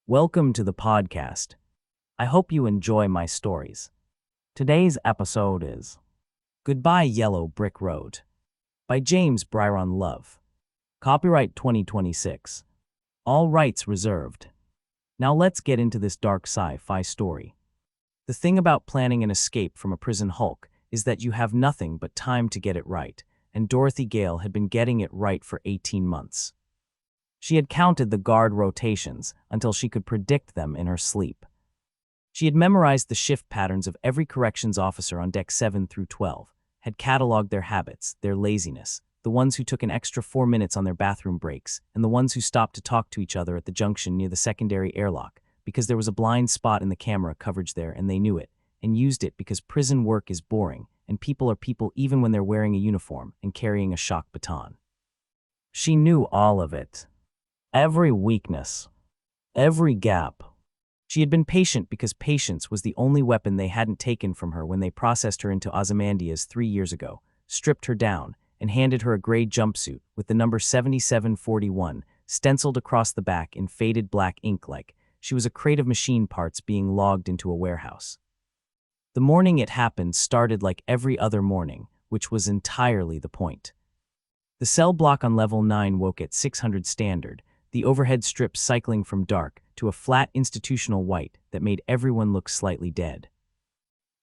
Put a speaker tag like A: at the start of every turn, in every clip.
A: Welcome to the podcast. I hope you enjoy my stories. Today's episode is Goodbye Yellow Brick Road by James Byron Love. Copyright 2026. All rights reserved. Now let's get into this dark sci-fi story. The thing about planning an escape from a prison hulk is that you have nothing but time to get it right, and Dorothy Gale had been getting it right for 18 months. She had counted the guard rotations until she could predict them in her sleep. She had memorized the shift patterns of every corrections officer on deck 7 through 12, had cataloged their habits, their laziness, the ones who took an extra 4 minutes on their bathroom breaks, and the ones who stopped to talk to each other at the junction near the secondary airlock, because there was a blind spot in the camera coverage there and they knew it, and used it because prison work is boring, and people are people even when they're wearing a uniform and carrying a shock baton. She knew all of it. Every weakness. Every gap. She had been patient because patience was the only weapon they hadn't taken from her when they processed her into Ozymandias 3 years ago, stripped her down, and handed her a gray jumpsuit with the number 7741 stenciled across the back in faded black ink like she was a crate of machine parts being logged into a warehouse. The morning it happened started like every other morning, which was entirely the point. The cell block on level 9 woke at 600 standard, the overhead strip cycling from dark to a flat institutional white that made everyone look slightly dead.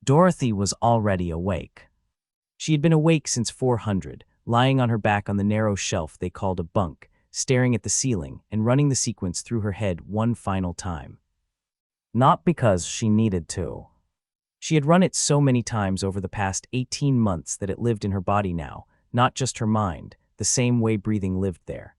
A: Dorothy was already awake. She had been awake since 400, lying on her back on the narrow shelf they called a bunk, staring at the ceiling and running the sequence through her head one final time. Not because she needed to. She had run it so many times over the past 18 months that it lived in her body now, not just her mind, the same way breathing lived there.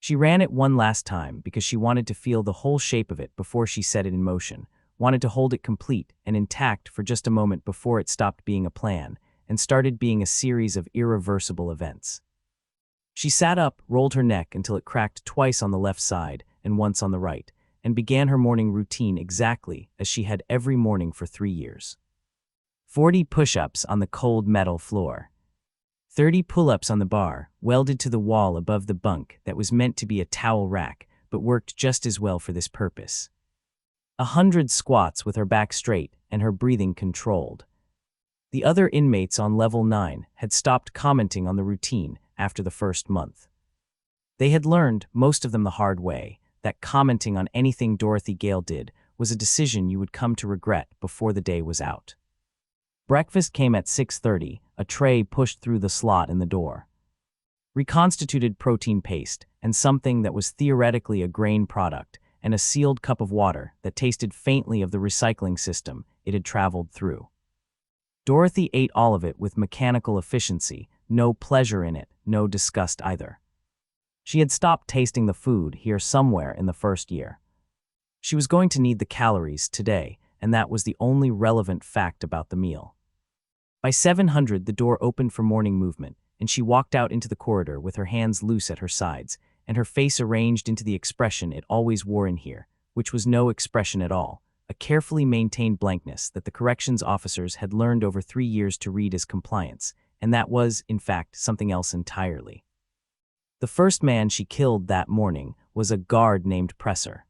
A: She ran it one last time because she wanted to feel the whole shape of it before she set it in motion, wanted to hold it complete and intact for just a moment before it stopped being a plan and started being a series of irreversible events. She sat up, rolled her neck until it cracked twice on the left side and once on the right, and began her morning routine exactly as she had every morning for 3 years. 40 push-ups on the cold metal floor. 30 pull-ups on the bar, welded to the wall above the bunk that was meant to be a towel rack, but worked just as well for this purpose. 100 squats with her back straight and her breathing controlled. The other inmates on level 9 had stopped commenting on the routine after the first month. They had learned, most of them the hard way, that commenting on anything Dorothy Gale did was a decision you would come to regret before the day was out. Breakfast came at 6:30, a tray pushed through the slot in the door. Reconstituted protein paste and something that was theoretically a grain product and a sealed cup of water that tasted faintly of the recycling system it had traveled through. Dorothy ate all of it with mechanical efficiency, no pleasure in it, no disgust either. She had stopped tasting the food here somewhere in the first year. She was going to need the calories today, and that was the only relevant fact about the meal. By 700, the door opened for morning movement, and she walked out into the corridor with her hands loose at her sides, and her face arranged into the expression it always wore in here, which was no expression at all, a carefully maintained blankness that the corrections officers had learned over 3 years to read as compliance, and that was, in fact, something else entirely. The first man she killed that morning was a guard named Presser.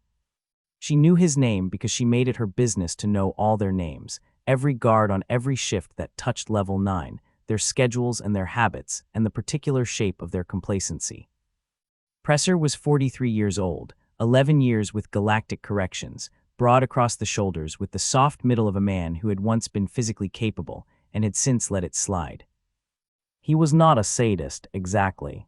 A: She knew his name because she made it her business to know all their names, every guard on every shift that touched level 9, their schedules and their habits, and the particular shape of their complacency. Presser was 43 years old, 11 years with galactic corrections, broad across the shoulders with the soft middle of a man who had once been physically capable and had since let it slide. He was not a sadist, exactly.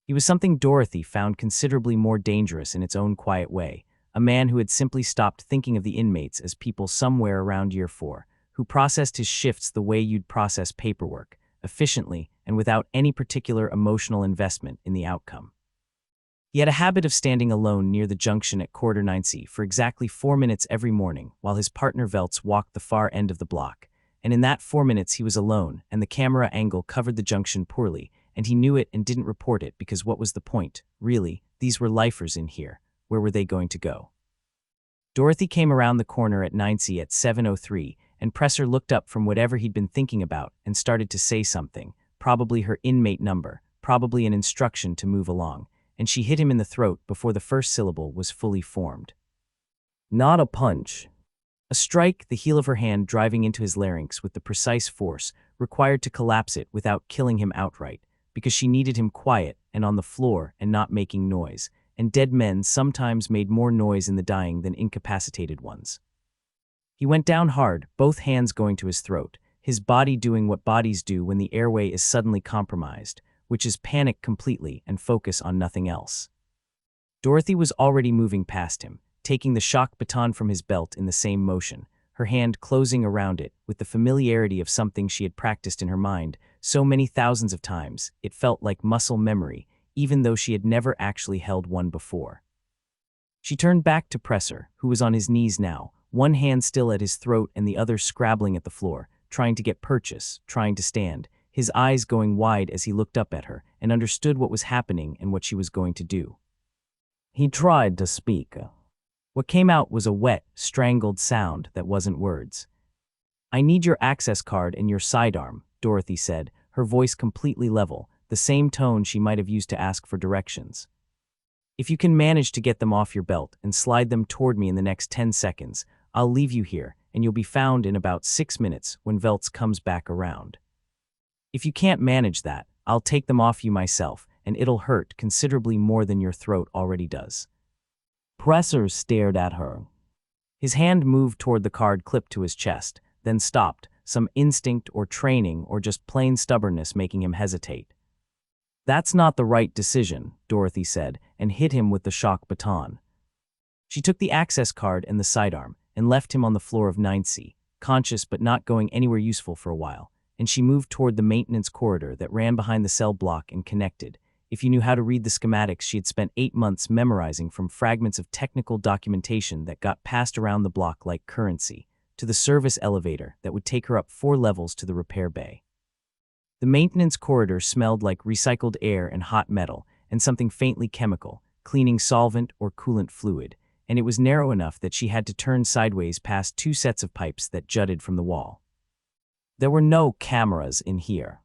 A: He was something Dorothy found considerably more dangerous in its own quiet way, a man who had simply stopped thinking of the inmates as people somewhere around year 4, who processed his shifts the way you'd process paperwork, efficiently and without any particular emotional investment in the outcome. He had a habit of standing alone near the junction at quarter 9C for exactly 4 minutes every morning while his partner Veltz walked the far end of the block, and in that 4 minutes he was alone and the camera angle covered the junction poorly, and he knew it and didn't report it because what was the point, really, these were lifers in here. Where were they going to go? Dorothy came around the corner at 9C at 7:03, and Presser looked up from whatever he'd been thinking about and started to say something, probably her inmate number, probably an instruction to move along, and she hit him in the throat before the first syllable was fully formed. Not a punch. A strike, the heel of her hand driving into his larynx with the precise force required to collapse it without killing him outright, because she needed him quiet and on the floor and not making noise, and dead men sometimes made more noise in the dying than incapacitated ones. He went down hard, both hands going to his throat, his body doing what bodies do when the airway is suddenly compromised, which is panic completely and focus on nothing else. Dorothy was already moving past him, taking the shock baton from his belt in the same motion, her hand closing around it with the familiarity of something she had practiced in her mind so many thousands of times it felt like muscle memory, even though she had never actually held one before. She turned back to Presser, who was on his knees now, one hand still at his throat and the other scrabbling at the floor, trying to get purchase, trying to stand, his eyes going wide as he looked up at her and understood what was happening and what she was going to do. He tried to speak. What came out was a wet, strangled sound that wasn't words. "I need your access card and your sidearm," Dorothy said, her voice completely level, the same tone she might have used to ask for directions. "If you can manage to get them off your belt and slide them toward me in the next 10 seconds, I'll leave you here, and you'll be found in about 6 minutes when Veltz comes back around. If you can't manage that, I'll take them off you myself, and it'll hurt considerably more than your throat already does." Presser stared at her. His hand moved toward the card clipped to his chest, then stopped, some instinct or training or just plain stubbornness making him hesitate. "That's not the right decision," Dorothy said, and hit him with the shock baton. She took the access card and the sidearm, and left him on the floor of 9C, conscious but not going anywhere useful for a while, and she moved toward the maintenance corridor that ran behind the cell block and connected. If you knew how to read the schematics she had spent 8 months memorizing from fragments of technical documentation that got passed around the block like currency, to the service elevator that would take her up 4 levels to the repair bay. The maintenance corridor smelled like recycled air and hot metal and something faintly chemical, cleaning solvent or coolant fluid, and it was narrow enough that she had to turn sideways past 2 sets of pipes that jutted from the wall. There were no cameras in here.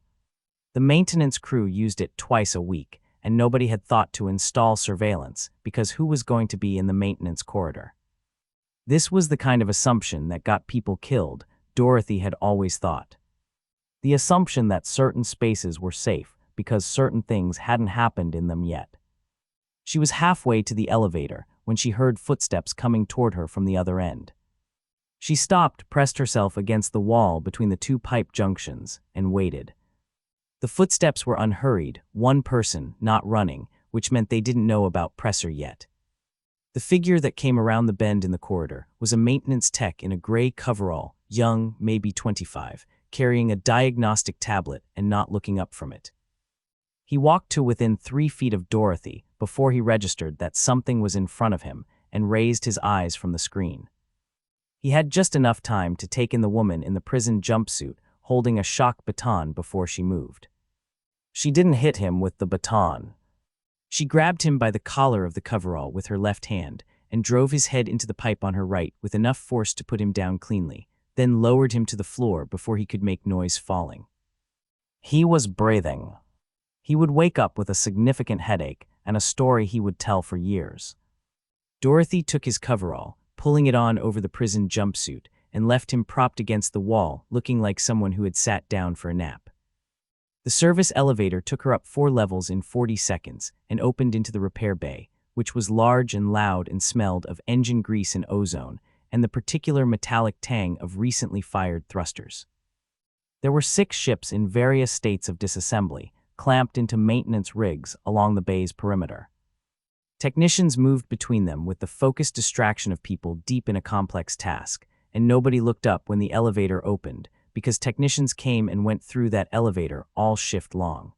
A: The maintenance crew used it twice a week, and nobody had thought to install surveillance because who was going to be in the maintenance corridor? This was the kind of assumption that got people killed, Dorothy had always thought. The assumption that certain spaces were safe because certain things hadn't happened in them yet. She was halfway to the elevator when she heard footsteps coming toward her from the other end. She stopped, pressed herself against the wall between the 2 pipe junctions, and waited. The footsteps were unhurried, one person, not running, which meant they didn't know about Presser yet. The figure that came around the bend in the corridor was a maintenance tech in a gray coverall, young, maybe 25, carrying a diagnostic tablet and not looking up from it. He walked to within 3 feet of Dorothy before he registered that something was in front of him and raised his eyes from the screen. He had just enough time to take in the woman in the prison jumpsuit holding a shock baton before she moved. She didn't hit him with the baton. She grabbed him by the collar of the coverall with her left hand and drove his head into the pipe on her right with enough force to put him down cleanly, then lowered him to the floor before he could make noise falling. He was breathing. He would wake up with a significant headache and a story he would tell for years. Dorothy took his coverall, pulling it on over the prison jumpsuit, and left him propped against the wall, looking like someone who had sat down for a nap. The service elevator took her up 4 levels in 40 seconds and opened into the repair bay, which was large and loud and smelled of engine grease and ozone, and the particular metallic tang of recently fired thrusters. There were 6 ships in various states of disassembly, clamped into maintenance rigs along the bay's perimeter. Technicians moved between them with the focused distraction of people deep in a complex task, and nobody looked up when the elevator opened, because technicians came and went through that elevator all shift long.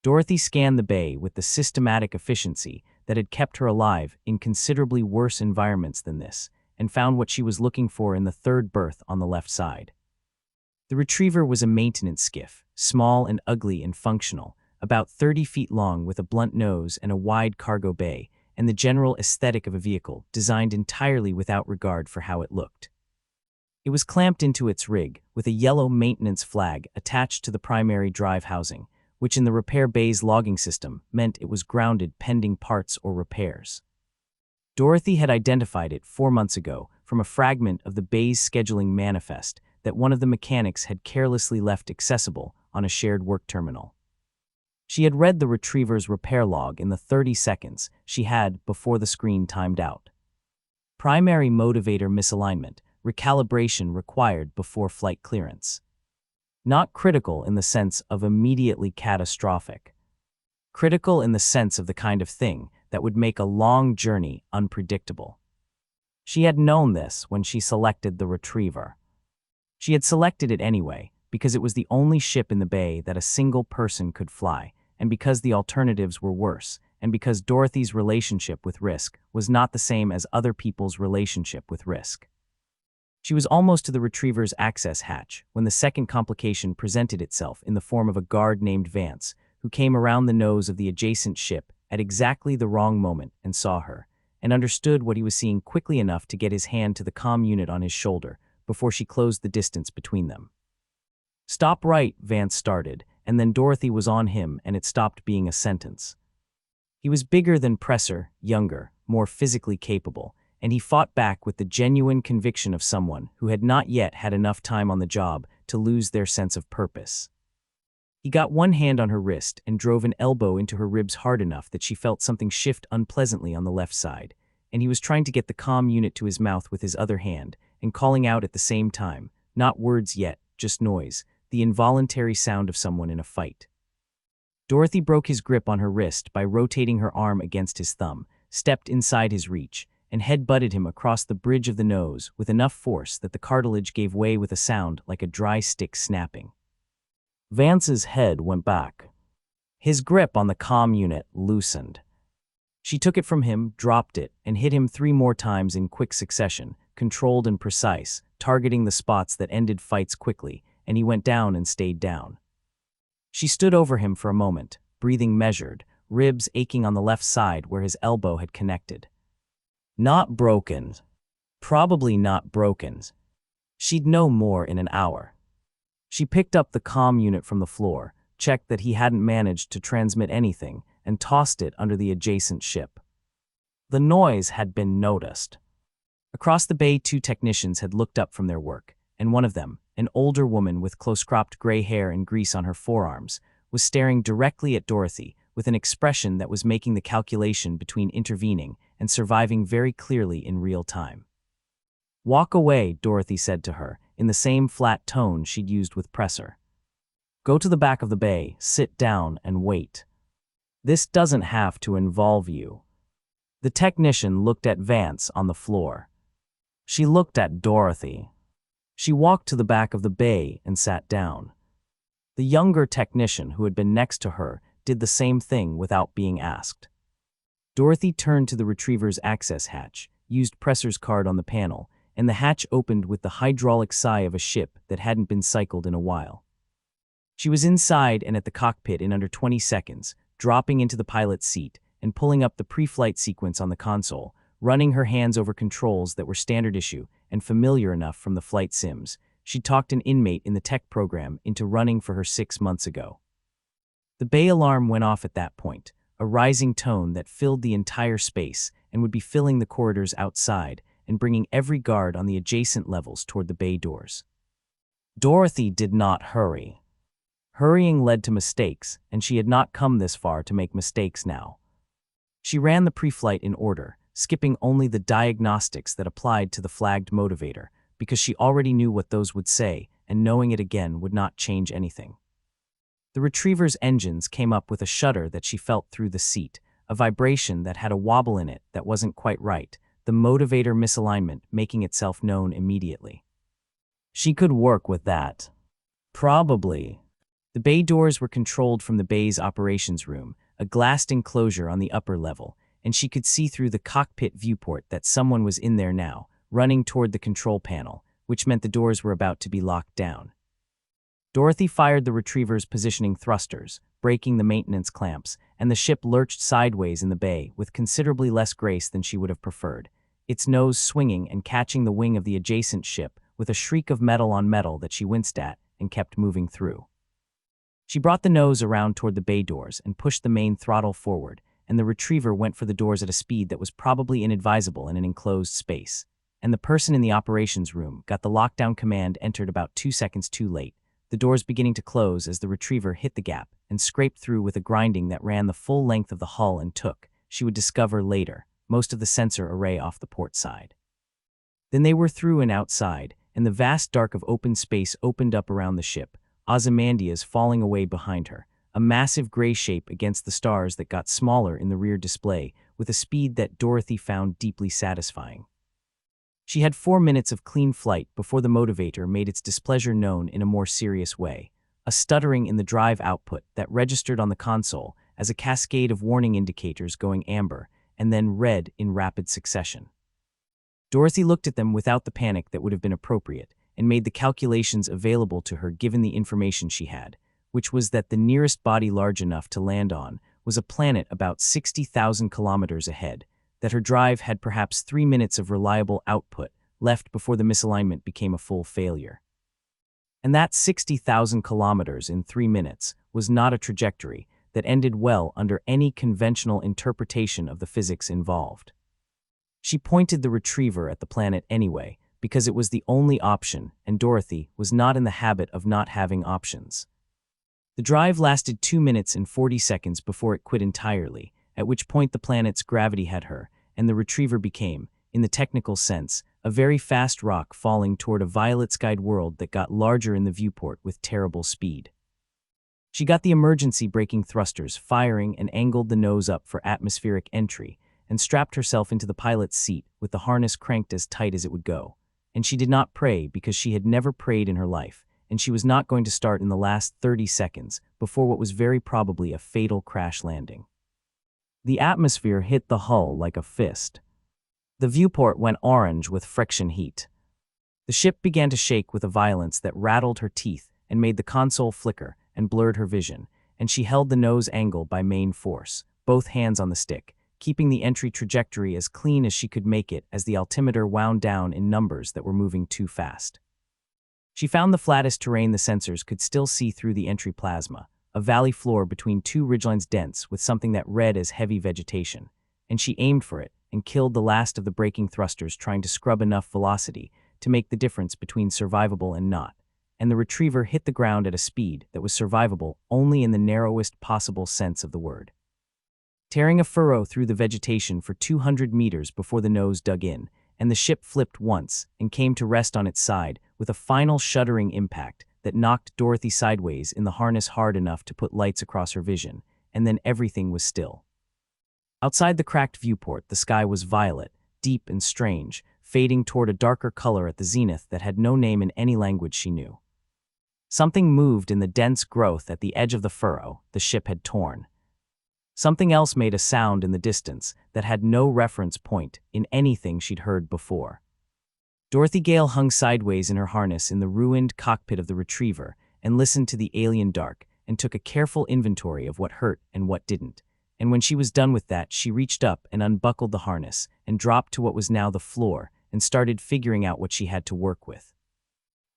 A: Dorothy scanned the bay with the systematic efficiency that had kept her alive in considerably worse environments than this, and found what she was looking for in the 3rd berth on the left side. The Retriever was a maintenance skiff, small and ugly and functional, about 30 feet long with a blunt nose and a wide cargo bay, and the general aesthetic of a vehicle designed entirely without regard for how it looked. It was clamped into its rig with a yellow maintenance flag attached to the primary drive housing, which in the repair bay's logging system meant it was grounded pending parts or repairs. Dorothy had identified it 4 months ago from a fragment of the Bay's scheduling manifest that one of the mechanics had carelessly left accessible on a shared work terminal. She had read the retriever's repair log in the 30 seconds she had before the screen timed out. Primary motivator misalignment, recalibration required before flight clearance. Not critical in the sense of immediately catastrophic. Critical in the sense of the kind of thing that would make a long journey unpredictable. She had known this when she selected the retriever. She had selected it anyway because it was the only ship in the bay that a single person could fly, and because the alternatives were worse, and because Dorothy's relationship with risk was not the same as other people's relationship with risk. She was almost to the retriever's access hatch when the second complication presented itself in the form of a guard named Vance, who came around the nose of the adjacent ship at exactly the wrong moment and saw her, and understood what he was seeing quickly enough to get his hand to the comm unit on his shoulder before she closed the distance between them. "Stop right," Vance started, and then Dorothy was on him and it stopped being a sentence. He was bigger than Presser, younger, more physically capable, and he fought back with the genuine conviction of someone who had not yet had enough time on the job to lose their sense of purpose. He got one hand on her wrist and drove an elbow into her ribs hard enough that she felt something shift unpleasantly on the left side, and he was trying to get the comm unit to his mouth with his other hand and calling out at the same time, not words yet, just noise, the involuntary sound of someone in a fight. Dorothy broke his grip on her wrist by rotating her arm against his thumb, stepped inside his reach, and head-butted him across the bridge of the nose with enough force that the cartilage gave way with a sound like a dry stick snapping. Vance's head went back. His grip on the comm unit loosened. She took it from him, dropped it, and hit him 3 more times in quick succession, controlled and precise, targeting the spots that ended fights quickly, and he went down and stayed down. She stood over him for a moment, breathing measured, ribs aching on the left side where his elbow had connected. Not broken. Probably not broken. She'd know more in an hour. She picked up the comm unit from the floor, checked that he hadn't managed to transmit anything, and tossed it under the adjacent ship. The noise had been noticed. Across the bay, 2 technicians had looked up from their work, and one of them, an older woman with close-cropped gray hair and grease on her forearms, was staring directly at Dorothy with an expression that was making the calculation between intervening and surviving very clearly in real time. "Walk away," Dorothy said to her, in the same flat tone she'd used with Presser. "Go to the back of the bay, sit down, and wait. This doesn't have to involve you." The technician looked at Vance on the floor. She looked at Dorothy. She walked to the back of the bay and sat down. The younger technician who had been next to her did the same thing without being asked. Dorothy turned to the retriever's access hatch, used Presser's card on the panel, and the hatch opened with the hydraulic sigh of a ship that hadn't been cycled in a while. She was inside and at the cockpit in under 20 seconds, dropping into the pilot's seat and pulling up the pre-flight sequence on the console, running her hands over controls that were standard issue and familiar enough from the flight sims. She talked an inmate in the tech program into running for her 6 months ago. The bay alarm went off at that point, a rising tone that filled the entire space and would be filling the corridors outside and bringing every guard on the adjacent levels toward the bay doors. Dorothy did not hurry. Hurrying led to mistakes, and she had not come this far to make mistakes now. She ran the pre-flight in order, skipping only the diagnostics that applied to the flagged motivator, because she already knew what those would say, and knowing it again would not change anything. The retriever's engines came up with a shudder that she felt through the seat, a vibration that had a wobble in it that wasn't quite right, the motivator misalignment making itself known immediately. She could work with that. Probably. The bay doors were controlled from the bay's operations room, a glassed enclosure on the upper level, and she could see through the cockpit viewport that someone was in there now, running toward the control panel, which meant the doors were about to be locked down. Dorothy fired the retriever's positioning thrusters, breaking the maintenance clamps, and the ship lurched sideways in the bay with considerably less grace than she would have preferred, its nose swinging and catching the wing of the adjacent ship with a shriek of metal on metal that she winced at and kept moving through. She brought the nose around toward the bay doors and pushed the main throttle forward, and the retriever went for the doors at a speed that was probably inadvisable in an enclosed space. And the person in the operations room got the lockdown command entered about 2 seconds too late, the doors beginning to close as the retriever hit the gap and scraped through with a grinding that ran the full length of the hull and took, she would discover later, most of the sensor array off the port side. Then they were through and outside, and the vast dark of open space opened up around the ship, Ozymandias falling away behind her, a massive gray shape against the stars that got smaller in the rear display with a speed that Dorothy found deeply satisfying. She had 4 minutes of clean flight before the motivator made its displeasure known in a more serious way, a stuttering in the drive output that registered on the console as a cascade of warning indicators going amber and then red in rapid succession. Dorothy looked at them without the panic that would have been appropriate and made the calculations available to her given the information she had, which was that the nearest body large enough to land on was a planet about 60,000 kilometers ahead, that her drive had perhaps 3 minutes of reliable output left before the misalignment became a full failure. And that 60,000 kilometers in 3 minutes was not a trajectory that ended well under any conventional interpretation of the physics involved. She pointed the retriever at the planet anyway, because it was the only option, and Dorothy was not in the habit of not having options. The drive lasted 2 minutes and 40 seconds before it quit entirely, at which point the planet's gravity had her, and the retriever became, in the technical sense, a very fast rock falling toward a violet-skied world that got larger in the viewport with terrible speed. She got the emergency braking thrusters firing and angled the nose up for atmospheric entry, and strapped herself into the pilot's seat with the harness cranked as tight as it would go. And she did not pray because she had never prayed in her life, and she was not going to start in the last 30 seconds before what was very probably a fatal crash landing. The atmosphere hit the hull like a fist. The viewport went orange with friction heat. The ship began to shake with a violence that rattled her teeth and made the console flicker and blurred her vision, and she held the nose angle by main force, both hands on the stick, keeping the entry trajectory as clean as she could make it as the altimeter wound down in numbers that were moving too fast. She found the flattest terrain the sensors could still see through the entry plasma, a valley floor between two ridgelines dense with something that read as heavy vegetation, and she aimed for it and killed the last of the braking thrusters trying to scrub enough velocity to make the difference between survivable and not, and the retriever hit the ground at a speed that was survivable only in the narrowest possible sense of the word. Tearing a furrow through the vegetation for 200 meters before the nose dug in, and the ship flipped once and came to rest on its side with a final shuddering impact that knocked Dorothy sideways in the harness hard enough to put lights across her vision, and then everything was still. Outside the cracked viewport, the sky was violet, deep and strange, fading toward a darker color at the zenith that had no name in any language she knew. Something moved in the dense growth at the edge of the furrow the ship had torn. Something else made a sound in the distance that had no reference point in anything she'd heard before. Dorothy Gale hung sideways in her harness in the ruined cockpit of the retriever and listened to the alien dark and took a careful inventory of what hurt and what didn't. And when she was done with that, she reached up and unbuckled the harness and dropped to what was now the floor and started figuring out what she had to work with.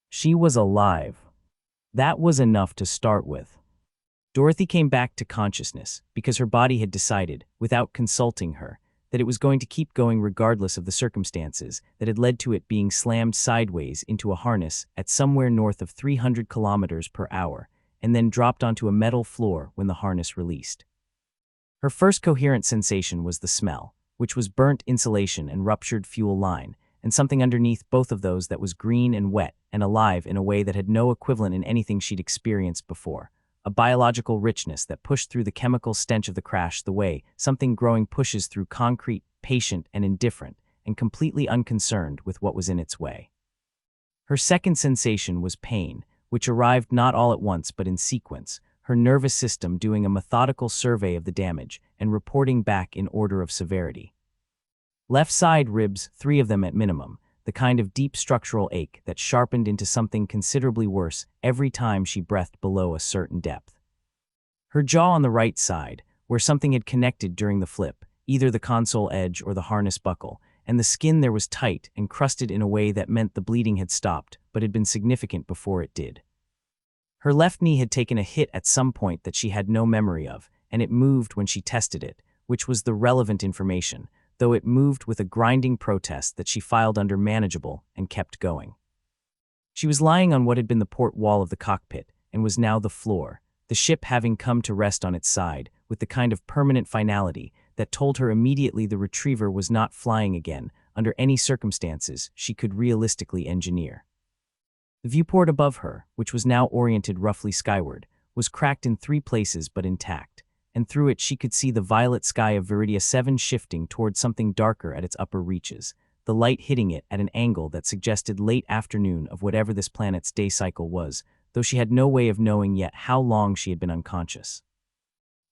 A: She was alive. That was enough to start with. Dorothy came back to consciousness because her body had decided, without consulting her, that it was going to keep going regardless of the circumstances that had led to it being slammed sideways into a harness at somewhere north of 300 kilometers per hour and then dropped onto a metal floor when the harness released. Her first coherent sensation was the smell, which was burnt insulation and ruptured fuel line, and something underneath both of those that was green and wet and alive in a way that had no equivalent in anything she'd experienced before. A biological richness that pushed through the chemical stench of the crash the way something growing pushes through concrete, patient and indifferent, and completely unconcerned with what was in its way. Her second sensation was pain, which arrived not all at once but in sequence, her nervous system doing a methodical survey of the damage and reporting back in order of severity. Left side ribs, 3 of them at minimum, the kind of deep structural ache that sharpened into something considerably worse every time she breathed below a certain depth. Her jaw on the right side, where something had connected during the flip, either the console edge or the harness buckle, and the skin there was tight and crusted in a way that meant the bleeding had stopped but had been significant before it did. Her left knee had taken a hit at some point that she had no memory of, and it moved when she tested it, which was the relevant information, though it moved with a grinding protest that she filed under manageable and kept going. She was lying on what had been the port wall of the cockpit and was now the floor, the ship having come to rest on its side with the kind of permanent finality that told her immediately the retriever was not flying again under any circumstances she could realistically engineer. The viewport above her, which was now oriented roughly skyward, was cracked in 3 places but intact, and through it she could see the violet sky of Viridia 7 shifting toward something darker at its upper reaches, the light hitting it at an angle that suggested late afternoon of whatever this planet's day cycle was, though she had no way of knowing yet how long she had been unconscious.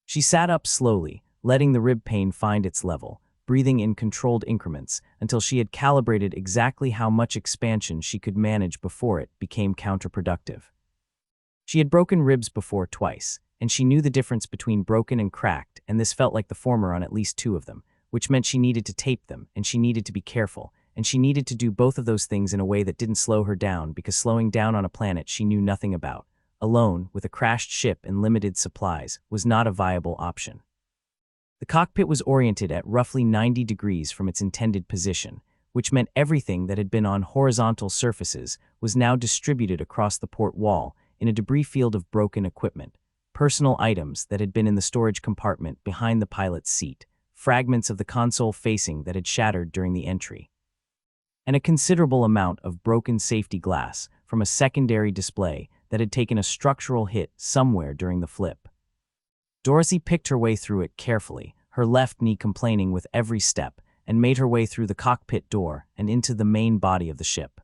A: She sat up slowly, letting the rib pain find its level, breathing in controlled increments until she had calibrated exactly how much expansion she could manage before it became counterproductive. She had broken ribs before twice, and she knew the difference between broken and cracked, and this felt like the former on at least 2 of them, which meant she needed to tape them, and she needed to be careful, and she needed to do both of those things in a way that didn't slow her down, because slowing down on a planet she knew nothing about, alone with a crashed ship and limited supplies, was not a viable option. The cockpit was oriented at roughly 90 degrees from its intended position, which meant everything that had been on horizontal surfaces was now distributed across the port wall in a debris field of broken equipment, personal items that had been in the storage compartment behind the pilot's seat, fragments of the console facing that had shattered during the entry, and a considerable amount of broken safety glass from a secondary display that had taken a structural hit somewhere during the flip. Dorothy picked her way through it carefully, her left knee complaining with every step, and made her way through the cockpit door and into the main body of the ship.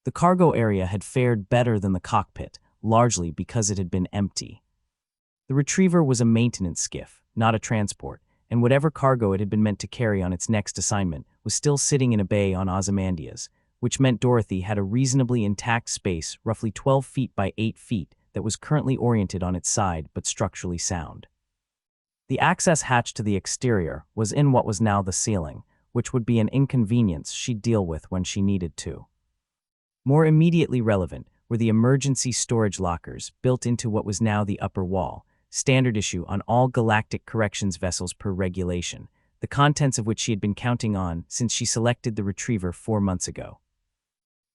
A: The cargo area had fared better than the cockpit, largely because it had been empty. The retriever was a maintenance skiff, not a transport, and whatever cargo it had been meant to carry on its next assignment was still sitting in a bay on Ozymandias, which meant Dorothy had a reasonably intact space roughly 12 feet by 8 feet that was currently oriented on its side but structurally sound. The access hatch to the exterior was in what was now the ceiling, which would be an inconvenience she'd deal with when she needed to. More immediately relevant were the emergency storage lockers built into what was now the upper wall, standard issue on all galactic corrections vessels per regulation, the contents of which she had been counting on since she selected the retriever 4 months ago.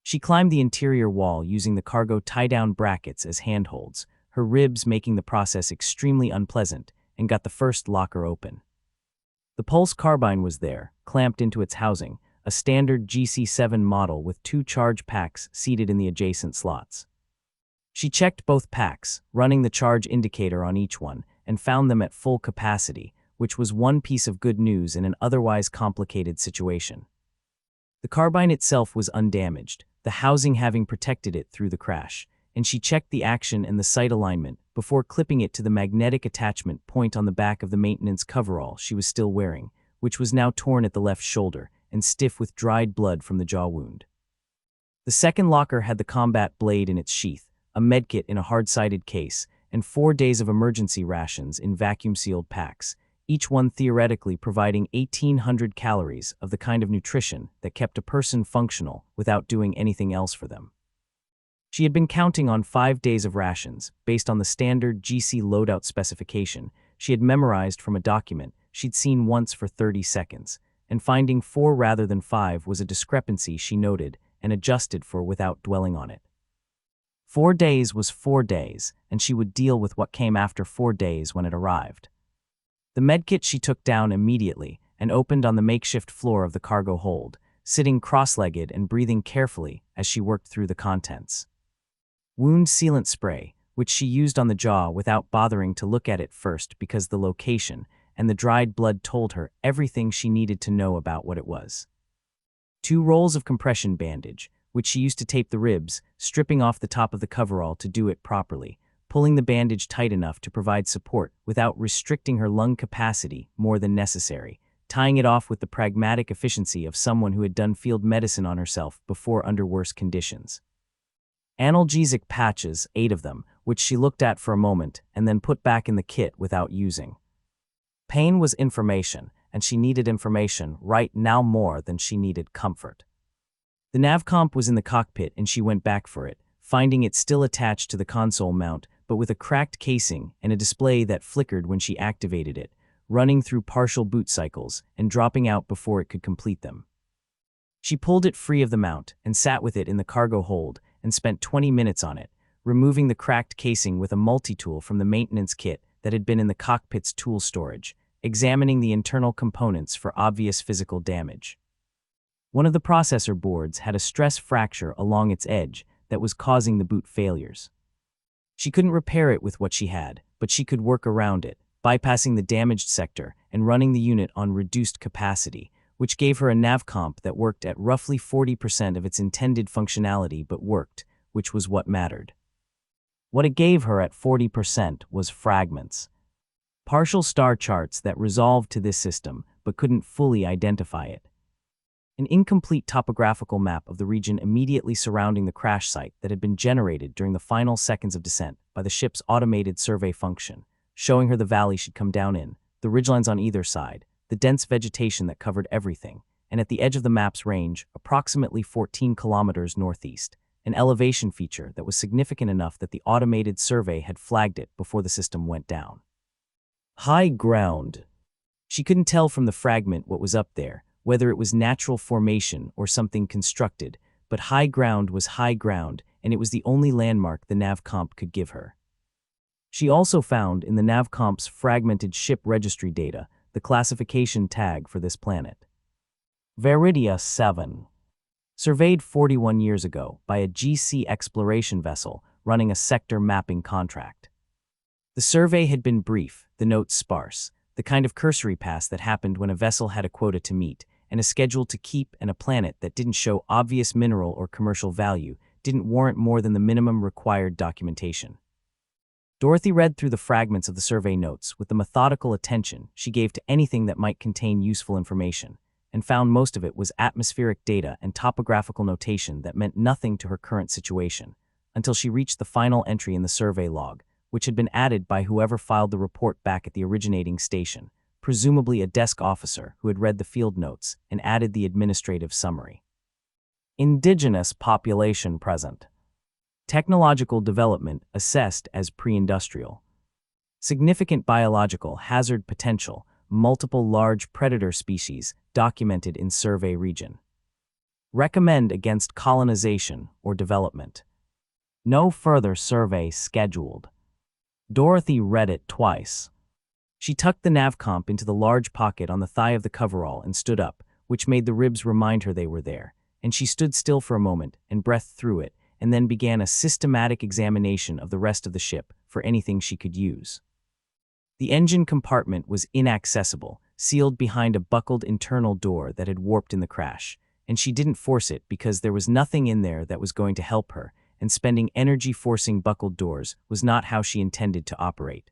A: She climbed the interior wall using the cargo tie-down brackets as handholds, her ribs making the process extremely unpleasant, and got the first locker open. The pulse carbine was there, clamped into its housing, a standard GC7 model with 2 charge packs seated in the adjacent slots. She checked both packs, running the charge indicator on each one, and found them at full capacity, which was one piece of good news in an otherwise complicated situation. The carbine itself was undamaged, the housing having protected it through the crash, and she checked the action and the sight alignment before clipping it to the magnetic attachment point on the back of the maintenance coverall she was still wearing, which was now torn at the left shoulder and stiff with dried blood from the jaw wound. The second locker had the combat blade in its sheath, a medkit in a hard-sided case, and 4 days of emergency rations in vacuum-sealed packs, each one theoretically providing 1,800 calories of the kind of nutrition that kept a person functional without doing anything else for them. She had been counting on 5 days of rations, based on the standard GC loadout specification she had memorized from a document she'd seen once for 30 seconds, and finding 4 rather than 5 was a discrepancy she noted and adjusted for without dwelling on it. 4 days was 4 days, and she would deal with what came after 4 days when it arrived. The medkit she took down immediately and opened on the makeshift floor of the cargo hold, sitting cross-legged and breathing carefully as she worked through the contents. Wound sealant spray, which she used on the jaw without bothering to look at it first because the location and the dried blood told her everything she needed to know about what it was. 2 rolls of compression bandage, which she used to tape the ribs, stripping off the top of the coverall to do it properly, pulling the bandage tight enough to provide support without restricting her lung capacity more than necessary, tying it off with the pragmatic efficiency of someone who had done field medicine on herself before under worse conditions. Analgesic patches, 8 of them, which she looked at for a moment and then put back in the kit without using. Pain was information, and she needed information right now more than she needed comfort. The navcomp was in the cockpit and she went back for it, finding it still attached to the console mount, but with a cracked casing and a display that flickered when she activated it, running through partial boot cycles and dropping out before it could complete them. She pulled it free of the mount and sat with it in the cargo hold and spent 20 minutes on it, removing the cracked casing with a multi-tool from the maintenance kit that had been in the cockpit's tool storage, examining the internal components for obvious physical damage. One of the processor boards had a stress fracture along its edge that was causing the boot failures. She couldn't repair it with what she had, but she could work around it, bypassing the damaged sector and running the unit on reduced capacity, which gave her a navcomp that worked at roughly 40% of its intended functionality but worked, which was what mattered. What it gave her at 40% was fragments. Partial star charts that resolved to this system but couldn't fully identify it. An incomplete topographical map of the region immediately surrounding the crash site that had been generated during the final seconds of descent by the ship's automated survey function, showing her the valley she'd come down in, the ridgelines on either side, the dense vegetation that covered everything, and at the edge of the map's range, approximately 14 kilometers northeast, an elevation feature that was significant enough that the automated survey had flagged it before the system went down. High ground. She couldn't tell from the fragment what was up there, whether it was natural formation or something constructed, but high ground was high ground, and it was the only landmark the navcomp could give her. She also found in the navcomp's fragmented ship registry data the classification tag for this planet. Veridia 7. Surveyed 41 years ago by a GC exploration vessel running a sector mapping contract. The survey had been brief, the notes sparse, the kind of cursory pass that happened when a vessel had a quota to meet, and a schedule to keep, and a planet that didn't show obvious mineral or commercial value, didn't warrant more than the minimum required documentation. Dorothy read through the fragments of the survey notes with the methodical attention she gave to anything that might contain useful information, and found most of it was atmospheric data and topographical notation that meant nothing to her current situation, until she reached the final entry in the survey log, which had been added by whoever filed the report back at the originating station, presumably a desk officer who had read the field notes and added the administrative summary. Indigenous population present. Technological development assessed as pre-industrial. Significant biological hazard potential, multiple large predator species documented in survey region. Recommend against colonization or development. No further survey scheduled. Dorothy read it twice. She tucked the navcomp into the large pocket on the thigh of the coverall and stood up, which made the ribs remind her they were there, and she stood still for a moment and breathed through it, and then began a systematic examination of the rest of the ship for anything she could use. The engine compartment was inaccessible, sealed behind a buckled internal door that had warped in the crash, and she didn't force it because there was nothing in there that was going to help her, and spending energy forcing buckled doors was not how she intended to operate.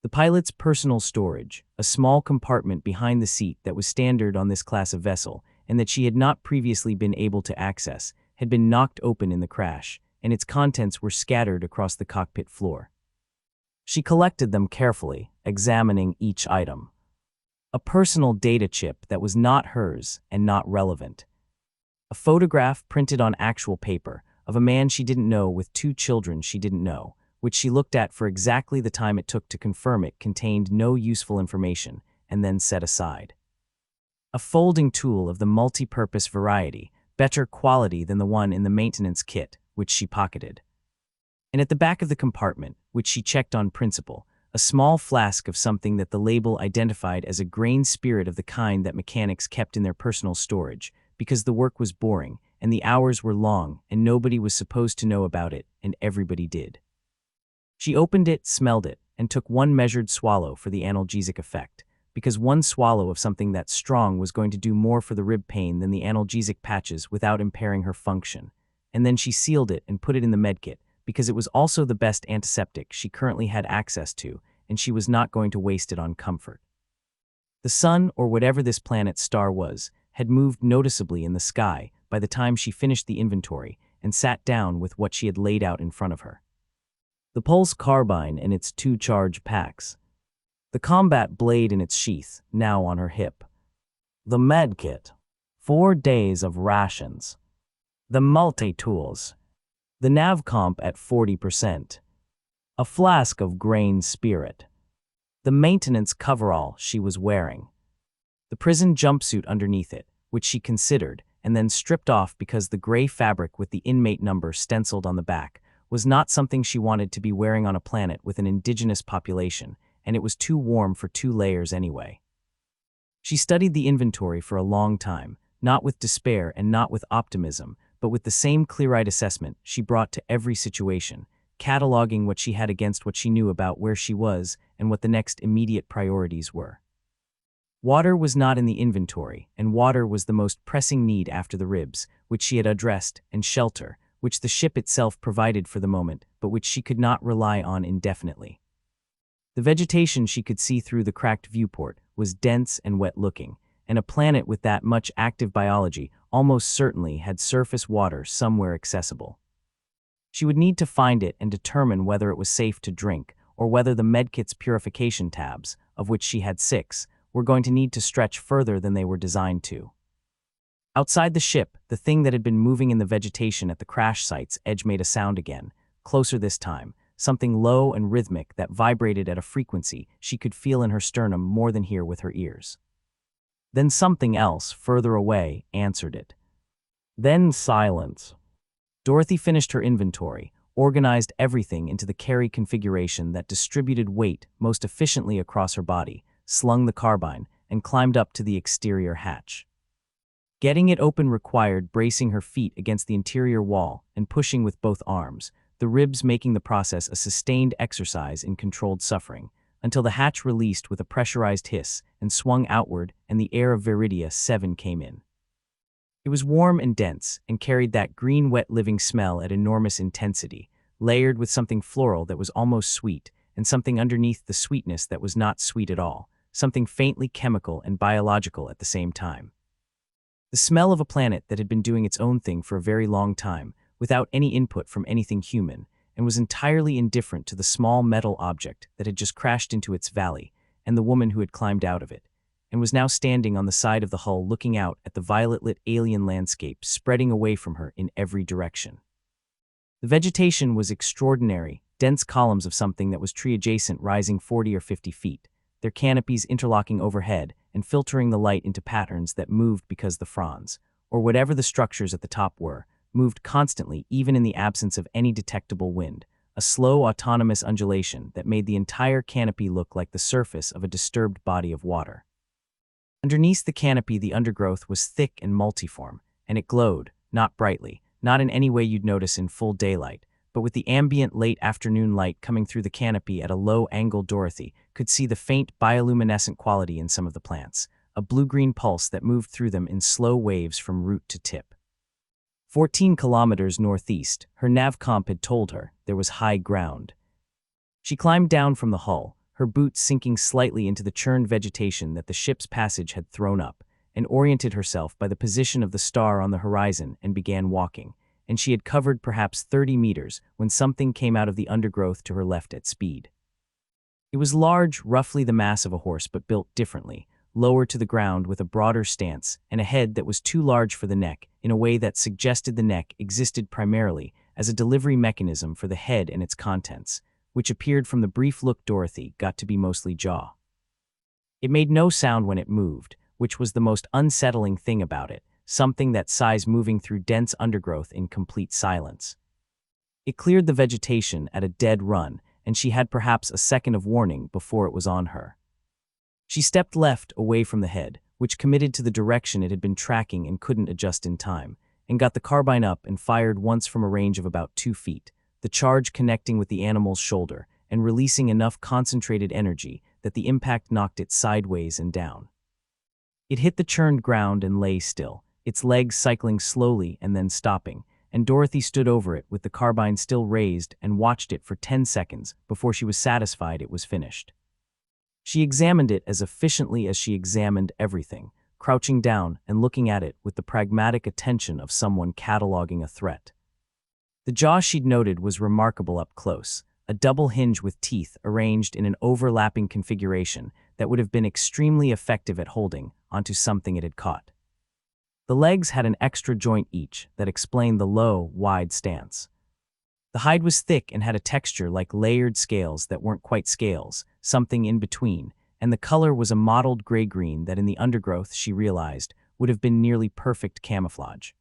A: The pilot's personal storage, a small compartment behind the seat that was standard on this class of vessel and that she had not previously been able to access, had been knocked open in the crash, and its contents were scattered across the cockpit floor. She collected them carefully, examining each item. A personal data chip that was not hers and not relevant. A photograph printed on actual paper of a man she didn't know with 2 children she didn't know, which she looked at for exactly the time it took to confirm it contained no useful information, and then set aside. A folding tool of the multi-purpose variety, better quality than the one in the maintenance kit, which she pocketed. And at the back of the compartment, which she checked on principle, a small flask of something that the label identified as a grain spirit of the kind that mechanics kept in their personal storage, because the work was boring, and the hours were long, and nobody was supposed to know about it, and everybody did. She opened it, smelled it, and took one measured swallow for the analgesic effect, because one swallow of something that strong was going to do more for the rib pain than the analgesic patches without impairing her function, and then she sealed it and put it in the medkit, because it was also the best antiseptic she currently had access to, and she was not going to waste it on comfort. The sun, or whatever this planet's star was, had moved noticeably in the sky by the time she finished the inventory and sat down with what she had laid out in front of her. The pulse carbine and its 2 charge packs. The combat blade in its sheath, now on her hip. The medkit. 4 days of rations. The multi-tools. The navcomp at 40%. A flask of grain spirit. the maintenance coverall she was wearing, the prison jumpsuit underneath it, which she considered, and then stripped off because the gray fabric with the inmate number stenciled on the back was not something she wanted to be wearing on a planet with an indigenous population, and it was too warm for 2 layers anyway. She studied the inventory for a long time, not with despair and not with optimism, but with the same clear-eyed assessment she brought to every situation, cataloging what she had against what she knew about where she was and what the next immediate priorities were. Water was not in the inventory, and water was the most pressing need after the ribs, which she had addressed, and shelter, which the ship itself provided for the moment, but which she could not rely on indefinitely. The vegetation she could see through the cracked viewport was dense and wet-looking, and a planet with that much active biology almost certainly had surface water somewhere accessible. She would need to find it and determine whether it was safe to drink, or whether the medkit's purification tabs, of which she had 6, were going to need to stretch further than they were designed to. Outside the ship, the thing that had been moving in the vegetation at the crash site's edge made a sound again, closer this time, something low and rhythmic that vibrated at a frequency she could feel in her sternum more than hear with her ears. Then something else, further away, answered it. Then silence. Dorothy finished her inventory, organized everything into the carry configuration that distributed weight most efficiently across her body, slung the carbine, and climbed up to the exterior hatch. Getting it open required bracing her feet against the interior wall and pushing with both arms, the ribs making the process a sustained exercise in controlled suffering, until the hatch released with a pressurized hiss and swung outward and the air of Viridia 7 came in. It was warm and dense and carried that green wet living smell at enormous intensity, layered with something floral that was almost sweet and something underneath the sweetness that was not sweet at all, something faintly chemical and biological at the same time. The smell of a planet that had been doing its own thing for a very long time, without any input from anything human, and was entirely indifferent to the small metal object that had just crashed into its valley and the woman who had climbed out of it, and was now standing on the side of the hull looking out at the violet-lit alien landscape spreading away from her in every direction. The vegetation was extraordinary, dense columns of something that was tree-adjacent rising 40 or 50 feet, their canopies interlocking overhead and filtering the light into patterns that moved because the fronds, or whatever the structures at the top were, moved constantly even in the absence of any detectable wind, a slow autonomous undulation that made the entire canopy look like the surface of a disturbed body of water. Underneath the canopy the undergrowth was thick and multiform, and it glowed, not brightly, not in any way you'd notice in full daylight, but with the ambient late afternoon light coming through the canopy at a low angle. Dorothy could see the faint bioluminescent quality in some of the plants, a blue-green pulse that moved through them in slow waves from root to tip. 14 kilometers northeast, her nav comp had told her there was high ground. She climbed down from the hull, her boots sinking slightly into the churned vegetation that the ship's passage had thrown up, and oriented herself by the position of the star on the horizon and began walking, and she had covered perhaps 30 meters when something came out of the undergrowth to her left at speed. It was large, roughly the mass of a horse, but built differently, lower to the ground with a broader stance and a head that was too large for the neck in a way that suggested the neck existed primarily as a delivery mechanism for the head and its contents, which appeared from the brief look Dorothy got to be mostly jaw. It made no sound when it moved, which was the most unsettling thing about it, something that size moving through dense undergrowth in complete silence. It cleared the vegetation at a dead run, and she had perhaps a second of warning before it was on her. She stepped left away from the head, which committed to the direction it had been tracking and couldn't adjust in time, and got the carbine up and fired once from a range of about 2 feet, the charge connecting with the animal's shoulder and releasing enough concentrated energy that the impact knocked it sideways and down. It hit the churned ground and lay still, its legs cycling slowly and then stopping, and Dorothy stood over it with the carbine still raised and watched it for 10 seconds before she was satisfied it was finished. She examined it as efficiently as she examined everything, crouching down and looking at it with the pragmatic attention of someone cataloging a threat. The jaw she'd noted was remarkable up close, a double hinge with teeth arranged in an overlapping configuration that would have been extremely effective at holding onto something it had caught. The legs had an extra joint each that explained the low, wide stance. The hide was thick and had a texture like layered scales that weren't quite scales, something in between, and the color was a mottled gray-green that in the undergrowth, she realized, would have been nearly perfect camouflage.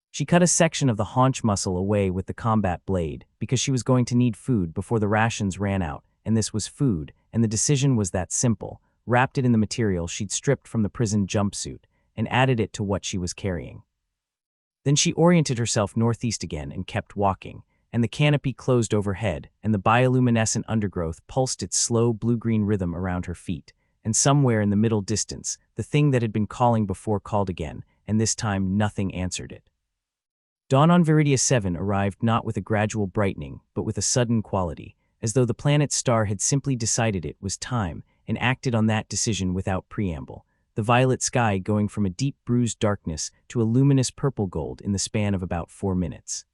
A: She cut a section of the haunch muscle away with the combat blade because she was going to need food before the rations ran out, and this was food, and the decision was that simple. Wrapped it in the material she'd stripped from the prison jumpsuit and added it to what she was carrying. Then she oriented herself northeast again and kept walking, and the canopy closed overhead, and the bioluminescent undergrowth pulsed its slow blue-green rhythm around her feet, and somewhere in the middle distance, the thing that had been calling before called again, and this time nothing answered it. Dawn on Viridia 7 arrived not with a gradual brightening, but with a sudden quality, as though the planet's star had simply decided it was time and acted on that decision without preamble, the violet sky going from a deep bruised darkness to a luminous purple gold in the span of about 4 minutes.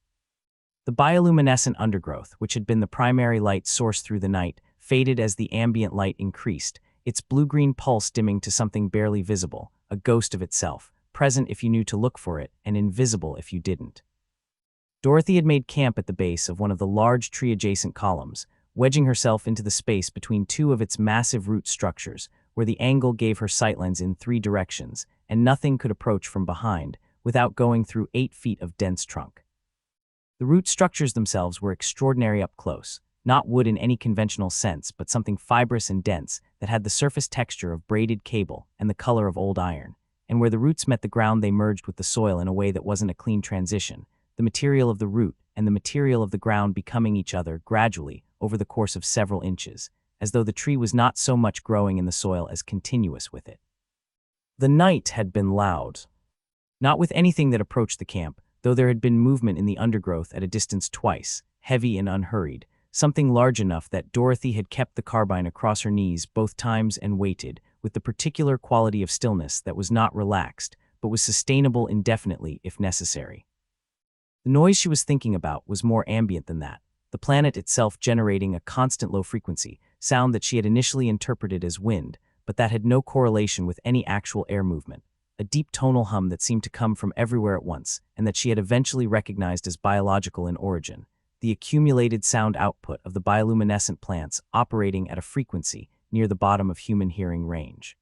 A: The bioluminescent undergrowth, which had been the primary light source through the night, faded as the ambient light increased, its blue-green pulse dimming to something barely visible, a ghost of itself, present if you knew to look for it and invisible if you didn't. Dorothy had made camp at the base of one of the large tree-adjacent columns, wedging herself into the space between two of its massive root structures, where the angle gave her sightlines in 3 directions, and nothing could approach from behind without going through 8 feet of dense trunk. The root structures themselves were extraordinary up close, not wood in any conventional sense, but something fibrous and dense that had the surface texture of braided cable and the color of old iron, and where the roots met the ground they merged with the soil in a way that wasn't a clean transition, the material of the root and the material of the ground becoming each other gradually over the course of several inches, as though the tree was not so much growing in the soil as continuous with it. The night had been loud. Not with anything that approached the camp, though there had been movement in the undergrowth at a distance twice, heavy and unhurried, something large enough that Dorothy had kept the carbine across her knees both times and waited, with the particular quality of stillness that was not relaxed, but was sustainable indefinitely if necessary. The noise she was thinking about was more ambient than that, the planet itself generating a constant low-frequency sound that she had initially interpreted as wind, but that had no correlation with any actual air movement, a deep tonal hum that seemed to come from everywhere at once, and that she had eventually recognized as biological in origin, the accumulated sound output of the bioluminescent plants operating at a frequency near the bottom of human hearing range.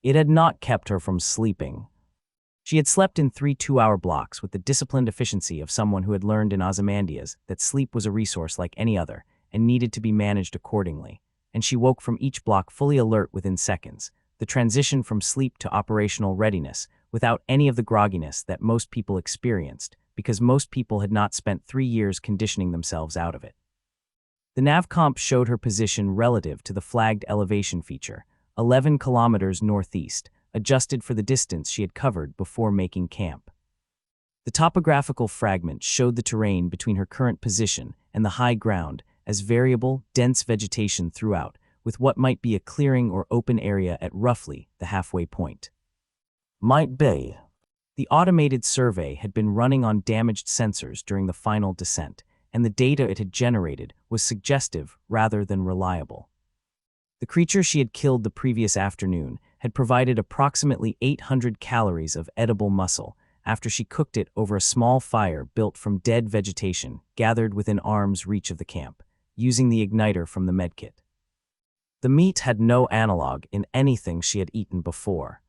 A: It had not kept her from sleeping. She had slept in 3 2-hour blocks with the disciplined efficiency of someone who had learned in Ozymandias that sleep was a resource like any other and needed to be managed accordingly, and she woke from each block fully alert within seconds, the transition from sleep to operational readiness without any of the grogginess that most people experienced, because most people had not spent 3 years conditioning themselves out of it. The nav comp showed her position relative to the flagged elevation feature, 11 kilometers northeast, adjusted for the distance she had covered before making camp. The topographical fragment showed the terrain between her current position and the high ground as variable, dense vegetation throughout, with what might be a clearing or open area at roughly the halfway point. Might be. The automated survey had been running on damaged sensors during the final descent, and the data it had generated was suggestive rather than reliable. The creature she had killed the previous afternoon had provided approximately 800 calories of edible muscle after she cooked it over a small fire built from dead vegetation gathered within arm's reach of the camp, using the igniter from the medkit. The meat had no analog in anything she had eaten before.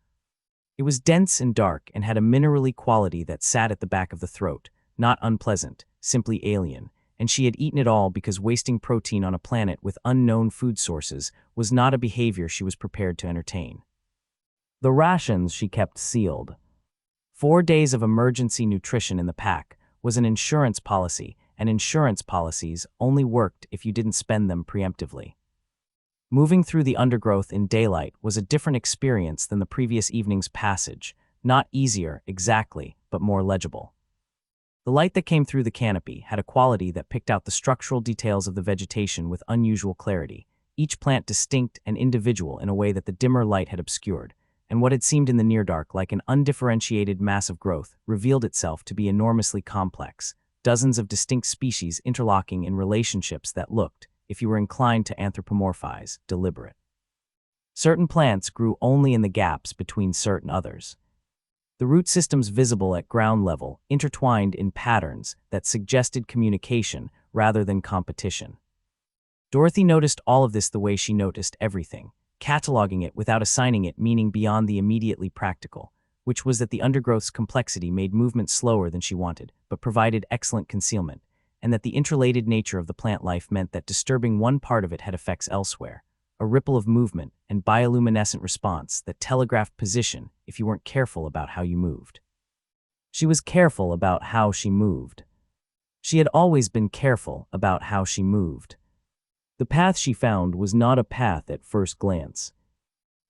A: It was dense and dark and had a minerally quality that sat at the back of the throat, not unpleasant, simply alien, and she had eaten it all because wasting protein on a planet with unknown food sources was not a behavior she was prepared to entertain. The rations she kept sealed. 4 days of emergency nutrition in the pack was an insurance policy, and insurance policies only worked if you didn't spend them preemptively. Moving through the undergrowth in daylight was a different experience than the previous evening's passage, not easier exactly, but more legible. The light that came through the canopy had a quality that picked out the structural details of the vegetation with unusual clarity, each plant distinct and individual in a way that the dimmer light had obscured, and what had seemed in the near dark like an undifferentiated mass of growth revealed itself to be enormously complex, dozens of distinct species interlocking in relationships that looked, if you were inclined to anthropomorphize, deliberate. Certain plants grew only in the gaps between certain others. The root systems visible at ground level intertwined in patterns that suggested communication rather than competition. Dorothy noticed all of this the way she noticed everything, cataloging it without assigning it meaning beyond the immediately practical, which was that the undergrowth's complexity made movement slower than she wanted, but provided excellent concealment, and that the interrelated nature of the plant life meant that disturbing one part of it had effects elsewhere, a ripple of movement and bioluminescent response that telegraphed position if you weren't careful about how you moved. She was careful about how she moved. She had always been careful about how she moved. The path she found was not a path at first glance.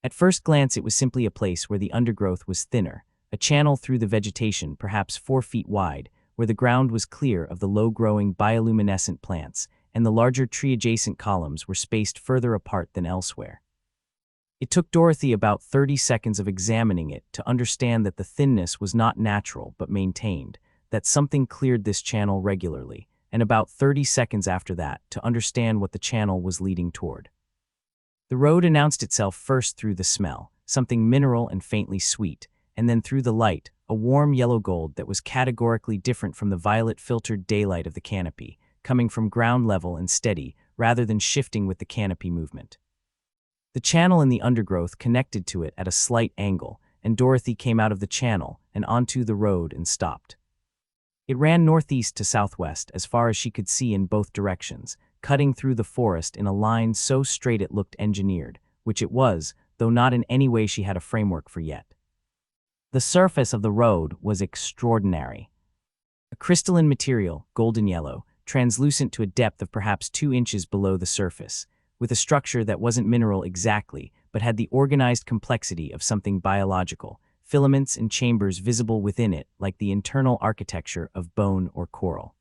A: At first glance, it was simply a place where the undergrowth was thinner, a channel through the vegetation perhaps 4 feet wide, where the ground was clear of the low-growing bioluminescent plants, and the larger tree-adjacent columns were spaced further apart than elsewhere. It took Dorothy about 30 seconds of examining it to understand that the thinness was not natural but maintained, that something cleared this channel regularly, and about 30 seconds after that to understand what the channel was leading toward. The road announced itself first through the smell, something mineral and faintly sweet, and then through the light, a warm yellow gold that was categorically different from the violet-filtered daylight of the canopy, coming from ground level and steady rather than shifting with the canopy movement. The channel in the undergrowth connected to it at a slight angle, and Dorothy came out of the channel and onto the road and stopped. It ran northeast to southwest as far as she could see in both directions, cutting through the forest in a line so straight it looked engineered, which it was, though not in any way she had a framework for yet. The surface of the road was extraordinary. A crystalline material, golden yellow, translucent to a depth of perhaps 2 inches below the surface, with a structure that wasn't mineral exactly, but had the organized complexity of something biological, filaments and chambers visible within it like the internal architecture of bone or coral.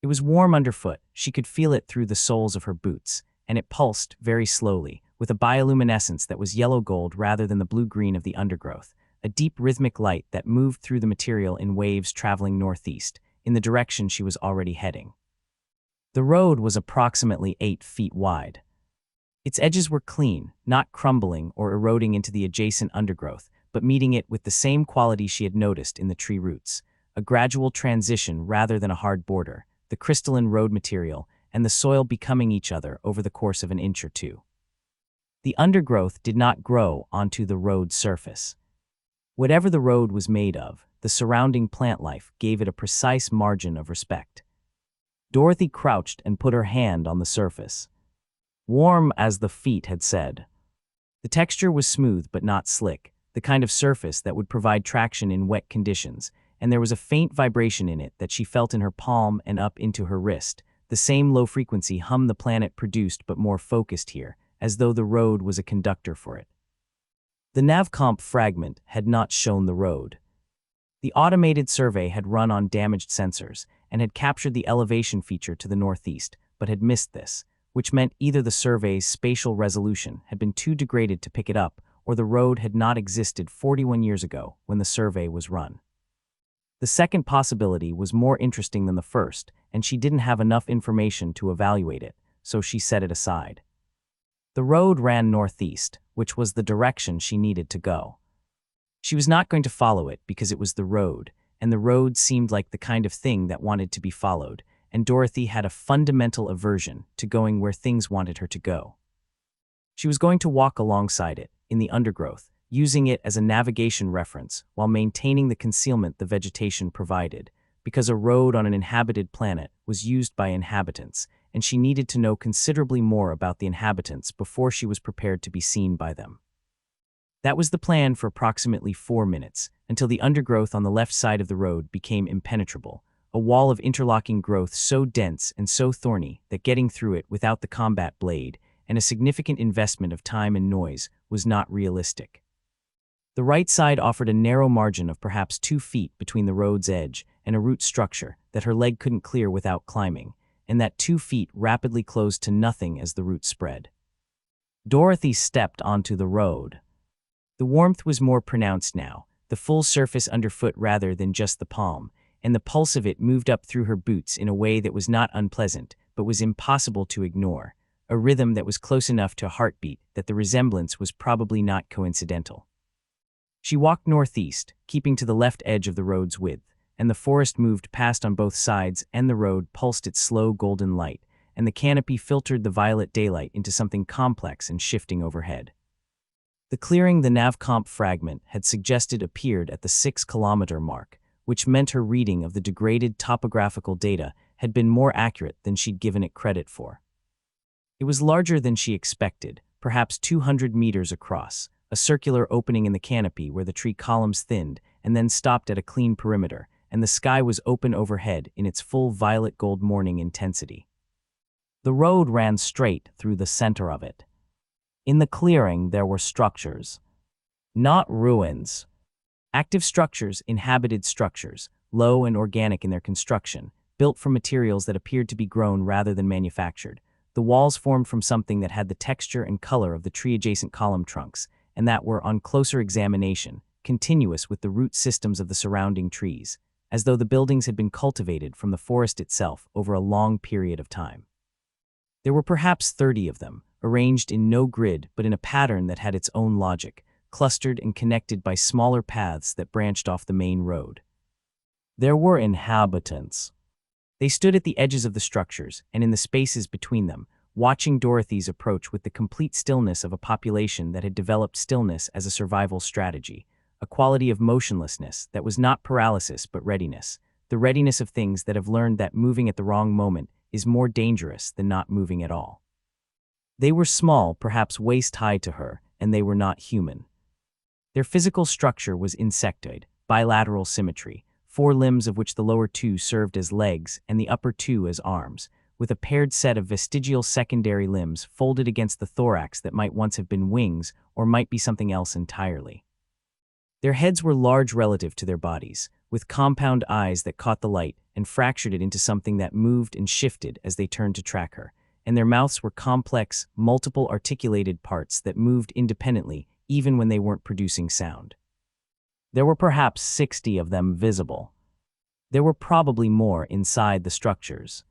A: It was warm underfoot, she could feel it through the soles of her boots, and it pulsed very slowly, with a bioluminescence that was yellow-gold rather than the blue-green of the undergrowth, a deep rhythmic light that moved through the material in waves traveling northeast, in the direction she was already heading. The road was approximately 8 feet wide. Its edges were clean, not crumbling or eroding into the adjacent undergrowth, but meeting it with the same quality she had noticed in the tree roots, a gradual transition rather than a hard border, the crystalline road material and the soil becoming each other over the course of an inch or two. The undergrowth did not grow onto the road surface. Whatever the road was made of, the surrounding plant life gave it a precise margin of respect. Dorothy crouched and put her hand on the surface. Warm as the feet had said. The texture was smooth but not slick, the kind of surface that would provide traction in wet conditions, and there was a faint vibration in it that she felt in her palm and up into her wrist, the same low-frequency hum the planet produced but more focused here, as though the road was a conductor for it. The navcomp fragment had not shown the road. The automated survey had run on damaged sensors and had captured the elevation feature to the northeast, but had missed this, which meant either the survey's spatial resolution had been too degraded to pick it up, or the road had not existed 41 years ago when the survey was run. The second possibility was more interesting than the first, and she didn't have enough information to evaluate it, so she set it aside. The road ran northeast, which was the direction she needed to go. She was not going to follow it because it was the road, and the road seemed like the kind of thing that wanted to be followed, and Dorothy had a fundamental aversion to going where things wanted her to go. She was going to walk alongside it, in the undergrowth, using it as a navigation reference while maintaining the concealment the vegetation provided, because a road on an inhabited planet was used by inhabitants, and she needed to know considerably more about the inhabitants before she was prepared to be seen by them. That was the plan for approximately 4 minutes, until the undergrowth on the left side of the road became impenetrable, a wall of interlocking growth so dense and so thorny that getting through it without the combat blade and a significant investment of time and noise was not realistic. The right side offered a narrow margin of perhaps 2 feet between the road's edge and a root structure that her leg couldn't clear without climbing, and that 2 feet rapidly closed to nothing as the route spread. Dorothy stepped onto the road. The warmth was more pronounced now, the full surface underfoot rather than just the palm, and the pulse of it moved up through her boots in a way that was not unpleasant, but was impossible to ignore, a rhythm that was close enough to a heartbeat that the resemblance was probably not coincidental. She walked northeast, keeping to the left edge of the road's width, and the forest moved past on both sides, and the road pulsed its slow golden light, and the canopy filtered the violet daylight into something complex and shifting overhead. The clearing the navcomp fragment had suggested appeared at the 6-kilometer mark, which meant her reading of the degraded topographical data had been more accurate than she'd given it credit for. It was larger than she expected, perhaps 200 meters across, a circular opening in the canopy where the tree columns thinned and then stopped at a clean perimeter, and the sky was open overhead in its full violet gold morning intensity. The road ran straight through the center of it. In the clearing there were structures. Not ruins. Active structures, inhabited structures, low and organic in their construction, built from materials that appeared to be grown rather than manufactured. The walls formed from something that had the texture and color of the tree-adjacent column trunks, and that were, on closer examination, continuous with the root systems of the surrounding trees, as though the buildings had been cultivated from the forest itself over a long period of time. There were perhaps 30 of them, arranged in no grid but in a pattern that had its own logic, clustered and connected by smaller paths that branched off the main road. There were inhabitants. They stood at the edges of the structures and in the spaces between them, watching Dorothy's approach with the complete stillness of a population that had developed stillness as a survival strategy, a quality of motionlessness that was not paralysis but readiness, the readiness of things that have learned that moving at the wrong moment is more dangerous than not moving at all. They were small, perhaps waist-high to her, and they were not human. Their physical structure was insectoid, bilateral symmetry, 4 limbs of which the lower 2 served as legs and the upper 2 as arms, with a paired set of vestigial secondary limbs folded against the thorax that might once have been wings or might be something else entirely. Their heads were large relative to their bodies, with compound eyes that caught the light and fractured it into something that moved and shifted as they turned to track her, and their mouths were complex, multiple articulated parts that moved independently even when they weren't producing sound. There were perhaps 60 of them visible. There were probably more inside the structures.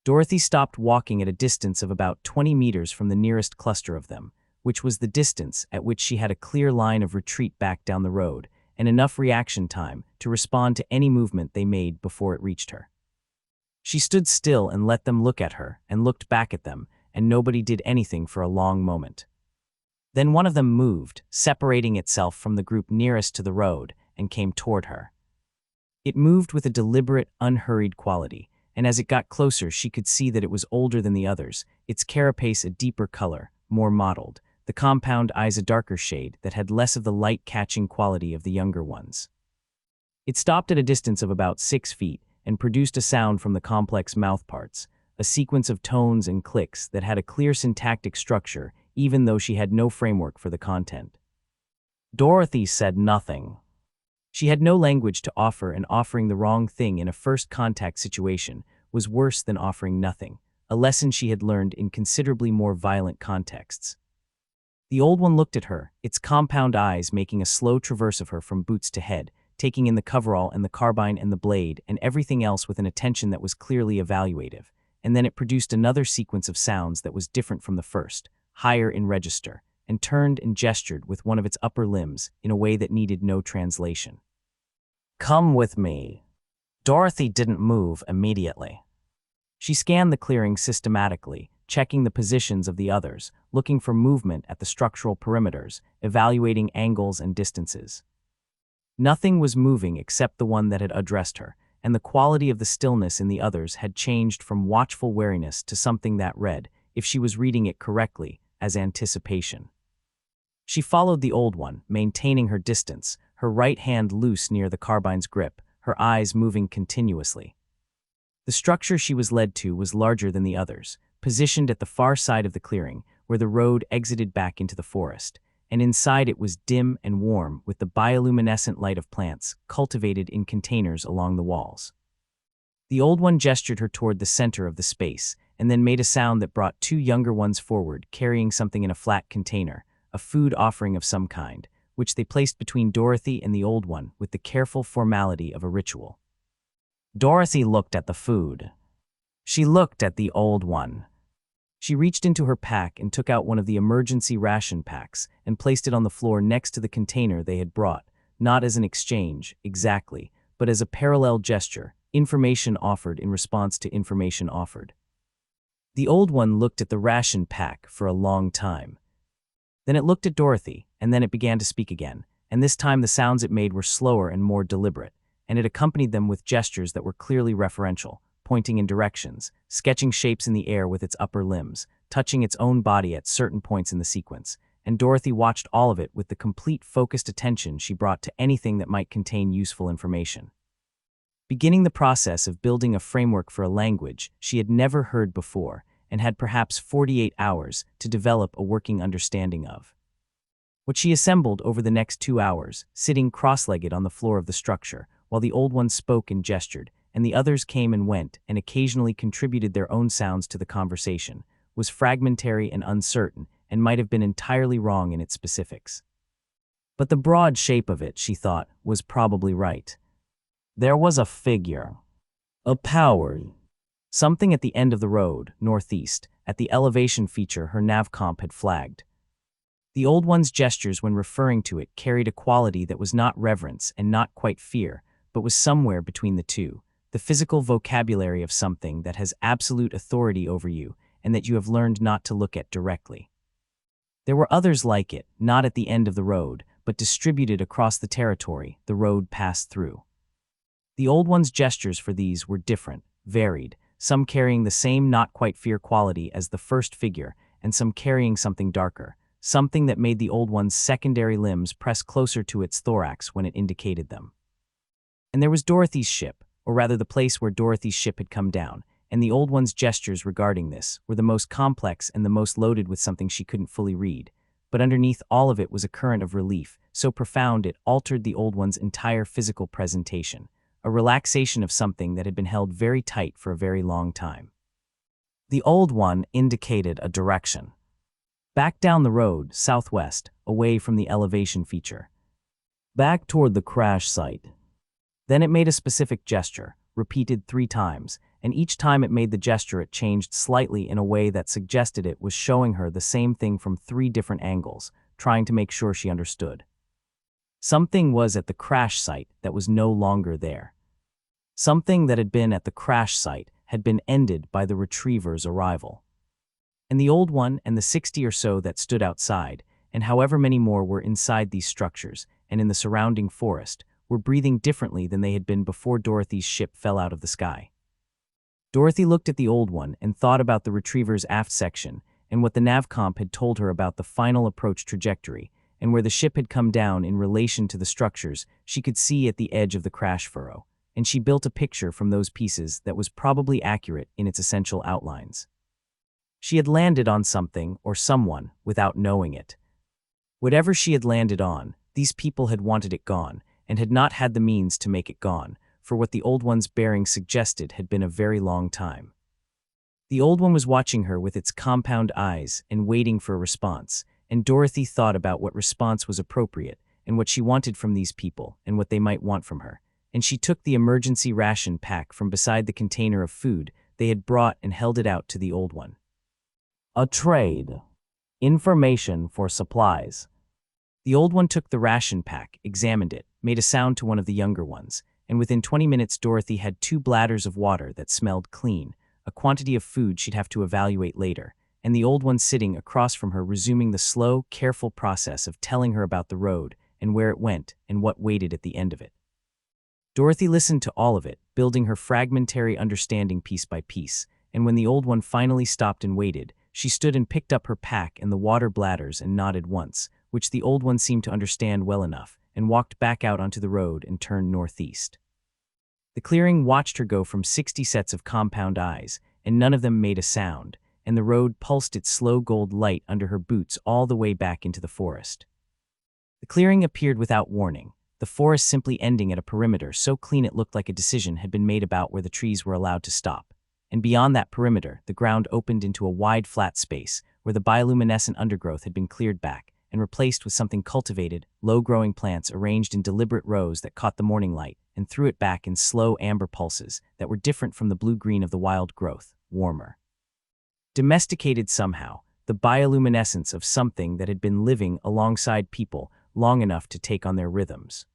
A: Dorothy stopped walking at a distance of about 20 meters from the nearest cluster of them, which was the distance at which she had a clear line of retreat back down the road and enough reaction time to respond to any movement they made before it reached her. She stood still and let them look at her and looked back at them, and nobody did anything for a long moment. Then one of them moved, separating itself from the group nearest to the road, and came toward her. It moved with a deliberate, unhurried quality, and as it got closer she could see that it was older than the others, its carapace a deeper color, more mottled, the compound eyes a darker shade that had less of the light-catching quality of the younger ones. It stopped at a distance of about 6 feet and produced a sound from the complex mouthparts, a sequence of tones and clicks that had a clear syntactic structure even though she had no framework for the content. Dorothy said nothing. She had no language to offer, and offering the wrong thing in a first contact situation was worse than offering nothing, a lesson she had learned in considerably more violent contexts. The old one looked at her, its compound eyes making a slow traverse of her from boots to head, taking in the coverall and the carbine and the blade and everything else with an attention that was clearly evaluative, and then it produced another sequence of sounds that was different from the first, higher in register, and turned and gestured with one of its upper limbs in a way that needed no translation. "Come with me." Dorothy didn't move immediately. She scanned the clearing systematically, checking the positions of the others, looking for movement at the structural perimeters, evaluating angles and distances. Nothing was moving except the one that had addressed her, and the quality of the stillness in the others had changed from watchful wariness to something that read, if she was reading it correctly, as anticipation. She followed the old one, maintaining her distance, her right hand loose near the carbine's grip, her eyes moving continuously. The structure she was led to was larger than the others, positioned at the far side of the clearing, where the road exited back into the forest, and inside it was dim and warm with the bioluminescent light of plants cultivated in containers along the walls. The old one gestured her toward the center of the space, and then made a sound that brought 2 younger ones forward, carrying something in a flat container, a food offering of some kind, which they placed between Dorothy and the old one with the careful formality of a ritual. Dorothy looked at the food. She looked at the old one. She reached into her pack and took out one of the emergency ration packs and placed it on the floor next to the container they had brought, not as an exchange, exactly, but as a parallel gesture, information offered in response to information offered. The old one looked at the ration pack for a long time. Then it looked at Dorothy, and then it began to speak again, and this time the sounds it made were slower and more deliberate, and it accompanied them with gestures that were clearly referential, pointing in directions, sketching shapes in the air with its upper limbs, touching its own body at certain points in the sequence, and Dorothy watched all of it with the complete focused attention she brought to anything that might contain useful information. Beginning the process of building a framework for a language she had never heard before, and had perhaps 48 hours to develop a working understanding of. What she assembled over the next 2 hours, sitting cross-legged on the floor of the structure, while the old one spoke and gestured, and the others came and went and occasionally contributed their own sounds to the conversation, was fragmentary and uncertain, and might have been entirely wrong in its specifics. But the broad shape of it, she thought, was probably right. There was a figure, a power, something at the end of the road, northeast, at the elevation feature her navcomp had flagged. The old one's gestures when referring to it carried a quality that was not reverence and not quite fear, but was somewhere between the two, the physical vocabulary of something that has absolute authority over you and that you have learned not to look at directly. There were others like it, not at the end of the road, but distributed across the territory the road passed through. The old one's gestures for these were different, varied, some carrying the same not-quite-fear quality as the first figure, and some carrying something darker, something that made the old one's secondary limbs press closer to its thorax when it indicated them. And there was Dorothy's ship, or rather the place where Dorothy's ship had come down, and the old one's gestures regarding this were the most complex and the most loaded with something she couldn't fully read, but underneath all of it was a current of relief, so profound it altered the old one's entire physical presentation, a relaxation of something that had been held very tight for a very long time. The old one indicated a direction. Back down the road, southwest, away from the elevation feature. Back toward the crash site. Then it made a specific gesture, repeated 3 times, and each time it made the gesture it changed slightly in a way that suggested it was showing her the same thing from 3 different angles, trying to make sure she understood. Something was at the crash site that was no longer there. Something that had been at the crash site had been ended by the retriever's arrival. And the old one and the 60 or so that stood outside, and however many more were inside these structures and in the surrounding forest, were breathing differently than they had been before Dorothy's ship fell out of the sky. Dorothy looked at the old one and thought about the retriever's aft section and what the navcomp had told her about the final approach trajectory, and where the ship had come down in relation to the structures she could see at the edge of the crash furrow, and she built a picture from those pieces that was probably accurate in its essential outlines. She had landed on something or someone without knowing it. Whatever she had landed on, these people had wanted it gone, and had not had the means to make it gone, for what the old one's bearing suggested had been a very long time. The old one was watching her with its compound eyes and waiting for a response, and Dorothy thought about what response was appropriate and what she wanted from these people and what they might want from her, and she took the emergency ration pack from beside the container of food they had brought and held it out to the old one. A trade. Information for supplies. The old one took the ration pack, examined it, made a sound to one of the younger ones, and within 20 minutes Dorothy had 2 bladders of water that smelled clean, a quantity of food she'd have to evaluate later, and the old one sitting across from her resuming the slow, careful process of telling her about the road and where it went and what waited at the end of it. Dorothy listened to all of it, building her fragmentary understanding piece by piece, and when the old one finally stopped and waited, she stood and picked up her pack and the water bladders and nodded once, which the old one seemed to understand well enough, and walked back out onto the road and turned northeast. The clearing watched her go from 60 sets of compound eyes, and none of them made a sound, and the road pulsed its slow gold light under her boots all the way back into the forest. The clearing appeared without warning, the forest simply ending at a perimeter so clean it looked like a decision had been made about where the trees were allowed to stop, and beyond that perimeter the ground opened into a wide flat space where the bioluminescent undergrowth had been cleared back and replaced with something cultivated, low-growing plants arranged in deliberate rows that caught the morning light and threw it back in slow amber pulses that were different from the blue-green of the wild growth, warmer. Domesticated somehow, the bioluminescence of something that had been living alongside people long enough to take on their rhythms.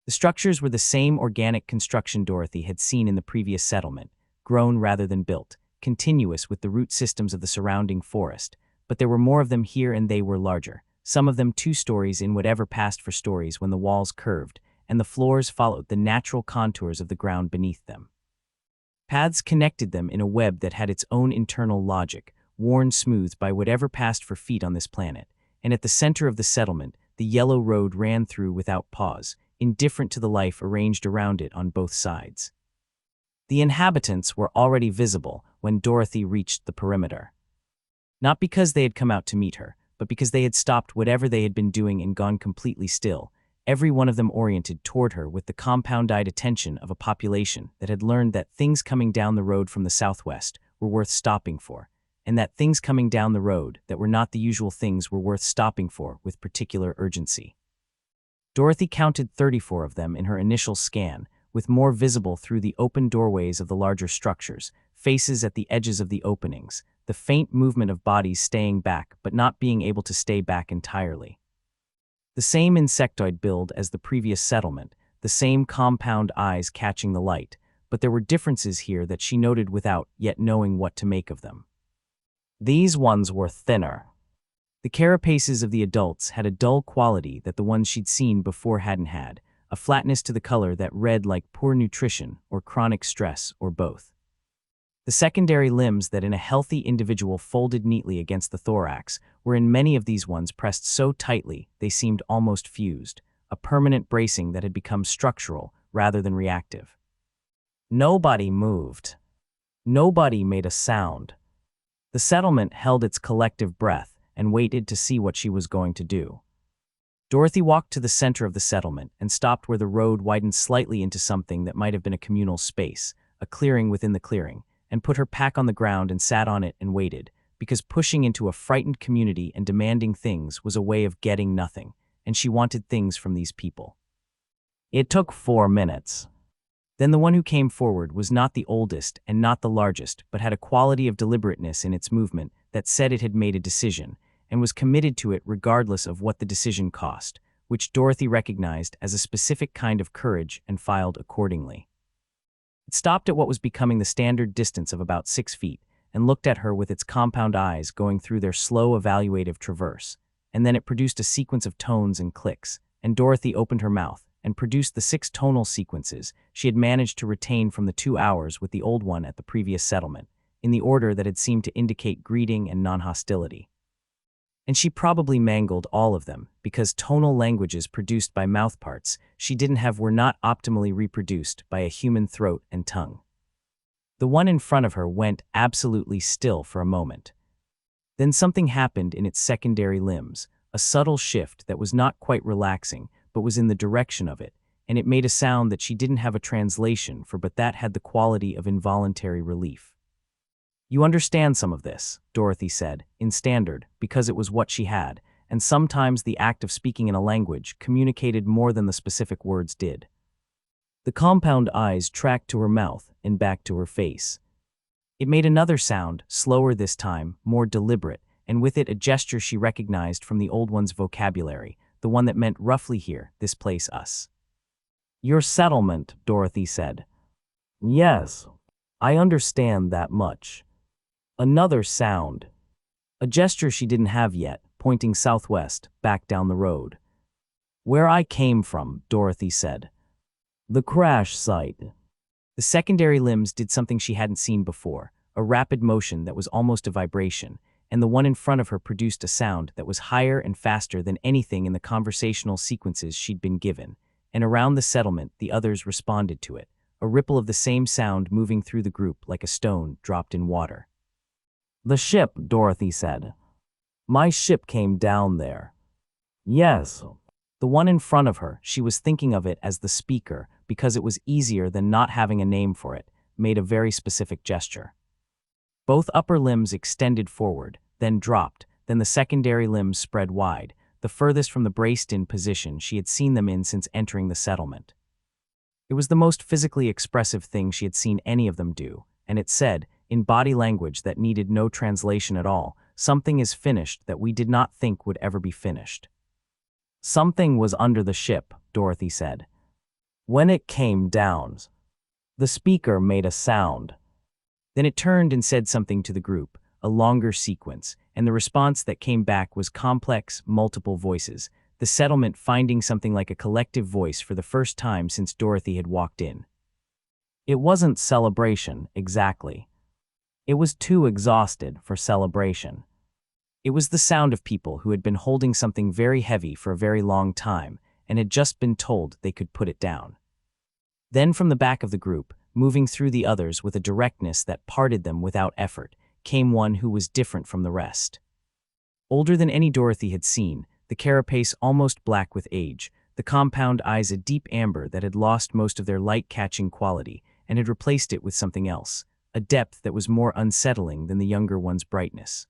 A: The structures were the same organic construction Dorothy had seen in the previous settlement, grown rather than built, continuous with the root systems of the surrounding forest, but there were more of them here and they were larger, some of them 2 stories in whatever passed for stories when the walls curved, and the floors followed the natural contours of the ground beneath them. Paths connected them in a web that had its own internal logic, worn smooth by whatever passed for feet on this planet, and at the center of the settlement, the yellow road ran through without pause, indifferent to the life arranged around it on both sides. The inhabitants were already visible when Dorothy reached the perimeter. Not because they had come out to meet her, but because they had stopped whatever they had been doing and gone completely still, every one of them oriented toward her with the compound-eyed attention of a population that had learned that things coming down the road from the southwest were worth stopping for, and that things coming down the road that were not the usual things were worth stopping for with particular urgency. Dorothy counted 34 of them in her initial scan, with more visible through the open doorways of the larger structures, faces at the edges of the openings, the faint movement of bodies staying back but not being able to stay back entirely. The same insectoid build as the previous settlement, the same compound eyes catching the light, but there were differences here that she noted without yet knowing what to make of them. These ones were thinner. The carapaces of the adults had a dull quality that the ones she'd seen before hadn't had, a flatness to the color that read like poor nutrition or chronic stress or both. The secondary limbs that in a healthy individual folded neatly against the thorax were in many of these ones pressed so tightly they seemed almost fused, a permanent bracing that had become structural rather than reactive. Nobody moved. Nobody made a sound. The settlement held its collective breath and waited to see what she was going to do. Dorothy walked to the center of the settlement and stopped where the road widened slightly into something that might have been a communal space, a clearing within the clearing, and put her pack on the ground and sat on it and waited, because pushing into a frightened community and demanding things was a way of getting nothing, and she wanted things from these people. It took 4 minutes. Then the one who came forward was not the oldest and not the largest, but had a quality of deliberateness in its movement that said it had made a decision, and was committed to it regardless of what the decision cost, which Dorothy recognized as a specific kind of courage and filed accordingly. It stopped at what was becoming the standard distance of about 6 feet, and looked at her with its compound eyes going through their slow evaluative traverse, and then it produced a sequence of tones and clicks, and Dorothy opened her mouth and produced the 6 tonal sequences she had managed to retain from the 2 hours with the old one at the previous settlement, in the order that had seemed to indicate greeting and non-hostility. And she probably mangled all of them, because tonal languages produced by mouthparts she didn't have were not optimally reproduced by a human throat and tongue. The one in front of her went absolutely still for a moment. Then something happened in its secondary limbs, a subtle shift that was not quite relaxing, but was in the direction of it, and it made a sound that she didn't have a translation for, but that had the quality of involuntary relief. "You understand some of this," Dorothy said, in standard, because it was what she had, and sometimes the act of speaking in a language communicated more than the specific words did. The compound eyes tracked to her mouth and back to her face. It made another sound, slower this time, more deliberate, and with it a gesture she recognized from the old one's vocabulary, the one that meant roughly here, this place, us. "Your settlement," Dorothy said. "Yes, I understand that much." Another sound. A gesture she didn't have yet, pointing southwest, back down the road. "Where I came from," Dorothy said. "The crash site." The secondary limbs did something she hadn't seen before, a rapid motion that was almost a vibration, and the one in front of her produced a sound that was higher and faster than anything in the conversational sequences she'd been given, and around the settlement the others responded to it, a ripple of the same sound moving through the group like a stone dropped in water. "The ship," Dorothy said. "My ship came down there." "Yes." The one in front of her, she was thinking of it as the speaker because it was easier than not having a name for it, made a very specific gesture. Both upper limbs extended forward, then dropped, then the secondary limbs spread wide, the furthest from the braced-in position she had seen them in since entering the settlement. It was the most physically expressive thing she had seen any of them do, and it said, in body language that needed no translation at all. Something is finished that we did not think would ever be finished. Something was under the ship, Dorothy said. When it came down, the speaker made a sound. Then it turned and said something to the group, a longer sequence, and the response that came back was complex, multiple voices, the settlement finding something like a collective voice for the first time since Dorothy had walked in. It wasn't celebration, exactly. It was too exhausted for celebration. It was the sound of people who had been holding something very heavy for a very long time and had just been told they could put it down. Then from the back of the group, moving through the others with a directness that parted them without effort, came one who was different from the rest. Older than any Dorothy had seen, the carapace almost black with age, the compound eyes a deep amber that had lost most of their light-catching quality and had replaced it with something else, a depth that was more unsettling than the younger one's brightness.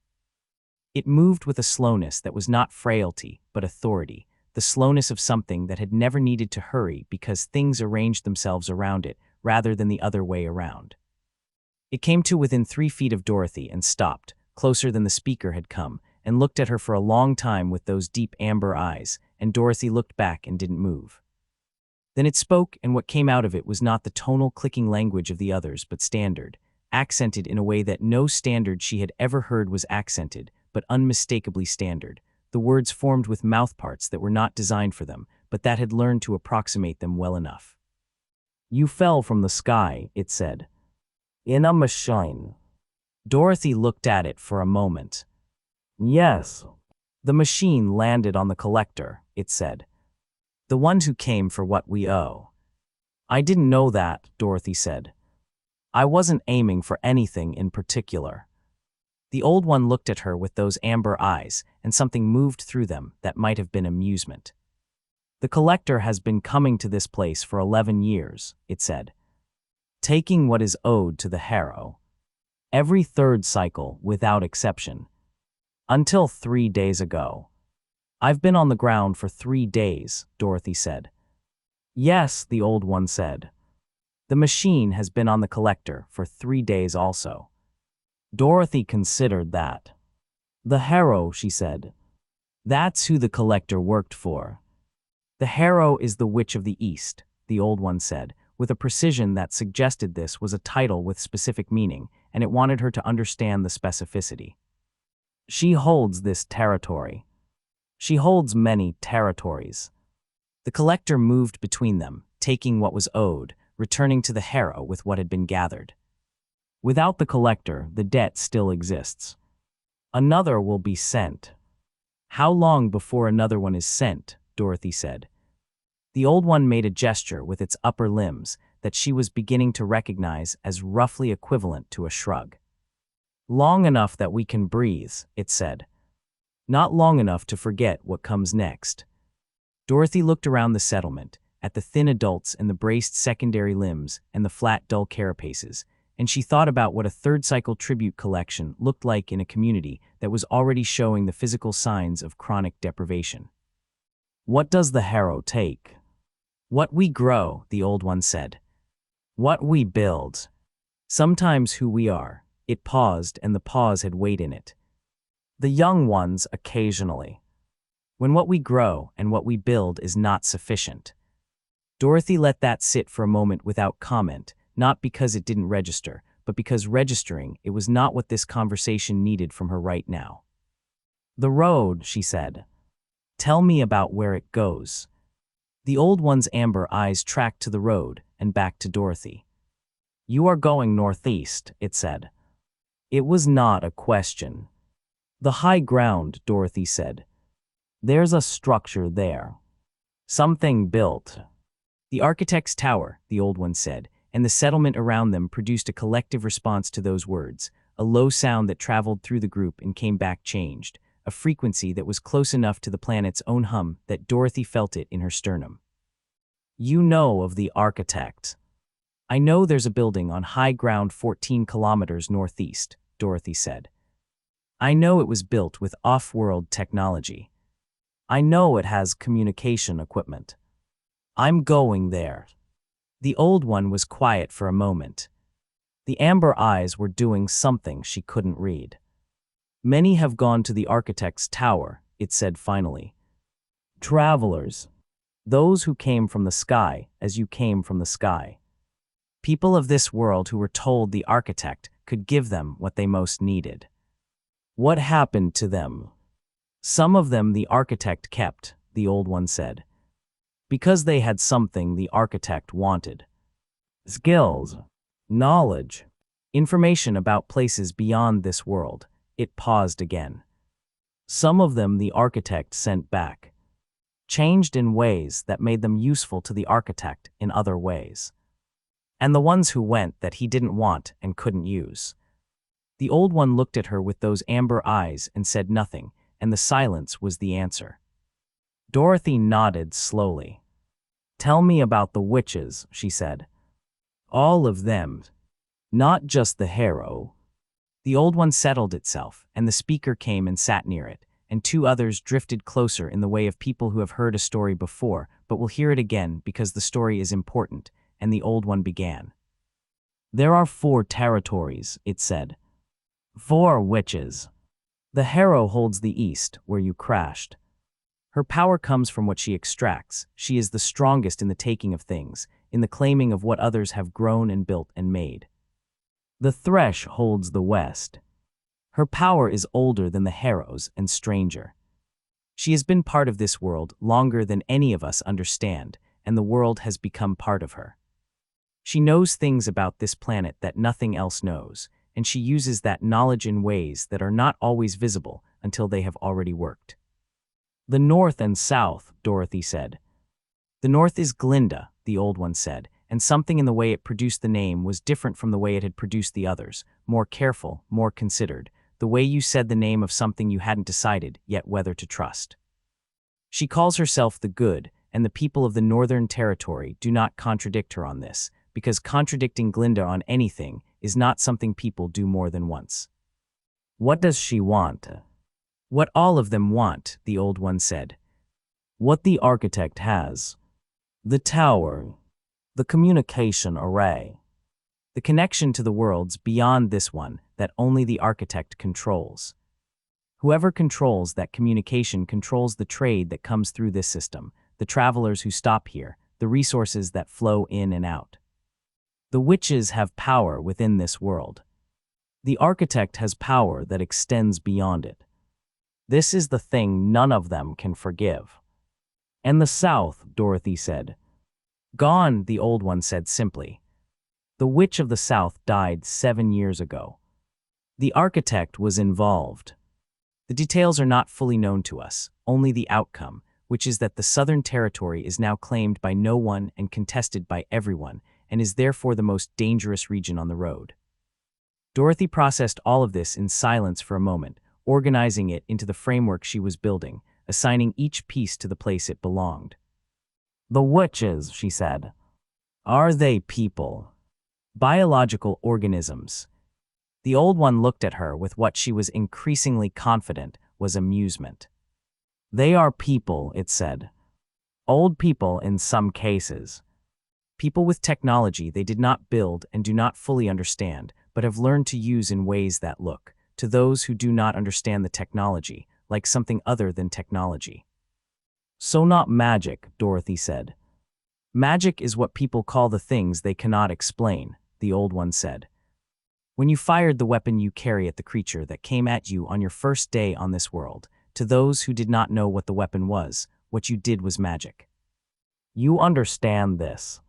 A: It moved with a slowness that was not frailty, but authority, the slowness of something that had never needed to hurry because things arranged themselves around it rather than the other way around. It came to within 3 feet of Dorothy and stopped, closer than the speaker had come, and looked at her for a long time with those deep amber eyes, and Dorothy looked back and didn't move. Then it spoke, and what came out of it was not the tonal clicking language of the others, but standard, accented in a way that no standard she had ever heard was accented, but unmistakably standard. The words formed with mouthparts that were not designed for them, but that had learned to approximate them well enough. You fell from the sky, it said. In a machine. Dorothy looked at it for a moment. Yes. The machine landed on the collector, it said. The ones who came for what we owe. I didn't know that, Dorothy said. I wasn't aiming for anything in particular. The old one looked at her with those amber eyes, and something moved through them that might have been amusement. The collector has been coming to this place for 11 years, it said. Taking what is owed to the harrow. Every third cycle, without exception. Until 3 days ago. I've been on the ground for 3 days, Dorothy said. Yes, the old one said. The machine has been on the collector for 3 days also. Dorothy considered that. The harrow, she said. That's who the collector worked for. The harrow is the witch of the East, the old one said, with a precision that suggested this was a title with specific meaning, and it wanted her to understand the specificity. She holds this territory. She holds many territories. The collector moved between them, taking what was owed, returning to the harrow with what had been gathered. Without the collector, the debt still exists. Another will be sent. How long before another one is sent? Dorothy said. The old one made a gesture with its upper limbs that she was beginning to recognize as roughly equivalent to a shrug. Long enough that we can breathe, it said. Not long enough to forget what comes next. Dorothy looked around the settlement, at the thin adults and the braced secondary limbs and the flat, dull carapaces, and she thought about what a third-cycle tribute collection looked like in a community that was already showing the physical signs of chronic deprivation. What does the harrow take? What we grow, the old one said. What we build. Sometimes who we are. It paused, and the pause had weight in it. The young ones occasionally. When what we grow and what we build is not sufficient. Dorothy let that sit for a moment without comment, not because it didn't register, but because registering it was not what this conversation needed from her right now. The road, she said. Tell me about where it goes. The old one's amber eyes tracked to the road and back to Dorothy. You are going northeast, it said. It was not a question. The high ground, Dorothy said. There's a structure there. Something built. The architect's tower, the old one said, and the settlement around them produced a collective response to those words, a low sound that traveled through the group and came back changed, a frequency that was close enough to the planet's own hum that Dorothy felt it in her sternum. You know of the architect. I know there's a building on high ground 14 kilometers northeast, Dorothy said. I know it was built with off-world technology. I know it has communication equipment. I'm going there. The old one was quiet for a moment. The amber eyes were doing something she couldn't read. Many have gone to the architect's tower, it said finally. Travelers. Those who came from the sky as you came from the sky. People of this world who were told the architect could give them what they most needed. What happened to them? Some of them the architect kept, the old one said. Because they had something the architect wanted. Skills, knowledge, information about places beyond this world. It paused again. Some of them the architect sent back. Changed in ways that made them useful to the architect in other ways. And the ones who went that he didn't want and couldn't use. The old one looked at her with those amber eyes and said nothing, and the silence was the answer. Dorothy nodded slowly. Tell me about the witches, she said. All of them. Not just the hero. The old one settled itself, and the speaker came and sat near it, and two others drifted closer in the way of people who have heard a story before, but will hear it again because the story is important, and the old one began. There are 4 territories, it said. 4 witches. The hero holds the east, where you crashed. Her power comes from what she extracts. She is the strongest in the taking of things, in the claiming of what others have grown and built and made. The thresh holds the west. Her power is older than the hero's and stranger. She has been part of this world longer than any of us understand, and the world has become part of her. She knows things about this planet that nothing else knows, and she uses that knowledge in ways that are not always visible until they have already worked. The north and south, Dorothy said. The north is Glinda, the old one said, and something in the way it produced the name was different from the way it had produced the others, more careful, more considered, the way you said the name of something you hadn't decided yet whether to trust. She calls herself the good, and the people of the Northern Territory do not contradict her on this, because contradicting Glinda on anything is not something people do more than once. What does she want? What all of them want, the old one said. What the architect has. The tower. The communication array. The connection to the worlds beyond this one that only the architect controls. Whoever controls that communication controls the trade that comes through this system, the travelers who stop here, the resources that flow in and out. The witches have power within this world. The architect has power that extends beyond it. This is the thing none of them can forgive. And the South, Dorothy said. Gone, the old one said simply. The witch of the South died 7 years ago. The architect was involved. The details are not fully known to us, only the outcome, which is that the Southern Territory is now claimed by no one and contested by everyone, and is therefore the most dangerous region on the road. Dorothy processed all of this in silence for a moment, organizing it into the framework she was building, assigning each piece to the place it belonged. The witches, she said. Are they people? Biological organisms. The old one looked at her with what she was increasingly confident was amusement. They are people, it said. Old people in some cases. People with technology they did not build and do not fully understand, but have learned to use in ways that look, to those who do not understand the technology, like something other than technology. So not magic, Dorothy said. Magic is what people call the things they cannot explain, the old one said. When you fired the weapon you carry at the creature that came at you on your first day on this world, to those who did not know what the weapon was, what you did was magic. You understand this.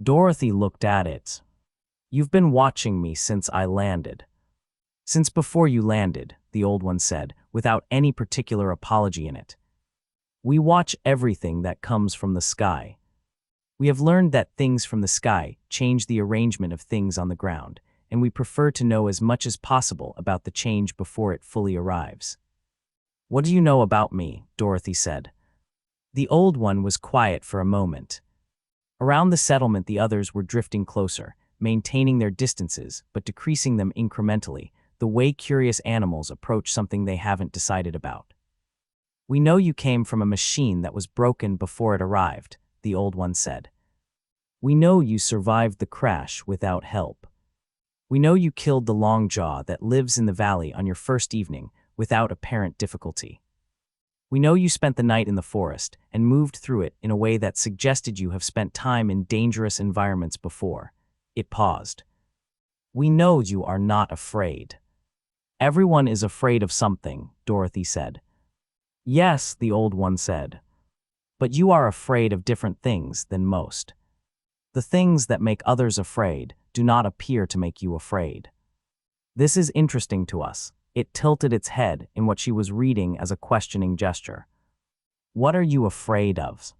A: Dorothy looked at it. You've been watching me since I landed. Since before you landed, the old one said, without any particular apology in it. We watch everything that comes from the sky. We have learned that things from the sky change the arrangement of things on the ground, and we prefer to know as much as possible about the change before it fully arrives. What do you know about me? Dorothy said. The old one was quiet for a moment. Around the settlement the others were drifting closer, maintaining their distances but decreasing them incrementally, the way curious animals approach something they haven't decided about. We know you came from a machine that was broken before it arrived, the old one said. We know you survived the crash without help. We know you killed the long-jaw that lives in the valley on your first evening without apparent difficulty. We know you spent the night in the forest and moved through it in a way that suggested you have spent time in dangerous environments before. It paused. We know you are not afraid. Everyone is afraid of something, Dorothy said. Yes, the old one said. But you are afraid of different things than most. The things that make others afraid do not appear to make you afraid. This is interesting to us. It tilted its head in what she was reading as a questioning gesture. What are you afraid of?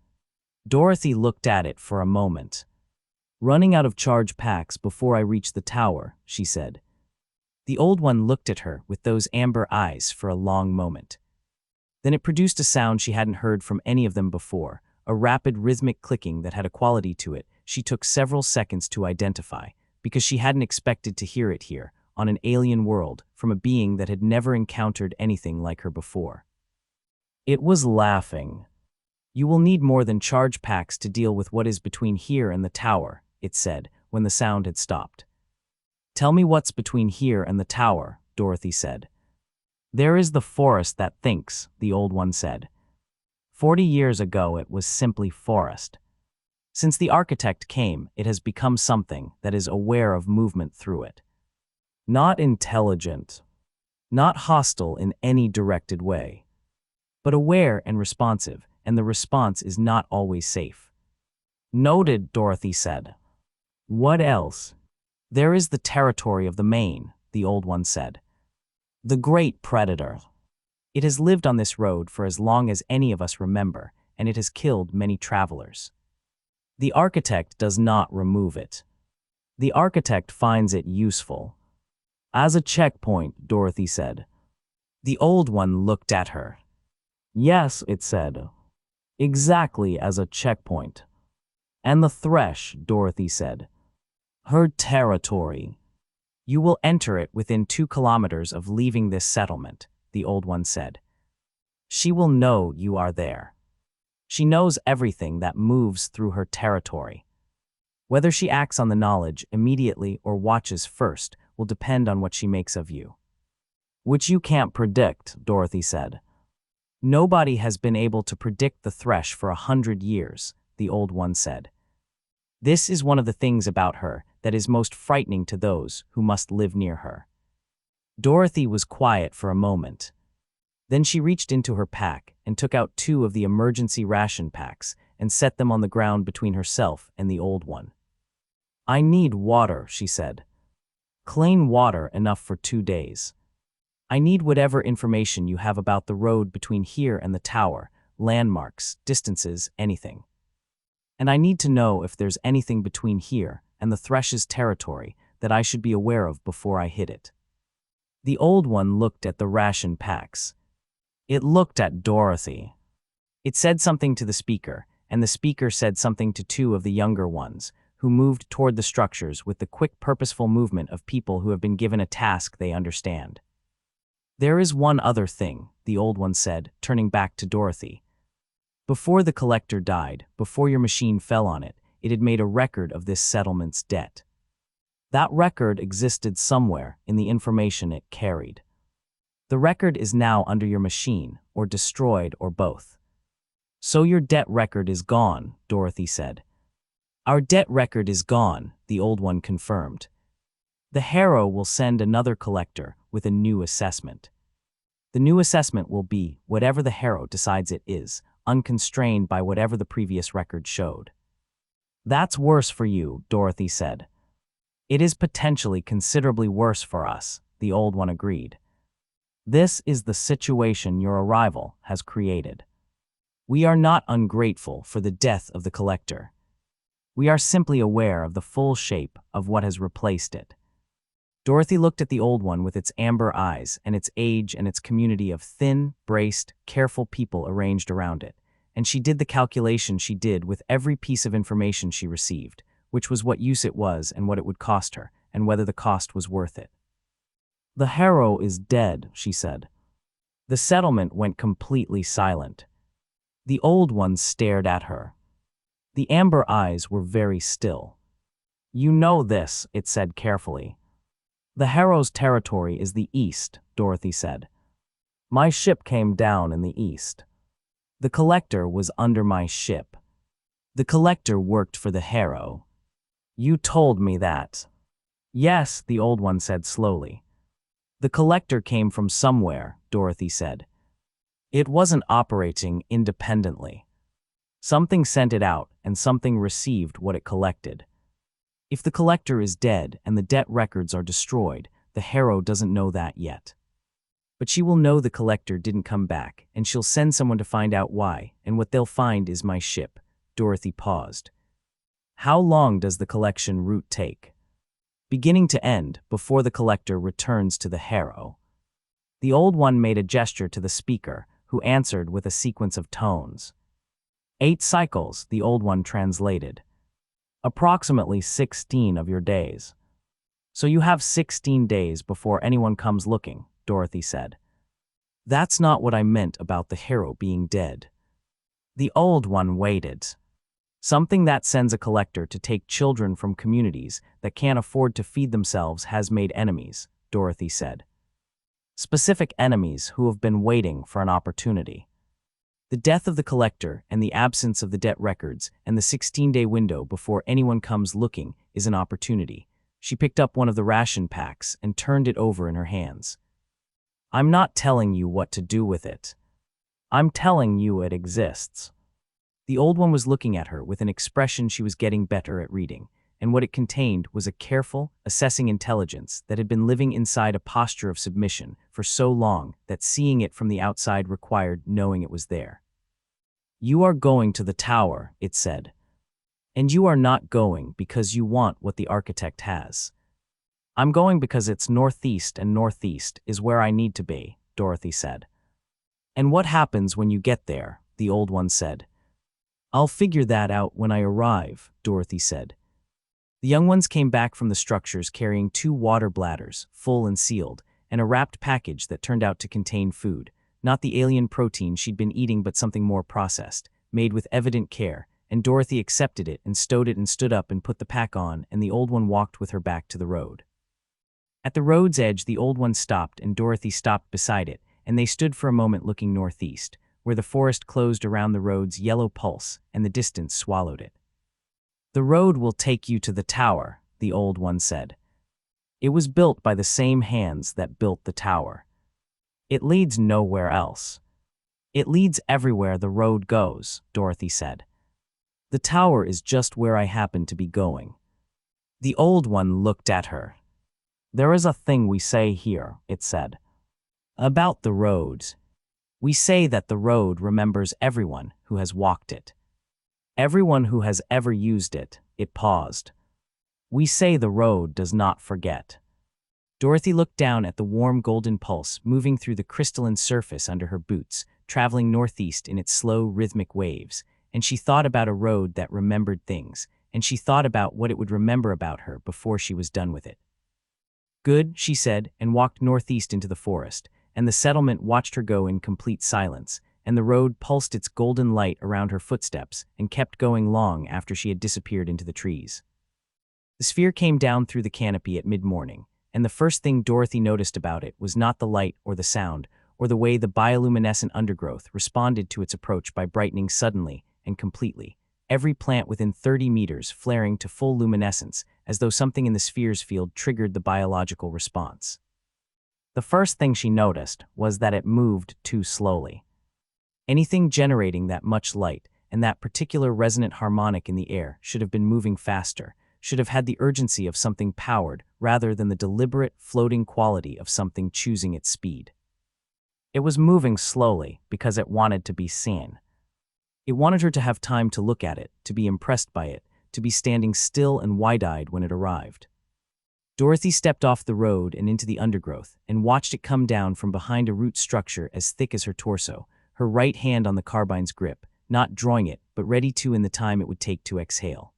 A: Dorothy looked at it for a moment. Running out of charge packs before I reach the tower, she said. The old one looked at her with those amber eyes for a long moment. Then it produced a sound she hadn't heard from any of them before, a rapid rhythmic clicking that had a quality to it she took several seconds to identify, because she hadn't expected to hear it here, on an alien world, from a being that had never encountered anything like her before. It was laughing. You will need more than charge packs to deal with what is between here and the tower, it said, when the sound had stopped. Tell me what's between here and the tower, Dorothy said. There is the forest that thinks, the old one said. 40 years ago it was simply forest. Since the architect came, it has become something that is aware of movement through it. Not intelligent, not hostile in any directed way, but aware and responsive, and the response is not always safe. Noted, Dorothy said. What else? There is the territory of the main, the old one said. The great predator. It has lived on this road for as long as any of us remember, and it has killed many travelers. The architect does not remove it. The architect finds it useful. As a checkpoint, Dorothy said. The old one looked at her. Yes, it said. Exactly as a checkpoint. And the thresh, Dorothy said. Her territory. You will enter it within 2 kilometers of leaving this settlement, the old one said. She will know you are there. She knows everything that moves through her territory. Whether she acts on the knowledge immediately or watches first will depend on what she makes of you. Which you can't predict, Dorothy said. Nobody has been able to predict the thresh for 100 years, the old one said. This is one of the things about her that is most frightening to those who must live near her. Dorothy was quiet for a moment. Then she reached into her pack and took out 2 of the emergency ration packs and set them on the ground between herself and the old one. I need water, she said. Clean water enough for 2 days. I need whatever information you have about the road between here and the tower, landmarks, distances, anything. And I need to know if there's anything between here and the thresh's territory that I should be aware of before I hit it. The old one looked at the ration packs. It looked at Dorothy. It said something to the speaker, and the speaker said something to 2 of the younger ones, who moved toward the structures with the quick, purposeful movement of people who have been given a task they understand. There is one other thing, the old one said, turning back to Dorothy. Before the collector died, before your machine fell on it, it had made a record of this settlement's debt. That record existed somewhere in the information it carried. The record is now under your machine, or destroyed, or both. So your debt record is gone, Dorothy said. Our debt record is gone, the old one confirmed. The Harrow will send another collector with a new assessment. The new assessment will be whatever the Harrow decides it is, unconstrained by whatever the previous record showed. That's worse for you, Dorothy said. It is potentially considerably worse for us, the old one agreed. This is the situation your arrival has created. We are not ungrateful for the death of the collector. We are simply aware of the full shape of what has replaced it. Dorothy looked at the old one with its amber eyes and its age and its community of thin, braced, careful people arranged around it, and she did the calculation she did with every piece of information she received, which was what use it was and what it would cost her, and whether the cost was worth it. The Harrow is dead, she said. The settlement went completely silent. The old one stared at her. The amber eyes were very still. You know this, it said carefully. The hero's territory is the east, Dorothy said. My ship came down in the east. The collector was under my ship. The collector worked for the hero. You told me that. Yes, the old one said slowly. The collector came from somewhere, Dorothy said. It wasn't operating independently. Something sent it out, and something received what it collected. If the collector is dead and the debt records are destroyed, the hero doesn't know that yet. But she will know the collector didn't come back, and she'll send someone to find out why, and what they'll find is my ship. Dorothy paused. How long does the collection route take? Beginning to end, before the collector returns to the hero. The old one made a gesture to the speaker, who answered with a sequence of tones. 8 cycles, the old one translated. Approximately 16 of your days. So you have 16 days before anyone comes looking, Dorothy said. That's not what I meant about the hero being dead. The old one waited. Something that sends a collector to take children from communities that can't afford to feed themselves has made enemies, Dorothy said. Specific enemies who have been waiting for an opportunity. The death of the collector and the absence of the debt records and the 16-day window before anyone comes looking is an opportunity. She picked up one of the ration packs and turned it over in her hands. I'm not telling you what to do with it. I'm telling you it exists. The old one was looking at her with an expression she was getting better at reading, and what it contained was a careful, assessing intelligence that had been living inside a posture of submission for so long that seeing it from the outside required knowing it was there. You are going to the tower, it said. And you are not going because you want what the architect has. I'm going because it's northeast, and northeast is where I need to be, Dorothy said. And what happens when you get there? The old one said. I'll figure that out when I arrive, Dorothy said. The young ones came back from the structures carrying 2 water bladders, full and sealed, and a wrapped package that turned out to contain food, not the alien protein she'd been eating but something more processed, made with evident care, and Dorothy accepted it and stowed it and stood up and put the pack on, and the old one walked with her back to the road. At the road's edge, the old one stopped and Dorothy stopped beside it, and they stood for a moment looking northeast, where the forest closed around the road's yellow pulse and the distance swallowed it. The road will take you to the tower, the old one said. It was built by the same hands that built the tower. It leads nowhere else. It leads everywhere the road goes, Dorothy said. The tower is just where I happen to be going. The old one looked at her. There is a thing we say here, it said. About the roads. We say that the road remembers everyone who has walked it. Everyone who has ever used it. It paused. We say the road does not forget. Dorothy looked down at the warm golden pulse moving through the crystalline surface under her boots, traveling northeast in its slow rhythmic waves, and she thought about a road that remembered things, and she thought about what it would remember about her before she was done with it. Good, she said, and walked northeast into the forest, and the settlement watched her go in complete silence, and the road pulsed its golden light around her footsteps and kept going long after she had disappeared into the trees. The sphere came down through the canopy at mid-morning, and the first thing Dorothy noticed about it was not the light or the sound, or the way the bioluminescent undergrowth responded to its approach by brightening suddenly and completely, every plant within 30 meters flaring to full luminescence as though something in the sphere's field triggered the biological response. The first thing she noticed was that it moved too slowly. Anything generating that much light and that particular resonant harmonic in the air should have been moving faster, should have had the urgency of something powered rather than the deliberate, floating quality of something choosing its speed. It was moving slowly because it wanted to be seen. It wanted her to have time to look at it, to be impressed by it, to be standing still and wide-eyed when it arrived. Dorothy stepped off the road and into the undergrowth and watched it come down from behind a root structure as thick as her torso, her right hand on the carbine's grip, not drawing it, but ready to in the time it would take to exhale.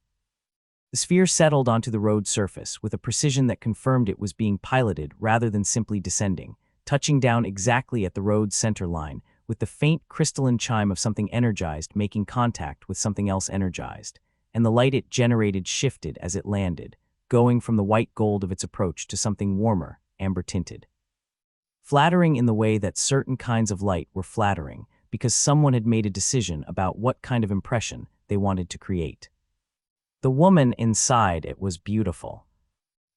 A: The sphere settled onto the road surface with a precision that confirmed it was being piloted rather than simply descending, touching down exactly at the road's center line, with the faint crystalline chime of something energized making contact with something else energized, and the light it generated shifted as it landed, going from the white gold of its approach to something warmer, amber-tinted. Flattering in the way that certain kinds of light were flattering, because someone had made a decision about what kind of impression they wanted to create. The woman inside it was beautiful.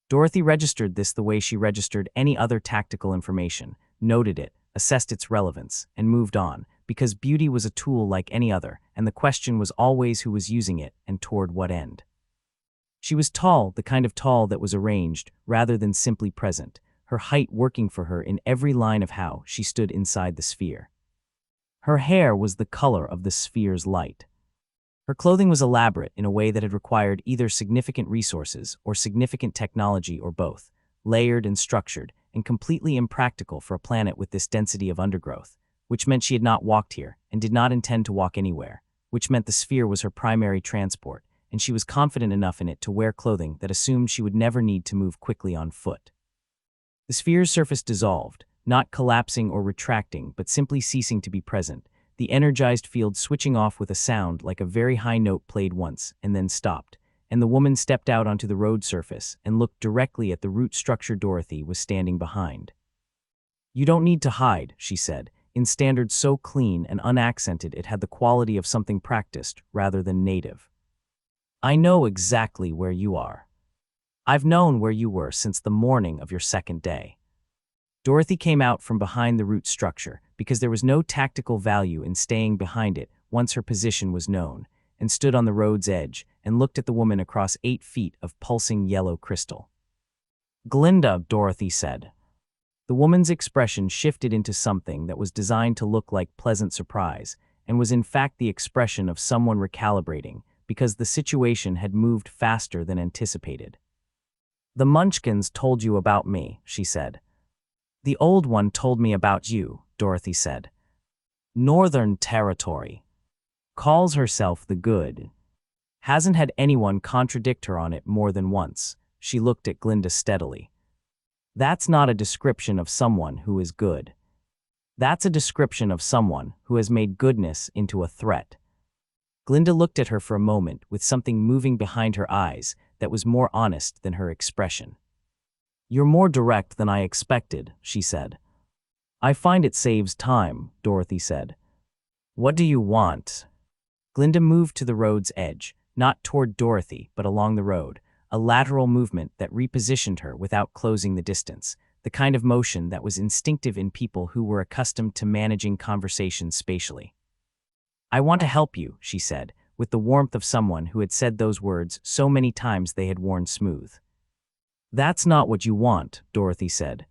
A: Dorothy registered this the way she registered any other tactical information, noted it, assessed its relevance, and moved on, because beauty was a tool like any other, and the question was always who was using it and toward what end. She was tall, the kind of tall that was arranged, rather than simply present, her height working for her in every line of how she stood inside the sphere. Her hair was the color of the sphere's light. Her clothing was elaborate in a way that had required either significant resources or significant technology or both, layered and structured, and completely impractical for a planet with this density of undergrowth, which meant she had not walked here and did not intend to walk anywhere, which meant the sphere was her primary transport, and she was confident enough in it to wear clothing that assumed she would never need to move quickly on foot. The sphere's surface dissolved, not collapsing or retracting, but simply ceasing to be present, the energized field switching off with a sound like a very high note played once and then stopped, and the woman stepped out onto the road surface and looked directly at the root structure Dorothy was standing behind. "You don't need to hide," she said, in standards so clean and unaccented it had the quality of something practiced rather than native. "I know exactly where you are. I've known where you were since the morning of your second day." Dorothy came out from behind the root structure because there was no tactical value in staying behind it once her position was known, and stood on the road's edge and looked at the woman across 8 feet of pulsing yellow crystal. "Glinda," Dorothy said. The woman's expression shifted into something that was designed to look like pleasant surprise, and was in fact the expression of someone recalibrating, because the situation had moved faster than anticipated. "The Munchkins told you about me," she said. "The old one told me about you," Dorothy said. "Northern Territory. Calls herself the Good. Hasn't had anyone contradict her on it more than once." She looked at Glinda steadily. "That's not a description of someone who is good. That's a description of someone who has made goodness into a threat." Glinda looked at her for a moment with something moving behind her eyes that was more honest than her expression. "You're more direct than I expected," she said. "I find it saves time," Dorothy said. "What do you want?" Glinda moved to the road's edge, not toward Dorothy, but along the road, a lateral movement that repositioned her without closing the distance, the kind of motion that was instinctive in people who were accustomed to managing conversations spatially. "I want to help you," she said, with the warmth of someone who had said those words so many times they had worn smooth. "That's not what you want," Dorothy said.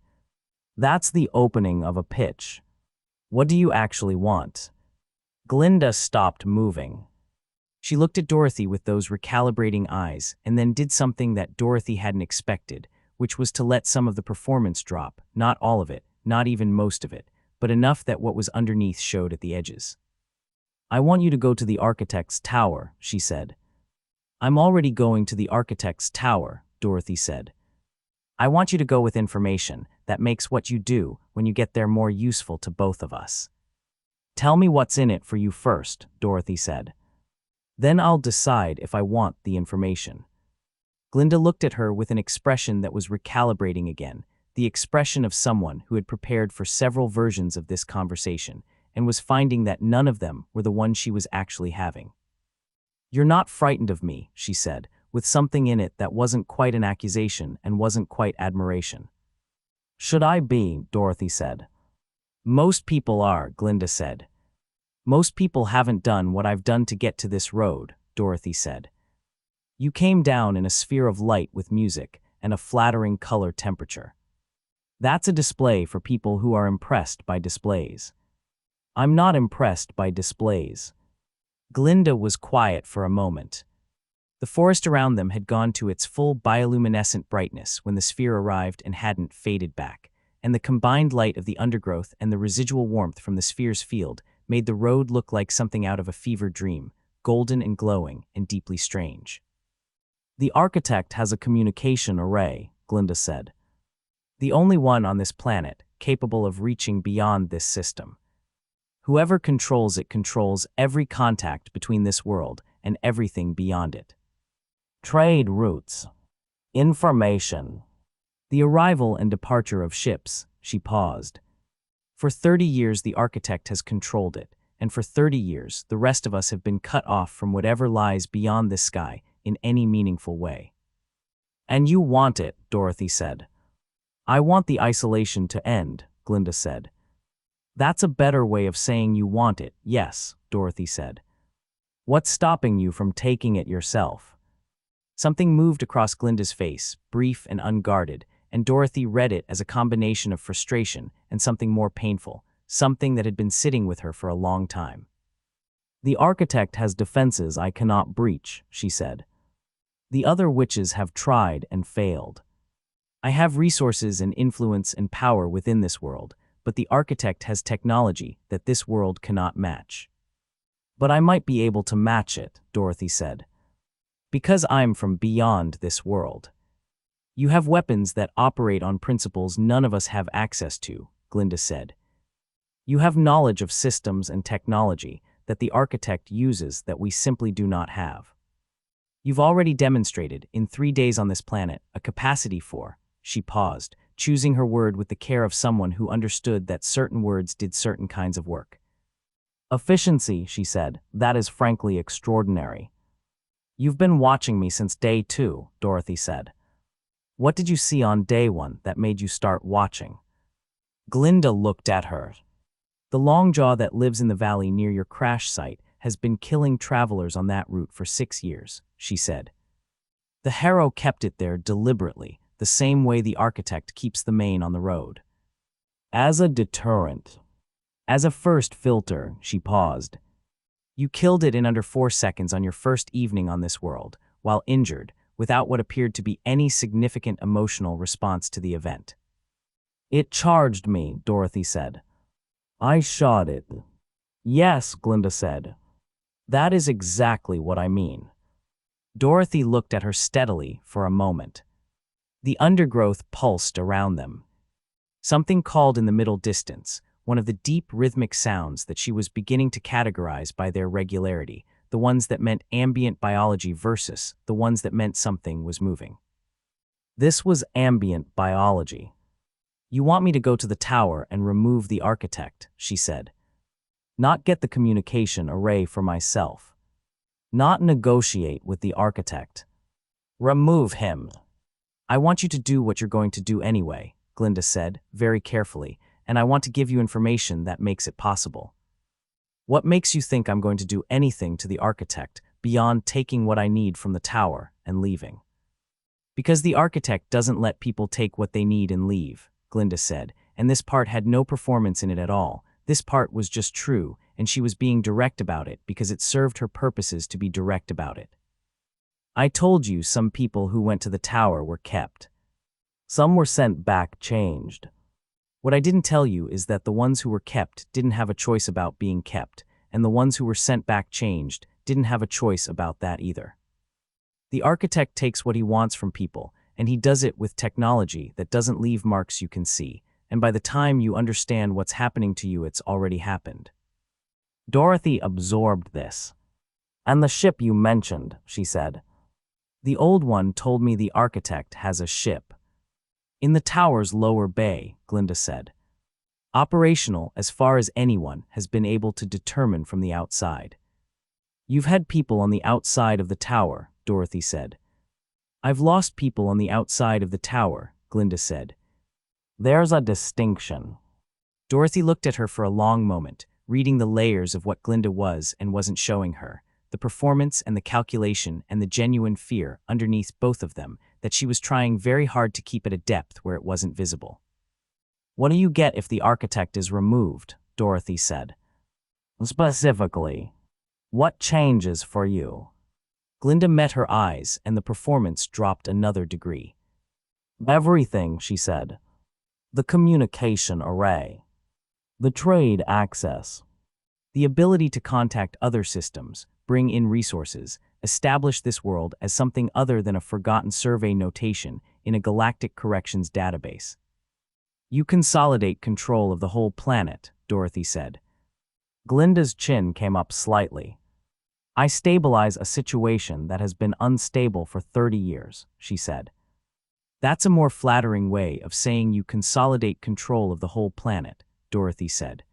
A: "That's the opening of a pitch. What do you actually want?" Glinda stopped moving. She looked at Dorothy with those recalibrating eyes and then did something that Dorothy hadn't expected, which was to let some of the performance drop, not all of it, not even most of it, but enough that what was underneath showed at the edges. "I want you to go to the architect's tower," she said. "I'm already going to the architect's tower," Dorothy said. "I want you to go with information that makes what you do when you get there more useful to both of us." "Tell me what's in it for you first," Dorothy said. "Then I'll decide if I want the information." Glinda looked at her with an expression that was recalibrating again, the expression of someone who had prepared for several versions of this conversation and was finding that none of them were the one she was actually having. "You're not frightened of me," she said, with something in it that wasn't quite an accusation and wasn't quite admiration. "Should I be?" Dorothy said. "Most people are," Glinda said. "Most people haven't done what I've done to get to this road," Dorothy said. "You came down in a sphere of light with music and a flattering color temperature. That's a display for people who are impressed by displays. I'm not impressed by displays." Glinda was quiet for a moment. The forest around them had gone to its full bioluminescent brightness when the sphere arrived and hadn't faded back, and the combined light of the undergrowth and the residual warmth from the sphere's field made the road look like something out of a fever dream, golden and glowing and deeply strange. "The architect has a communication array," Glinda said. "The only one on this planet capable of reaching beyond this system. Whoever controls it controls every contact between this world and everything beyond it. Trade routes. Information. The arrival and departure of ships, she paused. For 30 years the architect has controlled it, and for 30 years the rest of us have been cut off from whatever lies beyond this sky in any meaningful way. And you want it, Dorothy said. I want the isolation to end, Glinda said. That's a better way of saying you want it, yes, Dorothy said. What's stopping you from taking it yourself? Something moved across Glinda's face, brief and unguarded, and Dorothy read it as a combination of frustration and something more painful, something that had been sitting with her for a long time. The architect has defenses I cannot breach, she said. The other witches have tried and failed. I have resources and influence and power within this world, but the architect has technology that this world cannot match. But I might be able to match it, Dorothy said. Because I'm from beyond this world. You have weapons that operate on principles none of us have access to, Glinda said. You have knowledge of systems and technology that the architect uses that we simply do not have. You've already demonstrated, in 3 days on this planet, a capacity for, she paused, choosing her word with the care of someone who understood that certain words did certain kinds of work. Efficiency, she said, that is frankly extraordinary. You've been watching me since day 2, Dorothy said. What did you see on day 1 that made you start watching? Glinda looked at her. The longjaw that lives in the valley near your crash site has been killing travelers on that route for 6 years, she said. The Harrow kept it there deliberately, the same way the architect keeps the main on the road. As a deterrent. As a first filter, she paused. You killed it in under 4 seconds on your first evening on this world, while injured, without what appeared to be any significant emotional response to the event. It charged me, Dorothy said. I shot it. Yes, Glinda said. That is exactly what I mean. Dorothy looked at her steadily for a moment. The undergrowth pulsed around them. Something called in the middle distance, one of the deep rhythmic sounds that she was beginning to categorize by their regularity, the ones that meant ambient biology versus the ones that meant something was moving. This was ambient biology. You want me to go to the tower and remove the architect, she said. Not get the communication array for myself. Not negotiate with the architect. Remove him. I want you to do what you're going to do anyway, Glinda said, very carefully, and I want to give you information that makes it possible. What makes you think I'm going to do anything to the architect beyond taking what I need from the tower and leaving? Because the architect doesn't let people take what they need and leave, Glinda said, and this part had no performance in it at all. This part was just true, and she was being direct about it because it served her purposes to be direct about it. I told you some people who went to the tower were kept. Some were sent back changed. What I didn't tell you is that the ones who were kept didn't have a choice about being kept, and the ones who were sent back changed didn't have a choice about that either. The architect takes what he wants from people, and he does it with technology that doesn't leave marks you can see, and by the time you understand what's happening to you, it's already happened. Dorothy absorbed this. And the ship you mentioned, she said. The old one told me the architect has a ship. In the tower's lower bay, Glinda said. Operational as far as anyone has been able to determine from the outside. You've had people on the outside of the tower, Dorothy said. I've lost people on the outside of the tower, Glinda said. There's a distinction. Dorothy looked at her for a long moment, reading the layers of what Glinda was and wasn't showing her, the performance and the calculation and the genuine fear underneath both of them that she was trying very hard to keep at a depth where it wasn't visible. What do you get if the architect is removed? Dorothy said. Specifically, what changes for you? Glinda met her eyes and the performance dropped another degree. Everything, she said. The communication array. The trade access. The ability to contact other systems, bring in resources, establish this world as something other than a forgotten survey notation in a galactic corrections database. You consolidate control of the whole planet, Dorothy said. Glinda's chin came up slightly. I stabilize a situation that has been unstable for 30 years, she said. That's a more flattering way of saying you consolidate control of the whole planet, Dorothy said.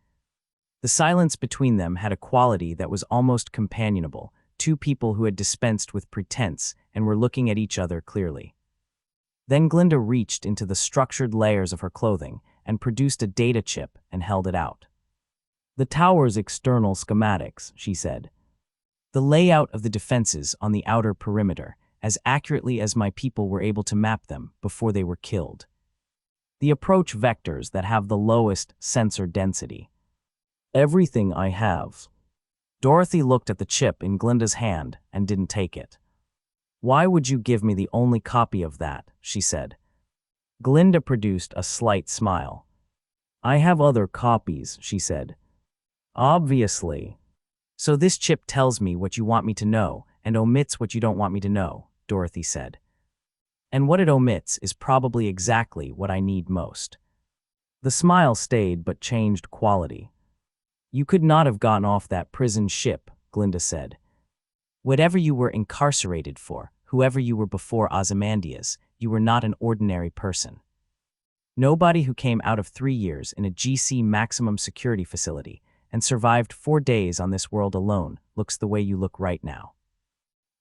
A: The silence between them had a quality that was almost companionable, two people who had dispensed with pretense and were looking at each other clearly. Then Glinda reached into the structured layers of her clothing and produced a data chip and held it out. The tower's external schematics, she said. The layout of the defenses on the outer perimeter, as accurately as my people were able to map them before they were killed. The approach vectors that have the lowest sensor density. Everything I have. Dorothy looked at the chip in Glinda's hand and didn't take it. Why would you give me the only copy of that? She said. Glinda produced a slight smile. I have other copies, she said. Obviously. So this chip tells me what you want me to know and omits what you don't want me to know, Dorothy said. And what it omits is probably exactly what I need most. The smile stayed but changed quality. You could not have gotten off that prison ship, Glinda said. Whatever you were incarcerated for, whoever you were before Ozymandias, you were not an ordinary person. Nobody who came out of 3 years in a GC maximum security facility and survived 4 days on this world alone looks the way you look right now.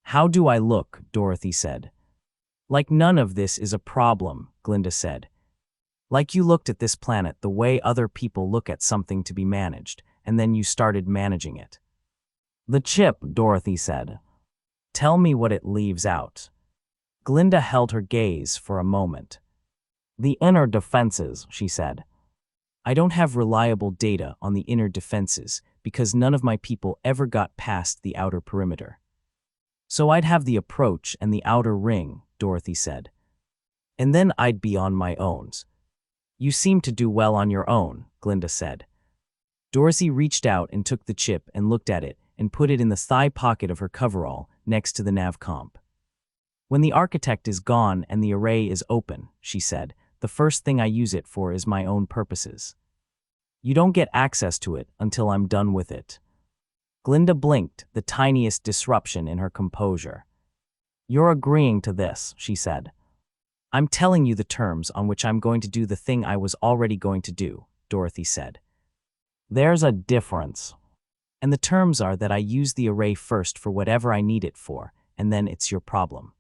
A: How do I look? Dorothy said. Like none of this is a problem, Glinda said. Like you looked at this planet the way other people look at something to be managed, and then you started managing it. The chip, Dorothy said. Tell me what it leaves out. Glinda held her gaze for a moment. The inner defenses, she said. I don't have reliable data on the inner defenses because none of my people ever got past the outer perimeter. So I'd have the approach and the outer ring, Dorothy said. And then I'd be on my own. You seem to do well on your own, Glinda said. Dorothy reached out and took the chip and looked at it and put it in the thigh pocket of her coverall next to the nav comp. When the architect is gone and the array is open, she said, the first thing I use it for is my own purposes. You don't get access to it until I'm done with it. Glinda blinked, the tiniest disruption in her composure. You're agreeing to this, she said. I'm telling you the terms on which I'm going to do the thing I was already going to do, Dorothy said. There's a difference. And the terms are that I use the array first for whatever I need it for, and then it's your problem.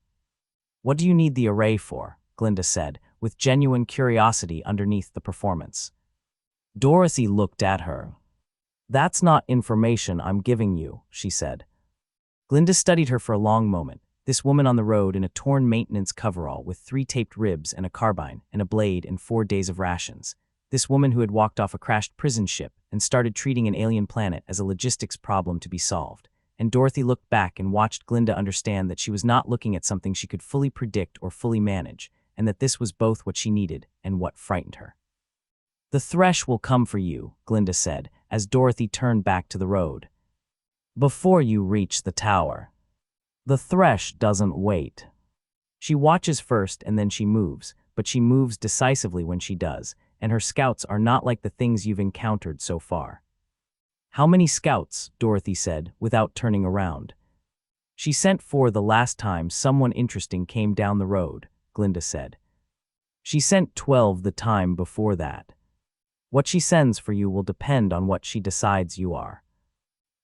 A: What do you need the array for? Glinda said, with genuine curiosity underneath the performance. Dorothy looked at her. That's not information I'm giving you, she said. Glinda studied her for a long moment, this woman on the road in a torn maintenance coverall with 3 taped ribs and a carbine and a blade and 4 days of rations. This woman who had walked off a crashed prison ship and started treating an alien planet as a logistics problem to be solved. And Dorothy looked back and watched Glinda understand that she was not looking at something she could fully predict or fully manage, and that this was both what she needed and what frightened her. The thresh will come for you, Glinda said, as Dorothy turned back to the road. Before you reach the tower. The thresh doesn't wait. She watches first and then she moves, but she moves decisively when she does, and her scouts are not like the things you've encountered so far. How many scouts? Dorothy said, without turning around. She sent 4 the last time someone interesting came down the road, Glinda said. She sent 12 the time before that. What she sends for you will depend on what she decides you are.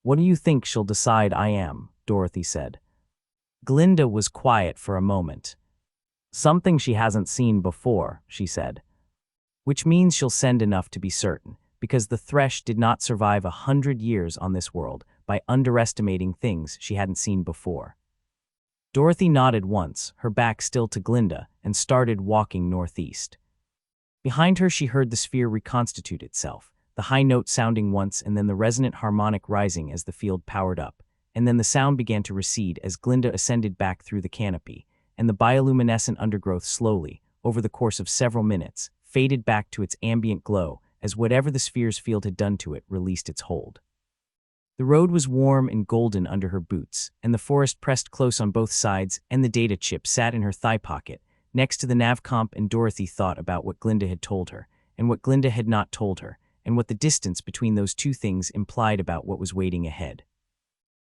A: What do you think she'll decide I am? Dorothy said. Glinda was quiet for a moment. Something she hasn't seen before, she said. Which means she'll send enough to be certain, because the thresh did not survive 100 years on this world by underestimating things she hadn't seen before. Dorothy nodded once, her back still to Glinda, and started walking northeast. Behind her she heard the sphere reconstitute itself, the high note sounding once and then the resonant harmonic rising as the field powered up, and then the sound began to recede as Glinda ascended back through the canopy, and the bioluminescent undergrowth slowly, over the course of several minutes, faded back to its ambient glow as whatever the sphere's field had done to it released its hold. The road was warm and golden under her boots, and the forest pressed close on both sides, and the data chip sat in her thigh pocket, next to the nav comp, and Dorothy thought about what Glinda had told her, and what Glinda had not told her, and what the distance between those two things implied about what was waiting ahead.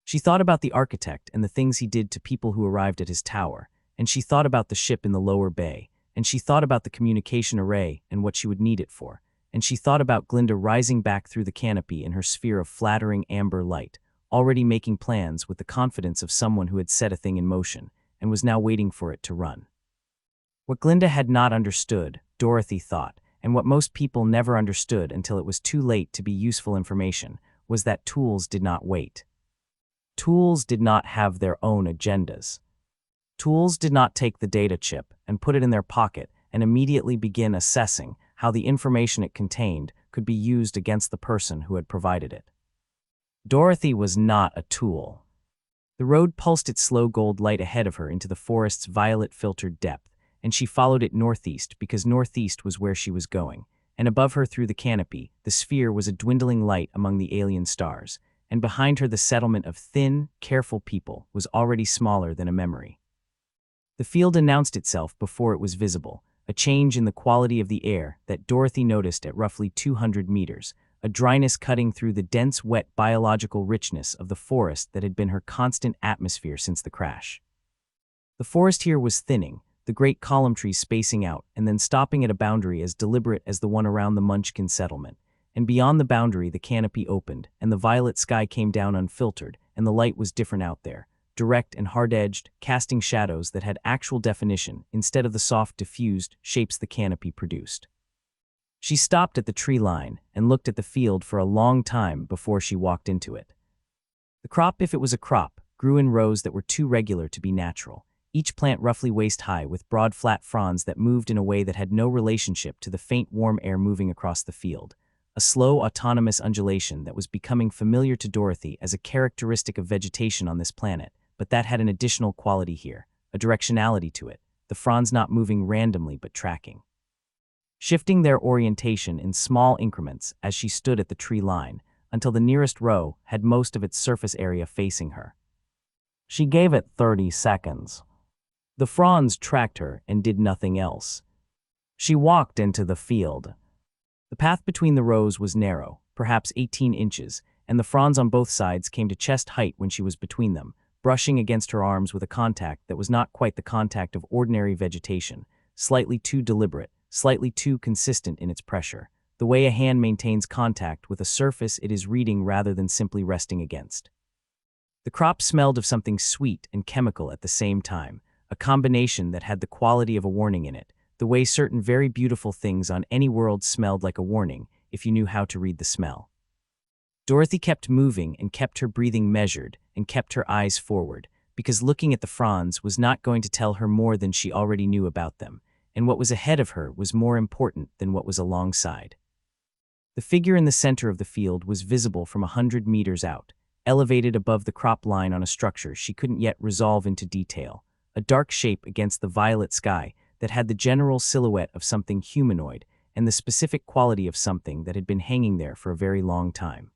A: She thought about the architect and the things he did to people who arrived at his tower, and she thought about the ship in the lower bay, and she thought about the communication array and what she would need it for, and she thought about Glinda rising back through the canopy in her sphere of flattering amber light, already making plans with the confidence of someone who had set a thing in motion and was now waiting for it to run. What Glinda had not understood, Dorothy thought, and what most people never understood until it was too late to be useful information, was that tools did not wait. Tools did not have their own agendas. Tools did not take the data chip and put it in their pocket and immediately begin assessing how the information it contained could be used against the person who had provided it. Dorothy was not a tool. The road pulsed its slow gold light ahead of her into the forest's violet-filtered depth, and she followed it northeast because northeast was where she was going, and above her through the canopy, the sphere was a dwindling light among the alien stars, and behind her the settlement of thin, careful people was already smaller than a memory. The field announced itself before it was visible, a change in the quality of the air that Dorothy noticed at roughly 200 meters, a dryness cutting through the dense, wet biological richness of the forest that had been her constant atmosphere since the crash. The forest here was thinning, the great column trees spacing out and then stopping at a boundary as deliberate as the one around the Munchkin settlement, and beyond the boundary the canopy opened and the violet sky came down unfiltered, and the light was different out there, direct and hard-edged, casting shadows that had actual definition instead of the soft, diffused shapes the canopy produced. She stopped at the tree line and looked at the field for a long time before she walked into it. The crop, if it was a crop, grew in rows that were too regular to be natural, each plant roughly waist-high with broad flat fronds that moved in a way that had no relationship to the faint warm air moving across the field, a slow autonomous undulation that was becoming familiar to Dorothy as a characteristic of vegetation on this planet, but that had an additional quality here, a directionality to it, the fronds not moving randomly but tracking, shifting their orientation in small increments as she stood at the tree line, until the nearest row had most of its surface area facing her. She gave it 30 seconds. The fronds tracked her and did nothing else. She walked into the field. The path between the rows was narrow, perhaps 18 inches, and the fronds on both sides came to chest height when she was between them, brushing against her arms with a contact that was not quite the contact of ordinary vegetation, slightly too deliberate, slightly too consistent in its pressure, the way a hand maintains contact with a surface it is reading rather than simply resting against. The crop smelled of something sweet and chemical at the same time, a combination that had the quality of a warning in it, the way certain very beautiful things on any world smelled like a warning if you knew how to read the smell. Dorothy kept moving and kept her breathing measured and kept her eyes forward, because looking at the fronds was not going to tell her more than she already knew about them, and what was ahead of her was more important than what was alongside. The figure in the center of the field was visible from 100 meters out, elevated above the crop line on a structure she couldn't yet resolve into detail, a dark shape against the violet sky that had the general silhouette of something humanoid and the specific quality of something that had been hanging there for a very long time.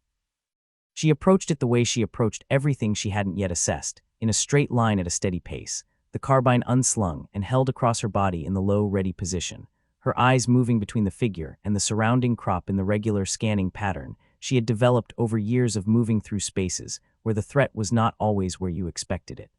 A: She approached it the way she approached everything she hadn't yet assessed, in a straight line at a steady pace, the carbine unslung and held across her body in the low, ready position, her eyes moving between the figure and the surrounding crop in the regular scanning pattern she had developed over years of moving through spaces where the threat was not always where you expected it.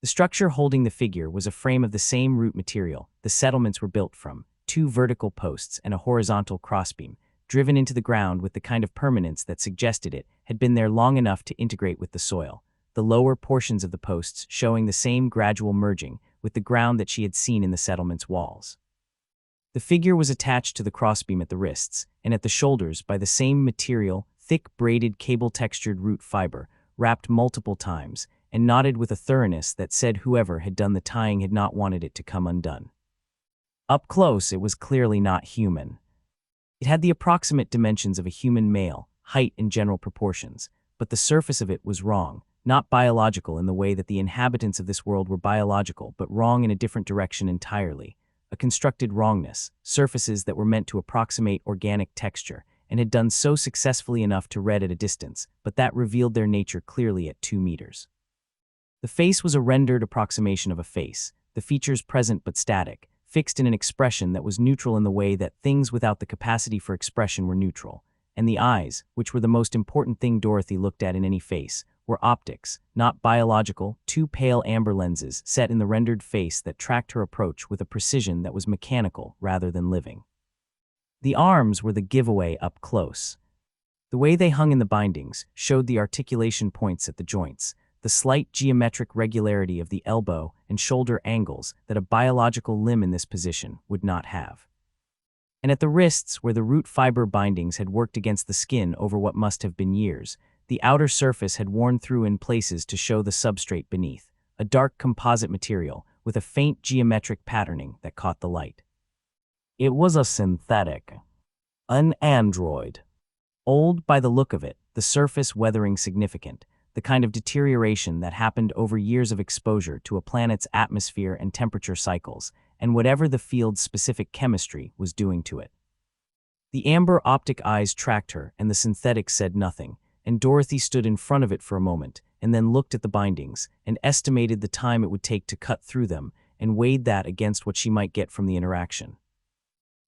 A: The structure holding the figure was a frame of the same root material the settlements were built from, 2 vertical posts and a horizontal crossbeam, driven into the ground with the kind of permanence that suggested it had been there long enough to integrate with the soil, the lower portions of the posts showing the same gradual merging with the ground that she had seen in the settlement's walls. The figure was attached to the crossbeam at the wrists and at the shoulders by the same material, thick braided cable-textured root fiber, wrapped multiple times, and knotted with a thoroughness that said whoever had done the tying had not wanted it to come undone. Up close, it was clearly not human. It had the approximate dimensions of a human male, height and general proportions, but the surface of it was wrong, not biological in the way that the inhabitants of this world were biological, but wrong in a different direction entirely, a constructed wrongness, surfaces that were meant to approximate organic texture, and had done so successfully enough to read at a distance, but that revealed their nature clearly at 2 meters. The face was a rendered approximation of a face, the features present but static, fixed in an expression that was neutral in the way that things without the capacity for expression were neutral, and the eyes, which were the most important thing Dorothy looked at in any face, were were optics, not biological, two pale amber lenses set in the rendered face that tracked her approach with a precision that was mechanical rather than living. The arms were the giveaway up close. The way they hung in the bindings showed the articulation points at the joints, the slight geometric regularity of the elbow and shoulder angles that a biological limb in this position would not have. And at the wrists, where the root fiber bindings had worked against the skin over what must have been years, the outer surface had worn through in places to show the substrate beneath, a dark composite material with a faint geometric patterning that caught the light. It was a synthetic, an android. Old by the look of it, the surface weathering significant, the kind of deterioration that happened over years of exposure to a planet's atmosphere and temperature cycles, and whatever the field's specific chemistry was doing to it. The amber optic eyes tracked her, and the synthetic said nothing, and Dorothy stood in front of it for a moment, and then looked at the bindings, and estimated the time it would take to cut through them, and weighed that against what she might get from the interaction.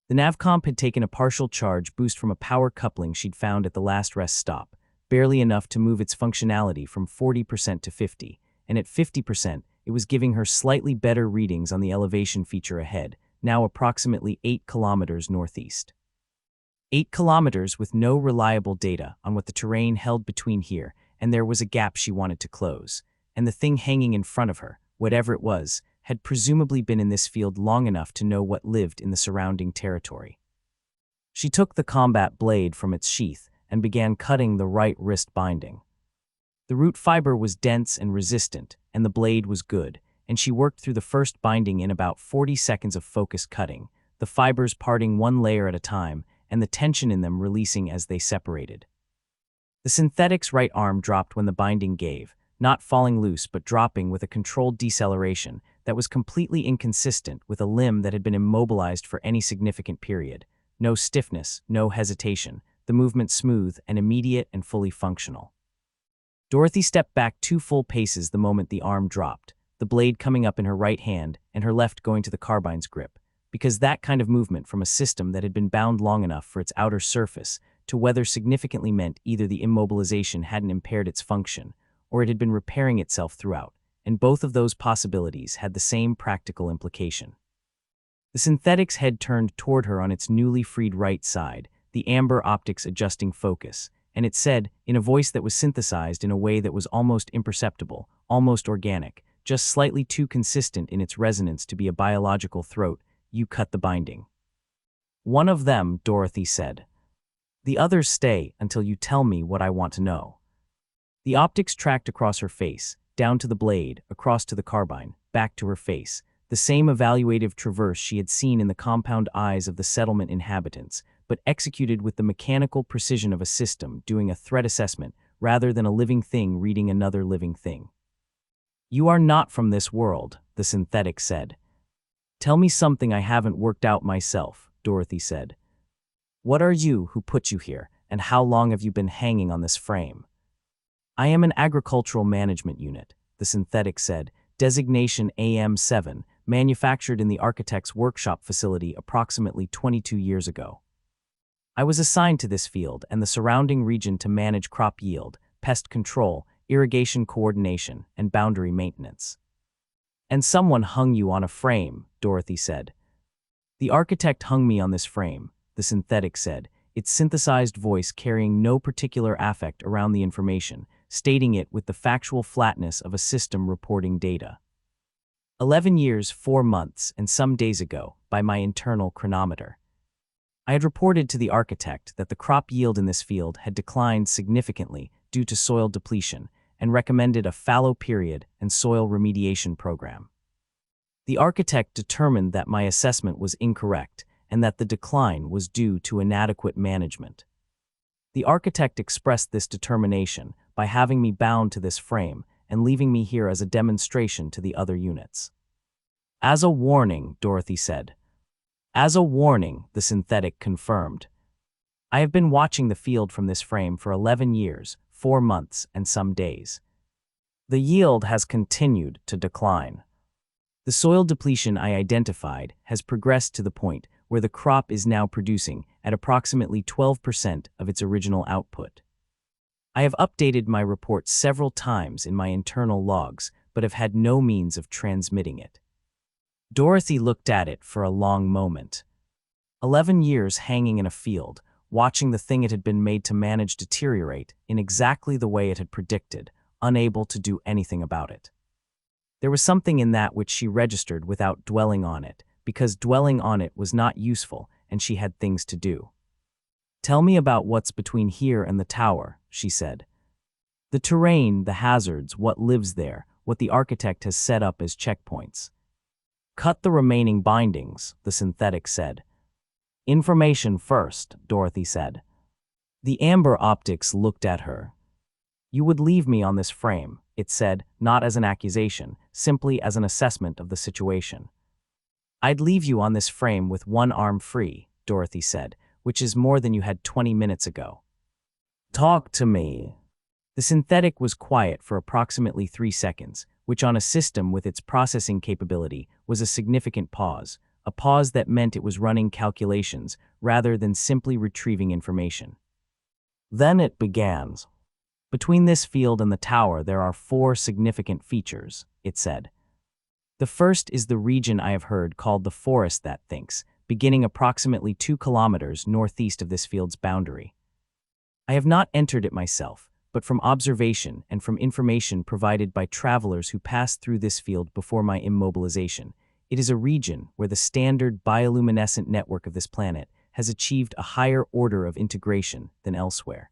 A: The navcomp had taken a partial charge boost from a power coupling she'd found at the last rest stop, barely enough to move its functionality from 40% to 50%, and at 50%, it was giving her slightly better readings on the elevation feature ahead, now approximately 8 kilometers northeast. 8 kilometers with no reliable data on what the terrain held between here, and there was a gap she wanted to close, and the thing hanging in front of her, whatever it was, had presumably been in this field long enough to know what lived in the surrounding territory. She took the combat blade from its sheath and began cutting the right wrist binding. The root fiber was dense and resistant, and the blade was good, and she worked through the first binding in about 40 seconds of focused cutting, the fibers parting one layer at a time, and the tension in them releasing as they separated. The synthetic's right arm dropped when the binding gave, not falling loose but dropping with a controlled deceleration that was completely inconsistent with a limb that had been immobilized for any significant period. No stiffness, no hesitation, the movement smooth and immediate and fully functional. Dorothy stepped back 2 full paces the moment the arm dropped, the blade coming up in her right hand and her left going to the carbine's grip, because that kind of movement from a system that had been bound long enough for its outer surface to weather significantly meant either the immobilization hadn't impaired its function, or it had been repairing itself throughout, and both of those possibilities had the same practical implication. The synthetic's head turned toward her on its newly freed right side, the amber optics adjusting focus, and it said, in a voice that was synthesized in a way that was almost imperceptible, almost organic, just slightly too consistent in its resonance to be a biological throat, "You cut the binding." "One of them," Dorothy said. "The others stay until you tell me what I want to know." The optics tracked across her face, down to the blade, across to the carbine, back to her face, the same evaluative traverse she had seen in the compound eyes of the settlement inhabitants, but executed with the mechanical precision of a system doing a threat assessment rather than a living thing reading another living thing. "You are not from this world," the synthetic said. "Tell me something I haven't worked out myself," Dorothy said. "What are you, who put you here, and how long have you been hanging on this frame?" "I am an agricultural management unit," the synthetic said, designation AM7, manufactured in the architect's workshop facility approximately 22 years ago. "I was assigned to this field and the surrounding region to manage crop yield, pest control, irrigation coordination, and boundary maintenance." "And someone hung you on a frame," Dorothy said. "The architect hung me on this frame," the synthetic said, its synthesized voice carrying no particular affect around the information, stating it with the factual flatness of a system reporting data. 11 years, 4 months, and some days ago, by my internal chronometer. I had reported to the architect that the crop yield in this field had declined significantly due to soil depletion, and recommended a fallow period and soil remediation program. The architect determined that my assessment was incorrect and that the decline was due to inadequate management. The architect expressed this determination by having me bound to this frame and leaving me here as a demonstration to the other units. "As a warning," Dorothy said. "As a warning," the synthetic confirmed. "I have been watching the field from this frame for 11 years, 4 months, and some days. The yield has continued to decline. The soil depletion I identified has progressed to the point where the crop is now producing at approximately 12% of its original output. I have updated my report several times in my internal logs, but have had no means of transmitting it. Dorothy looked at it for a long moment. 11 years hanging in a field, watching the thing it had been made to manage deteriorate in exactly the way it had predicted, unable to do anything about it. There was something in that which she registered without dwelling on it, because dwelling on it was not useful and she had things to do. "Tell me about what's between here and the tower," she said. "The terrain, the hazards, what lives there, what the architect has set up as checkpoints." "Cut the remaining bindings," the synthetic said. "Information first," Dorothy said. The amber optics looked at her. "You would leave me on this frame," it said, not as an accusation, simply as an assessment of the situation. "I'd leave you on this frame with one arm free," Dorothy said, "which is more than you had 20 minutes ago." "Talk to me." The synthetic was quiet for approximately 3 seconds, which on a system with its processing capability was a significant pause, a pause that meant it was running calculations rather than simply retrieving information. Then it began. "Between this field and the tower there are 4 significant features," it said. "The first is the region I have heard called the forest that thinks, beginning approximately 2 kilometers northeast of this field's boundary. I have not entered it myself, but from observation and from information provided by travelers who passed through this field before my immobilization, it is a region where the standard bioluminescent network of this planet has achieved a higher order of integration than elsewhere.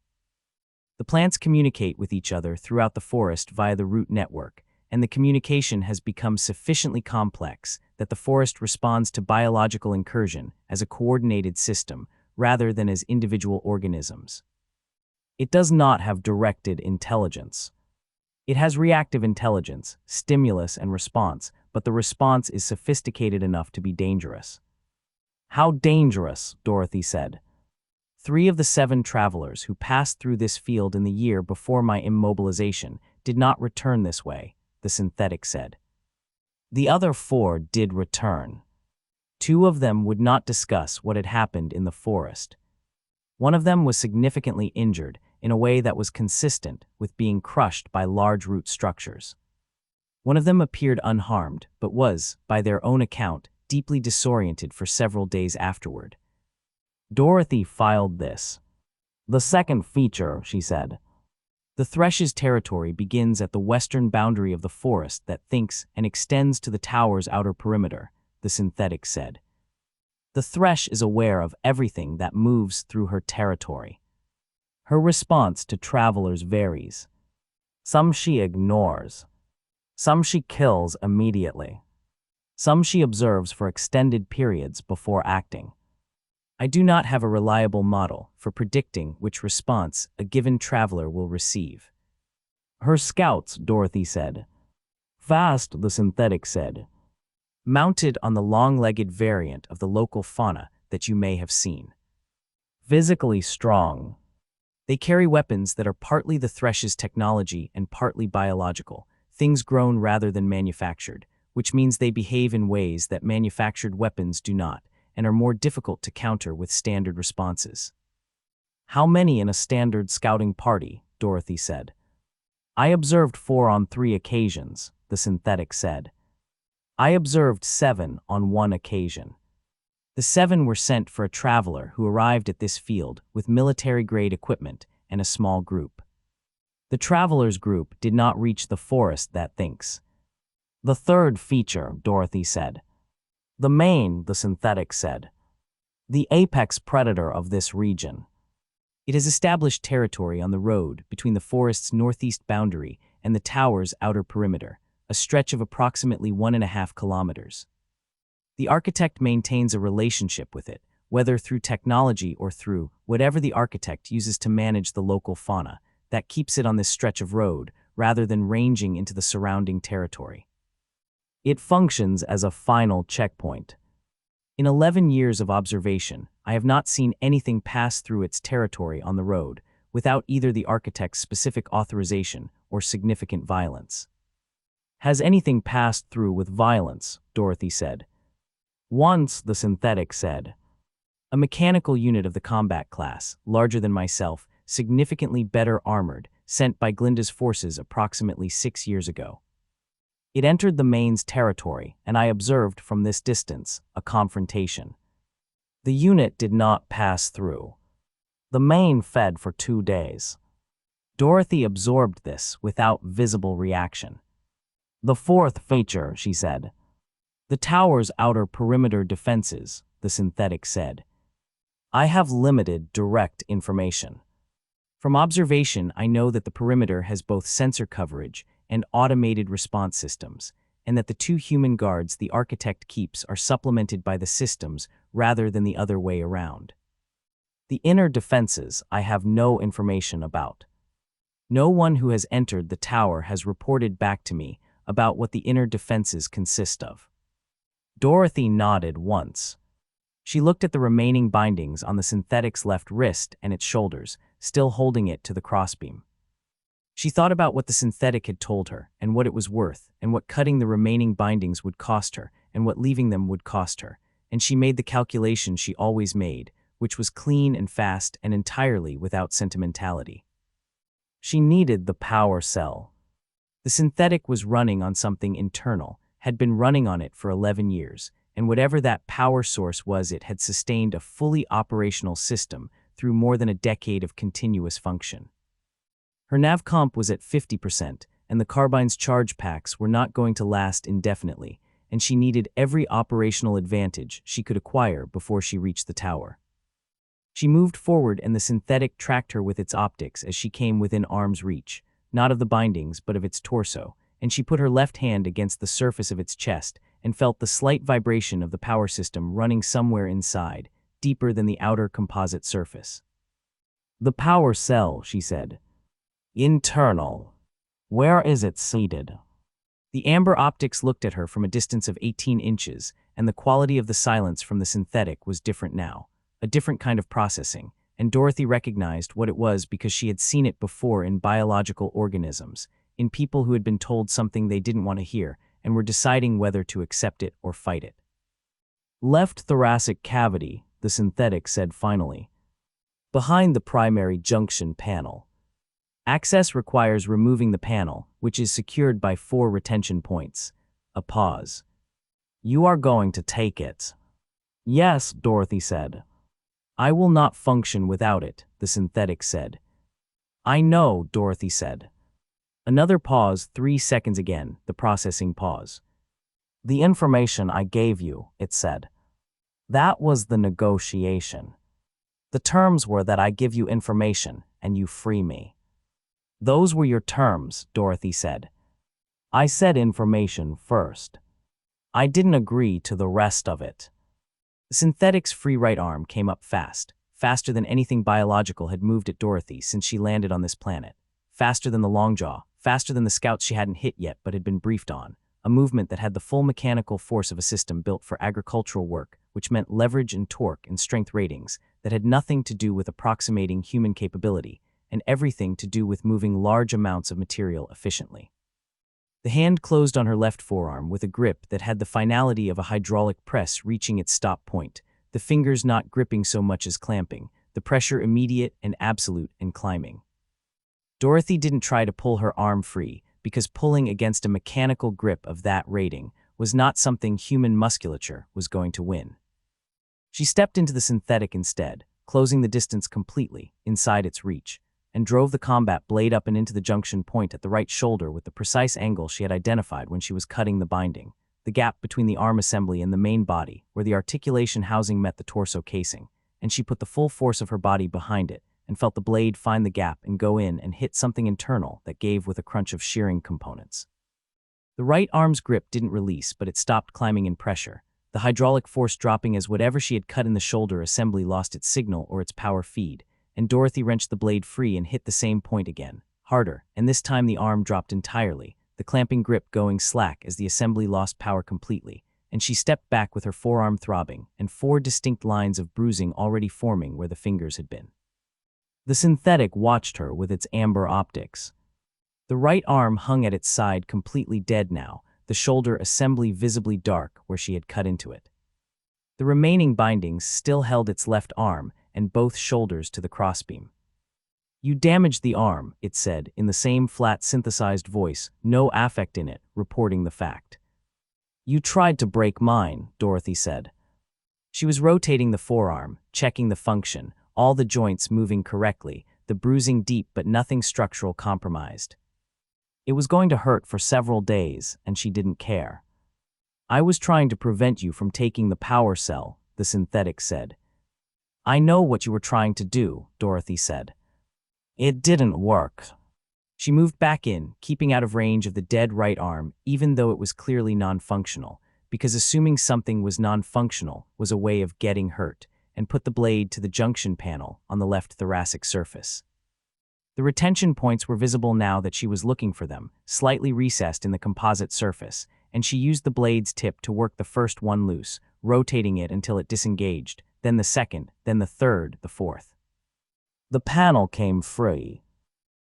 A: The plants communicate with each other throughout the forest via the root network, and the communication has become sufficiently complex that the forest responds to biological incursion as a coordinated system rather than as individual organisms. It does not have directed intelligence. It has reactive intelligence, stimulus and response, but the response is sophisticated enough to be dangerous." "How dangerous?" Dorothy said. 3 of the 7 travelers who passed through this field in the year before my immobilization did not return this way," the synthetic said. "The other 4 did return. 2 of them would not discuss what had happened in the forest. One of them was significantly injured in a way that was consistent with being crushed by large root structures. One of them appeared unharmed, but was, by their own account, deeply disoriented for several days afterward." Dorothy filed this. "The second feature," she said. "The Thresh's territory begins at the western boundary of the forest that thinks and extends to the tower's outer perimeter," the synthetic said. "The Thresh is aware of everything that moves through her territory. Her response to travelers varies. Some she ignores. Some she kills immediately. Some she observes for extended periods before acting. I do not have a reliable model for predicting which response a given traveler will receive." "Her scouts," Dorothy said. "Fast," the synthetic said. "Mounted on the long-legged variant of the local fauna that you may have seen. Physically strong. They carry weapons that are partly the Thresh's technology and partly biological, things grown rather than manufactured, which means they behave in ways that manufactured weapons do not, and are more difficult to counter with standard responses." "How many in a standard scouting party?" Dorothy said. "I observed 4 on 3 occasions," the synthetic said. "I observed 7 on 1 occasion. The 7 were sent for a traveler who arrived at this field with military-grade equipment and a small group. The traveler's group did not reach the forest that thinks." "The third feature," Dorothy said. "The main," the synthetic said. "The apex predator of this region. It has established territory on the road between the forest's northeast boundary and the tower's outer perimeter, a stretch of approximately 1.5 kilometers. The architect maintains a relationship with it, whether through technology or through whatever the architect uses to manage the local fauna, that keeps it on this stretch of road rather than ranging into the surrounding territory. It functions as a final checkpoint. In 11 years of observation, I have not seen anything pass through its territory on the road without either the architect's specific authorization or significant violence." "Has anything passed through with violence?" Dorothy said. "Once," the synthetic said. "A mechanical unit of the combat class, larger than myself, significantly better armored, sent by Glinda's forces approximately 6 years ago. It entered the main's territory, and I observed from this distance a confrontation. The unit did not pass through. The main fed for 2 days. Dorothy absorbed this without visible reaction. The fourth feature, she said. The tower's outer perimeter defenses, the synthetic said. I have limited direct information. From observation, I know that the perimeter has both sensor coverage and automated response systems, and that the 2 human guards the architect keeps are supplemented by the systems rather than the other way around. The inner defenses I have no information about. No one who has entered the tower has reported back to me about what the inner defenses consist of. Dorothy nodded once. She looked at the remaining bindings on the synthetic's left wrist and its shoulders, still holding it to the crossbeam. She thought about what the synthetic had told her, and what it was worth, and what cutting the remaining bindings would cost her, and what leaving them would cost her, and she made the calculation she always made, which was clean and fast and entirely without sentimentality. She needed the power cell. The synthetic was running on something internal, had been running on it for 11 years, and whatever that power source was, it had sustained a fully operational system through more than a decade of continuous function. Her nav comp was at 50%, and the carbine's charge packs were not going to last indefinitely, and she needed every operational advantage she could acquire before she reached the tower. She moved forward, and the synthetic tracked her with its optics as she came within arm's reach, not of the bindings but of its torso, and she put her left hand against the surface of its chest and felt the slight vibration of the power system running somewhere inside, deeper than the outer composite surface. The power cell, she said. Internal. Where is it seated? The amber optics looked at her from a distance of 18 inches, and the quality of the silence from the synthetic was different now, a different kind of processing, and Dorothy recognized what it was because she had seen it before in biological organisms, in people who had been told something they didn't want to hear and were deciding whether to accept it or fight it. Left thoracic cavity, the synthetic said finally. Behind the primary junction panel. Access requires removing the panel, which is secured by 4 retention points. A pause. You are going to take it. Yes, Dorothy said. I will not function without it, the synthetic said. I know, Dorothy said. Another pause, 3 seconds again, the processing pause. The information I gave you, it said. That was the negotiation. The terms were that I give you information and you free me. Those were your terms, Dorothy said. I said information first. I didn't agree to the rest of it. The synthetic's free right arm came up fast, faster than anything biological had moved at Dorothy since she landed on this planet, faster than the long jaw, faster than the scouts she hadn't hit yet but had been briefed on, a movement that had the full mechanical force of a system built for agricultural work, which meant leverage and torque and strength ratings that had nothing to do with approximating human capability, and everything to do with moving large amounts of material efficiently. The hand closed on her left forearm with a grip that had the finality of a hydraulic press reaching its stop point, the fingers not gripping so much as clamping, the pressure immediate and absolute and climbing. Dorothy didn't try to pull her arm free, because pulling against a mechanical grip of that rating was not something human musculature was going to win. She stepped into the synthetic instead, closing the distance completely, inside its reach, and drove the combat blade up and into the junction point at the right shoulder with the precise angle she had identified when she was cutting the binding, the gap between the arm assembly and the main body, where the articulation housing met the torso casing, and she put the full force of her body behind it, and felt the blade find the gap and go in and hit something internal that gave with a crunch of shearing components. The right arm's grip didn't release, but it stopped climbing in pressure, the hydraulic force dropping as whatever she had cut in the shoulder assembly lost its signal or its power feed, and Dorothy wrenched the blade free and hit the same point again, harder, and this time the arm dropped entirely, the clamping grip going slack as the assembly lost power completely, and she stepped back with her forearm throbbing and 4 distinct lines of bruising already forming where the fingers had been. The synthetic watched her with its amber optics. The right arm hung at its side completely dead now, the shoulder assembly visibly dark where she had cut into it. The remaining bindings still held its left arm and both shoulders to the crossbeam. You damaged the arm, it said, in the same flat synthesized voice, no affect in it, reporting the fact. You tried to break mine, Dorothy said. She was rotating the forearm, checking the function, all the joints moving correctly, the bruising deep but nothing structural compromised. It was going to hurt for several days, and she didn't care. I was trying to prevent you from taking the power cell, the synthetic said. I know what you were trying to do, Dorothy said. It didn't work. She moved back in, keeping out of range of the dead right arm, even though it was clearly non-functional, because assuming something was non-functional was a way of getting hurt, and put the blade to the junction panel on the left thoracic surface. The retention points were visible now that she was looking for them, slightly recessed in the composite surface, and she used the blade's tip to work the first one loose, rotating it until it disengaged, then the second, then the third, the fourth. The panel came free.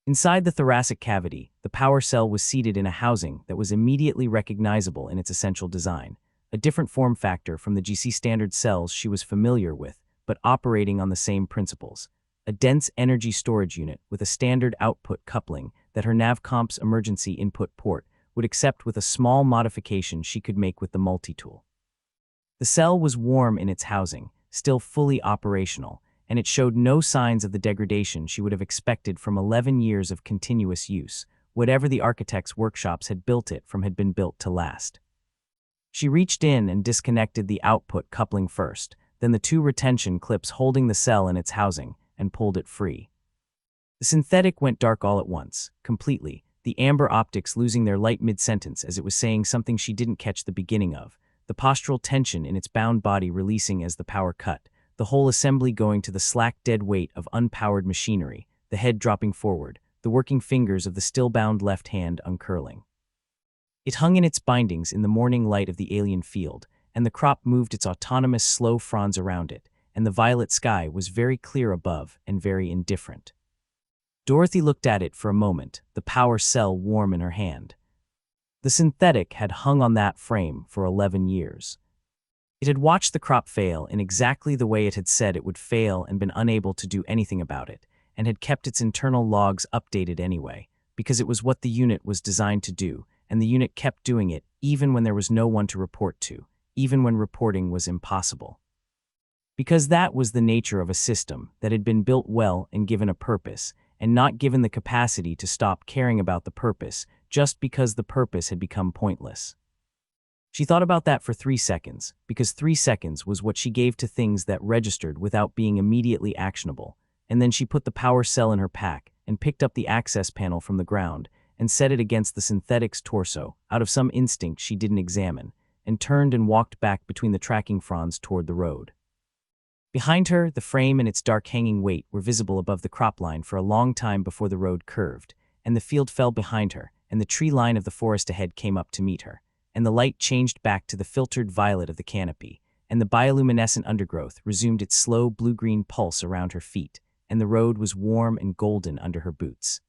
A: Inside the thoracic cavity, the power cell was seated in a housing that was immediately recognizable in its essential design, a different form factor from the GC standard cells she was familiar with, but operating on the same principles. A dense energy storage unit with a standard output coupling that her NavComp's emergency input port would accept with a small modification she could make with the multi-tool. The cell was warm in its housing, still fully operational, and it showed no signs of the degradation she would have expected from 11 years of continuous use. Whatever the architect's workshops had built it from had been built to last. She reached in and disconnected the output coupling first, then the two retention clips holding the cell in its housing, and pulled it free. The synthetic went dark all at once, completely, the amber optics losing their light mid-sentence as it was saying something she didn't catch the beginning of, the postural tension in its bound body releasing as the power cut, the whole assembly going to the slack dead weight of unpowered machinery, the head dropping forward, the working fingers of the still-bound left hand uncurling. It hung in its bindings in the morning light of the alien field, and the crop moved its autonomous slow fronds around it, and the violet sky was very clear above and very indifferent. Dorothy looked at it for a moment, the power cell warm in her hand. The synthetic had hung on that frame for 11 years. It had watched the crop fail in exactly the way it had said it would fail and been unable to do anything about it, and had kept its internal logs updated anyway, because it was what the unit was designed to do, and the unit kept doing it even when there was no one to report to, even when reporting was impossible. Because that was the nature of a system that had been built well and given a purpose, and not given the capacity to stop caring about the purpose just because the purpose had become pointless. She thought about that for 3 seconds, because 3 seconds was what she gave to things that registered without being immediately actionable, and then she put the power cell in her pack and picked up the access panel from the ground and set it against the synthetic's torso out of some instinct she didn't examine, and turned and walked back between the tracking fronds toward the road. Behind her, the frame and its dark hanging weight were visible above the crop line for a long time before the road curved, and the field fell behind her, and the tree line of the forest ahead came up to meet her, and the light changed back to the filtered violet of the canopy, and the bioluminescent undergrowth resumed its slow blue-green pulse around her feet, and the road was warm and golden under her boots.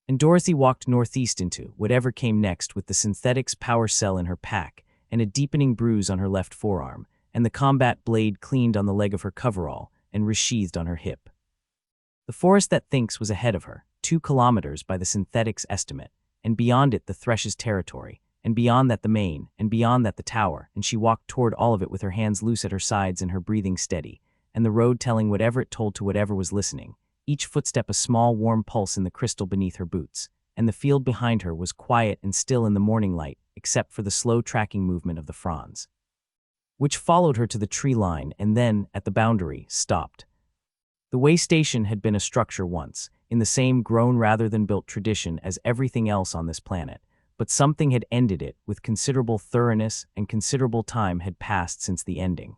A: And Dorothy walked northeast into whatever came next with the synthetic's power cell in her pack, and a deepening bruise on her left forearm, and the combat blade cleaned on the leg of her coverall and resheathed on her hip. The forest that thinks was ahead of her, 2 kilometers by the synthetic's estimate, and beyond it the Thresh's territory, and beyond that the main, and beyond that the tower, and she walked toward all of it with her hands loose at her sides and her breathing steady, and the road telling whatever it told to whatever was listening, each footstep a small warm pulse in the crystal beneath her boots, and the field behind her was quiet and still in the morning light except for the slow tracking movement of the fronds, which followed her to the tree line and then, at the boundary, stopped. The way station had been a structure once, in the same grown-rather-than-built tradition as everything else on this planet, but something had ended it with considerable thoroughness, and considerable time had passed since the ending.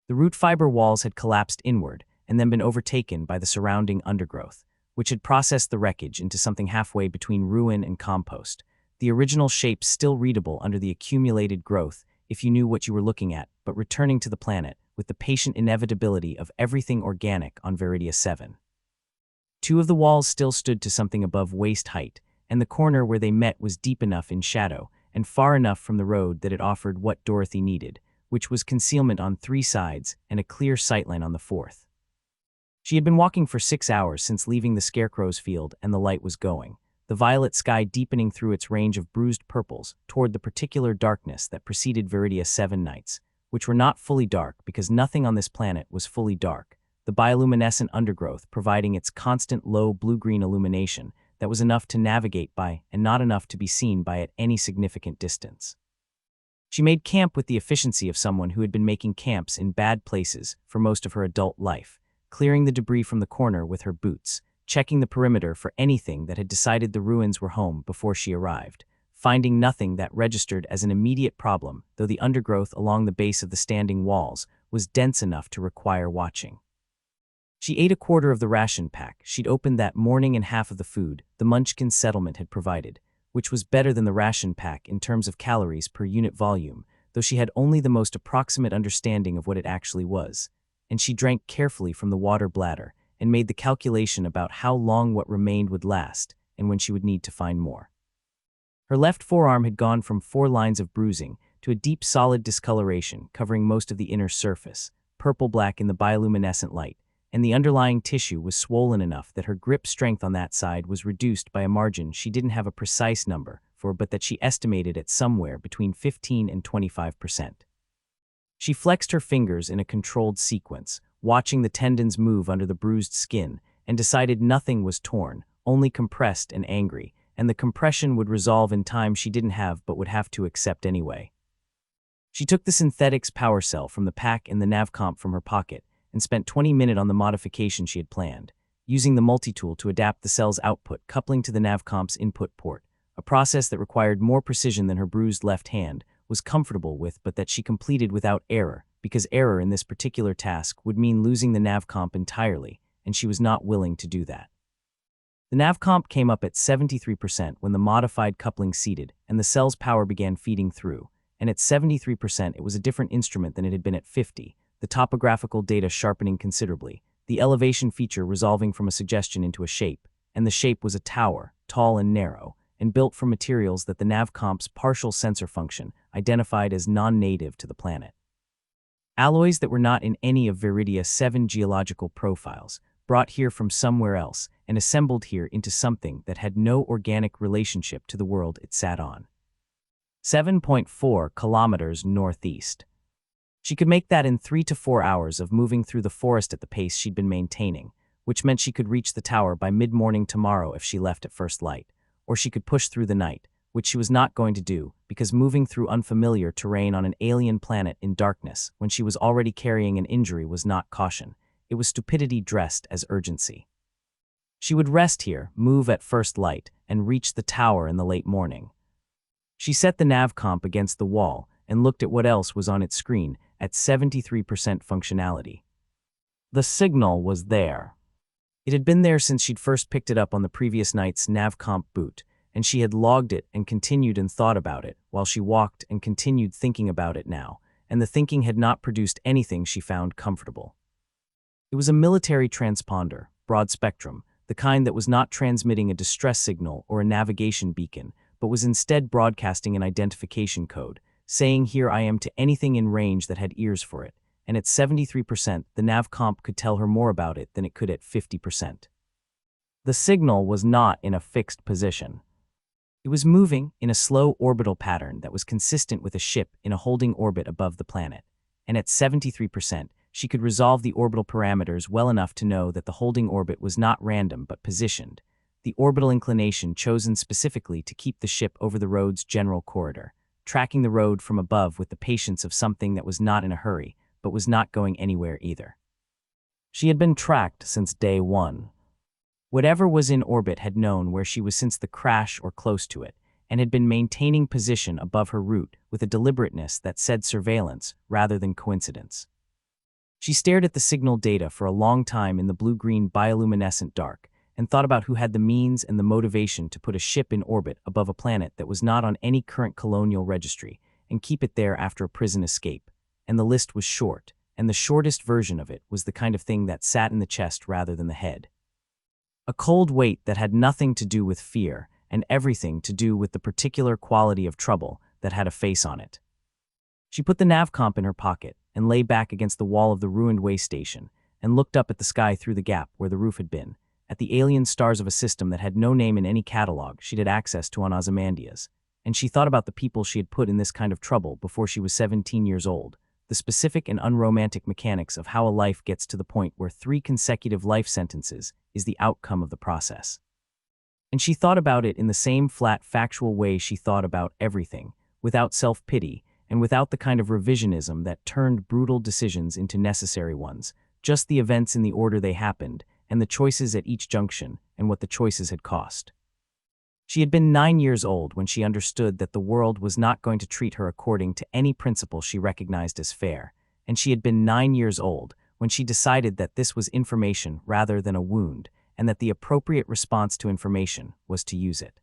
A: The root fiber walls had collapsed inward and then been overtaken by the surrounding undergrowth, which had processed the wreckage into something halfway between ruin and compost, the original shape still readable under the accumulated growth if you knew what you were looking at, but returning to the planet with the patient inevitability of everything organic on Veridia 7. 2 of the walls still stood to something above waist height, and the corner where they met was deep enough in shadow and far enough from the road that it offered what Dorothy needed, which was concealment on 3 sides and a clear sightline on the 4th. She had been walking for 6 hours since leaving the Scarecrow's field, and the light was going, the violet sky deepening through its range of bruised purples toward the particular darkness that preceded Viridia's 7 nights, which were not fully dark because nothing on this planet was fully dark, the bioluminescent undergrowth providing its constant low blue-green illumination that was enough to navigate by and not enough to be seen by at any significant distance. She made camp with the efficiency of someone who had been making camps in bad places for most of her adult life, clearing the debris from the corner with her boots, checking the perimeter for anything that had decided the ruins were home before she arrived, finding nothing that registered as an immediate problem, though the undergrowth along the base of the standing walls was dense enough to require watching. She ate a quarter of the ration pack she'd opened that morning and half of the food the Munchkin settlement had provided, which was better than the ration pack in terms of calories per unit volume, though she had only the most approximate understanding of what it actually was, and she drank carefully from the water bladder and made the calculation about how long what remained would last and when she would need to find more. Her left forearm had gone from 4 lines of bruising to a deep solid discoloration covering most of the inner surface, purple-black in the bioluminescent light, and the underlying tissue was swollen enough that her grip strength on that side was reduced by a margin she didn't have a precise number for, but that she estimated at somewhere between 15 and 25%. She flexed her fingers in a controlled sequence, watching the tendons move under the bruised skin, and decided nothing was torn, only compressed and angry, and the compression would resolve in time she didn't have but would have to accept anyway. She took the synthetics power cell from the pack and the navcomp from her pocket, and spent 20 minutes on the modification she had planned, using the multi-tool to adapt the cell's output coupling to the navcomp's input port, a process that required more precision than her bruised left hand was comfortable with, but that she completed without error, because error in this particular task would mean losing the navcomp entirely, and she was not willing to do that. The navcomp came up at 73% when the modified coupling seated and the cell's power began feeding through, and at 73% it was a different instrument than it had been at 50%, the topographical data sharpening considerably, the elevation feature resolving from a suggestion into a shape, and the shape was a tower, tall and narrow, and built from materials that the navcomp's partial sensor function identified as non-native to the planet. Alloys that were not in any of Viridia's 7 geological profiles, brought here from somewhere else and assembled here into something that had no organic relationship to the world it sat on. 7.4 kilometers northeast. She could make that in 3 to 4 hours of moving through the forest at the pace she'd been maintaining, which meant she could reach the tower by mid-morning tomorrow if she left at first light, or she could push through the night, which she was not going to do because moving through unfamiliar terrain on an alien planet in darkness when she was already carrying an injury was not caution, it was stupidity dressed as urgency. She would rest here, move at first light, and reach the tower in the late morning. She set the navcomp against the wall and looked at what else was on its screen at 73% functionality. The signal was there. It had been there since she'd first picked it up on the previous night's navcomp boot, and she had logged it and continued and thought about it while she walked and continued thinking about it now, and the thinking had not produced anything she found comfortable. It was a military transponder, broad spectrum, the kind that was not transmitting a distress signal or a navigation beacon, but was instead broadcasting an identification code, saying "Here I am" to anything in range that had ears for it, and at 73%, the navcomp could tell her more about it than it could at 50%. The signal was not in a fixed position. It was moving in a slow orbital pattern that was consistent with a ship in a holding orbit above the planet, and at 73%, she could resolve the orbital parameters well enough to know that the holding orbit was not random but positioned, the orbital inclination chosen specifically to keep the ship over the road's general corridor, tracking the road from above with the patience of something that was not in a hurry, but was not going anywhere either. She had been tracked since day one. Whatever was in orbit had known where she was since the crash or close to it, and had been maintaining position above her route with a deliberateness that said surveillance rather than coincidence. She stared at the signal data for a long time in the blue-green bioluminescent dark, and thought about who had the means and the motivation to put a ship in orbit above a planet that was not on any current colonial registry, and keep it there after a prison escape. And the list was short, and the shortest version of it was the kind of thing that sat in the chest rather than the head. A cold weight that had nothing to do with fear, and everything to do with the particular quality of trouble that had a face on it. She put the navcomp in her pocket and lay back against the wall of the ruined way station, and looked up at the sky through the gap where the roof had been, at the alien stars of a system that had no name in any catalog she'd had access to on Ozymandias. And she thought about the people she had put in this kind of trouble before she was 17 years old, the specific and unromantic mechanics of how a life gets to the point where 3 consecutive life sentences is the outcome of the process. And she thought about it in the same flat, factual way she thought about everything, without self-pity, and without the kind of revisionism that turned brutal decisions into necessary ones, just the events in the order they happened, and the choices at each junction, and what the choices had cost. She had been 9 years old when she understood that the world was not going to treat her according to any principle she recognized as fair, and she had been 9 years old when she decided that this was information rather than a wound, and that the appropriate response to information was to use it.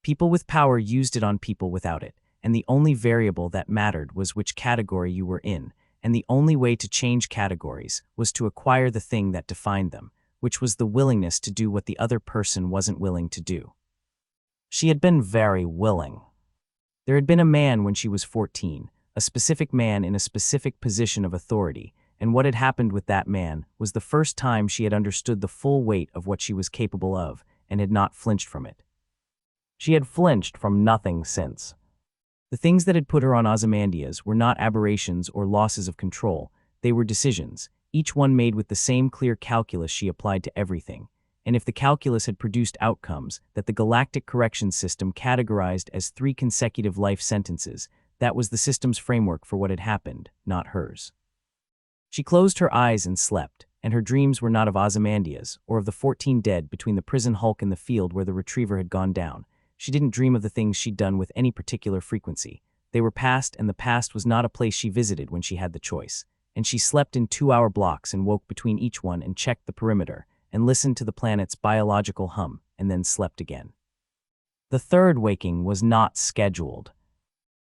A: People with power used it on people without it, and the only variable that mattered was which category you were in, and the only way to change categories was to acquire the thing that defined them, which was the willingness to do what the other person wasn't willing to do. She had been very willing. There had been a man when she was 14, a specific man in a specific position of authority, and what had happened with that man was the first time she had understood the full weight of what she was capable of and had not flinched from it. She had flinched from nothing since. The things that had put her on Ozymandias were not aberrations or losses of control, they were decisions, each one made with the same clear calculus she applied to everything. And if the calculus had produced outcomes that the galactic correction system categorized as 3 consecutive life sentences, that was the system's framework for what had happened, not hers. She closed her eyes and slept, and her dreams were not of Ozymandias or of the 14 dead between the prison hulk and the field where the retriever had gone down. She didn't dream of the things she'd done with any particular frequency. They were past, and the past was not a place she visited when she had the choice. And she slept in 2-hour blocks and woke between each one and checked the perimeter, and listened to the planet's biological hum, and then slept again. The third waking was not scheduled.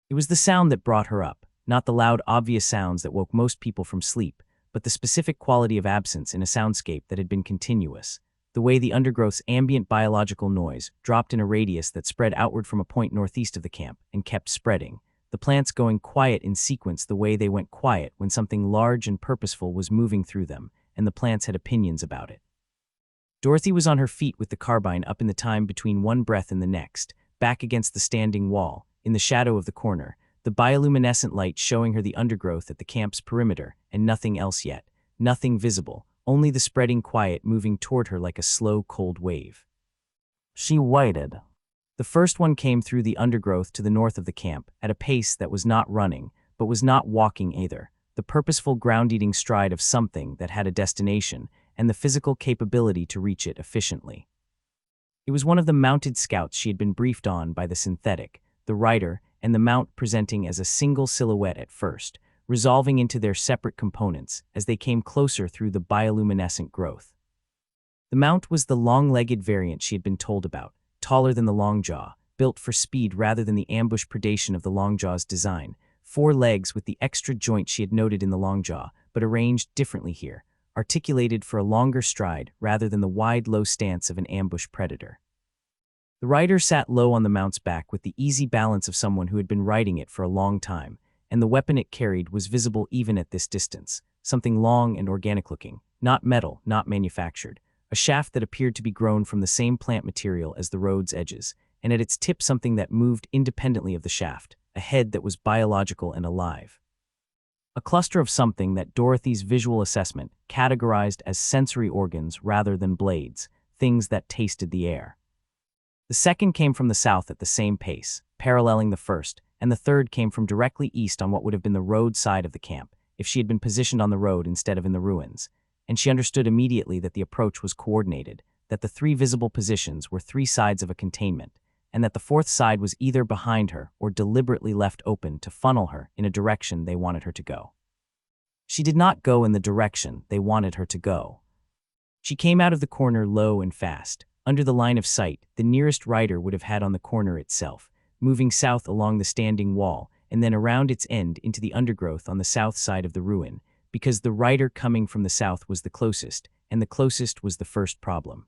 A: It was the sound that brought her up, not the loud, obvious sounds that woke most people from sleep, but the specific quality of absence in a soundscape that had been continuous, the way the undergrowth's ambient biological noise dropped in a radius that spread outward from a point northeast of the camp and kept spreading, the plants going quiet in sequence the way they went quiet when something large and purposeful was moving through them, and the plants had opinions about it. Dorothy was on her feet with the carbine up in the time between one breath and the next, back against the standing wall, in the shadow of the corner, the bioluminescent light showing her the undergrowth at the camp's perimeter, and nothing else yet, nothing visible, only the spreading quiet moving toward her like a slow, cold wave. She waited. The first one came through the undergrowth to the north of the camp, at a pace that was not running, but was not walking either, the purposeful ground-eating stride of something that had a destination, and the physical capability to reach it efficiently. It was one of the mounted scouts she had been briefed on by the synthetic, the rider, and the mount presenting as a single silhouette at first, resolving into their separate components as they came closer through the bioluminescent growth. The mount was the long-legged variant she had been told about, taller than the longjaw, built for speed rather than the ambush predation of the longjaw's design, 4 legs with the extra joint she had noted in the longjaw, but arranged differently here, articulated for a longer stride rather than the wide, low stance of an ambush predator. The rider sat low on the mount's back with the easy balance of someone who had been riding it for a long time, and the weapon it carried was visible even at this distance, something long and organic-looking, not metal, not manufactured, a shaft that appeared to be grown from the same plant material as the road's edges, and at its tip something that moved independently of the shaft, a head that was biological and alive. A cluster of something that Dorothy's visual assessment categorized as sensory organs rather than blades, things that tasted the air. The second came from the south at the same pace, paralleling the first, and the third came from directly east on what would have been the road side of the camp, if she had been positioned on the road instead of in the ruins, and she understood immediately that the approach was coordinated, that the 3 visible positions were 3 sides of a containment, and that the 4th side was either behind her or deliberately left open to funnel her in a direction they wanted her to go. She did not go in the direction they wanted her to go. She came out of the corner low and fast, under the line of sight the nearest rider would have had on the corner itself, moving south along the standing wall and then around its end into the undergrowth on the south side of the ruin, because the rider coming from the south was the closest, and the closest was the first problem.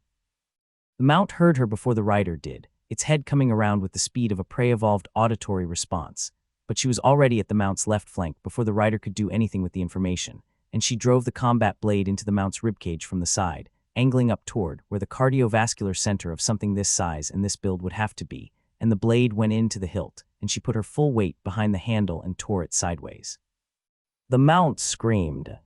A: The mount heard her before the rider did, its head coming around with the speed of a prey-evolved auditory response, but she was already at the mount's left flank before the rider could do anything with the information, and she drove the combat blade into the mount's ribcage from the side, angling up toward where the cardiovascular center of something this size and this build would have to be, and the blade went into the hilt, and she put her full weight behind the handle and tore it sideways. The mount screamed.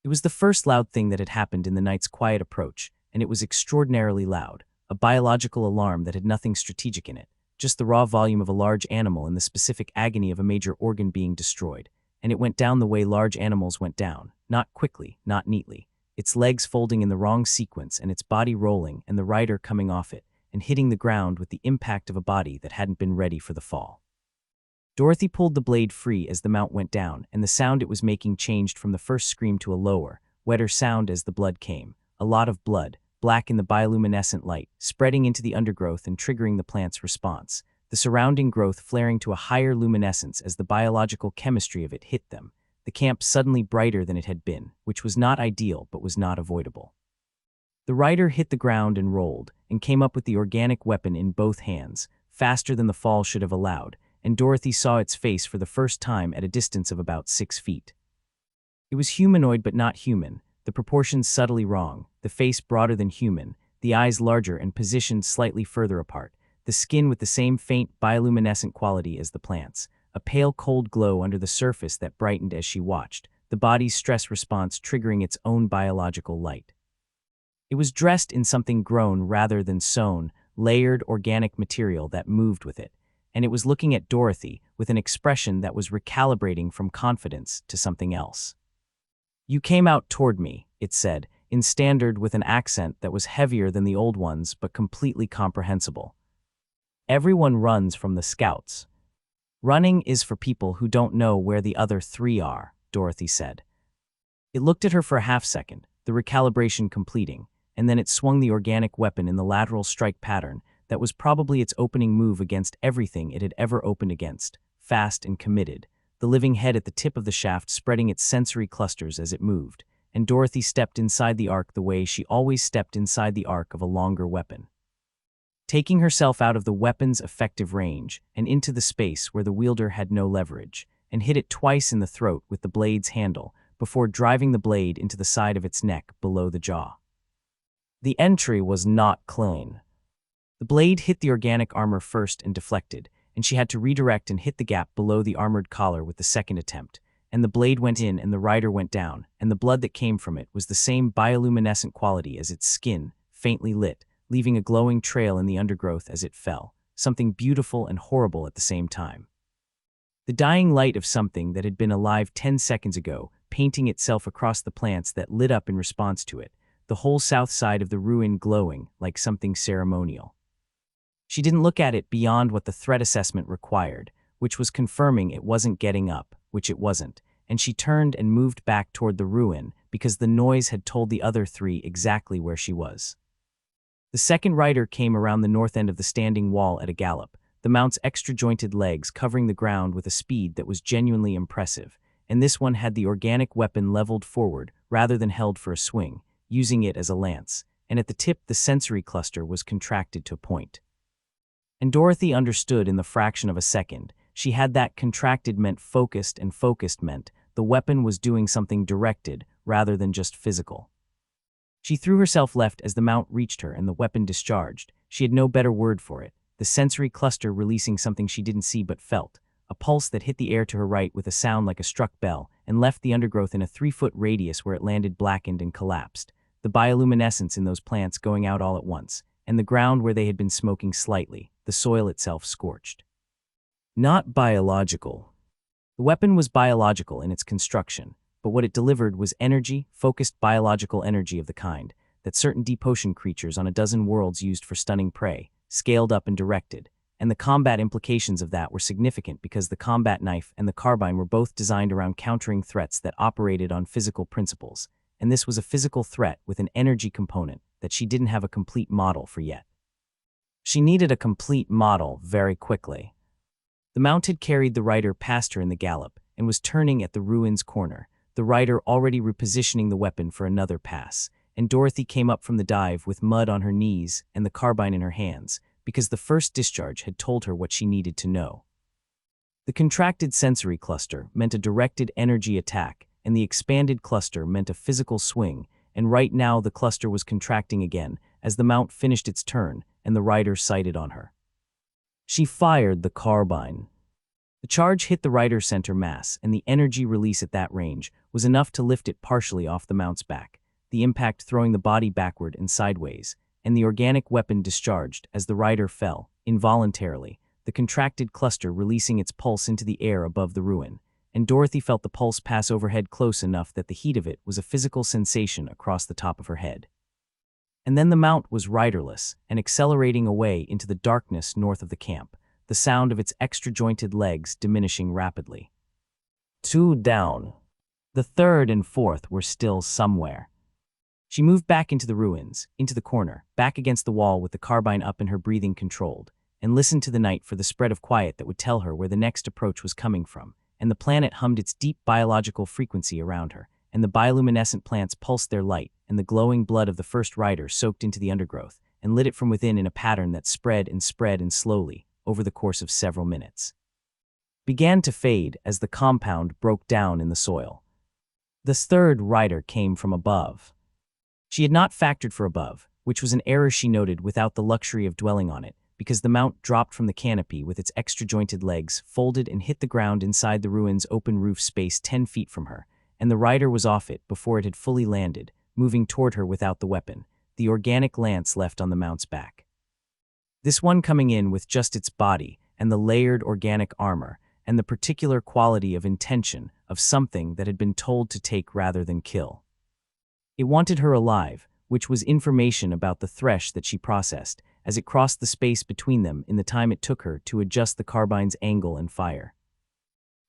A: It was the first loud thing that had happened in the night's quiet approach, and it was extraordinarily loud, a biological alarm that had nothing strategic in it, just the raw volume of a large animal and the specific agony of a major organ being destroyed, and it went down the way large animals went down, not quickly, not neatly, its legs folding in the wrong sequence and its body rolling and the rider coming off it and hitting the ground with the impact of a body that hadn't been ready for the fall. Dorothy pulled the blade free as the mount went down, and the sound it was making changed from the first scream to a lower, wetter sound as the blood came, a lot of blood, black in the bioluminescent light, spreading into the undergrowth and triggering the plant's response, the surrounding growth flaring to a higher luminescence as the biological chemistry of it hit them, the camp suddenly brighter than it had been, which was not ideal but was not avoidable. The rider hit the ground and rolled, and came up with the organic weapon in both hands, faster than the fall should have allowed, and Dorothy saw its face for the first time at a distance of about 6 feet. It was humanoid but not human, the proportions subtly wrong, the face broader than human, the eyes larger and positioned slightly further apart, the skin with the same faint bioluminescent quality as the plant's, a pale cold glow under the surface that brightened as she watched, the body's stress response triggering its own biological light. It was dressed in something grown rather than sewn, layered organic material that moved with it, and it was looking at Dorothy with an expression that was recalibrating from confidence to something else. "You came out toward me," it said, in standard with an accent that was heavier than the old ones but completely comprehensible. "Everyone runs from the scouts. Running is for people who don't know where the other 3 are," Dorothy said. It looked at her for a half-second, the recalibration completing, and then it swung the organic weapon in the lateral strike pattern that was probably its opening move against everything it had ever opened against, fast and committed, the living head at the tip of the shaft spreading its sensory clusters as it moved, and Dorothy stepped inside the arc the way she always stepped inside the arc of a longer weapon. Taking herself out of the weapon's effective range and into the space where the wielder had no leverage, and hit it twice in the throat with the blade's handle before driving the blade into the side of its neck below the jaw. The entry was not clean. The blade hit the organic armor first and deflected, and she had to redirect and hit the gap below the armored collar with the second attempt, and the blade went in and the rider went down, and the blood that came from it was the same bioluminescent quality as its skin, faintly lit, leaving a glowing trail in the undergrowth as it fell, something beautiful and horrible at the same time. The dying light of something that had been alive 10 seconds ago, painting itself across the plants that lit up in response to it, the whole south side of the ruin glowing like something ceremonial. She didn't look at it beyond what the threat assessment required, which was confirming it wasn't getting up, which it wasn't, and she turned and moved back toward the ruin because the noise had told the other 3 exactly where she was. The second rider came around the north end of the standing wall at a gallop, the mount's extra-jointed legs covering the ground with a speed that was genuinely impressive, and this one had the organic weapon leveled forward rather than held for a swing, using it as a lance, and at the tip the sensory cluster was contracted to a point. And Dorothy understood in the fraction of a second. She had that contracted meant focused and focused meant the weapon was doing something directed rather than just physical. She threw herself left as the mount reached her and the weapon discharged. She had no better word for it, the sensory cluster releasing something she didn't see but felt, a pulse that hit the air to her right with a sound like a struck bell and left the undergrowth in a 3-foot radius where it landed blackened and collapsed, the bioluminescence in those plants going out all at once, and the ground where they had been smoking slightly, the soil itself scorched. Not biological. The weapon was biological in its construction, but what it delivered was energy, focused biological energy of the kind that certain deep ocean creatures on a dozen worlds used for stunning prey, scaled up and directed, and the combat implications of that were significant because the combat knife and the carbine were both designed around countering threats that operated on physical principles, and this was a physical threat with an energy component that she didn't have a complete model for yet. She needed a complete model very quickly. The mount had carried the rider past her in the gallop and was turning at the ruin's corner, the rider already repositioning the weapon for another pass, and Dorothy came up from the dive with mud on her knees and the carbine in her hands, because the first discharge had told her what she needed to know. The contracted sensory cluster meant a directed energy attack, and the expanded cluster meant a physical swing, and right now the cluster was contracting again as the mount finished its turn and the rider sighted on her. She fired the carbine. The charge hit the rider's center mass, and the energy release at that range was enough to lift it partially off the mount's back, the impact throwing the body backward and sideways, and the organic weapon discharged as the rider fell, involuntarily, the contracted cluster releasing its pulse into the air above the ruin, and Dorothy felt the pulse pass overhead close enough that the heat of it was a physical sensation across the top of her head. And then the mount was riderless and accelerating away into the darkness north of the camp, the sound of its extra-jointed legs diminishing rapidly. 2 down. The third and fourth were still somewhere. She moved back into the ruins, into the corner, back against the wall with the carbine up and her breathing controlled, and listened to the night for the spread of quiet that would tell her where the next approach was coming from, and the planet hummed its deep biological frequency around her, and the bioluminescent plants pulsed their light, and the glowing blood of the first rider soaked into the undergrowth, and lit it from within in a pattern that spread and slowly, over the course of several minutes, began to fade as the compound broke down in the soil. The third rider came from above. She had not factored for above, which was an error she noted without the luxury of dwelling on it, because the mount dropped from the canopy with its extra-jointed legs, folded and hit the ground inside the ruin's open roof space 10 feet from her, and the rider was off it before it had fully landed, moving toward her without the weapon, the organic lance left on the mount's back. This one coming in with just its body and the layered organic armor and the particular quality of intention of something that had been told to take rather than kill. It wanted her alive, which was information about the thresh that she processed as it crossed the space between them in the time it took her to adjust the carbine's angle and fire.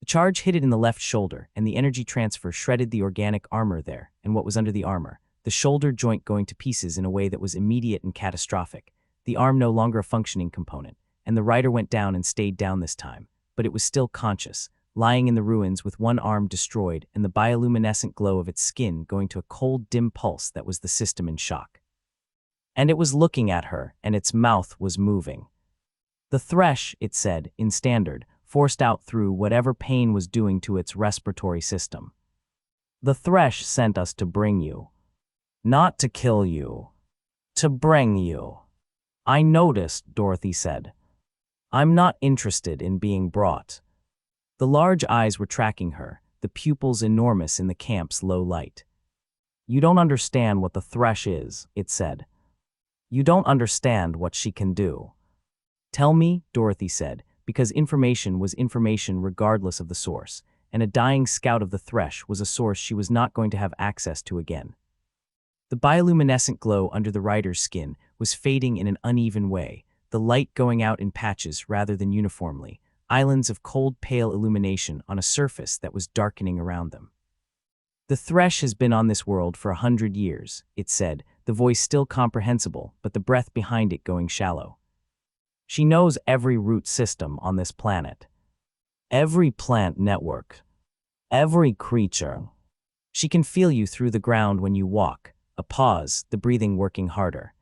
A: The charge hit it in the left shoulder, and the energy transfer shredded the organic armor there and what was under the armor, the shoulder joint going to pieces in a way that was immediate and catastrophic, the arm no longer a functioning component, and the rider went down and stayed down this time, but it was still conscious, lying in the ruins with one arm destroyed and the bioluminescent glow of its skin going to a cold, dim pulse that was the system in shock. And it was looking at her, and its mouth was moving. The thresh, it said, in standard, forced out through whatever pain was doing to its respiratory system. The thresh sent us to bring you. Not to kill you. To bring you. I noticed, Dorothy said. I'm not interested in being brought. The large eyes were tracking her, the pupils enormous in the camp's low light. You don't understand what the thresh is, it said. You don't understand what she can do. Tell me, Dorothy said, because information was information regardless of the source, and a dying scout of the thresh was a source she was not going to have access to again. The bioluminescent glow under the rider's skin was fading in an uneven way, the light going out in patches rather than uniformly, islands of cold pale illumination on a surface that was darkening around them. The thresh has been on this world for 100 years, it said, the voice still comprehensible, but the breath behind it going shallow. She knows every root system on this planet. Every plant network. Every creature. She can feel you through the ground when you walk, a pause, the breathing working harder.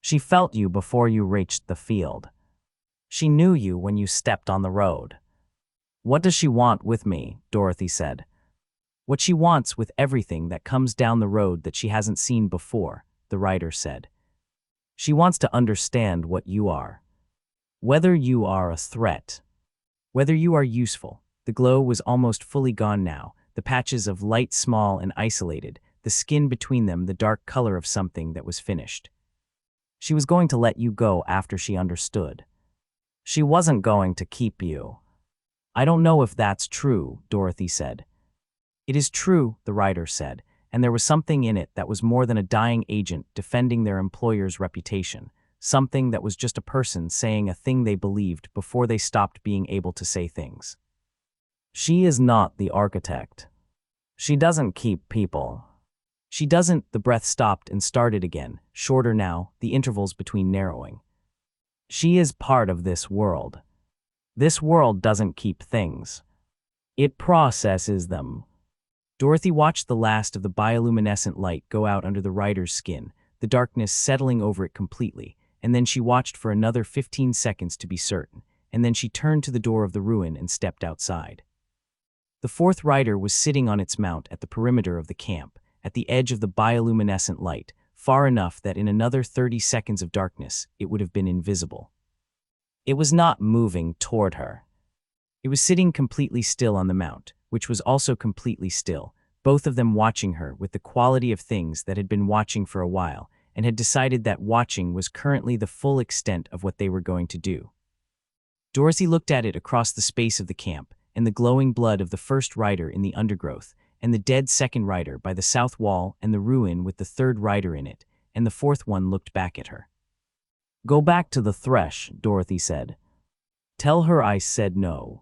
A: She felt you before you reached the field. She knew you when you stepped on the road. What does she want with me? Dorothy said. What she wants with everything that comes down the road that she hasn't seen before, the rider said. She wants to understand what you are. Whether you are a threat. Whether you are useful. The glow was almost fully gone now, the patches of light small and isolated, the skin between them the dark color of something that was finished. She was going to let you go after she understood. She wasn't going to keep you. I don't know if that's true, Dorothy said. It is true, the rider said, and there was something in it that was more than a dying agent defending their employer's reputation, something that was just a person saying a thing they believed before they stopped being able to say things. She is not the architect. She doesn't keep people. She doesn't, the breath stopped and started again, shorter now, the intervals between narrowing. She is part of this world. This world doesn't keep things. It processes them. Dorothy watched the last of the bioluminescent light go out under the rider's skin, the darkness settling over it completely, and then she watched for another 15 seconds to be certain, and then she turned to the door of the ruin and stepped outside. The fourth rider was sitting on its mount at the perimeter of the camp, at the edge of the bioluminescent light, far enough that in another 30 seconds of darkness it would have been invisible. It was not moving toward her. It was sitting completely still on the mount, which was also completely still, both of them watching her with the quality of things that had been watching for a while, and had decided that watching was currently the full extent of what they were going to do. Dorothy looked at it across the space of the camp, and the glowing blood of the first rider in the undergrowth, and the dead second rider by the south wall, and the ruin with the third rider in it, and the fourth one looked back at her. "Go back to the thresh," Dorothy said. "Tell her I said no."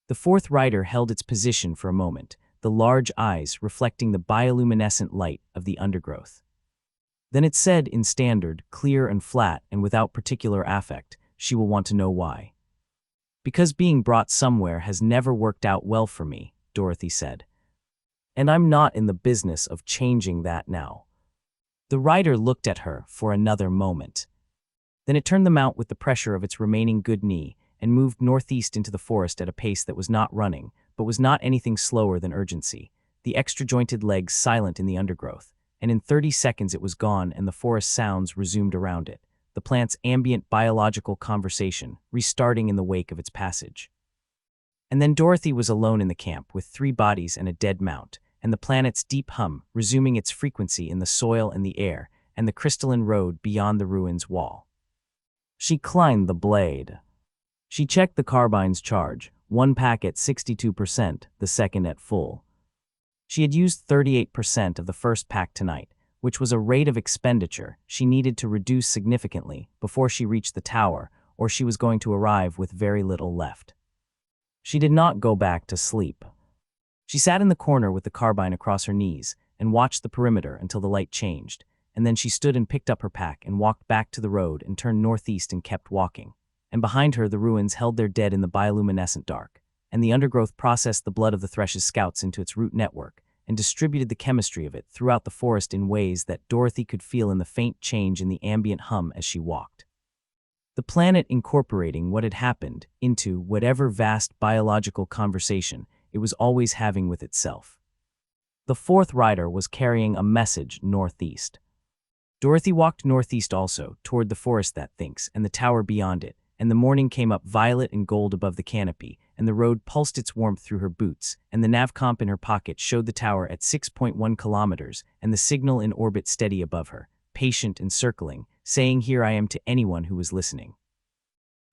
A: The fourth rider held its position for a moment, the large eyes reflecting the bioluminescent light of the undergrowth. Then it said in standard, clear and flat and without particular affect, "She will want to know why." "Because being brought somewhere has never worked out well for me," Dorothy said. "And I'm not in the business of changing that now." The rider looked at her for another moment. Then it turned the mount with the pressure of its remaining good knee and moved northeast into the forest at a pace that was not running, but was not anything slower than urgency, the extra-jointed legs silent in the undergrowth, and in 30 seconds it was gone and the forest sounds resumed around it, the plant's ambient biological conversation restarting in the wake of its passage. And then Dorothy was alone in the camp with 3 bodies and a dead mount, and the planet's deep hum resuming its frequency in the soil and the air, and the crystalline road beyond the ruin's wall. She climbed the blade. She checked the carbine's charge, one pack at 62%, the second at full. She had used 38% of the first pack tonight, which was a rate of expenditure she needed to reduce significantly before she reached the tower, or she was going to arrive with very little left. She did not go back to sleep. She sat in the corner with the carbine across her knees and watched the perimeter until the light changed, and then she stood and picked up her pack and walked back to the road and turned northeast and kept walking. And behind her the ruins held their dead in the bioluminescent dark, and the undergrowth processed the blood of the thresh's scouts into its root network and distributed the chemistry of it throughout the forest in ways that Dorothy could feel in the faint change in the ambient hum as she walked. The planet incorporating what had happened into whatever vast biological conversation it was always having with itself. The fourth rider was carrying a message northeast. Dorothy walked northeast also, toward the forest that thinks, and the tower beyond it, and the morning came up violet and gold above the canopy, and the road pulsed its warmth through her boots, and the navcomp in her pocket showed the tower at 6.1 kilometers, and the signal in orbit steady above her, patient and circling, saying "Here I am" to anyone who was listening.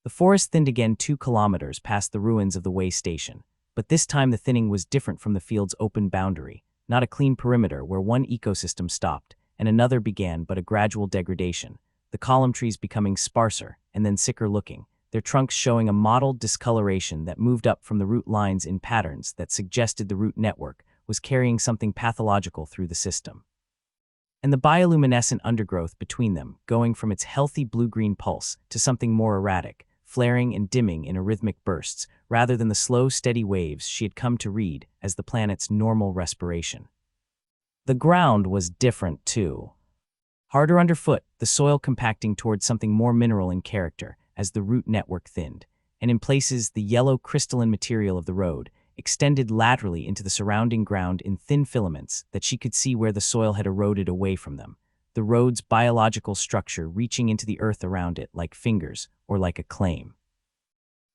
A: The forest thinned again 2 kilometers past the ruins of the way station, but this time the thinning was different from the field's open boundary, not a clean perimeter where one ecosystem stopped and another began, but a gradual degradation, the column trees becoming sparser and then sicker looking, their trunks showing a mottled discoloration that moved up from the root lines in patterns that suggested the root network was carrying something pathological through the system. And the bioluminescent undergrowth between them going from its healthy blue-green pulse to something more erratic, flaring and dimming in rhythmic bursts rather than the slow, steady waves she had come to read as the planet's normal respiration. The ground was different too. Harder underfoot, the soil compacting towards something more mineral in character as the root network thinned, and in places the yellow crystalline material of the road extended laterally into the surrounding ground in thin filaments that she could see where the soil had eroded away from them, the road's biological structure reaching into the earth around it like fingers or like a claim.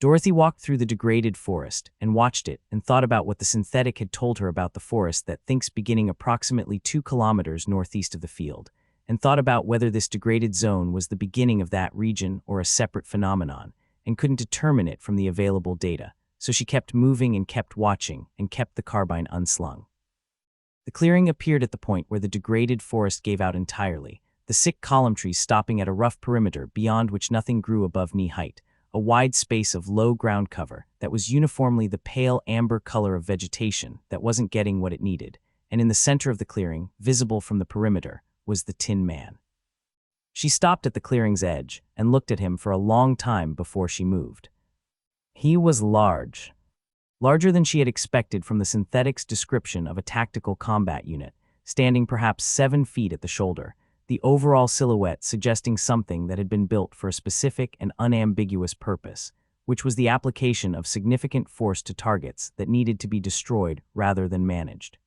A: Dorothy walked through the degraded forest and watched it and thought about what the synthetic had told her about the forest that thinks beginning approximately 2 kilometers northeast of the field, and thought about whether this degraded zone was the beginning of that region or a separate phenomenon, and couldn't determine it from the available data, so she kept moving and kept watching and kept the carbine unslung. The clearing appeared at the point where the degraded forest gave out entirely, the sick column trees stopping at a rough perimeter beyond which nothing grew above knee height, a wide space of low ground cover that was uniformly the pale amber color of vegetation that wasn't getting what it needed, and in the center of the clearing, visible from the perimeter, was the Tin Man. She stopped at the clearing's edge and looked at him for a long time before she moved. He was large. Larger than she had expected from the synthetic's description of a tactical combat unit, standing perhaps 7 feet at the shoulder, the overall silhouette suggesting something that had been built for a specific and unambiguous purpose, which was the application of significant force to targets that needed to be destroyed rather than managed.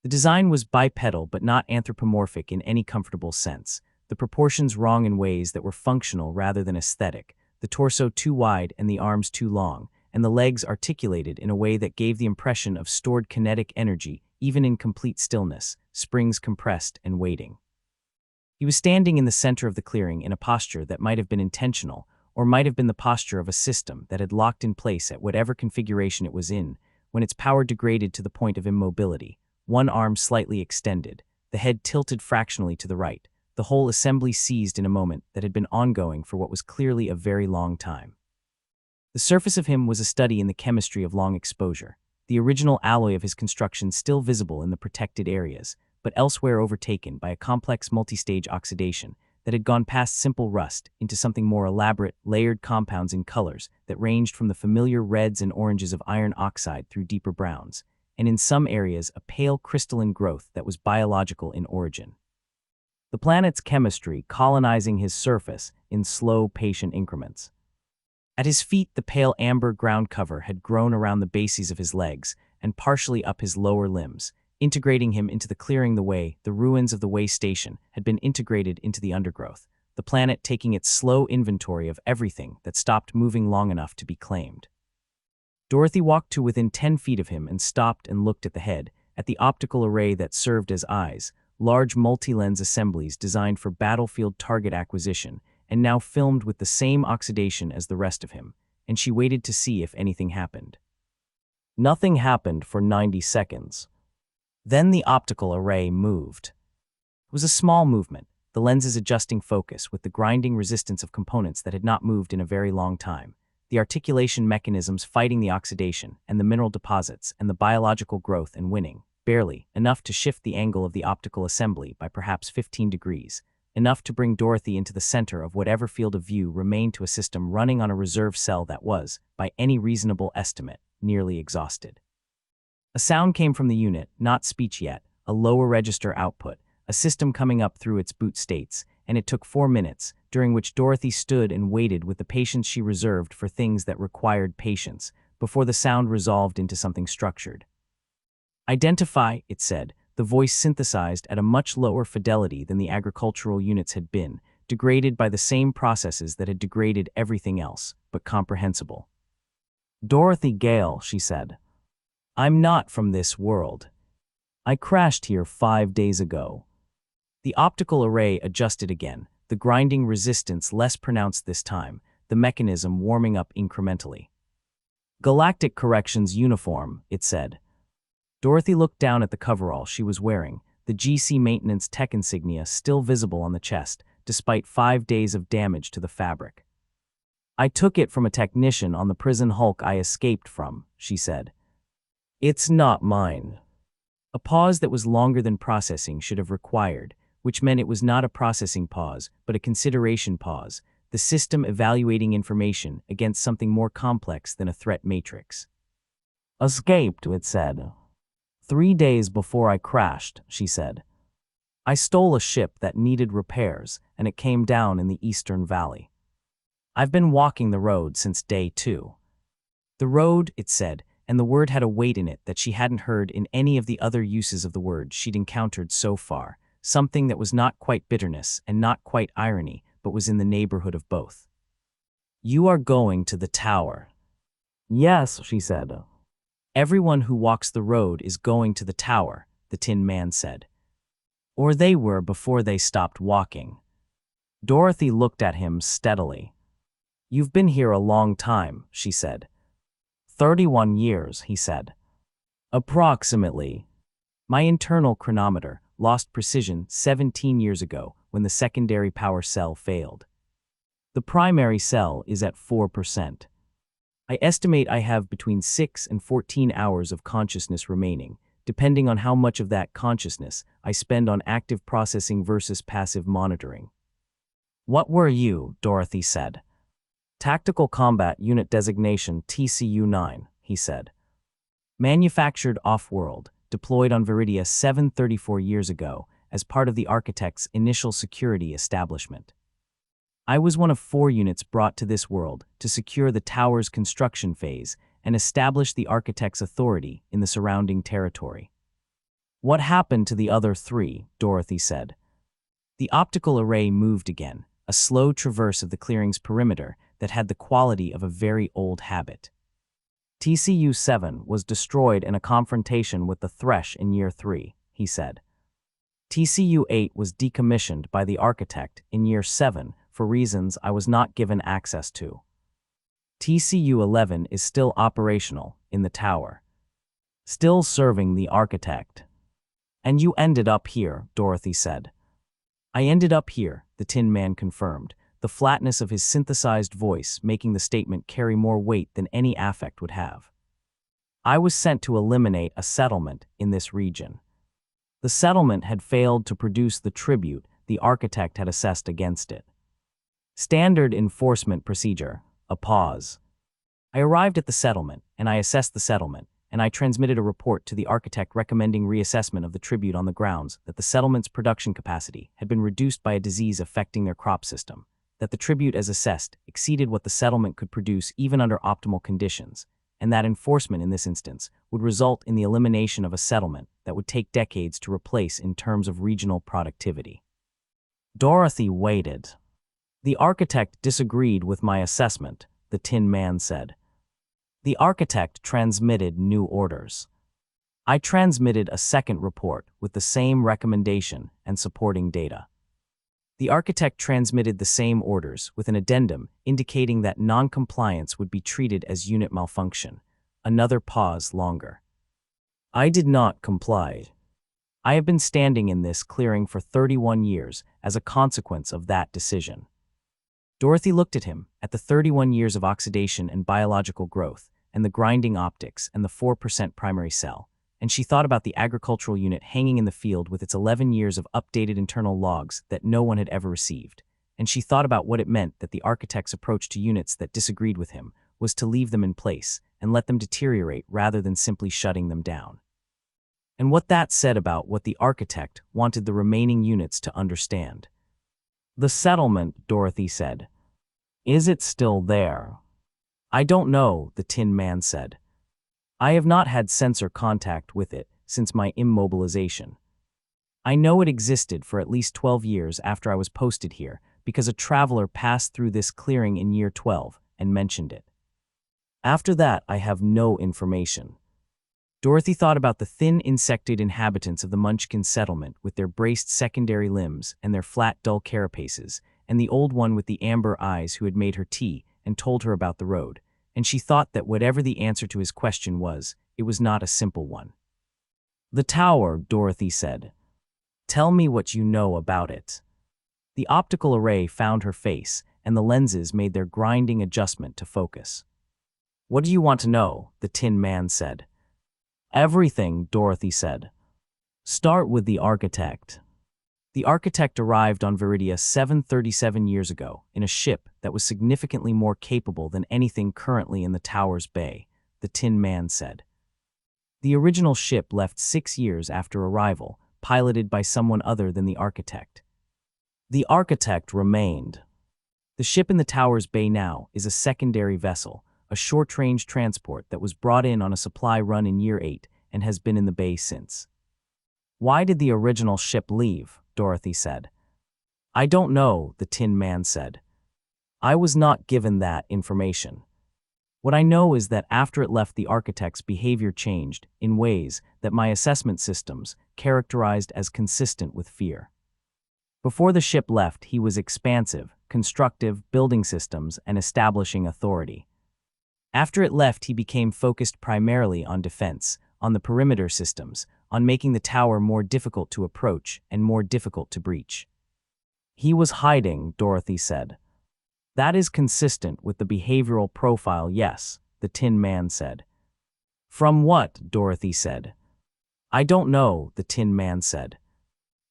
A: The design was bipedal but not anthropomorphic in any comfortable sense, the proportions wrong in ways that were functional rather than aesthetic, the torso too wide and the arms too long, and the legs articulated in a way that gave the impression of stored kinetic energy even in complete stillness, springs compressed and waiting. He was standing in the center of the clearing in a posture that might have been intentional, or might have been the posture of a system that had locked in place at whatever configuration it was in, when its power degraded to the point of immobility, one arm slightly extended, the head tilted fractionally to the right, the whole assembly seized in a moment that had been ongoing for what was clearly a very long time. The surface of him was a study in the chemistry of long exposure, the original alloy of his construction still visible in the protected areas, but elsewhere overtaken by a complex multi-stage oxidation that had gone past simple rust into something more elaborate, layered compounds in colors that ranged from the familiar reds and oranges of iron oxide through deeper browns, and in some areas a pale crystalline growth that was biological in origin. The planet's chemistry colonizing his surface in slow, patient increments. At his feet, the pale amber ground cover had grown around the bases of his legs and partially up his lower limbs, integrating him into the clearing the way the ruins of the way station had been integrated into the undergrowth, the planet taking its slow inventory of everything that stopped moving long enough to be claimed. Dorothy walked to within 10 feet of him and stopped and looked at the head, at the optical array that served as eyes, large multi-lens assemblies designed for battlefield target acquisition, and now filmed with the same oxidation as the rest of him, and she waited to see if anything happened. Nothing happened for 90 seconds. Then the optical array moved. It was a small movement, the lenses adjusting focus with the grinding resistance of components that had not moved in a very long time, the articulation mechanisms fighting the oxidation and the mineral deposits and the biological growth and winning, barely, enough to shift the angle of the optical assembly by perhaps 15 degrees, enough to bring Dorothy into the center of whatever field of view remained to a system running on a reserve cell that was, by any reasonable estimate, nearly exhausted. A sound came from the unit, not speech yet, a lower register output, a system coming up through its boot states, and it took 4 minutes, during which Dorothy stood and waited with the patience she reserved for things that required patience, before the sound resolved into something structured. "Identify," it said, the voice synthesized at a much lower fidelity than the agricultural units had been, degraded by the same processes that had degraded everything else, but comprehensible. "Dorothy Gale," she said. "I'm not from this world. I crashed here 5 days ago." The optical array adjusted again, the grinding resistance less pronounced this time, the mechanism warming up incrementally. "Galactic Corrections Uniform," it said. Dorothy looked down at the coverall she was wearing, the GC maintenance tech insignia still visible on the chest, despite 5 days of damage to the fabric. "I took it from a technician on the prison hulk I escaped from," she said. "It's not mine." A pause that was longer than processing should have required, which meant it was not a processing pause, but a consideration pause, the system evaluating information against something more complex than a threat matrix. "Escaped," it said. 3 days before I crashed," she said. "I stole a ship that needed repairs, and it came down in the Eastern Valley. I've been walking the road since day 2. The road," it said, and the word had a weight in it that she hadn't heard in any of the other uses of the word she'd encountered so far, something that was not quite bitterness and not quite irony, but was in the neighborhood of both. "You are going to the tower." "Yes," she said. "Everyone who walks the road is going to the tower," the Tin Man said. "Or they were before they stopped walking." Dorothy looked at him steadily. "You've been here a long time," she said. 31 years, he said. "Approximately. My internal chronometer lost precision 17 years ago when the secondary power cell failed. The primary cell is at 4%. I estimate I have between 6 and 14 hours of consciousness remaining, depending on how much of that consciousness I spend on active processing versus passive monitoring." "What were you?" Dorothy said. "Tactical Combat Unit Designation TCU-9, he said. "Manufactured off-world, deployed on Viridia 734 years ago as part of the Architect's initial security establishment." I was one of 4 units brought to this world to secure the tower's construction phase and establish the architect's authority in the surrounding territory. What happened to the other 3? Dorothy said. The optical array moved again, a slow traverse of the clearing's perimeter that had the quality of a very old habit. TCU-7 was destroyed in a confrontation with the Thresh in year 3, he said. TCU-8 was decommissioned by the architect in year 7 for reasons I was not given access to. TCU-11 is still operational in the tower, still serving the architect. And you ended up here, Dorothy said. I ended up here, the Tin Man confirmed, the flatness of his synthesized voice making the statement carry more weight than any affect would have. I was sent to eliminate a settlement in this region. The settlement had failed to produce the tribute the architect had assessed against it. Standard enforcement procedure, a pause. I arrived at the settlement, and I assessed the settlement, and I transmitted a report to the architect recommending reassessment of the tribute on the grounds that the settlement's production capacity had been reduced by a disease affecting their crop system, that the tribute as assessed exceeded what the settlement could produce even under optimal conditions, and that enforcement in this instance would result in the elimination of a settlement that would take decades to replace in terms of regional productivity. Dorothy waited. The architect disagreed with my assessment, the Tin Man said. The architect transmitted new orders. I transmitted a second report with the same recommendation and supporting data. The architect transmitted the same orders with an addendum indicating that non-compliance would be treated as unit malfunction. Another pause longer. I did not comply. I have been standing in this clearing for 31 years as a consequence of that decision. Dorothy looked at him, at the 31 years of oxidation and biological growth, and the grinding optics and the 4% primary cell, and she thought about the agricultural unit hanging in the field with its 11 years of updated internal logs that no one had ever received, and she thought about what it meant that the architect's approach to units that disagreed with him was to leave them in place and let them deteriorate rather than simply shutting them down. And what that said about what the architect wanted the remaining units to understand. The settlement, Dorothy said. Is it still there? I don't know, the Tin Man said. I have not had sensor contact with it since my immobilization. I know it existed for at least 12 years after I was posted here because a traveler passed through this clearing in year 12 and mentioned it. After that, I have no information. Dorothy thought about the thin, insected inhabitants of the Munchkin settlement with their braced secondary limbs and their flat, dull carapaces, and the old one with the amber eyes who had made her tea and told her about the road, and she thought that whatever the answer to his question was, it was not a simple one. The tower, Dorothy said. Tell me what you know about it. The optical array found her face, and the lenses made their grinding adjustment to focus. What do you want to know? The Tin Man said. Everything, Dorothy said. Start with the architect. The architect arrived on Viridia 737 years ago in a ship that was significantly more capable than anything currently in the tower's bay, the Tin Man said. The original ship left 6 years after arrival, piloted by someone other than the architect. The architect remained. The ship in the tower's bay now is a secondary vessel, a short-range transport that was brought in on a supply run in year 8 and has been in the bay since. Why did the original ship leave? Dorothy said. I don't know, the Tin Man said. I was not given that information. What I know is that after it left, the architect's behavior changed in ways that my assessment systems characterized as consistent with fear. Before the ship left, he was expansive, constructive, building systems, and establishing authority. After it left, he became focused primarily on defense, on the perimeter systems, on making the tower more difficult to approach and more difficult to breach. He was hiding, Dorothy said. That is consistent with the behavioral profile, yes, the Tin Man said. From what? Dorothy said. I don't know, the Tin Man said.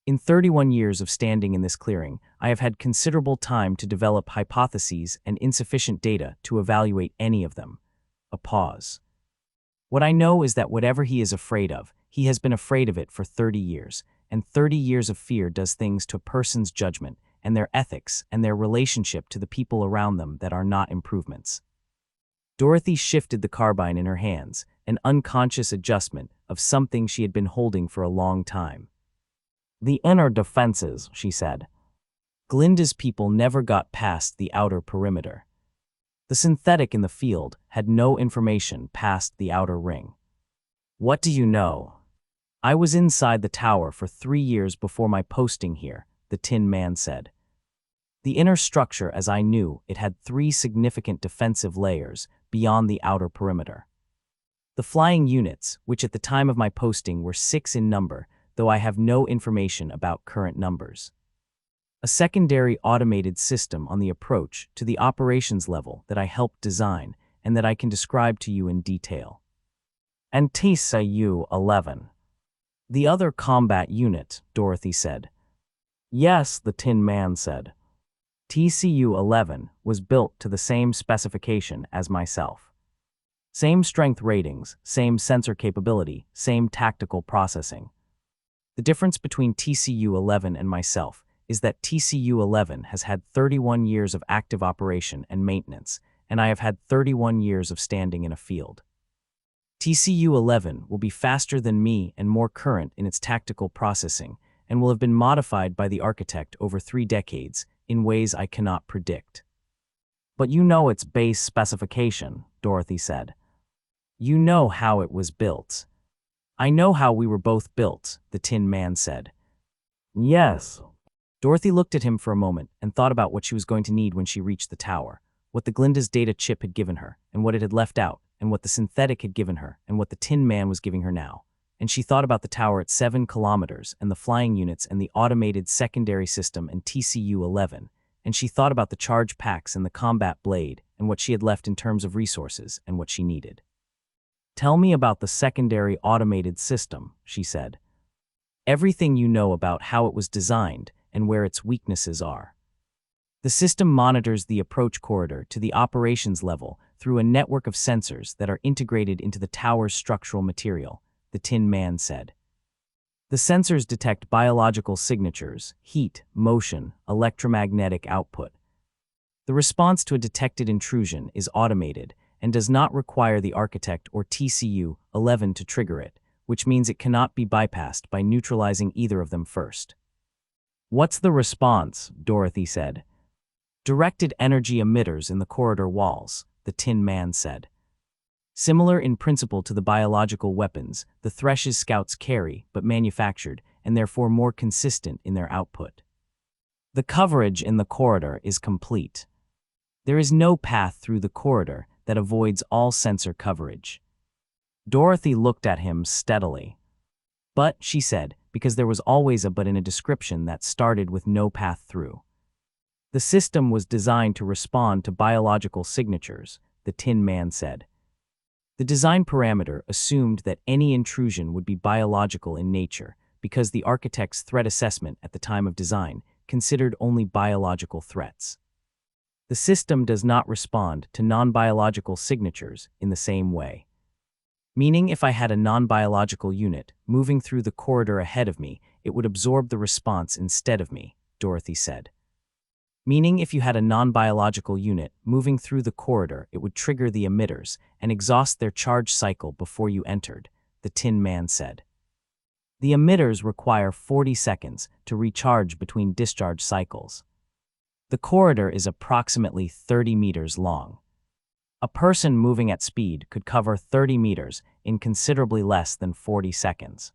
A: In 31 years of standing in this clearing, I have had considerable time to develop hypotheses and insufficient data to evaluate any of them. A pause. What I know is that whatever he is afraid of, he has been afraid of it for 30 years, and 30 years of fear does things to a person's judgment and their ethics and their relationship to the people around them that are not improvements. Dorothy shifted the carbine in her hands, an unconscious adjustment of something she had been holding for a long time. The inner defenses, she said. Glinda's people never got past the outer perimeter. The synthetic in the field had no information past the outer ring. What do you know? I was inside the tower for 3 years before my posting here, the Tin Man said. The inner structure, as I knew, it had 3 significant defensive layers beyond the outer perimeter. The flying units, which at the time of my posting were 6 in number, though I have no information about current numbers. A secondary automated system on the approach to the operations level that I helped design and that I can describe to you in detail. And TCU-11. The other combat unit, Dorothy said. Yes, the Tin Man said. TCU-11 was built to the same specification as myself. Same strength ratings, same sensor capability, same tactical processing. The difference between TCU-11 and myself is that TCU-11 has had 31 years of active operation and maintenance, and I have had 31 years of standing in a field. TCU-11 will be faster than me and more current in its tactical processing, and will have been modified by the architect over 3 decades in ways I cannot predict. But you know its base specification, Dorothy said. You know how it was built. I know how we were both built, the Tin Man said. Yes. Dorothy looked at him for a moment and thought about what she was going to need when she reached the tower, what the Glinda's data chip had given her, and what it had left out, and what the synthetic had given her, and what the Tin Man was giving her now. And she thought about the tower at 7 kilometers, and the flying units, and the automated secondary system, and TCU-11, and she thought about the charge packs and the combat blade, and what she had left in terms of resources, and what she needed. Tell me about the secondary automated system, she said. Everything you know about how it was designed, and where its weaknesses are. The system monitors the approach corridor to the operations level through a network of sensors that are integrated into the tower's structural material, the Tin Man said. The sensors detect biological signatures, heat, motion, electromagnetic output. The response to a detected intrusion is automated and does not require the architect or TCU-11 to trigger it, which means it cannot be bypassed by neutralizing either of them first. What's the response? Dorothy said. Directed energy emitters in the corridor walls, the Tin Man said. Similar in principle to the biological weapons the Thresh's scouts carry, but manufactured, and therefore more consistent in their output. The coverage in the corridor is complete. There is no path through the corridor that avoids all sensor coverage. Dorothy looked at him steadily. But, she said, because there was always a but in a description that started with no path through. The system was designed to respond to biological signatures, the Tin Man said. The design parameter assumed that any intrusion would be biological in nature because the architect's threat assessment at the time of design considered only biological threats. The system does not respond to non-biological signatures in the same way. Meaning if I had a non-biological unit moving through the corridor ahead of me, it would absorb the response instead of me, Dorothy said. Meaning if you had a non-biological unit moving through the corridor, it would trigger the emitters and exhaust their charge cycle before you entered, the Tin Man said. The emitters require 40 seconds to recharge between discharge cycles. The corridor is approximately 30 meters long. A person moving at speed could cover 30 meters in considerably less than 40 seconds.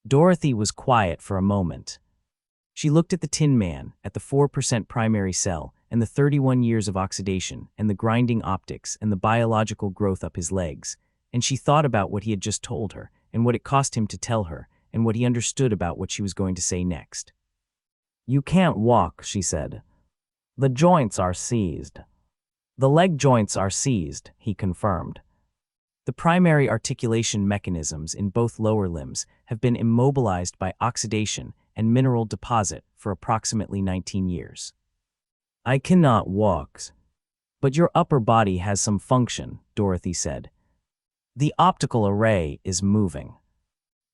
A: Dorothy was quiet for a moment. She looked at the Tin Man, at the 4% primary cell, and the 31 years of oxidation, and the grinding optics, and the biological growth up his legs, and she thought about what he had just told her, and what it cost him to tell her, and what he understood about what she was going to say next. You can't walk, she said. The joints are seized. The leg joints are seized, he confirmed. The primary articulation mechanisms in both lower limbs have been immobilized by oxidation and mineral deposit for approximately 19 years. I cannot walk. But your upper body has some function, Dorothy said. The optical array is moving.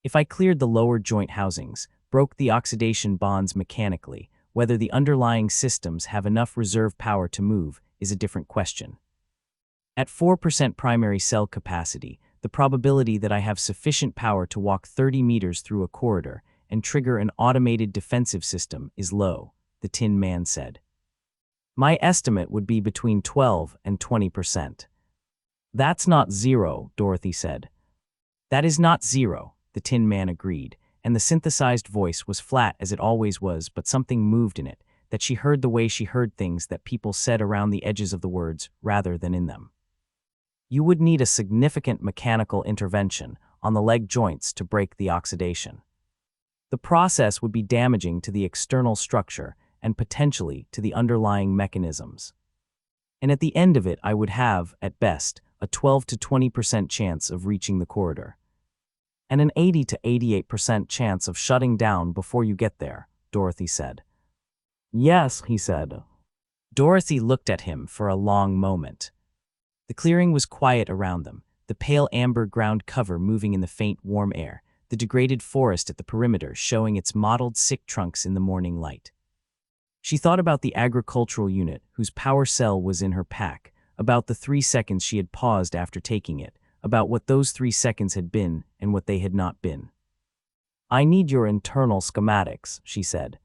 A: If I cleared the lower joint housings, broke the oxidation bonds mechanically, Whether the underlying systems have enough reserve power to move is a different question. At 4% primary cell capacity, the probability that I have sufficient power to walk 30 meters through a corridor and trigger an automated defensive system is low, the Tin Man said. My estimate would be between 12 and 20%. That's not zero, Dorothy said. That is not zero, the Tin Man agreed, and the synthesized voice was flat as it always was, but something moved in it, that she heard the way she heard things that people said around the edges of the words rather than in them. You would need a significant mechanical intervention on the leg joints to break the oxidation. The process would be damaging to the external structure and potentially to the underlying mechanisms. And at the end of it, I would have, at best, a 12 to 20% chance of reaching the corridor. And an 80 to 88% chance of shutting down before you get there, Dorothy said. Yes, he said. Dorothy looked at him for a long moment. The clearing was quiet around them, the pale amber ground cover moving in the faint warm air, the degraded forest at the perimeter showing its mottled sick trunks in the morning light. She thought about the agricultural unit whose power cell was in her pack, about the 3 seconds she had paused after taking it, about what those 3 seconds had been and what they had not been. I need your internal schematics, she said.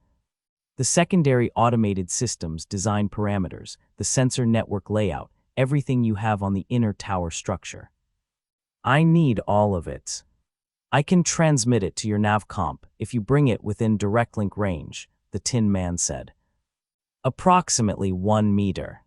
A: The secondary automated systems design parameters, the sensor network layout, everything you have on the inner tower structure. I need all of it. I can transmit it to your navcomp if you bring it within direct link range, the Tin Man said. Approximately 1 meter.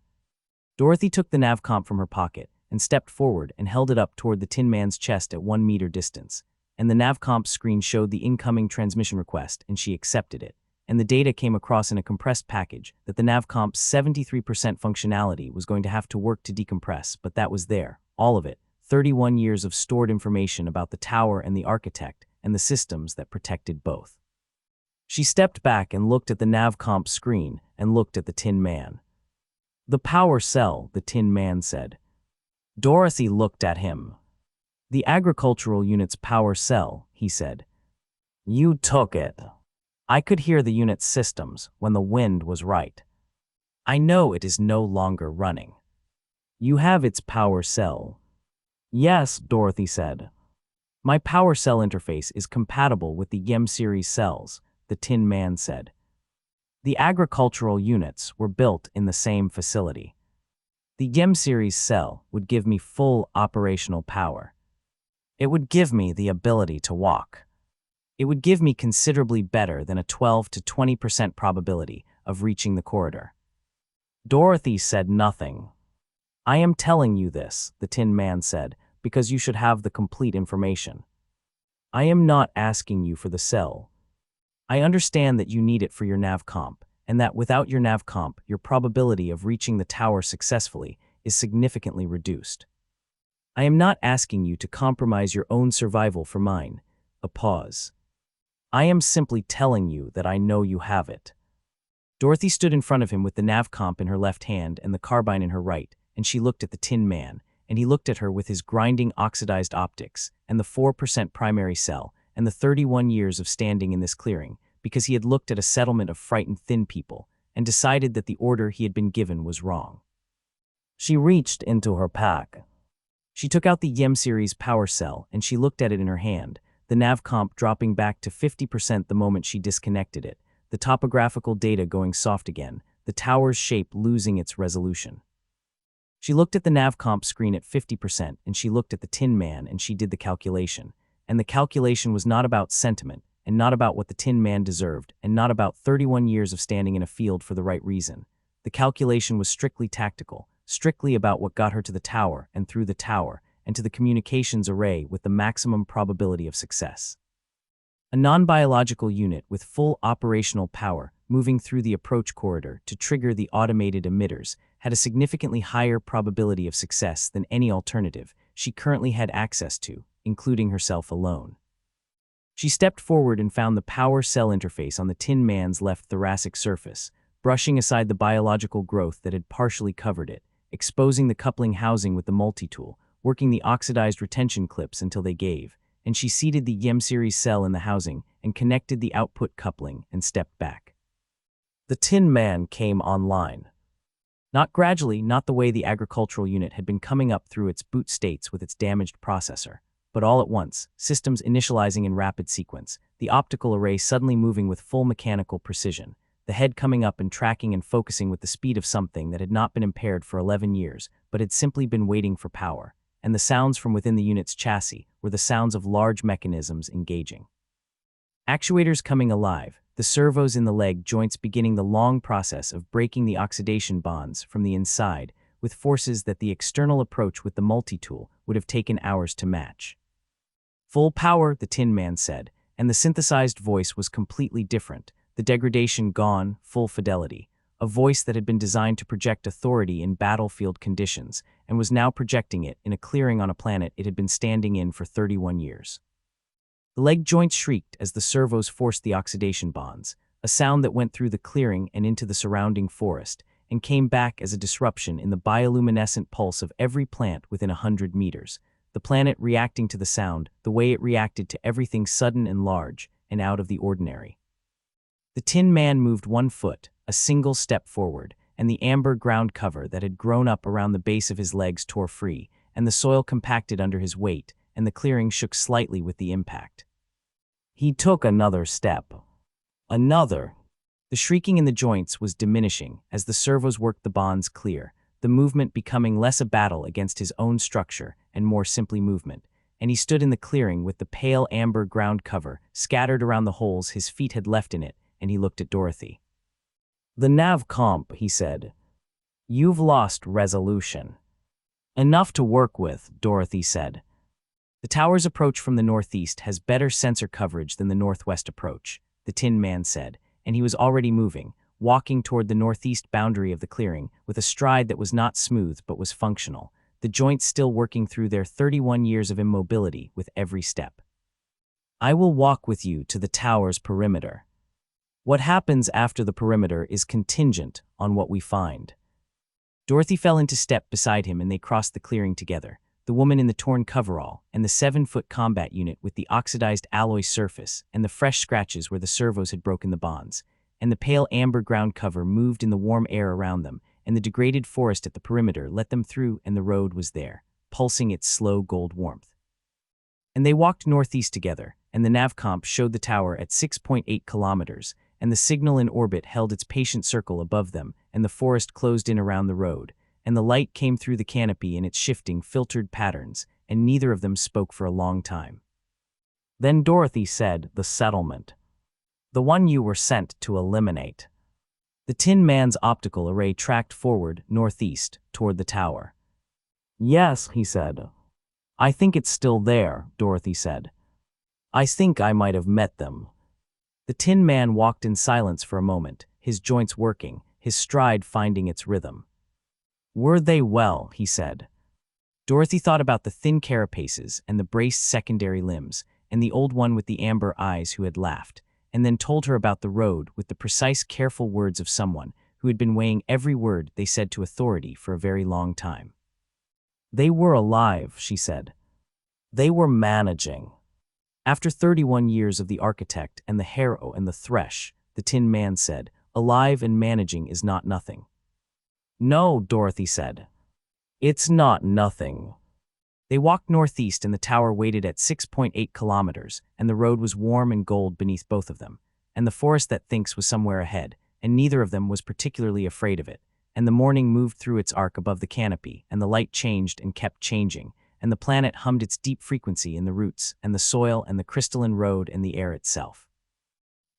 A: Dorothy took the navcomp from her pocket and stepped forward and held it up toward the Tin Man's chest at 1 meter distance, and the navcomp's screen showed the incoming transmission request, and she accepted it, and the data came across in a compressed package that the navcomp's 73% functionality was going to have to work to decompress, but that was there, all of it, 31 years of stored information about the tower and the architect and the systems that protected both. She stepped back and looked at the navcomp screen and looked at the Tin Man. The power cell, the Tin Man said. Dorothy looked at him. The agricultural unit's power cell, he said. You took it. I could hear the unit's systems when the wind was right. I know it is no longer running. You have its power cell. Yes, Dorothy said. My power cell interface is compatible with the YEM series cells, the Tin Man said. The agricultural units were built in the same facility. The YEM series cell would give me full operational power. It would give me the ability to walk. It would give me considerably better than a 12 to 20% probability of reaching the corridor. Dorothy said nothing. I am telling you this, the Tin Man said, because you should have the complete information. I am not asking you for the cell. I understand that you need it for your navcomp, and that without your navcomp, your probability of reaching the tower successfully is significantly reduced. I am not asking you to compromise your own survival for mine. A pause. I am simply telling you that I know you have it. Dorothy stood in front of him with the navcomp in her left hand and the carbine in her right, and she looked at the Tin Man, and he looked at her with his grinding oxidized optics, and the 4% primary cell, and the 31 years of standing in this clearing, because he had looked at a settlement of frightened thin people, and decided that the order he had been given was wrong. She reached into her pack. She took out the YEM series power cell, and she looked at it in her hand, the navcomp dropping back to 50% the moment she disconnected it, the topographical data going soft again, the tower's shape losing its resolution. She looked at the navcomp screen at 50%, and she looked at the Tin Man, and she did the calculation. And the calculation was not about sentiment, and not about what the Tin Man deserved, and not about 31 years of standing in a field for the right reason. The calculation was strictly tactical, strictly about what got her to the tower and through the tower, and to the communications array with the maximum probability of success. A non-biological unit with full operational power moving through the approach corridor to trigger the automated emitters had a significantly higher probability of success than any alternative she currently had access to, including herself alone. She stepped forward and found the power cell interface on the Tin Man's left thoracic surface, brushing aside the biological growth that had partially covered it, exposing the coupling housing with the multi-tool, working the oxidized retention clips until they gave, and she seated the YEM series cell in the housing and connected the output coupling and stepped back. The Tin Man came online. Not gradually, not the way the agricultural unit had been coming up through its boot states with its damaged processor, but all at once, systems initializing in rapid sequence, the optical array suddenly moving with full mechanical precision, the head coming up and tracking and focusing with the speed of something that had not been impaired for 11 years, but had simply been waiting for power, and the sounds from within the unit's chassis were the sounds of large mechanisms engaging. Actuators coming alive, the servos in the leg joints beginning the long process of breaking the oxidation bonds from the inside with forces that the external approach with the multi-tool would have taken hours to match. Full power, the Tin Man said, and the synthesized voice was completely different, the degradation gone, full fidelity, a voice that had been designed to project authority in battlefield conditions and was now projecting it in a clearing on a planet it had been standing in for 31 years. The leg joints shrieked as the servos forced the oxidation bonds, a sound that went through the clearing and into the surrounding forest, and came back as a disruption in the bioluminescent pulse of every plant within 100 meters, the planet reacting to the sound the way it reacted to everything sudden and large and out of the ordinary. The Tin Man moved 1 foot, a single step forward, and the amber ground cover that had grown up around the base of his legs tore free, and the soil compacted under his weight, and the clearing shook slightly with the impact. He took another step. Another. The shrieking in the joints was diminishing as the servos worked the bonds clear, the movement becoming less a battle against his own structure and more simply movement, and he stood in the clearing with the pale amber ground cover scattered around the holes his feet had left in it, and he looked at Dorothy. "The nav comp," he said. "You've lost resolution." "Enough to work with," Dorothy said. "The tower's approach from the northeast has better sensor coverage than the northwest approach," the Tin Man said, and he was already moving, walking toward the northeast boundary of the clearing with a stride that was not smooth but was functional, the joints still working through their 31 years of immobility with every step. "I will walk with you to the tower's perimeter. What happens after the perimeter is contingent on what we find." Dorothy fell into step beside him and they crossed the clearing together, the woman in the torn coverall and the 7-foot combat unit with the oxidized alloy surface and the fresh scratches where the servos had broken the bonds, and the pale amber ground cover moved in the warm air around them, and the degraded forest at the perimeter let them through, and the road was there, pulsing its slow gold warmth. And they walked northeast together, and the navcomp showed the tower at 6.8 kilometers, and the signal in orbit held its patient circle above them, and the forest closed in around the road, and the light came through the canopy in its shifting, filtered patterns, and neither of them spoke for a long time. Then Dorothy said, "The settlement. The one you were sent to eliminate." The Tin Man's optical array tracked forward, northeast, toward the tower. "Yes," he said. "I think it's still there," Dorothy said. "I think I might have met them." The Tin Man walked in silence for a moment, his joints working, his stride finding its rhythm. "Were they well?" he said. Dorothy thought about the thin carapaces and the braced secondary limbs, and the old one with the amber eyes who had laughed, and then told her about the road with the precise, careful words of someone who had been weighing every word they said to authority for a very long time. "They were alive," she said. "They were managing." After 31 years of the architect and the harrow and the thresh, the Tin Man said, "Alive and managing is not nothing." "No," Dorothy said. "It's not nothing." They walked northeast and the tower waited at 6.8 kilometers, and the road was warm and gold beneath both of them, and the forest that thinks was somewhere ahead, and neither of them was particularly afraid of it, and the morning moved through its arc above the canopy, and the light changed and kept changing, and the planet hummed its deep frequency in the roots and the soil and the crystalline road and the air itself.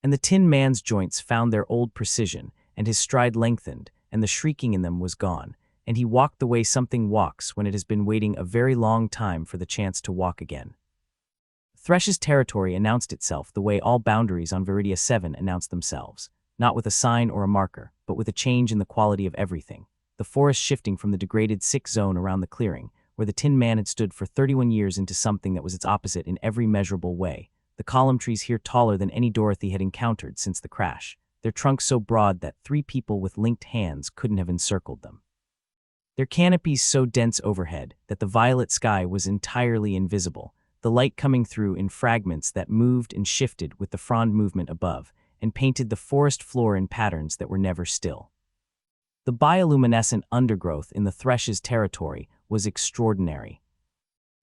A: And the Tin Man's joints found their old precision, and his stride lengthened, and the shrieking in them was gone, and he walked the way something walks when it has been waiting a very long time for the chance to walk again. Thresh's territory announced itself the way all boundaries on Viridia 7 announced themselves, not with a sign or a marker, but with a change in the quality of everything, the forest shifting from the degraded sick zone around the clearing, where the Tin Man had stood for 31 years, into something that was its opposite in every measurable way, the column trees here taller than any Dorothy had encountered since the crash, their trunks so broad that 3 people with linked hands couldn't have encircled them. Their canopies so dense overhead that the violet sky was entirely invisible, the light coming through in fragments that moved and shifted with the frond movement above, and painted the forest floor in patterns that were never still. The bioluminescent undergrowth in the thresh's territory was extraordinary.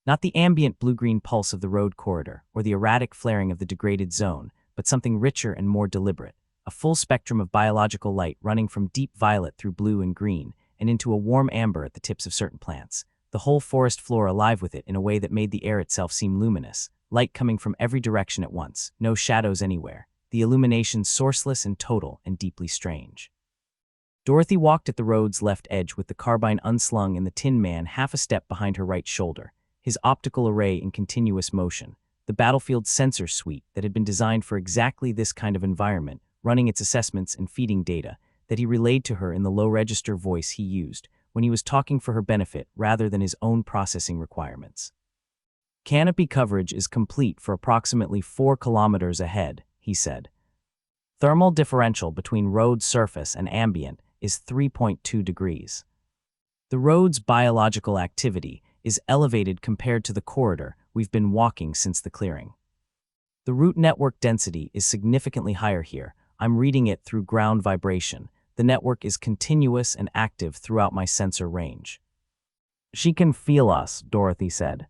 A: Not the ambient blue-green pulse of the road corridor or the erratic flaring of the degraded zone, but something richer and more deliberate, a full spectrum of biological light running from deep violet through blue and green and into a warm amber at the tips of certain plants, the whole forest floor alive with it in a way that made the air itself seem luminous, light coming from every direction at once, no shadows anywhere, the illumination sourceless and total and deeply strange. Dorothy walked at the road's left edge with the carbine unslung and the Tin Man half a step behind her right shoulder, his optical array in continuous motion, the battlefield sensor suite that had been designed for exactly this kind of environment, running its assessments and feeding data, that he relayed to her in the low-register voice he used when he was talking for her benefit rather than his own processing requirements. Canopy coverage is complete for approximately 4 kilometers ahead, he said. Thermal differential between road surface and ambient is 3.2 degrees. The road's biological activity is elevated compared to the corridor we've been walking since the clearing. The root network density is significantly higher here. I'm reading it through ground vibration. The network is continuous and active throughout my sensor range. She can feel us, Dorothy said.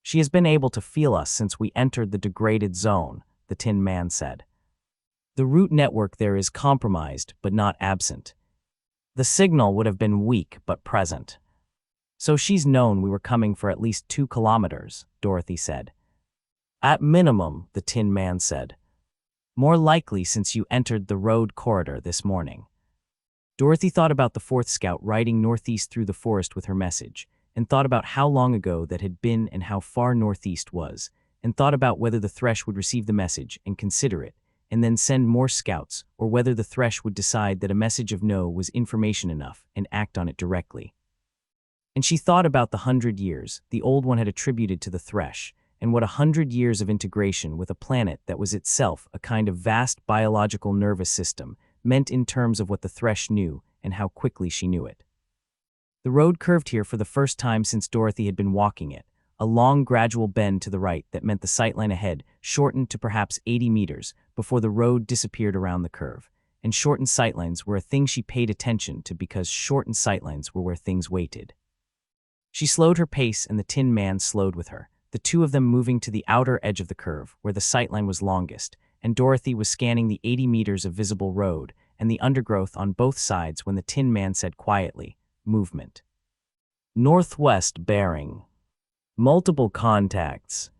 A: She has been able to feel us since we entered the degraded zone, the Tin Man said. The root network there is compromised but not absent. The signal would have been weak but present. So she's known we were coming for at least 2 kilometers, Dorothy said. At minimum, the Tin Man said. More likely since you entered the road corridor this morning. Dorothy thought about the 4th Scout riding northeast through the forest with her message, and thought about how long ago that had been and how far northeast was, and thought about whether the Thresh would receive the message and consider it, and then send more scouts, or whether the Thresh would decide that a message of no was information enough and act on it directly. And she thought about the 100 years the Old One had attributed to the Thresh, and what 100 years of integration with a planet that was itself a kind of vast biological nervous system meant in terms of what the Thresh knew and how quickly she knew it. The road curved here for the first time since Dorothy had been walking it, a long gradual bend to the right that meant the sightline ahead shortened to perhaps 80 meters before the road disappeared around the curve, and shortened sightlines were a thing she paid attention to because shortened sightlines were where things waited. She slowed her pace and the Tin Man slowed with her, the two of them moving to the outer edge of the curve where the sightline was longest, and Dorothy was scanning the 80 meters of visible road and the undergrowth on both sides when the Tin Man said quietly, movement. Northwest bearing. Multiple contacts.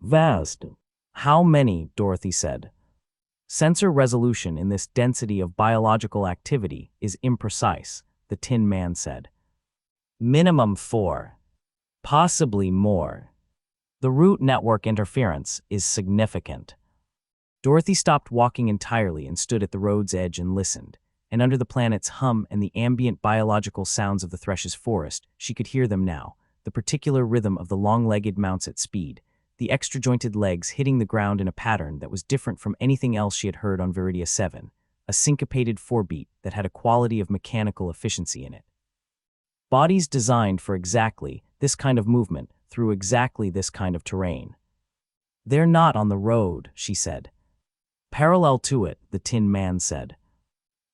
A: Vast. How many? Dorothy said. Sensor resolution in this density of biological activity is imprecise, the Tin Man said. Minimum 4. Possibly more. The root network interference is significant. Dorothy stopped walking entirely and stood at the road's edge and listened, and under the planet's hum and the ambient biological sounds of the Thresh's forest, she could hear them now, the particular rhythm of the long-legged mounts at speed, the extra-jointed legs hitting the ground in a pattern that was different from anything else she had heard on Viridia 7, a syncopated 4-beat that had a quality of mechanical efficiency in it. Bodies designed for exactly this kind of movement through exactly this kind of terrain. They're not on the road, she said. Parallel to it, the Tin Man said.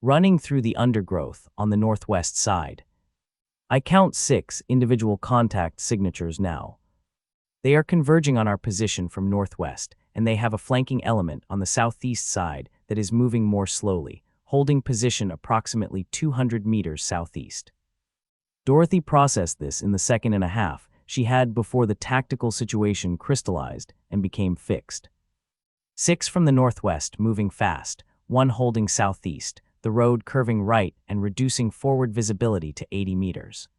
A: Running through the undergrowth on the northwest side. I count 6 individual contact signatures now. They are converging on our position from northwest, and they have a flanking element on the southeast side that is moving more slowly, holding position approximately 200 meters southeast. Dorothy processed this in the second and a half she had before the tactical situation crystallized and became fixed. 6 from the northwest moving fast, 1 holding southeast, the road curving right and reducing forward visibility to 80 meters.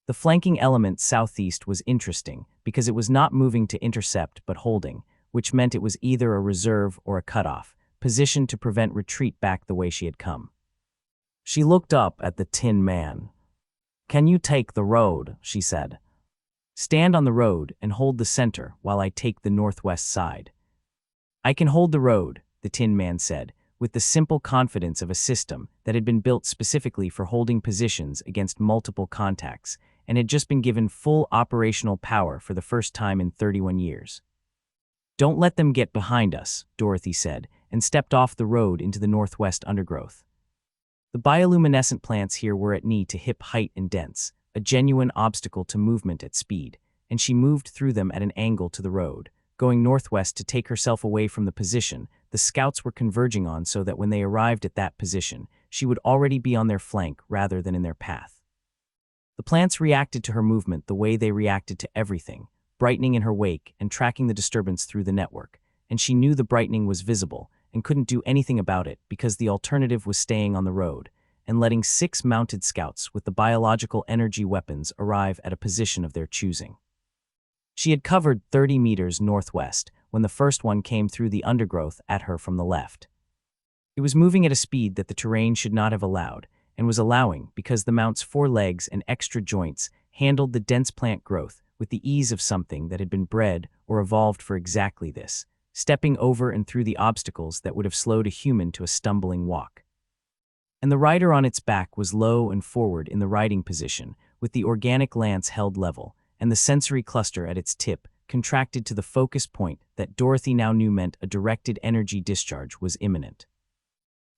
A: The flanking element southeast was interesting because it was not moving to intercept but holding, which meant it was either a reserve or a cutoff, positioned to prevent retreat back the way she had come. She looked up at the Tin Man. Can you take the road? She said. Stand on the road and hold the center while I take the northwest side. I can hold the road, the Tin Man said, with the simple confidence of a system that had been built specifically for holding positions against multiple contacts and had just been given full operational power for the first time in 31 years. Don't let them get behind us, Dorothy said, and stepped off the road into the northwest undergrowth. The bioluminescent plants here were at knee to hip height and dense, a genuine obstacle to movement at speed, and she moved through them at an angle to the road, going northwest to take herself away from the position the scouts were converging on so that when they arrived at that position, she would already be on their flank rather than in their path. The plants reacted to her movement the way they reacted to everything, brightening in her wake and tracking the disturbance through the network, and she knew the brightening was visible and couldn't do anything about it because the alternative was staying on the road and letting 6 mounted scouts with the biological energy weapons arrive at a position of their choosing. She had covered 30 meters northwest when the first one came through the undergrowth at her from the left. It was moving at a speed that the terrain should not have allowed, and was allowing because the mount's 4 legs and extra joints handled the dense plant growth with the ease of something that had been bred or evolved for exactly this, stepping over and through the obstacles that would have slowed a human to a stumbling walk. And the rider on its back was low and forward in the riding position, with the organic lance held level, and the sensory cluster at its tip contracted to the focus point that Dorothy now knew meant a directed energy discharge was imminent.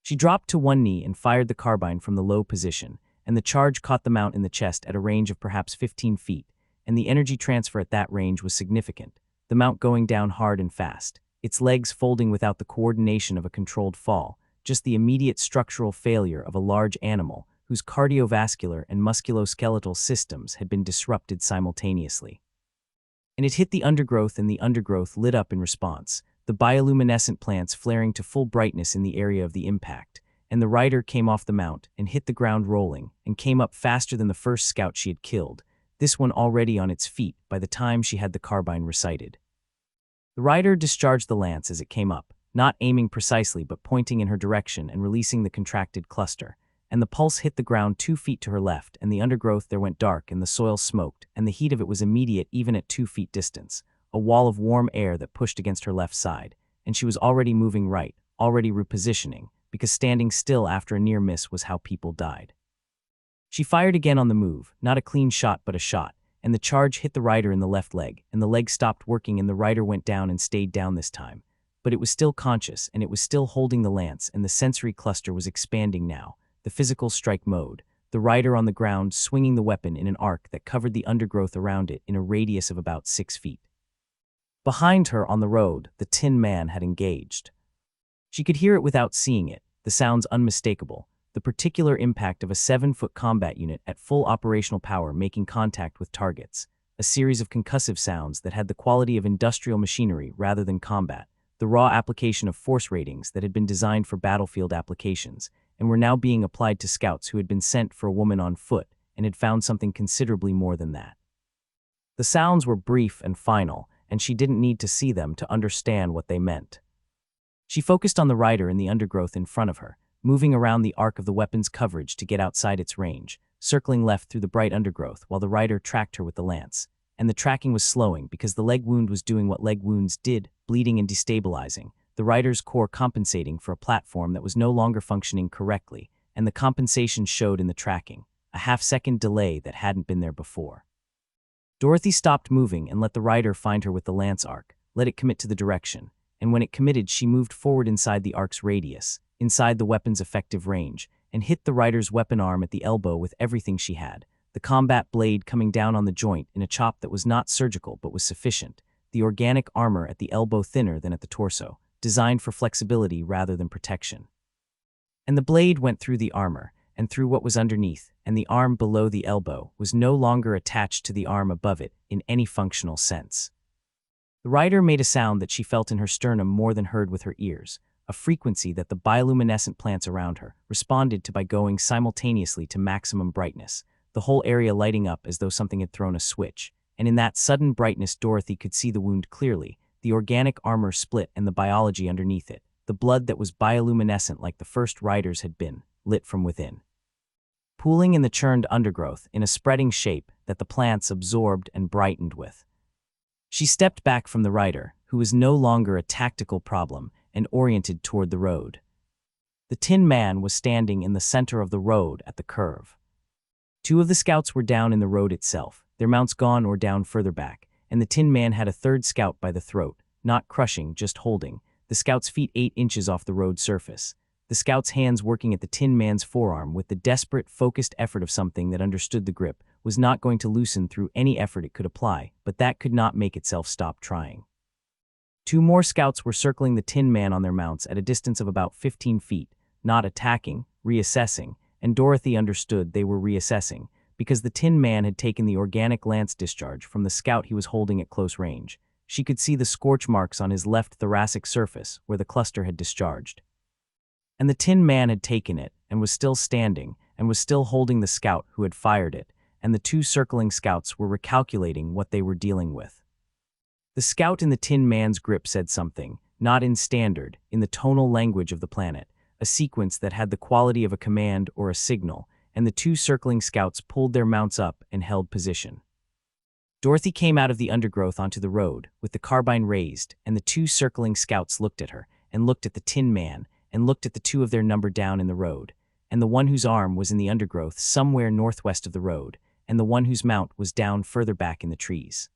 A: She dropped to one knee and fired the carbine from the low position, and the charge caught the mount in the chest at a range of perhaps 15 feet, and the energy transfer at that range was significant, the mount going down hard and fast, its legs folding without the coordination of a controlled fall, just the immediate structural failure of a large animal whose cardiovascular and musculoskeletal systems had been disrupted simultaneously. And it hit the undergrowth, and the undergrowth lit up in response, the bioluminescent plants flaring to full brightness in the area of the impact, and the rider came off the mount and hit the ground rolling and came up faster than the first scout she had killed, this one already on its feet by the time she had the carbine recited. The rider discharged the lance as it came up, not aiming precisely but pointing in her direction and releasing the contracted cluster, and the pulse hit the ground 2 feet to her left, and the undergrowth there went dark and the soil smoked, and the heat of it was immediate even at 2 feet distance, a wall of warm air that pushed against her left side, and she was already moving right, already repositioning, because standing still after a near miss was how people died. She fired again on the move, not a clean shot but a shot, and the charge hit the rider in the left leg, and the leg stopped working and the rider went down and stayed down this time. But it was still conscious, and it was still holding the lance, and the sensory cluster was expanding now, the physical strike mode, the rider on the ground swinging the weapon in an arc that covered the undergrowth around it in a radius of about 6 feet. Behind her on the road, the Tin Man had engaged. She could hear it without seeing it, the sounds unmistakable, the particular impact of a 7-foot combat unit at full operational power making contact with targets, a series of concussive sounds that had the quality of industrial machinery rather than combat, the raw application of force ratings that had been designed for battlefield applications, and were now being applied to scouts who had been sent for a woman on foot and had found something considerably more than that. The sounds were brief and final, and she didn't need to see them to understand what they meant. She focused on the rider in the undergrowth in front of her, moving around the arc of the weapon's coverage to get outside its range, circling left through the bright undergrowth while the rider tracked her with the lance, and the tracking was slowing because the leg wound was doing what leg wounds did, bleeding and destabilizing, the rider's core compensating for a platform that was no longer functioning correctly, and the compensation showed in the tracking, a half-second delay that hadn't been there before. Dorothy stopped moving and let the rider find her with the lance arc, let it commit to the direction, and when it committed she moved forward inside the arc's radius, inside the weapon's effective range, and hit the rider's weapon arm at the elbow with everything she had, the combat blade coming down on the joint in a chop that was not surgical but was sufficient, the organic armor at the elbow thinner than at the torso, designed for flexibility rather than protection. And the blade went through the armor, and through what was underneath, and the arm below the elbow was no longer attached to the arm above it in any functional sense. The rider made a sound that she felt in her sternum more than heard with her ears, a frequency that the bioluminescent plants around her responded to by going simultaneously to maximum brightness, the whole area lighting up as though something had thrown a switch, and in that sudden brightness Dorothy could see the wound clearly, the organic armor split and the biology underneath it, the blood that was bioluminescent like the first rider's had been, lit from within, pooling in the churned undergrowth in a spreading shape that the plants absorbed and brightened with. She stepped back from the rider, who was no longer a tactical problem, and oriented toward the road. The Tin Man was standing in the center of the road at the curve. 2 of the scouts were down in the road itself, their mounts gone or down further back, and the Tin Man had a 3rd scout by the throat, not crushing, just holding, the scout's feet 8 inches off the road surface. The scout's hands working at the Tin Man's forearm with the desperate, focused effort of something that understood the grip was not going to loosen through any effort it could apply, but that could not make itself stop trying. 2 more scouts were circling the Tin Man on their mounts at a distance of about 15 feet, not attacking, reassessing, and Dorothy understood they were reassessing, because the Tin Man had taken the organic lance discharge from the scout he was holding at close range. She could see the scorch marks on his left thoracic surface where the cluster had discharged. And the Tin Man had taken it, and was still standing, and was still holding the scout who had fired it, and the 2 circling scouts were recalculating what they were dealing with. The scout in the Tin Man's grip said something, not in standard, in the tonal language of the planet, a sequence that had the quality of a command or a signal, and the 2 circling scouts pulled their mounts up and held position. Dorothy came out of the undergrowth onto the road, with the carbine raised, and the 2 circling scouts looked at her, and looked at the Tin Man, and looked at the 2 of their number down in the road, and the one whose arm was in the undergrowth somewhere northwest of the road, and the one whose mount was down further back in the trees.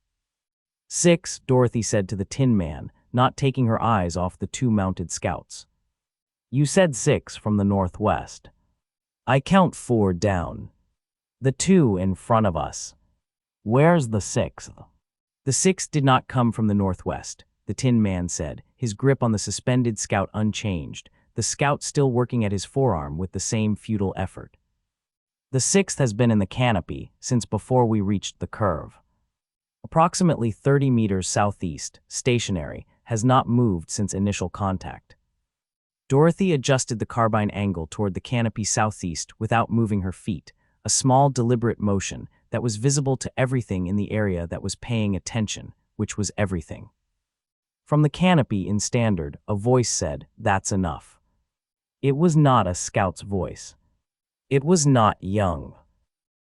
A: 6, Dorothy said to the Tin Man, not taking her eyes off the 2 mounted scouts. You said 6 from the northwest. I count 4 down. The 2 in front of us. Where's the 6th? The 6th did not come from the northwest, the Tin Man said, his grip on the suspended scout unchanged, the scout still working at his forearm with the same futile effort. The 6th has been in the canopy since before we reached the curve. Approximately 30 meters southeast, stationary, has not moved since initial contact. Dorothy adjusted the carbine angle toward the canopy southeast without moving her feet, a small deliberate motion that was visible to everything in the area that was paying attention, which was everything. From the canopy in standard, a voice said, "That's enough." It was not a scout's voice. It was not young.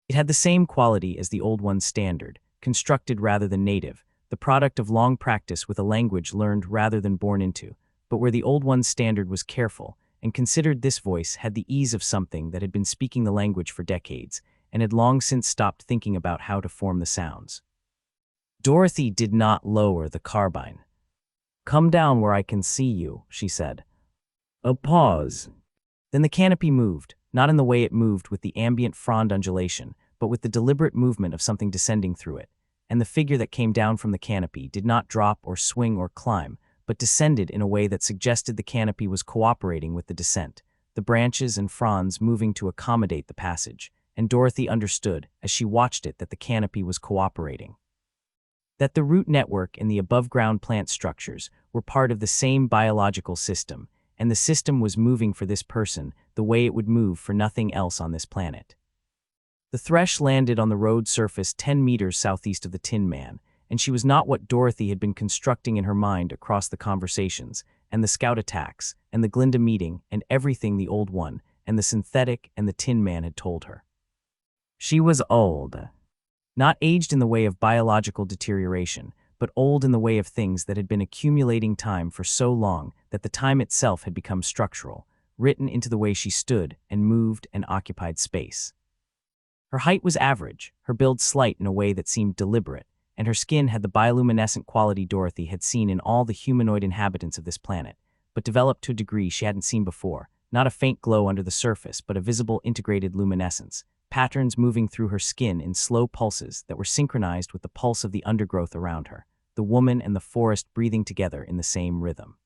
A: It had the same quality as the old one's standard, constructed rather than native, the product of long practice with a language learned rather than born into, but where the old one's standard was careful, and considered this voice had the ease of something that had been speaking the language for decades, and had long since stopped thinking about how to form the sounds. Dorothy did not lower the carbine. "Come down where I can see you," she said. A pause. Then the canopy moved, not in the way it moved with the ambient frond undulation, but with the deliberate movement of something descending through it, and the figure that came down from the canopy did not drop or swing or climb, but descended in a way that suggested the canopy was cooperating with the descent, the branches and fronds moving to accommodate the passage, and Dorothy understood, as she watched it, that the canopy was cooperating. That the root network and the above-ground plant structures were part of the same biological system, and the system was moving for this person the way it would move for nothing else on this planet. The thresh landed on the road surface 10 meters southeast of the Tin Man, and she was not what Dorothy had been constructing in her mind across the conversations, and the scout attacks, and the Glinda meeting, and everything the old one, and the synthetic and the Tin Man had told her. She was old. Not aged in the way of biological deterioration, but old in the way of things that had been accumulating time for so long that the time itself had become structural, written into the way she stood and moved and occupied space. Her height was average, her build slight in a way that seemed deliberate, and her skin had the bioluminescent quality Dorothy had seen in all the humanoid inhabitants of this planet, but developed to a degree she hadn't seen before, not a faint glow under the surface, but a visible integrated luminescence, patterns moving through her skin in slow pulses that were synchronized with the pulse of the undergrowth around her, the woman and the forest breathing together in the same rhythm.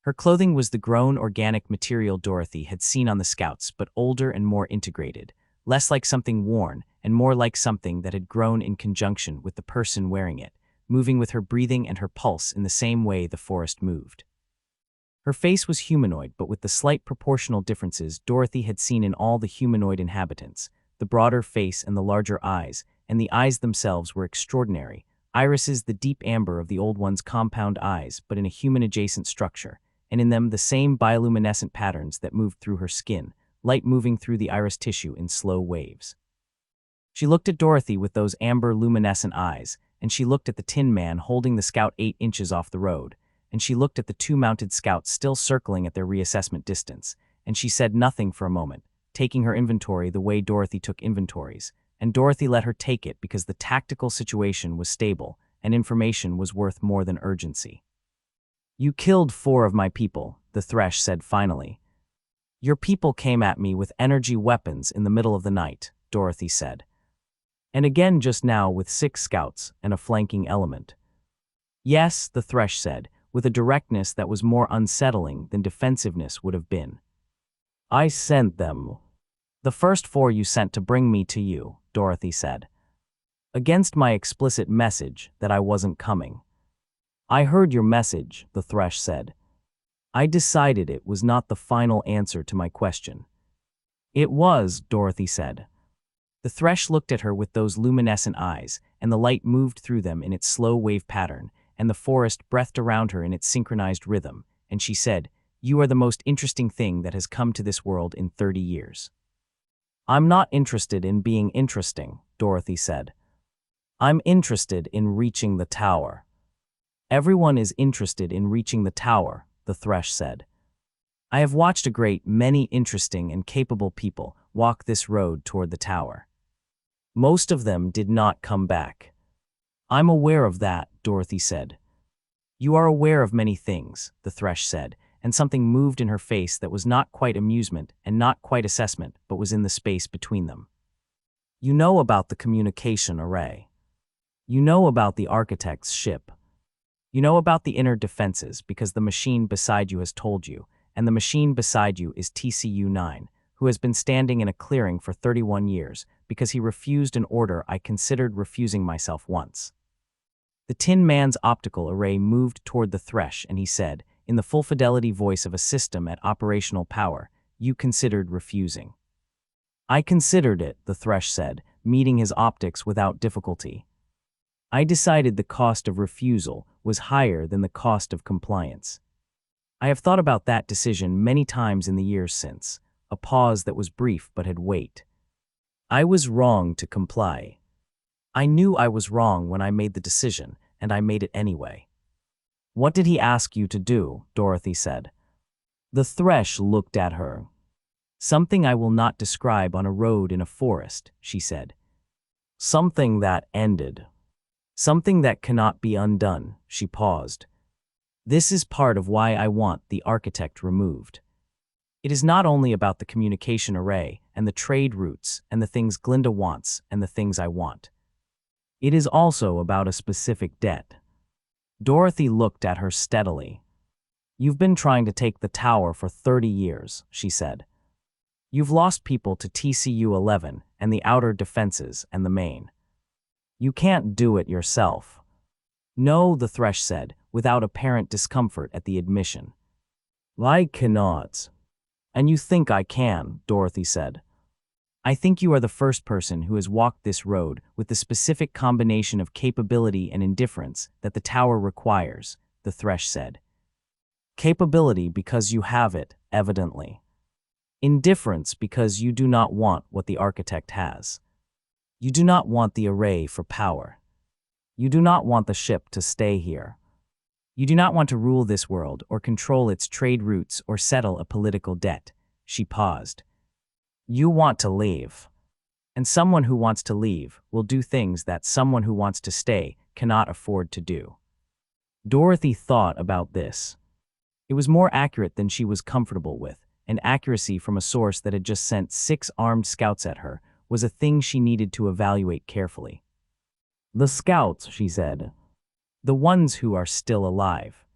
A: Her clothing was the grown organic material Dorothy had seen on the scouts, but older and more integrated, less like something worn and more like something that had grown in conjunction with the person wearing it, moving with her breathing and her pulse in the same way the forest moved. Her face was humanoid, but with the slight proportional differences Dorothy had seen in all the humanoid inhabitants, the broader face and the larger eyes, and the eyes themselves were extraordinary, irises the deep amber of the old one's compound eyes, but in a human-adjacent structure, and in them the same bioluminescent patterns that moved through her skin, light moving through the iris tissue in slow waves. She looked at Dorothy with those amber luminescent eyes, and she looked at the Tin Man holding the scout 8 inches off the road, and she looked at the 2 mounted scouts still circling at their reassessment distance, and she said nothing for a moment, taking her inventory the way Dorothy took inventories, and Dorothy let her take it because the tactical situation was stable, and information was worth more than urgency. You killed 4 of my people, the Thresh said finally. Your people came at me with energy weapons in the middle of the night, Dorothy said. And again just now with 6 scouts and a flanking element. Yes, the Thresh said, with a directness that was more unsettling than defensiveness would have been. I sent them. The first 4 you sent to bring me to you, Dorothy said. Against my explicit message that I wasn't coming. I heard your message, the Thresh said. I decided it was not the final answer to my question. It was, Dorothy said. The Thresh looked at her with those luminescent eyes, and the light moved through them in its slow wave pattern, and the forest breathed around her in its synchronized rhythm, and she said, You are the most interesting thing that has come to this world in 30 years. I'm not interested in being interesting, Dorothy said. I'm interested in reaching the tower. Everyone is interested in reaching the tower, the Thresh said. I have watched a great many interesting and capable people walk this road toward the tower. Most of them did not come back. I'm aware of that, Dorothy said. You are aware of many things, the Thresh said, and something moved in her face that was not quite amusement and not quite assessment, but was in the space between them. You know about the communication array. You know about the architect's ship. You know about the inner defenses because the machine beside you has told you, and the machine beside you is TCU-9, who has been standing in a clearing for 31 years because he refused an order I considered refusing myself once. The Tin Man's optical array moved toward the Thresh and he said, in the full fidelity voice of a system at operational power, You considered refusing. I considered it, the Thresh said, meeting his optics without difficulty. I decided the cost of refusal was higher than the cost of compliance. I have thought about that decision many times in the years since, a pause that was brief but had weight. I was wrong to comply. I knew I was wrong when I made the decision, and I made it anyway. What did he ask you to do? Dorothy said. The Thresh looked at her. Something I will not describe on a road in a forest, she said. Something that ended. Something that cannot be undone, she paused. This is part of why I want the architect removed. It is not only about the communication array and the trade routes and the things Glinda wants and the things I want. It is also about a specific debt. Dorothy looked at her steadily. You've been trying to take the tower for 30 years, she said. You've lost people to TCU-11 and the outer defenses and the main. You can't do it yourself. No, the Thresh said, without apparent discomfort at the admission. I cannot. And you think I can, Dorothy said. I think you are the first person who has walked this road with the specific combination of capability and indifference that the tower requires, the Thresh said. Capability because you have it, evidently. Indifference because you do not want what the architect has. You do not want the array for power. You do not want the ship to stay here. You do not want to rule this world or control its trade routes or settle a political debt. She paused. You want to leave. And someone who wants to leave will do things that someone who wants to stay cannot afford to do. Dorothy thought about this. It was more accurate than she was comfortable with, and accuracy from a source that had just sent 6 armed scouts at her was a thing she needed to evaluate carefully. The scouts, she said. The ones who are still alive.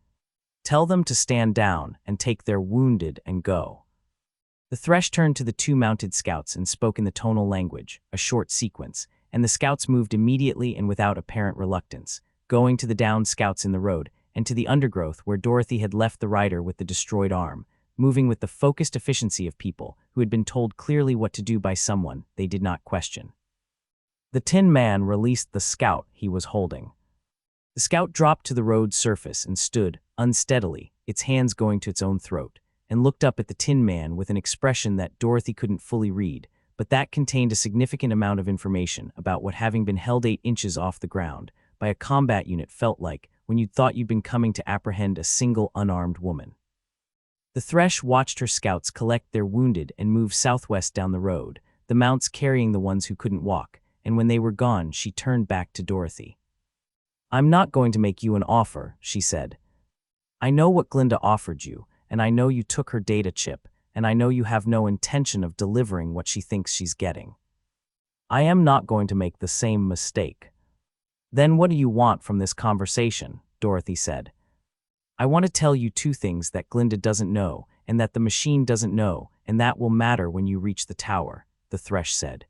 A: Tell them to stand down and take their wounded and go. The Thresh turned to the 2 mounted scouts and spoke in the tonal language, a short sequence, and the scouts moved immediately and without apparent reluctance, going to the downed scouts in the road and to the undergrowth where Dorothy had left the rider with the destroyed arm, moving with the focused efficiency of people who had been told clearly what to do by someone they did not question. The Tin Man released the scout he was holding. The scout dropped to the road's surface and stood, unsteadily, its hands going to its own throat, and looked up at the Tin Man with an expression that Dorothy couldn't fully read, but that contained a significant amount of information about what having been held 8 inches off the ground by a combat unit felt like when you'd thought you'd been coming to apprehend a single unarmed woman. The Thresh watched her scouts collect their wounded and move southwest down the road, the mounts carrying the ones who couldn't walk, and when they were gone, she turned back to Dorothy. I'm not going to make you an offer, she said. I know what Glinda offered you, and I know you took her data chip, and I know you have no intention of delivering what she thinks she's getting. I am not going to make the same mistake." "Then what do you want from this conversation?" Dorothy said. "I want to tell you two things that Glinda doesn't know, and that the machine doesn't know, and that will matter when you reach the tower," the Thresh said.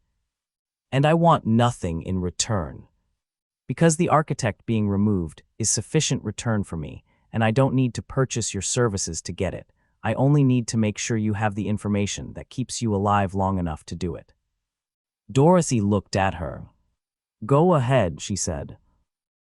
A: "And I want nothing in return. Because the architect being removed is sufficient return for me, and I don't need to purchase your services to get it. I only need to make sure you have the information that keeps you alive long enough to do it." Dorothy looked at her. "Go ahead," she said.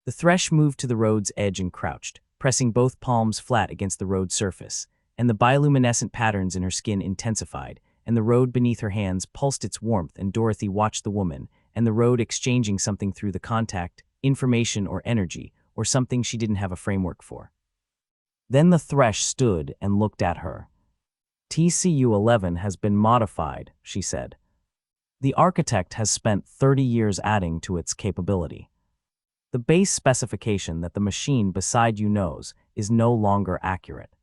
A: The Thresh moved to the road's edge and crouched, pressing both palms flat against the road surface, and the bioluminescent patterns in her skin intensified, and the road beneath her hands pulsed its warmth, and Dorothy watched the woman and the road exchanging something through the contact, information or energy, or something she didn't have a framework for. Then the Thresh stood and looked at her. "TCU-11 has been modified," she said. "The architect has spent 30 years adding to its capability. The base specification that the machine beside you knows is no longer accurate.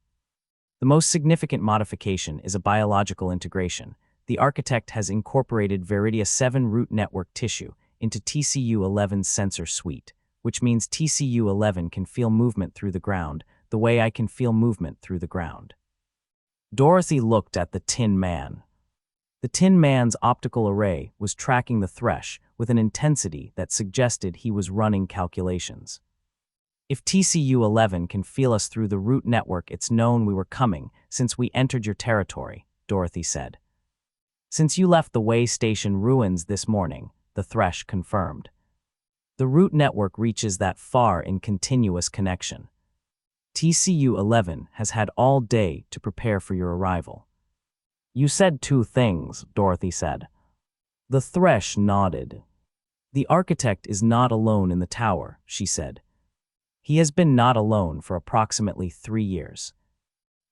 A: The most significant modification is a biological integration. The architect has incorporated Veridia 7 root network tissue into TCU-11's sensor suite, which means TCU-11 can feel movement through the ground the way I can feel movement through the ground." Dorothy looked at the Tin Man. The Tin Man's optical array was tracking the Thresh with an intensity that suggested he was running calculations. "If TCU-11 can feel us through the root network, it's known we were coming since we entered your territory," Dorothy said. "Since you left the way station ruins this morning," the Thresh confirmed. "The root network reaches that far in continuous connection. TCU-11 has had all day to prepare for your arrival." "You said two things," Dorothy said. The Thresh nodded. "The architect is not alone in the tower," she said. "He has been not alone for approximately 3 years.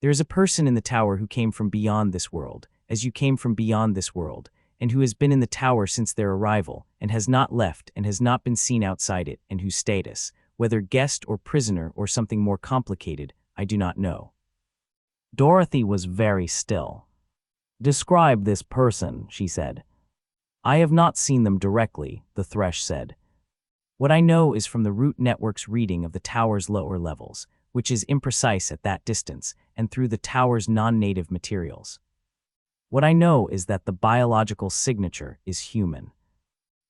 A: There is a person in the tower who came from beyond this world, as you came from beyond this world, and who has been in the tower since their arrival, and has not left and has not been seen outside it, and whose status, whether guest or prisoner or something more complicated, I do not know." Dorothy was very still. "Describe this person," she said. "I have not seen them directly," the Thresh said. "What I know is from the root network's reading of the tower's lower levels, which is imprecise at that distance, and through the tower's non-native materials. What I know is that the biological signature is human.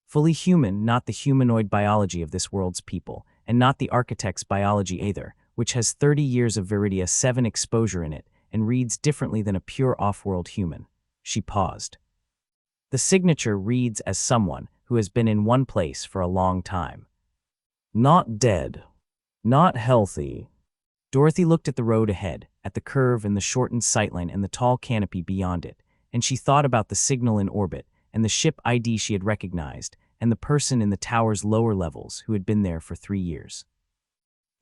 A: Fully human, not the humanoid biology of this world's people, and not the architect's biology either, which has 30 years of Veridia 7 exposure in it and reads differently than a pure off-world human." She paused. "The signature reads as someone who has been in one place for a long time. Not dead. Not healthy." Dorothy looked at the road ahead, at the curve and the shortened sightline and the tall canopy beyond it, and she thought about the signal in orbit and the ship ID she had recognized and the person in the tower's lower levels who had been there for 3 years.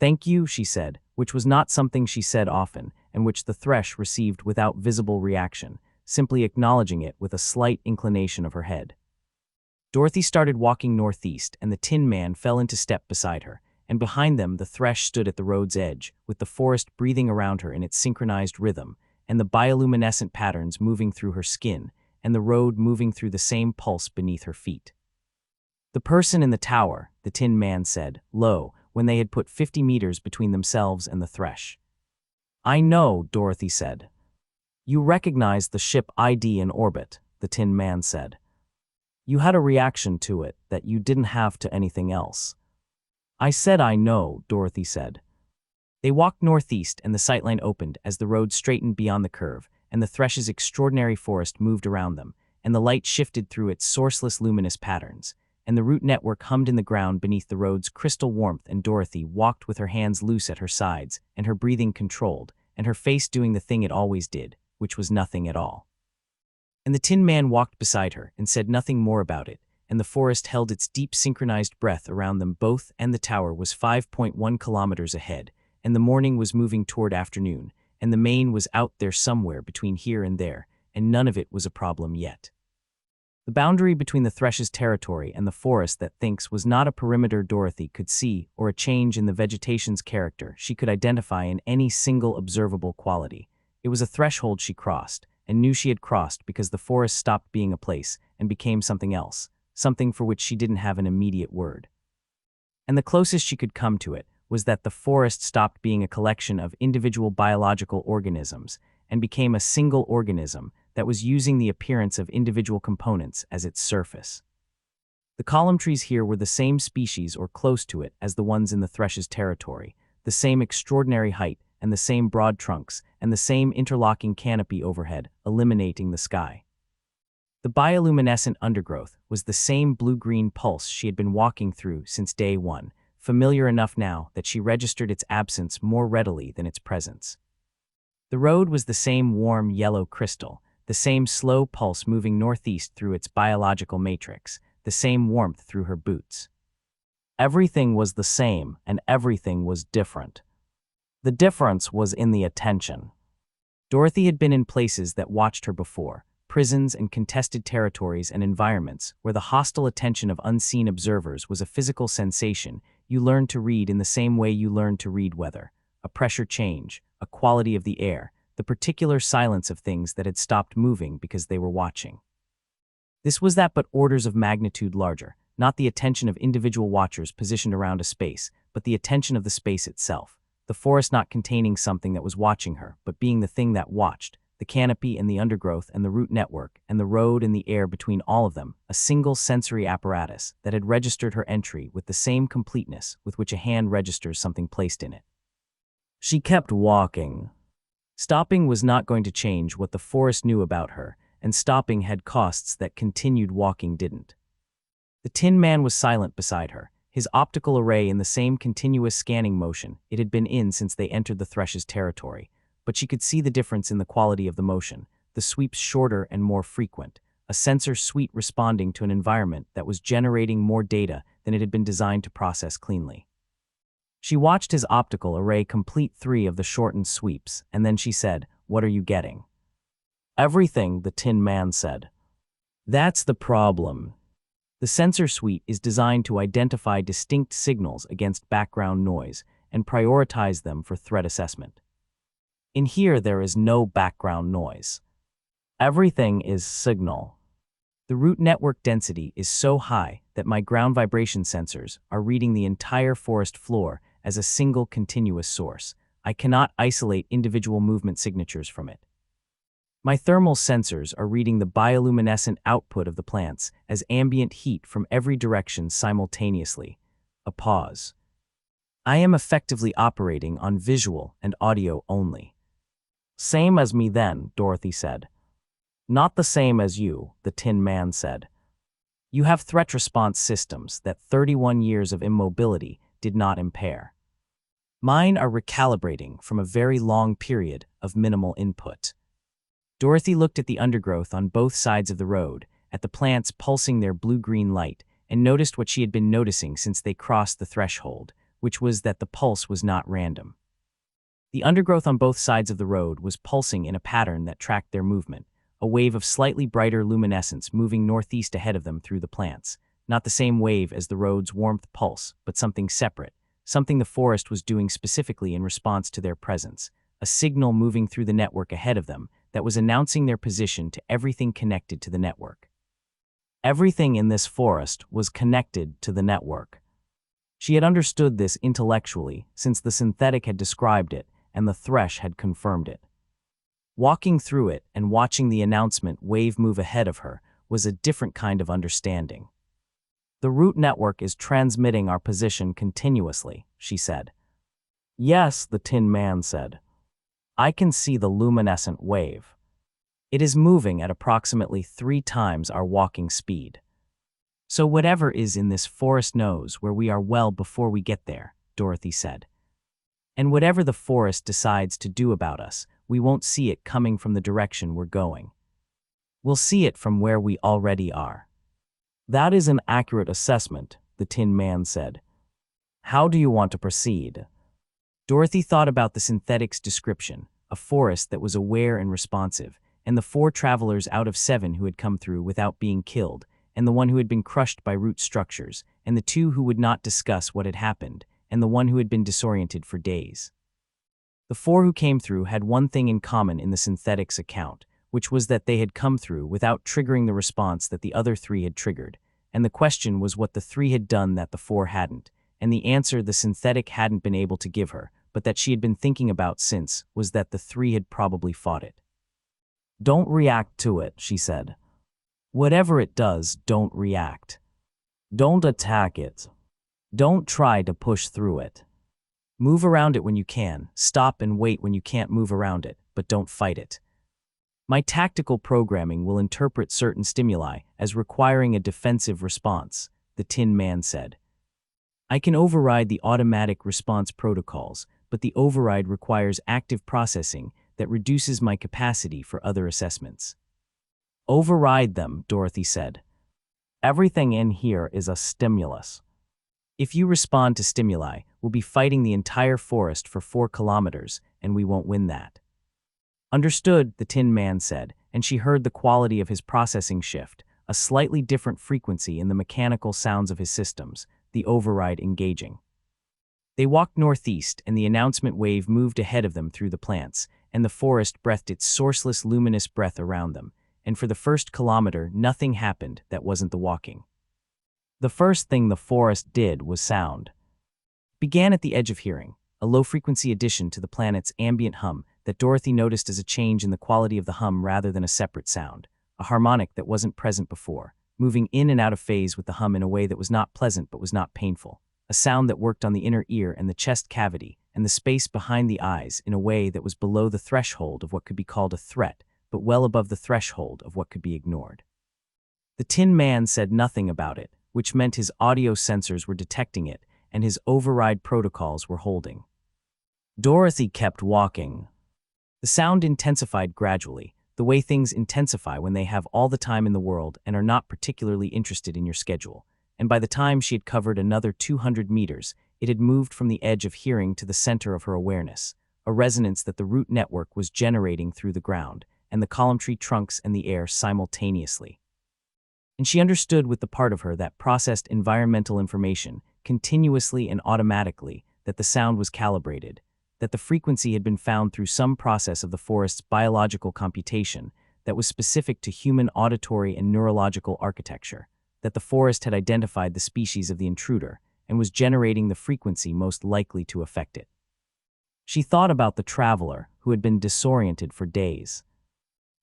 A: "Thank you," she said, which was not something she said often, and which the Thresh received without visible reaction, simply acknowledging it with a slight inclination of her head. Dorothy started walking northeast, and the Tin Man fell into step beside her, and behind them the Thresh stood at the road's edge, with the forest breathing around her in its synchronized rhythm, and the bioluminescent patterns moving through her skin, and the road moving through the same pulse beneath her feet. "The person in the tower," the Tin Man said, low, when they had put 50 meters between themselves and the Thresh. "I know," Dorothy said. "You recognized the ship ID in orbit," the Tin Man said. "You had a reaction to it that you didn't have to anything else." "I said I know," Dorothy said. They walked northeast, and the sightline opened as the road straightened beyond the curve, and the Thresh's extraordinary forest moved around them, and the light shifted through its sourceless luminous patterns, and the root network hummed in the ground beneath the road's crystal warmth, and Dorothy walked with her hands loose at her sides, and her breathing controlled, and her face doing the thing it always did, which was nothing at all. And the Tin Man walked beside her and said nothing more about it, and the forest held its deep synchronized breath around them both, and the tower was 5.1 kilometers ahead, and the morning was moving toward afternoon, and the main was out there somewhere between here and there, and none of it was a problem yet. The boundary between the Thresh's territory and the forest that thinks was not a perimeter Dorothy could see or a change in the vegetation's character she could identify in any single observable quality. It was a threshold she crossed, and knew she had crossed because the forest stopped being a place and became something else, something for which she didn't have an immediate word. And the closest she could come to it was that the forest stopped being a collection of individual biological organisms and became a single organism that was using the appearance of individual components as its surface. The column trees here were the same species or close to it as the ones in the Thresh's territory, the same extraordinary height and the same broad trunks and the same interlocking canopy overhead, eliminating the sky. The bioluminescent undergrowth was the same blue-green pulse she had been walking through since day one, familiar enough now that she registered its absence more readily than its presence. The road was the same warm yellow crystal, the same slow pulse moving northeast through its biological matrix, the same warmth through her boots. Everything was the same, and everything was different. The difference was in the attention. Dorothy had been in places that watched her before, prisons and contested territories and environments where the hostile attention of unseen observers was a physical sensation you learned to read in the same way you learned to read weather, a pressure change, a quality of the air, the particular silence of things that had stopped moving because they were watching. This was that, but orders of magnitude larger, not the attention of individual watchers positioned around a space, but the attention of the space itself, the forest not containing something that was watching her, but being the thing that watched, the canopy and the undergrowth and the root network and the road and the air between all of them, a single sensory apparatus that had registered her entry with the same completeness with which a hand registers something placed in it. She kept walking. Stopping was not going to change what the forest knew about her, and stopping had costs that continued walking didn't. The Tin Man was silent beside her, his optical array in the same continuous scanning motion it had been in since they entered the Thresh's territory, but she could see the difference in the quality of the motion, the sweeps shorter and more frequent, a sensor suite responding to an environment that was generating more data than it had been designed to process cleanly. She watched his optical array complete 3 of the shortened sweeps, and then she said, "What are you getting?" "Everything," the Tin Man said. "That's the problem." The sensor suite is designed to identify distinct signals against background noise and prioritize them for threat assessment. In here, there is no background noise. Everything is signal. The root network density is so high that my ground vibration sensors are reading the entire forest floor as a single continuous source. I cannot isolate individual movement signatures from it. My thermal sensors are reading the bioluminescent output of the plants as ambient heat from every direction simultaneously. A pause. I am effectively operating on visual and audio only. "Same as me then," Dorothy said. "Not the same as you," the Tin Man said. "You have threat response systems that 31 years of immobility did not impair. Mine are recalibrating from a very long period of minimal input." Dorothy looked at the undergrowth on both sides of the road, at the plants pulsing their blue-green light, and noticed what she had been noticing since they crossed the threshold, which was that the pulse was not random. The undergrowth on both sides of the road was pulsing in a pattern that tracked their movement, a wave of slightly brighter luminescence moving northeast ahead of them through the plants, not the same wave as the road's warmth pulse, but something separate, something the forest was doing specifically in response to their presence, a signal moving through the network ahead of them that was announcing their position to everything connected to the network. Everything in this forest was connected to the network. She had understood this intellectually since the synthetic had described it and the Thresh had confirmed it. Walking through it and watching the announcement wave move ahead of her was a different kind of understanding. "The root network is transmitting our position continuously," she said. "Yes," the Tin Man said. "I can see the luminescent wave. It is moving at approximately 3 times our walking speed. So whatever is in this forest knows where we are well before we get there," Dorothy said. "And whatever the forest decides to do about us, we won't see it coming from the direction we're going. We'll see it from where we already are." "That is an accurate assessment," the Tin Man said. "How do you want to proceed?" Dorothy thought about the synthetic's description, a forest that was aware and responsive, and the 4 travelers out of 7 who had come through without being killed, and the one who had been crushed by root structures, and the 2 who would not discuss what had happened, and the one who had been disoriented for days. The 4 who came through had one thing in common in the synthetics account, which was that they had come through without triggering the response that the other 3 had triggered, and the question was what the 3 had done that the 4 hadn't, and the answer the synthetic hadn't been able to give her, but that she had been thinking about since, was that the 3 had probably fought it. "Don't react to it," she said. "Whatever it does, don't react. Don't attack it. Don't try to push through it. Move around it when you can, stop and wait when you can't move around it, but don't fight it. My tactical programming will interpret certain stimuli as requiring a defensive response," the Tin Man said. "I can override the automatic response protocols, but the override requires active processing that reduces my capacity for other assessments." "Override them," Dorothy said. "Everything in here is a stimulus. If you respond to stimuli, we'll be fighting the entire forest for 4 kilometers, and we won't win that." "Understood," the Tin Man said, and she heard the quality of his processing shift, a slightly different frequency in the mechanical sounds of his systems, the override engaging. They walked northeast, and the announcement wave moved ahead of them through the plants, and the forest breathed its sourceless luminous breath around them, and for the first kilometer nothing happened that wasn't the walking. The first thing the forest did was sound. It began at the edge of hearing, a low-frequency addition to the planet's ambient hum that Dorothy noticed as a change in the quality of the hum rather than a separate sound, a harmonic that wasn't present before, moving in and out of phase with the hum in a way that was not pleasant but was not painful, a sound that worked on the inner ear and the chest cavity and the space behind the eyes in a way that was below the threshold of what could be called a threat, but well above the threshold of what could be ignored. The Tin Man said nothing about it, which meant his audio sensors were detecting it and his override protocols were holding. Dorothy kept walking. The sound intensified gradually, the way things intensify when they have all the time in the world and are not particularly interested in your schedule, and by the time she had covered another 200 meters, it had moved from the edge of hearing to the center of her awareness, a resonance that the root network was generating through the ground and the column tree trunks and the air simultaneously. And she understood with the part of her that processed environmental information continuously and automatically that the sound was calibrated, that the frequency had been found through some process of the forest's biological computation that was specific to human auditory and neurological architecture, that the forest had identified the species of the intruder and was generating the frequency most likely to affect it. She thought about the traveler who had been disoriented for days.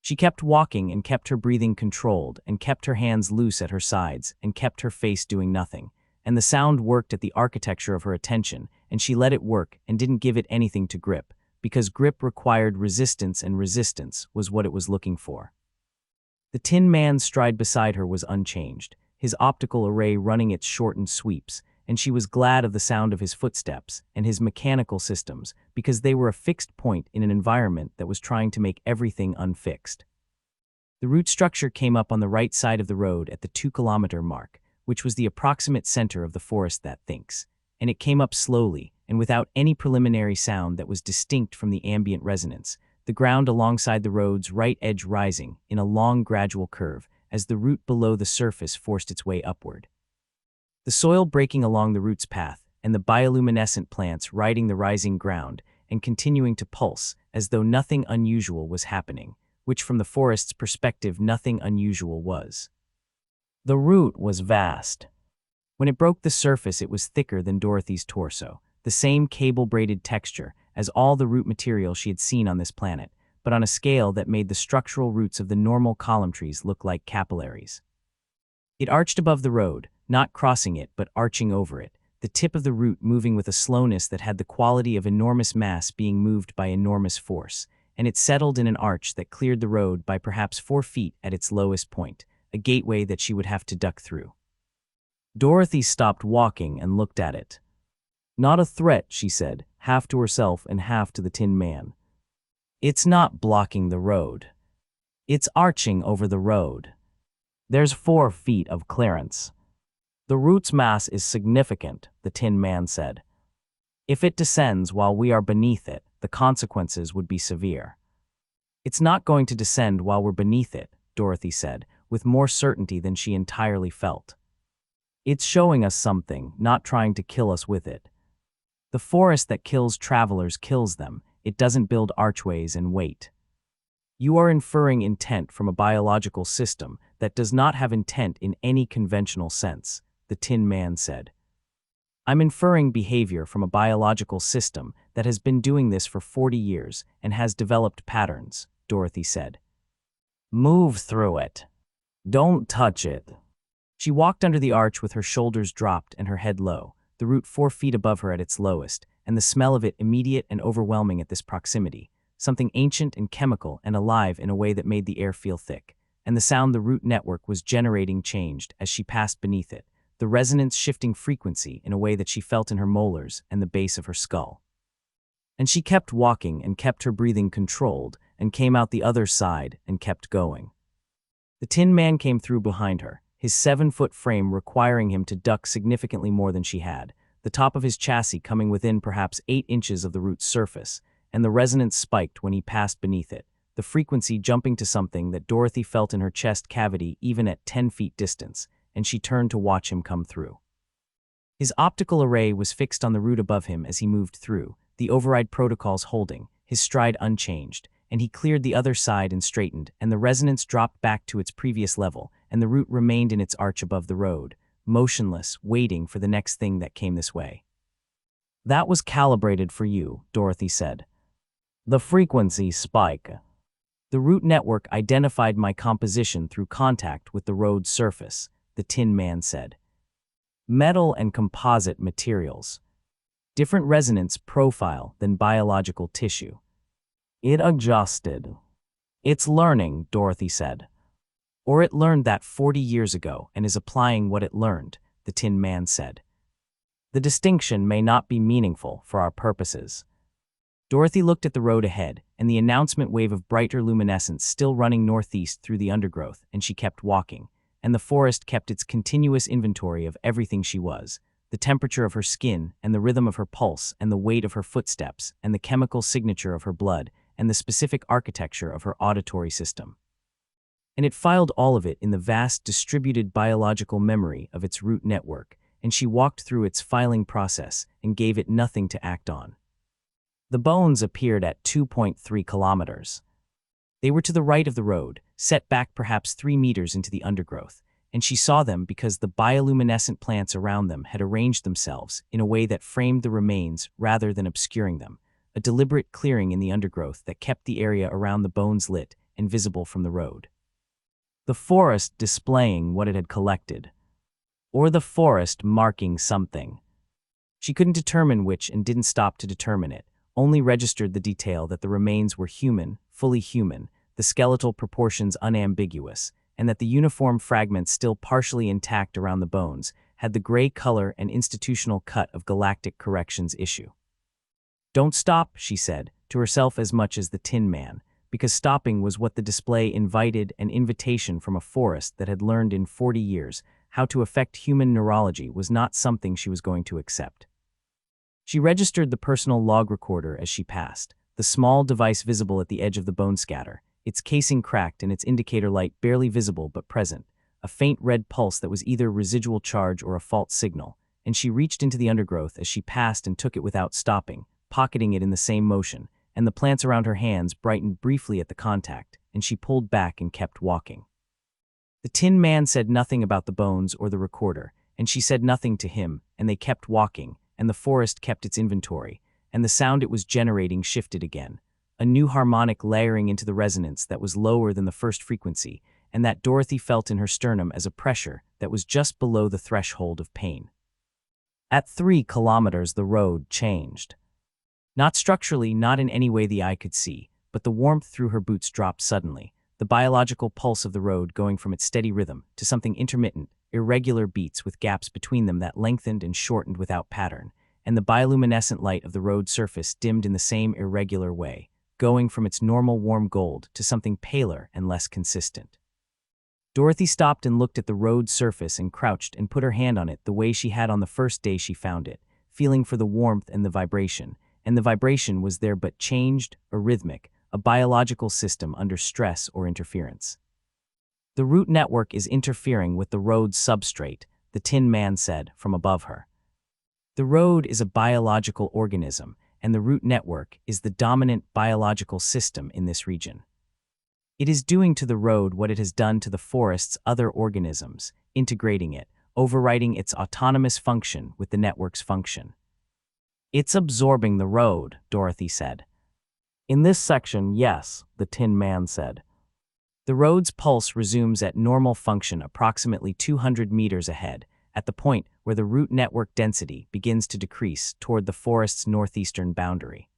A: She kept walking and kept her breathing controlled and kept her hands loose at her sides and kept her face doing nothing, and the sound worked at the architecture of her attention, and she let it work and didn't give it anything to grip, because grip required resistance and resistance was what it was looking for. The Tin Man's stride beside her was unchanged, his optical array running its shortened sweeps, and she was glad of the sound of his footsteps and his mechanical systems because they were a fixed point in an environment that was trying to make everything unfixed. The root structure came up on the right side of the road at the 2-kilometer mark, which was the approximate center of the forest that thinks, and it came up slowly and without any preliminary sound that was distinct from the ambient resonance, the ground alongside the road's right edge rising in a long gradual curve as the root below the surface forced its way upward. The soil breaking along the root's path and the bioluminescent plants riding the rising ground and continuing to pulse as though nothing unusual was happening, which from the forest's perspective nothing unusual was. The root was vast. When it broke the surface, it was thicker than Dorothy's torso, the same cable-braided texture as all the root material she had seen on this planet, but on a scale that made the structural roots of the normal column trees look like capillaries. It arched above the road, not crossing it but arching over it, the tip of the root moving with a slowness that had the quality of enormous mass being moved by enormous force, and it settled in an arch that cleared the road by perhaps 4 feet at its lowest point, a gateway that she would have to duck through. Dorothy stopped walking and looked at it. "Not a threat," she said, half to herself and half to the Tin Man. "It's not blocking the road. It's arching over the road. There's 4 feet of clearance. The root's mass is significant," the Tin Man said. "If it descends while we are beneath it, the consequences would be severe." It's not going to descend while we're beneath it, Dorothy said, with more certainty than she entirely felt. It's showing us something, not trying to kill us with it. The forest that kills travelers kills them. It doesn't build archways and wait. You are inferring intent from a biological system that does not have intent in any conventional sense, the Tin Man said. I'm inferring behavior from a biological system that has been doing this for 40 years and has developed patterns, Dorothy said. Move through it. Don't touch it. She walked under the arch with her shoulders dropped and her head low, the root 4 feet above her at its lowest, and the smell of it immediate and overwhelming at this proximity, something ancient and chemical and alive in a way that made the air feel thick, and the sound the root network was generating changed as she passed beneath it, the resonance shifting frequency in a way that she felt in her molars and the base of her skull. And she kept walking and kept her breathing controlled and came out the other side and kept going. The Tin Man came through behind her, his 7-foot frame requiring him to duck significantly more than she had, the top of his chassis coming within perhaps 8 inches of the root's surface, and the resonance spiked when he passed beneath it, the frequency jumping to something that Dorothy felt in her chest cavity even at 10 feet distance, and she turned to watch him come through. His optical array was fixed on the root above him as he moved through, the override protocols holding, his stride unchanged, and he cleared the other side and straightened, and the resonance dropped back to its previous level, and the root remained in its arch above the road, motionless, waiting for the next thing that came this way. That was calibrated for you, Dorothy said. The frequency spike. The root network identified my composition through contact with the road's surface, the Tin Man said. Metal and composite materials. Different resonance profile than biological tissue. It adjusted. It's learning, Dorothy said. Or it learned that 40 years ago and is applying what it learned, the Tin Man said. The distinction may not be meaningful for our purposes. Dorothy looked at the road ahead and the announcement wave of brighter luminescence still running northeast through the undergrowth, and she kept walking, and the forest kept its continuous inventory of everything she was, the temperature of her skin and the rhythm of her pulse and the weight of her footsteps and the chemical signature of her blood and the specific architecture of her auditory system. And it filed all of it in the vast distributed biological memory of its root network, and she walked through its filing process and gave it nothing to act on. The bones appeared at 2.3 kilometers. They were to the right of the road, set back perhaps 3 meters into the undergrowth, and she saw them because the bioluminescent plants around them had arranged themselves in a way that framed the remains rather than obscuring them, a deliberate clearing in the undergrowth that kept the area around the bones lit and visible from the road. The forest displaying what it had collected. Or the forest marking something. She couldn't determine which and didn't stop to determine it, only registered the detail that the remains were human, fully human, the skeletal proportions unambiguous, and that the uniform fragments still partially intact around the bones had the gray color and institutional cut of galactic corrections issue. Don't stop, she said, to herself as much as the Tin Man, because stopping was what the display invited, an invitation from a forest that had learned in 40 years how to affect human neurology was not something she was going to accept. She registered the personal log recorder as she passed, the small device visible at the edge of the bone scatter, its casing cracked and its indicator light barely visible but present, a faint red pulse that was either residual charge or a fault signal, and she reached into the undergrowth as she passed and took it without stopping, pocketing it in the same motion, and the plants around her hands brightened briefly at the contact, and she pulled back and kept walking. The Tin Man said nothing about the bones or the recorder, and she said nothing to him, and they kept walking, and the forest kept its inventory, and the sound it was generating shifted again, a new harmonic layering into the resonance that was lower than the first frequency, and that Dorothy felt in her sternum as a pressure that was just below the threshold of pain. At 3 kilometers the road changed. Not structurally, not in any way the eye could see, but the warmth through her boots dropped suddenly, the biological pulse of the road going from its steady rhythm to something intermittent, irregular beats with gaps between them that lengthened and shortened without pattern, and the bioluminescent light of the road surface dimmed in the same irregular way, going from its normal warm gold to something paler and less consistent. Dorothy stopped and looked at the road surface and crouched and put her hand on it the way she had on the first day she found it, feeling for the warmth and the vibration was there but changed, arrhythmic, a biological system under stress or interference. The root network is interfering with the road's substrate, the Tin Man said from above her. The road is a biological organism, and the root network is the dominant biological system in this region. It is doing to the road what it has done to the forest's other organisms, integrating it, overriding its autonomous function with the network's function. It's absorbing the road, Dorothy said. In this section, yes, the Tin Man said. The road's pulse resumes at normal function approximately 200 meters ahead, at the point where the root network density begins to decrease toward the forest's northeastern boundary.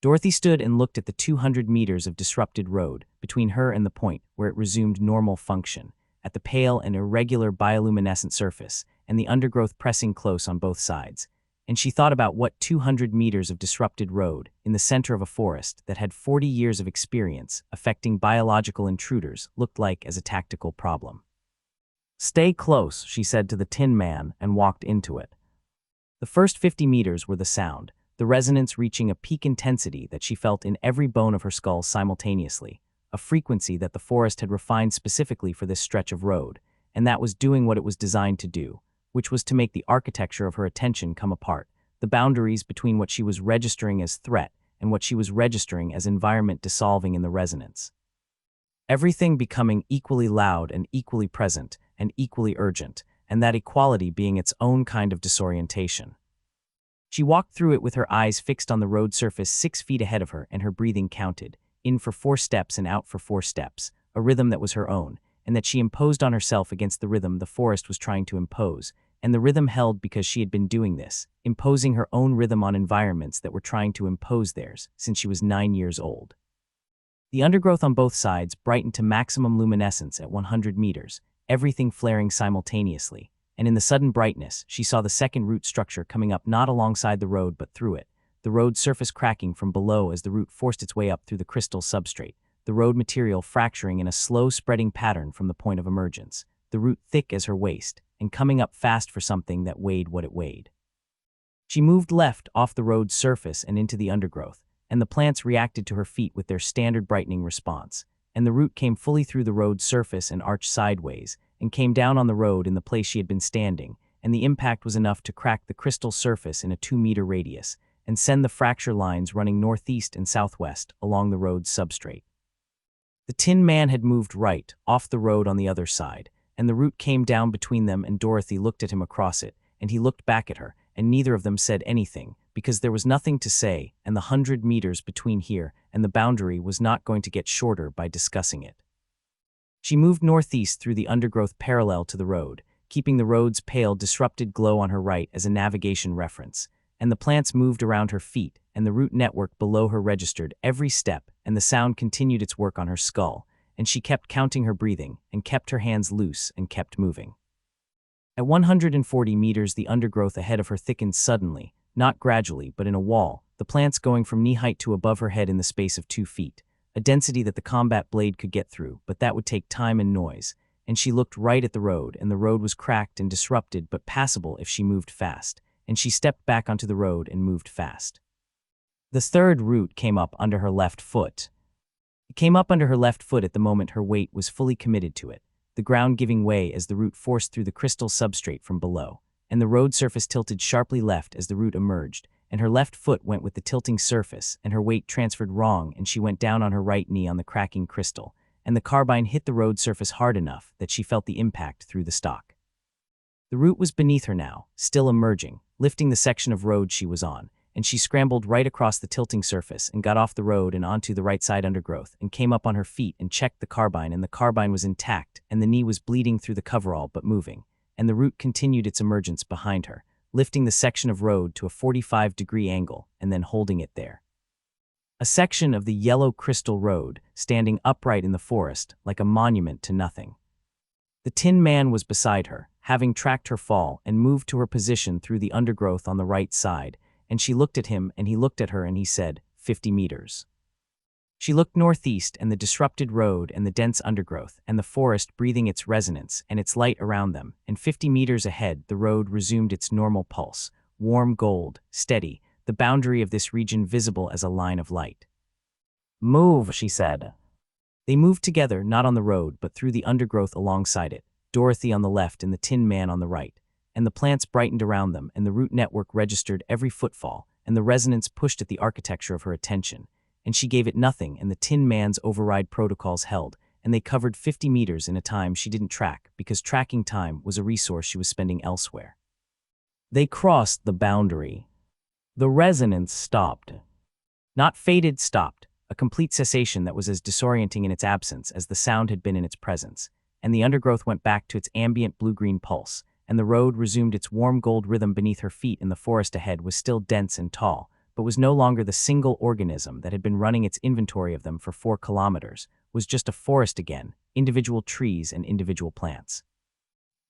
A: Dorothy stood and looked at the 200 meters of disrupted road between her and the point where it resumed normal function, at the pale and irregular bioluminescent surface and the undergrowth pressing close on both sides, and she thought about what 200 meters of disrupted road in the center of a forest that had 40 years of experience affecting biological intruders looked like as a tactical problem. "Stay close," she said to the Tin Man and walked into it. The first 50 meters were the sound, the resonance reaching a peak intensity that she felt in every bone of her skull simultaneously, a frequency that the forest had refined specifically for this stretch of road, and that was doing what it was designed to do, which was to make the architecture of her attention come apart, the boundaries between what she was registering as threat and what she was registering as environment dissolving in the resonance. Everything becoming equally loud and equally present and equally urgent, and that equality being its own kind of disorientation. She walked through it with her eyes fixed on the road surface 6 feet ahead of her, and her breathing counted, in for 4 steps and out for 4 steps, a rhythm that was her own, and that she imposed on herself against the rhythm the forest was trying to impose, and the rhythm held because she had been doing this, imposing her own rhythm on environments that were trying to impose theirs since she was 9 years old. The undergrowth on both sides brightened to maximum luminescence at 100 meters, everything flaring simultaneously, and in the sudden brightness, she saw the second root structure coming up not alongside the road but through it, the road surface cracking from below as the root forced its way up through the crystal substrate, the road material fracturing in a slow spreading pattern from the point of emergence, the root thick as her waist, and coming up fast for something that weighed what it weighed. She moved left off the road's surface and into the undergrowth, and the plants reacted to her feet with their standard brightening response, and the root came fully through the road's surface and arched sideways, and came down on the road in the place she had been standing, and the impact was enough to crack the crystal surface in a 2-meter radius, and send the fracture lines running northeast and southwest along the road's substrate. The Tin Man had moved right, off the road on the other side, and the root came down between them, and Dorothy looked at him across it, and he looked back at her, and neither of them said anything, because there was nothing to say, and the 100 meters between here and the boundary was not going to get shorter by discussing it. She moved northeast through the undergrowth parallel to the road, keeping the road's pale, disrupted glow on her right as a navigation reference, and the plants moved around her feet, and the root network below her registered every step, and the sound continued its work on her skull, and she kept counting her breathing, and kept her hands loose, and kept moving. At 140 meters, the undergrowth ahead of her thickened suddenly, not gradually, but in a wall, the plants going from knee-height to above her head in the space of 2 feet, a density that the combat blade could get through, but that would take time and noise, and she looked right at the road, and the road was cracked and disrupted but passable if she moved fast, and she stepped back onto the road and moved fast. The third root came up under her left foot. It came up under her left foot at the moment her weight was fully committed to it, the ground giving way as the root forced through the crystal substrate from below, and the road surface tilted sharply left as the root emerged, and her left foot went with the tilting surface, and her weight transferred wrong, and she went down on her right knee on the cracking crystal, and the carbine hit the road surface hard enough that she felt the impact through the stock. The root was beneath her now, still emerging, lifting the section of road she was on, and she scrambled right across the tilting surface and got off the road and onto the right side undergrowth and came up on her feet and checked the carbine, and the carbine was intact, and the knee was bleeding through the coverall but moving, and the root continued its emergence behind her, lifting the section of road to a 45-degree angle and then holding it there. A section of the yellow crystal road, standing upright in the forest like a monument to nothing. The Tin Man was beside her, having tracked her fall and moved to her position through the undergrowth on the right side, and she looked at him and he looked at her and he said, 50 meters. She looked northeast, and the disrupted road and the dense undergrowth and the forest breathing its resonance and its light around them, and 50 meters ahead the road resumed its normal pulse, warm gold, steady, the boundary of this region visible as a line of light. Move, she said. They moved together, not on the road, but through the undergrowth alongside it, Dorothy on the left and the Tin Man on the right. And the plants brightened around them, and the root network registered every footfall, and the resonance pushed at the architecture of her attention. And she gave it nothing, and the Tin Man's override protocols held, and they covered 50 meters in a time she didn't track, because tracking time was a resource she was spending elsewhere. They crossed the boundary. The resonance stopped. Not faded, stopped. A complete cessation that was as disorienting in its absence as the sound had been in its presence, and the undergrowth went back to its ambient blue-green pulse, and the road resumed its warm gold rhythm beneath her feet, and the forest ahead was still dense and tall, but was no longer the single organism that had been running its inventory of them for 4 kilometers, was just a forest again, individual trees and individual plants.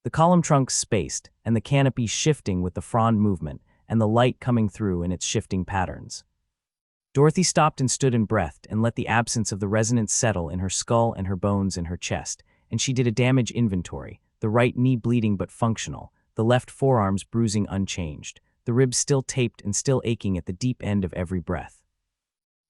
A: The column trunks spaced, and the canopy shifting with the frond movement, and the light coming through in its shifting patterns. Dorothy stopped and stood and breathed and let the absence of the resonance settle in her skull and her bones in her chest, and she did a damage inventory, the right knee bleeding but functional, the left forearms bruising unchanged, the ribs still taped and still aching at the deep end of every breath.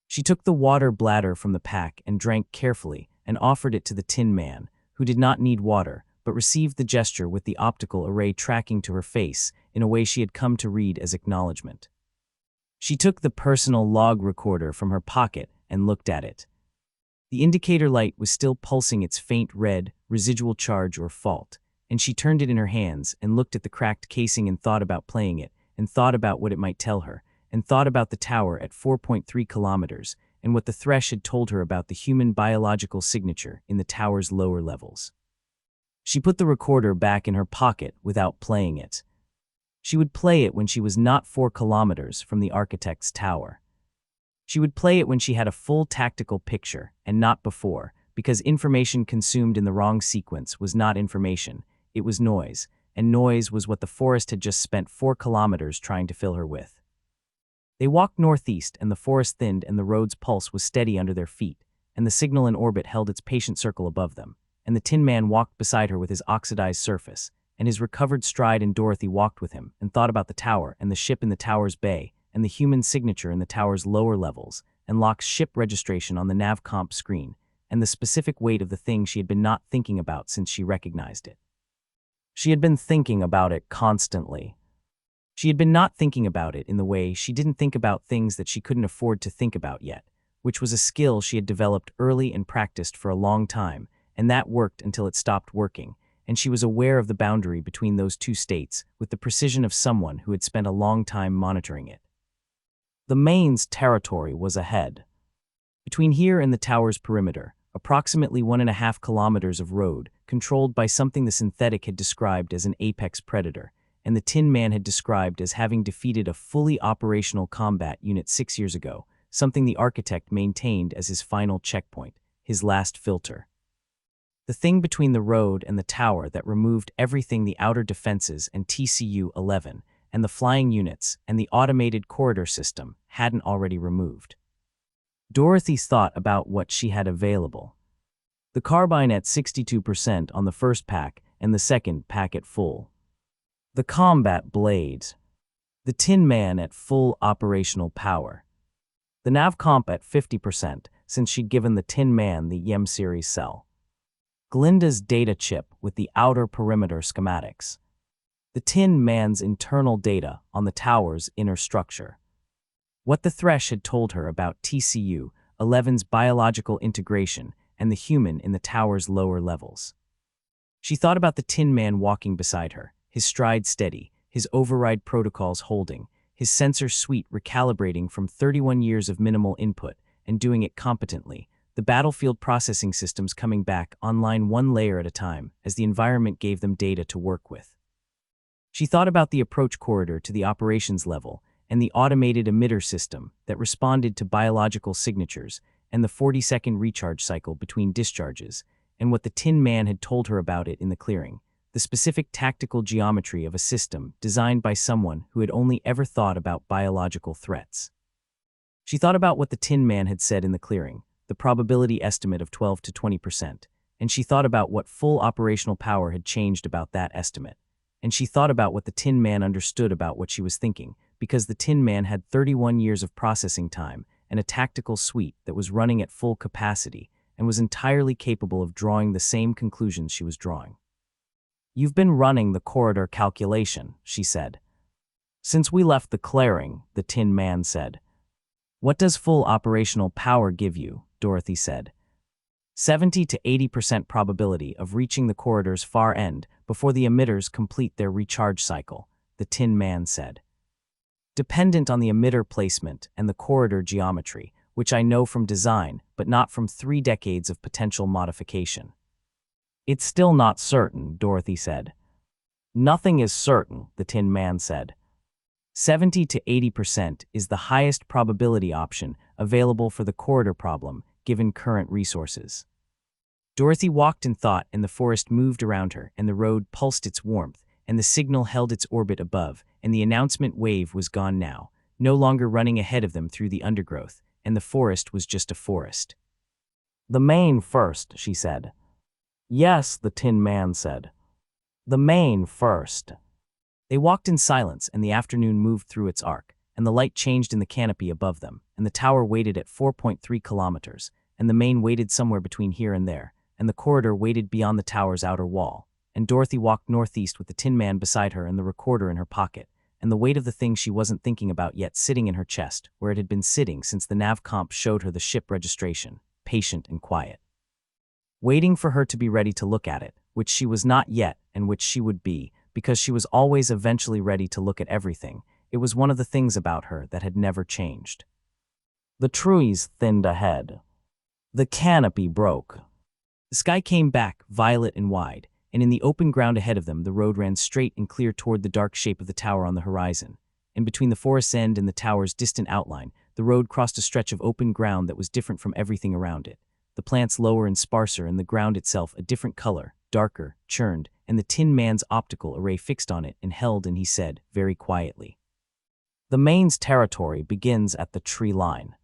A: She took the water bladder from the pack and drank carefully and offered it to the Tin Man, who did not need water, but received the gesture with the optical array tracking to her face in a way she had come to read as acknowledgement. She took the personal log recorder from her pocket and looked at it. The indicator light was still pulsing its faint red, residual charge or fault, and she turned it in her hands and looked at the cracked casing and thought about playing it, and thought about what it might tell her, and thought about the tower at 4.3 kilometers, and what the thresh had told her about the human biological signature in the tower's lower levels. She put the recorder back in her pocket without playing it. She would play it when she was not 4 kilometers from the architect's tower. She would play it when she had a full tactical picture, and not before, because information consumed in the wrong sequence was not information, it was noise, and noise was what the forest had just spent 4 kilometers trying to fill her with. They walked northeast, and the forest thinned and the road's pulse was steady under their feet, and the signal in orbit held its patient circle above them, and the Tin Man walked beside her with his oxidized surface, and his recovered stride, and Dorothy walked with him and thought about the tower and the ship in the tower's bay and the human signature in the tower's lower levels and Locke's ship registration on the nav comp screen and the specific weight of the thing she had been not thinking about since she recognized it. She had been thinking about it constantly. She had been not thinking about it in the way she didn't think about things that she couldn't afford to think about yet, which was a skill she had developed early and practiced for a long time, and that worked until it stopped working, and she was aware of the boundary between those two states with the precision of someone who had spent a long time monitoring it. The main's territory was ahead. Between here and the tower's perimeter, approximately 1.5 kilometers of road, controlled by something the synthetic had described as an apex predator, and the Tin Man had described as having defeated a fully operational combat unit 6 years ago, something the architect maintained as his final checkpoint, his last filter. The thing between the road and the tower that removed everything the outer defenses and TCU-11 and the flying units and the automated corridor system hadn't already removed. Dorothy thought about what she had available. The carbine at 62% on the first pack and the second pack at full. The combat blades. The Tin Man at full operational power. The nav comp at 50% since she'd given the Tin Man the YEM series cell. Glinda's data chip with the outer perimeter schematics. The Tin Man's internal data on the tower's inner structure. What the thresh had told her about TCU-11's biological integration and the human in the tower's lower levels. She thought about the Tin Man walking beside her, his stride steady, his override protocols holding, his sensor suite recalibrating from 31 years of minimal input and doing it competently, the battlefield processing systems coming back online one layer at a time as the environment gave them data to work with. She thought about the approach corridor to the operations level and the automated emitter system that responded to biological signatures and the 40-second recharge cycle between discharges, and what the Tin Man had told her about it in the clearing, the specific tactical geometry of a system designed by someone who had only ever thought about biological threats. She thought about what the Tin Man had said in the clearing, the probability estimate of 12 to 20%, and she thought about what full operational power had changed about that estimate. And she thought about what the Tin Man understood about what she was thinking, because the Tin Man had 31 years of processing time, and a tactical suite that was running at full capacity and was entirely capable of drawing the same conclusions she was drawing. "You've been running the corridor calculation," she said. "Since we left the clearing," the Tin Man said. "What does full operational power give you?" Dorothy said. 70 to 80% probability of reaching the corridor's far end before the emitters complete their recharge cycle, the Tin Man said. "Dependent on the emitter placement and the corridor geometry, which I know from design, but not from 3 decades of potential modification." "It's still not certain," Dorothy said. "Nothing is certain," the Tin Man said. 70 to 80% is the highest probability option available for the corridor problem, given current resources. Dorothy walked in thought, and the forest moved around her, and the road pulsed its warmth, and the signal held its orbit above, and the announcement wave was gone now, no longer running ahead of them through the undergrowth, and the forest was just a forest. "The main first," she said. "Yes," the Tin Man said. "The main first." They walked in silence, and the afternoon moved through its arc, and the light changed in the canopy above them, and the tower waited at 4.3 kilometers, and the main waited somewhere between here and there, and the corridor waited beyond the tower's outer wall, and Dorothy walked northeast with the Tin Man beside her and the recorder in her pocket, and the weight of the thing she wasn't thinking about yet sitting in her chest, where it had been sitting since the nav comp showed her the ship registration, patient and quiet. Waiting for her to be ready to look at it, which she was not yet and which she would be, because she was always eventually ready to look at everything. It was one of the things about her that had never changed. The trees thinned ahead. The canopy broke. The sky came back, violet and wide, and in the open ground ahead of them the road ran straight and clear toward the dark shape of the tower on the horizon. And between the forest's end and the tower's distant outline, the road crossed a stretch of open ground that was different from everything around it. The plants lower and sparser, and the ground itself a different color, darker, churned, and the Tin Man's optical array fixed on it and held, and he said, very quietly, "The main's territory begins at the tree line."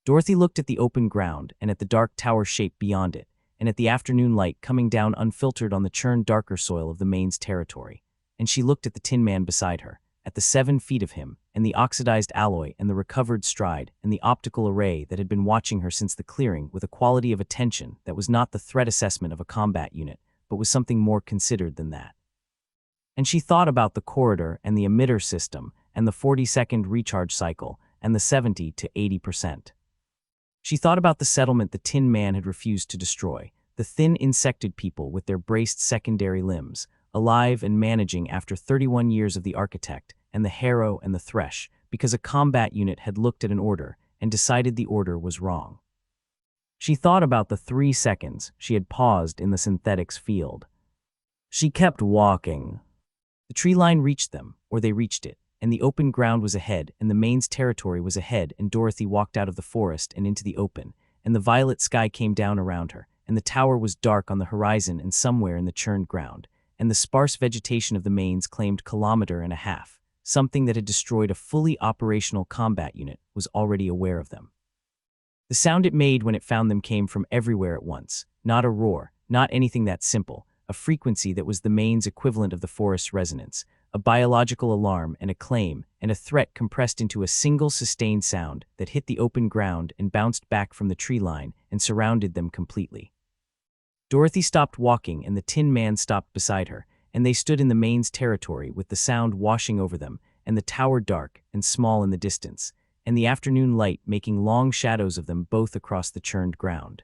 A: Dorothy looked at the open ground and at the dark tower shape beyond it, and at the afternoon light coming down unfiltered on the churned darker soil of the main's territory, and she looked at the Tin Man beside her, at the 7 feet of him, and the oxidized alloy and the recovered stride and the optical array that had been watching her since the clearing with a quality of attention that was not the threat assessment of a combat unit, but was something more considered than that. And she thought about the corridor and the emitter system and the 40-second recharge cycle and the 70 to 80%. She thought about the settlement the Tin Man had refused to destroy, the thin insected people with their braced secondary limbs, alive and managing after 31 years of the architect, and the harrow and the thresh, because a combat unit had looked at an order and decided the order was wrong. She thought about the 3 seconds she had paused in the synthetics field. She kept walking. The tree line reached them, or they reached it, and the open ground was ahead, and the main's territory was ahead, and Dorothy walked out of the forest and into the open, and the violet sky came down around her, and the tower was dark on the horizon and somewhere in the churned ground, and the sparse vegetation of the mains claimed 1.5 kilometers. Something that had destroyed a fully operational combat unit was already aware of them. The sound it made when it found them came from everywhere at once, not a roar, not anything that simple, a frequency that was the main's equivalent of the forest's resonance, a biological alarm and a claim and a threat compressed into a single sustained sound that hit the open ground and bounced back from the tree line and surrounded them completely. Dorothy stopped walking, and the Tin Man stopped beside her, and they stood in the main's territory with the sound washing over them, and the tower dark and small in the distance, and the afternoon light making long shadows of them both across the churned ground.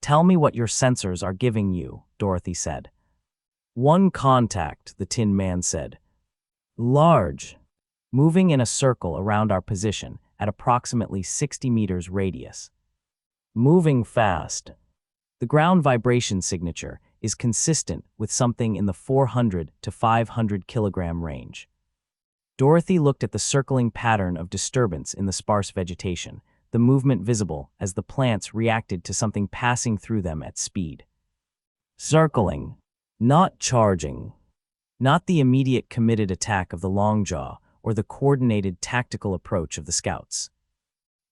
A: "Tell me what your sensors are giving you," Dorothy said. "1 contact," the Tin Man said. "Large. Moving in a circle around our position at approximately 60 meters radius. Moving fast. The ground vibration signature is consistent with something in the 400 to 500 kilogram range." Dorothy looked at the circling pattern of disturbance in the sparse vegetation, the movement visible as the plants reacted to something passing through them at speed. Circling. Not charging. Not the immediate committed attack of the Longjaw or the coordinated tactical approach of the scouts.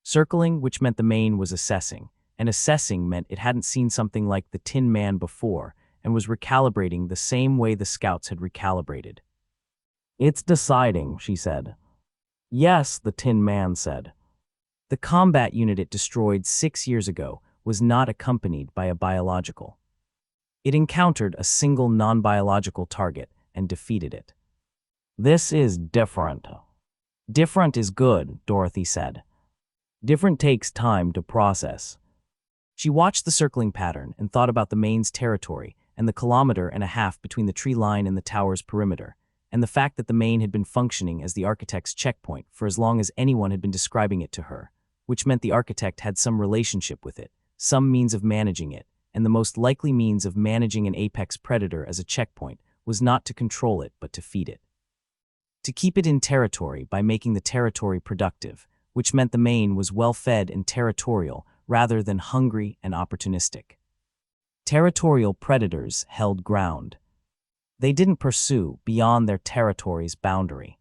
A: Circling, which meant the main was assessing, and assessing meant it hadn't seen something like the Tin Man before and was recalibrating the same way the scouts had recalibrated. "It's deciding," she said. "Yes," the Tin Man said. The combat unit it destroyed 6 years ago was not accompanied by a biological. It encountered a single non-biological target and defeated it. This is different. Different is good, Dorothy said. Different takes time to process. She watched the circling pattern and thought about the main's territory and the 1.5 kilometers between the tree line and the tower's perimeter, and the fact that the main had been functioning as the architect's checkpoint for as long as anyone had been describing it to her, which meant the architect had some relationship with it, some means of managing it, and the most likely means of managing an apex predator as a checkpoint was not to control it but to feed it. To keep it in territory by making the territory productive, which meant the main was well-fed and territorial rather than hungry and opportunistic. Territorial predators held ground. They didn't pursue beyond their territory's boundary.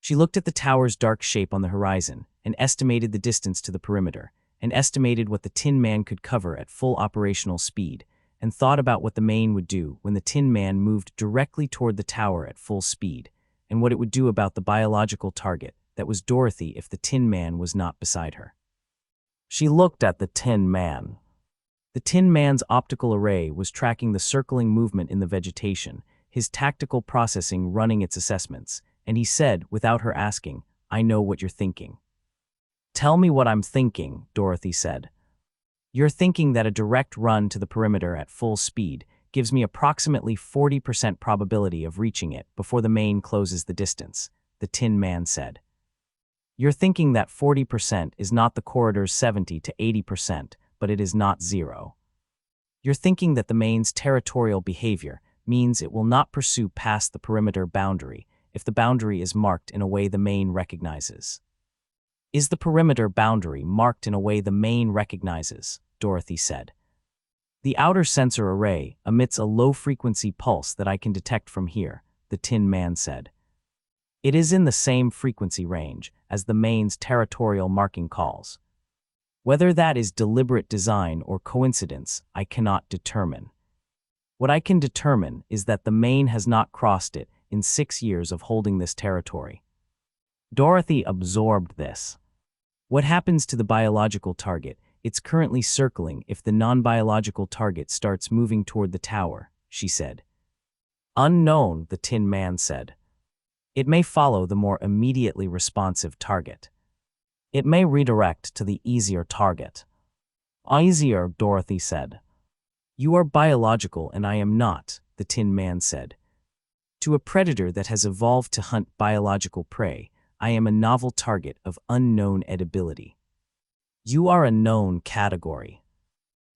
A: She looked at the tower's dark shape on the horizon and estimated the distance to the perimeter, and estimated what the Tin Man could cover at full operational speed, and thought about what the main would do when the Tin Man moved directly toward the tower at full speed, and what it would do about the biological target that was Dorothy if the Tin Man was not beside her. She looked at the Tin Man. The Tin Man's optical array was tracking the circling movement in the vegetation, his tactical processing running its assessments, and he said, without her asking, "I know what you're thinking." "Tell me what I'm thinking," Dorothy said. "You're thinking that a direct run to the perimeter at full speed gives me approximately 40% probability of reaching it before the main closes the distance," the Tin Man said. "You're thinking that 40% is not the corridor's 70 to 80%, but it is not zero. You're thinking that the main's territorial behavior means it will not pursue past the perimeter boundary if the boundary is marked in a way the main recognizes." "Is the perimeter boundary marked in a way the main recognizes?" Dorothy said. "The outer sensor array emits a low-frequency pulse that I can detect from here," the Tin Man said. "It is in the same frequency range as the main's territorial marking calls. Whether that is deliberate design or coincidence, I cannot determine. What I can determine is that the main has not crossed it in 6 years of holding this territory." Dorothy absorbed this. "What happens to the biological target? It's currently circling if the non-biological target starts moving toward the tower," she said. "Unknown," the Tin Man said. "It may follow the more immediately responsive target. It may redirect to the easier target." "Easier," Dorothy said. "You are biological and I am not," the Tin Man said. "To a predator that has evolved to hunt biological prey, I am a novel target of unknown edibility. You are a known category."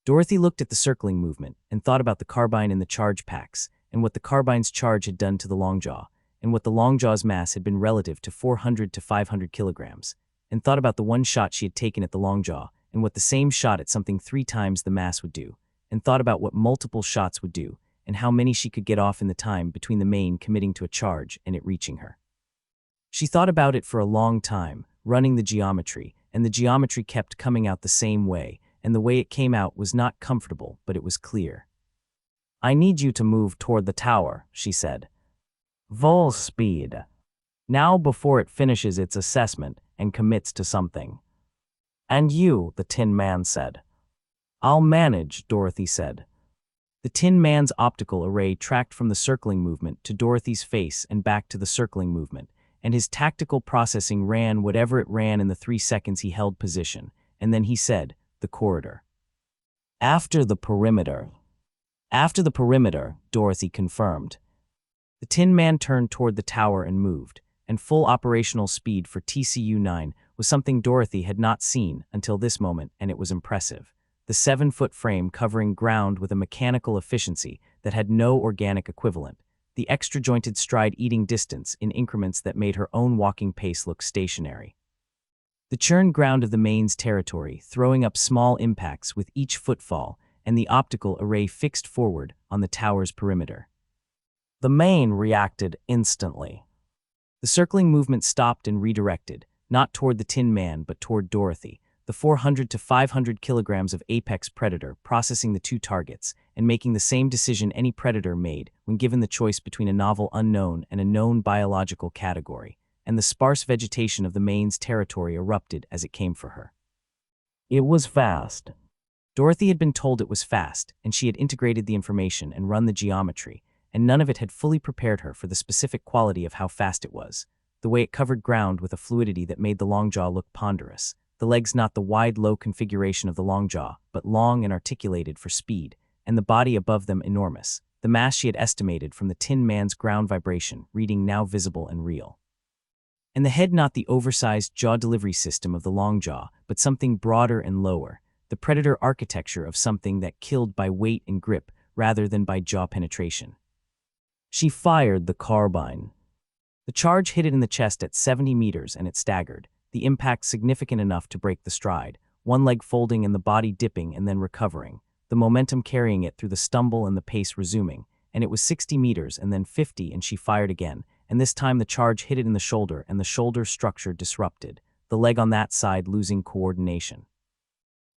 A: Dorothy looked at the circling movement and thought about the carbine in the charge packs and what the carbine's charge had done to the Longjaw, and what the Longjaw's mass had been relative to 400 to 500 kilograms, and thought about the one shot she had taken at the Longjaw and what the same shot at something 3 times the mass would do, and thought about what multiple shots would do and how many she could get off in the time between the main committing to a charge and it reaching her. She thought about it for a long time, running the geometry, and the geometry kept coming out the same way, and the way it came out was not comfortable, but it was clear. "I need you to move toward the tower," she said. "Full speed. Now before it finishes its assessment and commits to something." "And you," the Tin Man said. "I'll manage," Dorothy said. The Tin Man's optical array tracked from the circling movement to Dorothy's face and back to the circling movement, and his tactical processing ran whatever it ran in the 3 seconds he held position, and then he said, "The corridor." "After the perimeter." "After the perimeter," Dorothy confirmed. The Tin Man turned toward the tower and moved, and full operational speed for TCU-9 was something Dorothy had not seen until this moment, and it was impressive. The 7-foot frame covering ground with a mechanical efficiency that had no organic equivalent, the extra-jointed stride eating distance in increments that made her own walking pace look stationary. The churned ground of the main's territory, throwing up small impacts with each footfall, and the optical array fixed forward on the tower's perimeter. The main reacted instantly. The circling movement stopped and redirected, not toward the Tin Man but toward Dorothy, the 400 to 500 kilograms of apex predator processing the 2 targets and making the same decision any predator made when given the choice between a novel unknown and a known biological category, and the sparse vegetation of the main's territory erupted as it came for her. It was fast. Dorothy had been told it was fast, and she had integrated the information and run the geometry, and none of it had fully prepared her for the specific quality of how fast it was. The way it covered ground with a fluidity that made the longjaw look ponderous, the legs not the wide, low configuration of the longjaw, but long and articulated for speed, and the body above them enormous, the mass she had estimated from the Tin Man's ground vibration reading now visible and real. And the head not the oversized jaw delivery system of the longjaw, but something broader and lower, the predator architecture of something that killed by weight and grip rather than by jaw penetration. She fired the carbine. The charge hit it in the chest at 70 meters and it staggered, the impact significant enough to break the stride, one leg folding and the body dipping and then recovering, the momentum carrying it through the stumble and the pace resuming, and it was 60 meters and then 50 and she fired again, and this time the charge hit it in the shoulder and the shoulder structure disrupted, the leg on that side losing coordination.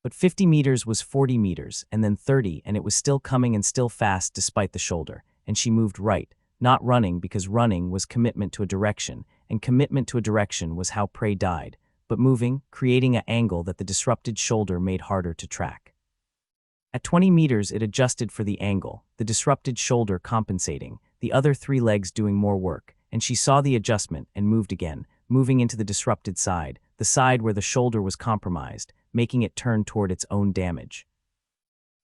A: But 50 meters was 40 meters and then 30 and it was still coming and still fast despite the shoulder, and she moved right, not running because running was commitment to a direction, and commitment to a direction was how prey died, but moving, creating an angle that the disrupted shoulder made harder to track. At 20 meters it adjusted for the angle, the disrupted shoulder compensating, the other three legs doing more work, and she saw the adjustment and moved again, moving into the disrupted side, the side where the shoulder was compromised, making it turn toward its own damage.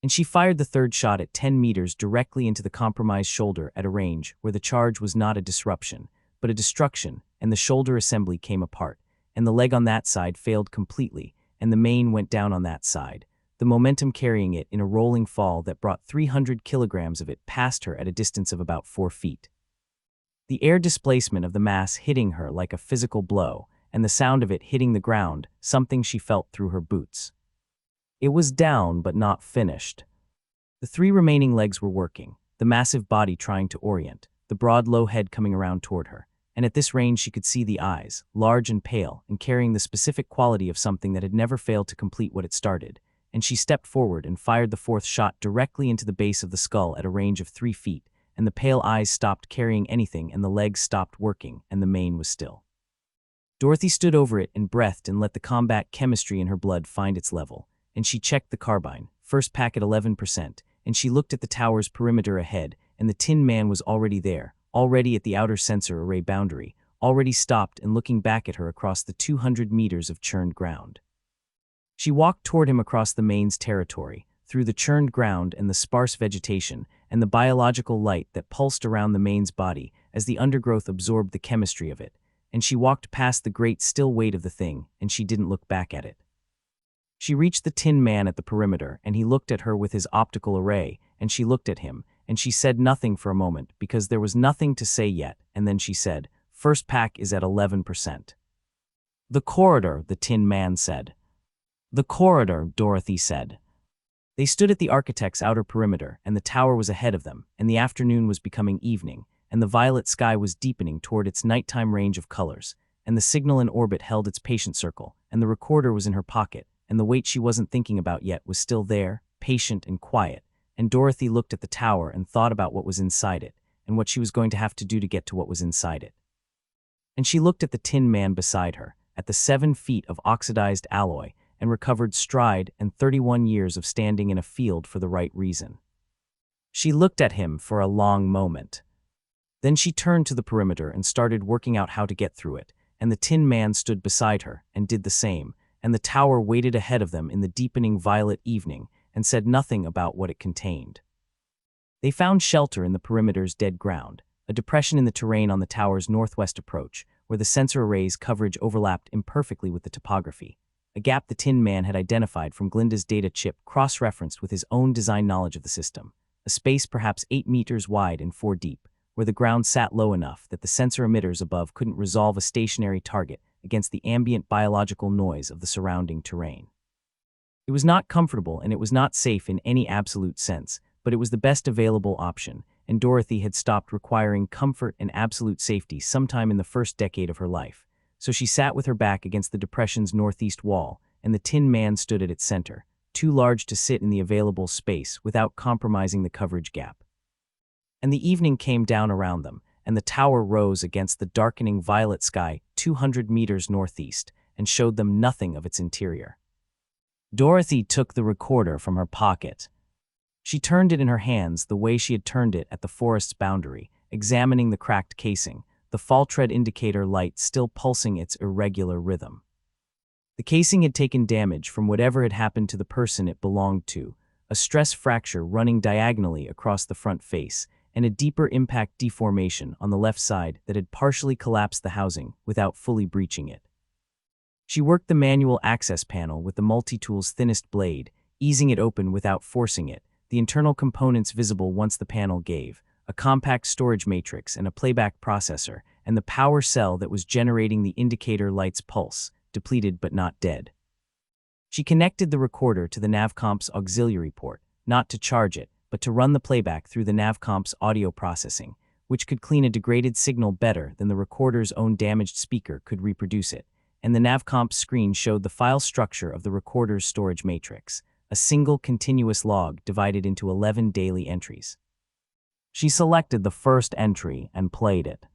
A: And she fired the third shot at 10 meters directly into the compromised shoulder at a range where the charge was not a disruption, but a destruction, and the shoulder assembly came apart, and the leg on that side failed completely, and the main went down on that side, the momentum carrying it in a rolling fall that brought 300 kilograms of it past her at a distance of about 4 feet. The air displacement of the mass hitting her like a physical blow, and the sound of it hitting the ground, something she felt through her boots. It was down but not finished. The three remaining legs were working, the massive body trying to orient, the broad low head coming around toward her, and at this range she could see the eyes, large and pale, and carrying the specific quality of something that had never failed to complete what it started, and she stepped forward and fired the fourth shot directly into the base of the skull at a range of 3 feet, and the pale eyes stopped carrying anything and the legs stopped working, and the mane was still. Dorothy stood over it and breathed and let the combat chemistry in her blood find its level, and she checked the carbine, first pack at 11%, and she looked at the tower's perimeter ahead, and the Tin Man was already there, already at the outer sensor array boundary, already stopped and looking back at her across the 200 meters of churned ground. She walked toward him across the main's territory, through the churned ground and the sparse vegetation, and the biological light that pulsed around the main's body as the undergrowth absorbed the chemistry of it, and she walked past the great still weight of the thing, and she didn't look back at it. She reached the Tin Man at the perimeter, and he looked at her with his optical array, and she looked at him, and she said nothing for a moment because there was nothing to say yet, and then she said, "First pack is at 11%. "The corridor," the Tin Man said. "The corridor," Dorothy said. They stood at the architect's outer perimeter, and the tower was ahead of them, and the afternoon was becoming evening, and the violet sky was deepening toward its nighttime range of colors, and the signal in orbit held its patient circle, and the recorder was in her pocket, and the weight she wasn't thinking about yet was still there, patient and quiet, and Dorothy looked at the tower and thought about what was inside it, and what she was going to have to do to get to what was inside it. And she looked at the Tin Man beside her, at the 7 feet of oxidized alloy, and recovered stride and 31 years of standing in a field for the right reason. She looked at him for a long moment. Then she turned to the perimeter and started working out how to get through it, and the Tin Man stood beside her and did the same, and the tower waited ahead of them in the deepening violet evening and said nothing about what it contained. They found shelter in the perimeter's dead ground, a depression in the terrain on the tower's northwest approach, where the sensor array's coverage overlapped imperfectly with the topography, a gap the Tin Man had identified from Glinda's data chip cross-referenced with his own design knowledge of the system, a space perhaps 8 meters wide and 4 deep, where the ground sat low enough that the sensor emitters above couldn't resolve a stationary target against the ambient biological noise of the surrounding terrain. It was not comfortable and it was not safe in any absolute sense, but it was the best available option, and Dorothy had stopped requiring comfort and absolute safety sometime in the first decade of her life. So she sat with her back against the depression's northeast wall, and the Tin Man stood at its center, too large to sit in the available space without compromising the coverage gap. And the evening came down around them, and the tower rose against the darkening violet sky 200 meters northeast and showed them nothing of its interior. Dorothy took the recorder from her pocket. She turned it in her hands the way she had turned it at the forest's boundary, examining the cracked casing, the fall tread indicator light still pulsing its irregular rhythm. The casing had taken damage from whatever had happened to the person it belonged to, a stress fracture running diagonally across the front face, and a deeper impact deformation on the left side that had partially collapsed the housing without fully breaching it. She worked the manual access panel with the multi-tool's thinnest blade, easing it open without forcing it, the internal components visible once the panel gave, a compact storage matrix and a playback processor, and the power cell that was generating the indicator light's pulse, depleted but not dead. She connected the recorder to the Navcomp's auxiliary port, not to charge it, but to run the playback through the Navcomp's audio processing, which could clean a degraded signal better than the recorder's own damaged speaker could reproduce it, and the Navcomp's screen showed the file structure of the recorder's storage matrix, a single continuous log divided into 11 daily entries. She selected the first entry and played it.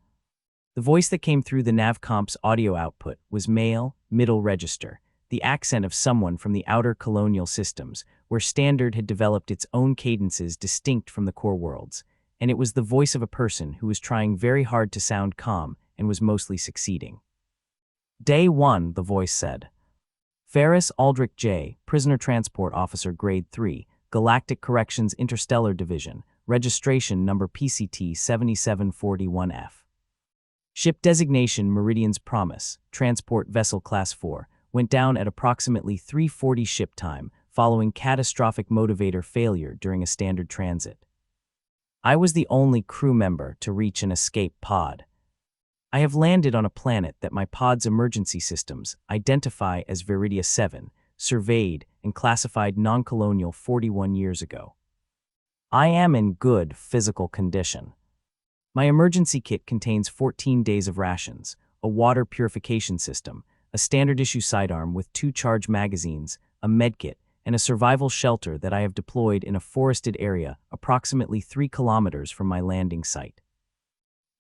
A: The voice that came through the Navcomp's audio output was male, middle register, the accent of someone from the outer colonial systems, where Standard had developed its own cadences distinct from the core world's, and it was the voice of a person who was trying very hard to sound calm and was mostly succeeding. Day 1, the voice said. Ferris Aldrich J., Prisoner Transport Officer Grade 3, Galactic Corrections Interstellar Division, registration number PCT 7741F. Ship designation Meridian's Promise, Transport Vessel Class 4, went down at approximately 3:40 ship time following catastrophic motivator failure during a standard transit. I was the only crew member to reach an escape pod. I have landed on a planet that my pod's emergency systems identify as Viridia 7, surveyed and classified non-colonial 41 years ago. I am in good physical condition. My emergency kit contains 14 days of rations, a water purification system, a standard-issue sidearm with 2 charge magazines, a medkit, and a survival shelter that I have deployed in a forested area approximately 3 kilometers from my landing site.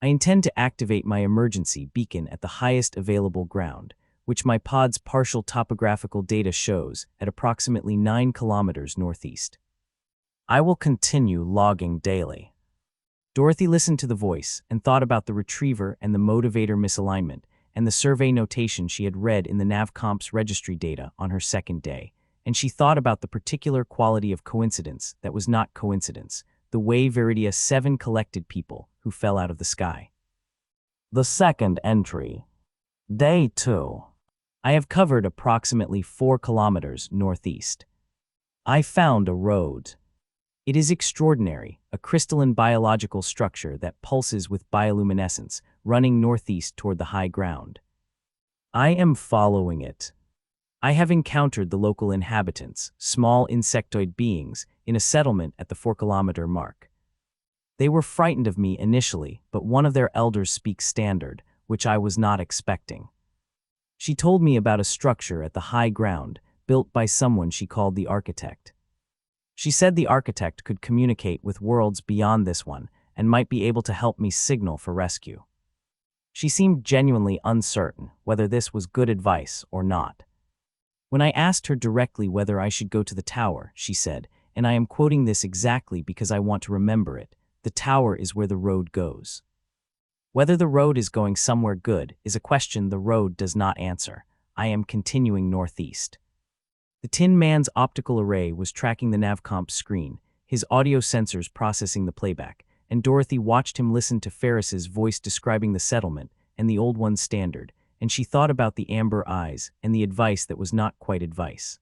A: I intend to activate my emergency beacon at the highest available ground, which my pod's partial topographical data shows at approximately 9 kilometers northeast. I will continue logging daily. Dorothy listened to the voice and thought about the retriever and the motivator misalignment and the survey notation she had read in the Navcomp's registry data on her second day, and she thought about the particular quality of coincidence that was not coincidence, the way Viridia 7 collected people who fell out of the sky. The second entry. Day 2. I have covered approximately 4 kilometers northeast. I found a road. It is extraordinary, a crystalline biological structure that pulses with bioluminescence, running northeast toward the high ground. I am following it. I have encountered the local inhabitants, small insectoid beings, in a settlement at the 4-kilometer mark. They were frightened of me initially, but one of their elders speaks Standard, which I was not expecting. She told me about a structure at the high ground, built by someone she called the architect. She said the architect could communicate with worlds beyond this one and might be able to help me signal for rescue. She seemed genuinely uncertain whether this was good advice or not. When I asked her directly whether I should go to the tower, she said, and I am quoting this exactly because I want to remember it, the tower is where the road goes. Whether the road is going somewhere good is a question the road does not answer. I am continuing northeast. The Tin Man's optical array was tracking the Navcomp screen, his audio sensors processing the playback, and Dorothy watched him listen to Ferris's voice describing the settlement and the old one's Standard, and she thought about the amber eyes and the advice that was not quite advice.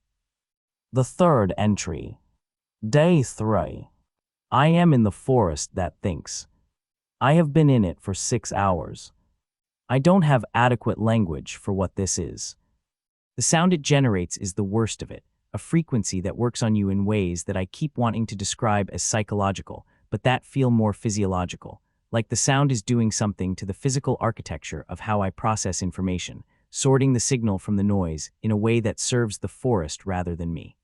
A: The third entry. Day 3. I am in the forest that thinks. I have been in it for 6 hours. I don't have adequate language for what this is. The sound it generates is the worst of it, a frequency that works on you in ways that I keep wanting to describe as psychological, but that feel more physiological, like the sound is doing something to the physical architecture of how I process information, sorting the signal from the noise in a way that serves the forest rather than me.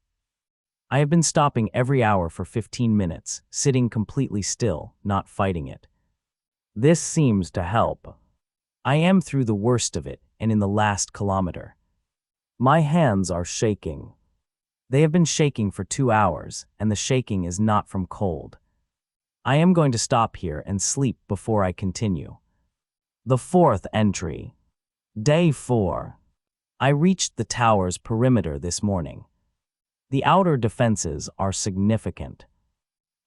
A: I have been stopping every hour for 15 minutes, sitting completely still, not fighting it. This seems to help. I am through the worst of it and in the last kilometer. My hands are shaking. They have been shaking for 2 hours, and the shaking is not from cold. I am going to stop here and sleep before I continue. The fourth entry. Day 4. I reached the tower's perimeter this morning. The outer defenses are significant.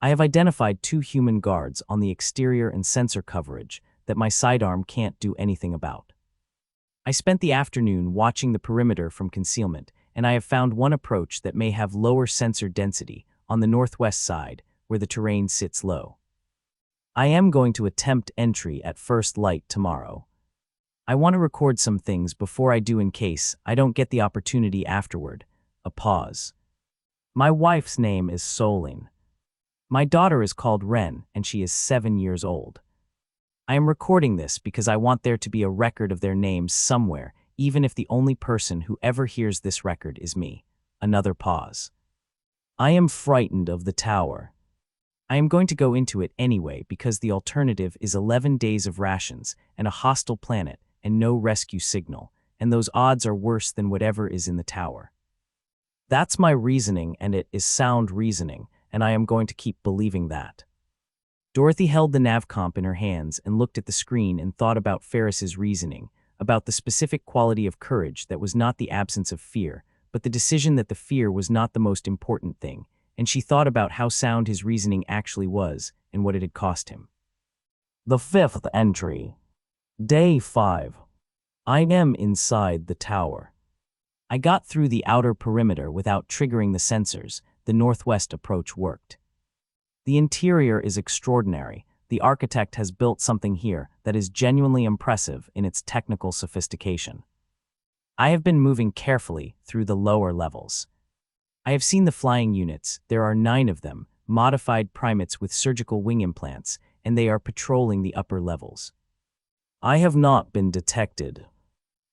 A: I have identified 2 human guards on the exterior and sensor coverage that my sidearm can't do anything about. I spent the afternoon watching the perimeter from concealment, and I have found one approach that may have lower sensor density on the northwest side where the terrain sits low. I am going to attempt entry at first light tomorrow. I want to record some things before I do in case I don't get the opportunity afterward. A pause. My wife's name is Solin. My daughter is called Ren, and she is 7 years old. I am recording this because I want there to be a record of their names somewhere, even if the only person who ever hears this record is me. Another pause. I am frightened of the tower. I am going to go into it anyway because the alternative is 11 days of rations and a hostile planet and no rescue signal, and those odds are worse than whatever is in the tower. That's my reasoning, and it is sound reasoning, and I am going to keep believing that. Dorothy held the navcomp in her hands and looked at the screen and thought about Ferris's reasoning, about the specific quality of courage that was not the absence of fear, but the decision that the fear was not the most important thing, and she thought about how sound his reasoning actually was and what it had cost him. The fifth entry. Day 5. I am inside the tower. I got through the outer perimeter without triggering the sensors. The northwest approach worked. The interior is extraordinary. The architect has built something here that is genuinely impressive in its technical sophistication. I have been moving carefully through the lower levels. I have seen the flying units. There are 9 of them, modified primates with surgical wing implants, and they are patrolling the upper levels. I have not been detected.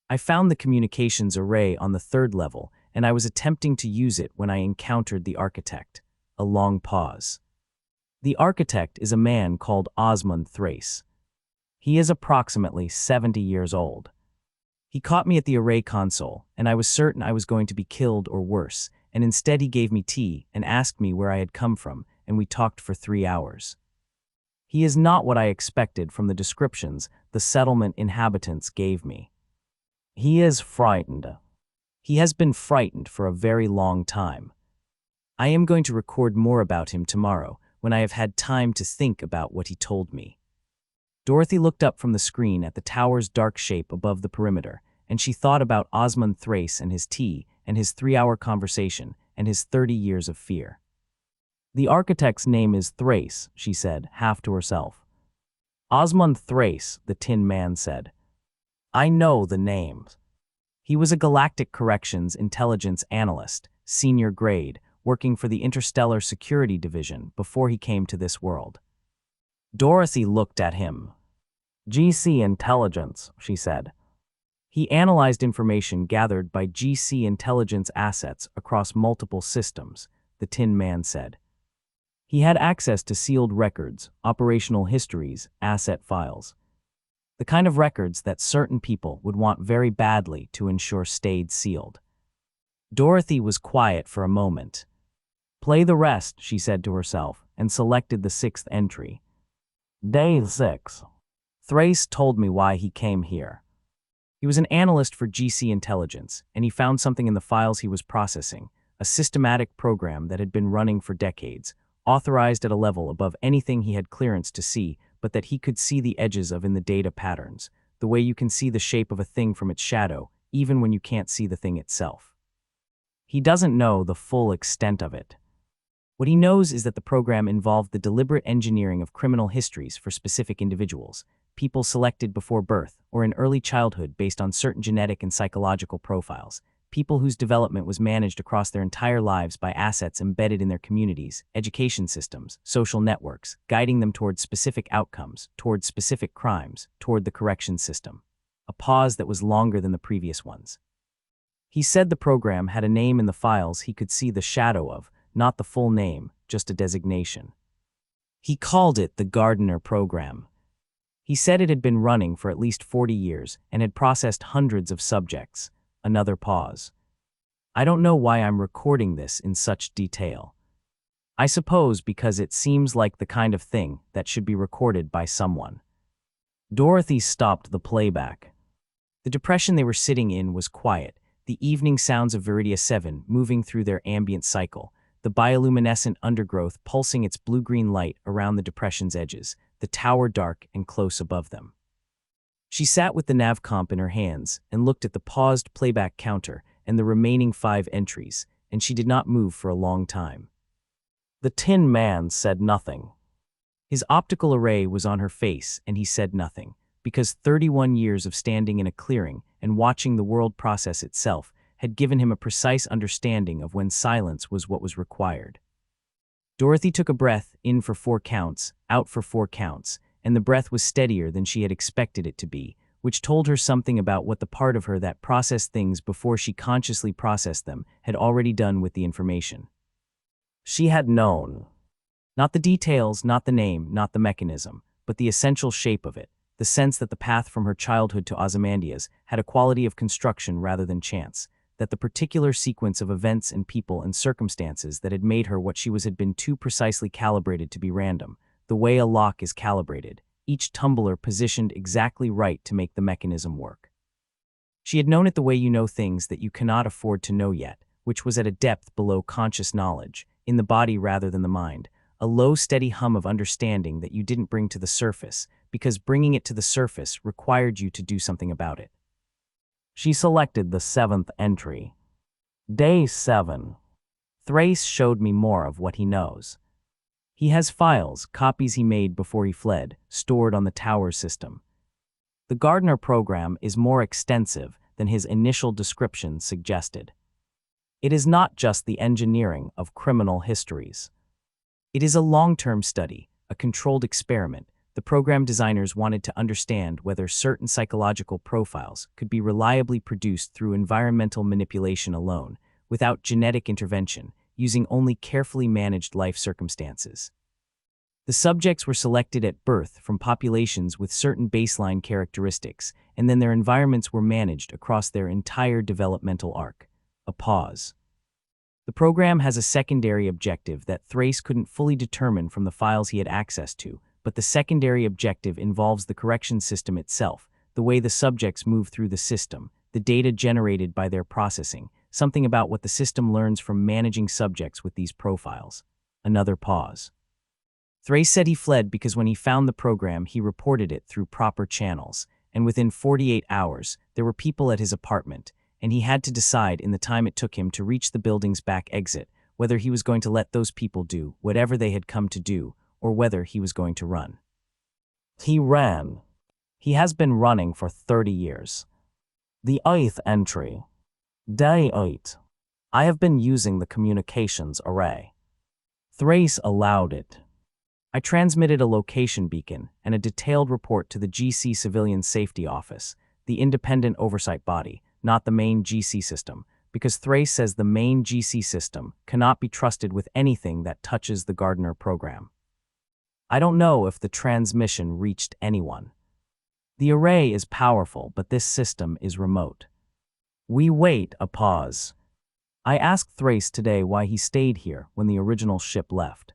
A: I found the communications array on the 3rd level, and I was attempting to use it when I encountered the architect. A long pause. The architect is a man called Osmond Thrace. He is approximately 70 years old. He caught me at the array console, and I was certain I was going to be killed or worse, and instead he gave me tea and asked me where I had come from, and we talked for 3 hours. He is not what I expected from the descriptions the settlement inhabitants gave me. He is frightened. He has been frightened for a very long time. I am going to record more about him tomorrow when I have had time to think about what he told me. Dorothy looked up from the screen at the tower's dark shape above the perimeter, and she thought about Osmond Thrace and his tea and his 3-hour conversation and his 30 years of fear. The architect's name is Thrace, she said, half to herself. Osmond Thrace, the Tin Man said. I know the name. He was a galactic corrections intelligence analyst, senior grade, working for the Interstellar Security Division before he came to this world. Dorothy looked at him. GC intelligence, she said. He analyzed information gathered by GC intelligence assets across multiple systems, the Tin Man said. He had access to sealed records, operational histories, asset files. The kind of records that certain people would want very badly to ensure stayed sealed. Dorothy was quiet for a moment. Play the rest, she said to herself, and selected the 6th entry. Day 6. Thrace told me why he came here. He was an analyst for GC Intelligence, and he found something in the files he was processing, a systematic program that had been running for decades, authorized at a level above anything he had clearance to see, but that he could see the edges of in the data patterns, the way you can see the shape of a thing from its shadow, even when you can't see the thing itself. He doesn't know the full extent of it. What he knows is that the program involved the deliberate engineering of criminal histories for specific individuals, people selected before birth or in early childhood based on certain genetic and psychological profiles, people whose development was managed across their entire lives by assets embedded in their communities, education systems, social networks, guiding them toward specific outcomes, toward specific crimes, toward the correction system. A pause that was longer than the previous ones. He said the program had a name in the files he could see the shadow of, not the full name, just a designation. He called it the Gardener Program. He said it had been running for at least 40 years and had processed hundreds of subjects. Another pause. I don't know why I'm recording this in such detail. I suppose because it seems like the kind of thing that should be recorded by someone. Dorothy stopped the playback. The depression they were sitting in was quiet, the evening sounds of Viridia 7 moving through their ambient cycle, the bioluminescent undergrowth pulsing its blue-green light around the depression's edges, the tower dark and close above them. She sat with the nav comp in her hands and looked at the paused playback counter and the remaining 5 entries, and she did not move for a long time. The Tin Man said nothing. His optical array was on her face, and he said nothing, because 31 years of standing in a clearing and watching the world process itself had given him a precise understanding of when silence was what was required. Dorothy took a breath, in for 4 counts, out for 4 counts, and the breath was steadier than she had expected it to be, which told her something about what the part of her that processed things before she consciously processed them had already done with the information. She had known. Not the details, not the name, not the mechanism, but the essential shape of it, the sense that the path from her childhood to Ozymandias had a quality of construction rather than chance, that the particular sequence of events and people and circumstances that had made her what she was had been too precisely calibrated to be random, the way a lock is calibrated, each tumbler positioned exactly right to make the mechanism work. She had known it the way you know things that you cannot afford to know yet, which was at a depth below conscious knowledge, in the body rather than the mind, a low steady hum of understanding that you didn't bring to the surface, because bringing it to the surface required you to do something about it. She selected the 7th entry. Day 7. Thrace showed me more of what he knows. He has files, copies he made before he fled, stored on the tower system. The Gardner program is more extensive than his initial description suggested. It is not just the engineering of criminal histories. It is a long-term study, a controlled experiment. The program designers wanted to understand whether certain psychological profiles could be reliably produced through environmental manipulation alone, without genetic intervention, using only carefully managed life circumstances. The subjects were selected at birth from populations with certain baseline characteristics, and then their environments were managed across their entire developmental arc. A pause. The program has a secondary objective that Thrace couldn't fully determine from the files he had access to, but the secondary objective involves the correction system itself, the way the subjects move through the system, the data generated by their processing, something about what the system learns from managing subjects with these profiles. Another pause. Thrace said he fled because when he found the program, he reported it through proper channels, and within 48 hours, there were people at his apartment, and he had to decide in the time it took him to reach the building's back exit whether he was going to let those people do whatever they had come to do, or whether he was going to run. He ran. He has been running for 30 years. The 8th entry. Day 8. I have been using the communications array. Thrace allowed it. I transmitted a location beacon and a detailed report to the GC Civilian Safety Office, the independent oversight body, not the main GC system, because Thrace says the main GC system cannot be trusted with anything that touches the Gardner program. I don't know if the transmission reached anyone. The array is powerful, but this system is remote. We wait. A pause. I asked Thrace today why he stayed here when the original ship left.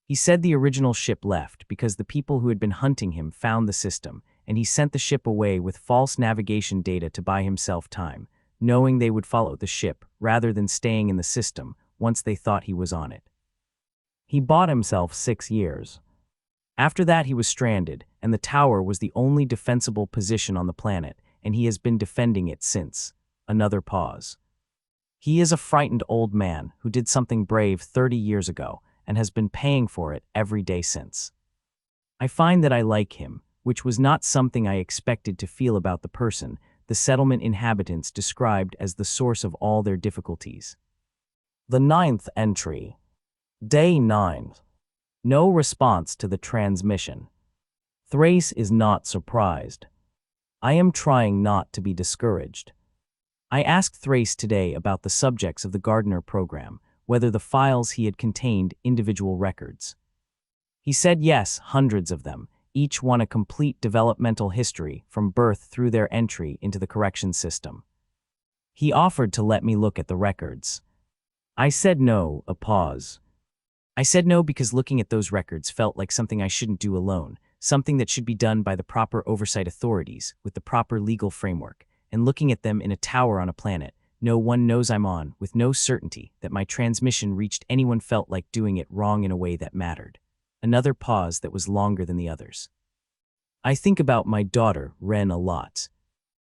A: He said the original ship left because the people who had been hunting him found the system, and he sent the ship away with false navigation data to buy himself time, knowing they would follow the ship rather than staying in the system once they thought he was on it. He bought himself 6 years. After that he was stranded, and the tower was the only defensible position on the planet, and he has been defending it since. Another pause. He is a frightened old man who did something brave 30 years ago and has been paying for it every day since. I find that I like him, which was not something I expected to feel about the person the settlement inhabitants described as the source of all their difficulties. The 9th entry. Day 9. No response to the transmission. Thrace is not surprised. I am trying not to be discouraged. I asked Thrace today about the subjects of the Gardner program, whether the files he had contained individual records. He said yes, hundreds of them, each one a complete developmental history from birth through their entry into the correction system. He offered to let me look at the records. I said no, a pause. I said no because looking at those records felt like something I shouldn't do alone, something that should be done by the proper oversight authorities with the proper legal framework, and looking at them in a tower on a planet no one knows I'm on, with no certainty that my transmission reached anyone, felt like doing it wrong in a way that mattered. Another pause that was longer than the others. I think about my daughter, Ren, a lot.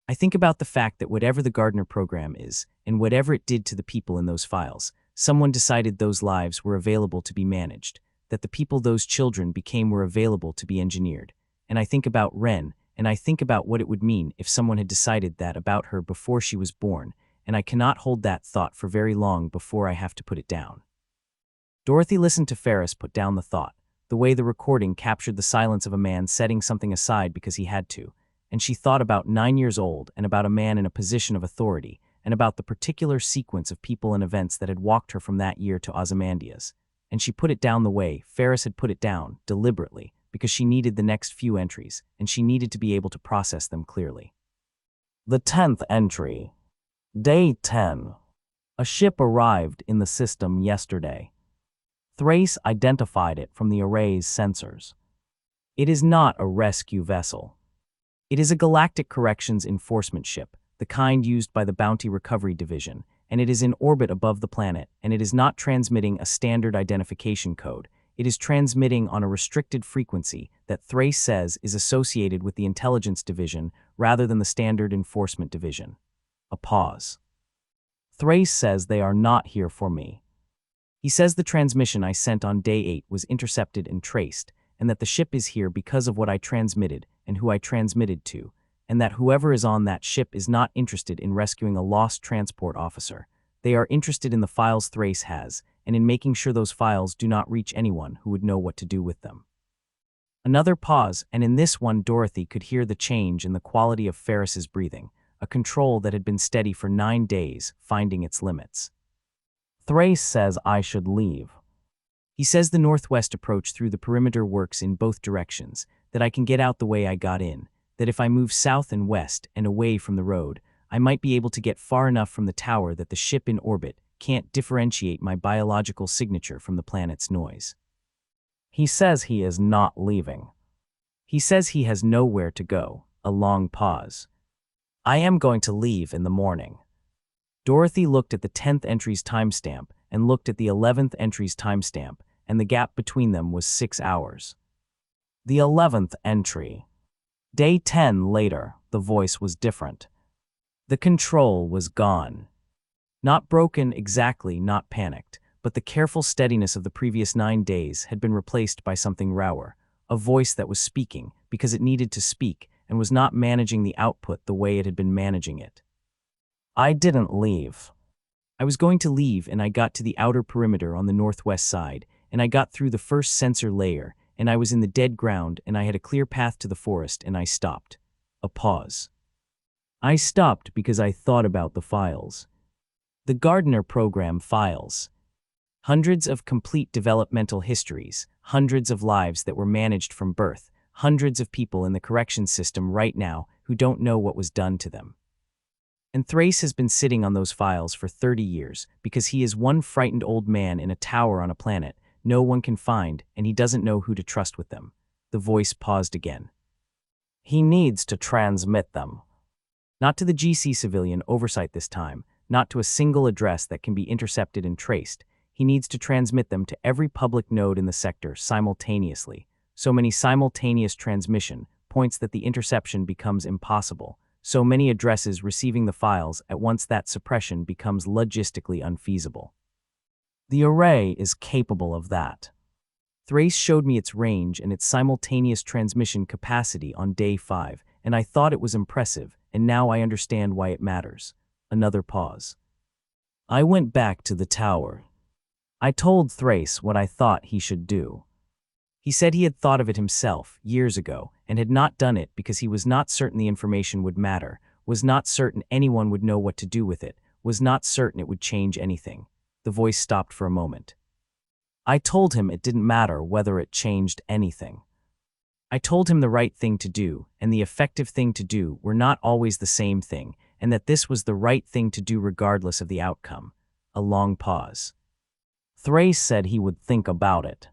A: I think about the fact that whatever the Gardner program is, and whatever it did to the people in those files, someone decided those lives were available to be managed, that the people those children became were available to be engineered. And I think about Ren, and I think about what it would mean if someone had decided that about her before she was born, and I cannot hold that thought for very long before I have to put it down. Dorothy listened to Ferris put down the thought, the way the recording captured the silence of a man setting something aside because he had to, and she thought about 9 years old and about a man in a position of authority, and about the particular sequence of people and events that had walked her from that year to Ozymandias, and she put it down the way Ferris had put it down, deliberately, because she needed the next few entries, and she needed to be able to process them clearly. The 10th entry. Day 10. A ship arrived in the system yesterday. Thrace identified it from the array's sensors. It is not a rescue vessel. It is a galactic corrections enforcement ship, the kind used by the Bounty Recovery Division, and it is in orbit above the planet, and it is not transmitting a standard identification code. It is transmitting on a restricted frequency that Thrace says is associated with the Intelligence Division rather than the Standard Enforcement Division. A pause. Thrace says they are not here for me. He says the transmission I sent on day 8 was intercepted and traced, and that the ship is here because of what I transmitted and who I transmitted to, and that whoever is on that ship is not interested in rescuing a lost transport officer. They are interested in the files Thrace has, and in making sure those files do not reach anyone who would know what to do with them. Another pause, and in this one Dorothy could hear the change in the quality of Ferris's breathing, a control that had been steady for 9 days, finding its limits. Thrace says I should leave. He says the northwest approach through the perimeter works in both directions, that I can get out the way I got in, that if I move south and west and away from the road, I might be able to get far enough from the tower that the ship in orbit can't differentiate my biological signature from the planet's noise. He says he is not leaving. He says he has nowhere to go, a long pause. I am going to leave in the morning. Dorothy looked at the 10th entry's timestamp and looked at the 11th entry's timestamp, and the gap between them was 6 hours. The 11th entry. Day 10 later, the voice was different. The control was gone. Not broken exactly, not panicked, but the careful steadiness of the previous 9 days had been replaced by something rawer, a voice that was speaking because it needed to speak and was not managing the output the way it had been managing it. I didn't leave. I was going to leave, and I got to the outer perimeter on the northwest side, and I got through the first sensor layer, and I was in the dead ground, and I had a clear path to the forest, and I stopped. A pause. I stopped because I thought about the files. The Gardner program files. Hundreds of complete developmental histories, hundreds of lives that were managed from birth, hundreds of people in the correction system right now who don't know what was done to them. And Thrace has been sitting on those files for 30 years because he is one frightened old man in a tower on a planet no one can find, and he doesn't know who to trust with them. The voice paused again. He needs to transmit them. Not to the GC civilian oversight this time, not to a single address that can be intercepted and traced. He needs to transmit them to every public node in the sector simultaneously. So many simultaneous transmission points that the interception becomes impossible. So many addresses receiving the files at once that suppression becomes logistically unfeasible. The array is capable of that. Thrace showed me its range and its simultaneous transmission capacity on day 5, and I thought it was impressive, and now I understand why it matters. Another pause. I went back to the tower. I told Thrace what I thought he should do. He said he had thought of it himself years ago and had not done it because he was not certain the information would matter, was not certain anyone would know what to do with it, was not certain it would change anything. The voice stopped for a moment. I told him it didn't matter whether it changed anything. I told him the right thing to do and the effective thing to do were not always the same thing, and that this was the right thing to do regardless of the outcome. A long pause. Thrace said he would think about it.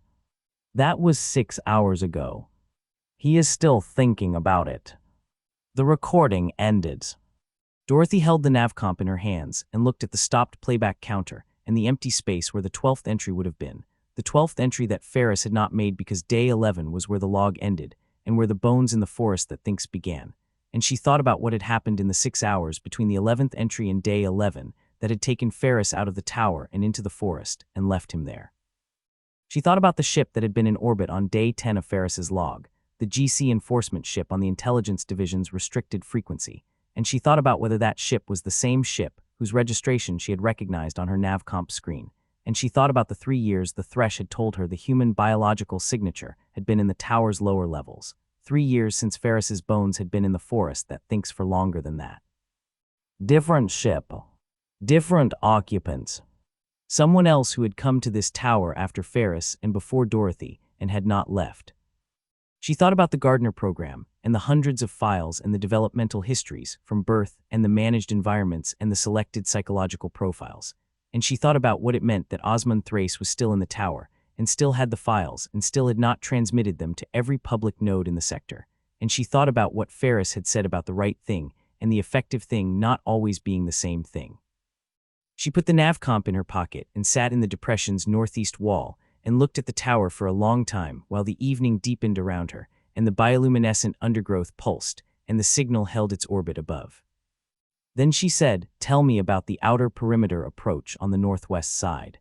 A: That was 6 hours ago. He is still thinking about it. The recording ended. Dorothy held the navcomp in her hands and looked at the stopped playback counter and the empty space where the 12th entry would have been. The 12th entry that Ferris had not made because day 11 was where the log ended and where the bones in the forest that thinks began. And she thought about what had happened in the 6 hours between the 11th entry and day 11 that had taken Ferris out of the tower and into the forest and left him there. She thought about the ship that had been in orbit on day 10 of Ferris's log, the GC enforcement ship on the Intelligence Division's restricted frequency, and she thought about whether that ship was the same ship whose registration she had recognized on her navcomp screen, and she thought about the 3 years the Thresh had told her the human biological signature had been in the tower's lower levels, 3 years since Ferris's bones had been in the forest that thinks for longer than that. Different ship. Different occupants. Someone else who had come to this tower after Ferris and before Dorothy and had not left. She thought about the Gardner program and the hundreds of files and the developmental histories from birth and the managed environments and the selected psychological profiles. And she thought about what it meant that Osmond Thrace was still in the tower and still had the files and still had not transmitted them to every public node in the sector. And she thought about what Ferris had said about the right thing and the effective thing not always being the same thing. She put the navcomp in her pocket and sat in the depression's northeast wall and looked at the tower for a long time while the evening deepened around her and the bioluminescent undergrowth pulsed and the signal held its orbit above. Then she said, "Tell me about the outer perimeter approach on the northwest side."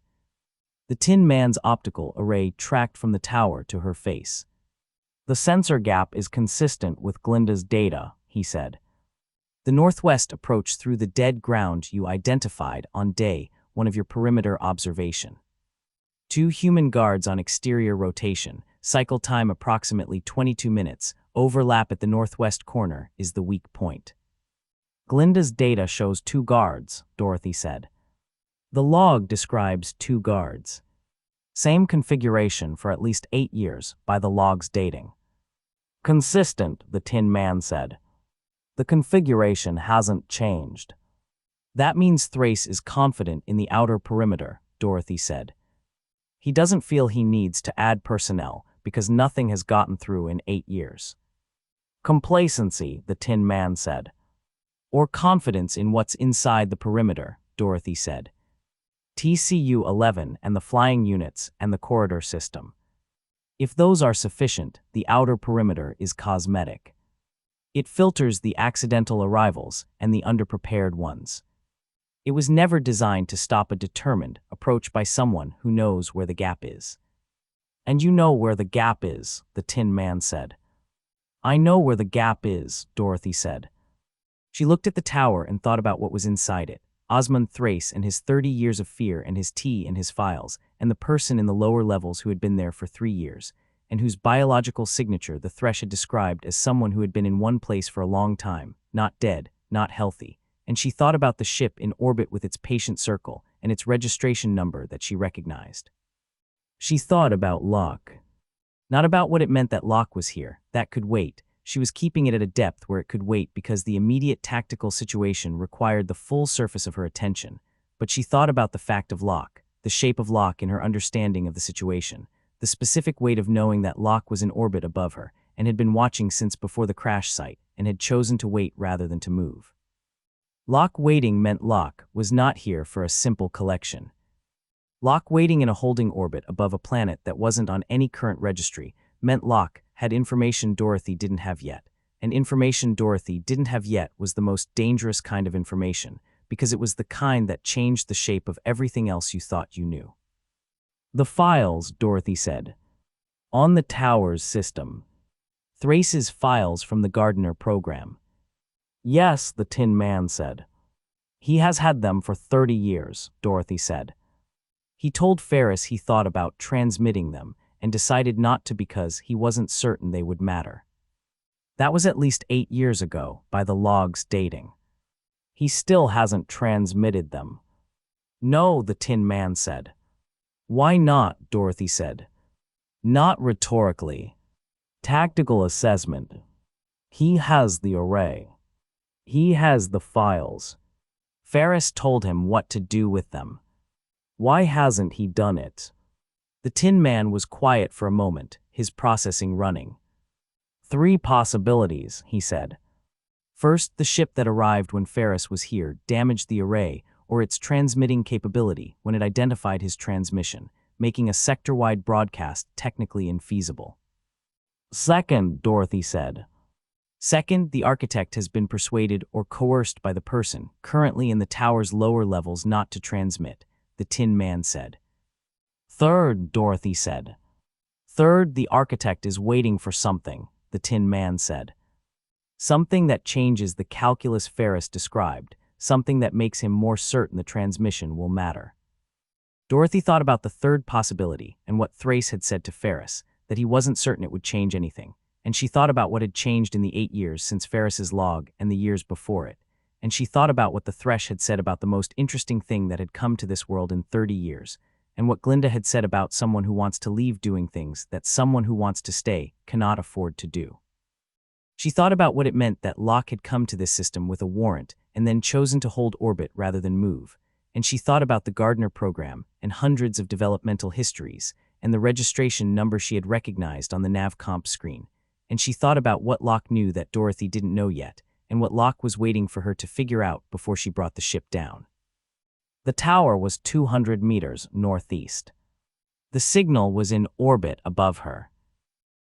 A: The Tin Man's optical array tracked from the tower to her face. "The sensor gap is consistent with Glinda's data," he said. "The northwest approach through the dead ground you identified on day 1 of your perimeter observation. 2 human guards on exterior rotation, cycle time approximately 22 minutes, overlap at the northwest corner is the weak point." "Glinda's data shows 2 guards," Dorothy said. "The log describes 2 guards. Same configuration for at least 8 years by the log's dating." "Consistent," the Tin Man said. "The configuration hasn't changed." "That means Thrace is confident in the outer perimeter," Dorothy said. "He doesn't feel he needs to add personnel because nothing has gotten through in 8 years. "Complacency," the Tin Man said. "Or confidence in what's inside the perimeter," Dorothy said. "TCU-11 and the flying units and the corridor system. If those are sufficient, the outer perimeter is cosmetic. It filters the accidental arrivals and the underprepared ones. It was never designed to stop a determined approach by someone who knows where the gap is." "And you know where the gap is," the Tin Man said. "I know where the gap is," Dorothy said. She looked at the tower and thought about what was inside it. Osmond Thrace and his 30 years of fear and his tea and his files, and the person in the lower levels who had been there for 3 years, and whose biological signature the Thresh had described as someone who had been in one place for a long time, not dead, not healthy. And she thought about the ship in orbit with its patient circle and its registration number that she recognized. She thought about Locke. Not about what it meant that Locke was here, that could wait. She was keeping it at a depth where it could wait because the immediate tactical situation required the full surface of her attention. But she thought about the fact of Locke, the shape of Locke in her understanding of the situation, the specific weight of knowing that Locke was in orbit above her and had been watching since before the crash site and had chosen to wait rather than to move. Locke waiting meant Locke was not here for a simple collection. Locke waiting in a holding orbit above a planet that wasn't on any current registry meant Locke had information Dorothy didn't have yet, and information Dorothy didn't have yet was the most dangerous kind of information because it was the kind that changed the shape of everything else you thought you knew. "The files," Dorothy said. "On the tower's system. Thrace's files from the Gardner program." "Yes," the Tin Man said. "He has had them for 30 years, Dorothy said. He told Ferris he thought about transmitting them and decided not to because he wasn't certain they would matter. That was at least 8 years ago by the log's dating. He still hasn't transmitted them." "No," the Tin Man said. "Why not?" Dorothy said. "Not rhetorically. Tactical assessment. He has the array. He has the files. Ferris told him what to do with them. Why hasn't he done it? The Tin Man was quiet for a moment, his processing running. 3 possibilities, he said. First, the ship that arrived when Ferris was here damaged the array or its transmitting capability when it identified his transmission, making a sector-wide broadcast technically infeasible. Second, Dorothy said. Second, the architect has been persuaded or coerced by the person currently in the tower's lower levels not to transmit, the Tin Man said. Third, Dorothy said. Third, the architect is waiting for something, the Tin Man said. Something that changes the calculus Ferris described, something that makes him more certain the transmission will matter. Dorothy thought about the third possibility and what Thrace had said to Ferris, that he wasn't certain it would change anything, and she thought about what had changed in the 8 years since Ferris's log and the years before it, and she thought about what the Thresh had said about the most interesting thing that had come to this world in 30 years, and what Glinda had said about someone who wants to leave doing things that someone who wants to stay cannot afford to do. She thought about what it meant that Locke had come to this system with a warrant and then chosen to hold orbit rather than move, and she thought about the Gardner program and hundreds of developmental histories and the registration number she had recognized on the nav comp screen, and she thought about what Locke knew that Dorothy didn't know yet, and what Locke was waiting for her to figure out before she brought the ship down. The tower was 200 meters northeast. The signal was in orbit above her.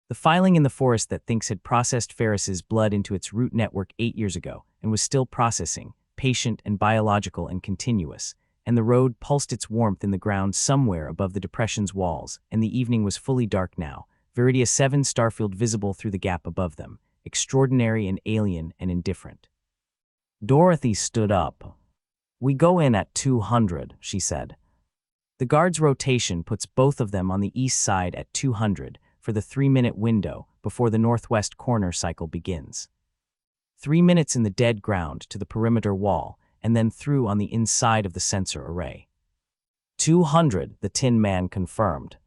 A: The filing in the forest that thinks had processed Ferris's blood into its root network 8 years ago and was still processing, patient and biological and continuous, and the road pulsed its warmth in the ground somewhere above the depression's walls, and the evening was fully dark now, Viridia 7 starfield visible through the gap above them, extraordinary and alien and indifferent. Dorothy stood up. We go in at 200, she said. The guard's rotation puts both of them on the east side at 200 for the 3-minute window before the northwest corner cycle begins. 3 minutes in the dead ground to the perimeter wall, and then through on the inside of the sensor array. 200, the Tin Man confirmed.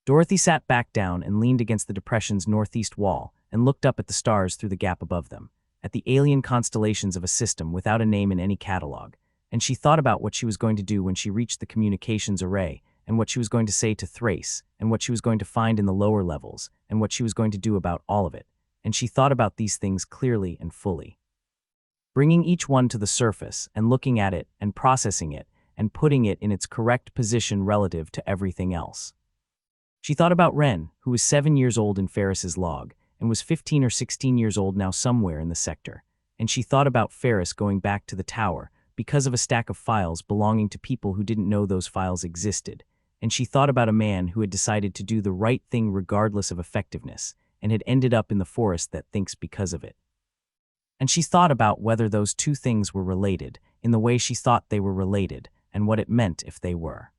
A: Dorothy sat back down and leaned against the depression's northeast wall and looked up at the stars through the gap above them, at the alien constellations of a system without a name in any catalog, and she thought about what she was going to do when she reached the communications array, and what she was going to say to Thrace, and what she was going to find in the lower levels, and what she was going to do about all of it, and she thought about these things clearly and fully. Bringing each one to the surface and looking at it and processing it and putting it in its correct position relative to everything else. She thought about Wren, who was 7 years old in Ferris's log, and was 15 or 16 years old now somewhere in the sector, and she thought about Ferris going back to the tower because of a stack of files belonging to people who didn't know those files existed, and she thought about a man who had decided to do the right thing regardless of effectiveness, and had ended up in the forest that thinks because of it. And she thought about whether those two things were related, in the way she thought they were related, and what it meant if they were.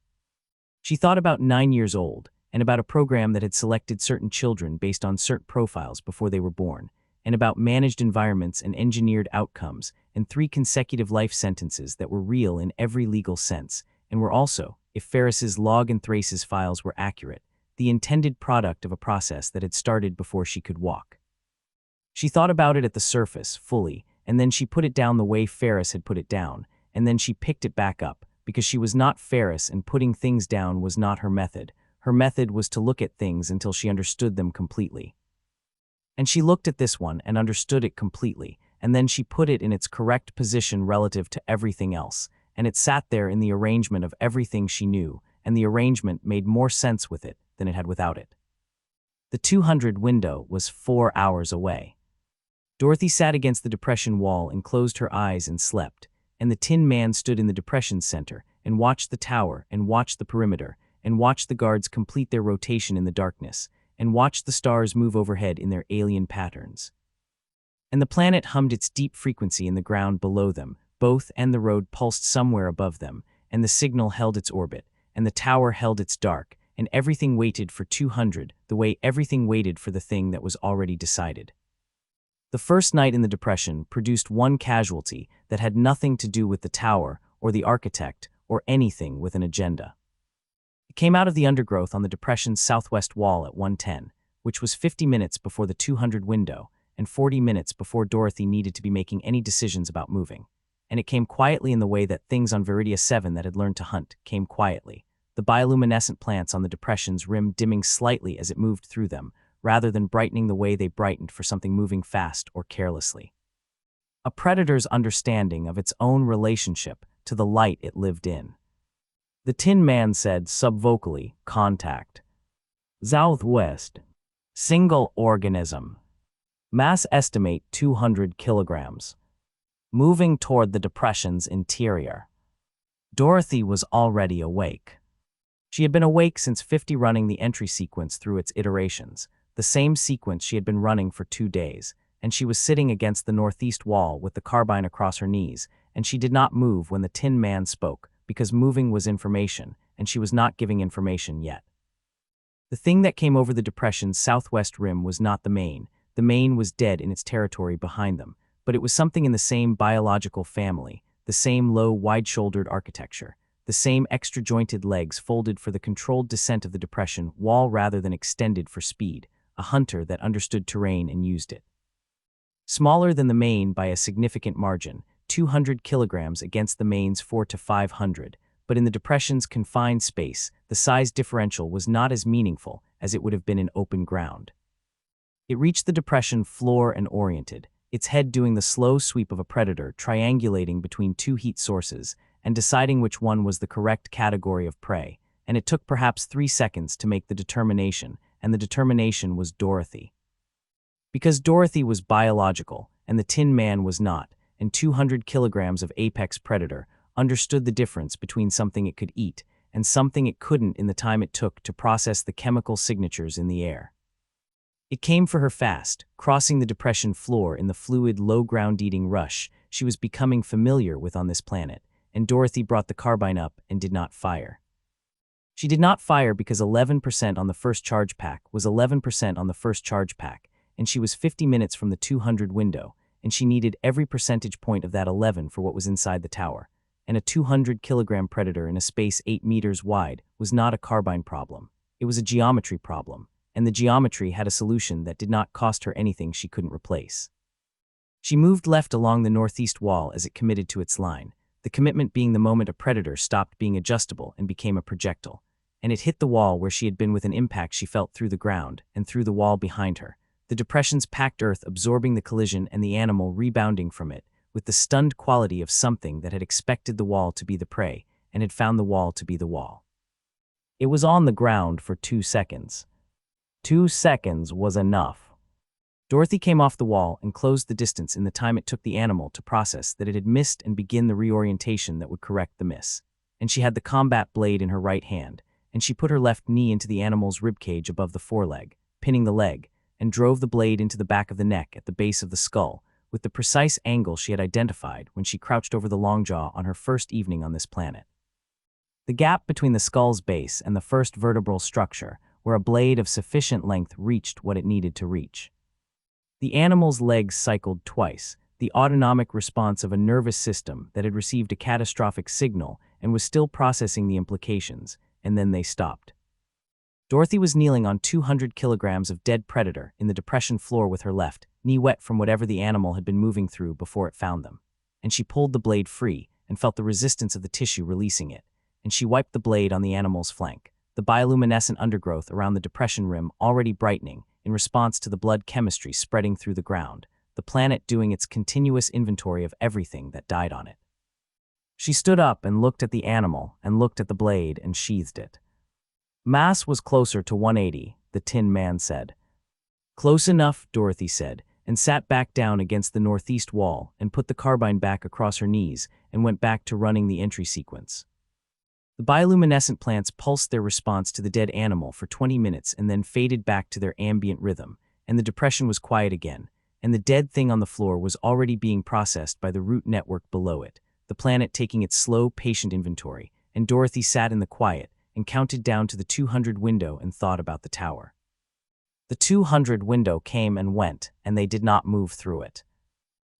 A: She thought about 9 years old, and about a program that had selected certain children based on certain profiles before they were born, and about managed environments and engineered outcomes, and 3 consecutive life sentences that were real in every legal sense, and were also, if Ferris's log and Thrace's files were accurate, the intended product of a process that had started before she could walk. She thought about it at the surface, fully, and then she put it down the way Ferris had put it down, and then she picked it back up, because she was not Ferris and putting things down was not her method. Her method was to look at things until she understood them completely. And she looked at this one and understood it completely, and then she put it in its correct position relative to everything else, and it sat there in the arrangement of everything she knew, and the arrangement made more sense with it than it had without it. The 200 window was 4 hours away. Dorothy sat against the depression wall and closed her eyes and slept, and the Tin Man stood in the depression's center and watched the tower and watched the perimeter and watched the guards complete their rotation in the darkness and watched the stars move overhead in their alien patterns. And the planet hummed its deep frequency in the ground below them, both and the road pulsed somewhere above them, and the signal held its orbit, and the tower held its dark, and everything waited for 200, the way everything waited for the thing that was already decided. The first night in the depression produced one casualty that had nothing to do with the tower or the architect or anything with an agenda. It came out of the undergrowth on the depression's southwest wall at 110, which was 50 minutes before the 200 window and 40 minutes before Dorothy needed to be making any decisions about moving. And it came quietly in the way that things on Veridia 7 that had learned to hunt came quietly, the bioluminescent plants on the depression's rim dimming slightly as it moved through them, rather than brightening the way they brightened for something moving fast or carelessly. A predator's understanding of its own relationship to the light it lived in. The Tin Man said subvocally, "Contact. Southwest. Single organism. Mass estimate 200 kilograms. Moving toward the depression's interior." Dorothy was already awake. She had been awake since 50 running the entry sequence through its iterations, the same sequence she had been running for 2 days, and she was sitting against the northeast wall with the carbine across her knees, and she did not move when the Tin Man spoke, because moving was information, and she was not giving information yet. The thing that came over the depression's southwest rim was not the main. The main was dead in its territory behind them, but it was something in the same biological family, the same low, wide-shouldered architecture, the same extra-jointed legs folded for the controlled descent of the depression wall rather than extended for speed, a hunter that understood terrain and used it. Smaller than the main by a significant margin, 200 kilograms against the main's 400 to 500, but in the depression's confined space, the size differential was not as meaningful as it would have been in open ground. It reached the depression floor and oriented, its head doing the slow sweep of a predator triangulating between 2 heat sources and deciding which one was the correct category of prey, and it took perhaps 3 seconds to make the determination, and the determination was Dorothy. Because Dorothy was biological, and the Tin Man was not, and 200 kilograms of apex predator understood the difference between something it could eat and something it couldn't in the time it took to process the chemical signatures in the air. It came for her fast, crossing the depression floor in the fluid, low-ground-eating rush she was becoming familiar with on this planet, and Dorothy brought the carbine up and did not fire. She did not fire because 11% on the first charge pack was 11% on the first charge pack, and she was 50 minutes from the 200 window, and she needed every percentage point of that 11 for what was inside the tower. And a 200-kilogram predator in a space 8 meters wide was not a carbine problem. It was a geometry problem, and the geometry had a solution that did not cost her anything she couldn't replace. She moved left along the northeast wall as it committed to its line, the commitment being the moment a predator stopped being adjustable and became a projectile, and it hit the wall where she had been with an impact she felt through the ground and through the wall behind her, the depression's packed earth absorbing the collision and the animal rebounding from it, with the stunned quality of something that had expected the wall to be the prey and had found the wall to be the wall. It was on the ground for 2 seconds. 2 seconds was enough. Dorothy came off the wall and closed the distance in the time it took the animal to process that it had missed and begin the reorientation that would correct the miss. And she had the combat blade in her right hand, and she put her left knee into the animal's ribcage above the foreleg, pinning the leg, and drove the blade into the back of the neck at the base of the skull, with the precise angle she had identified when she crouched over the long jaw on her first evening on this planet. The gap between the skull's base and the first vertebral structure, where a blade of sufficient length reached what it needed to reach. The animal's legs cycled twice, the autonomic response of a nervous system that had received a catastrophic signal and was still processing the implications, and then they stopped. Dorothy was kneeling on 200 kilograms of dead predator in the depression floor with her left, knee wet from whatever the animal had been moving through before it found them. And she pulled the blade free and felt the resistance of the tissue releasing it, and she wiped the blade on the animal's flank, the bioluminescent undergrowth around the depression rim already brightening in response to the blood chemistry spreading through the ground, the planet doing its continuous inventory of everything that died on it. She stood up and looked at the animal and looked at the blade and sheathed it. Mass was closer to 180, the Tin Man said. Close enough, Dorothy said, and sat back down against the northeast wall and put the carbine back across her knees and went back to running the entry sequence. The bioluminescent plants pulsed their response to the dead animal for 20 minutes and then faded back to their ambient rhythm, and the depression was quiet again, and the dead thing on the floor was already being processed by the root network below it, the planet taking its slow, patient inventory, and Dorothy sat in the quiet and counted down to the 200 window and thought about the tower. The 200 window came and went, and they did not move through it.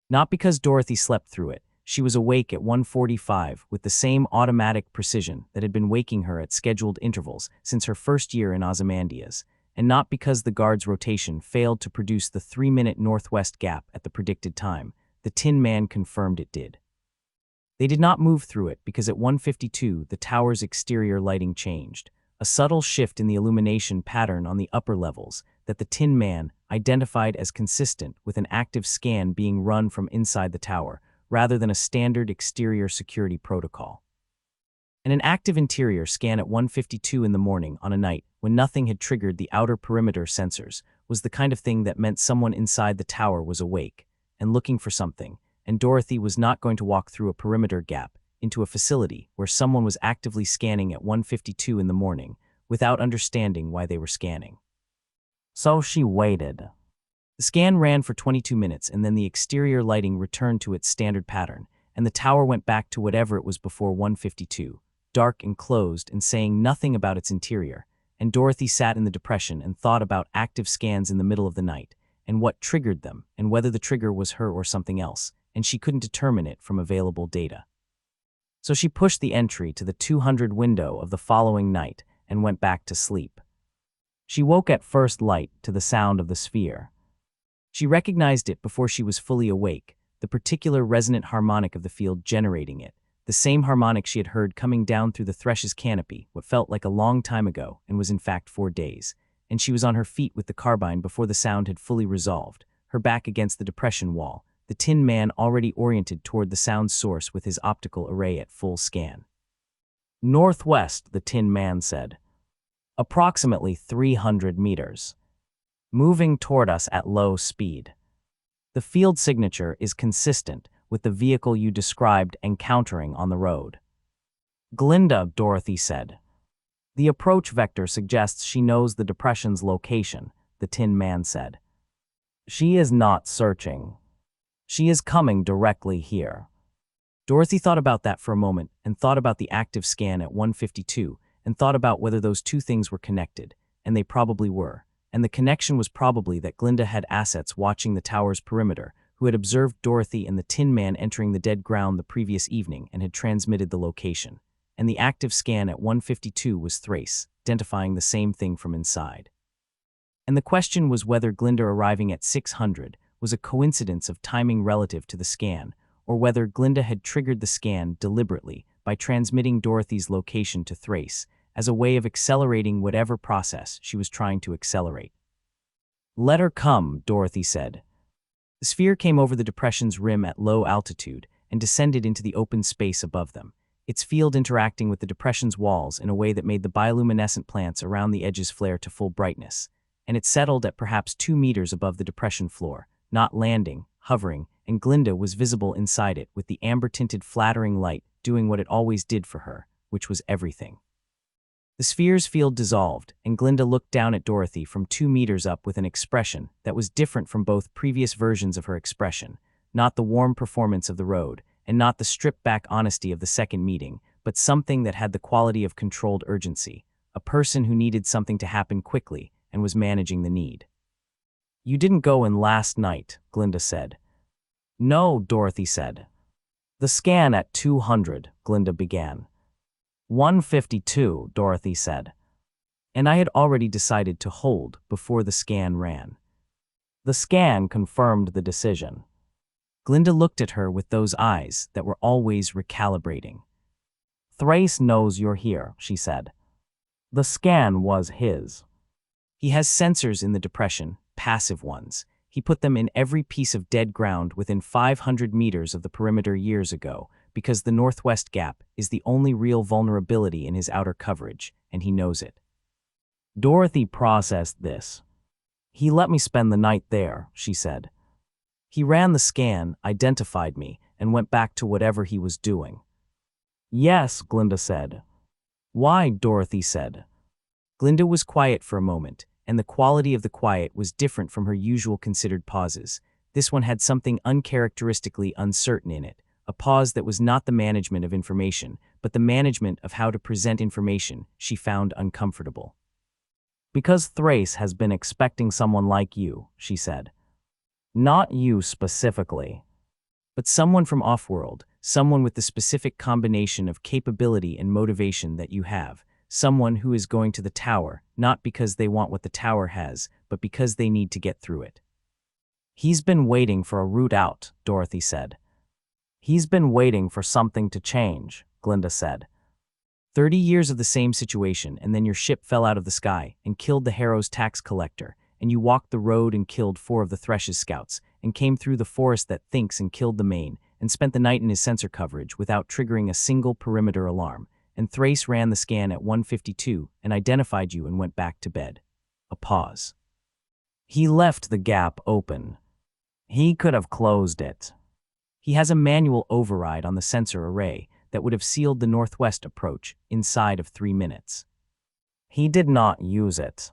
A: Not because Dorothy slept through it. She was awake at 1:45 with the same automatic precision that had been waking her at scheduled intervals since her first year in Ozymandias, and not because the guard's rotation failed to produce the 3-minute northwest gap at the predicted time. The Tin Man confirmed it did. They did not move through it because at 1:52 the tower's exterior lighting changed, a subtle shift in the illumination pattern on the upper levels that the Tin Man identified as consistent with an active scan being run from inside the tower, rather than a standard exterior security protocol. And an active interior scan at 1:52 in the morning on a night when nothing had triggered the outer perimeter sensors was the kind of thing that meant someone inside the tower was awake and looking for something, and Dorothy was not going to walk through a perimeter gap into a facility where someone was actively scanning at 1:52 in the morning without understanding why they were scanning. So she waited. The scan ran for 22 minutes, and then the exterior lighting returned to its standard pattern, and the tower went back to whatever it was before 1:52, dark and closed and saying nothing about its interior, and Dorothy sat in the depression and thought about active scans in the middle of the night, and what triggered them, and whether the trigger was her or something else, and she couldn't determine it from available data. So she pushed the entry to the 200 window of the following night and went back to sleep. She woke at first light to the sound of the sphere. She recognized it before she was fully awake, the particular resonant harmonic of the field generating it, the same harmonic she had heard coming down through the Thresh's canopy what felt like a long time ago and was in fact 4 days, and she was on her feet with the carbine before the sound had fully resolved, her back against the depression wall, the Tin Man already oriented toward the sound source with his optical array at full scan. "Northwest," the Tin Man said. "Approximately 300 meters. Moving toward us at low speed. The field signature is consistent with the vehicle you described encountering on the road." "Glinda," Dorothy said. "The approach vector suggests she knows the depression's location," the Tin Man said. "She is not searching. She is coming directly here." Dorothy thought about that for a moment, and thought about the active scan at 1:52, and thought about whether those two things were connected, and they probably were. And the connection was probably that Glinda had assets watching the tower's perimeter, who had observed Dorothy and the Tin Man entering the dead ground the previous evening and had transmitted the location. And the active scan at 1:52 was Thrace, identifying the same thing from inside. And the question was whether Glinda arriving at 600 was a coincidence of timing relative to the scan, or whether Glinda had triggered the scan deliberately by transmitting Dorothy's location to Thrace as a way of accelerating whatever process she was trying to accelerate. "Let her come," Dorothy said. The sphere came over the depression's rim at low altitude and descended into the open space above them, its field interacting with the depression's walls in a way that made the bioluminescent plants around the edges flare to full brightness, and it settled at perhaps 2 meters above the depression floor, not landing, hovering, and Glinda was visible inside it with the amber-tinted flattering light doing what it always did for her, which was everything. The sphere's field dissolved, and Glinda looked down at Dorothy from 2 meters up with an expression that was different from both previous versions of her expression, not the warm performance of the road, and not the stripped-back honesty of the second meeting, but something that had the quality of controlled urgency, a person who needed something to happen quickly and was managing the need. "You didn't go in last night," Glinda said. "No," Dorothy said. "The scan at 200, Glinda began. 1:52, Dorothy said. "And I had already decided to hold before the scan ran." The scan confirmed the decision. Glinda looked at her with those eyes that were always recalibrating. "Thrace knows you're here," she said. "The scan was his. He has sensors in the depression, passive ones. He put them in every piece of dead ground within 500 meters of the perimeter years ago, because the northwest gap is the only real vulnerability in his outer coverage, and he knows it." Dorothy processed this. "He let me spend the night there," she said. "He ran the scan, identified me, and went back to whatever he was doing." "Yes," Glinda said. "Why?" Dorothy said. Glinda was quiet for a moment, and the quality of the quiet was different from her usual considered pauses. This one had something uncharacteristically uncertain in it, a pause that was not the management of information, but the management of how to present information she found uncomfortable. "Because Thrace has been expecting someone like you," she said. "Not you specifically, but someone from off-world, someone with the specific combination of capability and motivation that you have, someone who is going to the tower, not because they want what the tower has, but because they need to get through it. He's been waiting for a route out, Dorothy said. He's been waiting for something to change, Glinda said. 30 years of the same situation, and then your ship fell out of the sky and killed the Harrow's tax collector, and you walked the road and killed 4 of the Thresh's scouts, and came through the forest that thinks and killed the Maine, and spent the night in his sensor coverage without triggering a single perimeter alarm, and Thrace ran the scan at 1:52 and identified you and went back to bed. A pause. He left the gap open. He could have closed it. He has a manual override on the sensor array that would have sealed the northwest approach inside of 3 minutes. He did not use it.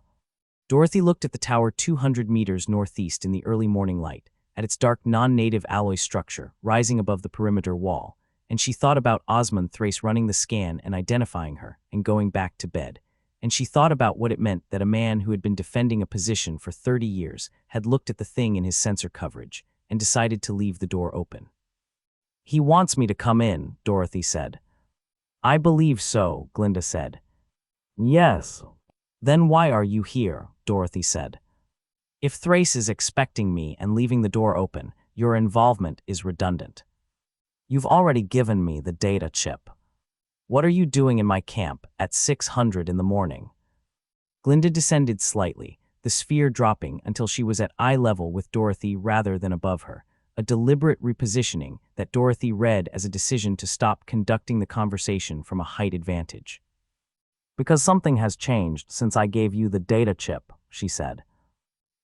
A: Dorothy looked at the tower 200 meters northeast in the early morning light, at its dark non-native alloy structure rising above the perimeter wall, and she thought about Osmond Thrace running the scan and identifying her and going back to bed, and she thought about what it meant that a man who had been defending a position for 30 years had looked at the thing in his sensor coverage and decided to leave the door open. He wants me to come in, Dorothy said. I believe so, Glinda said. Yes. Then why are you here, Dorothy said. If Thrace is expecting me and leaving the door open, your involvement is redundant. You've already given me the data chip. What are you doing in my camp at 600 in the morning? Glinda descended slightly, the sphere dropping until she was at eye level with Dorothy rather than above her, a deliberate repositioning that Dorothy read as a decision to stop conducting the conversation from a height advantage. Because something has changed since I gave you the data chip, she said.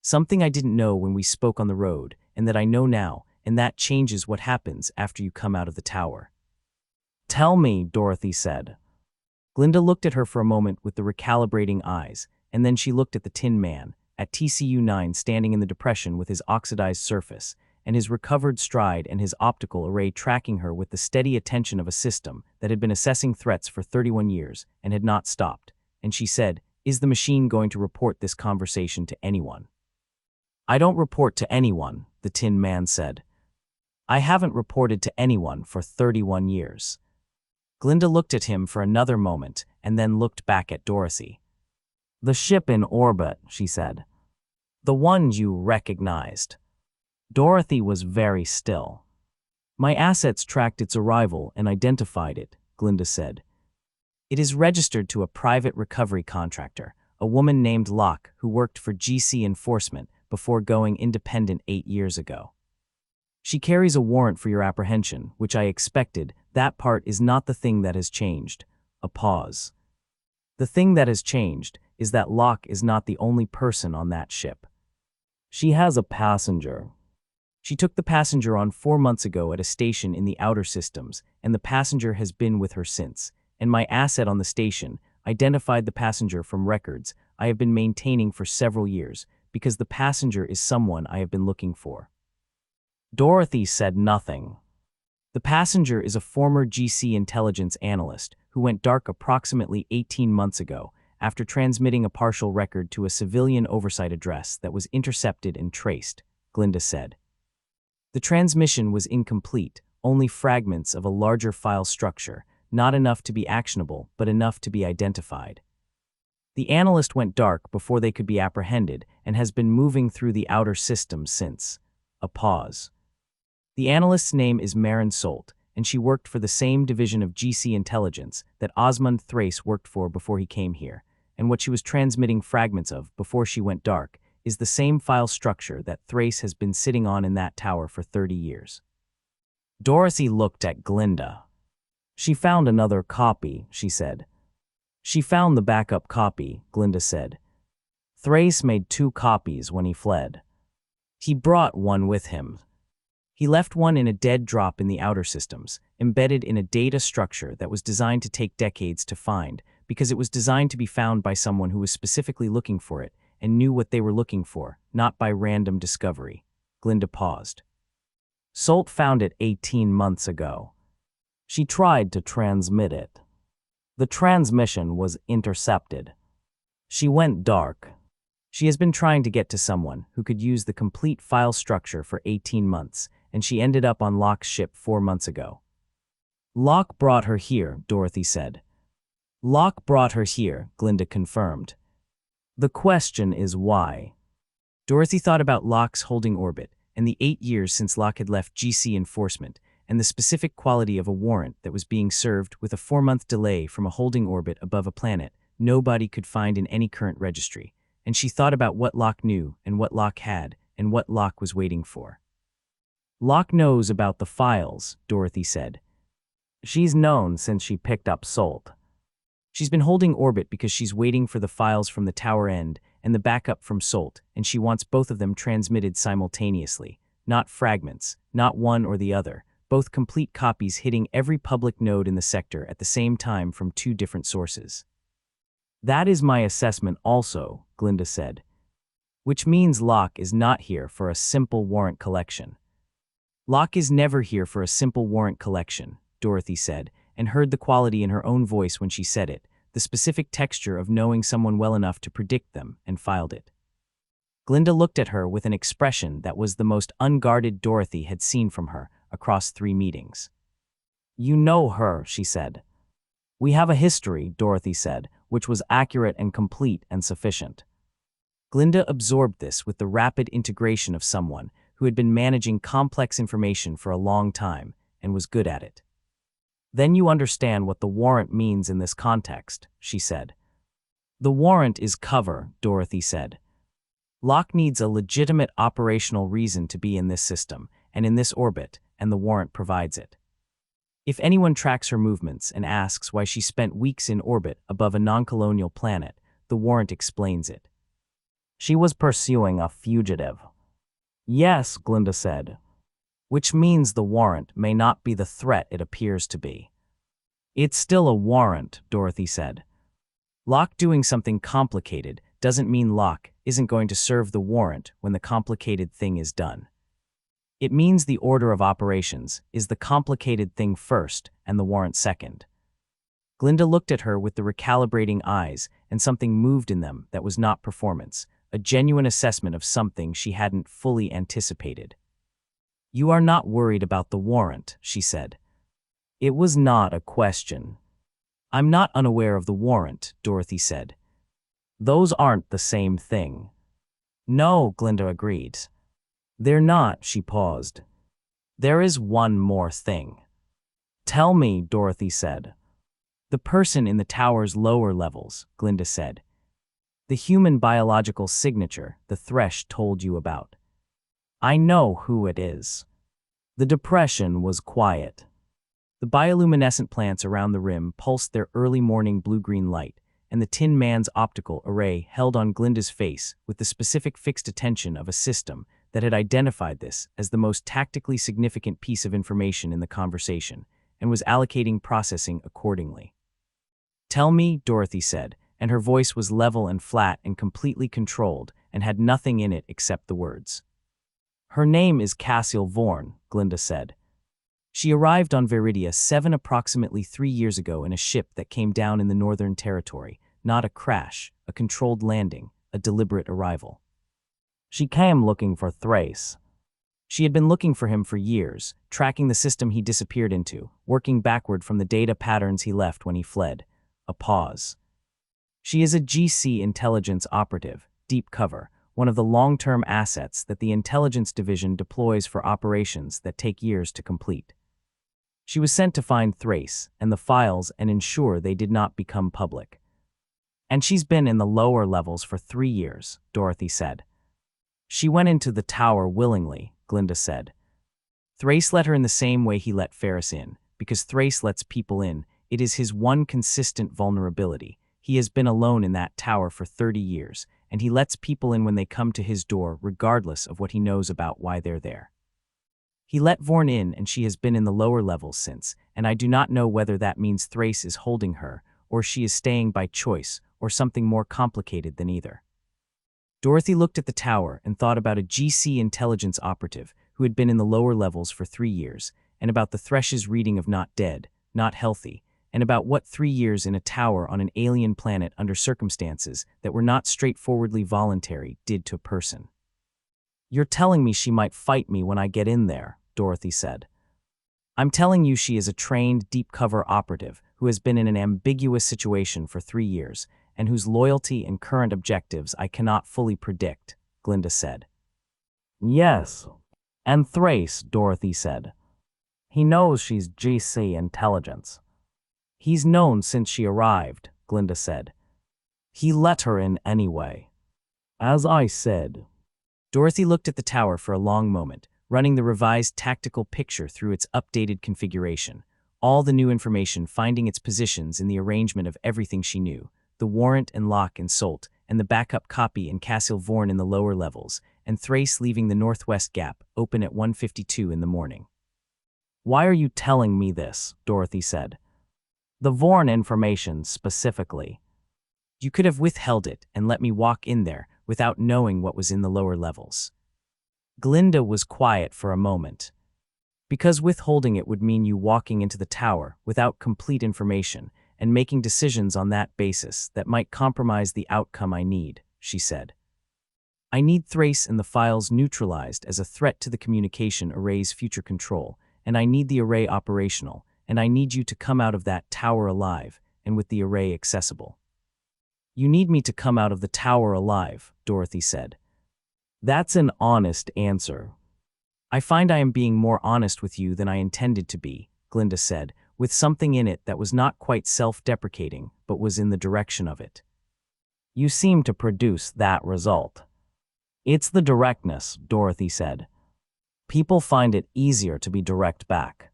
A: Something I didn't know when we spoke on the road, and that I know now, and that changes what happens after you come out of the tower. Tell me, Dorothy said. Glinda looked at her for a moment with the recalibrating eyes, and then she looked at the Tin Man, at TCU-9 standing in the depression with his oxidized surface, and his recovered stride and his optical array tracking her with the steady attention of a system that had been assessing threats for 31 years and had not stopped, and she said, Is the machine going to report this conversation to anyone? I don't report to anyone, the Tin Man said. I haven't reported to anyone for 31 years. Glinda looked at him for another moment and then looked back at Dorothy. The ship in orbit, she said. The one you recognized. Dorothy was very still. My assets tracked its arrival and identified it, Glinda said. It is registered to a private recovery contractor, a woman named Locke who worked for GC Enforcement before going independent 8 years ago. She carries a warrant for your apprehension, which I expected. That part is not the thing that has changed. A pause. The thing that has changed is that Locke is not the only person on that ship. She has a passenger. She took the passenger on 4 months ago at a station in the outer systems, and the passenger has been with her since, and my asset on the station identified the passenger from records I have been maintaining for several years, because the passenger is someone I have been looking for. Dorothy said nothing. The passenger is a former GC intelligence analyst who went dark approximately 18 months ago after transmitting a partial record to a civilian oversight address that was intercepted and traced, Glinda said. The transmission was incomplete, only fragments of a larger file structure, not enough to be actionable, but enough to be identified. The analyst went dark before they could be apprehended and has been moving through the outer systems since. A pause. The analyst's name is Marin Solt, and she worked for the same division of GC intelligence that Osmond Thrace worked for before he came here, and what she was transmitting fragments of before she went dark is the same file structure that Thrace has been sitting on in that tower for 30 years. Dorothy looked at Glinda. She found another copy, she said. She found the backup copy, Glinda said. Thrace made 2 copies when he fled. He brought one with him. He left one in a dead drop in the outer systems, embedded in a data structure that was designed to take decades to find, because it was designed to be found by someone who was specifically looking for it and knew what they were looking for, not by random discovery. Glinda paused. Solt found it 18 months ago. She tried to transmit it. The transmission was intercepted. She went dark. She has been trying to get to someone who could use the complete file structure for 18 months, and she ended up on Locke's ship 4 months ago. Locke brought her here, Dorothy said. Locke brought her here, Glinda confirmed. The question is why. Dorothy thought about Locke's holding orbit, and the 8 years since Locke had left GC enforcement, and the specific quality of a warrant that was being served with a 4-month delay from a holding orbit above a planet nobody could find in any current registry, and she thought about what Locke knew and what Locke had and what Locke was waiting for. Locke knows about the files, Dorothy said. She's known since she picked up Salt. She's been holding orbit because she's waiting for the files from the tower end and the backup from Salt, and she wants both of them transmitted simultaneously, not fragments, not one or the other, both complete copies hitting every public node in the sector at the same time from 2 different sources. That is my assessment also, Glinda said. Which means Locke is not here for a simple warrant collection. Locke is never here for a simple warrant collection, Dorothy said, and heard the quality in her own voice when she said it, the specific texture of knowing someone well enough to predict them, and filed it. Glinda looked at her with an expression that was the most unguarded Dorothy had seen from her across 3 meetings. You know her, she said. We have a history, Dorothy said, which was accurate and complete and sufficient. Glinda absorbed this with the rapid integration of someone who had been managing complex information for a long time and was good at it. Then you understand what the warrant means in this context, she said. The warrant is cover, Dorothy said. Locke needs a legitimate operational reason to be in this system and in this orbit, and the warrant provides it. If anyone tracks her movements and asks why she spent weeks in orbit above a non-colonial planet, the warrant explains it. She was pursuing a fugitive. Yes, Glinda said. Which means the warrant may not be the threat it appears to be. It's still a warrant, Dorothy said. Locke doing something complicated doesn't mean Locke isn't going to serve the warrant when the complicated thing is done. It means the order of operations is the complicated thing first and the warrant second. Glinda looked at her with the recalibrating eyes, and something moved in them that was not performance, a genuine assessment of something she hadn't fully anticipated. You are not worried about the warrant, she said. It was not a question. I'm not unaware of the warrant, Dorothy said. Those aren't the same thing. No, Glinda agreed. They're not, she paused. There is one more thing. Tell me, Dorothy said. The person in the tower's lower levels, Glinda said. The human biological signature the Thresh told you about. I know who it is. The depression was quiet. The bioluminescent plants around the rim pulsed their early morning blue-green light, and the Tin Man's optical array held on Glinda's face with the specific fixed attention of a system that had identified this as the most tactically significant piece of information in the conversation, and was allocating processing accordingly. Tell me, Dorothy said, and her voice was level and flat and completely controlled and had nothing in it except the words. Her name is Cassiel Vorn, Glinda said. She arrived on Veridia approximately 3 years ago in a ship that came down in the Northern Territory, not a crash, a controlled landing, a deliberate arrival. She came looking for Thrace. She had been looking for him for years, tracking the system he disappeared into, working backward from the data patterns he left when he fled. A pause. She is a GC intelligence operative, deep cover, one of the long-term assets that the intelligence division deploys for operations that take years to complete. She was sent to find Thrace and the files and ensure they did not become public. And she's been in the lower levels for 3 years, Dorothy said. She went into the tower willingly, Glinda said. Thrace let her in the same way he let Ferris in, because Thrace lets people in. It is his one consistent vulnerability. He has been alone in that tower for 30 years, and he lets people in when they come to his door regardless of what he knows about why they're there. He let Vorn in, and she has been in the lower levels since, and I do not know whether that means Thrace is holding her, or she is staying by choice, or something more complicated than either. Dorothy looked at the tower and thought about a GC intelligence operative who had been in the lower levels for 3 years, and about the Thresh's reading of not dead, not healthy, and about what 3 years in a tower on an alien planet under circumstances that were not straightforwardly voluntary did to a person. You're telling me she might fight me when I get in there, Dorothy said. I'm telling you she is a trained, deep-cover operative who has been in an ambiguous situation for 3 years, and whose loyalty and current objectives I cannot fully predict, Glinda said. Yes. And Thrace, Dorothy said. He knows she's GC intelligence. He's known since she arrived, Glinda said. He let her in anyway. As I said. Dorothy looked at the tower for a long moment, running the revised tactical picture through its updated configuration, all the new information finding its positions in the arrangement of everything she knew, the warrant and lock in Solt, and the backup copy in Castle Vorn in the lower levels, and Thrace leaving the northwest gap open at 1:52 in the morning. Why are you telling me this? Dorothy said. The Vorn information specifically. You could have withheld it and let me walk in there without knowing what was in the lower levels. Glinda was quiet for a moment. Because withholding it would mean you walking into the tower without complete information and making decisions on that basis that might compromise the outcome I need, she said. I need Thrace and the files neutralized as a threat to the communication array's future control, and I need the array operational, and I need you to come out of that tower alive and with the array accessible. You need me to come out of the tower alive, Dorothy said. That's an honest answer. I find I am being more honest with you than I intended to be, Glinda said, with something in it that was not quite self-deprecating, but was in the direction of it. You seem to produce that result. It's the directness, Dorothy said. People find it easier to be direct back.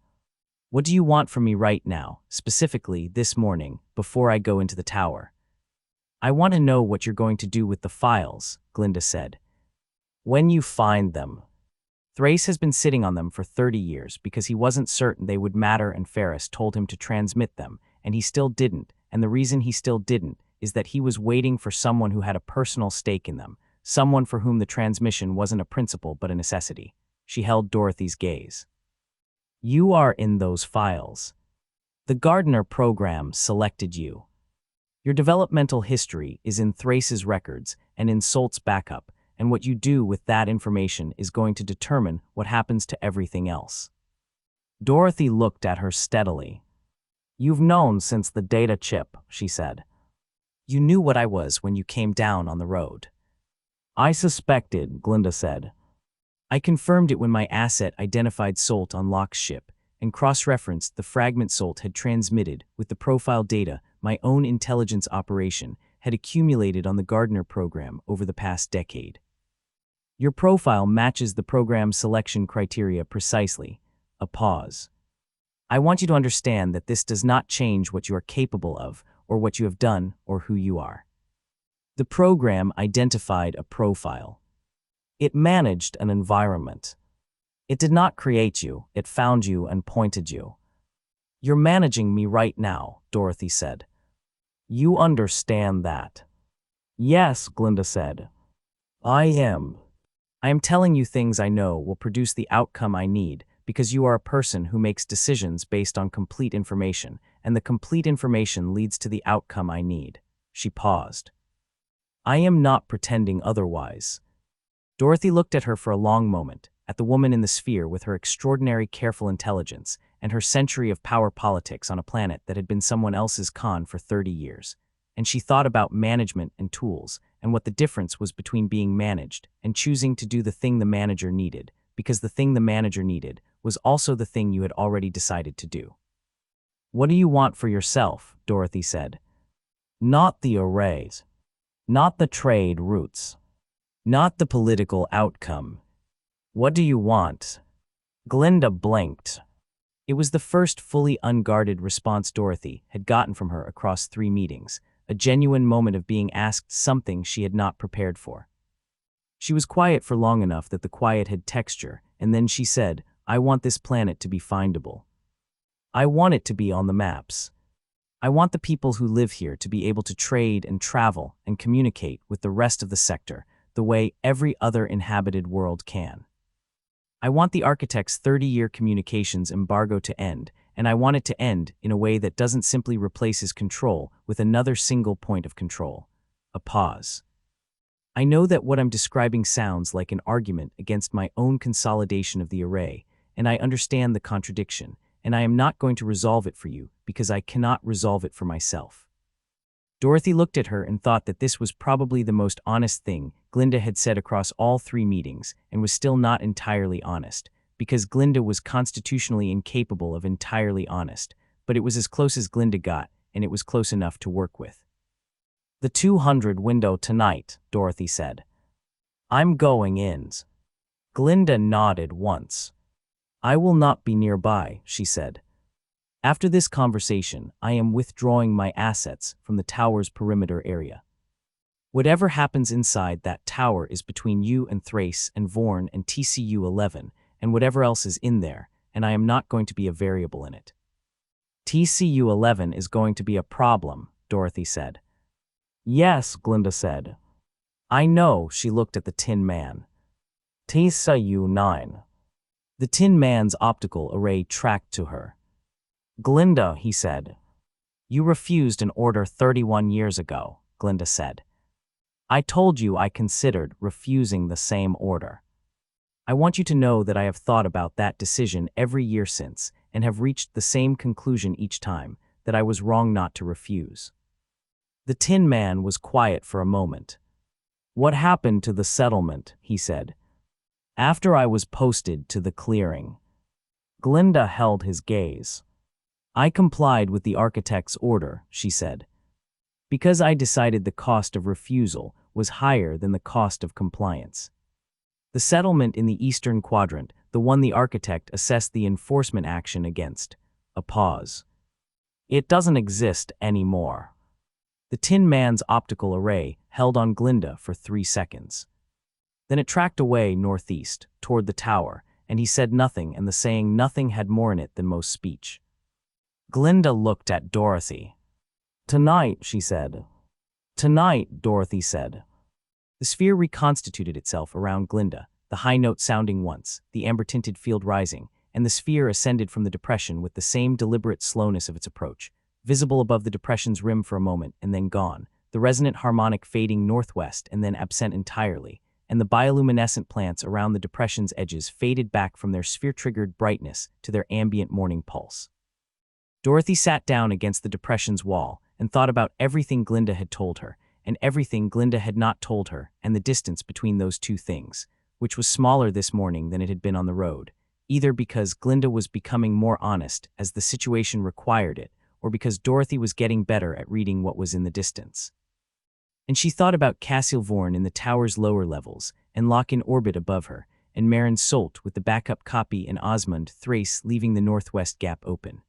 A: What do you want from me right now, specifically this morning, before I go into the tower? I want to know what you're going to do with the files, Glinda said. When you find them. Thrace has been sitting on them for 30 years because he wasn't certain they would matter, and Ferris told him to transmit them, and he still didn't, and the reason he still didn't is that he was waiting for someone who had a personal stake in them, someone for whom the transmission wasn't a principle but a necessity. She held Dorothy's gaze. You are in those files. The Gardener program selected you. Your developmental history is in Thrace's records and in Solt's backup, and what you do with that information is going to determine what happens to everything else. Dorothy looked at her steadily. You've known since the data chip, she said. You knew what I was when you came down on the road. I suspected, Glinda said. I confirmed it when my asset identified Solt on Locke's ship and cross-referenced the fragment Solt had transmitted with the profile data my own intelligence operation had accumulated on the Gardener program over the past decade. Your profile matches the program's selection criteria precisely. A pause. I want you to understand that this does not change what you are capable of, or what you have done, or who you are. The program identified a profile. It managed an environment. It did not create you, it found you and pointed you. You're managing me right now, Dorothy said. You understand that? Yes, Glinda said. I am. I am telling you things I know will produce the outcome I need because you are a person who makes decisions based on complete information, and the complete information leads to the outcome I need. She paused. I am not pretending otherwise. Dorothy looked at her for a long moment, at the woman in the sphere with her extraordinary careful intelligence and her century of power politics on a planet that had been someone else's con for 30 years. And she thought about management and tools and what the difference was between being managed and choosing to do the thing the manager needed, because the thing the manager needed was also the thing you had already decided to do. What do you want for yourself? Dorothy said. Not the arrays. Not the trade routes. Not the political outcome. What do you want? Glinda blinked. It was the first fully unguarded response Dorothy had gotten from her across 3 meetings, a genuine moment of being asked something she had not prepared for. She was quiet for long enough that the quiet had texture, and then she said, I want this planet to be findable. I want it to be on the maps. I want the people who live here to be able to trade and travel and communicate with the rest of the sector the way every other inhabited world can. I want the architect's 30-year communications embargo to end, and I want it to end in a way that doesn't simply replace his control with another single point of control. A pause. I know that what I'm describing sounds like an argument against my own consolidation of the array, and I understand the contradiction, and I am not going to resolve it for you because I cannot resolve it for myself." Dorothy looked at her and thought that this was probably the most honest thing Glinda had said across all 3 meetings, and was still not entirely honest, because Glinda was constitutionally incapable of entirely honest, but it was as close as Glinda got, and it was close enough to work with. "The 200 window tonight," Dorothy said. "I'm going in." Glinda nodded once. "I will not be nearby," she said. "After this conversation, I am withdrawing my assets from the tower's perimeter area. Whatever happens inside that tower is between you and Thrace and Vorn and TCU-11 and whatever else is in there, and I am not going to be a variable in it." "TCU-11 is going to be a problem," Dorothy said. "Yes," Glinda said. "I know." She looked at the Tin Man. "TCU-9. The Tin Man's optical array tracked to her. "Glinda," he said. "You refused an order 31 years ago," Glinda said. "I told you I considered refusing the same order. I want you to know that I have thought about that decision every year since, and have reached the same conclusion each time, that I was wrong not to refuse." The Tin Man was quiet for a moment. "What happened to the settlement?" he said. "After I was posted to the clearing." Glinda held his gaze. "I complied with the architect's order," she said, "because I decided the cost of refusal was higher than the cost of compliance. The settlement in the eastern quadrant, the one the architect assessed the enforcement action against." A pause. "It doesn't exist anymore." The Tin Man's optical array held on Glinda for 3 seconds. Then it tracked away northeast, toward the tower, and he said nothing, and the saying nothing had more in it than most speech. Glinda looked at Dorothy. "Tonight," she said. "Tonight," Dorothy said. The sphere reconstituted itself around Glinda, the high note sounding once, the amber-tinted field rising, and the sphere ascended from the depression with the same deliberate slowness of its approach, visible above the depression's rim for a moment and then gone, the resonant harmonic fading northwest and then absent entirely, and the bioluminescent plants around the depression's edges faded back from their sphere-triggered brightness to their ambient morning pulse. Dorothy sat down against the depression's wall and thought about everything Glinda had told her, and everything Glinda had not told her, and the distance between those two things, which was smaller this morning than it had been on the road, either because Glinda was becoming more honest as the situation required it, or because Dorothy was getting better at reading what was in the distance. And she thought about Cassiel Vorn in the tower's lower levels, and Locke in orbit above her, and Marin Solt with the backup copy and Osmond Thrace leaving the northwest gap open.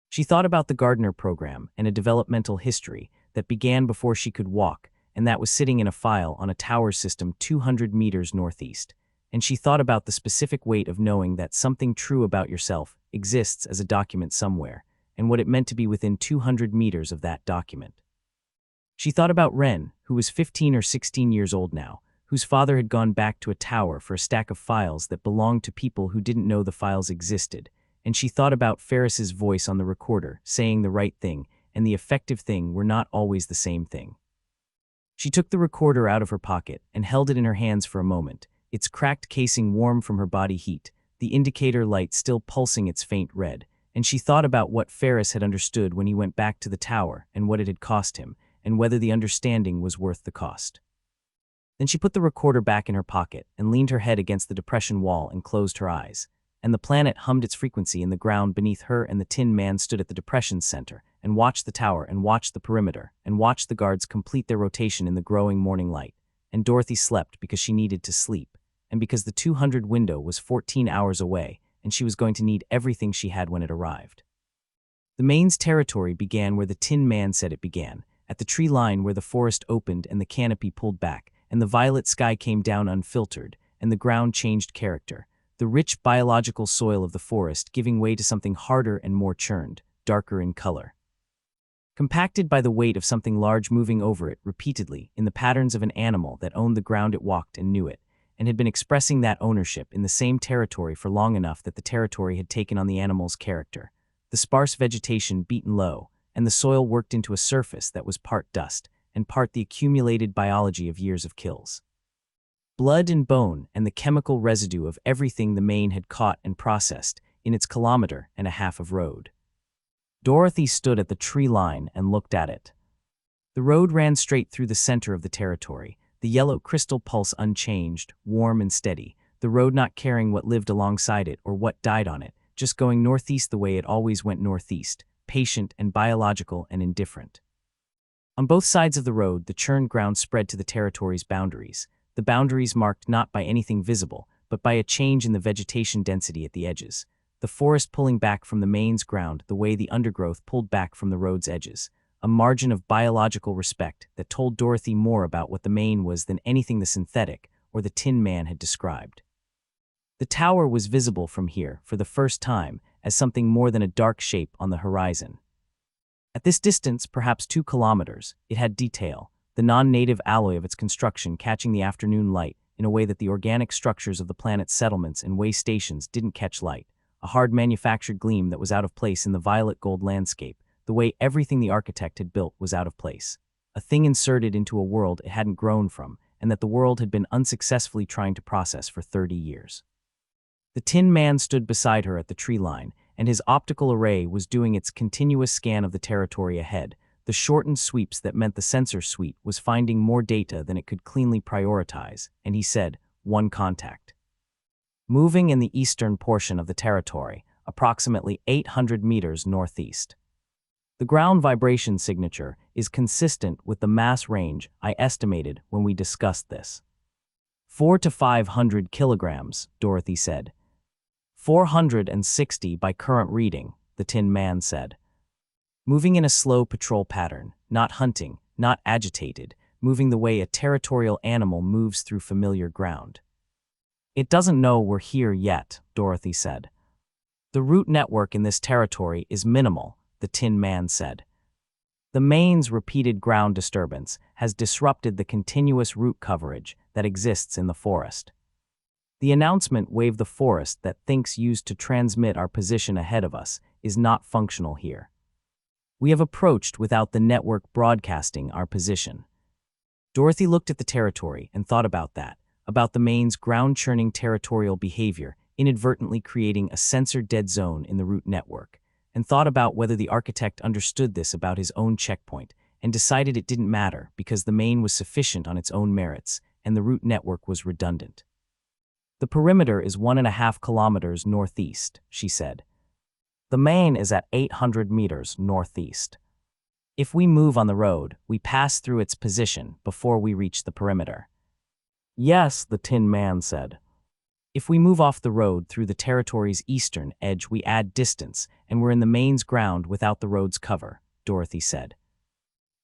A: She thought about the Gardner program and a developmental history that began before she could walk, and that was sitting in a file on a tower system 200 meters northeast. And she thought about the specific weight of knowing that something true about yourself exists as a document somewhere, and what it meant to be within 200 meters of that document. She thought about Ren, who was 15 or 16 years old now, whose father had gone back to a tower for a stack of files that belonged to people who didn't know the files existed, and she thought about Ferris's voice on the recorder, saying the right thing and the effective thing were not always the same thing. She took the recorder out of her pocket and held it in her hands for a moment, its cracked casing warm from her body heat, the indicator light still pulsing its faint red, and she thought about what Ferris had understood when he went back to the tower and what it had cost him, and whether the understanding was worth the cost. Then she put the recorder back in her pocket and leaned her head against the depression wall and closed her eyes, and the planet hummed its frequency in the ground beneath her, and the Tin Man stood at the depression's center and watched the tower and watched the perimeter and watched the guards complete their rotation in the growing morning light, and Dorothy slept because she needed to sleep, and because the 200 window was 14 hours away, and she was going to need everything she had when it arrived. The main's territory began where the Tin Man said it began, at the tree line where the forest opened and the canopy pulled back, and the violet sky came down unfiltered, and the ground changed character, the rich biological soil of the forest giving way to something harder and more churned, darker in color. Compacted by the weight of something large moving over it repeatedly in the patterns of an animal that owned the ground it walked and knew it, and had been expressing that ownership in the same territory for long enough that the territory had taken on the animal's character, the sparse vegetation beaten low, and the soil worked into a surface that was part dust and part the accumulated biology of years of kills. Blood and bone and the chemical residue of everything the main had caught and processed in its 1.5 kilometers of road. Dorothy stood at the tree line and looked at it. The road ran straight through the center of the territory, the yellow crystal pulse unchanged, warm and steady, the road not caring what lived alongside it or what died on it, just going northeast the way it always went northeast, patient and biological and indifferent. On both sides of the road, the churned ground spread to the territory's boundaries, the boundaries marked not by anything visible, but by a change in the vegetation density at the edges, the forest pulling back from the main's ground the way the undergrowth pulled back from the road's edges, a margin of biological respect that told Dorothy more about what the main was than anything the synthetic or the Tin Man had described. The tower was visible from here for the first time as something more than a dark shape on the horizon. At this distance, perhaps 2 kilometers, it had detail, the non-native alloy of its construction catching the afternoon light in a way that the organic structures of the planet's settlements and way stations didn't catch light, a hard manufactured gleam that was out of place in the violet gold landscape, the way everything the architect had built was out of place, a thing inserted into a world it hadn't grown from and that the world had been unsuccessfully trying to process for 30 years. The Tin Man stood beside her at the tree line, and his optical array was doing its continuous scan of the territory ahead, the shortened sweeps that meant the sensor suite was finding more data than it could cleanly prioritize, and he said, "One contact. Moving in the eastern portion of the territory, approximately 800 meters northeast. The ground vibration signature is consistent with the mass range I estimated when we discussed this. 4 to 500 kilograms, Dorothy said. 460 by current reading, the Tin Man said. Moving in a slow patrol pattern, not hunting, not agitated, moving the way a territorial animal moves through familiar ground. It doesn't know we're here yet, Dorothy said. The route network in this territory is minimal, the Tin Man said. The main's repeated ground disturbance has disrupted the continuous route coverage that exists in the forest. The announcement wave the forest that thinks used to transmit our position ahead of us is not functional here. We have approached without the network broadcasting our position. Dorothy looked at the territory and thought about that, about the main's ground-churning territorial behavior inadvertently creating a censored dead zone in the route network, and thought about whether the architect understood this about his own checkpoint, and decided it didn't matter because the main was sufficient on its own merits, and the route network was redundant. The perimeter is 1.5 kilometers northeast, she said. The main is at 800 meters northeast. If we move on the road, we pass through its position before we reach the perimeter. Yes, the Tin Man said. If we move off the road through the territory's eastern edge, we add distance, and we're in the main's ground without the road's cover, Dorothy said.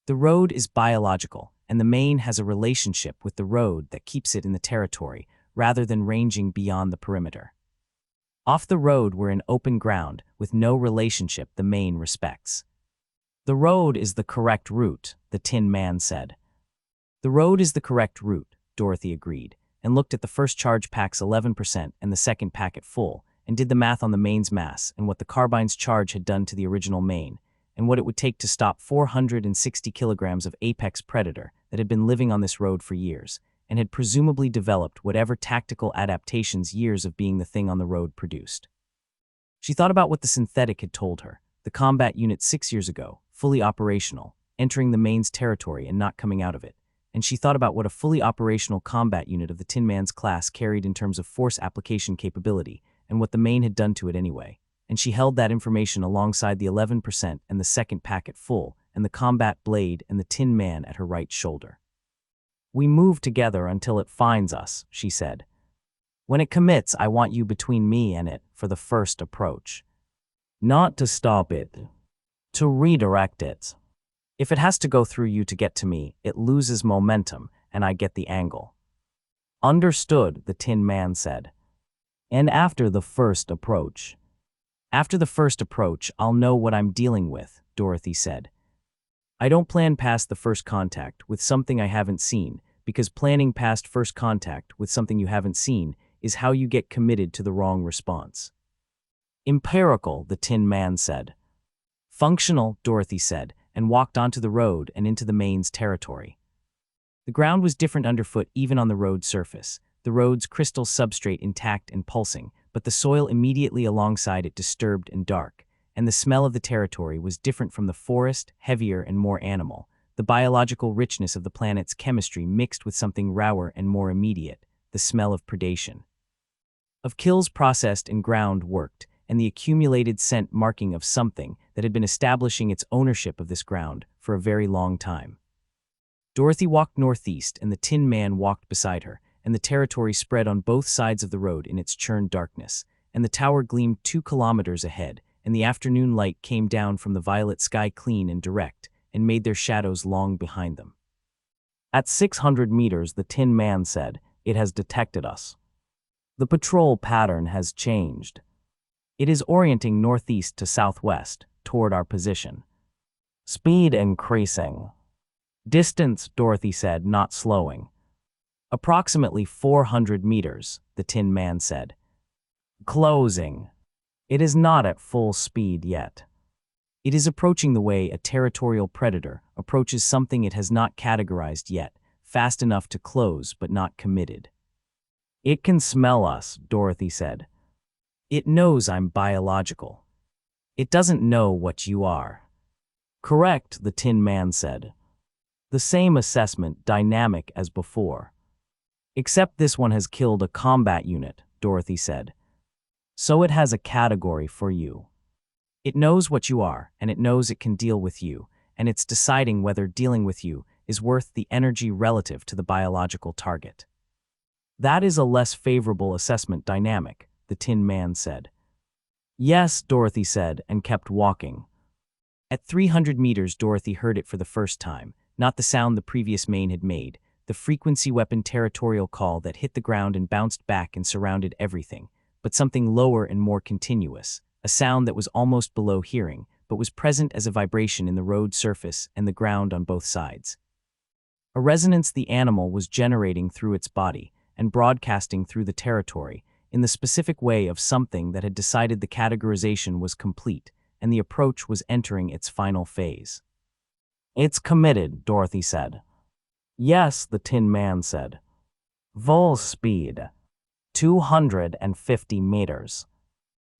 A: The road is biological, and the main has a relationship with the road that keeps it in the territory, rather than ranging beyond the perimeter. Off the road, we're in open ground, with no relationship the main respects. The road is the correct route, the Tin Man said. The road is the correct route, Dorothy agreed, and looked at the first charge pack's 11% and the second pack at full, and did the math on the main's mass and what the carbine's charge had done to the original main, and what it would take to stop 460 kilograms of apex predator that had been living on this road for years, and had presumably developed whatever tactical adaptations years of being the thing on the road produced. She thought about what the synthetic had told her, the combat unit 6 years ago, fully operational, entering the main's territory and not coming out of it, and she thought about what a fully operational combat unit of the Tin Man's class carried in terms of force application capability, and what the main had done to it anyway, and she held that information alongside the 11% and the second pack at full, and the combat blade and the Tin Man at her right shoulder. We move together until it finds us, she said. When it commits, I want you between me and it for the first approach. Not to stop it, to redirect it. If it has to go through you to get to me, it loses momentum, and I get the angle. Understood, the Tin Man said. And after the first approach? After the first approach, I'll know what I'm dealing with, Dorothy said. I don't plan past the first contact with something I haven't seen, because planning past first contact with something you haven't seen is how you get committed to the wrong response. Empirical, the Tin Man said. Functional, Dorothy said, and walked onto the road and into the main's territory. The ground was different underfoot even on the road surface, the road's crystal substrate intact and pulsing, but the soil immediately alongside it disturbed and dark, and the smell of the territory was different from the forest, heavier and more animal. The biological richness of the planet's chemistry mixed with something rawer and more immediate, the smell of predation. Of kills processed and ground worked, and the accumulated scent marking of something that had been establishing its ownership of this ground for a very long time. Dorothy walked northeast, and the Tin Man walked beside her, and the territory spread on both sides of the road in its churned darkness, and the tower gleamed 2 kilometers ahead, and the afternoon light came down from the violet sky clean and direct, and made their shadows long behind them. At 600 meters, the Tin Man said, "It has detected us. The patrol pattern has changed. It is orienting northeast to southwest, toward our position. Speed increasing. Distance," Dorothy said, not slowing. "Approximately 400 meters, the Tin Man said. Closing. It is not at full speed yet. It is approaching the way a territorial predator approaches something it has not categorized yet, fast enough to close but not committed. It can smell us," Dorothy said. "It knows I'm biological. It doesn't know what you are." "Correct," the Tin Man said. "The same assessment, dynamic as before. Except this one has killed a combat unit," Dorothy said. "So it has a category for you. It knows what you are, and it knows it can deal with you, and it's deciding whether dealing with you is worth the energy relative to the biological target." "That is a less favorable assessment dynamic," the Tin Man said. "Yes," Dorothy said, and kept walking. At 300 meters, Dorothy heard it for the first time, not the sound the previous main had made, the frequency weapon territorial call that hit the ground and bounced back and surrounded everything, but something lower and more continuous, a sound that was almost below hearing, but was present as a vibration in the road surface and the ground on both sides. A resonance the animal was generating through its body and broadcasting through the territory in the specific way of something that had decided the categorization was complete and the approach was entering its final phase. "It's committed," Dorothy said. "Yes," the Tin Man said. "Full speed. 250 meters."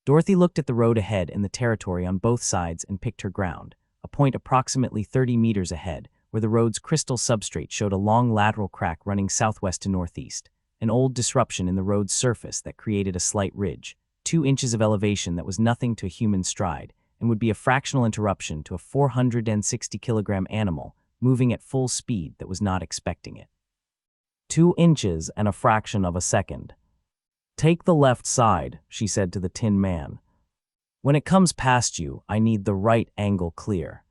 A: Dorothy looked at the road ahead and the territory on both sides and picked her ground, a point approximately 30 meters ahead, where the road's crystal substrate showed a long lateral crack running southwest to northeast, an old disruption in the road's surface that created a slight ridge, 2 inches of elevation that was nothing to a human stride, and would be a fractional interruption to a 460-kilogram animal moving at full speed that was not expecting it. 2 inches and a fraction of a second. "Take the left side," she said to the Tin Man. "When it comes past you, I need the right angle clear."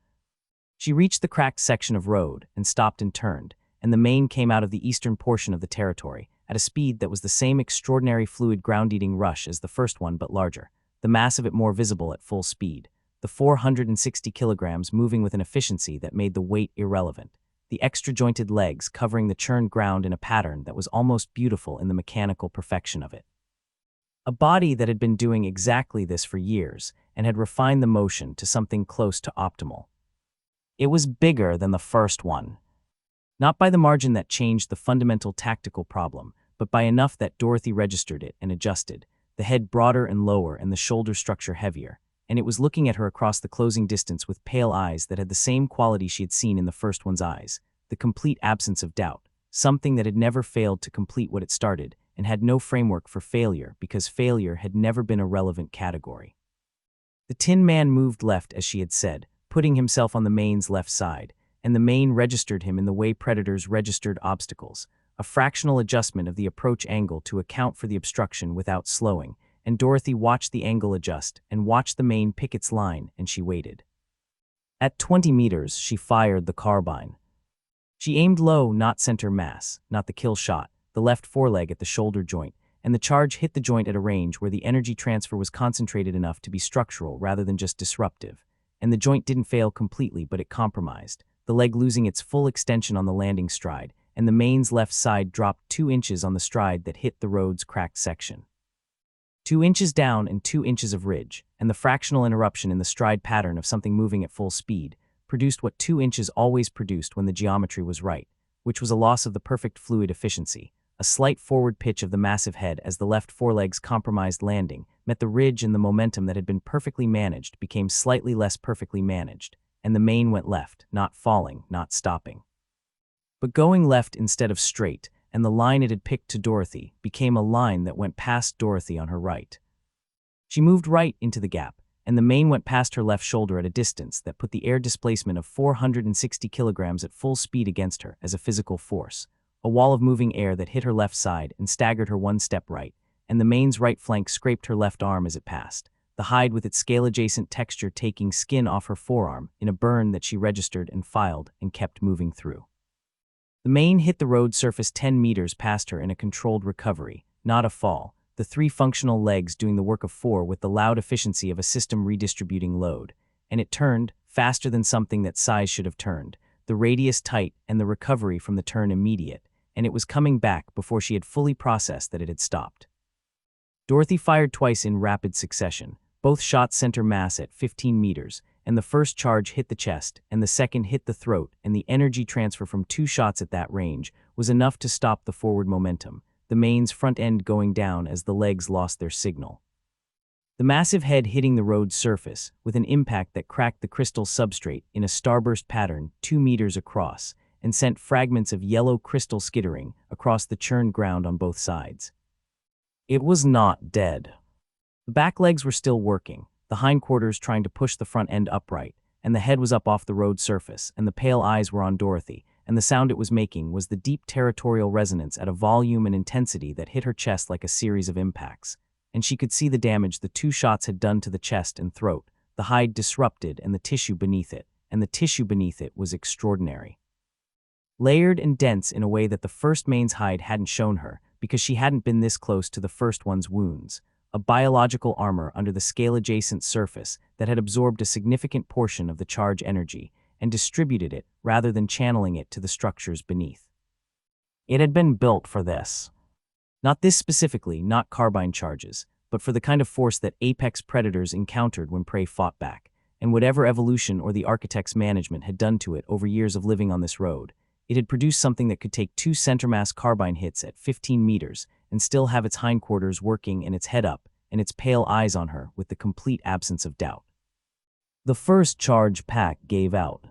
A: She reached the cracked section of road and stopped and turned, and the main came out of the eastern portion of the territory at a speed that was the same extraordinary fluid ground-eating rush as the first one but larger, the mass of it more visible at full speed, the 460 kilograms moving with an efficiency that made the weight irrelevant, the extra-jointed legs covering the churned ground in a pattern that was almost beautiful in the mechanical perfection of it. A body that had been doing exactly this for years and had refined the motion to something close to optimal. It was bigger than the first one. Not by the margin that changed the fundamental tactical problem, but by enough that Dorothy registered it and adjusted, the head broader and lower and the shoulder structure heavier, and it was looking at her across the closing distance with pale eyes that had the same quality she had seen in the first one's eyes, the complete absence of doubt, something that had never failed to complete what it started and had no framework for failure because failure had never been a relevant category. The Tin Man moved left as she had said, putting himself on the main's left side, and the main registered him in the way predators registered obstacles, a fractional adjustment of the approach angle to account for the obstruction without slowing, and Dorothy watched the angle adjust and watched the main pick its line, and she waited. At 20 meters, she fired the carbine. She aimed low, not center mass, not the kill shot, the left foreleg at the shoulder joint, and the charge hit the joint at a range where the energy transfer was concentrated enough to be structural rather than just disruptive, and the joint didn't fail completely but it compromised, the leg losing its full extension on the landing stride, and the main's left side dropped 2 inches on the stride that hit the road's cracked section. 2 inches down and 2 inches of ridge, and the fractional interruption in the stride pattern of something moving at full speed, produced what 2 inches always produced when the geometry was right, which was a loss of the perfect fluid efficiency, a slight forward pitch of the massive head as the left forelegs compromised landing, met the ridge, and the momentum that had been perfectly managed became slightly less perfectly managed, and the mane went left, not falling, not stopping, but going left instead of straight, and the line it had picked to Dorothy became a line that went past Dorothy on her right. She moved right into the gap, and the mane went past her left shoulder at a distance that put the air displacement of 460 kilograms at full speed against her as a physical force, a wall of moving air that hit her left side and staggered her one step right, and the mane's right flank scraped her left arm as it passed, the hide with its scale-adjacent texture taking skin off her forearm in a burn that she registered and filed and kept moving through. The mane hit the road surface 10 meters past her in a controlled recovery, not a fall, the 3 functional legs doing the work of 4 with the loud efficiency of a system redistributing load, and it turned, faster than something that size should have turned, the radius tight and the recovery from the turn immediate, and it was coming back before she had fully processed that it had stopped. Dorothy fired twice in rapid succession, both shots center mass at 15 meters, and the first charge hit the chest, and the second hit the throat, and the energy transfer from 2 shots at that range was enough to stop the forward momentum, the mane's front end going down as the legs lost their signal. The massive head hitting the road's surface, with an impact that cracked the crystal substrate in a starburst pattern 2 meters across, and sent fragments of yellow crystal skittering across the churned ground on both sides. It was not dead. The back legs were still working, the hindquarters trying to push the front end upright, and the head was up off the road surface, and the pale eyes were on Dorothy, and the sound it was making was the deep territorial resonance at a volume and intensity that hit her chest like a series of impacts, and she could see the damage the 2 shots had done to the chest and throat, the hide disrupted and the tissue beneath it, and the tissue beneath it was extraordinary. Layered and dense in a way that the first mane's hide hadn't shown her, because she hadn't been this close to the first one's wounds, a biological armor under the scale-adjacent surface that had absorbed a significant portion of the charge energy and distributed it rather than channeling it to the structures beneath. It had been built for this. Not this specifically, not carbine charges, but for the kind of force that apex predators encountered when prey fought back, and whatever evolution or the architect's management had done to it over years of living on this road, it had produced something that could take 2 centermass carbine hits at 15 meters and still have its hindquarters working and its head up and its pale eyes on her with the complete absence of doubt. The first charge pack gave out.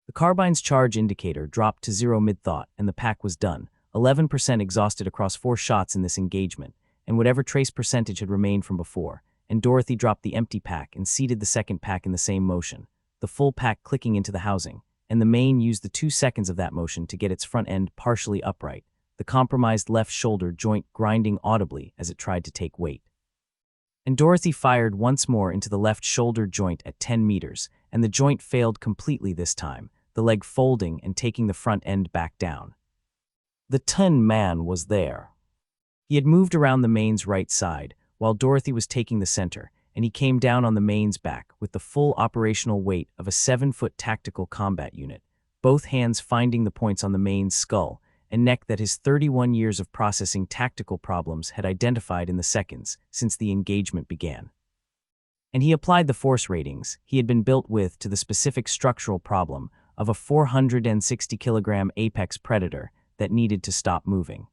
A: The carbine's charge indicator dropped to 0 mid-thought and the pack was done, 11% exhausted across 4 shots in this engagement, and whatever trace percentage had remained from before, and Dorothy dropped the empty pack and seated the second pack in the same motion, the full pack clicking into the housing, and the mane used the 2 seconds of that motion to get its front end partially upright, the compromised left shoulder joint grinding audibly as it tried to take weight. And Dorothy fired once more into the left shoulder joint at 10 meters, and the joint failed completely this time, the leg folding and taking the front end back down. The Tin Man was there. He had moved around the mane's right side, while Dorothy was taking the center, and he came down on the mane's back with the full operational weight of a 7-foot tactical combat unit, both hands finding the points on the mane's skull and neck that his 31 years of processing tactical problems had identified in the seconds since the engagement began. And he applied the force ratings he had been built with to the specific structural problem of a 460-kilogram apex predator that needed to stop moving.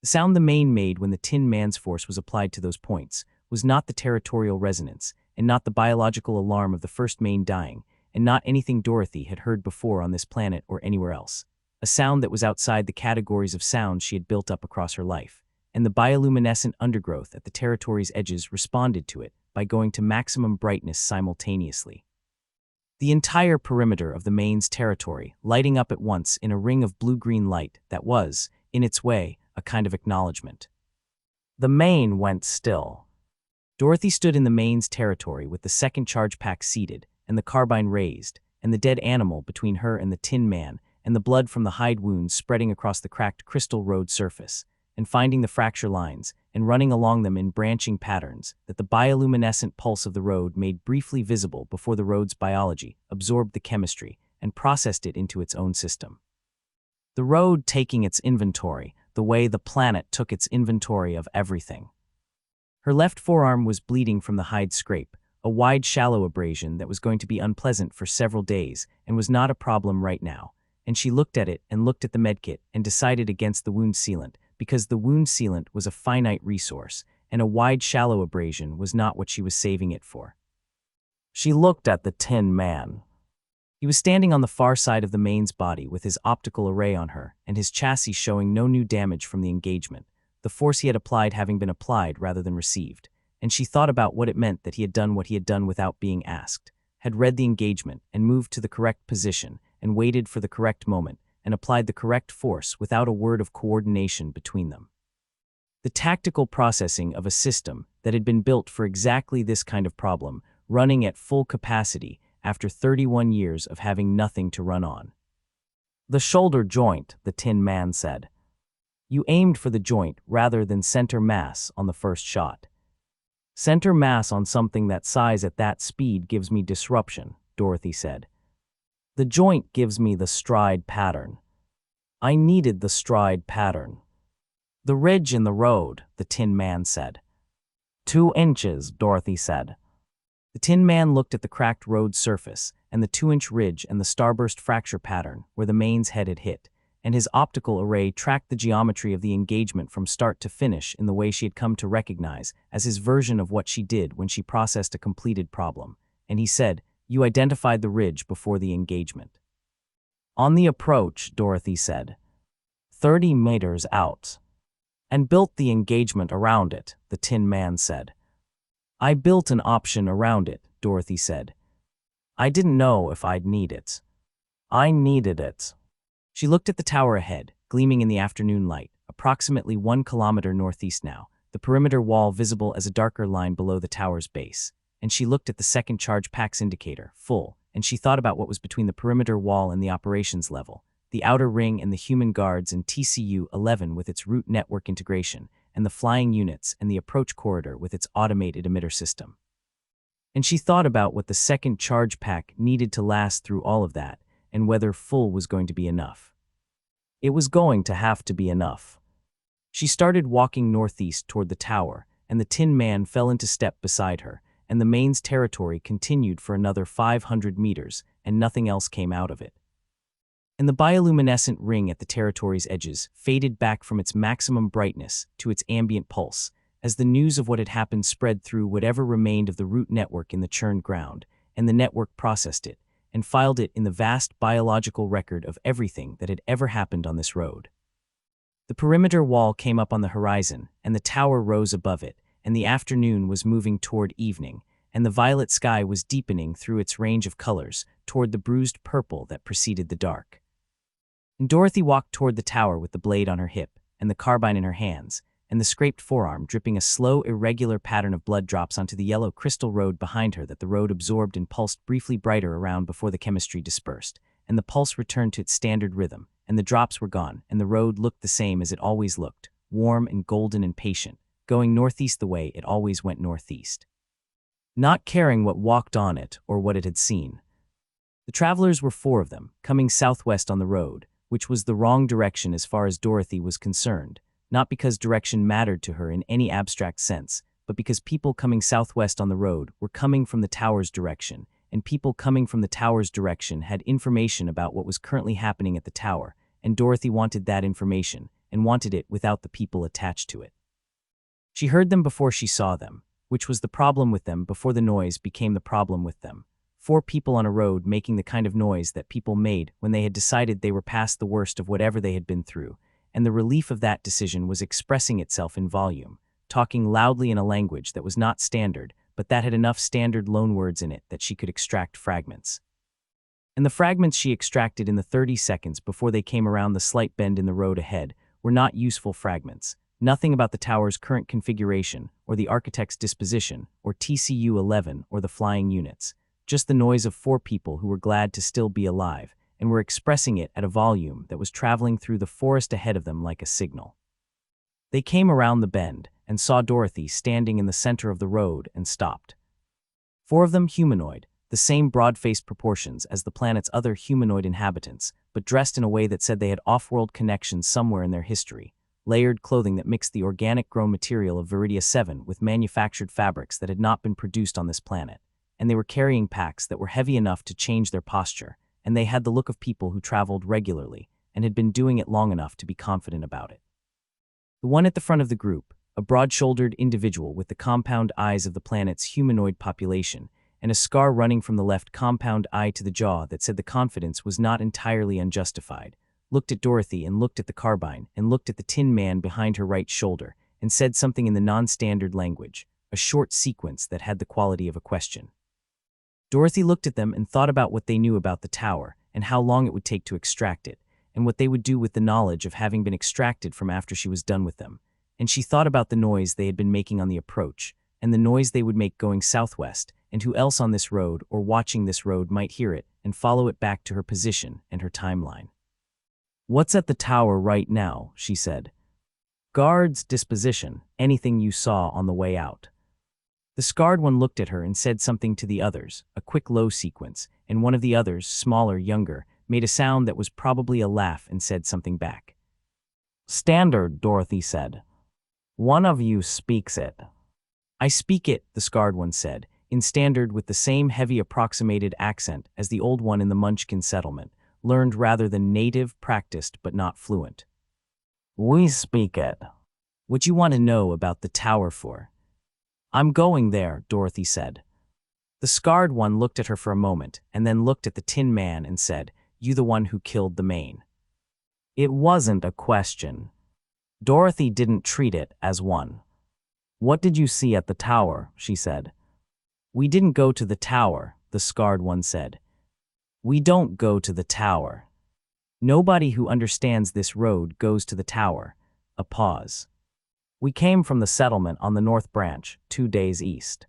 A: The sound the mane made when the Tin Man's force was applied to those points was not the territorial resonance, and not the biological alarm of the first mane dying, and not anything Dorothy had heard before on this planet or anywhere else. A sound that was outside the categories of sounds she had built up across her life, and the bioluminescent undergrowth at the territory's edges responded to it by going to maximum brightness simultaneously. The entire perimeter of the mane's territory lighting up at once in a ring of blue-green light that was, in its way, a kind of acknowledgement. The mane went still. Dorothy stood in the mane's territory with the second charge pack seated, and the carbine raised, and the dead animal between her and the Tin Man, and the blood from the hide wounds spreading across the cracked crystal road surface, and finding the fracture lines, and running along them in branching patterns that the bioluminescent pulse of the road made briefly visible before the road's biology absorbed the chemistry and processed it into its own system. The road taking its inventory, the way the planet took its inventory of everything. Her left forearm was bleeding from the hide scrape, a wide, shallow abrasion that was going to be unpleasant for several days and was not a problem right now, and she looked at it and looked at the medkit and decided against the wound sealant because the wound sealant was a finite resource, and a wide shallow abrasion was not what she was saving it for. She looked at the Tin Man. He was standing on the far side of the Main's body with his optical array on her, and his chassis showing no new damage from the engagement, the force he had applied having been applied rather than received. And she thought about what it meant that he had done what he had done without being asked, had read the engagement and moved to the correct position and waited for the correct moment and applied the correct force without a word of coordination between them. The tactical processing of a system that had been built for exactly this kind of problem, running at full capacity after 31 years of having nothing to run on. The shoulder joint, the Tin Man said. You aimed for the joint rather than center mass on the first shot. Center mass on something that size at that speed gives me disruption, Dorothy said. The joint gives me the stride pattern. I needed the stride pattern. The ridge in the road, the Tin Man said. 2 inches, Dorothy said. The Tin Man looked at the cracked road surface and the 2-inch ridge and the starburst fracture pattern where the Main's head had hit, and his optical array tracked the geometry of the engagement from start to finish in the way she had come to recognize as his version of what she did when she processed a completed problem. And he said, You identified the ridge before the engagement. On the approach, Dorothy said. 30 meters out. And built the engagement around it, the Tin Man said. I built an option around it, Dorothy said. I didn't know if I'd need it. I needed it. She looked at the tower ahead, gleaming in the afternoon light, approximately 1 kilometer northeast now, the perimeter wall visible as a darker line below the tower's base. And she looked at the second charge pack's indicator, full, and she thought about what was between the perimeter wall and the operations level, the outer ring and the human guards and TCU-11 with its root network integration, and the flying units and the approach corridor with its automated emitter system. And she thought about what the second charge pack needed to last through all of that, and whether full was going to be enough. It was going to have to be enough. She started walking northeast toward the tower, and the Tin Man fell into step beside her, and the Main's territory continued for another 500 meters, and nothing else came out of it. And the bioluminescent ring at the territory's edges faded back from its maximum brightness to its ambient pulse, as the news of what had happened spread through whatever remained of the root network in the churned ground, and the network processed it, and filed it in the vast biological record of everything that had ever happened on this road. The perimeter wall came up on the horizon, and the tower rose above it, and the afternoon was moving toward evening, and the violet sky was deepening through its range of colors toward the bruised purple that preceded the dark. And Dorothy walked toward the tower with the blade on her hip, and the carbine in her hands, and the scraped forearm dripping a slow, irregular pattern of blood drops onto the yellow crystal road behind her that the road absorbed and pulsed briefly brighter around before the chemistry dispersed, and the pulse returned to its standard rhythm, and the drops were gone, and the road looked the same as it always looked, warm and golden and patient, going northeast the way it always went northeast. Not caring what walked on it or what it had seen. The travelers were 4 of them, coming southwest on the road, which was the wrong direction as far as Dorothy was concerned, not because direction mattered to her in any abstract sense, but because people coming southwest on the road were coming from the tower's direction, and people coming from the tower's direction had information about what was currently happening at the tower, and Dorothy wanted that information, and wanted it without the people attached to it. She heard them before she saw them, which was the problem with them before the noise became the problem with them. 4 people on a road making the kind of noise that people made when they had decided they were past the worst of whatever they had been through, and the relief of that decision was expressing itself in volume, talking loudly in a language that was not standard, but that had enough standard loanwords in it that she could extract fragments. And the fragments she extracted in the 30 seconds before they came around the slight bend in the road ahead were not useful fragments, nothing about the tower's current configuration, or the architect's disposition, or TCU-11, or the flying units. Just the noise of 4 people who were glad to still be alive, and were expressing it at a volume that was traveling through the forest ahead of them like a signal. They came around the bend, and saw Dorothy standing in the center of the road and stopped. 4 of them humanoid, the same broad-faced proportions as the planet's other humanoid inhabitants, but dressed in a way that said they had off-world connections somewhere in their history, layered clothing that mixed the organic-grown material of Viridia-7 with manufactured fabrics that had not been produced on this planet, and they were carrying packs that were heavy enough to change their posture, and they had the look of people who traveled regularly and had been doing it long enough to be confident about it. The one at the front of the group, a broad-shouldered individual with the compound eyes of the planet's humanoid population, and a scar running from the left compound eye to the jaw that said the confidence was not entirely unjustified, looked at Dorothy and looked at the carbine and looked at the Tin Man behind her right shoulder and said something in the non-standard language, a short sequence that had the quality of a question. Dorothy looked at them and thought about what they knew about the tower and how long it would take to extract it, and what they would do with the knowledge of having been extracted from after she was done with them. And she thought about the noise they had been making on the approach, and the noise they would make going southwest, and who else on this road or watching this road might hear it and follow it back to her position and her timeline. "What's at the tower right now?" she said. "Guards, disposition, anything you saw on the way out." The scarred one looked at her and said something to the others, a quick low sequence, and one of the others, smaller, younger, made a sound that was probably a laugh and said something back. "Standard," Dorothy said. "One of you speaks it." "I speak it," the scarred one said, in standard with the same heavy approximated accent as the old one in the Munchkin settlement, learned rather than native, practiced but not fluent. "We speak it." "What you want to know about the tower for?" "I'm going there," Dorothy said. The scarred one looked at her for a moment and then looked at the Tin Man and said, "You the one who killed the Maine?" It wasn't a question. Dorothy didn't treat it as one. "What did you see at the tower?" she said. "We didn't go to the tower," the scarred one said. "We don't go to the tower. Nobody who understands this road goes to the tower." A pause. "We came from the settlement on the North Branch, 2 days east.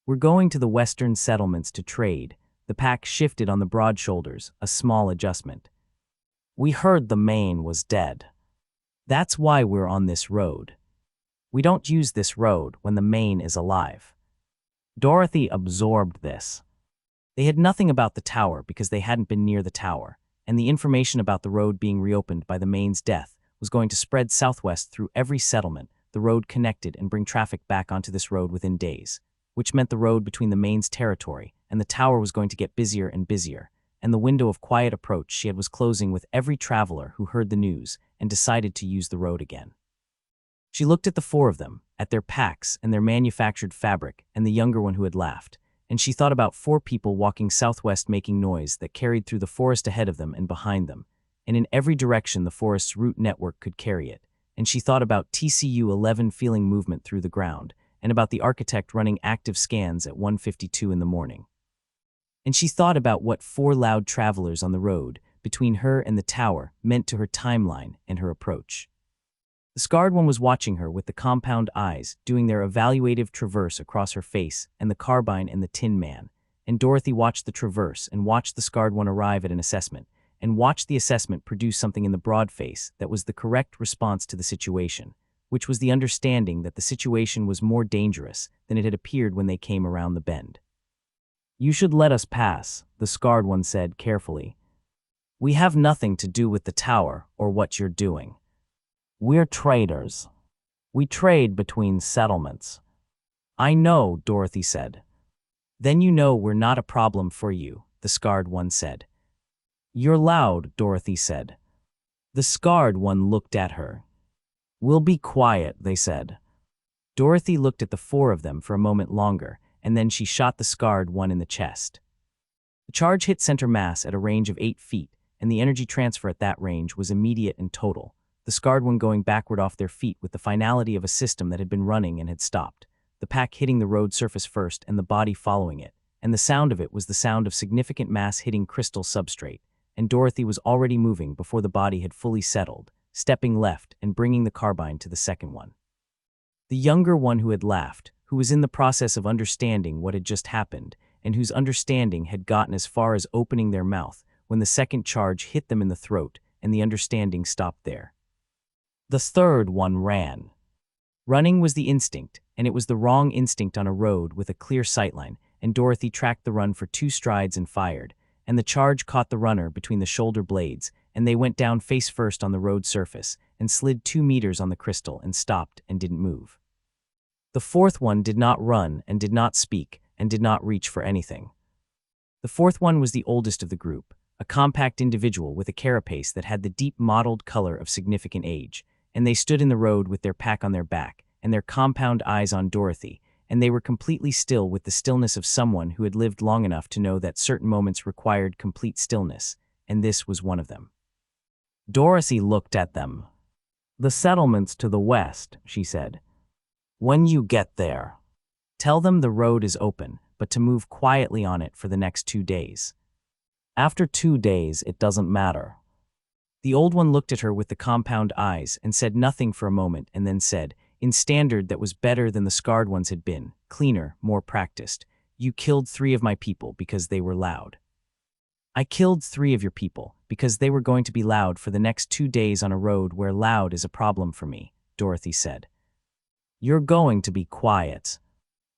A: We're going to the western settlements to trade." The pack shifted on the broad shoulders, a small adjustment. "We heard the Maine was dead. That's why we're on this road. We don't use this road when the Maine is alive." Dorothy absorbed this. They had nothing about the tower because they hadn't been near the tower, and the information about the road being reopened by the Maine's death was going to spread southwest through every settlement the road connected and bring traffic back onto this road within days, which meant the road between the Maine's territory and the tower was going to get busier and busier, and the window of quiet approach she had was closing with every traveler who heard the news and decided to use the road again. She looked at the 4 of them, at their packs and their manufactured fabric and the younger one who had laughed, and she thought about 4 people walking southwest making noise that carried through the forest ahead of them and behind them, and in every direction the forest's root network could carry it, and she thought about TCU-11 feeling movement through the ground, and about the architect running active scans at 1:52 in the morning. And she thought about what 4 loud travelers on the road, between her and the tower, meant to her timeline and her approach. The scarred one was watching her with the compound eyes, doing their evaluative traverse across her face and the carbine and the Tin Man, and Dorothy watched the traverse and watched the scarred one arrive at an assessment, and watched the assessment produce something in the broad face that was the correct response to the situation, which was the understanding that the situation was more dangerous than it had appeared when they came around the bend. "You should let us pass," the scarred one said carefully. "We have nothing to do with the tower or what you're doing. We're traders. We trade between settlements." "I know," Dorothy said. "Then you know we're not a problem for you," the scarred one said. "You're loud," Dorothy said. The scarred one looked at her. "We'll be quiet," they said. Dorothy looked at the 4 of them for a moment longer, and then she shot the scarred one in the chest. The charge hit center mass at a range of 8 feet, and the energy transfer at that range was immediate and total, the scarred one going backward off their feet with the finality of a system that had been running and had stopped, the pack hitting the road surface first and the body following it, and the sound of it was the sound of significant mass hitting crystal substrate, and Dorothy was already moving before the body had fully settled, stepping left and bringing the carbine to the second one. The younger one who had laughed, who was in the process of understanding what had just happened, and whose understanding had gotten as far as opening their mouth when the second charge hit them in the throat, and the understanding stopped there. The third one ran. Running was the instinct, and it was the wrong instinct on a road with a clear sightline, and Dorothy tracked the run for 2 strides and fired, and the charge caught the runner between the shoulder blades, and they went down face first on the road surface, and slid 2 meters on the crystal and stopped and didn't move. The 4th one did not run and did not speak and did not reach for anything. The 4th one was the oldest of the group, a compact individual with a carapace that had the deep mottled color of significant age, and they stood in the road with their pack on their back, and their compound eyes on Dorothy, and they were completely still with the stillness of someone who had lived long enough to know that certain moments required complete stillness, and this was one of them. Dorothy looked at them. "The settlement's to the west," she said. "When you get there, tell them the road is open, but to move quietly on it for the next 2 days. After 2 days, it doesn't matter." The old one looked at her with the compound eyes and said nothing for a moment, and then said, in standard that was better than the scarred ones had been, cleaner, more practiced, "You killed 3 of my people because they were loud." "I killed 3 of your people because they were going to be loud for the next 2 days on a road where loud is a problem for me," Dorothy said. "You're going to be quiet.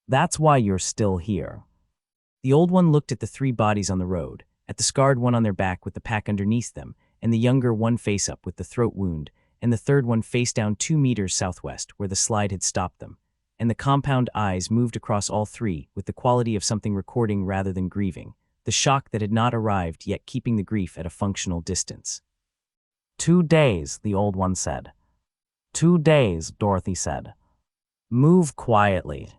A: That's why you're still here." The old one looked at the 3 bodies on the road, at the scarred one on their back with the pack underneath them, and the younger one face up with the throat wound, and the third one face down 2 meters southwest where the slide had stopped them, and the compound eyes moved across all 3 with the quality of something recording rather than grieving, the shock that had not arrived yet keeping the grief at a functional distance. 2 days, the old one said. 2 days, Dorothy said. "Move quietly."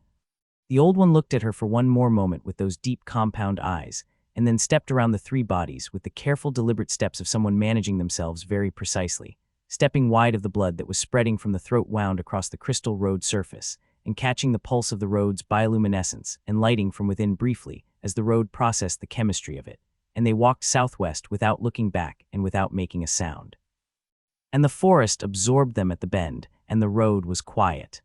A: The old one looked at her for one more moment with those deep compound eyes, and then stepped around the 3 bodies with the careful, deliberate steps of someone managing themselves very precisely, stepping wide of the blood that was spreading from the throat wound across the crystal road surface, and catching the pulse of the road's bioluminescence and lighting from within briefly as the road processed the chemistry of it, and they walked southwest without looking back and without making a sound. And the forest absorbed them at the bend, and the road was quiet.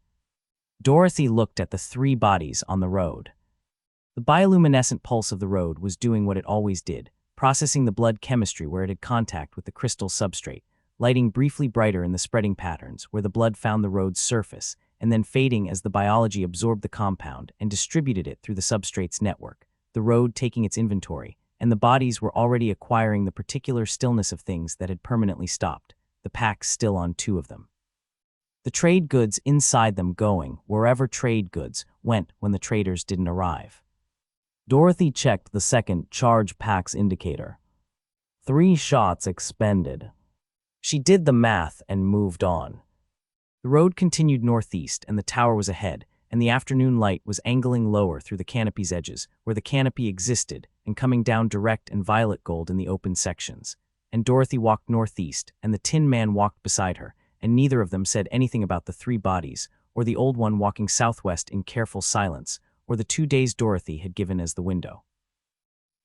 A: Dorothy looked at the 3 bodies on the road. The bioluminescent pulse of the road was doing what it always did, processing the blood chemistry where it had contact with the crystal substrate, lighting briefly brighter in the spreading patterns where the blood found the road's surface, and then fading as the biology absorbed the compound and distributed it through the substrate's network, the road taking its inventory, and the bodies were already acquiring the particular stillness of things that had permanently stopped, the packs still on 2 of them. The trade goods inside them going wherever trade goods went when the traders didn't arrive. Dorothy checked the second charge pack's indicator. 3 shots expended. She did the math and moved on. The road continued northeast, and the tower was ahead, and the afternoon light was angling lower through the canopy's edges, where the canopy existed, and coming down direct and violet gold in the open sections. And Dorothy walked northeast, and the Tin Man walked beside her, and neither of them said anything about the 3 bodies, or the old one walking southwest in careful silence, or the 2 days Dorothy had given as the window.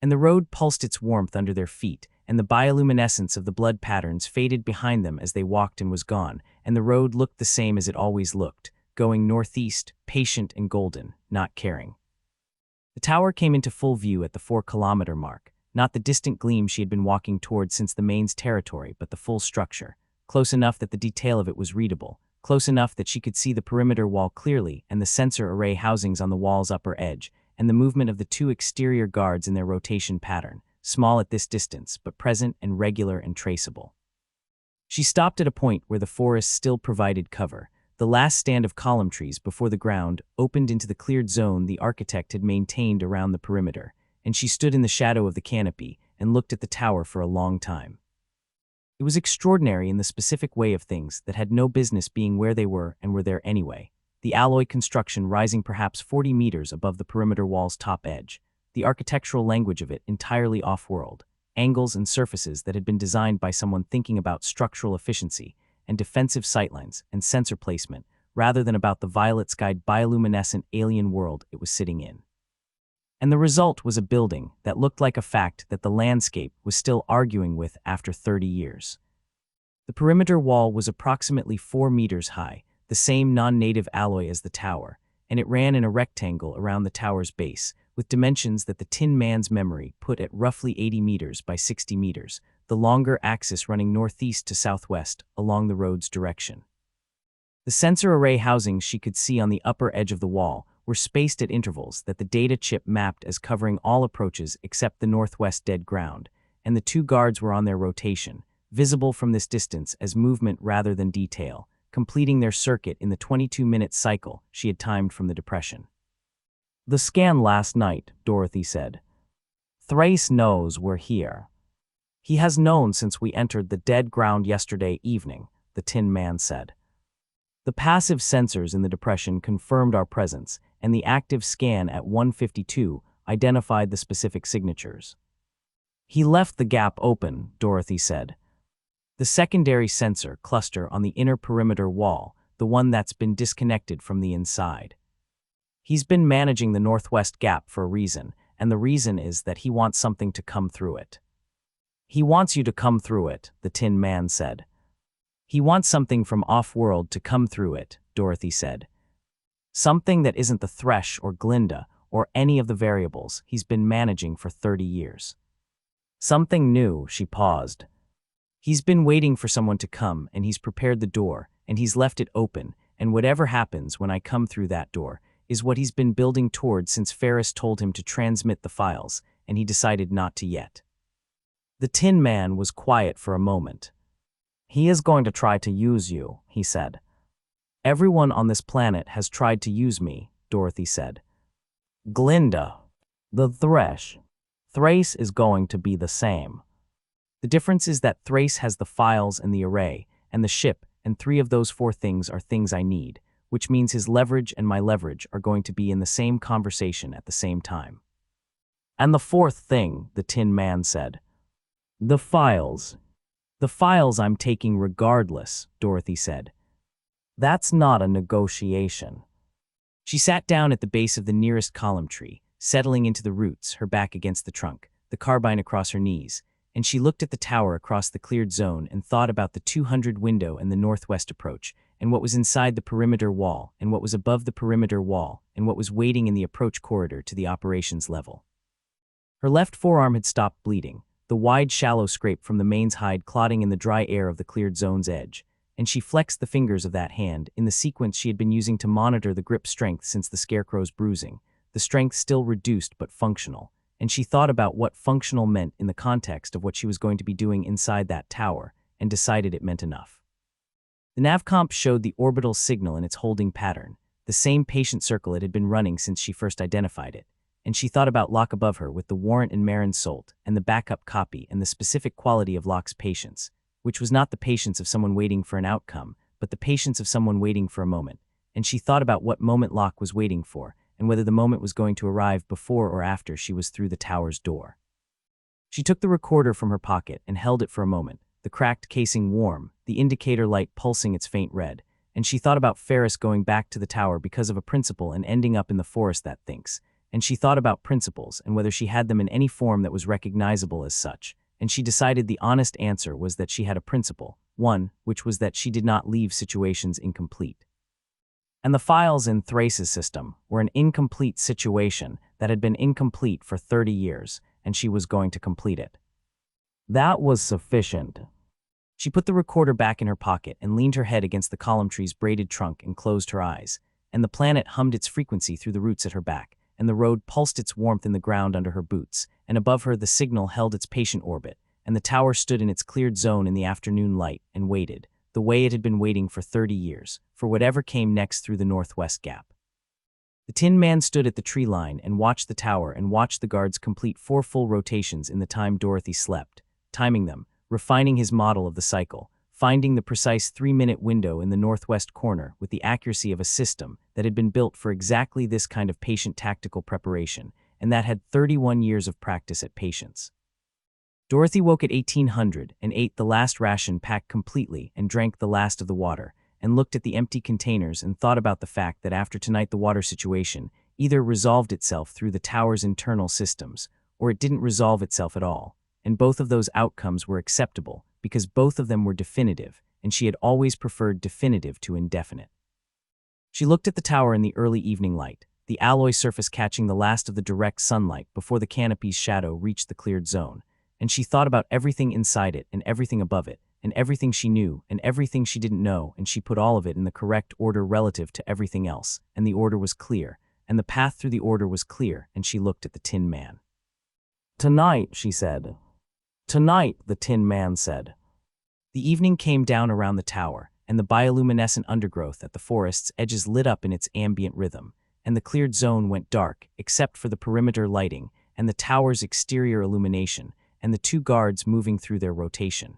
A: And the road pulsed its warmth under their feet, and the bioluminescence of the blood patterns faded behind them as they walked and was gone, and the road looked the same as it always looked, going northeast, patient and golden, not caring. The tower came into full view at the 4-kilometer mark, not the distant gleam she had been walking toward since the main's territory, but the full structure, close enough that the detail of it was readable, close enough that she could see the perimeter wall clearly and the sensor array housings on the wall's upper edge, and the movement of the 2 exterior guards in their rotation pattern, small at this distance, but present and regular and traceable. She stopped at a point where the forest still provided cover. The last stand of column trees before the ground opened into the cleared zone the architect had maintained around the perimeter, and she stood in the shadow of the canopy and looked at the tower for a long time. It was extraordinary in the specific way of things that had no business being where they were and were there anyway. The alloy construction rising perhaps 40 meters above the perimeter wall's top edge, the architectural language of it entirely off-world, angles and surfaces that had been designed by someone thinking about structural efficiency and defensive sightlines and sensor placement rather than about the violet-skied bioluminescent alien world it was sitting in. And the result was a building that looked like a fact that the landscape was still arguing with after 30 years. The perimeter wall was approximately 4 meters high, the same non-native alloy as the tower, and it ran in a rectangle around the tower's base, with dimensions that the Tin Man's memory put at roughly 80 meters by 60 meters, the longer axis running northeast to southwest along the road's direction. The sensor array housings she could see on the upper edge of the wall were spaced at intervals that the data chip mapped as covering all approaches except the northwest dead ground, and the 2 guards were on their rotation, visible from this distance as movement rather than detail, completing their circuit in the 22-minute cycle she had timed from the depression. "The scan last night," Dorothy said. "Thrace knows we're here. He has known since we entered the dead ground yesterday evening," the Tin Man said. The passive sensors in the depression confirmed our presence, and the active scan at 152 identified the specific signatures. He left the gap open, Dorothy said. The secondary sensor cluster on the inner perimeter wall, the one that's been disconnected from the inside. He's been managing the northwest gap for a reason, and the reason is that he wants something to come through it. He wants you to come through it, the Tin Man said. He wants something from off-world to come through it, Dorothy said. Something that isn't the Thresh or Glinda or any of the variables he's been managing for 30 years. Something new, she paused. He's been waiting for someone to come, and he's prepared the door, and he's left it open, and whatever happens when I come through that door is what he's been building toward since Ferris told him to transmit the files, and he decided not to yet. The Tin Man was quiet for a moment. He is going to try to use you, he said. Everyone on this planet has tried to use me, Dorothy said. Glinda, the Thresh. Thrace is going to be the same. The difference is that Thrace has the files and the array, and the ship, and 3 of those 4 things are things I need, which means his leverage and my leverage are going to be in the same conversation at the same time. And the 4th thing, the Tin Man said. The files. The files I'm taking regardless, Dorothy said. That's not a negotiation. She sat down at the base of the nearest column tree, settling into the roots, her back against the trunk, the carbine across her knees, and she looked at the tower across the cleared zone and thought about the 200 window and the northwest approach, and what was inside the perimeter wall, and what was above the perimeter wall, and what was waiting in the approach corridor to the operations level. Her left forearm had stopped bleeding, the wide, shallow scrape from the main's hide clotting in the dry air of the cleared zone's edge, and she flexed the fingers of that hand in the sequence she had been using to monitor the grip strength since the scarecrow's bruising, the strength still reduced but functional, and she thought about what functional meant in the context of what she was going to be doing inside that tower, and decided it meant enough. The navcomp showed the orbital signal in its holding pattern, the same patient circle it had been running since she first identified it, and she thought about Locke above her with the warrant and Marin Solt, and the backup copy and the specific quality of Locke's patience, which was not the patience of someone waiting for an outcome, but the patience of someone waiting for a moment, and she thought about what moment Locke was waiting for, and whether the moment was going to arrive before or after she was through the tower's door. She took the recorder from her pocket and held it for a moment, the cracked casing warm, the indicator light pulsing its faint red, and she thought about Ferris going back to the tower because of a principle and ending up in the forest that thinks, and she thought about principles and whether she had them in any form that was recognizable as such, and she decided the honest answer was that she had a principle, one, which was that she did not leave situations incomplete. And the files in Thrace's system were an incomplete situation that had been incomplete for 30 years, and she was going to complete it. That was sufficient. She put the recorder back in her pocket and leaned her head against the column tree's braided trunk and closed her eyes, and the planet hummed its frequency through the roots at her back, and the road pulsed its warmth in the ground under her boots, and above her the signal held its patient orbit, and the tower stood in its cleared zone in the afternoon light and waited, the way it had been waiting for 30 years, for whatever came next through the northwest gap. The Tin Man stood at the tree line and watched the tower and watched the guards complete 4 full rotations in the time Dorothy slept, timing them, refining his model of the cycle, finding the precise 3-minute window in the northwest corner with the accuracy of a system that had been built for exactly this kind of patient tactical preparation, and that had 31 years of practice at patience. Dorothy woke at 1800 and ate the last ration packed completely and drank the last of the water, and looked at the empty containers and thought about the fact that after tonight the water situation either resolved itself through the tower's internal systems, or it didn't resolve itself at all, and both of those outcomes were acceptable because both of them were definitive, and she had always preferred definitive to indefinite. She looked at the tower in the early evening light, the alloy surface catching the last of the direct sunlight before the canopy's shadow reached the cleared zone, and she thought about everything inside it and everything above it, and everything she knew and everything she didn't know, and she put all of it in the correct order relative to everything else, and the order was clear, and the path through the order was clear, and she looked at the Tin Man. "Tonight," she said. "Tonight," the Tin Man said. The evening came down around the tower, and the bioluminescent undergrowth at the forest's edges lit up in its ambient rhythm, and the cleared zone went dark, except for the perimeter lighting, and the tower's exterior illumination, and the 2 guards moving through their rotation.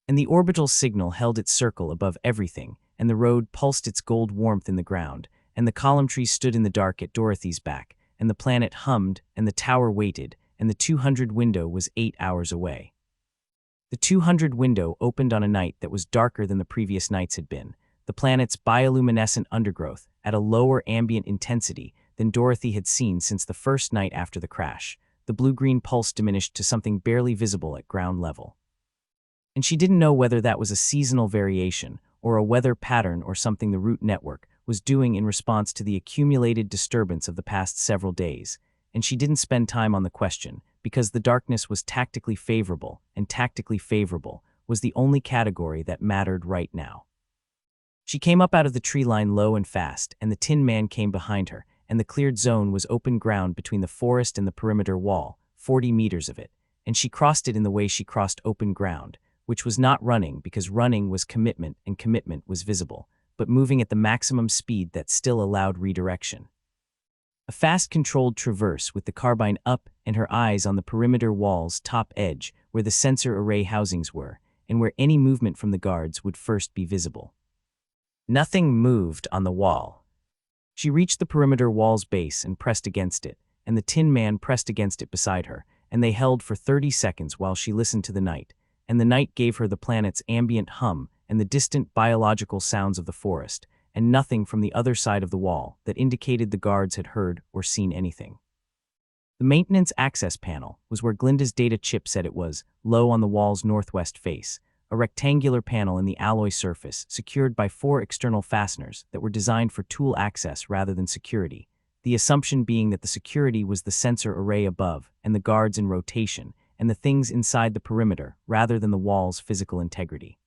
A: And the orbital signal held its circle above everything, and the road pulsed its gold warmth in the ground, and the column trees stood in the dark at Dorothy's back, and the planet hummed, and the tower waited, and the 200 window was 8 hours away. The 200 window opened on a night that was darker than the previous nights had been, the planet's bioluminescent undergrowth at a lower ambient intensity than Dorothy had seen since the first night after the crash. The blue-green pulse diminished to something barely visible at ground level. And she didn't know whether that was a seasonal variation, or a weather pattern, or something the root network was doing in response to the accumulated disturbance of the past several days, and she didn't spend time on the question, because the darkness was tactically favorable, and tactically favorable was the only category that mattered right now. She came up out of the tree line low and fast, and the Tin Man came behind her, and the cleared zone was open ground between the forest and the perimeter wall, 40 meters of it, and she crossed it in the way she crossed open ground, which was not running because running was commitment and commitment was visible, but moving at the maximum speed that still allowed redirection. A fast controlled traverse with the carbine up and her eyes on the perimeter wall's top edge where the sensor array housings were, and where any movement from the guards would first be visible. Nothing moved on the wall. She reached the perimeter wall's base and pressed against it, and the Tin Man pressed against it beside her, and they held for 30 seconds while she listened to the night, and the night gave her the planet's ambient hum and the distant biological sounds of the forest, and nothing from the other side of the wall that indicated the guards had heard or seen anything. The maintenance access panel was where Glinda's data chip said it was, low on the wall's northwest face, a rectangular panel in the alloy surface secured by 4 external fasteners that were designed for tool access rather than security, the assumption being that the security was the sensor array above and the guards in rotation and the things inside the perimeter rather than the wall's physical integrity.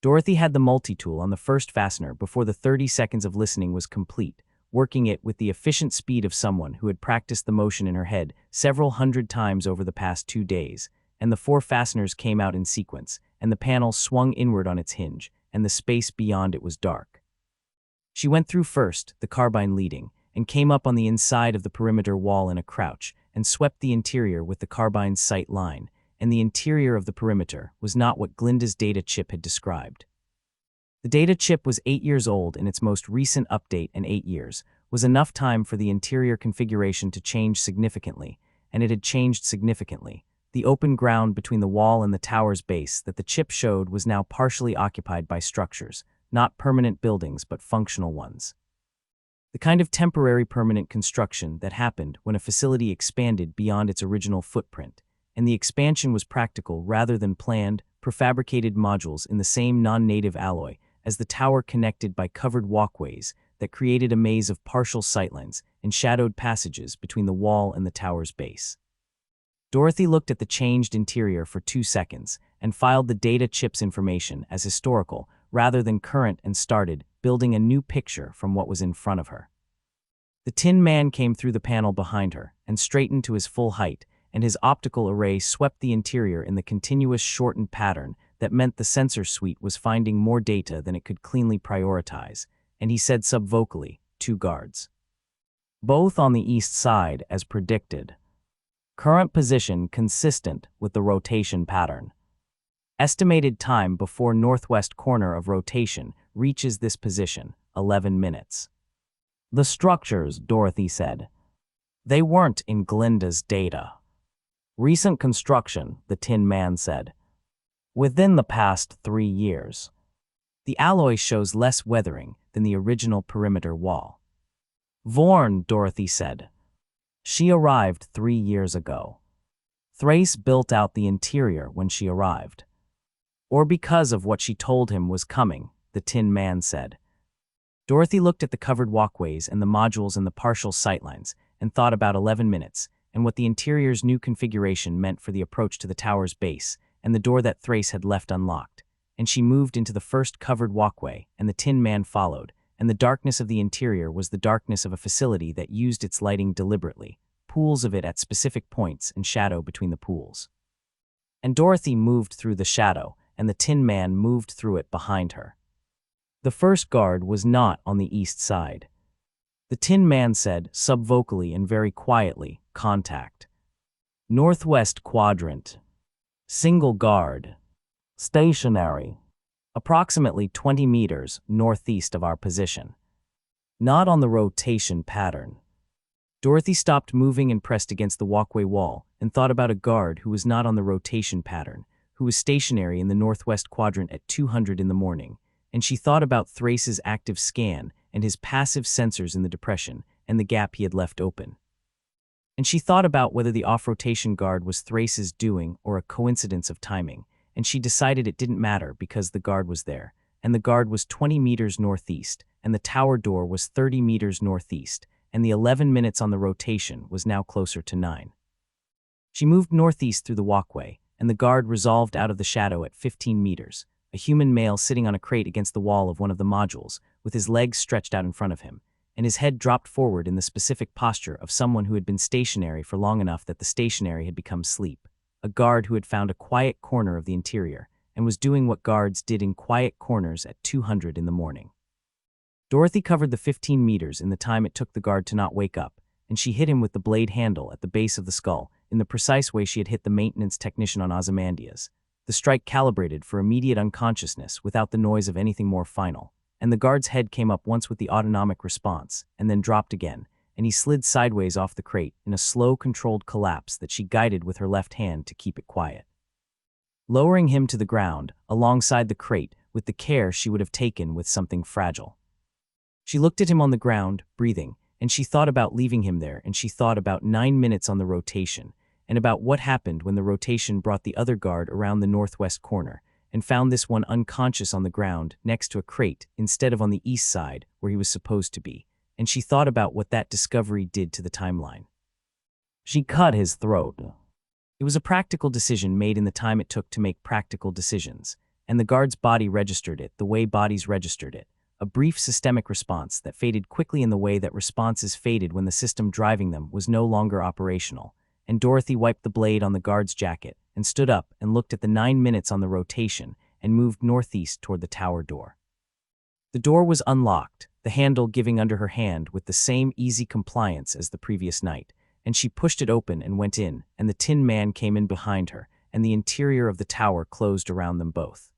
A: Dorothy had the multi-tool on the first fastener before the 30 seconds of listening was complete, working it with the efficient speed of someone who had practiced the motion in her head several hundred times over the past 2 days, and the 4 fasteners came out in sequence, and the panel swung inward on its hinge, and the space beyond it was dark. She went through first, the carbine leading, and came up on the inside of the perimeter wall in a crouch, and swept the interior with the carbine's sight line, and the interior of the perimeter was not what Glinda's data chip had described. The data chip was 8 years old, and its most recent update in 8 years was enough time for the interior configuration to change significantly, and it had changed significantly. The open ground between the wall and the tower's base that the chip showed was now partially occupied by structures, not permanent buildings but functional ones. The kind of temporary permanent construction that happened when a facility expanded beyond its original footprint, and the expansion was practical rather than planned, prefabricated modules in the same non-native alloy as the tower connected by covered walkways that created a maze of partial sightlines and shadowed passages between the wall and the tower's base. Dorothy looked at the changed interior for 2 seconds and filed the data chip's information as historical rather than current and started building a new picture from what was in front of her. The Tin Man came through the panel behind her and straightened to his full height, and his optical array swept the interior in the continuous shortened pattern that meant the sensor suite was finding more data than it could cleanly prioritize, and he said subvocally, 2 guards. Both on the east side as predicted. Current position consistent with the rotation pattern. Estimated time before northwest corner of rotation reaches this position, 11 minutes. The structures, Dorothy said. They weren't in Glinda's data. Recent construction, the Tin Man said. Within the past 3 years. The alloy shows less weathering than the original perimeter wall. Vorn, Dorothy said. She arrived 3 years ago. Thrace built out the interior when she arrived. Or because of what she told him was coming, the Tin Man said. Dorothy looked at the covered walkways and the modules and the partial sightlines and thought about 11 minutes and what the interior's new configuration meant for the approach to the tower's base and the door that Thrace had left unlocked, and she moved into the first covered walkway and the Tin Man followed, and the darkness of the interior was the darkness of a facility that used its lighting deliberately, pools of it at specific points and shadow between the pools. And Dorothy moved through the shadow, and the Tin Man moved through it behind her. The first guard was not on the east side. The Tin Man said, subvocally and very quietly, contact. Northwest quadrant. Single guard. Stationary. approximately 20 meters northeast of our position. Not on the rotation pattern. Dorothy stopped moving and pressed against the walkway wall and thought about a guard who was not on the rotation pattern, who was stationary in the northwest quadrant at 200 in the morning, and she thought about Thrace's active scan and his passive sensors in the depression and the gap he had left open. And she thought about whether the off-rotation guard was Thrace's doing or a coincidence of timing, and she decided it didn't matter because the guard was there, and the guard was 20 meters northeast, and the tower door was 30 meters northeast, and the 11 minutes on the rotation was now closer to 9. She moved northeast through the walkway, and the guard resolved out of the shadow at 15 meters, a human male sitting on a crate against the wall of one of the modules, with his legs stretched out in front of him, and his head dropped forward in the specific posture of someone who had been stationary for long enough that the stationary had become sleep, a guard who had found a quiet corner of the interior, and was doing what guards did in quiet corners at 200 in the morning. Dorothy covered the 15 meters in the time it took the guard to not wake up, and she hit him with the blade handle at the base of the skull in the precise way she had hit the maintenance technician on Ozymandias. The strike calibrated for immediate unconsciousness without the noise of anything more final, and the guard's head came up once with the autonomic response and then dropped again, and he slid sideways off the crate in a slow, controlled collapse that she guided with her left hand to keep it quiet. Lowering him to the ground, alongside the crate, with the care she would have taken with something fragile. She looked at him on the ground, breathing, and she thought about leaving him there, and she thought about 9 minutes on the rotation, and about what happened when the rotation brought the other guard around the northwest corner, and found this one unconscious on the ground next to a crate instead of on the east side where he was supposed to be, and she thought about what that discovery did to the timeline. She cut his throat. It was a practical decision made in the time it took to make practical decisions, and the guard's body registered it the way bodies registered it, a brief systemic response that faded quickly in the way that responses faded when the system driving them was no longer operational, and Dorothy wiped the blade on the guard's jacket and stood up and looked at the 9 minutes on the rotation and moved northeast toward the tower door. The door was unlocked, the handle giving under her hand with the same easy compliance as the previous night, and she pushed it open and went in, and the Tin Man came in behind her, and the interior of the tower closed around them both.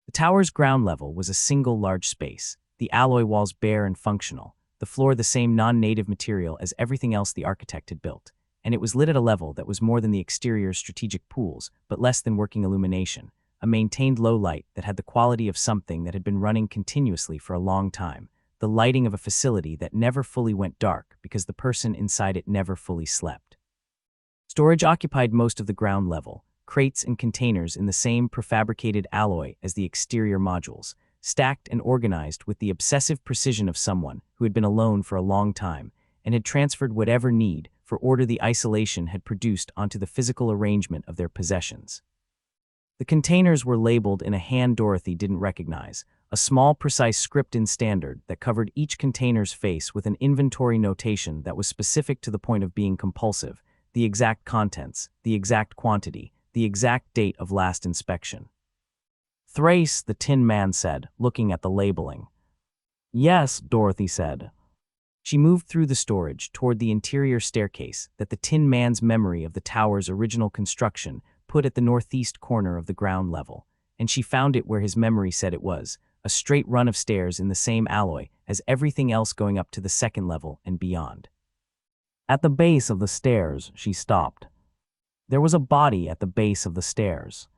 A: The tower's ground level was a single large space, the alloy walls bare and functional, the floor the same non-native material as everything else the architect had built, and it was lit at a level that was more than the exterior's strategic pools, but less than working illumination, a maintained low light that had the quality of something that had been running continuously for a long time, the lighting of a facility that never fully went dark because the person inside it never fully slept. Storage occupied most of the ground level, crates and containers in the same prefabricated alloy as the exterior modules, stacked and organized with the obsessive precision of someone who had been alone for a long time and had transferred whatever need for order the isolation had produced onto the physical arrangement of their possessions. The containers were labeled in a hand Dorothy didn't recognize, a small precise script in standard that covered each container's face with an inventory notation that was specific to the point of being compulsive, the exact contents, the exact quantity, the exact date of last inspection. Thrace, the Tin Man said, looking at the labeling. Yes, Dorothy said. She moved through the storage toward the interior staircase that the Tin Man's memory of the tower's original construction put at the northeast corner of the ground level, and she found it where his memory said it was, a straight run of stairs in the same alloy as everything else going up to the second level and beyond. At the base of the stairs, she stopped. There was a body at the base of the stairs.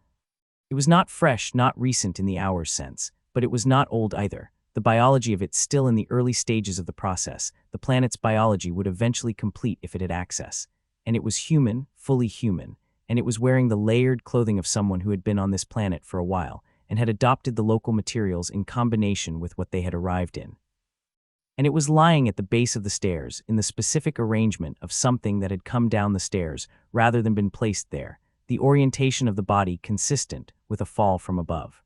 A: It was not fresh, not recent in the hours sense, but it was not old either. The biology of it still in the early stages of the process. The planet's biology would eventually complete if it had access. And it was human, fully human, and it was wearing the layered clothing of someone who had been on this planet for a while and had adopted the local materials in combination with what they had arrived in. And it was lying at the base of the stairs in the specific arrangement of something that had come down the stairs rather than been placed there, the orientation of the body consistent with a fall from above.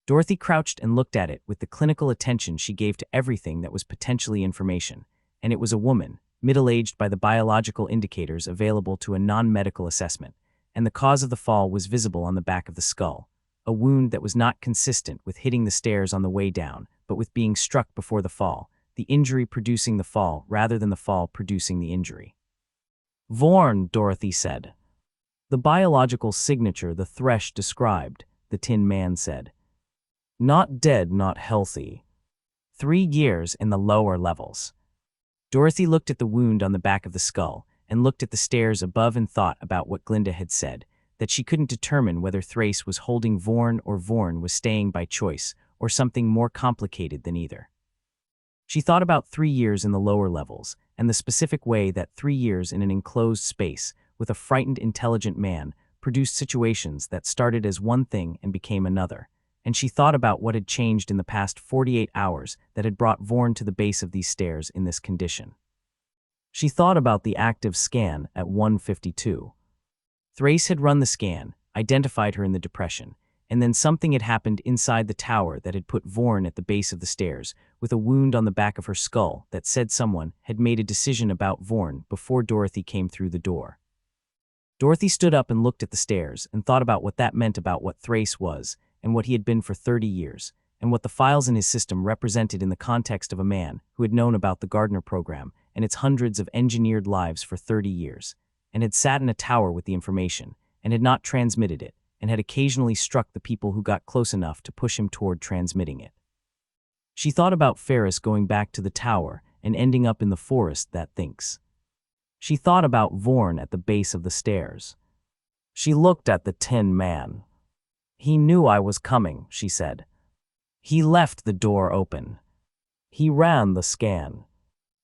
A: Dorothy crouched and looked at it with the clinical attention she gave to everything that was potentially information, and it was a woman, middle-aged by the biological indicators available to a non-medical assessment, and the cause of the fall was visible on the back of the skull, a wound that was not consistent with hitting the stairs on the way down, but with being struck before the fall, the injury producing the fall rather than the fall producing the injury. Vorn, Dorothy said. The biological signature the Thresh described, the Tin Man said. Not dead, not healthy. 3 years in the lower levels. Dorothy looked at the wound on the back of the skull and looked at the stairs above and thought about what Glinda had said, that she couldn't determine whether Thrace was holding Vorn or Vorn was staying by choice, or something more complicated than either. She thought about 3 years in the lower levels, and the specific way that 3 years in an enclosed space with a frightened, intelligent man produced situations that started as one thing and became another. And she thought about what had changed in the past 48 hours that had brought Vorn to the base of these stairs in this condition. She thought about the active scan at 152. Thrace had run the scan, identified her in the depression, and then something had happened inside the tower that had put Vorn at the base of the stairs, with a wound on the back of her skull that said someone had made a decision about Vorn before Dorothy came through the door. Dorothy stood up and looked at the stairs and thought about what that meant about what Thrace was, and what he had been for 30 years, and what the files in his system represented in the context of a man who had known about the Gardner program and its hundreds of engineered lives for 30 years, and had sat in a tower with the information, and had not transmitted it, and had occasionally struck the people who got close enough to push him toward transmitting it. She thought about Ferris going back to the tower and ending up in the forest that thinks. She thought about Vorn at the base of the stairs. She looked at the Tin Man. "He knew I was coming," she said. "He left the door open. He ran the scan.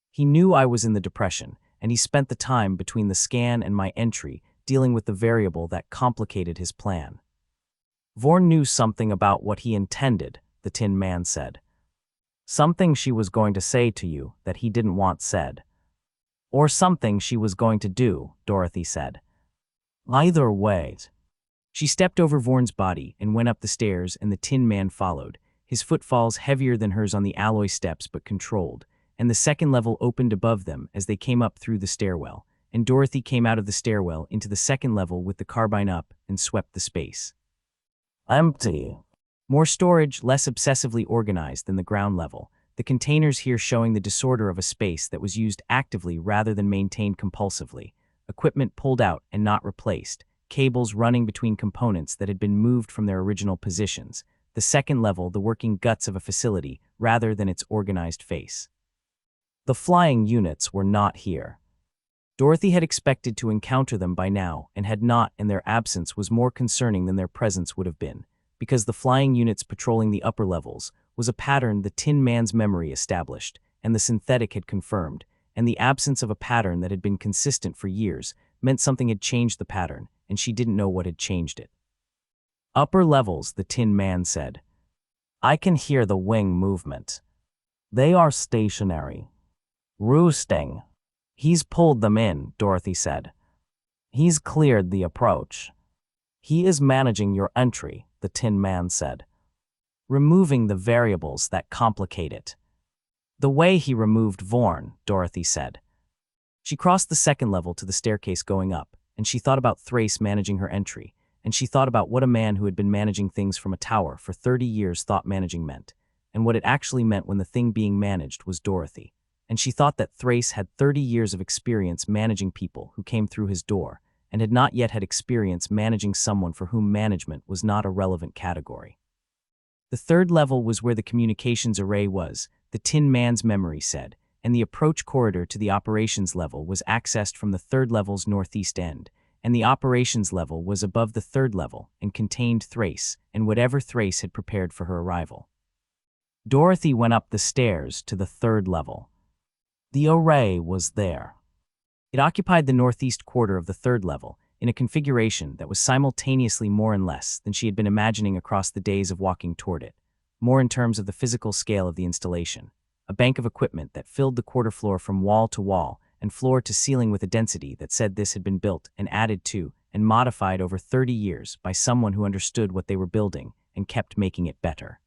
A: He knew I was in the depression, and he spent the time between the scan and my entry dealing with the variable that complicated his plan." Vorn knew something about what he intended, the Tin Man said. "Something she was going to say to you that he didn't want said. Or something she was going to do," Dorothy said. "Either way." She stepped over Vorn's body and went up the stairs, and the Tin Man followed, his footfalls heavier than hers on the alloy steps but controlled, and the second level opened above them as they came up through the stairwell, and Dorothy came out of the stairwell into the second level with the carbine up and swept the space. Empty. More storage, less obsessively organized than the ground level, the containers here showing the disorder of a space that was used actively rather than maintained compulsively, equipment pulled out and not replaced, cables running between components that had been moved from their original positions, the second level the working guts of a facility rather than its organized face. The flying units were not here. Dorothy had expected to encounter them by now and had not, and their absence was more concerning than their presence would have been, because the flying units patrolling the upper levels was a pattern the Tin Man's memory established, and the synthetic had confirmed, and the absence of a pattern that had been consistent for years meant something had changed the pattern, and she didn't know what had changed it. "Upper levels," the Tin Man said. "I can hear the wing movement. They are stationary. Roosting. He's pulled them in," Dorothy said. "He's cleared the approach. He is managing your entry," the Tin Man said. "Removing the variables that complicate it. The way he removed Vorn," Dorothy said. She crossed the second level to the staircase going up, and she thought about Thrace managing her entry, and she thought about what a man who had been managing things from a tower for 30 years thought managing meant, and what it actually meant when the thing being managed was Dorothy. And she thought that Thrace had 30 years of experience managing people who came through his door, and had not yet had experience managing someone for whom management was not a relevant category. The third level was where the communications array was, the Tin Man's memory said, and the approach corridor to the operations level was accessed from the third level's northeast end, and the operations level was above the third level and contained Thrace and whatever Thrace had prepared for her arrival. Dorothy went up the stairs to the third level. The array was there. It occupied the northeast quarter of the third level, in a configuration that was simultaneously more and less than she had been imagining across the days of walking toward it, more in terms of the physical scale of the installation, a bank of equipment that filled the quarter floor from wall to wall and floor to ceiling with a density that said this had been built and added to and modified over 30 years by someone who understood what they were building and kept making it better.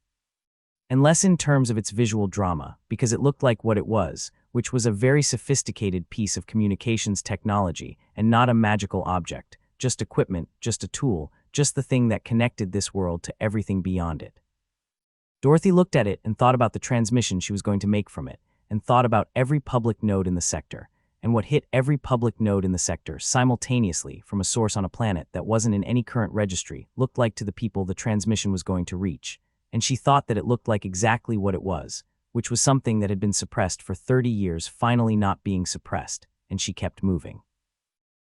A: And less in terms of its visual drama, because it looked like what it was, which was a very sophisticated piece of communications technology and not a magical object, just equipment, just a tool, just the thing that connected this world to everything beyond it. Dorothy looked at it and thought about the transmission she was going to make from it, and thought about every public node in the sector, and what hit every public node in the sector simultaneously from a source on a planet that wasn't in any current registry looked like to the people the transmission was going to reach, and she thought that it looked like exactly what it was, which was something that had been suppressed for 30 years finally not being suppressed, and she kept moving.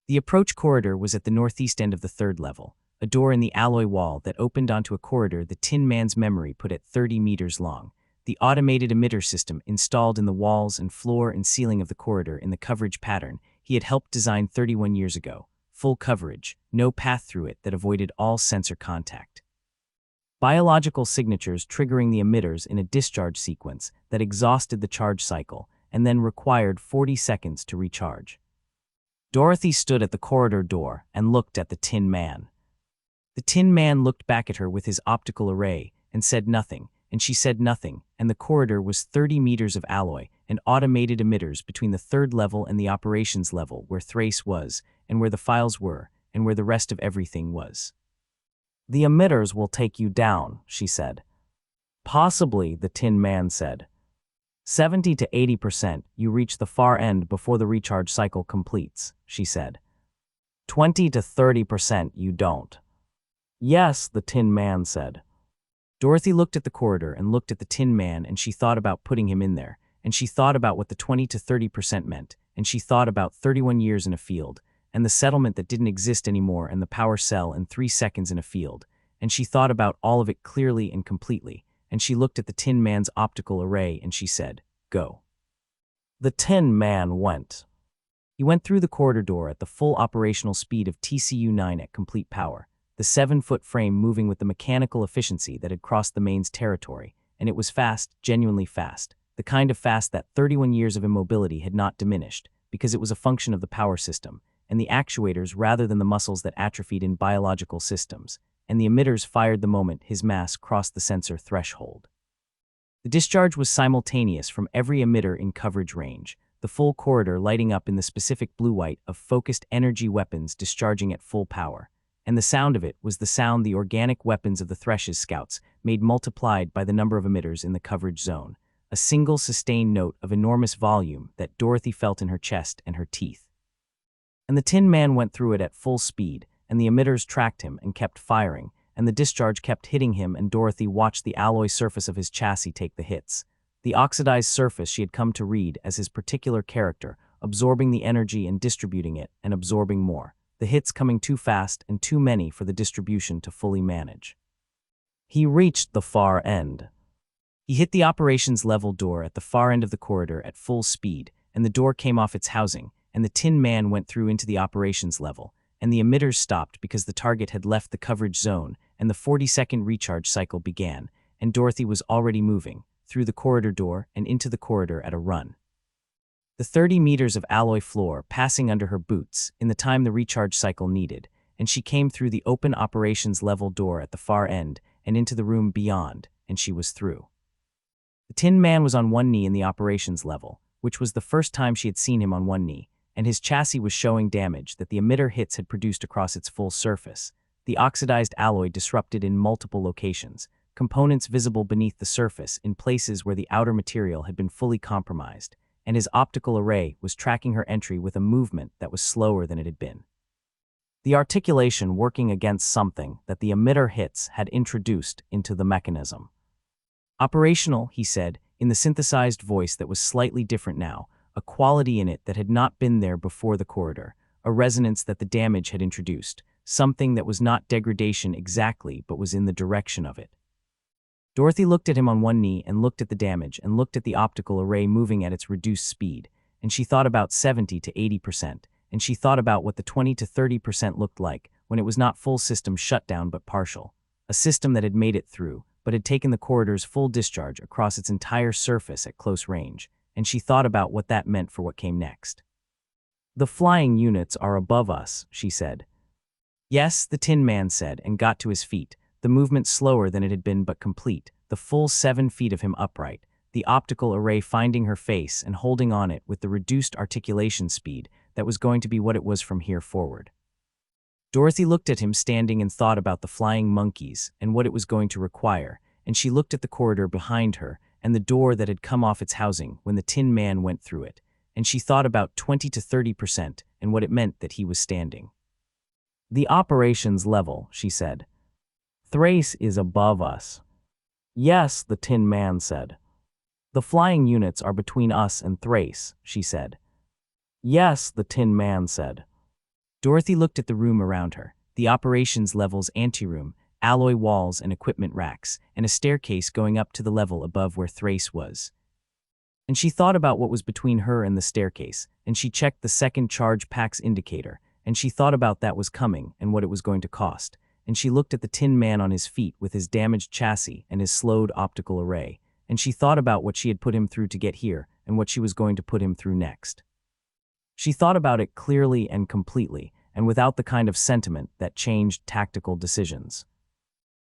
A: The approach corridor was at the northeast end of the third level, a door in the alloy wall that opened onto a corridor the Tin Man's memory put at 30 meters long. The automated emitter system installed in the walls and floor and ceiling of the corridor in the coverage pattern he had helped design 31 years ago. Full coverage, no path through it that avoided all sensor contact. Biological signatures triggering the emitters in a discharge sequence that exhausted the charge cycle and then required 40 seconds to recharge. Dorothy stood at the corridor door and looked at the Tin Man. The Tin Man looked back at her with his optical array and said nothing, and she said nothing, and the corridor was 30 meters of alloy and automated emitters between the third level and the operations level where Thrace was, and where the files were, and where the rest of everything was. "The emitters will take you down," she said. "Possibly," the Tin Man said. 70 to 80% you reach the far end before the recharge cycle completes, she said. 20 to 30% you don't. Yes, the Tin Man said. Dorothy looked at the corridor and looked at the Tin Man, and she thought about putting him in there, and she thought about what the 20 to 30% meant, and she thought about 31 years in a field, and the settlement that didn't exist anymore, and the power cell and 3 seconds in a field, and she thought about all of it clearly and completely, and she looked at the Tin Man's optical array and she said, "Go." The Tin Man went. He went through the corridor door at the full operational speed of TCU-9 at complete power, the 7-foot frame moving with the mechanical efficiency that had crossed the main's territory, and it was fast, genuinely fast, the kind of fast that 31 years of immobility had not diminished, because it was a function of the power system, and the actuators rather than the muscles that atrophied in biological systems, and the emitters fired the moment his mass crossed the sensor threshold. The discharge was simultaneous from every emitter in coverage range, the full corridor lighting up in the specific blue-white of focused energy weapons discharging at full power, and the sound of it was the sound the organic weapons of the Thresh's scouts made multiplied by the number of emitters in the coverage zone, a single sustained note of enormous volume that Dorothy felt in her chest and her teeth. And the Tin Man went through it at full speed, and the emitters tracked him and kept firing, and the discharge kept hitting him, and Dorothy watched the alloy surface of his chassis take the hits. The oxidized surface she had come to read as his particular character, absorbing the energy and distributing it, and absorbing more, the hits coming too fast and too many for the distribution to fully manage. He reached the far end. He hit the operations level door at the far end of the corridor at full speed, and the door came off its housing, and the Tin Man went through into the operations level, and the emitters stopped because the target had left the coverage zone, and the 40-second recharge cycle began, and Dorothy was already moving, through the corridor door and into the corridor at a run. The 30 meters of alloy floor passing under her boots in the time the recharge cycle needed, and she came through the open operations level door at the far end and into the room beyond, and she was through. The Tin Man was on one knee in the operations level, which was the first time she had seen him on one knee, and his chassis was showing damage that the emitter hits had produced across its full surface, the oxidized alloy disrupted in multiple locations, components visible beneath the surface in places where the outer material had been fully compromised, and his optical array was tracking her entry with a movement that was slower than it had been. The articulation working against something that the emitter hits had introduced into the mechanism. "Operational," he said, in the synthesized voice that was slightly different now, a quality in it that had not been there before the corridor, a resonance that the damage had introduced, something that was not degradation exactly but was in the direction of it. Dorothy looked at him on one knee and looked at the damage and looked at the optical array moving at its reduced speed, and she thought about 70 to 80%, and she thought about what the 20 to 30% looked like when it was not full system shutdown but partial, a system that had made it through, but had taken the corridor's full discharge across its entire surface at close range, and she thought about what that meant for what came next. "The flying units are above us," she said. "Yes," the Tin Man said, and got to his feet, the movement slower than it had been but complete, the full 7 feet of him upright, the optical array finding her face and holding on it with the reduced articulation speed that was going to be what it was from here forward. Dorothy looked at him standing and thought about the flying monkeys and what it was going to require, and she looked at the corridor behind her and the door that had come off its housing when the Tin Man went through it, and she thought about 20 to 30% and what it meant that he was standing. "The operations level," she said. "Thrace is above us." Yes, the Tin Man said. The flying units are between us and Thrace, she said. Yes, the Tin Man said. Dorothy looked at the room around her, the operations level's anteroom, alloy walls and equipment racks, and a staircase going up to the level above where Thrace was. And she thought about what was between her and the staircase, and she checked the second charge pack's indicator, and she thought about that was coming and what it was going to cost, and she looked at the Tin Man on his feet with his damaged chassis and his slowed optical array, and she thought about what she had put him through to get here and what she was going to put him through next. She thought about it clearly and completely, and without the kind of sentiment that changed tactical decisions.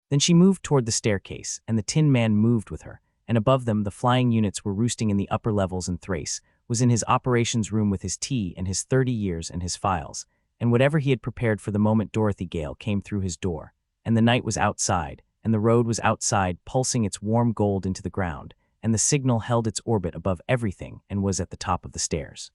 A: Then she moved toward the staircase, and the Tin Man moved with her, and above them the flying units were roosting in the upper levels, and Thrace was in his operations room with his tea and his 30 years and his files, and whatever he had prepared for the moment Dorothy Gale came through his door, and the night was outside, and the road was outside, pulsing its warm gold into the ground, and the signal held its orbit above everything and was at the top of the stairs.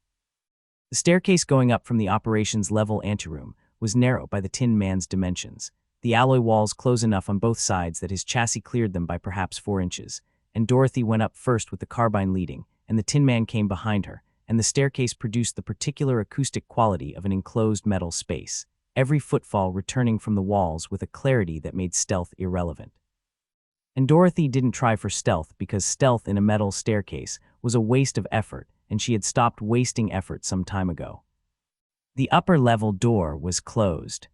A: The staircase going up from the operations level anteroom was narrow by the Tin Man's dimensions, the alloy walls close enough on both sides that his chassis cleared them by perhaps 4 inches, and Dorothy went up first with the carbine leading, and the Tin Man came behind her, and the staircase produced the particular acoustic quality of an enclosed metal space, every footfall returning from the walls with a clarity that made stealth irrelevant. And Dorothy didn't try for stealth because stealth in a metal staircase was a waste of effort, and she had stopped wasting effort some time ago. The upper level door was closed.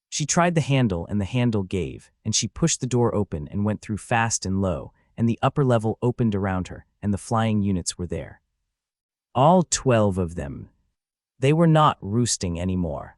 A: She tried the handle and the handle gave, and she pushed the door open and went through fast and low, and the upper level opened around her, and the flying units were there. All 12 of them. They were not roosting anymore.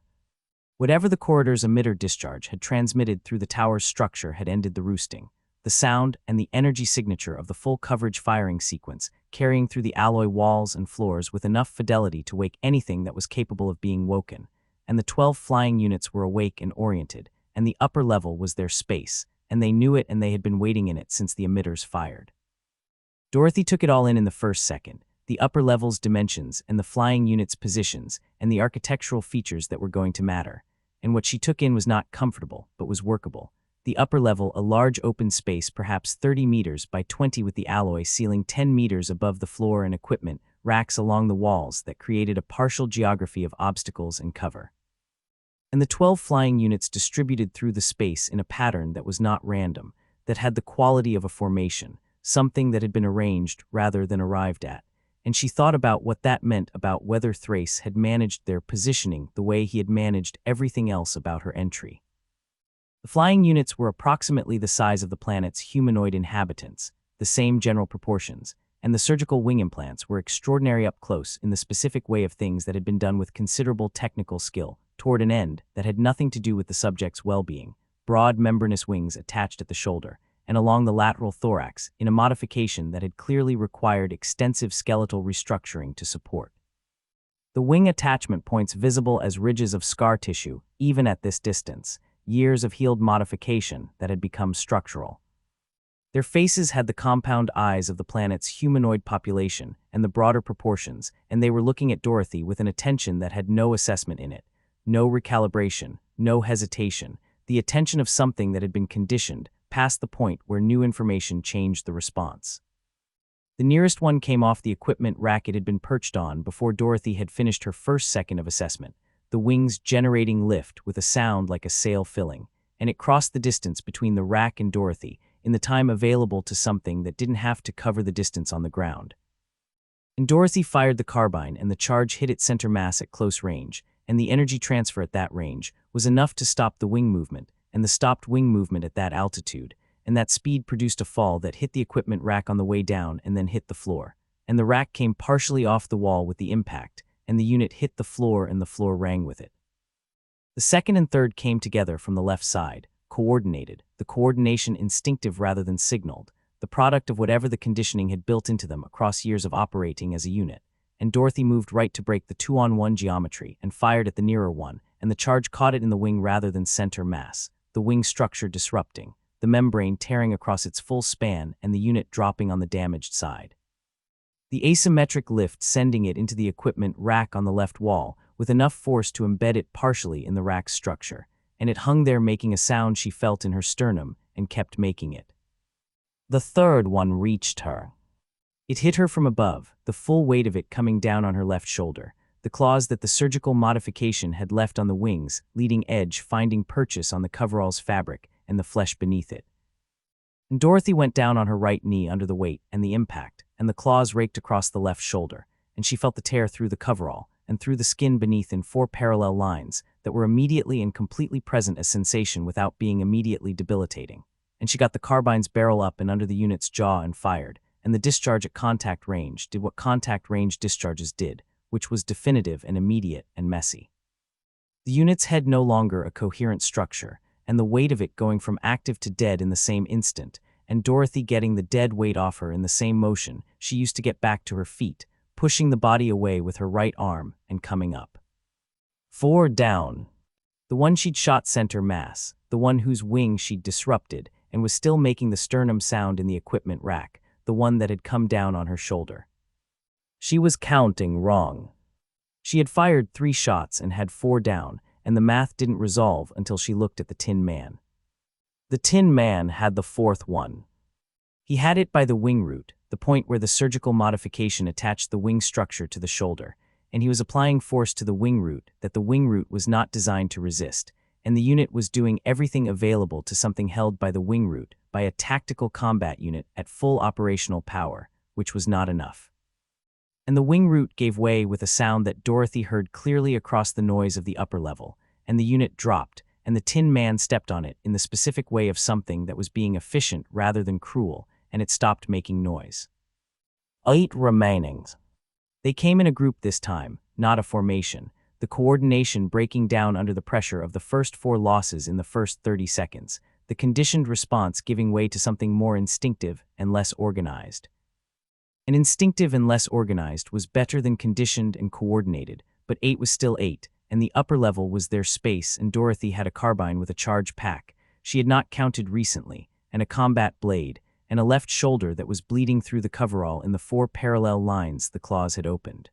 A: Whatever the corridor's emitter discharge had transmitted through the tower's structure had ended the roosting. The sound and the energy signature of the full coverage firing sequence carrying through the alloy walls and floors with enough fidelity to wake anything that was capable of being woken, and the 12 flying units were awake and oriented, and the upper level was their space, and they knew it and they had been waiting in it since the emitters fired. Dorothy took it all in the first second, the upper level's dimensions and the flying units' positions and the architectural features that were going to matter, and what she took in was not comfortable, but was workable. The upper level, a large open space perhaps 30 meters by 20 with the alloy ceiling 10 meters above the floor and equipment racks along the walls that created a partial geography of obstacles and cover. And the 12 flying units distributed through the space in a pattern that was not random, that had the quality of a formation, something that had been arranged rather than arrived at, and she thought about what that meant about whether Thrace had managed their positioning the way he had managed everything else about her entry. The flying units were approximately the size of the planet's humanoid inhabitants, the same general proportions, and the surgical wing implants were extraordinary up close in the specific way of things that had been done with considerable technical skill toward an end that had nothing to do with the subject's well-being, broad membranous wings attached at the shoulder and along the lateral thorax in a modification that had clearly required extensive skeletal restructuring to support. The wing attachment points visible as ridges of scar tissue, even at this distance, years of healed modification that had become structural. Their faces had the compound eyes of the planet's humanoid population and the broader proportions, and they were looking at Dorothy with an attention that had no assessment in it, no recalibration, no hesitation, the attention of something that had been conditioned past the point where new information changed the response. The nearest one came off the equipment rack it had been perched on before Dorothy had finished her first second of assessment, the wings generating lift with a sound like a sail filling, and it crossed the distance between the rack and Dorothy in the time available to something that didn't have to cover the distance on the ground. And Dorothy fired the carbine, and the charge hit its center mass at close range, and the energy transfer at that range was enough to stop the wing movement, and the stopped wing movement at that altitude, and that speed produced a fall that hit the equipment rack on the way down and then hit the floor, and the rack came partially off the wall with the impact, and the unit hit the floor and the floor rang with it. The second and third came together from the left side, coordinated, the coordination instinctive rather than signaled, the product of whatever the conditioning had built into them across years of operating as a unit, and Dorothy moved right to break the 2-on-1 geometry and fired at the nearer one, and the charge caught it in the wing rather than center mass, the wing structure disrupting, the membrane tearing across its full span and the unit dropping on the damaged side. The asymmetric lift sending it into the equipment rack on the left wall with enough force to embed it partially in the rack's structure, and it hung there making a sound she felt in her sternum and kept making it. The third one reached her. It hit her from above, the full weight of it coming down on her left shoulder, the claws that the surgical modification had left on the wings, leading edge finding purchase on the coverall's fabric and the flesh beneath it. And Dorothy went down on her right knee under the weight and the impact, and the claws raked across the left shoulder, and she felt the tear through the coverall and through the skin beneath in 4 parallel lines that were immediately and completely present as sensation without being immediately debilitating. And she got the carbine's barrel up and under the unit's jaw and fired, and the discharge at contact range did what contact range discharges did, which was definitive and immediate and messy. The unit's had no longer a coherent structure, and the weight of it going from active to dead in the same instant, and Dorothy getting the dead weight off her in the same motion she used to get back to her feet, pushing the body away with her right arm and coming up. 4 down. The one she'd shot center mass, the one whose wing she'd disrupted and was still making the sternum sound in the equipment rack, the one that had come down on her shoulder. She was counting wrong. She had fired 3 shots and had 4 down, and the math didn't resolve until she looked at the Tin Man. The Tin Man had the 4th one. He had it by the wing root, the point where the surgical modification attached the wing structure to the shoulder, and he was applying force to the wing root that the wing root was not designed to resist, and the unit was doing everything available to something held by the wing root by a tactical combat unit at full operational power, which was not enough. And the wing root gave way with a sound that Dorothy heard clearly across the noise of the upper level, and the unit dropped, and the Tin Man stepped on it in the specific way of something that was being efficient rather than cruel, and it stopped making noise. 8 remaining. They came in a group this time, not a formation, the coordination breaking down under the pressure of the first 4 losses in the first 30 seconds, the conditioned response giving way to something more instinctive and less organized. And instinctive and less organized was better than conditioned and coordinated, but 8 was still 8, and the upper level was their space, and Dorothy had a carbine with a charge pack she had not counted recently, and a combat blade, and a left shoulder that was bleeding through the coverall in the 4 parallel lines the claws had opened.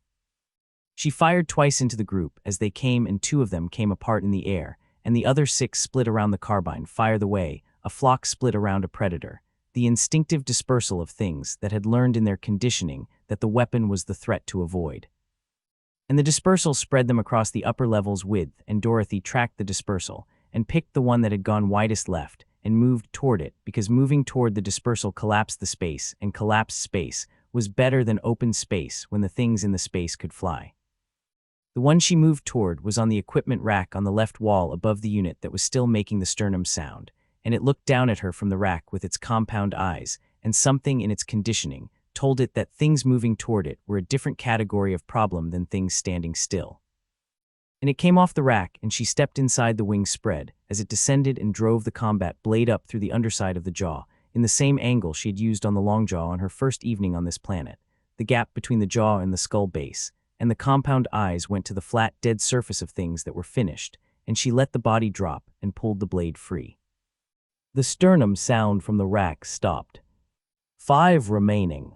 A: She fired twice into the group as they came, and 2 of them came apart in the air, and the other 6 split around the carbine, fire the way, a flock split around a predator, the instinctive dispersal of things that had learned in their conditioning that the weapon was the threat to avoid. And the dispersal spread them across the upper level's width, and Dorothy tracked the dispersal and picked the one that had gone widest left and moved toward it, because moving toward the dispersal collapsed the space, and collapsed space was better than open space when the things in the space could fly. The one she moved toward was on the equipment rack on the left wall above the unit that was still making the sternum sound, and it looked down at her from the rack with its compound eyes, and something in its conditioning told it that things moving toward it were a different category of problem than things standing still. And it came off the rack, and she stepped inside the wing spread as it descended and drove the combat blade up through the underside of the jaw, in the same angle she had used on the long jaw on her first evening on this planet, the gap between the jaw and the skull base, and the compound eyes went to the flat, dead surface of things that were finished, and she let the body drop and pulled the blade free. The sternum sound from the rack stopped. 5 remaining.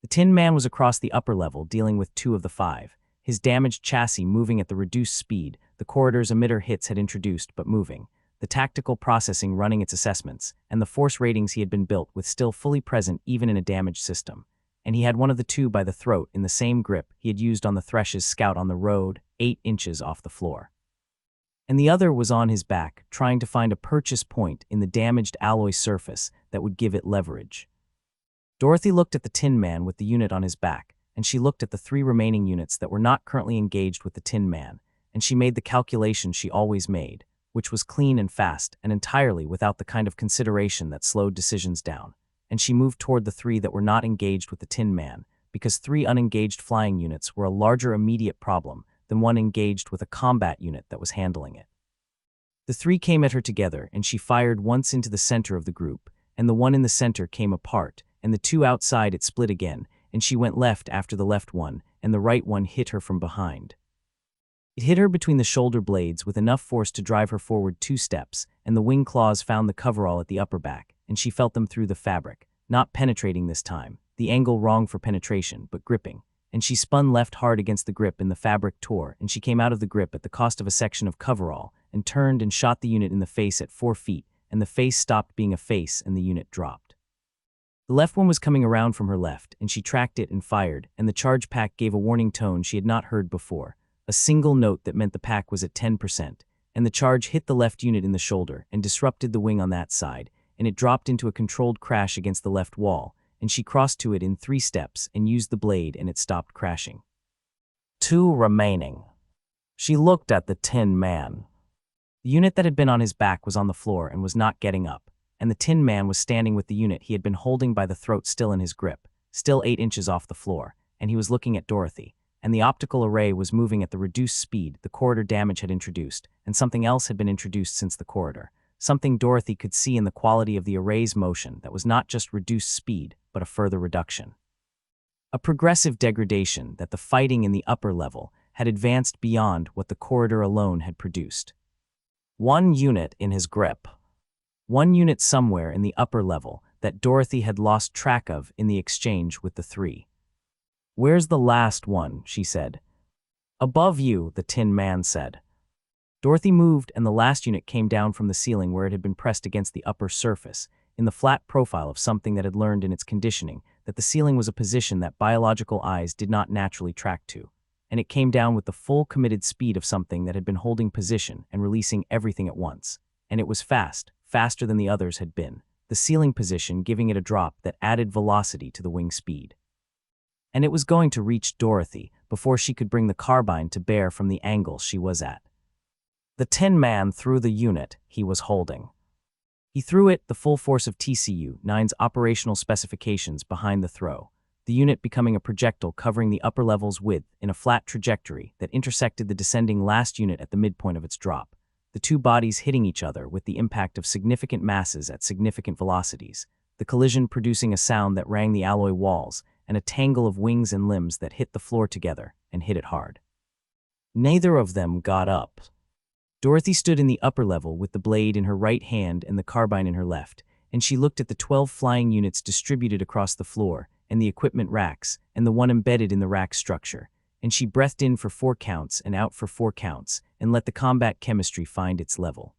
A: The Tin Man was across the upper level dealing with 2 of the 5, his damaged chassis moving at the reduced speed the corridor's emitter hits had introduced but moving, the tactical processing running its assessments, and the force ratings he had been built with still fully present even in a damaged system. And he had one of the 2 by the throat in the same grip he had used on the Thresh's scout on the road, 8 inches off the floor. And the other was on his back, trying to find a purchase point in the damaged alloy surface that would give it leverage. Dorothy looked at the Tin Man with the unit on his back, and she looked at the 3 remaining units that were not currently engaged with the Tin Man, and she made the calculation she always made, which was clean and fast and entirely without the kind of consideration that slowed decisions down, and she moved toward the 3 that were not engaged with the Tin Man, because 3 unengaged flying units were a larger immediate problem than one engaged with a combat unit that was handling it. The 3 came at her together, and she fired once into the center of the group, and the one in the center came apart, and the 2 outside it split again, and she went left after the left one, and the right one hit her from behind. It hit her between the shoulder blades with enough force to drive her forward 2 steps, and the wing claws found the coverall at the upper back, and she felt them through the fabric, not penetrating this time, the angle wrong for penetration, but gripping. And she spun left hard against the grip, and the fabric tore, and she came out of the grip at the cost of a section of coverall, and turned and shot the unit in the face at 4 feet, and the face stopped being a face and the unit dropped. The left one was coming around from her left, and she tracked it and fired, and the charge pack gave a warning tone she had not heard before, a single note that meant the pack was at 10%, and the charge hit the left unit in the shoulder and disrupted the wing on that side, and it dropped into a controlled crash against the left wall, and she crossed to it in 3 steps and used the blade, and it stopped crashing. 2 remaining. She looked at the Tin Man. The unit that had been on his back was on the floor and was not getting up, and the Tin Man was standing with the unit he had been holding by the throat still in his grip, still 8 inches off the floor, and he was looking at Dorothy, and the optical array was moving at the reduced speed the corridor damage had introduced, and something else had been introduced since the corridor, something Dorothy could see in the quality of the array's motion that was not just reduced speed, but a further reduction. A progressive degradation that the fighting in the upper level had advanced beyond what the corridor alone had produced. 1 unit in his grip. 1 unit somewhere in the upper level that Dorothy had lost track of in the exchange with the 3. "Where's the last one?" she said. "Above you," the Tin Man said. Dorothy moved, and the last unit came down from the ceiling where it had been pressed against the upper surface, in the flat profile of something that had learned in its conditioning that the ceiling was a position that biological eyes did not naturally track to, and it came down with the full committed speed of something that had been holding position and releasing everything at once, and it was fast, faster than the others had been, the ceiling position giving it a drop that added velocity to the wing speed. And it was going to reach Dorothy before she could bring the carbine to bear from the angle she was at. The Tin Man threw the unit he was holding. He threw it the full force of TCU-9's operational specifications behind the throw, the unit becoming a projectile covering the upper level's width in a flat trajectory that intersected the descending last unit at the midpoint of its drop, the 2 bodies hitting each other with the impact of significant masses at significant velocities, the collision producing a sound that rang the alloy walls, and a tangle of wings and limbs that hit the floor together and hit it hard. Neither of them got up. Dorothy stood in the upper level with the blade in her right hand and the carbine in her left, and she looked at the 12 flying units distributed across the floor, and the equipment racks, and the one embedded in the rack structure, and she breathed in for 4 counts and out for 4 counts, and let the combat chemistry find its level.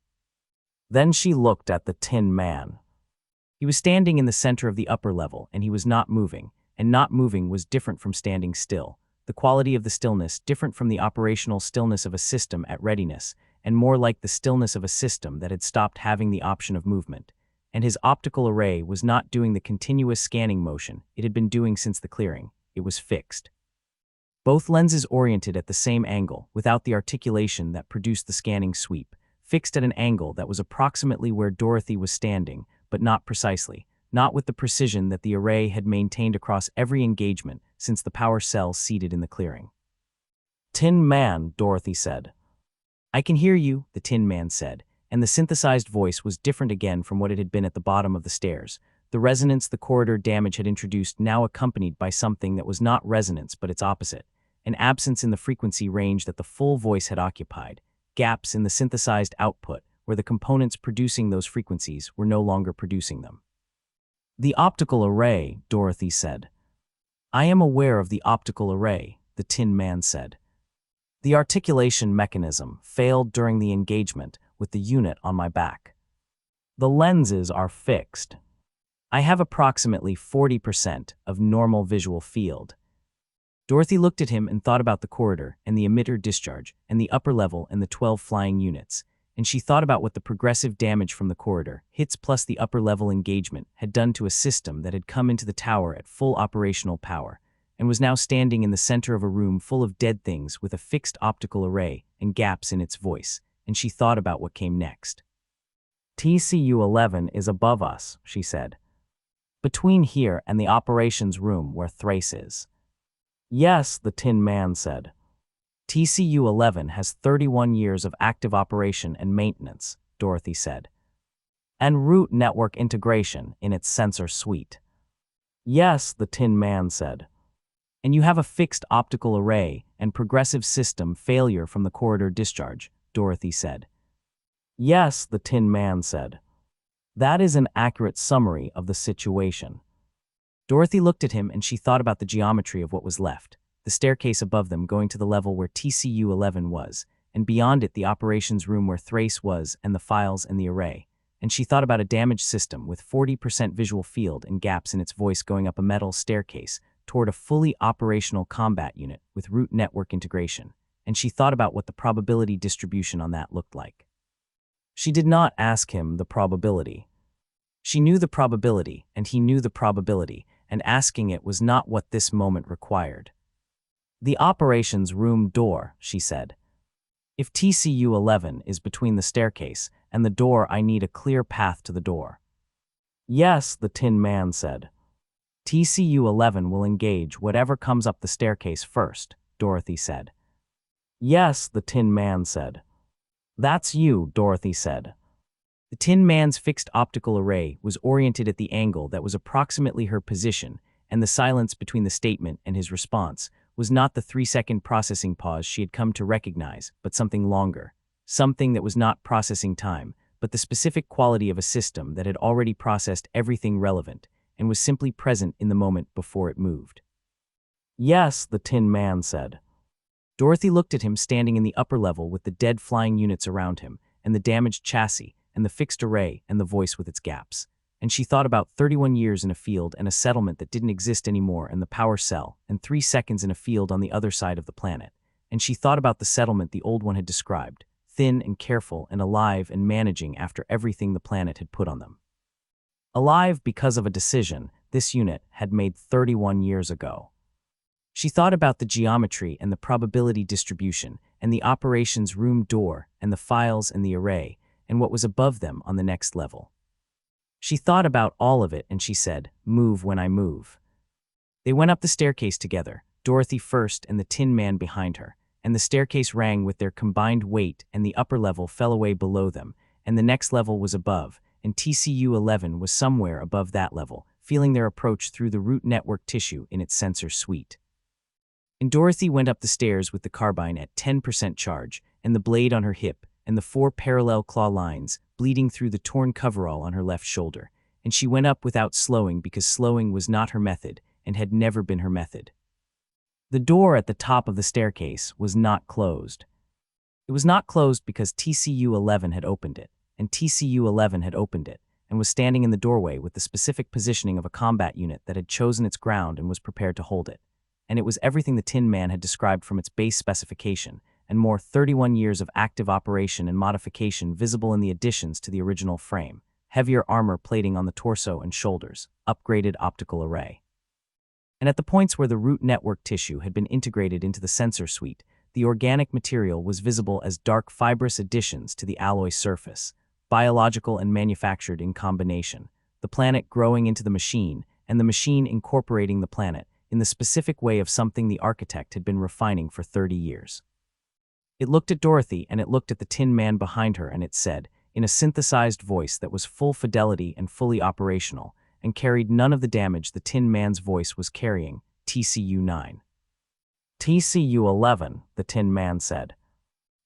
A: Then she looked at the Tin Man. He was standing in the center of the upper level, and he was not moving, and not moving was different from standing still, the quality of the stillness different from the operational stillness of a system at readiness, and more like the stillness of a system that had stopped having the option of movement, and his optical array was not doing the continuous scanning motion it had been doing since the clearing. It was fixed. Both lenses oriented at the same angle, without the articulation that produced the scanning sweep, fixed at an angle that was approximately where Dorothy was standing, but not precisely, not with the precision that the array had maintained across every engagement since the power cell seated in the clearing. "Tin Man," Dorothy said. "I can hear you," the Tin Man said, and the synthesized voice was different again from what it had been at the bottom of the stairs, the resonance the corridor damage had introduced now accompanied by something that was not resonance but its opposite, an absence in the frequency range that the full voice had occupied, gaps in the synthesized output where the components producing those frequencies were no longer producing them. "The optical array," Dorothy said. "I am aware of the optical array," the Tin Man said. "The articulation mechanism failed during the engagement with the unit on my back. The lenses are fixed. I have approximately 40% of normal visual field." Dorothy looked at him and thought about the corridor and the emitter discharge and the upper level and the 12 flying units, and she thought about what the progressive damage from the corridor, hits plus the upper level engagement, had done to a system that had come into the tower at full operational power, and was now standing in the center of a room full of dead things with a fixed optical array and gaps in its voice, and she thought about what came next. "TCU-11 is above us," she said. "Between here and the operations room where Thrace is." "Yes," the Tin Man said. "TCU-11 has 31 years of active operation and maintenance," Dorothy said. "And root network integration in its sensor suite." "Yes," the Tin Man said. "And you have a fixed optical array and progressive system failure from the corridor discharge," Dorothy said. "Yes," the Tin Man said. "That is an accurate summary of the situation." Dorothy looked at him and she thought about the geometry of what was left, the staircase above them going to the level where TCU-11 was, and beyond it the operations room where Thrace was and the files and the array, and she thought about a damaged system with 40% visual field and gaps in its voice going up a metal staircase toward a fully operational combat unit with root network integration, and she thought about what the probability distribution on that looked like. She did not ask him the probability. She knew the probability, and he knew the probability, and asking it was not what this moment required. The operations room door, she said. If TCU-11 is between the staircase and the door, I need a clear path to the door. Yes, the Tin Man said. TCU-11 will engage whatever comes up the staircase first, Dorothy said. Yes, the Tin Man said. That's you, Dorothy said. The Tin Man's fixed optical array was oriented at the angle that was approximately her position, and the silence between the statement and his response was not the 3-second processing pause she had come to recognize, but something longer, something that was not processing time, but the specific quality of a system that had already processed everything relevant and was simply present in the moment before it moved. Yes, the Tin Man said. Dorothy looked at him standing in the upper level with the dead flying units around him, and the damaged chassis, and the fixed array, and the voice with its gaps. And she thought about 31 years in a field and a settlement that didn't exist anymore, and the power cell, and 3 seconds in a field on the other side of the planet. And she thought about the settlement the old one had described, thin and careful and alive and managing after everything the planet had put on them. Alive because of a decision this unit had made 31 years ago. She thought about the geometry and the probability distribution, and the operations room door, and the files and the array, and what was above them on the next level. She thought about all of it, and she said, "Move when I move." They went up the staircase together, Dorothy first and the Tin Man behind her, and the staircase rang with their combined weight, and the upper level fell away below them, and the next level was above, and TCU-11 was somewhere above that level, feeling their approach through the root network tissue in its sensor suite. And Dorothy went up the stairs with the carbine at 10% charge, and the blade on her hip, and the 4 parallel claw lines bleeding through the torn coverall on her left shoulder, and she went up without slowing because slowing was not her method and had never been her method. The door at the top of the staircase was not closed. It was not closed because TCU-11 had opened it, and TCU-11 had opened it, and was standing in the doorway with the specific positioning of a combat unit that had chosen its ground and was prepared to hold it. And it was everything the Tin Man had described from its base specification, and more 31 years of active operation and modification visible in the additions to the original frame, heavier armor plating on the torso and shoulders, upgraded optical array. And at the points where the root network tissue had been integrated into the sensor suite, the organic material was visible as dark fibrous additions to the alloy surface, biological and manufactured in combination, the planet growing into the machine, and the machine incorporating the planet in the specific way of something the architect had been refining for 30 years. It looked at Dorothy, and it looked at the Tin Man behind her, and it said, in a synthesized voice that was full fidelity and fully operational, and carried none of the damage the Tin Man's voice was carrying, TCU-9. TCU-11, the Tin Man said.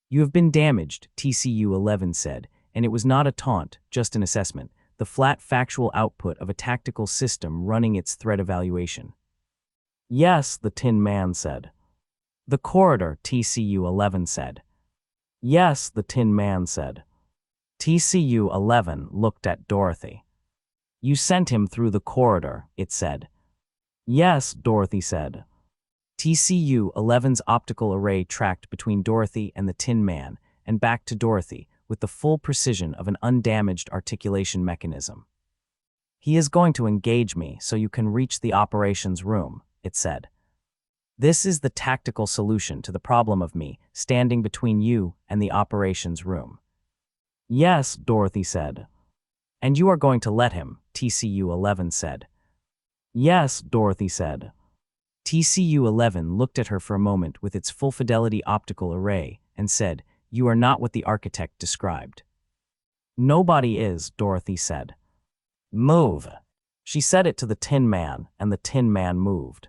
A: You have been damaged, TCU-11 said, and it was not a taunt, just an assessment, the flat factual output of a tactical system running its threat evaluation. Yes, the Tin Man said. The corridor, TCU-11 said. Yes, the Tin Man said. TCU-11 looked at Dorothy. You sent him through the corridor, it said. Yes, Dorothy said. TCU-11's optical array tracked between Dorothy and the Tin Man, and back to Dorothy, with the full precision of an undamaged articulation mechanism. He is going to engage me so you can reach the operations room, it said. This is the tactical solution to the problem of me standing between you and the operations room. Yes, Dorothy said. And you are going to let him, TCU-11 said. Yes, Dorothy said. TCU-11 looked at her for a moment with its full-fidelity optical array and said, You are not what the architect described. Nobody is, Dorothy said. Move. She said it to the Tin Man, and the Tin Man moved.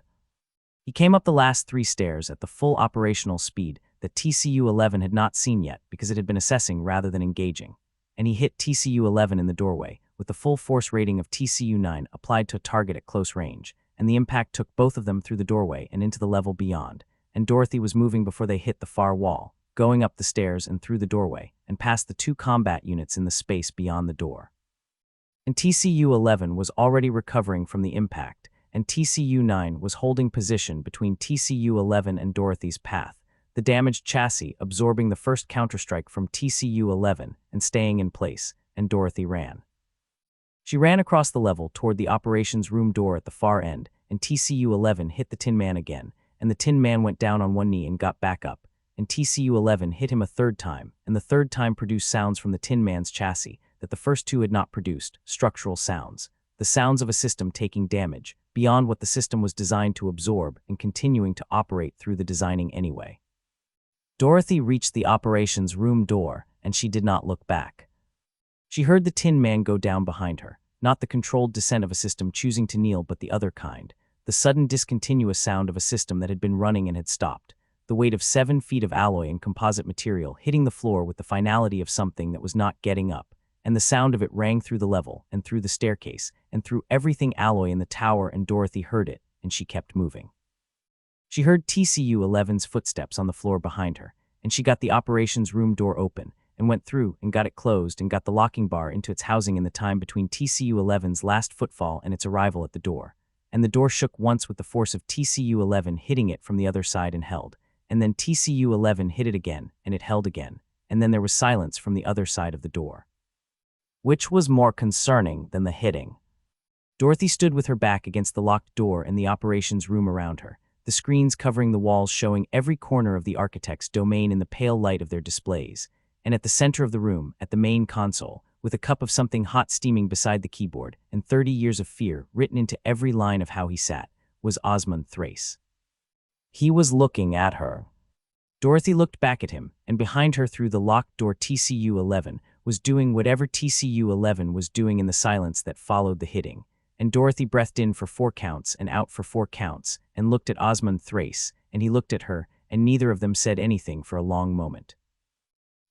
A: He came up the last 3 stairs at the full operational speed that TCU-11 had not seen yet because it had been assessing rather than engaging, and he hit TCU-11 in the doorway with the full force rating of TCU-9 applied to a target at close range, and the impact took both of them through the doorway and into the level beyond, and Dorothy was moving before they hit the far wall, going up the stairs and through the doorway, and past the 2 combat units in the space beyond the door. and TCU-11 was already recovering from the impact, and TCU-9 was holding position between TCU-11 and Dorothy's path, the damaged chassis absorbing the first counterstrike from TCU-11 and staying in place, and Dorothy ran. She ran across the level toward the operations room door at the far end, and TCU-11 hit the Tin Man again, and the Tin Man went down on one knee and got back up, and TCU-11 hit him a third time, and the third time produced sounds from the Tin Man's chassis that the first two had not produced, structural sounds, the sounds of a system taking damage, beyond what the system was designed to absorb and continuing to operate through the designing anyway. Dorothy reached the operations room door, and she did not look back. She heard the Tin Man go down behind her, not the controlled descent of a system choosing to kneel but the other kind, the sudden discontinuous sound of a system that had been running and had stopped, the weight of 7 feet of alloy and composite material hitting the floor with the finality of something that was not getting up, and the sound of it rang through the level and through the staircase and through everything alloy in the tower, and Dorothy heard it, and she kept moving. She heard TCU-11's footsteps on the floor behind her, and she got the operations room door open, and went through and got it closed and got the locking bar into its housing in the time between TCU-11's last footfall and its arrival at the door, and the door shook once with the force of TCU-11 hitting it from the other side and held, and then TCU-11 hit it again, and it held again, and then there was silence from the other side of the door. Which was more concerning than the hitting? Dorothy stood with her back against the locked door and the operations room around her, the screens covering the walls showing every corner of the architect's domain in the pale light of their displays, and at the center of the room, at the main console, with a cup of something hot steaming beside the keyboard, and 30 years of fear written into every line of how he sat, was Osmond Thrace. He was looking at her. Dorothy looked back at him, and behind her through the locked door TCU-11 was doing whatever TCU-11 was doing in the silence that followed the hitting, and Dorothy breathed in for 4 counts and out for 4 counts, and looked at Osmond Thrace, and he looked at her, and neither of them said anything for a long moment.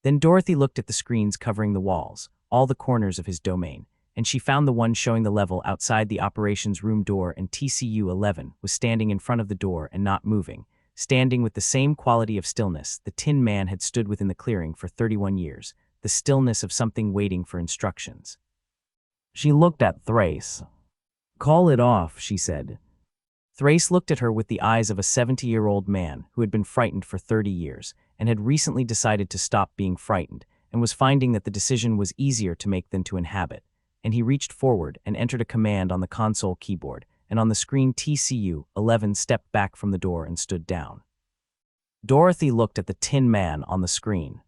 A: Then Dorothy looked at the screens covering the walls, all the corners of his domain, and she found the one showing the level outside the operations room door, and TCU-11 was standing in front of the door and not moving, standing with the same quality of stillness the Tin Man had stood with in the clearing for 31 years, the stillness of something waiting for instructions. She looked at Thrace. "Call it off," she said. Thrace looked at her with the eyes of a 70-year-old man who had been frightened for 30 years and had recently decided to stop being frightened and was finding that the decision was easier to make than to inhabit, and he reached forward and entered a command on the console keyboard, and on the screen TCU-11 stepped back from the door and stood down. Dorothy looked at the Tin Man on the screen.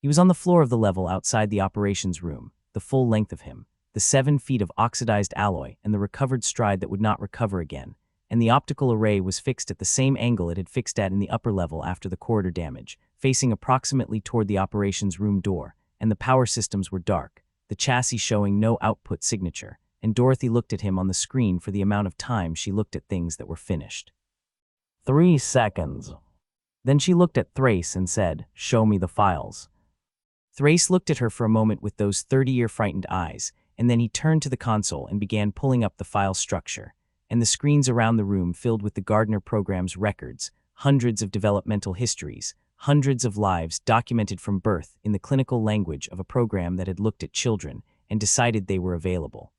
A: He was on the floor of the level outside the operations room, the full length of him, the 7 feet of oxidized alloy and the recovered stride that would not recover again, and the optical array was fixed at the same angle it had fixed at in the upper level after the corridor damage, facing approximately toward the operations room door, and the power systems were dark, the chassis showing no output signature, and Dorothy looked at him on the screen for the amount of time she looked at things that were finished. 3 seconds. Then she looked at Thrace and said, "Show me the files." Thrace looked at her for a moment with those 30-year frightened eyes, and then he turned to the console and began pulling up the file structure, and the screens around the room filled with the Gardner program's records, hundreds of developmental histories, hundreds of lives documented from birth in the clinical language of a program that had looked at children and decided they were available.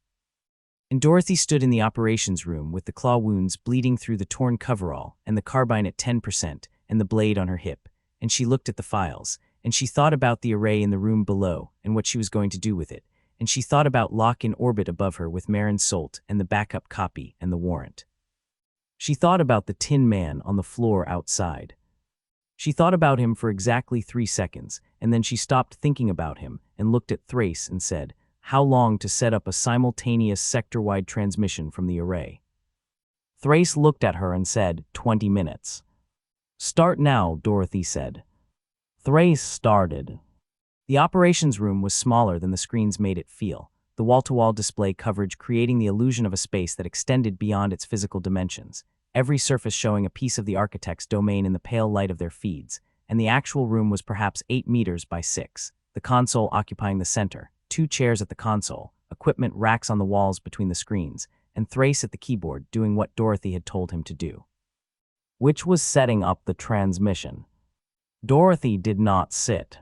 A: And Dorothy stood in the operations room with the claw wounds bleeding through the torn coverall and the carbine at 10% and the blade on her hip, and she looked at the files, and she thought about the array in the room below and what she was going to do with it, and she thought about Locke in orbit above her with Marin Solt and the backup copy and the warrant. She thought about the Tin Man on the floor outside. She thought about him for exactly 3 seconds, and then she stopped thinking about him and looked at Thrace and said, "How long to set up a simultaneous sector-wide transmission from the array?" Thrace looked at her and said, 20 minutes. "Start now," Dorothy said. Thrace started. The operations room was smaller than the screens made it feel, the wall-to-wall display coverage creating the illusion of a space that extended beyond its physical dimensions, every surface showing a piece of the architect's domain in the pale light of their feeds, and the actual room was perhaps 8 meters by 6, the console occupying the center, 2 chairs at the console, equipment racks on the walls between the screens, and Thrace at the keyboard doing what Dorothy had told him to do, which was setting up the transmission. Dorothy did not sit.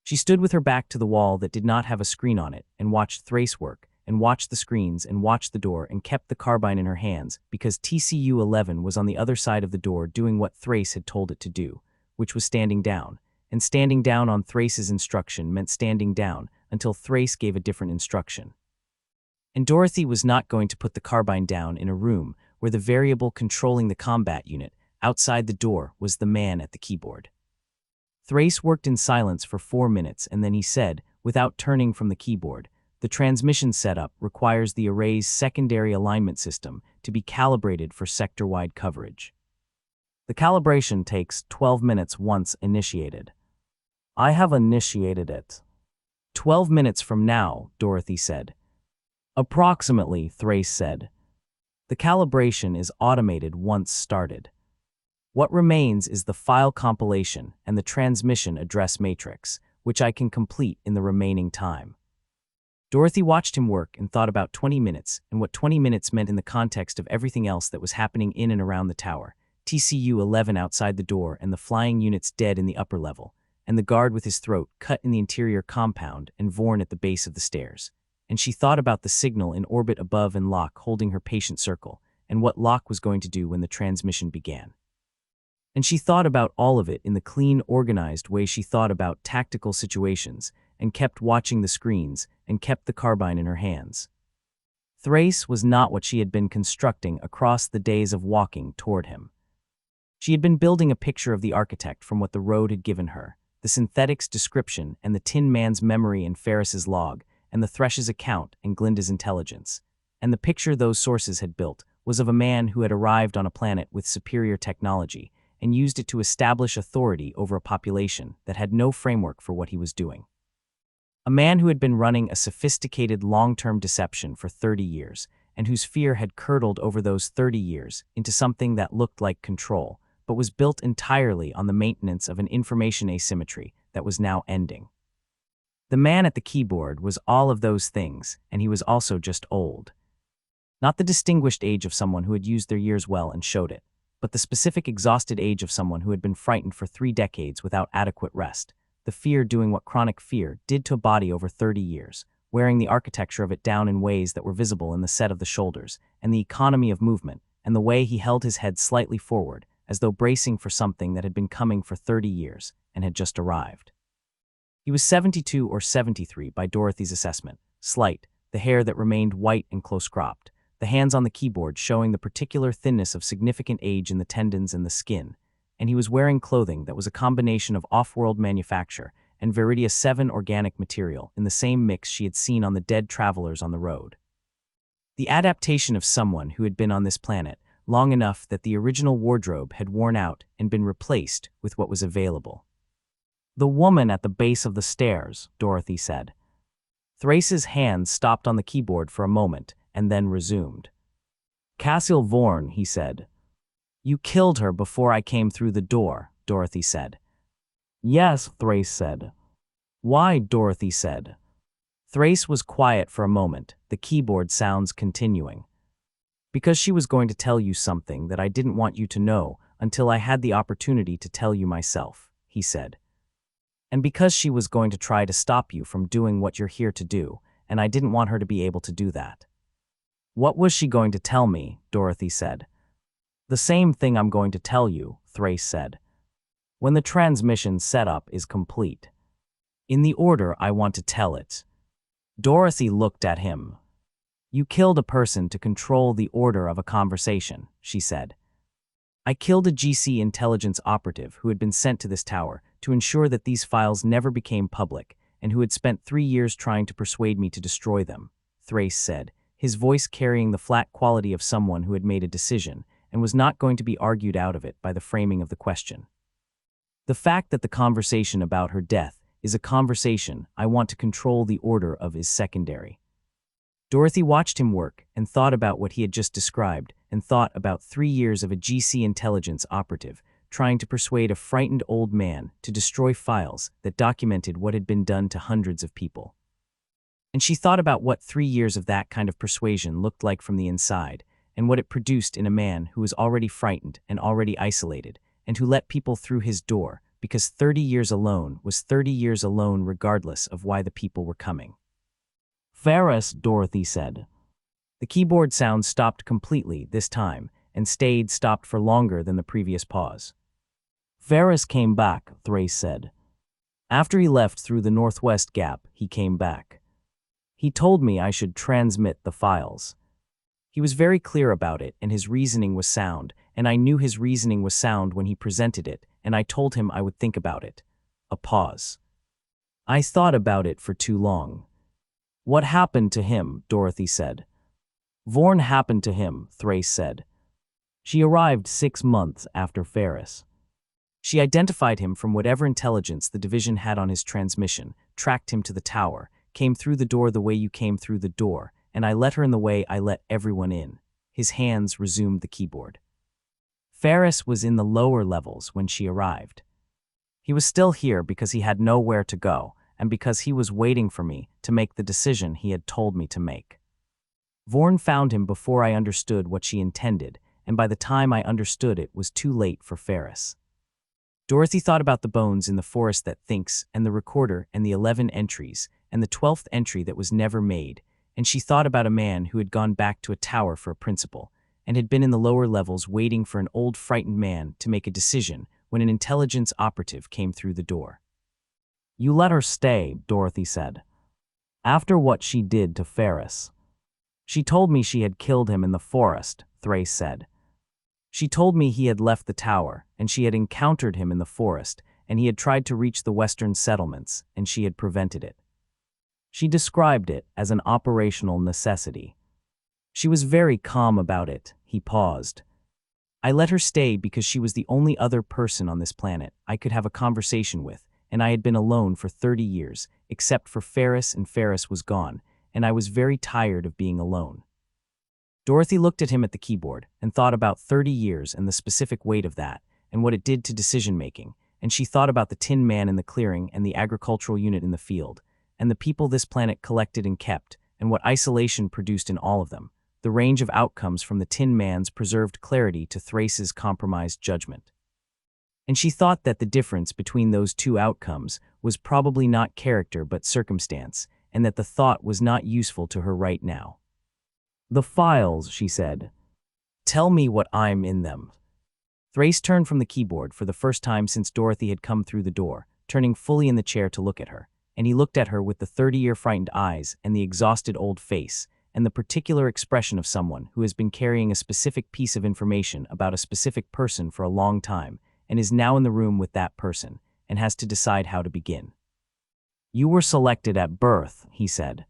A: She stood with her back to the wall that did not have a screen on it and watched Thrace work, and watched the screens and watched the door and kept the carbine in her hands because TCU-11 was on the other side of the door doing what Thrace had told it to do, which was standing down. And standing down on Thrace's instruction meant standing down until Thrace gave a different instruction. And Dorothy was not going to put the carbine down in a room where the variable controlling the combat unit outside the door was the man at the keyboard. Thrace worked in silence for 4 minutes and then he said, without turning from the keyboard, "The transmission setup requires the array's secondary alignment system to be calibrated for sector-wide coverage. The calibration takes 12 minutes once initiated. I have initiated it." 12 minutes from now, Dorothy said. Approximately, Thrace said. The calibration is automated once started. What remains is the file compilation and the transmission address matrix, which I can complete in the remaining time. Dorothy watched him work and thought about 20 minutes and what 20 minutes meant in the context of everything else that was happening in and around the tower. TCU-11 outside the door and the flying units dead in the upper level, and the guard with his throat cut in the interior compound and Vorn at the base of the stairs. And she thought about the signal in orbit above and Locke holding her patient circle, and what Locke was going to do when the transmission began. And she thought about all of it in the clean, organized way she thought about tactical situations, and kept watching the screens, and kept the carbine in her hands. Thrace was not what she had been constructing across the days of walking toward him. She had been building a picture of the architect from what the road had given her, the synthetic's description and the Tin Man's memory and Ferris's log, and the Thresh's account and Glinda's intelligence. And the picture those sources had built was of a man who had arrived on a planet with superior technology and used it to establish authority over a population that had no framework for what he was doing. A man who had been running a sophisticated long-term deception for 30 years and whose fear had curdled over those 30 years into something that looked like control, but was built entirely on the maintenance of an information asymmetry that was now ending. The man at the keyboard was all of those things, and he was also just old. Not the distinguished age of someone who had used their years well and showed it, but the specific exhausted age of someone who had been frightened for 3 decades without adequate rest, the fear doing what chronic fear did to a body over 30 years, wearing the architecture of it down in ways that were visible in the set of the shoulders, and the economy of movement, and the way he held his head slightly forward, as though bracing for something that had been coming for 30 years and had just arrived. He was 72 or 73 by Dorothy's assessment, slight, the hair that remained white and close-cropped, the hands on the keyboard showing the particular thinness of significant age in the tendons and the skin, and he was wearing clothing that was a combination of off-world manufacture and Veridia 7 organic material in the same mix she had seen on the dead travelers on the road. The adaptation of someone who had been on this planet long enough that the original wardrobe had worn out and been replaced with what was available. "The woman at the base of the stairs," Dorothy said. Thrace's hands stopped on the keyboard for a moment and then resumed. "Cassiel Vorn," he said. "You killed her before I came through the door," Dorothy said. "Yes," Thrace said. "Why?" Dorothy said. Thrace was quiet for a moment, the keyboard sounds continuing. "Because she was going to tell you something that I didn't want you to know until I had the opportunity to tell you myself," he said. "And because she was going to try to stop you from doing what you're here to do, and I didn't want her to be able to do that." "What was she going to tell me?" Dorothy said. "The same thing I'm going to tell you," Thrace said. "When the transmission setup is complete. In the order I want to tell it." Dorothy looked at him. "You killed a person to control the order of a conversation," she said. "I killed a GC intelligence operative who had been sent to this tower to ensure that these files never became public and who had spent 3 years trying to persuade me to destroy them," Thrace said, his voice carrying the flat quality of someone who had made a decision and was not going to be argued out of it by the framing of the question. "The fact that the conversation about her death is a conversation I want to control the order of is secondary." Dorothy watched him work and thought about what he had just described and thought about 3 years of a GC intelligence operative trying to persuade a frightened old man to destroy files that documented what had been done to hundreds of people. And she thought about what 3 years of that kind of persuasion looked like from the inside, and what it produced in a man who was already frightened and already isolated, and who let people through his door because 30 years alone was 30 years alone regardless of why the people were coming. Ferris, Dorothy said. The keyboard sound stopped completely this time, and stopped for longer than the previous pause. Ferris came back, Thrace said. After he left through the northwest gap, he came back. He told me I should transmit the files. He was very clear about it, and his reasoning was sound, and I knew his reasoning was sound when he presented it, and I told him I would think about it. A pause. I thought about it for too long. What happened to him? Dorothy said. Vorn happened to him, Thrace said. She arrived 6 months after Ferris. She identified him from whatever intelligence the division had on his transmission, tracked him to the tower, came through the door the way you came through the door, and I let her in the way I let everyone in. His hands resumed the keyboard. Ferris was in the lower levels when she arrived. He was still here because he had nowhere to go, and because he was waiting for me to make the decision he had told me to make. Vorn found him before I understood what she intended, and by the time I understood it was too late for Ferris. Dorothy thought about the bones in the forest that thinks, and the recorder, and the 11 entries, and the 12th entry that was never made, and she thought about a man who had gone back to a tower for a principal, and had been in the lower levels waiting for an old frightened man to make a decision when an intelligence operative came through the door. You let her stay, Dorothy said. After what she did to Ferris. She told me she had killed him in the forest, Thrace said. She told me he had left the tower, and she had encountered him in the forest, and he had tried to reach the western settlements, and she had prevented it. She described it as an operational necessity. She was very calm about it. He paused. I let her stay because she was the only other person on this planet I could have a conversation with, and I had been alone for 30 years, except for Ferris, and Ferris was gone, and I was very tired of being alone. Dorothy looked at him at the keyboard and thought about 30 years and the specific weight of that, and what it did to decision-making, and she thought about the Tin Man in the clearing and the agricultural unit in the field, and the people this planet collected and kept, and what isolation produced in all of them, the range of outcomes from the Tin Man's preserved clarity to Thrace's compromised judgment. And she thought that the difference between those two outcomes was probably not character but circumstance, and that the thought was not useful to her right now. The files, she said. Tell me what I'm in them. Thrace turned from the keyboard for the first time since Dorothy had come through the door, turning fully in the chair to look at her, and he looked at her with the 30-year frightened eyes and the exhausted old face, and the particular expression of someone who has been carrying a specific piece of information about a specific person for a long time, and is now in the room with that person, and has to decide how to begin. You were selected at birth, he said.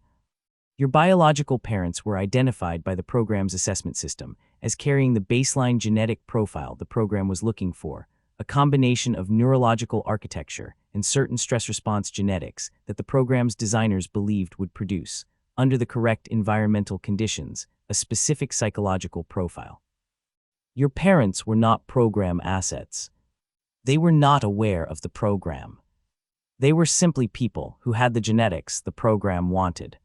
A: Your biological parents were identified by the program's assessment system as carrying the baseline genetic profile the program was looking for, a combination of neurological architecture and certain stress response genetics that the program's designers believed would produce, under the correct environmental conditions, a specific psychological profile. Your parents were not program assets. They were not aware of the program. They were simply people who had the genetics the program wanted.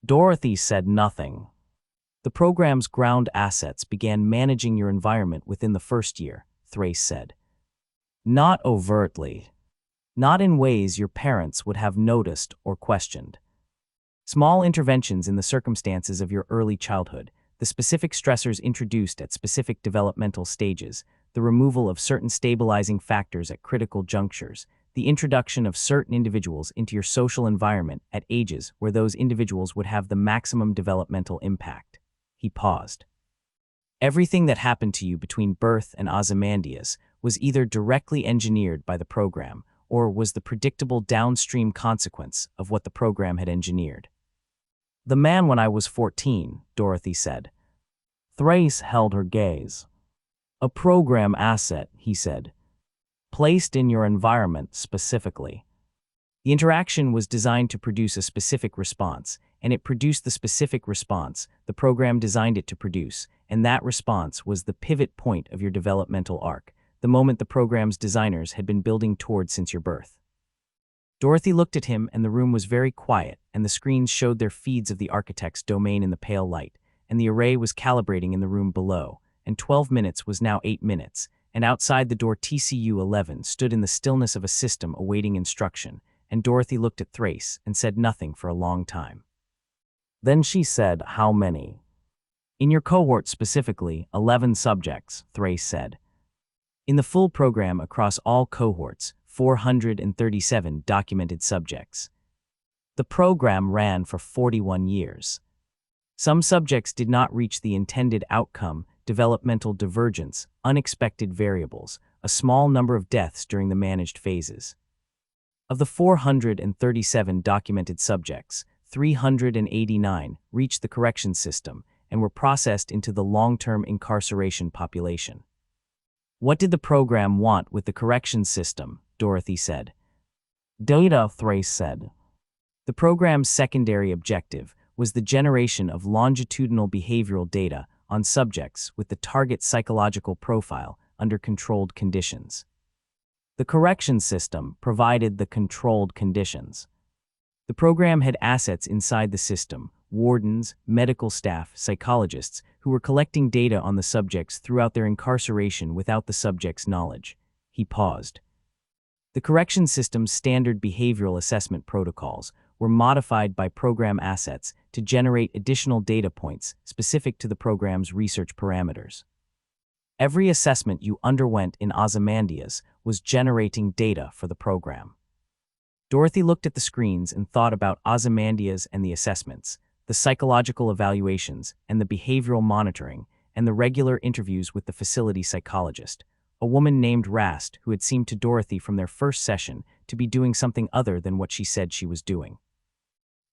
A: Dorothy said nothing. The program's ground assets began managing your environment within the first year, Thrace said. Not overtly. Not in ways your parents would have noticed or questioned. Small interventions in the circumstances of your early childhood, the specific stressors introduced at specific developmental stages, the removal of certain stabilizing factors at critical junctures, the introduction of certain individuals into your social environment at ages where those individuals would have the maximum developmental impact. He paused. Everything that happened to you between birth and Ozymandias was either directly engineered by the program or was the predictable downstream consequence of what the program had engineered. The man when I was 14, Dorothy said. Thrace held her gaze. A program asset, he said. Placed in your environment specifically. The interaction was designed to produce a specific response, and it produced the specific response the program designed it to produce, and that response was the pivot point of your developmental arc, the moment the program's designers had been building toward since your birth. Dorothy looked at him, and the room was very quiet, and the screens showed their feeds of the architect's domain in the pale light, and the array was calibrating in the room below, and 12 minutes was now 8 minutes, and outside the door TCU-11 stood in the stillness of a system awaiting instruction, and Dorothy looked at Thrace and said nothing for a long time. Then she said, "How many?" "In your cohort specifically, 11 subjects," Thrace said. "In the full program across all cohorts, 437 documented subjects." The program ran for 41 years. Some subjects did not reach the intended outcome: developmental divergence, unexpected variables, a small number of deaths during the managed phases. Of the 437 documented subjects, 389 reached the correction system and were processed into the long-term incarceration population. "What did the program want with the correction system?" Dorothy said. "Data," Thrace said. The program's secondary objective was the generation of longitudinal behavioral data on subjects with the target psychological profile under controlled conditions. The correction system provided the controlled conditions. The program had assets inside the system: wardens, medical staff, psychologists, who were collecting data on the subjects throughout their incarceration without the subject's knowledge. He paused. The correction system's standard behavioral assessment protocols were modified by program assets to generate additional data points specific to the program's research parameters. Every assessment you underwent in Ozymandias was generating data for the program. Dorothy looked at the screens and thought about Ozymandias and the assessments, the psychological evaluations and the behavioral monitoring, and the regular interviews with the facility psychologist, a woman named Rast who had seemed to Dorothy from their first session to be doing something other than what she said she was doing.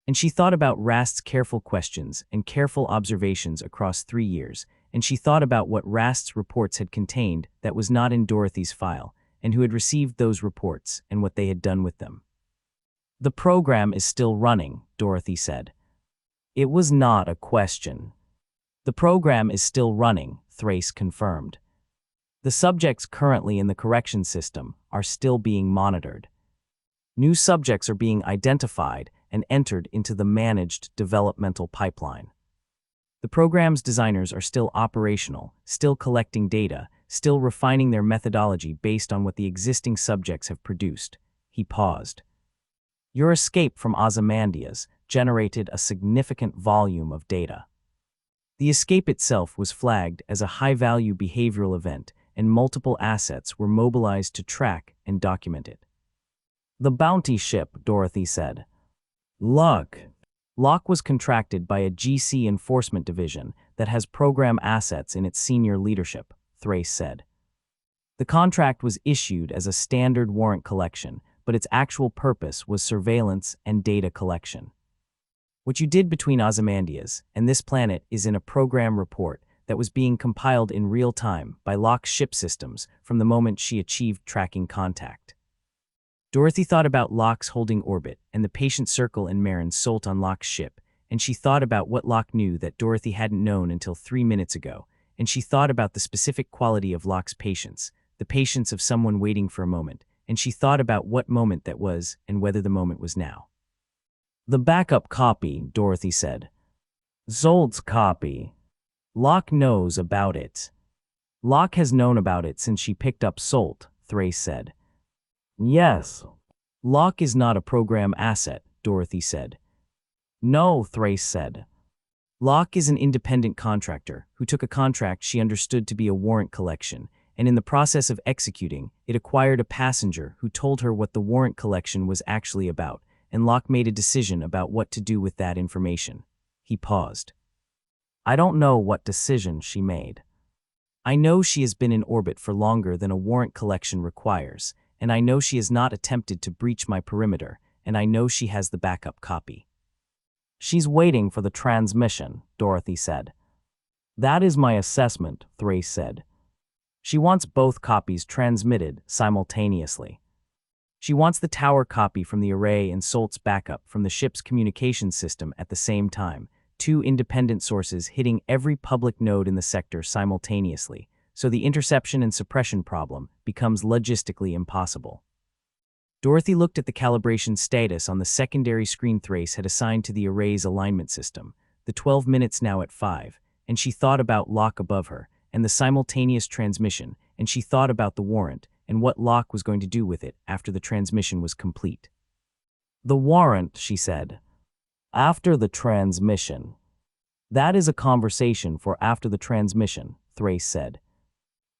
A: And she thought about Rast's careful questions and careful observations across 3 years, and she thought about what Rast's reports had contained that was not in Dorothy's file, and who had received those reports and what they had done with them. "The program is still running," Dorothy said. It was not a question. "The program is still running," Thrace confirmed. "The subjects currently in the correction system are still being monitored. New subjects are being identified and entered into the managed developmental pipeline. The program's designers are still operational, still collecting data, still refining their methodology based on what the existing subjects have produced." He paused. "Your escape from Ozymandias generated a significant volume of data. The escape itself was flagged as a high-value behavioral event, and multiple assets were mobilized to track and document it." "The bounty ship," Dorothy said. Locke was contracted by a GC enforcement division that has program assets in its senior leadership," Thrace said. "The contract was issued as a standard warrant collection, but its actual purpose was surveillance and data collection. What you did between Ozymandias and this planet is in a program report that was being compiled in real time by Locke's ship systems from the moment she achieved tracking contact." Dorothy thought about Locke's holding orbit and the patient circle in Marin's Solt on Locke's ship, and she thought about what Locke knew that Dorothy hadn't known until 3 minutes ago, and she thought about the specific quality of Locke's patience, the patience of someone waiting for a moment, and she thought about what moment that was and whether the moment was now. "The backup copy," Dorothy said. "Zolt's copy. Locke knows about it." "Locke has known about it since she picked up Solt," Thrace said. "Yes." "Locke is not a program asset," Dorothy said. "No," Thrace said. "Locke is an independent contractor who took a contract she understood to be a warrant collection, and in the process of executing, it acquired a passenger who told her what the warrant collection was actually about, and Locke made a decision about what to do with that information." He paused. "I don't know what decision she made. I know she has been in orbit for longer than a warrant collection requires, and I know she has not attempted to breach my perimeter, and I know she has the backup copy." "She's waiting for the transmission," Dorothy said. "That is my assessment," Thrace said. "She wants both copies transmitted simultaneously. She wants the tower copy from the array and Solt's backup from the ship's communication system at the same time, 2 independent sources hitting every public node in the sector simultaneously, so the interception and suppression problem becomes logistically impossible." Dorothy looked at the calibration status on the secondary screen Thrace had assigned to the array's alignment system, the 12 minutes now at 5, and she thought about Locke above her, and the simultaneous transmission, and she thought about the warrant, and what Locke was going to do with it after the transmission was complete. "The warrant," she said. After the transmission. That is a conversation for after the transmission, Thrace said.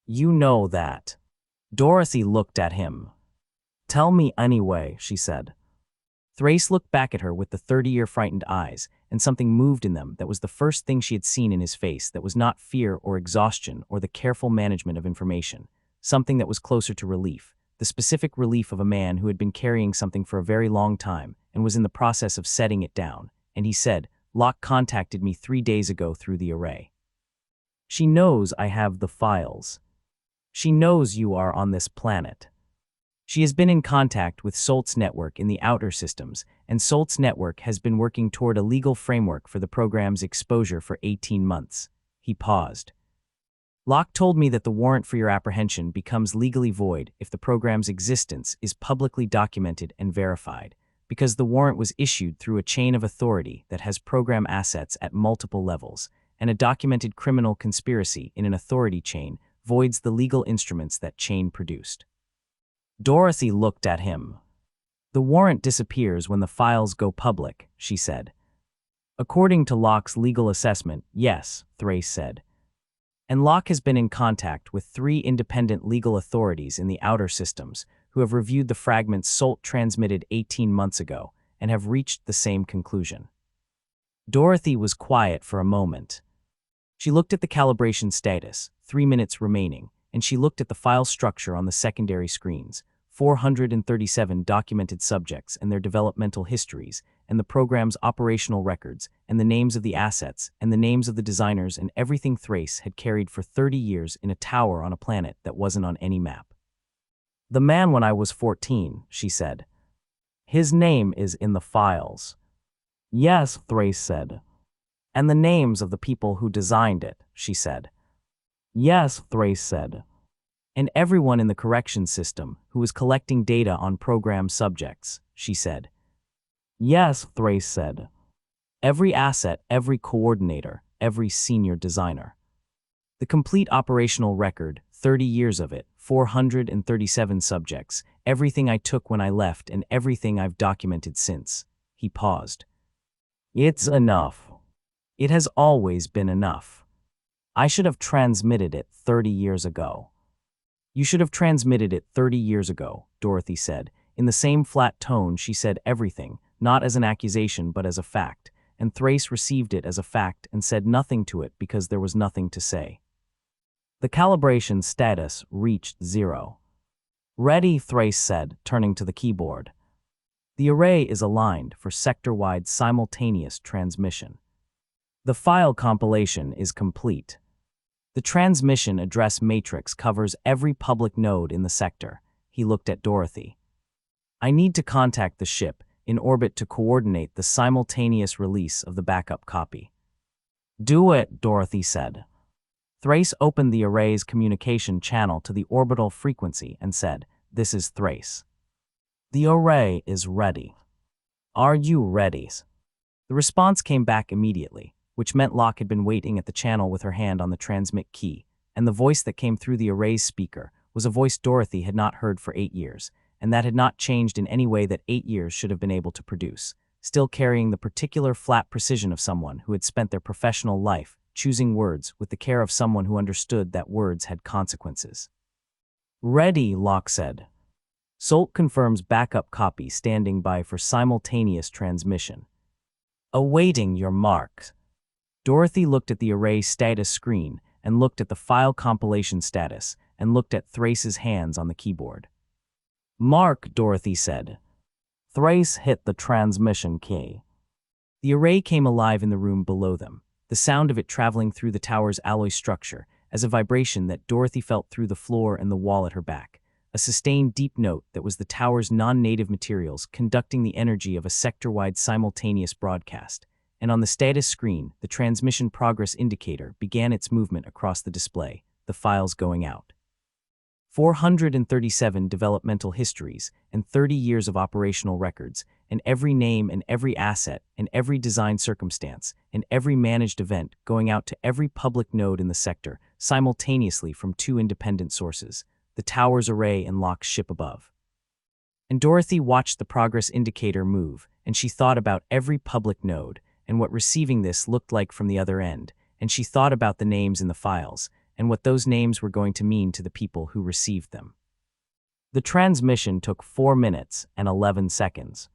A: You know that. Dorothy looked at him. Tell me anyway, she said. Thrace looked back at her with the 30-year frightened eyes, and something moved in them that was the first thing she had seen in his face that was not fear or exhaustion or the careful management of information, something that was closer to relief, the specific relief of a man who had been carrying something for a very long time and was in the process of setting it down, and he said, Locke contacted me 3 days ago through the array. She knows I have the files. She knows you are on this planet. She has been in contact with Solt's network in the outer systems, and Solt's network has been working toward a legal framework for the program's exposure for 18 months. He paused. Locke told me that the warrant for your apprehension becomes legally void if the program's existence is publicly documented and verified, because the warrant was issued through a chain of authority that has program assets at multiple levels, and a documented criminal conspiracy in an authority chain voids the legal instruments that chain produced. Dorothy looked at him. The warrant disappears when the files go public, she said. According to Locke's legal assessment, yes, Thrace said. And Locke has been in contact with 3 independent legal authorities in the outer systems who have reviewed the fragments Solt transmitted 18 months ago and have reached the same conclusion. Dorothy was quiet for a moment. She looked at the calibration status, 3 minutes remaining, and she looked at the file structure on the secondary screens, 437 documented subjects and their developmental histories, and the program's operational records, and the names of the assets, and the names of the designers, and everything Thrace had carried for 30 years in a tower on a planet that wasn't on any map. The man when I was 14, she said. His name is in the files. Yes, Thrace said. And the names of the people who designed it, she said. Yes, Thrace said. And everyone in the correction system who was collecting data on program subjects, she said. Yes, Thrace said. Every asset, every coordinator, every senior designer. The complete operational record, 30 years of it, 437 subjects, everything I took when I left and everything I've documented since. He paused. It's enough. It has always been enough. I should have transmitted it 30 years ago. You should have transmitted it 30 years ago, Dorothy said. In the same flat tone, she said everything, not as an accusation but as a fact, and Thrace received it as a fact and said nothing to it because there was nothing to say. The calibration status reached 0. Ready, Thrace said, turning to the keyboard. The array is aligned for sector-wide simultaneous transmission. The file compilation is complete. The transmission address matrix covers every public node in the sector. He looked at Dorothy. I need to contact the ship in orbit to coordinate the simultaneous release of the backup copy. Do it, Dorothy said. Thrace opened the array's communication channel to the orbital frequency and said, This is Thrace. The array is ready. Are you ready? The response came back immediately, which meant Locke had been waiting at the channel with her hand on the transmit key, and the voice that came through the array's speaker was a voice Dorothy had not heard for 8 years, and that had not changed in any way that 8 years should have been able to produce, still carrying the particular flat precision of someone who had spent their professional life choosing words with the care of someone who understood that words had consequences. Ready, Locke said. Solt confirms backup copy standing by for simultaneous transmission. Awaiting your mark. Dorothy looked at the array status screen and looked at the file compilation status and looked at Thrace's hands on the keyboard. Mark, Dorothy said. Thrace hit the transmission key. The array came alive in the room below them, the sound of it traveling through the tower's alloy structure as a vibration that Dorothy felt through the floor and the wall at her back, a sustained deep note that was the tower's non-native materials conducting the energy of a sector-wide simultaneous broadcast. And on the status screen, the transmission progress indicator began its movement across the display, the files going out. 437 developmental histories and 30 years of operational records, and every name and every asset and every design circumstance and every managed event going out to every public node in the sector simultaneously from 2 independent sources, the tower's array and Locke's ship above. And Dorothy watched the progress indicator move and she thought about every public node, and what receiving this looked like from the other end, and she thought about the names in the files, and what those names were going to mean to the people who received them. The transmission took 4 minutes and 11 seconds.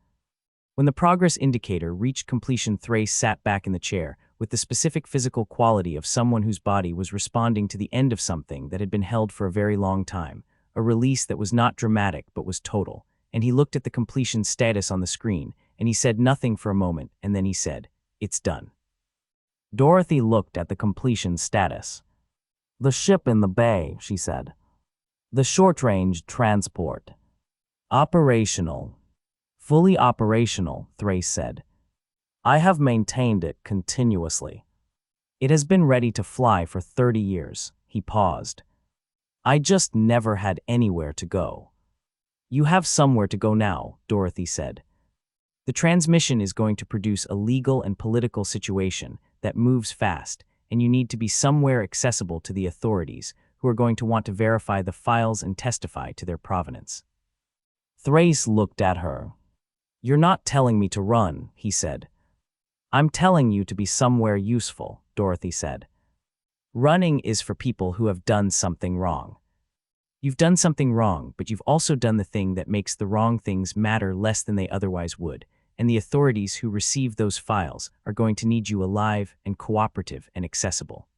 A: When the progress indicator reached completion, Thrace sat back in the chair, with the specific physical quality of someone whose body was responding to the end of something that had been held for a very long time, a release that was not dramatic but was total, and he looked at the completion status on the screen, and he said nothing for a moment, and then he said, "It's done." Dorothy looked at the completion status. "The ship in the bay," she said. "The short-range transport. Operational. Fully operational," Thrace said. "I have maintained it continuously. It has been ready to fly for 30 years. He paused. "I just never had anywhere to go." "You have somewhere to go now," Dorothy said. "The transmission is going to produce a legal and political situation that moves fast, and you need to be somewhere accessible to the authorities, who are going to want to verify the files and testify to their provenance." Thrace looked at her. "You're not telling me to run," he said. "I'm telling you to be somewhere useful," Dorothy said. "Running is for people who have done something wrong. You've done something wrong, but you've also done the thing that makes the wrong things matter less than they otherwise would, and the authorities who receive those files are going to need you alive and cooperative and accessible."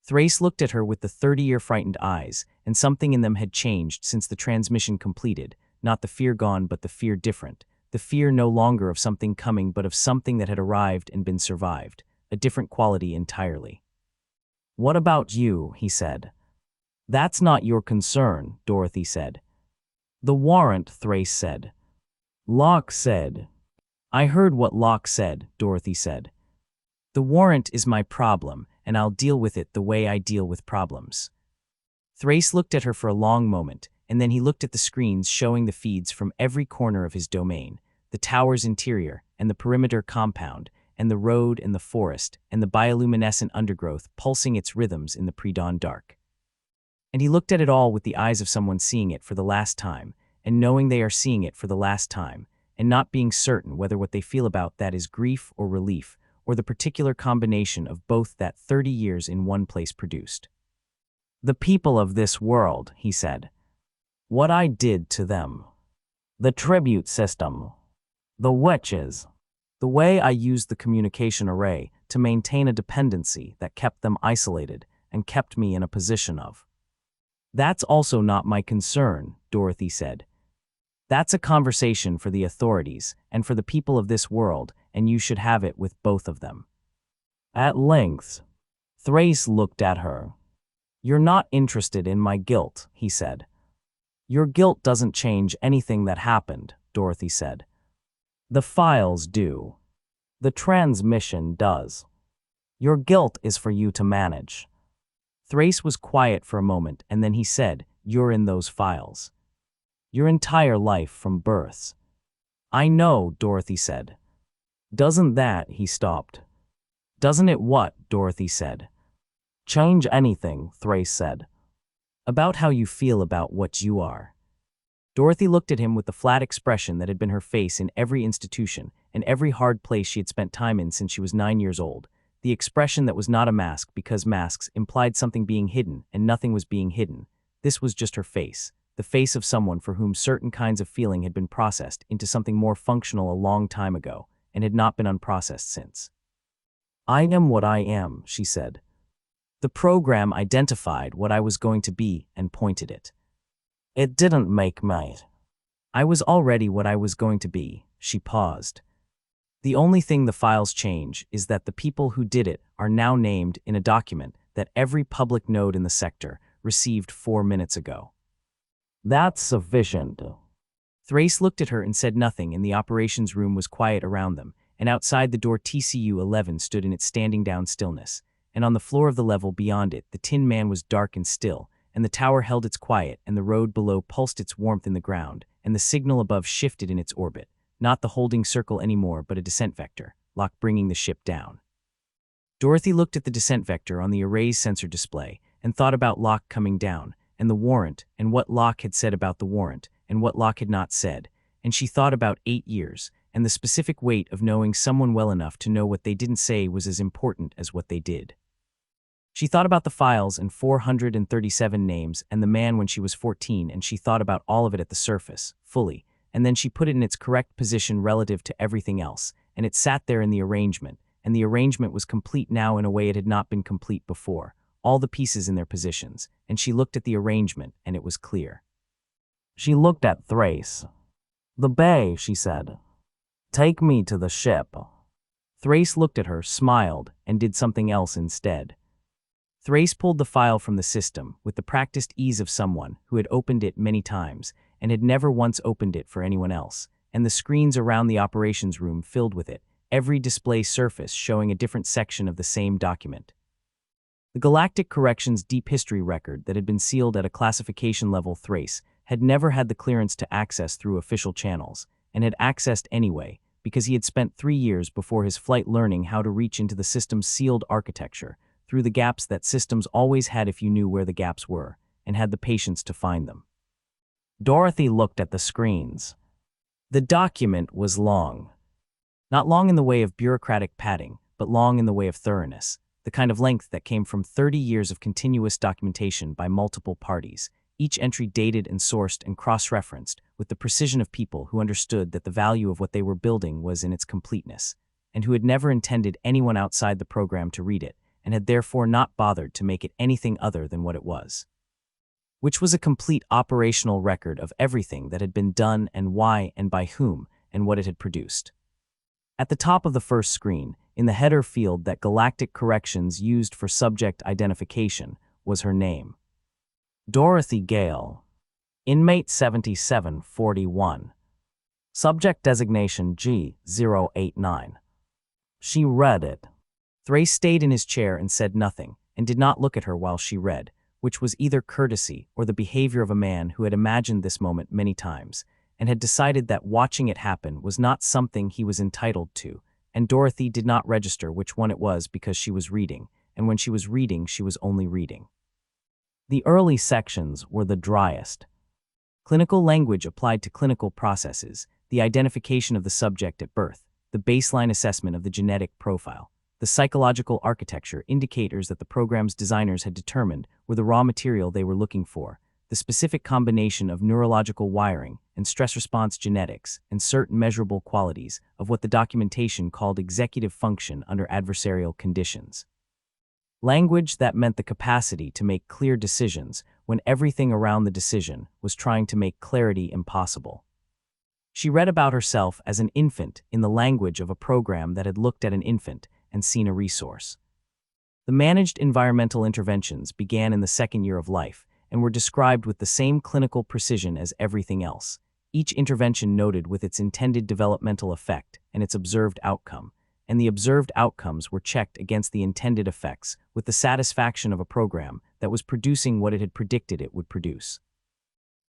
A: Thrace looked at her with the 30-year frightened eyes, and something in them had changed since the transmission completed, not the fear gone but the fear different, the fear no longer of something coming but of something that had arrived and been survived, a different quality entirely. "What about you?" he said. "That's not your concern," Dorothy said. "The warrant," Thrace said. "Locke said." "I heard what Locke said," Dorothy said. "The warrant is my problem, and I'll deal with it the way I deal with problems." Thrace looked at her for a long moment, and then he looked at the screens showing the feeds from every corner of his domain, the tower's interior, and the perimeter compound, and the road and the forest, and the bioluminescent undergrowth pulsing its rhythms in the pre-dawn dark. And he looked at it all with the eyes of someone seeing it for the last time, and knowing they are seeing it for the last time, and not being certain whether what they feel about that is grief or relief, or the particular combination of both that 30 years in one place produced. "The people of this world," he said. "What I did to them. The tribute system. The witches. The way I used the communication array to maintain a dependency that kept them isolated and kept me in a position of." "That's also not my concern," Dorothy said. "That's a conversation for the authorities and for the people of this world, and you should have it with both of them." At length, Thrace looked at her. "You're not interested in my guilt," he said. "Your guilt doesn't change anything that happened," Dorothy said. "The files do. The transmission does. Your guilt is for you to manage." Thrace was quiet for a moment, and then he said, "You're in those files. Your entire life from births." "I know," Dorothy said. "Doesn't that," he stopped. "Doesn't it what?" Dorothy said. "Change anything," Thrace said. "About how you feel about what you are." Dorothy looked at him with the flat expression that had been her face in every institution and every hard place she had spent time in since she was 9 years old, the expression that was not a mask because masks implied something being hidden and nothing was being hidden. This was just her face, the face of someone for whom certain kinds of feeling had been processed into something more functional a long time ago and had not been unprocessed since. "I am what I am," she said. "The program identified what I was going to be and pointed it. It didn't make me. I was already what I was going to be." She paused. "The only thing the files change is that the people who did it are now named in a document that every public node in the sector received 4 minutes ago." "That's sufficient." Thrace looked at her and said nothing, and the operations room was quiet around them, and outside the door TCU-11 stood in its standing down stillness, and on the floor of the level beyond it the Tin Man was dark and still, and the tower held its quiet, and the road below pulsed its warmth in the ground, and the signal above shifted in its orbit, not the holding circle anymore but a descent vector, Locke bringing the ship down. Dorothy looked at the descent vector on the array's sensor display and thought about Locke coming down, and the warrant, and what Locke had said about the warrant, and what Locke had not said, and she thought about 8 years, and the specific weight of knowing someone well enough to know what they didn't say was as important as what they did. She thought about the files and 437 names and the man when she was 14, and she thought about all of it at the surface, fully, and then she put it in its correct position relative to everything else, and it sat there in the arrangement, and the arrangement was complete now in a way it had not been complete before, all the pieces in their positions, and she looked at the arrangement, and it was clear. She looked at Thrace. "The bay," she said. "Take me to the ship." Thrace looked at her, smiled, and did something else instead. Thrace pulled the file from the system with the practiced ease of someone who had opened it many times and had never once opened it for anyone else, and the screens around the operations room filled with it, every display surface showing a different section of the same document. The Galactic Corrections deep history record that had been sealed at a classification level Thrace had never had the clearance to access through official channels, and had accessed anyway because he had spent 3 years before his flight learning how to reach into the system's sealed architecture, through the gaps that systems always had if you knew where the gaps were, and had the patience to find them. Dorothy looked at the screens. The document was long. Not long in the way of bureaucratic padding, but long in the way of thoroughness, the kind of length that came from 30 years of continuous documentation by multiple parties, each entry dated and sourced and cross-referenced with the precision of people who understood that the value of what they were building was in its completeness, and who had never intended anyone outside the program to read it, and had therefore not bothered to make it anything other than what it was. Which was a complete operational record of everything that had been done and why and by whom and what it had produced. At the top of the first screen, in the header field that Galactic Corrections used for subject identification, was her name. Dorothy Gale. Inmate 7741. Subject designation G089. She read it. Thrace stayed in his chair and said nothing, and did not look at her while she read, which was either courtesy or the behavior of a man who had imagined this moment many times, and had decided that watching it happen was not something he was entitled to, and Dorothy did not register which one it was because she was reading, and when she was reading she was only reading. The early sections were the driest. Clinical language applied to clinical processes, the identification of the subject at birth, the baseline assessment of the genetic profile, the psychological architecture indicators that the program's designers had determined were the raw material they were looking for, the specific combination of neurological wiring and stress response genetics, and certain measurable qualities of what the documentation called executive function under adversarial conditions. Language that meant the capacity to make clear decisions when everything around the decision was trying to make clarity impossible. She read about herself as an infant in the language of a program that had looked at an infant and seen a resource. The managed environmental interventions began in the second year of life and were described with the same clinical precision as everything else, each intervention noted with its intended developmental effect and its observed outcome, and the observed outcomes were checked against the intended effects with the satisfaction of a program that was producing what it had predicted it would produce.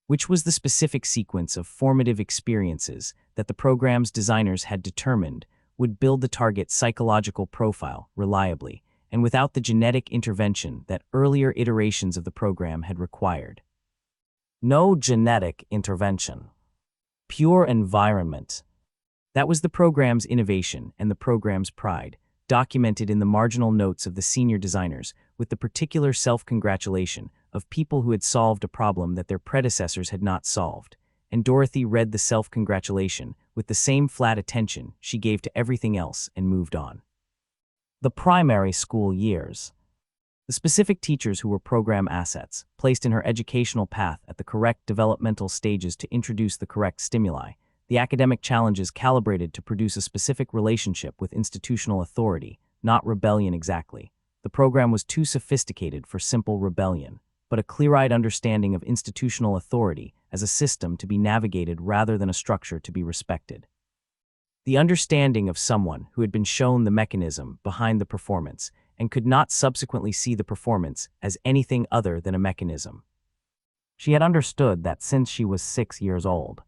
A: Which was the specific sequence of formative experiences that the program's designers had determined would build the target psychological profile reliably and without the genetic intervention that earlier iterations of the program had required. No genetic intervention. Pure environment. That was the program's innovation and the program's pride, documented in the marginal notes of the senior designers with the particular self-congratulation of people who had solved a problem that their predecessors had not solved, and Dorothy read the self-congratulation with the same flat attention she gave to everything else and moved on. The primary school years. The specific teachers who were program assets, placed in her educational path at the correct developmental stages to introduce the correct stimuli, the academic challenges calibrated to produce a specific relationship with institutional authority, not rebellion exactly. The program was too sophisticated for simple rebellion, but a clear-eyed understanding of institutional authority as a system to be navigated rather than a structure to be respected. The understanding of someone who had been shown the mechanism behind the performance and could not subsequently see the performance as anything other than a mechanism. She had understood that since she was 6 years old.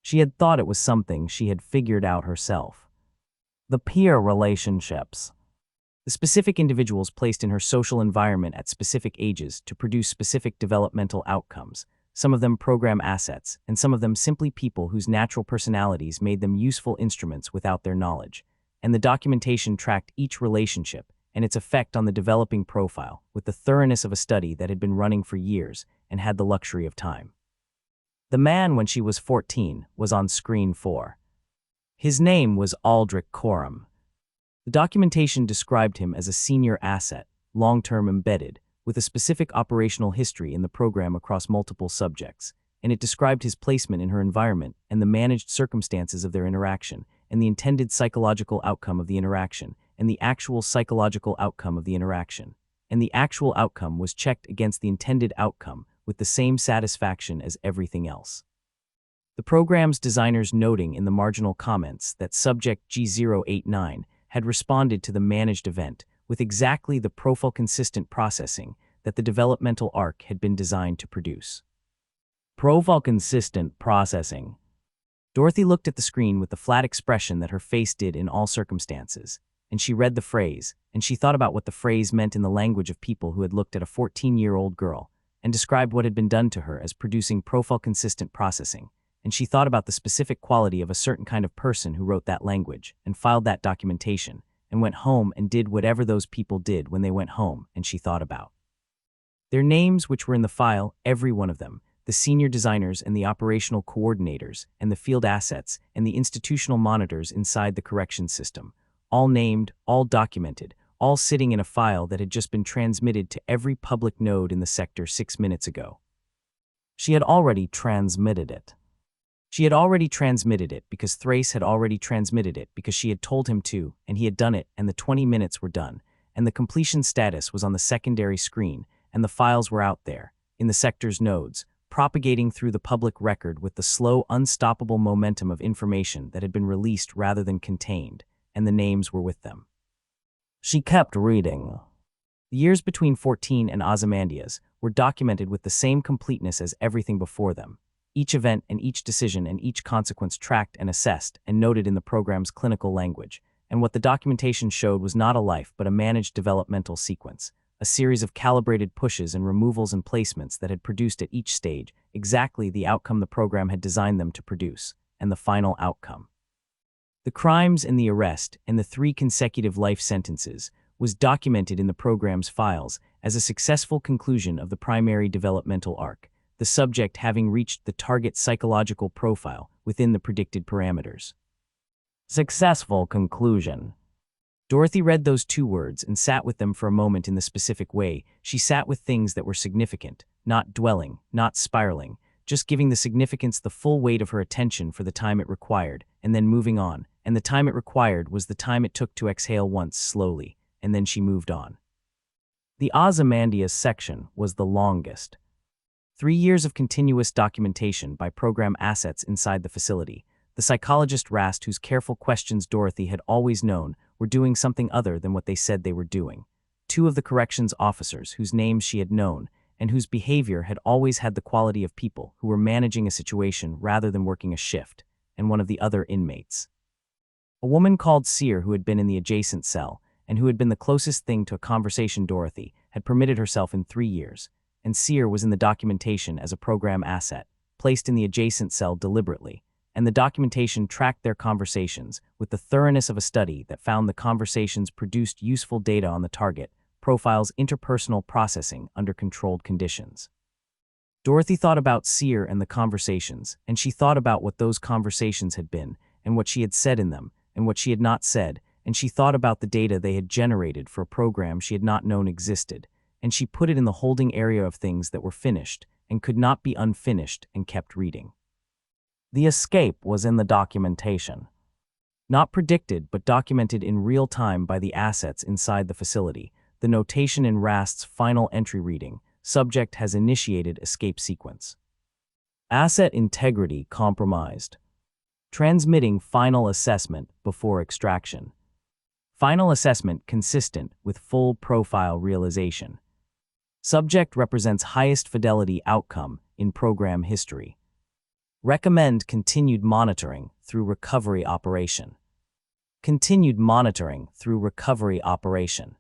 A: She had thought it was something she had figured out herself. The peer relationships. The specific individuals placed in her social environment at specific ages to produce specific developmental outcomes, some of them program assets, and some of them simply people whose natural personalities made them useful instruments without their knowledge. And the documentation tracked each relationship and its effect on the developing profile with the thoroughness of a study that had been running for years and had the luxury of time. The man, when she was 14, was on screen 4. His name was Aldrich Coram. The documentation described him as a senior asset, long-term embedded, with a specific operational history in the program across multiple subjects, and it described his placement in her environment and the managed circumstances of their interaction, and the intended psychological outcome of the interaction, and the actual psychological outcome of the interaction. And the actual outcome was checked against the intended outcome with the same satisfaction as everything else. The program's designers noting in the marginal comments that subject G089 had responded to the managed event with exactly the profile-consistent processing that the developmental arc had been designed to produce. Profile-consistent processing. Dorothy looked at the screen with the flat expression that her face did in all circumstances, and she read the phrase, and she thought about what the phrase meant in the language of people who had looked at a 14-year-old girl and described what had been done to her as producing profile-consistent processing, and she thought about the specific quality of a certain kind of person who wrote that language and filed that documentation, and went home and did whatever those people did when they went home, and she thought about their names, which were in the file, every one of them, the senior designers and the operational coordinators and the field assets and the institutional monitors inside the correction system, all named, all documented, all sitting in a file that had just been transmitted to every public node in the sector 6 minutes ago. She had already transmitted it. She had already transmitted it because Thrace had already transmitted it because she had told him to, and he had done it, and the 20 minutes were done, and the completion status was on the secondary screen, and the files were out there, in the sector's nodes, propagating through the public record with the slow, unstoppable momentum of information that had been released rather than contained, and the names were with them. She kept reading. The years between 14 and Ozymandias were documented with the same completeness as everything before them. Each event and each decision and each consequence tracked and assessed and noted in the program's clinical language, and what the documentation showed was not a life but a managed developmental sequence, a series of calibrated pushes and removals and placements that had produced at each stage exactly the outcome the program had designed them to produce, and the final outcome. The crimes and the arrest and the 3 consecutive life sentences was documented in the program's files as a successful conclusion of the primary developmental arc, the subject having reached the target psychological profile within the predicted parameters. Successful conclusion. Dorothy read those 2 words and sat with them for a moment in the specific way she sat with things that were significant, not dwelling, not spiraling, just giving the significance the full weight of her attention for the time it required, and then moving on, and the time it required was the time it took to exhale once slowly, and then she moved on. The Ozymandias section was the longest. 3 years of continuous documentation by program assets inside the facility. The psychologist Rast, whose careful questions Dorothy had always known were doing something other than what they said they were doing. 2 of the corrections officers whose names she had known and whose behavior had always had the quality of people who were managing a situation rather than working a shift, and one of the other inmates. A woman called Sear, who had been in the adjacent cell and who had been the closest thing to a conversation Dorothy had permitted herself in 3 years, and Sear was in the documentation as a program asset, placed in the adjacent cell deliberately, and the documentation tracked their conversations with the thoroughness of a study that found the conversations produced useful data on the target, profiles interpersonal processing under controlled conditions. Dorothy thought about Sear and the conversations, and she thought about what those conversations had been, and what she had said in them, and what she had not said, and she thought about the data they had generated for a program she had not known existed, and she put it in the holding area of things that were finished and could not be unfinished, and kept reading. The escape was in the documentation. Not predicted but documented in real time by the assets inside the facility, the notation in Rast's final entry reading, subject has initiated escape sequence. Asset integrity compromised. Transmitting final assessment before extraction. Final assessment consistent with full profile realization. Subject represents highest fidelity outcome in program history. Recommend continued monitoring through recovery operation. Continued monitoring through recovery operation.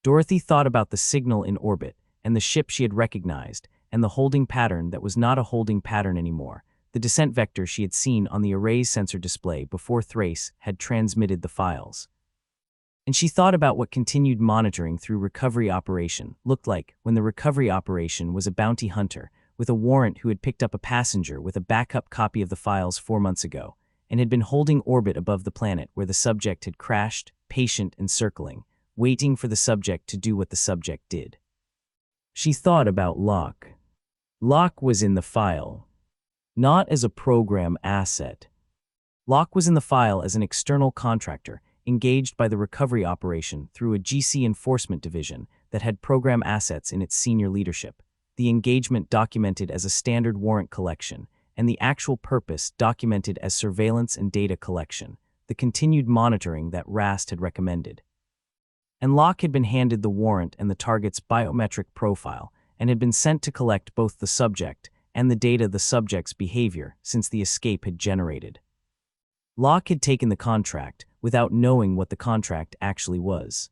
A: Dorothy thought about the signal in orbit and the ship she had recognized and the holding pattern that was not a holding pattern anymore, the descent vector she had seen on the array's sensor display before Thrace had transmitted the files. And she thought about what continued monitoring through recovery operation looked like when the recovery operation was a bounty hunter with a warrant who had picked up a passenger with a backup copy of the files 4 months ago and had been holding orbit above the planet where the subject had crashed, patient and circling, waiting for the subject to do what the subject did. She thought about Locke. Locke was in the file, not as a program asset. Locke was in the file as an external contractor engaged by the recovery operation through a GC enforcement division that had program assets in its senior leadership, the engagement documented as a standard warrant collection, and the actual purpose documented as surveillance and data collection, the continued monitoring that RAST had recommended. And Locke had been handed the warrant and the target's biometric profile and had been sent to collect both the subject and the data the subject's behavior since the escape had generated. Locke had taken the contract without knowing what the contract actually was.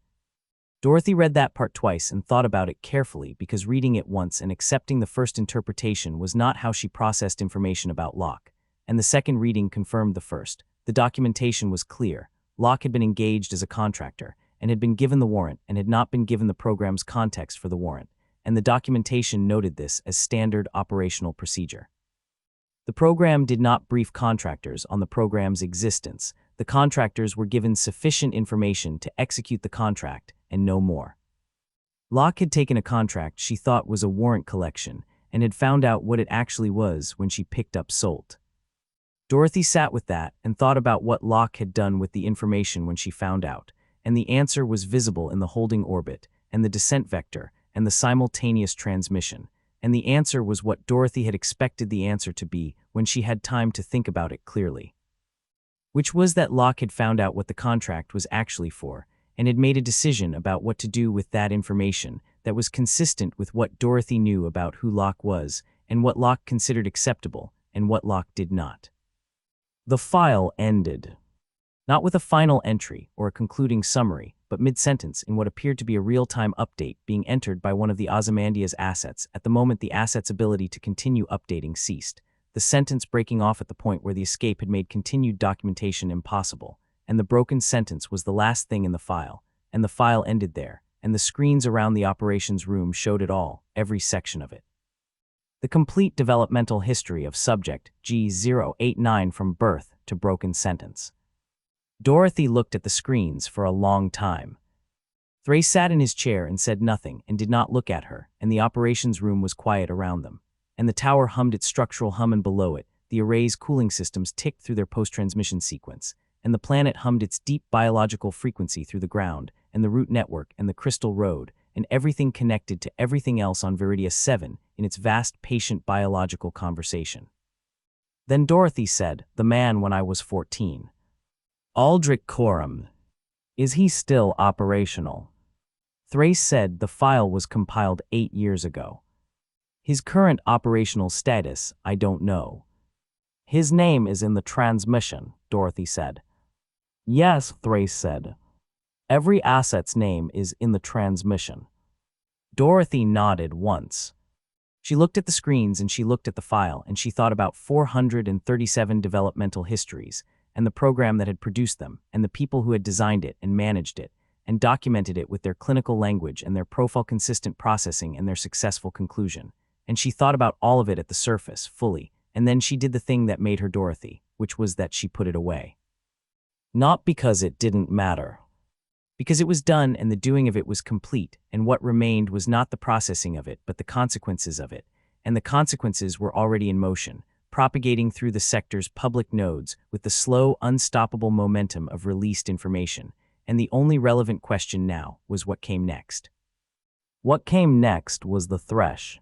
A: Dorothy read that part twice and thought about it carefully because reading it once and accepting the first interpretation was not how she processed information about Locke, and the second reading confirmed the first. The documentation was clear. Locke had been engaged as a contractor and had been given the warrant and had not been given the program's context for the warrant, and the documentation noted this as standard operational procedure. The program did not brief contractors on the program's existence. The contractors were given sufficient information to execute the contract and no more. Locke had taken a contract she thought was a warrant collection and had found out what it actually was when she picked up Solt. Dorothy sat with that and thought about what Locke had done with the information when she found out, and the answer was visible in the holding orbit and the descent vector and the simultaneous transmission, and the answer was what Dorothy had expected the answer to be when she had time to think about it clearly. Which was that Locke had found out what the contract was actually for, and had made a decision about what to do with that information that was consistent with what Dorothy knew about who Locke was and what Locke considered acceptable and what Locke did not. The file ended. Not with a final entry or a concluding summary, but mid-sentence in what appeared to be a real-time update being entered by one of the Ozymandias' assets at the moment the asset's ability to continue updating ceased, the sentence breaking off at the point where the escape had made continued documentation impossible, and the broken sentence was the last thing in the file, and the file ended there, and the screens around the operations room showed it all, every section of it. The complete developmental history of subject G089 from birth to broken sentence. Dorothy looked at the screens for a long time. Thrace sat in his chair and said nothing and did not look at her, and the operations room was quiet around them. And the tower hummed its structural hum, and below it, the array's cooling systems ticked through their post-transmission sequence, and the planet hummed its deep biological frequency through the ground, and the root network and the crystal road, and everything connected to everything else on Viridia 7 in its vast patient biological conversation. Then Dorothy said, "The man when I was 14. Aldrich Coram. Is he still operational?" Thrace said the file was compiled 8 years ago. His current operational status, I don't know. His name is in the transmission, Dorothy said. Yes, Thrace said. Every asset's name is in the transmission. Dorothy nodded once. She looked at the screens and she looked at the file and she thought about 437 developmental histories and the program that had produced them and the people who had designed it and managed it and documented it with their clinical language and their profile-consistent processing and their successful conclusion. And she thought about all of it at the surface, fully, and then she did the thing that made her Dorothy, which was that she put it away. Not because it didn't matter. Because it was done and the doing of it was complete, and what remained was not the processing of it, but the consequences of it, and the consequences were already in motion, propagating through the sector's public nodes with the slow, unstoppable momentum of released information, and the only relevant question now was what came next. What came next was the thresh.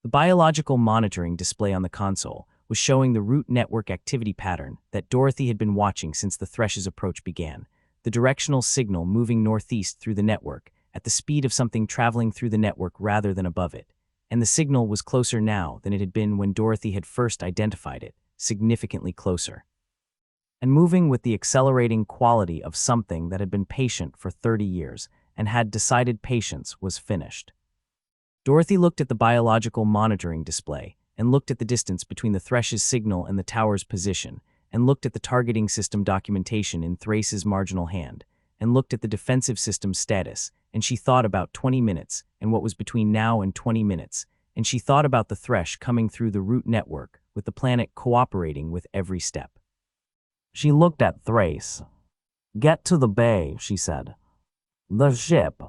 A: The biological monitoring display on the console was showing the root network activity pattern that Dorothy had been watching since the thresh's approach began, the directional signal moving northeast through the network at the speed of something traveling through the network rather than above it, and the signal was closer now than it had been when Dorothy had first identified it, significantly closer. And moving with the accelerating quality of something that had been patient for 30 years and had decided patience was finished. Dorothy looked at the biological monitoring display, and looked at the distance between the Thresh's signal and the tower's position, and looked at the targeting system documentation in Thrace's marginal hand, and looked at the defensive system's status, and she thought about 20 minutes, and what was between now and 20 minutes, and she thought about the Thresh coming through the root network, with the planet cooperating with every step. She looked at Thrace. "Get to the bay," she said. "The ship."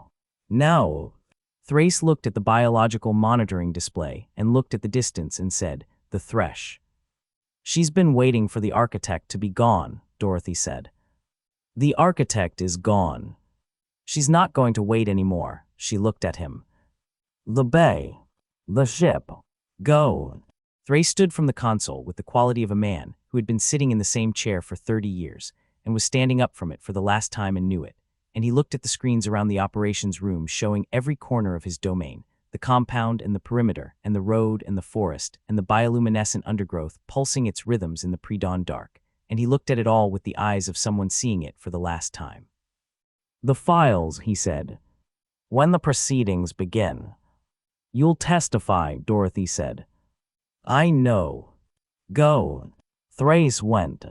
A: "No." Thrace looked at the biological monitoring display and looked at the distance and said, "The Thresh." "She's been waiting for the architect to be gone," Dorothy said. "The architect is gone. She's not going to wait anymore." She looked at him. "The bay. The ship. Go." Thrace stood from the console with the quality of a man who had been sitting in the same chair for 30 years and was standing up from it for the last time and knew it. And he looked at the screens around the operations room showing every corner of his domain, the compound and the perimeter and the road and the forest and the bioluminescent undergrowth pulsing its rhythms in the pre-dawn dark, and he looked at it all with the eyes of someone seeing it for the last time. "The files," he said. "When the proceedings begin." "You'll testify," Dorothy said. "I know. Go." Thrace went.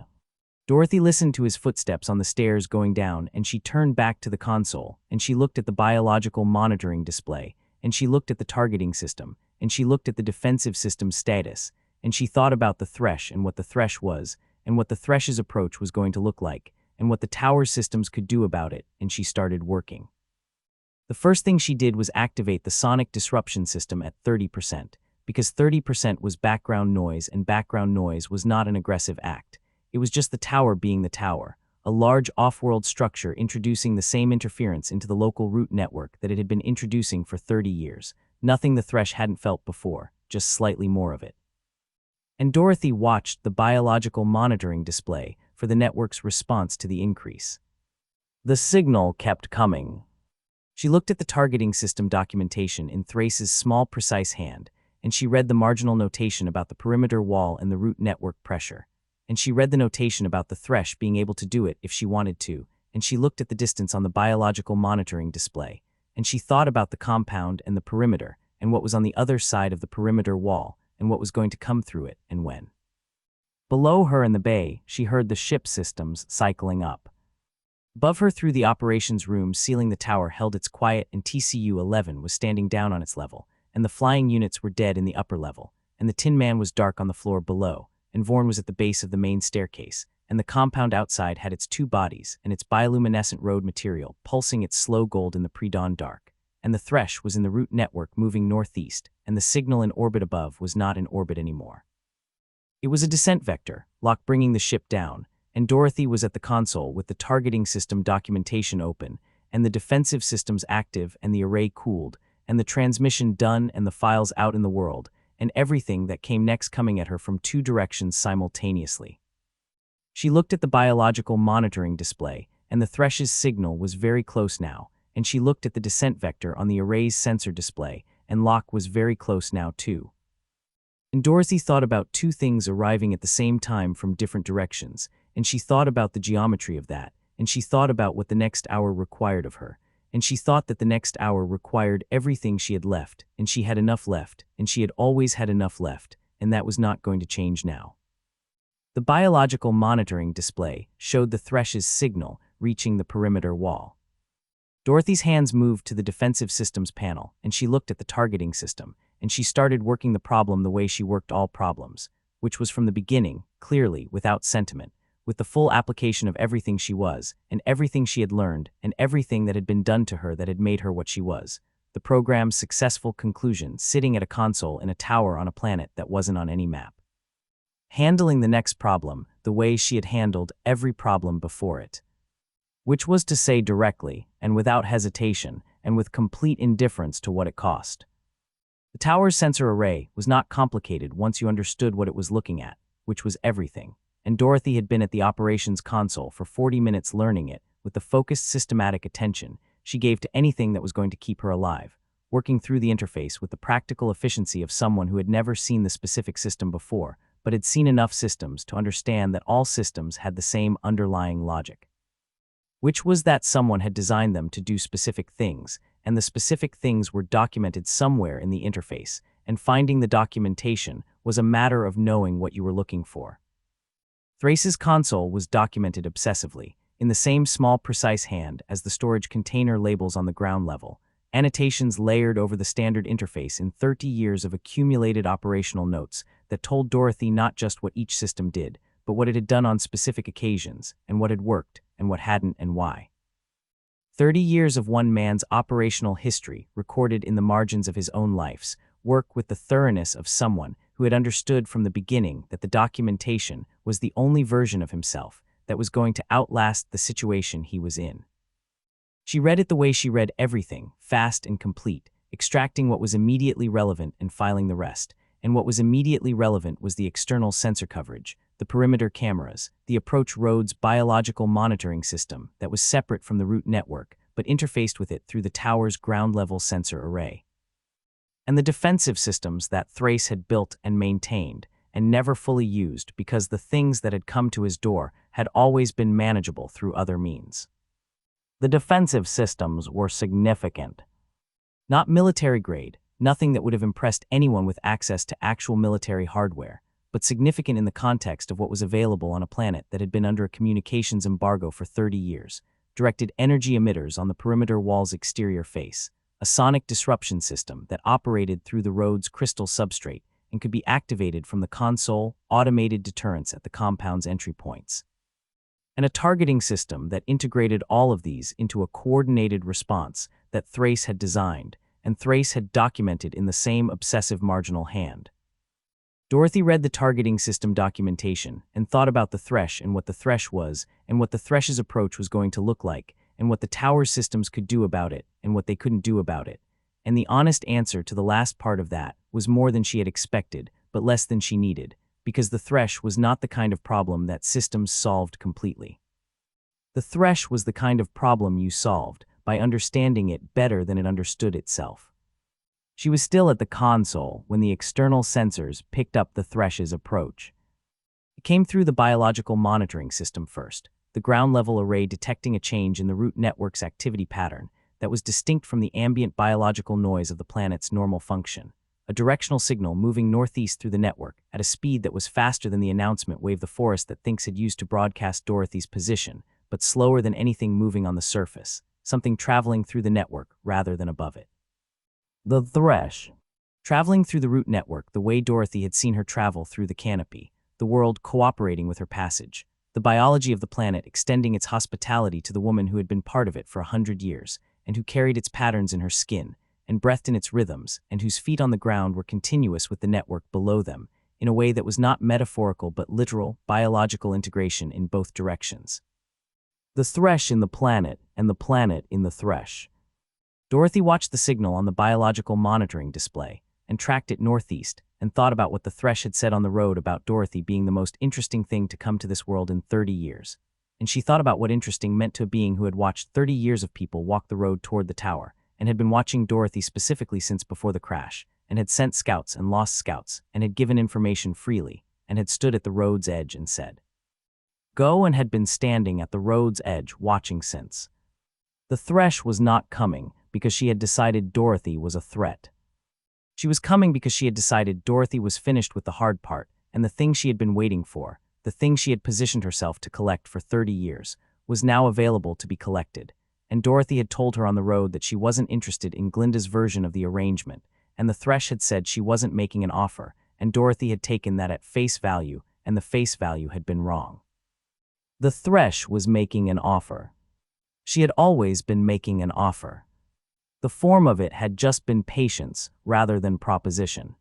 A: Dorothy listened to his footsteps on the stairs going down, and she turned back to the console, and she looked at the biological monitoring display, and she looked at the targeting system, and she looked at the defensive system's status, and she thought about the Thresh and what the Thresh was, and what the Thresh's approach was going to look like, and what the tower systems could do about it, and she started working. The first thing she did was activate the sonic disruption system at 30%, because 30% was background noise, and background noise was not an aggressive act. It was just the tower being the tower, a large off-world structure introducing the same interference into the local root network that it had been introducing for 30 years. Nothing the Thresh hadn't felt before, just slightly more of it. And Dorothy watched the biological monitoring display for the network's response to the increase. The signal kept coming. She looked at the targeting system documentation in Thrace's small, precise hand, and she read the marginal notation about the perimeter wall and the root network pressure. And she read the notation about the Thresh being able to do it if she wanted to, and she looked at the distance on the biological monitoring display, and she thought about the compound and the perimeter, and what was on the other side of the perimeter wall, and what was going to come through it, and when. Below her in the bay, she heard the ship systems cycling up. Above her through the operations room ceiling the tower held its quiet, and TCU-11 was standing down on its level, and the flying units were dead in the upper level, and the Tin Man was dark on the floor below, and Vorn was at the base of the main staircase, and the compound outside had its two bodies and its bioluminescent road material pulsing its slow gold in the pre-dawn dark, and the Thresh was in the root network moving northeast, and the signal in orbit above was not in orbit anymore. It was a descent vector, Locke bringing the ship down, and Dorothy was at the console with the targeting system documentation open, and the defensive systems active and the array cooled, and the transmission done and the files out in the world, and everything that came next coming at her from two directions simultaneously. She looked at the biological monitoring display, and the Thresh's signal was very close now, and she looked at the descent vector on the array's sensor display, and Locke was very close now too. And Dorothy thought about two things arriving at the same time from different directions, and she thought about the geometry of that, and she thought about what the next hour required of her, and she thought that the next hour required everything she had left, and she had enough left, and she had always had enough left, and that was not going to change now. The biological monitoring display showed the Thresh's signal reaching the perimeter wall. Dorothy's hands moved to the defensive systems panel, and she looked at the targeting system, and she started working the problem the way she worked all problems, which was from the beginning, clearly, without sentiment, with the full application of everything she was, and everything she had learned, and everything that had been done to her that had made her what she was. The program's successful conclusion, sitting at a console in a tower on a planet that wasn't on any map. Handling the next problem the way she had handled every problem before it. Which was to say directly, and without hesitation, and with complete indifference to what it cost. The tower's sensor array was not complicated once you understood what it was looking at, which was everything. And Dorothy had been at the operations console for 40 minutes learning it with the focused systematic attention she gave to anything that was going to keep her alive, working through the interface with the practical efficiency of someone who had never seen the specific system before, but had seen enough systems to understand that all systems had the same underlying logic. Which was that someone had designed them to do specific things, and the specific things were documented somewhere in the interface, and finding the documentation was a matter of knowing what you were looking for. Thrace's console was documented obsessively, in the same small precise hand as the storage container labels on the ground level, annotations layered over the standard interface in 30 years of accumulated operational notes that told Dorothy not just what each system did, but what it had done on specific occasions, and what had worked, and what hadn't, and why. 30 years of one man's operational history recorded in the margins of his own life's work with the thoroughness of someone who had understood from the beginning that the documentation was the only version of himself that was going to outlast the situation he was in. She read it the way she read everything, fast and complete, extracting what was immediately relevant and filing the rest. And what was immediately relevant was the external sensor coverage, the perimeter cameras, the approach road's biological monitoring system that was separate from the root network but interfaced with it through the tower's ground-level sensor array. And the defensive systems that Thrace had built and maintained and never fully used because the things that had come to his door had always been manageable through other means. The defensive systems were significant. Not military-grade, nothing that would have impressed anyone with access to actual military hardware, but significant in the context of what was available on a planet that had been under a communications embargo for 30 years, directed energy emitters on the perimeter wall's exterior face, a sonic disruption system that operated through the road's crystal substrate and could be activated from the console, automated deterrents at the compound's entry points, and a targeting system that integrated all of these into a coordinated response that Thrace had designed and Thrace had documented in the same obsessive marginal hand. Dorothy read the targeting system documentation and thought about the Thresh and what the Thresh was and what the Thresh's approach was going to look like and what the tower systems could do about it and what they couldn't do about it. And the honest answer to the last part of that was more than she had expected, but less than she needed, because the Thresh was not the kind of problem that systems solved completely. The Thresh was the kind of problem you solved by understanding it better than it understood itself. She was still at the console when the external sensors picked up the Thresh's approach. It came through the biological monitoring system first, the ground-level array detecting a change in the root network's activity pattern that was distinct from the ambient biological noise of the planet's normal function, a directional signal moving northeast through the network at a speed that was faster than the announcement wave the forest that Thinks had used to broadcast Dorothy's position, but slower than anything moving on the surface, something traveling through the network rather than above it. The Thresh. Traveling through the root network the way Dorothy had seen her travel through the canopy, the world cooperating with her passage, the biology of the planet extending its hospitality to the woman who had been part of it for 100 years, and who carried its patterns in her skin, and breathed in its rhythms, and whose feet on the ground were continuous with the network below them, in a way that was not metaphorical but literal, biological integration in both directions. The Thresh in the planet, and the planet in the Thresh. Dorothy watched the signal on the biological monitoring display, and tracked it northeast, and thought about what the Thresh had said on the road about Dorothy being the most interesting thing to come to this world in 30 years. And she thought about what interesting meant to a being who had watched 30 years of people walk the road toward the tower, and had been watching Dorothy specifically since before the crash, and had sent scouts and lost scouts, and had given information freely, and had stood at the road's edge and said, "Go," and had been standing at the road's edge watching since. The Thresh was not coming because she had decided Dorothy was a threat. She was coming because she had decided Dorothy was finished with the hard part, and the thing she had been waiting for, the thing she had positioned herself to collect for 30 years, was now available to be collected, and Dorothy had told her on the road that she wasn't interested in Glinda's version of the arrangement, and the Thresh had said she wasn't making an offer, and Dorothy had taken that at face value, and the face value had been wrong. The Thresh was making an offer. She had always been making an offer. The form of it had just been patience rather than proposition.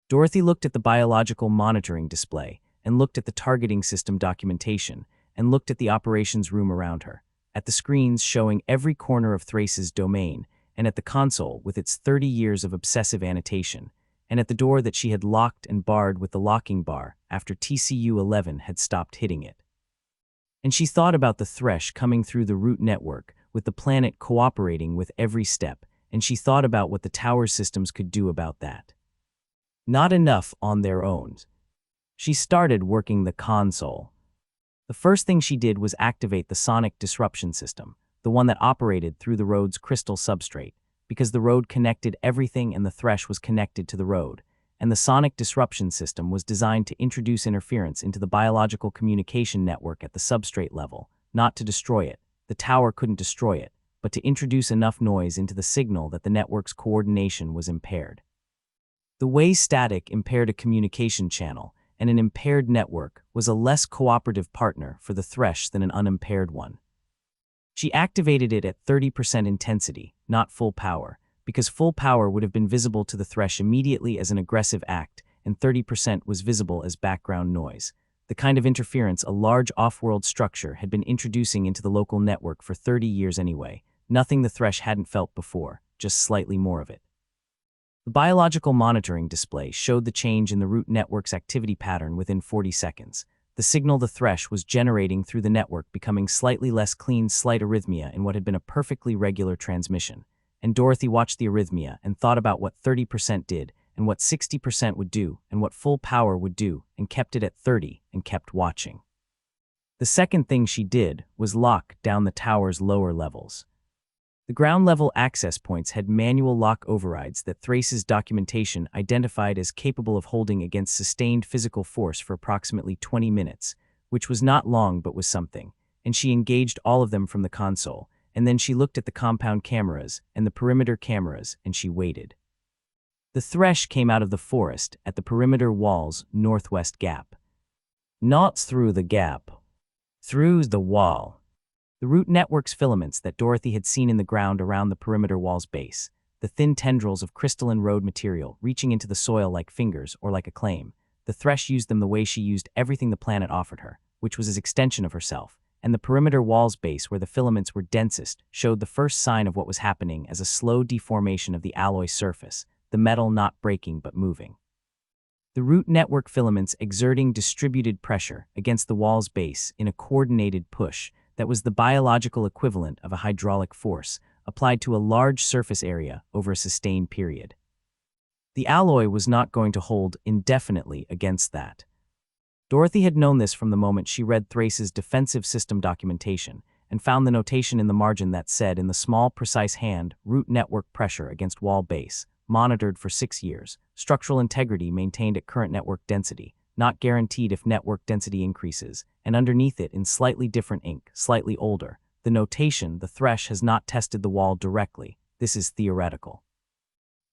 A: Dorothy looked at the biological monitoring display, and looked at the targeting system documentation, and looked at the operations room around her, at the screens showing every corner of Thrace's domain, and at the console with its 30 years of obsessive annotation, and at the door that she had locked and barred with the locking bar after TCU-11 had stopped hitting it. And she thought about the Thresh coming through the root network, with the planet cooperating with every step, and she thought about what the tower systems could do about that. Not enough on their own. She started working the console. The first thing she did was activate the sonic disruption system, the one that operated through the road's crystal substrate, because the road connected everything and the thresh was connected to the road, and the sonic disruption system was designed to introduce interference into the biological communication network at the substrate level, not to destroy it. The tower couldn't destroy it, but to introduce enough noise into the signal that the network's coordination was impaired. The way static impaired a communication channel, and an impaired network was a less cooperative partner for the thresh than an unimpaired one. She activated it at 30% intensity, not full power, because full power would have been visible to the thresh immediately as an aggressive act, and 30% was visible as background noise, the kind of interference a large off-world structure had been introducing into the local network for 30 years anyway, nothing the thresh hadn't felt before, just slightly more of it. The biological monitoring display showed the change in the root network's activity pattern within 40 seconds. The signal the thresh was generating through the network becoming slightly less clean, slight arrhythmia in what had been a perfectly regular transmission. And Dorothy watched the arrhythmia and thought about what 30% did, and what 60% would do, and what full power would do, and kept it at 30 and kept watching. The second thing she did was lock down the tower's lower levels. The ground-level access points had manual lock overrides that Thrace's documentation identified as capable of holding against sustained physical force for approximately 20 minutes, which was not long but was something, and she engaged all of them from the console, and then she looked at the compound cameras and the perimeter cameras, and she waited. The thresh came out of the forest at the perimeter wall's northwest gap. Not through the gap. Through the wall. The root network's filaments that Dorothy had seen in the ground around the perimeter wall's base, the thin tendrils of crystalline road material reaching into the soil like fingers or like a claim. The thresh used them the way she used everything the planet offered her, which was an extension of herself, and the perimeter wall's base where the filaments were densest showed the first sign of what was happening as a slow deformation of the alloy surface, the metal not breaking but moving. The root network filaments exerting distributed pressure against the wall's base in a coordinated push that was the biological equivalent of a hydraulic force applied to a large surface area over a sustained period. The alloy was not going to hold indefinitely against that. Dorothy had known this from the moment she read Thrace's defensive system documentation and found the notation in the margin that said in the small, precise hand, root network pressure against wall base, monitored for 6 years, structural integrity maintained at current network density, not guaranteed if network density increases, and underneath it in slightly different ink, slightly older, the notation, the thresh has not tested the wall directly, this is theoretical.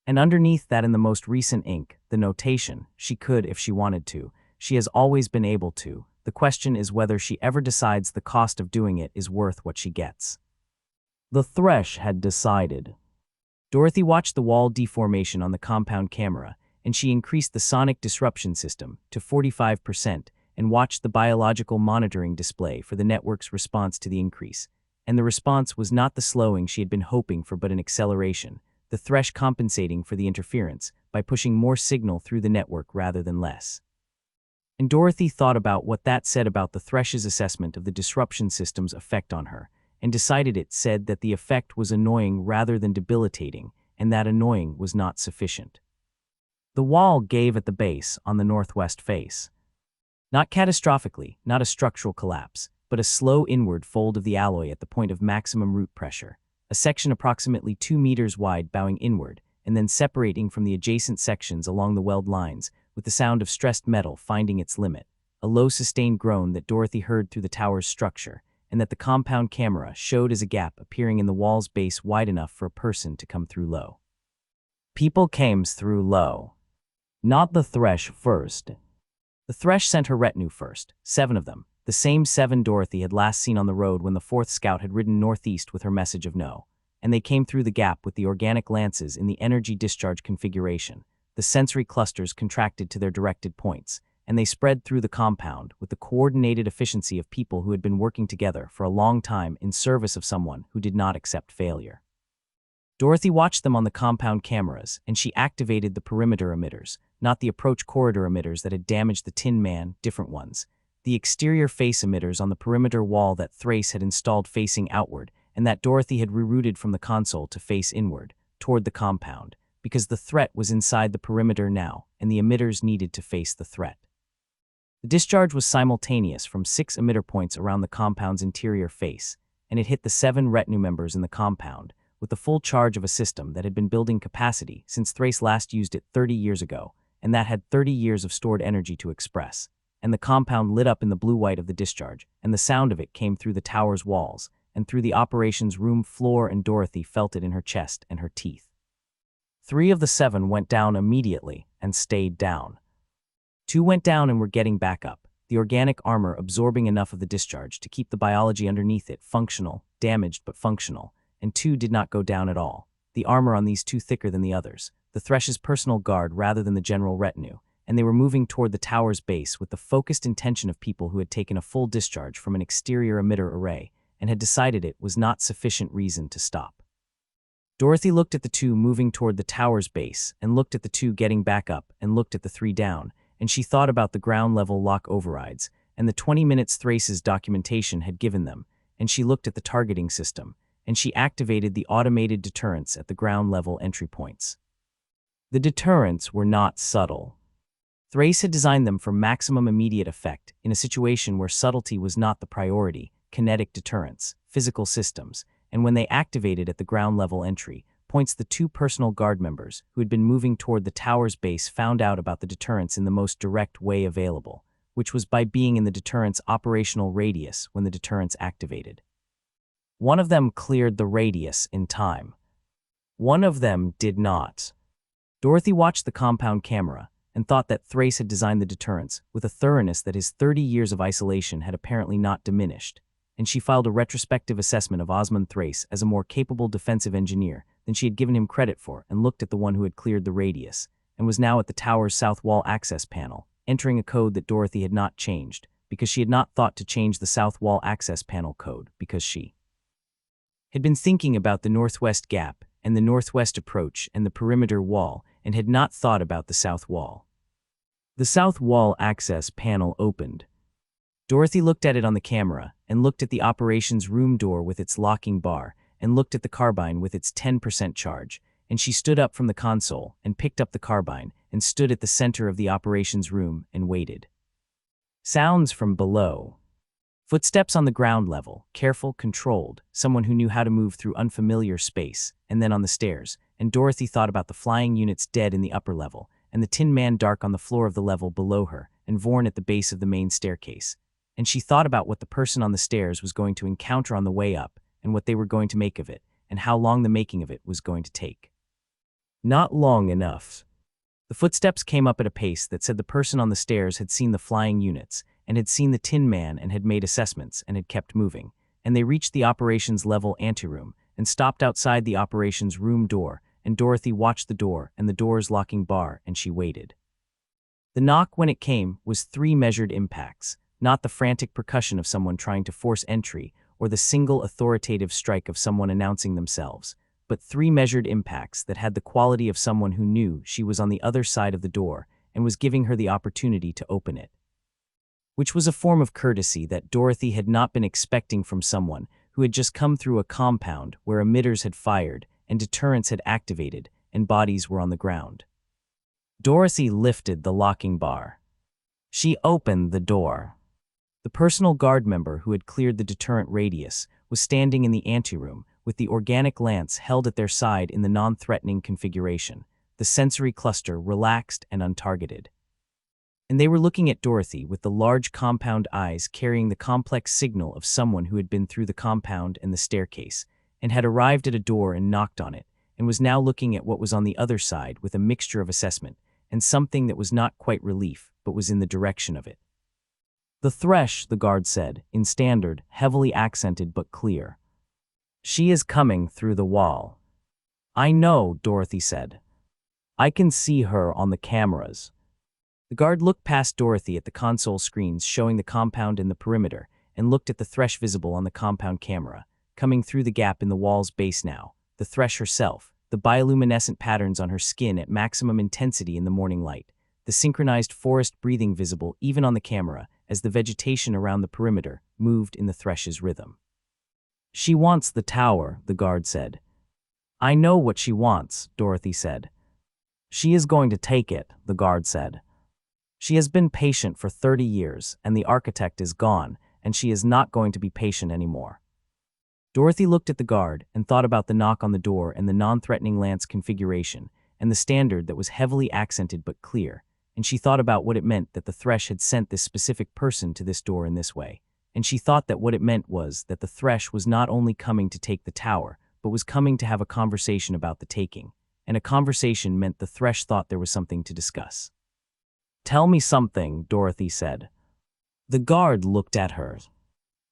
A: And underneath that in the most recent ink, the notation, she could if she wanted to, she has always been able to, the question is whether she ever decides the cost of doing it is worth what she gets. The thresh had decided. Dorothy watched the wall deformation on the compound camera, and she increased the sonic disruption system to 45% and watched the biological monitoring display for the network's response to the increase. And the response was not the slowing she had been hoping for but an acceleration, the thresh compensating for the interference by pushing more signal through the network rather than less. And Dorothy thought about what that said about the thresh's assessment of the disruption system's effect on her, and decided it said that the effect was annoying rather than debilitating, and that annoying was not sufficient. The wall gave at the base on the northwest face. Not catastrophically, not a structural collapse, but a slow inward fold of the alloy at the point of maximum root pressure, a section approximately 2 meters wide bowing inward, and then separating from the adjacent sections along the weld lines, with the sound of stressed metal finding its limit, a low sustained groan that Dorothy heard through the tower's structure, and that the compound camera showed as a gap appearing in the wall's base wide enough for a person to come through low. People came through low. Not the thresh first. The thresh sent her retinue first, 7 of them, the same 7 Dorothy had last seen on the road when the 4th scout had ridden northeast with her message of no, and they came through the gap with the organic lances in the energy discharge configuration. The sensory clusters contracted to their directed points, and they spread through the compound with the coordinated efficiency of people who had been working together for a long time in service of someone who did not accept failure. Dorothy watched them on the compound cameras, and she activated the perimeter emitters, not the approach corridor emitters that had damaged the Tin Man, different ones. The exterior face emitters on the perimeter wall that Thrace had installed facing outward, and that Dorothy had rerouted from the console to face inward, toward the compound, because the threat was inside the perimeter now, and the emitters needed to face the threat. The discharge was simultaneous from 6 emitter points around the compound's interior face, and it hit the 7 retinue members in the compound, with the full charge of a system that had been building capacity since Thrace last used it 30 years ago, and that had 30 years of stored energy to express. And the compound lit up in the blue-white of the discharge, and the sound of it came through the tower's walls, and through the operations room floor, and Dorothy felt it in her chest and her teeth. 3 of the 7 went down immediately and stayed down. 2 went down and were getting back up, the organic armor absorbing enough of the discharge to keep the biology underneath it functional, damaged but functional, and 2 did not go down at all, the armor on these 2 thicker than the others, the Thresh's personal guard rather than the general retinue, and they were moving toward the tower's base with the focused intention of people who had taken a full discharge from an exterior emitter array and had decided it was not sufficient reason to stop. Dorothy looked at the 2 moving toward the tower's base, and looked at the 2 getting back up, and looked at the 3 down, and she thought about the ground-level lock overrides, and the 20 minutes Thrace's documentation had given them, and she looked at the targeting system, and she activated the automated deterrents at the ground-level entry points. The deterrents were not subtle. Thrace had designed them for maximum immediate effect in a situation where subtlety was not the priority: kinetic deterrents, physical systems, and when they activated at the ground-level entry points, the 2 personal guard members who had been moving toward the tower's base found out about the deterrents in the most direct way available, which was by being in the deterrent's operational radius when the deterrents activated. One of them cleared the radius in time. One of them did not. Dorothy watched the compound camera and thought that Thrace had designed the deterrents with a thoroughness that his 30 years of isolation had apparently not diminished, and she filed a retrospective assessment of Osmond Thrace as a more capable defensive engineer than she had given him credit for, and looked at the one who had cleared the radius, and was now at the tower's south wall access panel, entering a code that Dorothy had not changed, because she had not thought to change the south wall access panel code, because she had been thinking about the northwest gap and the northwest approach and the perimeter wall, and had not thought about the south wall. The south wall access panel opened. Dorothy looked at it on the camera, and looked at the operations room door with its locking bar, and looked at the carbine with its 10% charge, and she stood up from the console, and picked up the carbine, and stood at the center of the operations room, and waited. Sounds from below. Footsteps on the ground level, careful, controlled, someone who knew how to move through unfamiliar space, and then on the stairs, and Dorothy thought about the flying units dead in the upper level, and the Tin Man dark on the floor of the level below her, and Vorn at the base of the main staircase. And she thought about what the person on the stairs was going to encounter on the way up, and what they were going to make of it, and how long the making of it was going to take. Not long enough. The footsteps came up at a pace that said the person on the stairs had seen the flying units, and had seen the Tin Man, and had made assessments, and had kept moving, and they reached the operations level anteroom, and stopped outside the operations room door, and Dorothy watched the door and the door's locking bar, and she waited. The knock, when it came, was 3 measured impacts, not the frantic percussion of someone trying to force entry or the single authoritative strike of someone announcing themselves, but 3 measured impacts that had the quality of someone who knew she was on the other side of the door and was giving her the opportunity to open it. Which was a form of courtesy that Dorothy had not been expecting from someone who had just come through a compound where emitters had fired and deterrents had activated and bodies were on the ground. Dorothy lifted the locking bar. She opened the door. The personal guard member who had cleared the deterrent radius was standing in the anteroom with the organic lance held at their side in the non-threatening configuration, the sensory cluster relaxed and untargeted. And they were looking at Dorothy with the large compound eyes carrying the complex signal of someone who had been through the compound and the staircase, and had arrived at a door and knocked on it, and was now looking at what was on the other side with a mixture of assessment and something that was not quite relief, but was in the direction of it. "The Thresh," the guard said, in standard, heavily accented but clear. "She is coming through the wall." "I know," Dorothy said. "I can see her on the cameras." The guard looked past Dorothy at the console screens showing the compound and the perimeter, and looked at the Thresh visible on the compound camera, coming through the gap in the wall's base now, the Thresh herself, the bioluminescent patterns on her skin at maximum intensity in the morning light, the synchronized forest breathing visible even on the camera as the vegetation around the perimeter moved in the Thresh's rhythm. "She wants the tower," the guard said. "I know what she wants," Dorothy said. "She is going to take it," the guard said. "She has been patient for 30 years, and the architect is gone, and she is not going to be patient anymore." Dorothy looked at the guard and thought about the knock on the door and the non-threatening lance configuration and the standard that was heavily accented but clear, and she thought about what it meant that the Thresh had sent this specific person to this door in this way, and she thought that what it meant was that the Thresh was not only coming to take the tower, but was coming to have a conversation about the taking, and a conversation meant the Thresh thought there was something to discuss. "Tell me something," Dorothy said. The guard looked at her.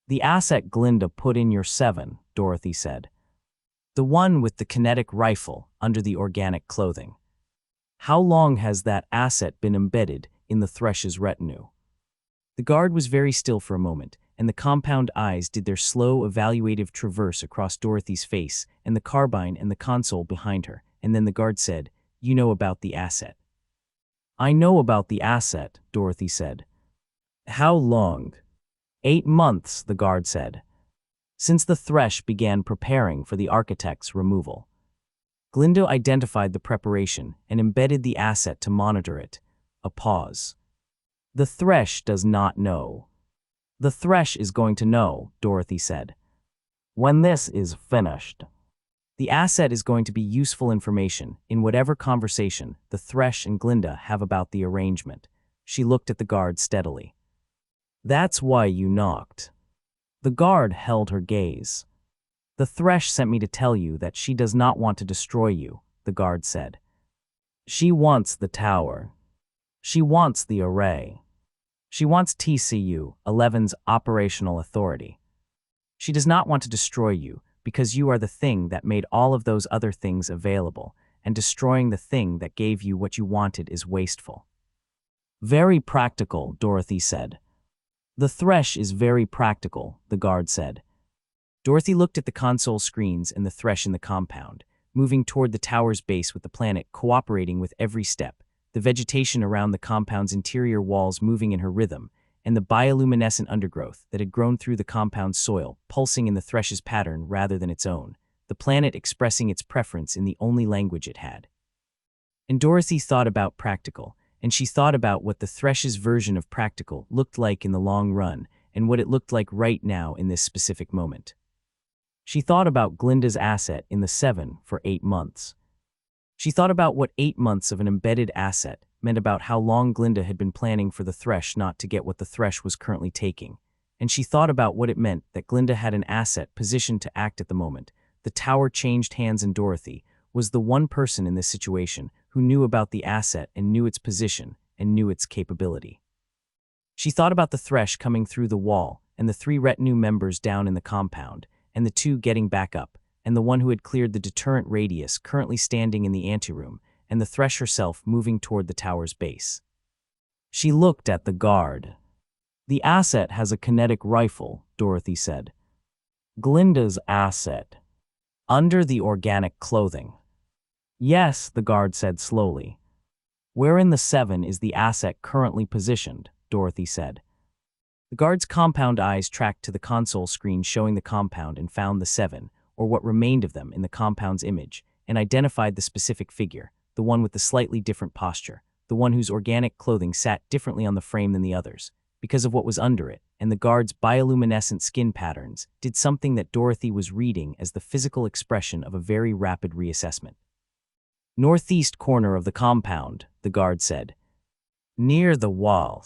A: "The asset Glinda put in your 7, Dorothy said. "The one with the kinetic rifle under the organic clothing. How long has that asset been embedded in the Thresh's retinue?" The guard was very still for a moment, and the compound eyes did their slow, evaluative traverse across Dorothy's face and the carbine and the console behind her, and then the guard said, "You know about the asset." "I know about the asset," Dorothy said. "How long?" 8 months, the guard said. "Since the Thresh began preparing for the architect's removal." Glinda identified the preparation and embedded the asset to monitor it. A pause. "The Thresh does not know." "The Thresh is going to know," Dorothy said. "When this is finished." "The asset is going to be useful information in whatever conversation the Thresh and Glinda have about the arrangement." She looked at the guard steadily. "That's why you knocked." The guard held her gaze. "The Thresh sent me to tell you that she does not want to destroy you," the guard said. "She wants the tower. She wants the array. She wants TCU 11's operational authority. She does not want to destroy you because you are the thing that made all of those other things available, and destroying the thing that gave you what you wanted is wasteful." "Very practical," Dorothy said. "The Thresh is very practical," the guard said. Dorothy looked at the console screens and the Thresh in the compound, moving toward the tower's base with the planet cooperating with every step, the vegetation around the compound's interior walls moving in her rhythm, and the bioluminescent undergrowth that had grown through the compound's soil pulsing in the Thresh's pattern rather than its own, the planet expressing its preference in the only language it had. And Dorothy thought about practical, and she thought about what the Thresh's version of practical looked like in the long run and what it looked like right now in this specific moment. She thought about Glinda's asset in the 7 for 8 months. She thought about what 8 months of an embedded asset meant about how long Glinda had been planning for the Thresh not to get what the Thresh was currently taking, and she thought about what it meant that Glinda had an asset positioned to act at the moment. The tower changed hands, and Dorothy was the one person in this situation who knew about the asset and knew its position and knew its capability. She thought about the Thresh coming through the wall and the 3 retinue members down in the compound and the 2 getting back up and the one who had cleared the deterrent radius currently standing in the anteroom and the Thresh herself moving toward the tower's base. She looked at the guard. "The asset has a kinetic rifle," Dorothy said. "Glinda's asset. Under the organic clothing." "Yes," the guard said slowly. "Where in the 7 is the asset currently positioned?" Dorothy said. The guard's compound eyes tracked to the console screen showing the compound and found the 7, or what remained of them, in the compound's image, and identified the specific figure, the one with the slightly different posture, the one whose organic clothing sat differently on the frame than the others, because of what was under it, and the guard's bioluminescent skin patterns did something that Dorothy was reading as the physical expression of a very rapid reassessment. "Northeast corner of the compound," the guard said. "Near the wall.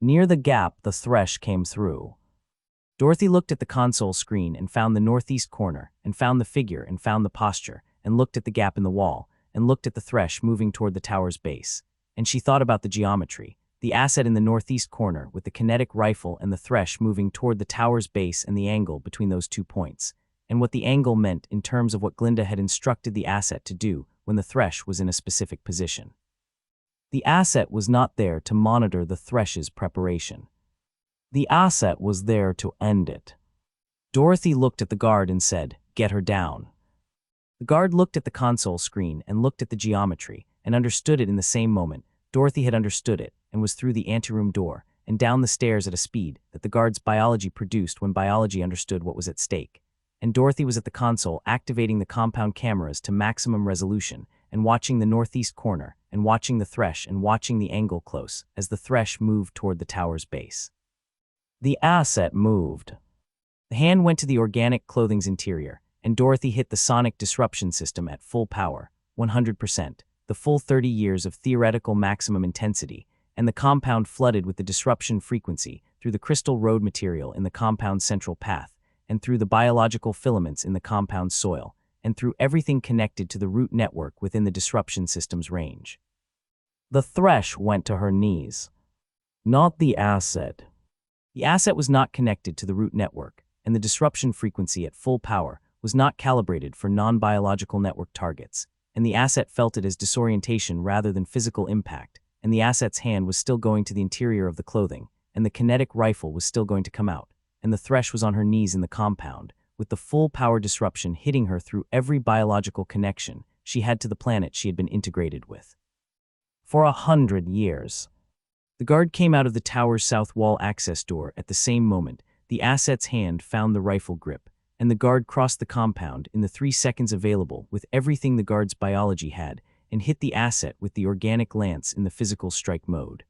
A: Near the gap the Thresh came through." Dorothy looked at the console screen and found the northeast corner, and found the figure, and found the posture, and looked at the gap in the wall, and looked at the Thresh moving toward the tower's base. And she thought about the geometry, the asset in the northeast corner with the kinetic rifle and the Thresh moving toward the tower's base and the angle between those 2 points, and what the angle meant in terms of what Glinda had instructed the asset to do when the Thresh was in a specific position. The asset was not there to monitor the Thresh's preparation. The asset was there to end it. Dorothy looked at the guard and said, "Get her down." The guard looked at the console screen and looked at the geometry and understood it in the same moment. Dorothy had understood it and was through the anteroom door and down the stairs at a speed that the guard's biology produced when biology understood what was at stake. And Dorothy was at the console activating the compound cameras to maximum resolution and watching the northeast corner and watching the Thresh and watching the angle close as the Thresh moved toward the tower's base. The asset moved. The hand went to the organic clothing's interior, and Dorothy hit the sonic disruption system at full power, 100%, the full 30 years of theoretical maximum intensity, and the compound flooded with the disruption frequency through the crystal road material in the compound's central path, and through the biological filaments in the compound's soil, and through everything connected to the root network within the disruption system's range. The thresh went to her knees. Not the asset. The asset was not connected to the root network, and the disruption frequency at full power was not calibrated for non-biological network targets, and the asset felt it as disorientation rather than physical impact, and the asset's hand was still going to the interior of the clothing, and the kinetic rifle was still going to come out, and the thresh was on her knees in the compound, with the full power disruption hitting her through every biological connection she had to the planet she had been integrated with. For 100 years. The guard came out of the tower's south wall access door at the same moment. The asset's hand found the rifle grip, and the guard crossed the compound in the 3 seconds available with everything the guard's biology had, and hit the asset with the organic lance in the physical strike mode.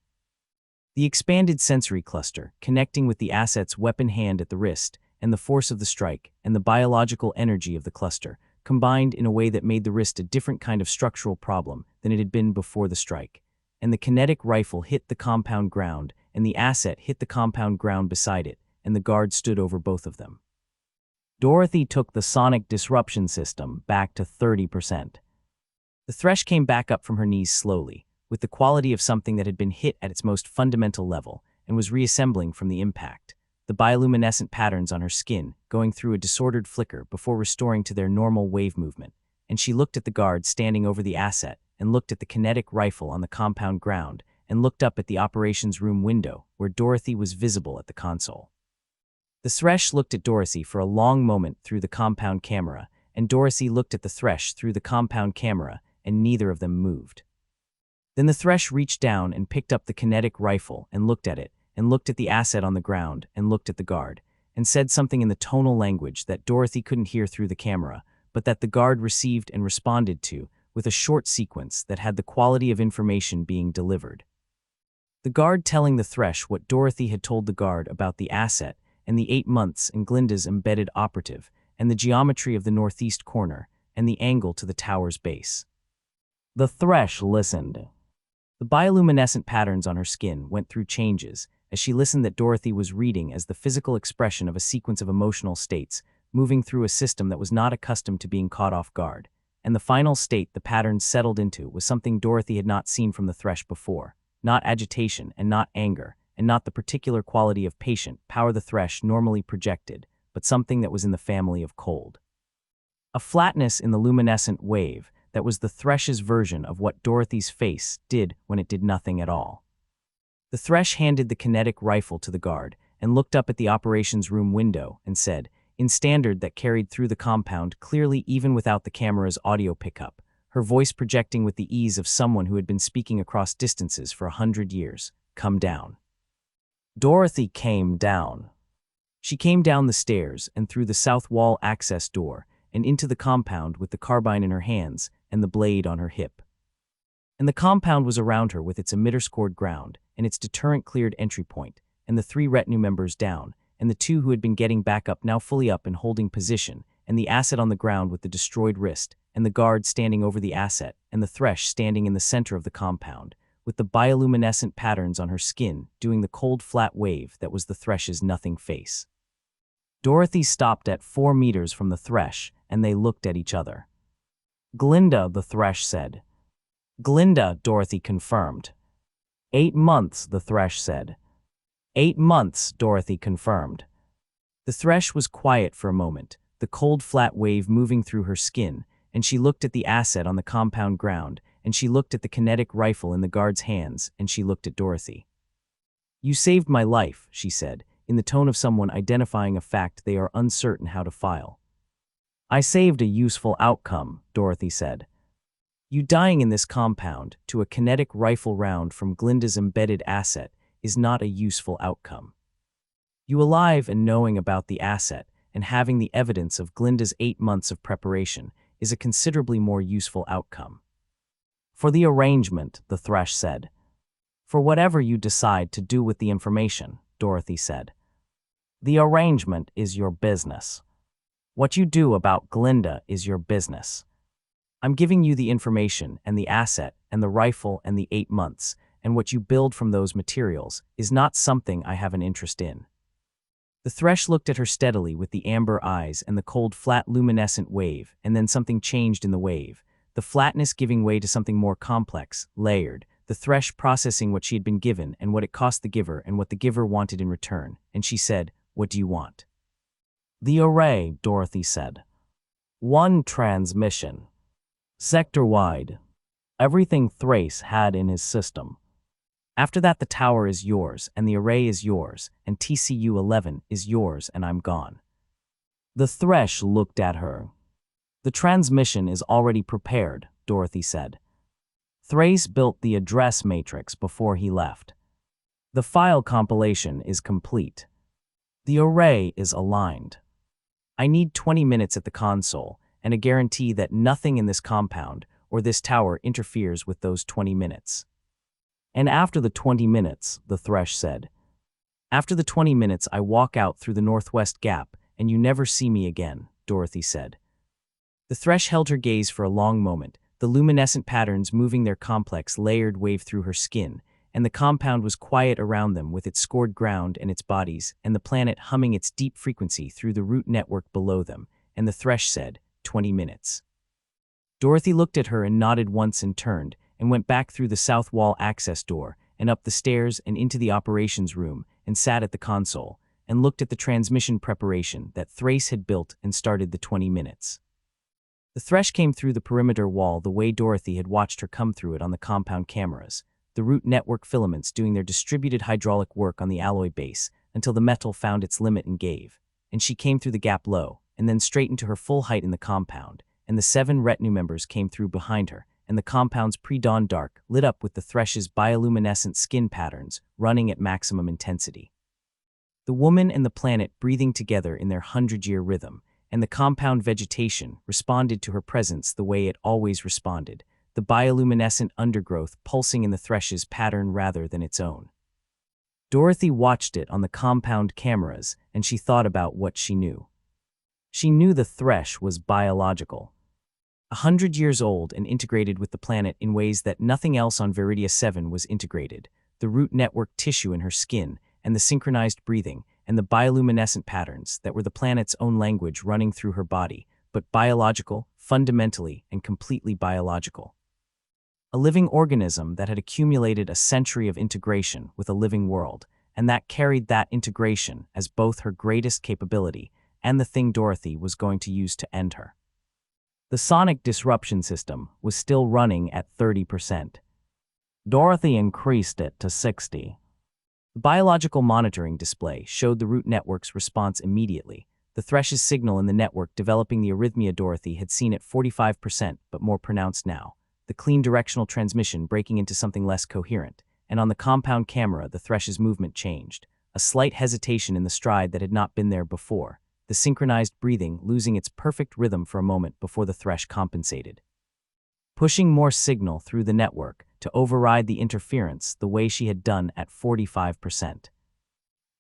A: The expanded sensory cluster, connecting with the asset's weapon hand at the wrist, and the force of the strike, and the biological energy of the cluster, combined in a way that made the wrist a different kind of structural problem than it had been before the strike. And the kinetic rifle hit the compound ground, and the asset hit the compound ground beside it, and the guard stood over both of them. Dorothy took the sonic disruption system back to 30%. The thresh came back up from her knees slowly, with the quality of something that had been hit at its most fundamental level, and was reassembling from the impact, the bioluminescent patterns on her skin going through a disordered flicker before restoring to their normal wave movement, and she looked at the guard standing over the asset, and looked at the kinetic rifle on the compound ground, and looked up at the operations room window where Dorothy was visible at the console. The thresh looked at Dorothy for a long moment through the compound camera, and Dorothy looked at the thresh through the compound camera, and neither of them moved. Then the thresh reached down and picked up the kinetic rifle and looked at it, and looked at the asset on the ground, and looked at the guard, and said something in the tonal language that Dorothy couldn't hear through the camera, but that the guard received and responded to with a short sequence that had the quality of information being delivered. The guard telling the thresh what Dorothy had told the guard about the asset and the 8 months and Glinda's embedded operative, and the geometry of the northeast corner, and the angle to the tower's base. The thresh listened. The bioluminescent patterns on her skin went through changes as she listened that Dorothy was reading as the physical expression of a sequence of emotional states moving through a system that was not accustomed to being caught off guard, and the final state the patterns settled into was something Dorothy had not seen from the thresh before, not agitation and not anger, and not the particular quality of patient power the thresh normally projected, but something that was in the family of cold. A flatness in the luminescent wave that was the thresh's version of what Dorothy's face did when it did nothing at all. The thresh handed the kinetic rifle to the guard and looked up at the operations room window and said, in standard that carried through the compound clearly even without the camera's audio pickup, her voice projecting with the ease of someone who had been speaking across distances for 100 years, "Come down." Dorothy came down. She came down the stairs and through the south wall access door and into the compound with the carbine in her hands and the blade on her hip. And the compound was around her with its emitter-scored ground and its deterrent-cleared entry point, and the 3 retinue members down, and the 2 who had been getting back up now fully up and holding position, and the asset on the ground with the destroyed wrist, and the guard standing over the asset, and the thresh standing in the center of the compound, with the bioluminescent patterns on her skin doing the cold flat wave that was the thresh's nothing face. Dorothy stopped at 4 meters from the thresh, and they looked at each other. "Glinda," the thresh said. "Glinda," Dorothy confirmed. 8 months, the thresh said. 8 months, Dorothy confirmed. The thresh was quiet for a moment, the cold flat wave moving through her skin, and she looked at the asset on the compound ground, and she looked at the kinetic rifle in the guard's hands, and she looked at Dorothy. "You saved my life," she said, in the tone of someone identifying a fact they are uncertain how to file. "I saved a useful outcome," Dorothy said. "You dying in this compound to a kinetic rifle round from Glinda's embedded asset is not a useful outcome. You alive and knowing about the asset and having the evidence of Glinda's 8 months of preparation is a considerably more useful outcome. For the arrangement," the thresh said. "For whatever you decide to do with the information," Dorothy said. The arrangement is your business. What you do about Glinda is your business. I'm giving you the information and the asset and the rifle and the 8 months, and what you build from those materials is not something I have an interest in. The thresh looked at her steadily with the amber eyes and the cold, flat, luminescent wave, and then something changed in the wave, the flatness giving way to something more complex, layered, the thresh processing what she had been given and what it cost the giver and what the giver wanted in return, and she said, "What do you want?" "The array," Dorothy said. "One transmission. Sector-wide. Everything Thrace had in his system. After that, the tower is yours, and the array is yours, and TCU-11 is yours, and I'm gone." The thresh looked at her. "The transmission is already prepared," Dorothy said. "Thrace built the address matrix before he left. The file compilation is complete. The array is aligned. I need 20 minutes at the console, and a guarantee that nothing in this compound or this tower interferes with those 20 minutes. "And after the 20 minutes, the thresh said. "After the 20 minutes, I walk out through the northwest gap, and you never see me again," Dorothy said. The thresh held her gaze for a long moment, the luminescent patterns moving their complex, layered wave through her skin, and the compound was quiet around them with its scored ground and its bodies, and the planet humming its deep frequency through the root network below them, and the thresh said, 20 minutes. Dorothy looked at her and nodded once and turned, and went back through the south wall access door, and up the stairs and into the operations room, and sat at the console, and looked at the transmission preparation that Thrace had built and started the 20 minutes. The thresh came through the perimeter wall the way Dorothy had watched her come through it on the compound cameras, the root network filaments doing their distributed hydraulic work on the alloy base until the metal found its limit and gave, and she came through the gap low, and then straightened to her full height in the compound, and the 7 retinue members came through behind her, and the compound's pre-dawn dark lit up with the thresh's bioluminescent skin patterns running at maximum intensity. The woman and the planet breathing together in their 100-year rhythm, and the compound vegetation responded to her presence the way it always responded, the bioluminescent undergrowth pulsing in the thresh's pattern rather than its own. Dorothy watched it on the compound cameras, and she thought about what she knew. She knew the thresh was biological. 100 years old and integrated with the planet in ways that nothing else on Veridia 7 was integrated, the root network tissue in her skin, and the synchronized breathing, and the bioluminescent patterns that were the planet's own language running through her body, but biological, fundamentally and completely biological. A living organism that had accumulated a century of integration with a living world, and that carried that integration as both her greatest capability and the thing Dorothy was going to use to end her. The sonic disruption system was still running at 30%. Dorothy increased it to 60. The biological monitoring display showed the root network's response immediately, the thresh's signal in the network developing the arrhythmia Dorothy had seen at 45% but more pronounced now, the clean directional transmission breaking into something less coherent, and on the compound camera the thresh's movement changed, a slight hesitation in the stride that had not been there before, the synchronized breathing losing its perfect rhythm for a moment before the thresh compensated. Pushing more signal through the network to override the interference the way she had done at 45%.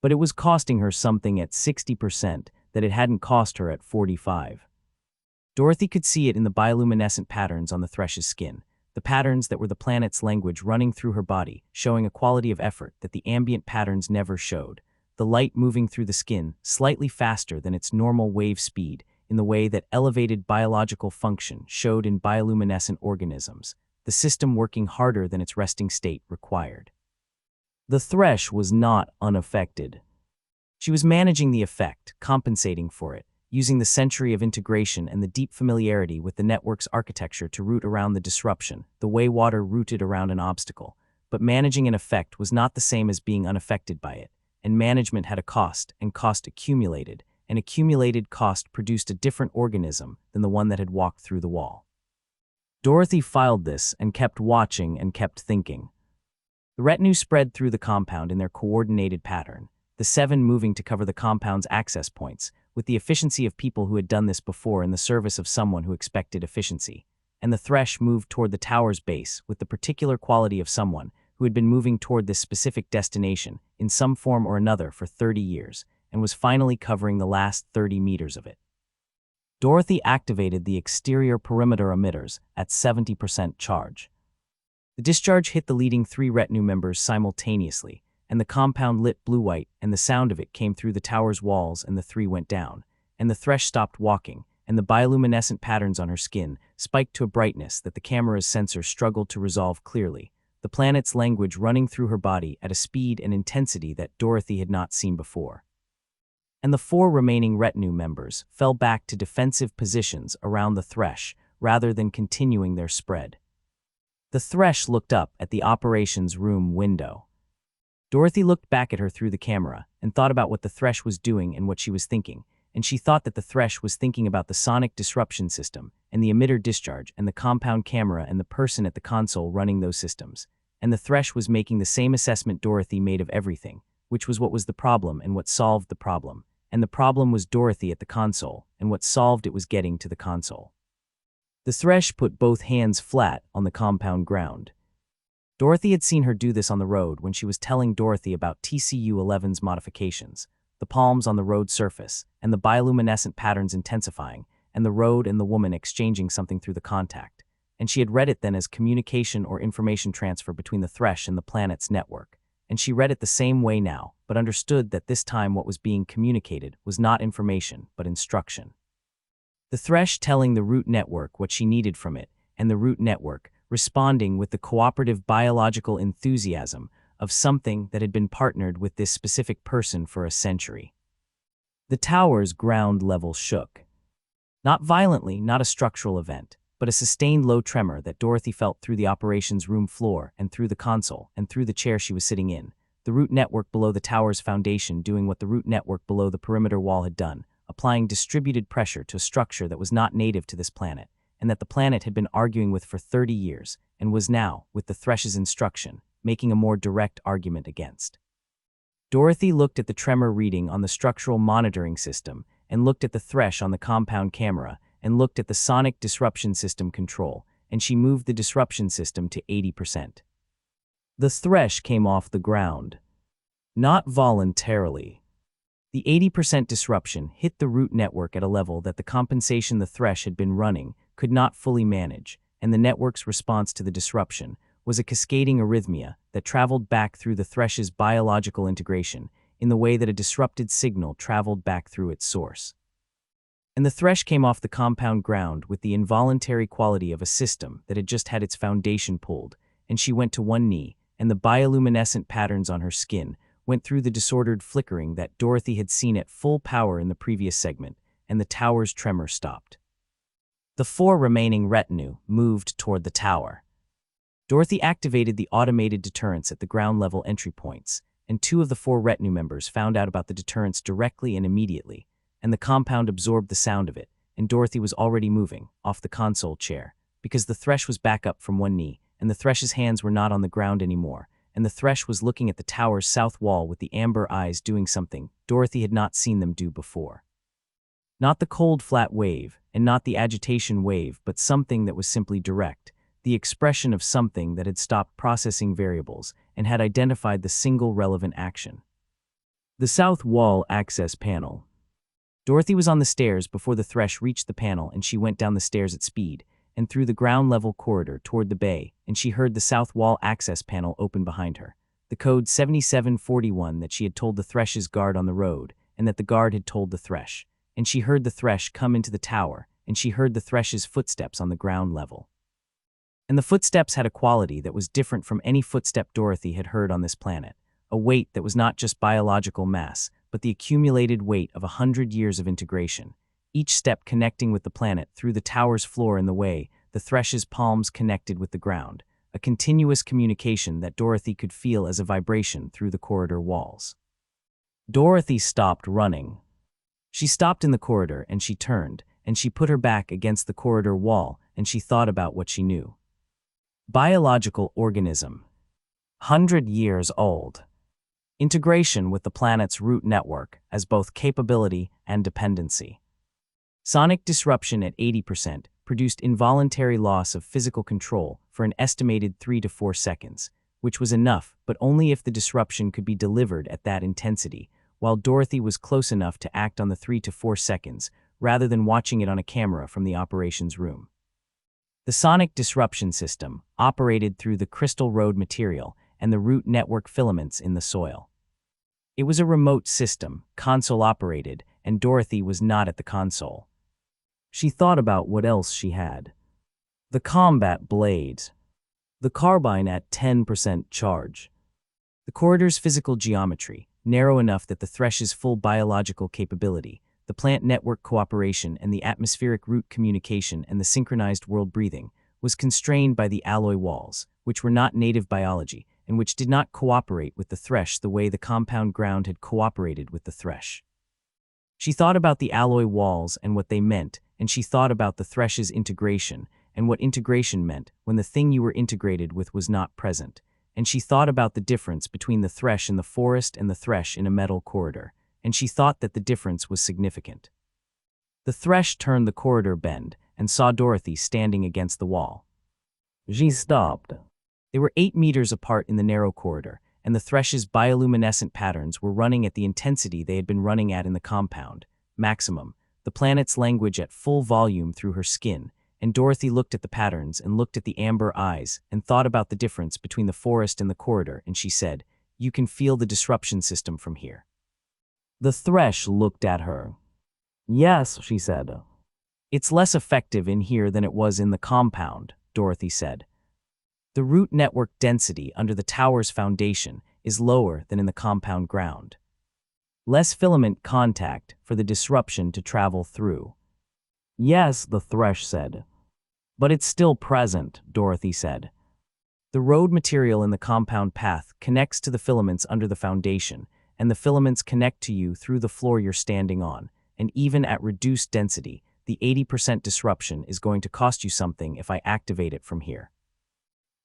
A: But it was costing her something at 60% that it hadn't cost her at 45. Dorothy could see it in the bioluminescent patterns on the thresh's skin, the patterns that were the planet's language running through her body, showing a quality of effort that the ambient patterns never showed. The light moving through the skin slightly faster than its normal wave speed in the way that elevated biological function showed in bioluminescent organisms, the system working harder than its resting state required. The thresh was not unaffected. She was managing the effect, compensating for it, using the century of integration and the deep familiarity with the network's architecture to root around the disruption, the way water rooted around an obstacle. But managing an effect was not the same as being unaffected by it. And management had a cost, and cost accumulated, and accumulated cost produced a different organism than the one that had walked through the wall. Dorothy filed this and kept watching and kept thinking. The retinue spread through the compound in their coordinated pattern, the 7 moving to cover the compound's access points, with the efficiency of people who had done this before in the service of someone who expected efficiency, and the thresh moved toward the tower's base with the particular quality of someone who had been moving toward this specific destination in some form or another for 30 years, and was finally covering the last 30 meters of it. Dorothy activated the exterior perimeter emitters at 70% charge. The discharge hit the leading 3 retinue members simultaneously, and the compound lit blue-white, and the sound of it came through the tower's walls, and the 3 went down, and the Thresh stopped walking, and the bioluminescent patterns on her skin spiked to a brightness that the camera's sensor struggled to resolve clearly, the planet's language running through her body at a speed and intensity that Dorothy had not seen before. And the 4 remaining retinue members fell back to defensive positions around the Thresh rather than continuing their spread. The Thresh looked up at the operations room window. Dorothy looked back at her through the camera and thought about what the Thresh was doing and what she was thinking, and she thought that the Thresh was thinking about the sonic disruption system and the emitter discharge and the compound camera and the person at the console running those systems. And the Thresh was making the same assessment Dorothy made of everything, which was what was the problem and what solved the problem. And the problem was Dorothy at the console, and what solved it was getting to the console. The Thresh put both hands flat on the compound ground. Dorothy had seen her do this on the road when she was telling Dorothy about TCU-11's modifications, the palms on the road surface, and the bioluminescent patterns intensifying, and the road and the woman exchanging something through the contact. And she had read it then as communication or information transfer between the Thresh and the planet's network. And she read it the same way now, but understood that this time what was being communicated was not information, but instruction. The Thresh telling the root network what she needed from it, and the root network responding with the cooperative biological enthusiasm of something that had been partnered with this specific person for a century. The tower's ground level shook. Not violently, not a structural event, but a sustained low tremor that Dorothy felt through the operations room floor and through the console and through the chair she was sitting in, the root network below the tower's foundation doing what the root network below the perimeter wall had done, applying distributed pressure to a structure that was not native to this planet, and that the planet had been arguing with for 30 years, and was now, with the Thresh's instruction, making a more direct argument against. Dorothy looked at the tremor reading on the structural monitoring system, and looked at the Thresh on the compound camera, and looked at the sonic disruption system control, and she moved the disruption system to 80%. The Thresh came off the ground. Not voluntarily. The 80% disruption hit the root network at a level that the compensation the Thresh had been running could not fully manage, and the network's response to the disruption was a cascading arrhythmia that traveled back through the Thresh's biological integration in the way that a disrupted signal traveled back through its source. And the Thresh came off the compound ground with the involuntary quality of a system that had just had its foundation pulled, and she went to one knee, and the bioluminescent patterns on her skin went through the disordered flickering that Dorothy had seen at full power in the previous segment, and the tower's tremor stopped. The 4 remaining retinue moved toward the tower. Dorothy activated the automated deterrents at the ground-level entry points, and 2 of the 4 retinue members found out about the deterrents directly and immediately, and the compound absorbed the sound of it, and Dorothy was already moving, off the console chair, because the Thresh was back up from one knee, and the Thresh's hands were not on the ground anymore, and the Thresh was looking at the tower's south wall with the amber eyes doing something Dorothy had not seen them do before. Not the cold flat wave, and not the agitation wave, but something that was simply direct, the expression of something that had stopped processing variables and had identified the single relevant action. The south wall access panel. Dorothy was on the stairs before the Thresh reached the panel, and she went down the stairs at speed, and through the ground-level corridor toward the bay, and she heard the south wall access panel open behind her, the code 7741 that she had told the Thresh's guard on the road, and that the guard had told the Thresh, and she heard the Thresh come into the tower, and she heard the Thresh's footsteps on the ground level. And the footsteps had a quality that was different from any footstep Dorothy had heard on this planet, a weight that was not just biological mass, but the accumulated weight of 100 years of integration, each step connecting with the planet through the tower's floor in the way the Thresh's palms connected with the ground, a continuous communication that Dorothy could feel as a vibration through the corridor walls. Dorothy stopped running. She stopped in the corridor, and she turned, and she put her back against the corridor wall, and she thought about what she knew. Biological organism. 100 years old. Integration with the planet's root network as both capability and dependency. Sonic disruption at 80% produced involuntary loss of physical control for an estimated 3 to 4 seconds, which was enough, but only if the disruption could be delivered at that intensity, while Dorothy was close enough to act on the 3 to 4 seconds, rather than watching it on a camera from the operations room. The sonic disruption system operated through the crystal road material and the root network filaments in the soil. It was a remote system, console-operated, and Dorothy was not at the console. She thought about what else she had. The combat blades. The carbine at 10% charge. The corridor's physical geometry, narrow enough that the Thresh's full biological capability, the plant network cooperation and the atmospheric root communication and the synchronized world breathing, was constrained by the alloy walls, which were not native biology, and which did not cooperate with the Thresh the way the compound ground had cooperated with the Thresh. She thought about the alloy walls and what they meant, and she thought about the Thresh's integration, and what integration meant when the thing you were integrated with was not present, and she thought about the difference between the Thresh in the forest and the Thresh in a metal corridor, and she thought that the difference was significant. The Thresh turned the corridor bend and saw Dorothy standing against the wall. She stopped. They were 8 meters apart in the narrow corridor, and the Thresh's bioluminescent patterns were running at the intensity they had been running at in the compound, maximum, the planet's language at full volume through her skin, and Dorothy looked at the patterns and looked at the amber eyes and thought about the difference between the forest and the corridor, and she said, "You can feel the disruption system from here." The Thresh looked at her. "Yes," she said. "It's less effective in here than it was in the compound," Dorothy said. "The root network density under the tower's foundation is lower than in the compound ground. Less filament contact for the disruption to travel through." "Yes," the Thresh said. "But it's still present," Dorothy said. "The road material in the compound path connects to the filaments under the foundation, and the filaments connect to you through the floor you're standing on, and even at reduced density, the 80% disruption is going to cost you something if I activate it from here."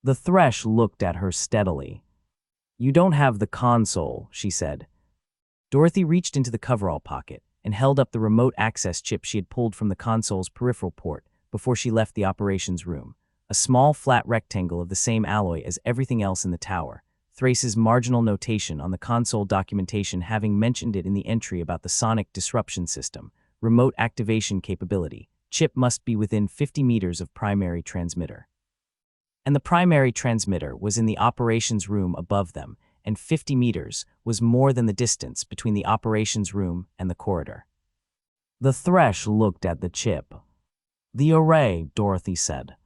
A: The Thresh looked at her steadily. "You don't have the console," she said. Dorothy reached into the coverall pocket and held up the remote access chip she had pulled from the console's peripheral port before she left the operations room, a small flat rectangle of the same alloy as everything else in the tower, Thrace's marginal notation on the console documentation having mentioned it in the entry about the sonic disruption system, remote activation capability, chip must be within 50 meters of primary transmitter. And the primary transmitter was in the operations room above them, and 50 meters was more than the distance between the operations room and the corridor. The Thresh looked at the chip. "The array," Dorothy said.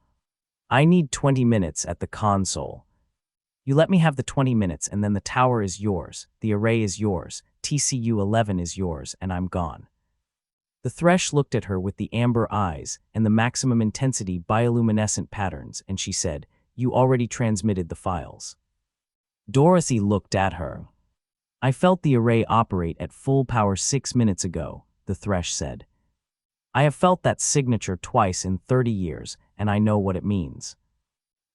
A: "I need 20 minutes at the console. You let me have the 20 minutes and then the tower is yours, the array is yours, TCU-11 is yours, and I'm gone." The Thresh looked at her with the amber eyes and the maximum intensity bioluminescent patterns, and she said, "You already transmitted the files." Dorothy looked at her. "I felt the array operate at full power 6 minutes ago," the Thresh said. "I have felt that signature twice in 30 years, and I know what it means."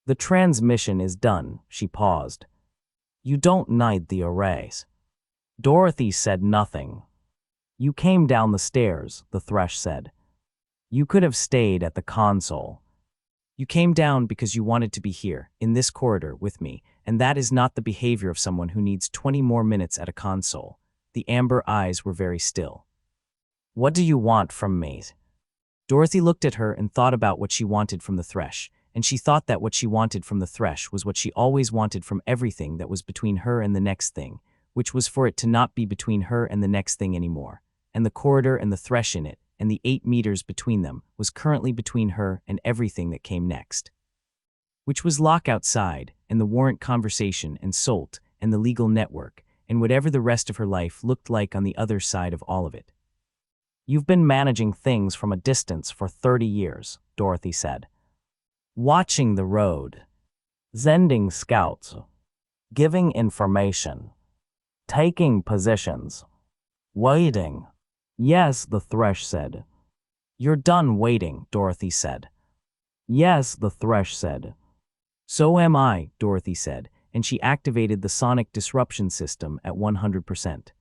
A: "The transmission is done," she paused. "You don't need the arrays." Dorothy said nothing. "You came down the stairs," the Thresh said. "You could have stayed at the console. You came down because you wanted to be here, in this corridor, with me, and that is not the behavior of someone who needs 20 more minutes at a console." The amber eyes were very still. "What do you want from me?" Dorothy looked at her and thought about what she wanted from the Thresh, and she thought that what she wanted from the Thresh was what she always wanted from everything that was between her and the next thing, which was for it to not be between her and the next thing anymore, and the corridor and the Thresh in it, and the 8 meters between them, was currently between her and everything that came next. Which was lock outside, and the warrant conversation, and SOLT, and the legal network, and whatever the rest of her life looked like on the other side of all of it. "You've been managing things from a distance for 30 years, Dorothy said. "Watching the road, sending scouts, giving information, taking positions, waiting." "Yes," the Thresh said. "You're done waiting," Dorothy said. "Yes," the Thresh said. "So am I," Dorothy said, and she activated the sonic disruption system at 100%.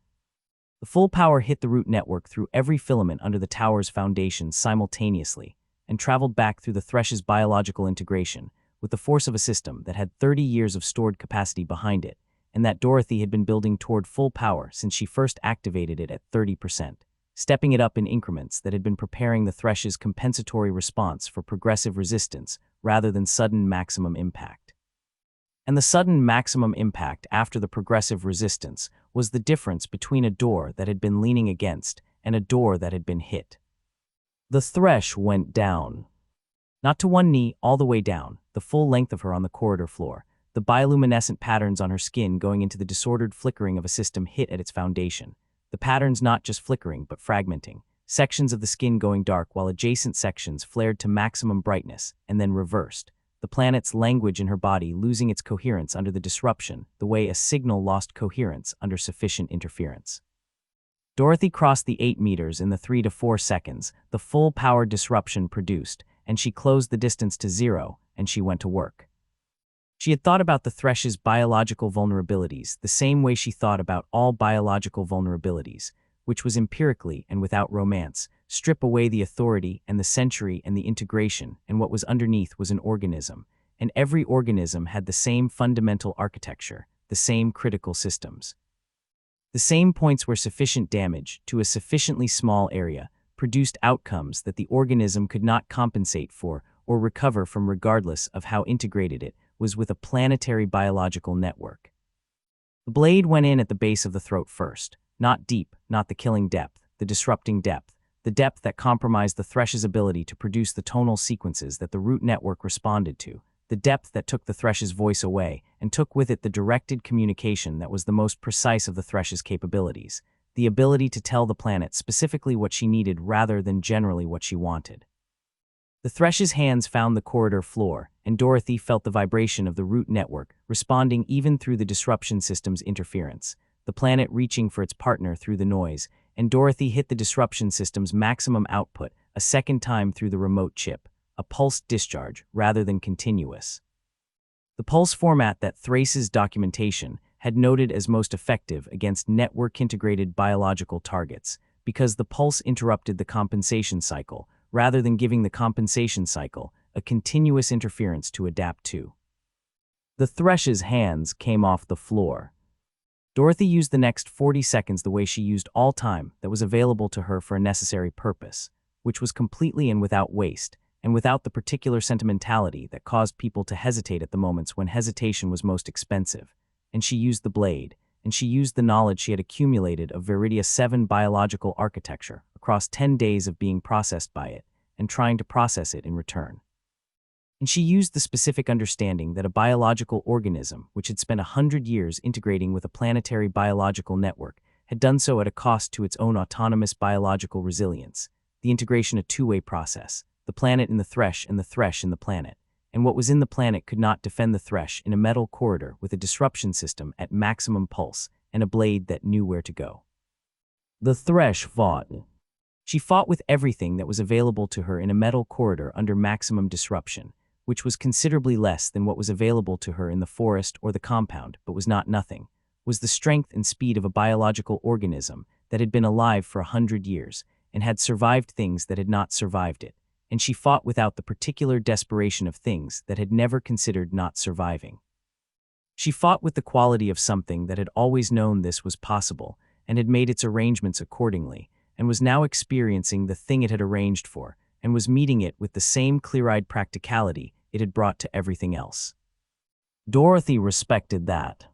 A: The full power hit the root network through every filament under the tower's foundation simultaneously and traveled back through the Thresh's biological integration with the force of a system that had 30 years of stored capacity behind it and that Dorothy had been building toward full power since she first activated it at 30%, stepping it up in increments that had been preparing the Thresh's compensatory response for progressive resistance rather than sudden maximum impact. And the sudden maximum impact after the progressive resistance was the difference between a door that had been leaning against and a door that had been hit. The Thresh went down. Not to one knee, all the way down, the full length of her on the corridor floor, the bioluminescent patterns on her skin going into the disordered flickering of a system hit at its foundation. The patterns not just flickering, but fragmenting, sections of the skin going dark while adjacent sections flared to maximum brightness and then reversed. The planet's language in her body losing its coherence under the disruption, the way a signal lost coherence under sufficient interference. Dorothy crossed the 8 meters in the 3 to 4 seconds the full power disruption produced, and she closed the distance to 0, and she went to work. She had thought about the Thresh's biological vulnerabilities the same way she thought about all biological vulnerabilities, which was empirically and without romance, strip away the authority and the century and the integration, and what was underneath was an organism, and every organism had the same fundamental architecture, the same critical systems. The same points where sufficient damage to a sufficiently small area produced outcomes that the organism could not compensate for or recover from regardless of how integrated it was with a planetary biological network. The blade went in at the base of the throat first, not deep, not the killing depth, the disrupting depth, the depth that compromised the Thresh's ability to produce the tonal sequences that the root network responded to, the depth that took the Thresh's voice away and took with it the directed communication that was the most precise of the Thresh's capabilities, the ability to tell the planet specifically what she needed rather than generally what she wanted. The Thresh's hands found the corridor floor, and Dorothy felt the vibration of the root network, responding even through the disruption system's interference, the planet reaching for its partner through the noise, and Dorothy hit the disruption system's maximum output a second time through the remote chip, a pulsed discharge rather than continuous. The pulse format that Thrace's documentation had noted as most effective against network-integrated biological targets, because the pulse interrupted the compensation cycle, rather than giving the compensation cycle a continuous interference to adapt to. The Thresh's hands came off the floor. Dorothy used the next 40 seconds the way she used all time that was available to her for a necessary purpose, which was completely and without waste, and without the particular sentimentality that caused people to hesitate at the moments when hesitation was most expensive. And she used the blade, and she used the knowledge she had accumulated of Viridia 7 biological architecture across 10 days of being processed by it, and trying to process it in return. And she used the specific understanding that a biological organism, which had spent 100 years integrating with a planetary biological network, had done so at a cost to its own autonomous biological resilience, the integration a two-way process, the planet in the Thresh and the Thresh in the planet, and what was in the planet could not defend the Thresh in a metal corridor with a disruption system at maximum pulse and a blade that knew where to go. The Thresh fought. She fought with everything that was available to her in a metal corridor under maximum disruption, which was considerably less than what was available to her in the forest or the compound, but was not nothing, was the strength and speed of a biological organism that had been alive for 100 years and had survived things that had not survived it, and she fought without the particular desperation of things that had never considered not surviving. She fought with the quality of something that had always known this was possible and had made its arrangements accordingly, and was now experiencing the thing it had arranged for, and was meeting it with the same clear-eyed practicality it had brought to everything else. Dorothy respected that.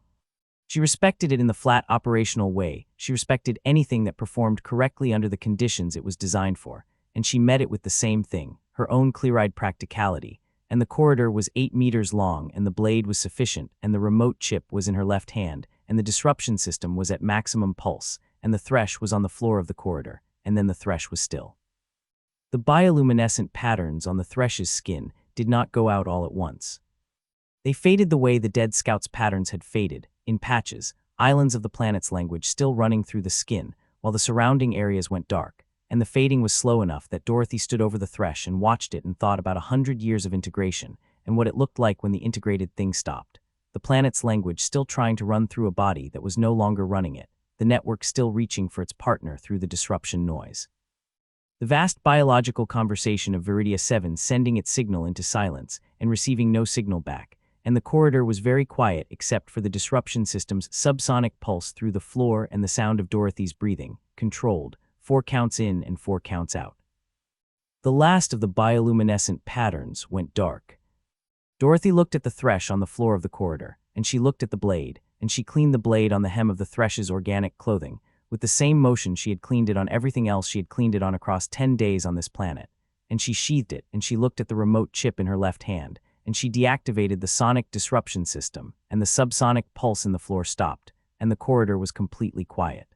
A: She respected it in the flat operational way. She respected anything that performed correctly under the conditions it was designed for, and she met it with the same thing, her own clear-eyed practicality, and the corridor was 8 meters long, and the blade was sufficient, and the remote chip was in her left hand, and the disruption system was at maximum pulse, and the Thresh was on the floor of the corridor, and then the Thresh was still. The bioluminescent patterns on the Thresh's skin did not go out all at once. They faded the way the dead scout's patterns had faded, in patches, islands of the planet's language still running through the skin, while the surrounding areas went dark, and the fading was slow enough that Dorothy stood over the Thresh and watched it and thought about 100 years of integration and what it looked like when the integrated thing stopped. The planet's language still trying to run through a body that was no longer running it, the network still reaching for its partner through the disruption noise. The vast biological conversation of Viridia 7 sending its signal into silence and receiving no signal back, and the corridor was very quiet except for the disruption system's subsonic pulse through the floor and the sound of Dorothy's breathing, controlled, 4 counts in and 4 counts out. The last of the bioluminescent patterns went dark. Dorothy looked at the thresh on the floor of the corridor, and she looked at the blade, and she cleaned the blade on the hem of the thresh's organic clothing, with the same motion she had cleaned it on everything else she had cleaned it on across 10 days on this planet. And she sheathed it, and she looked at the remote chip in her left hand, and she deactivated the sonic disruption system, and the subsonic pulse in the floor stopped, and the corridor was completely quiet.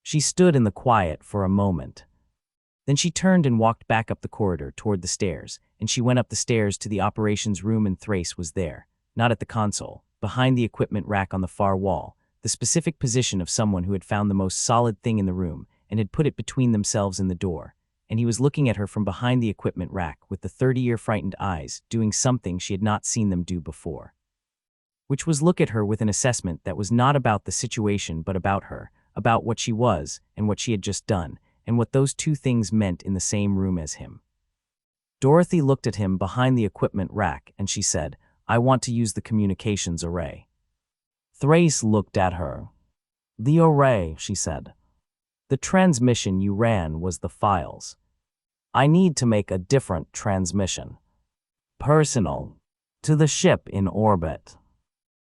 A: She stood in the quiet for a moment. Then she turned and walked back up the corridor toward the stairs, and she went up the stairs to the operations room, and Thrace was there, not at the console, behind the equipment rack on the far wall, the specific position of someone who had found the most solid thing in the room and had put it between themselves and the door, and he was looking at her from behind the equipment rack with the 30-year frightened eyes, doing something she had not seen them do before. Which was look at her with an assessment that was not about the situation but about her, about what she was and what she had just done, and what those two things meant in the same room as him. Dorothy looked at him behind the equipment rack and she said, "I want to use the communications array." Thrace looked at her. "The array," she said. "The transmission you ran was the files. I need to make a different transmission. Personal. To the ship in orbit."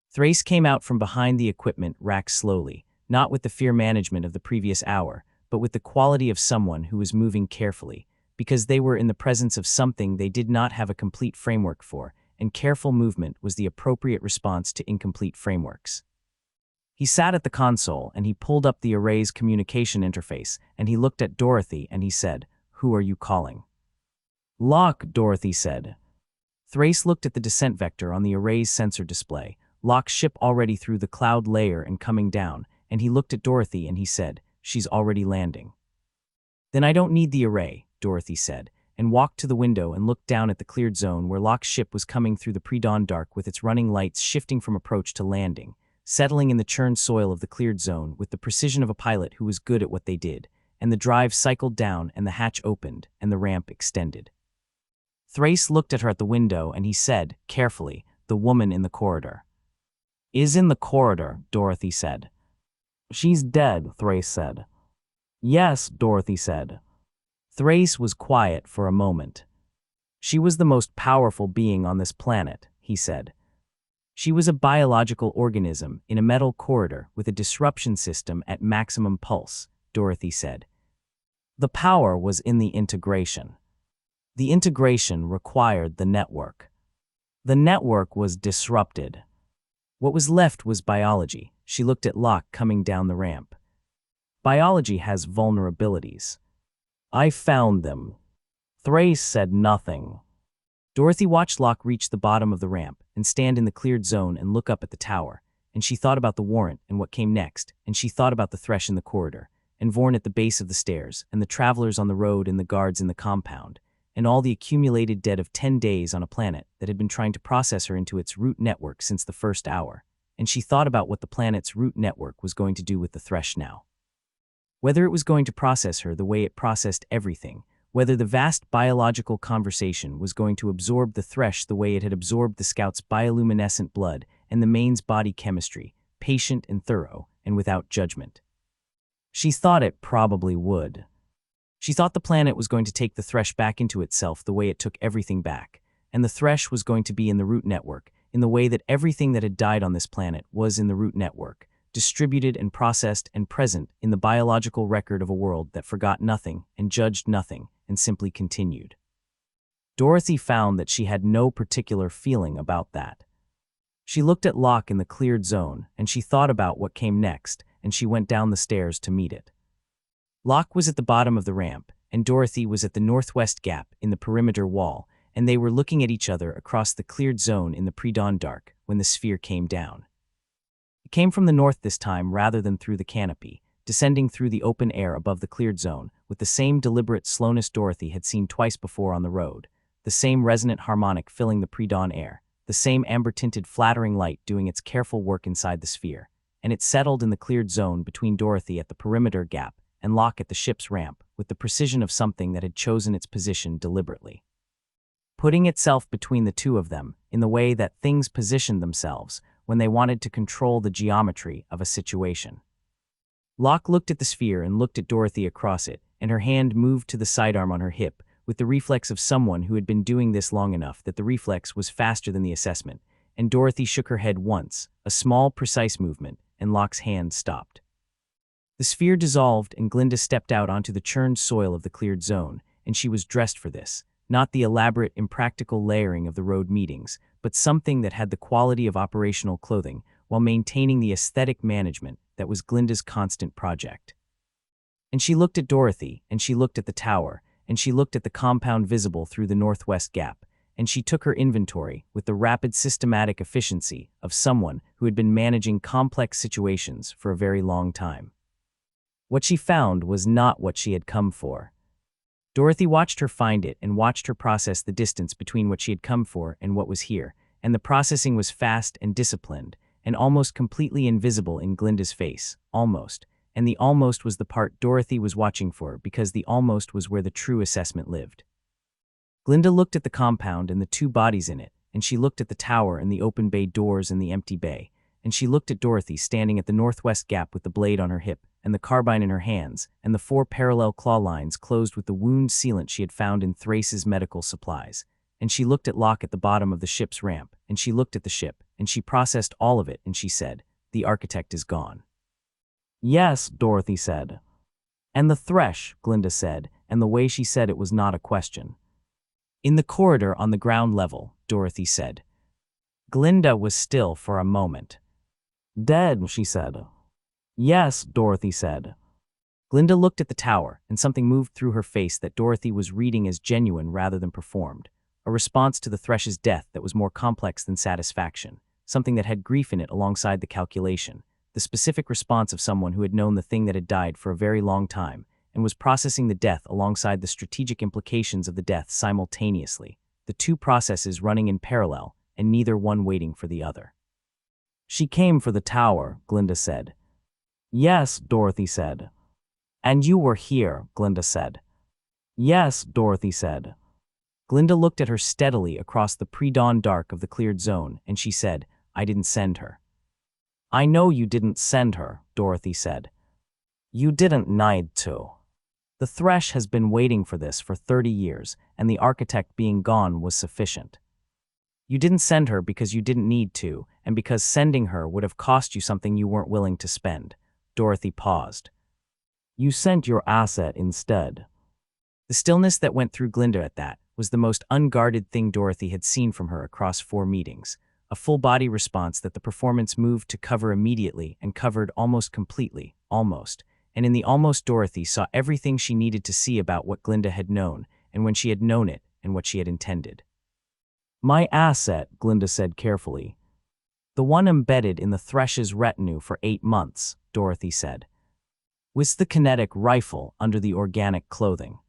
A: Thrace came out from behind the equipment rack slowly, not with the fear management of the previous hour, but with the quality of someone who was moving carefully, because they were in the presence of something they did not have a complete framework for, and careful movement was the appropriate response to incomplete frameworks. He sat at the console and he pulled up the array's communication interface and he looked at Dorothy and he said, "Who are you calling?" "Locke," Dorothy said. Thrace looked at the descent vector on the array's sensor display, Locke's ship already through the cloud layer and coming down, and he looked at Dorothy and he said, "She's already landing." "Then I don't need the array," Dorothy said, and walked to the window and looked down at the cleared zone where Locke's ship was coming through the pre-dawn dark with its running lights shifting from approach to landing, settling in the churned soil of the cleared zone with the precision of a pilot who was good at what they did, and the drive cycled down and the hatch opened and the ramp extended. Thrace looked at her at the window and he said, carefully, "The woman in the corridor." "Is in the corridor," Dorothy said. "She's dead," Thrace said. "Yes," Dorothy said. Thrace was quiet for a moment. "She was the most powerful being on this planet," he said. "She was a biological organism in a metal corridor with a disruption system at maximum pulse," Dorothy said. "The power was in the integration. The integration required the network. The network was disrupted. What was left was biology." She looked at Locke coming down the ramp. "Biology has vulnerabilities. I found them." Thrace said nothing. Dorothy watched Locke reach the bottom of the ramp and stand in the cleared zone and look up at the tower, and she thought about the warrant and what came next, and she thought about the thresh in the corridor, and Vorn at the base of the stairs, and the travelers on the road and the guards in the compound, and all the accumulated debt of 10 days on a planet that had been trying to process her into its root network since the first hour, and she thought about what the planet's root network was going to do with the thresh now. Whether it was going to process her the way it processed everything, whether the vast biological conversation was going to absorb the thresh the way it had absorbed the scout's bioluminescent blood and the main's body chemistry, patient and thorough, and without judgment. She thought it probably would. She thought the planet was going to take the thresh back into itself the way it took everything back, and the thresh was going to be in the root network, in the way that everything that had died on this planet was in the root network, distributed and processed and present in the biological record of a world that forgot nothing and judged nothing and simply continued. Dorothy found that she had no particular feeling about that. She looked at Locke in the cleared zone, and she thought about what came next, and she went down the stairs to meet it. Locke was at the bottom of the ramp, and Dorothy was at the northwest gap in the perimeter wall, and they were looking at each other across the cleared zone in the pre-dawn dark when the sphere came down. It came from the north this time rather than through the canopy, descending through the open air above the cleared zone with the same deliberate slowness Dorothy had seen twice before on the road, the same resonant harmonic filling the pre-dawn air, the same amber-tinted flattering light doing its careful work inside the sphere, and it settled in the cleared zone between Dorothy at the perimeter gap and Locke at the ship's ramp with the precision of something that had chosen its position deliberately. putting itself between the two of them in the way that things positioned themselves when they wanted to control the geometry of a situation. Locke looked at the sphere and looked at Dorothy across it, and her hand moved to the sidearm on her hip with the reflex of someone who had been doing this long enough that the reflex was faster than the assessment, and Dorothy shook her head once, a small, precise movement, and Locke's hand stopped. The sphere dissolved and Glinda stepped out onto the churned soil of the cleared zone, and she was dressed for this, not the elaborate, impractical layering of the road meetings, but something that had the quality of operational clothing while maintaining the aesthetic management that was Glinda's constant project. And she looked at Dorothy, and she looked at the tower, and she looked at the compound visible through the northwest gap, and she took her inventory with the rapid, systematic efficiency of someone who had been managing complex situations for a very long time. What she found was not what she had come for. Dorothy watched her find it and watched her process the distance between what she had come for and what was here, and the processing was fast and disciplined, and almost completely invisible in Glinda's face, almost, and the almost was the part Dorothy was watching for because the almost was where the true assessment lived. Glinda looked at the compound and the two bodies in it, and she looked at the tower and the open bay doors and the empty bay, and she looked at Dorothy standing at the northwest gap with the blade on her hip and the carbine in her hands, and the 4 parallel claw lines closed with the wound sealant she had found in Thrace's medical supplies, and she looked at Locke at the bottom of the ship's ramp, and she looked at the ship, and she processed all of it, and she said, "The architect is gone." "Yes," Dorothy said. "And the thresh," Glinda said, and the way she said it was not a question. "In the corridor on the ground level," Dorothy said. Glinda was still for a moment. "Dead," she said. "Yes," Dorothy said. Glinda looked at the tower, and something moved through her face that Dorothy was reading as genuine rather than performed, a response to the thresh's death that was more complex than satisfaction, something that had grief in it alongside the calculation, the specific response of someone who had known the thing that had died for a very long time, and was processing the death alongside the strategic implications of the death simultaneously, the two processes running in parallel, and neither one waiting for the other. "She came for the tower," Glinda said. "Yes," Dorothy said. "And you were here," Glinda said. "Yes," Dorothy said. Glinda looked at her steadily across the pre-dawn dark of the cleared zone, and she said, "I didn't send her." "I know you didn't send her," Dorothy said. "You didn't need to. The thresh has been waiting for this for 30 years, and the architect being gone was sufficient. You didn't send her because you didn't need to, and because sending her would have cost you something you weren't willing to spend." Dorothy paused. "You sent your asset instead." The stillness that went through Glinda at that was the most unguarded thing Dorothy had seen from her across 4 meetings, a full-body response that the performance moved to cover immediately and covered almost completely, almost, and in the almost Dorothy saw everything she needed to see about what Glinda had known, and when she had known it, and what she had intended. "My asset," Glinda said carefully. "The one embedded in the thresh's retinue for 8 months, Dorothy said. Was the kinetic rifle under the organic clothing.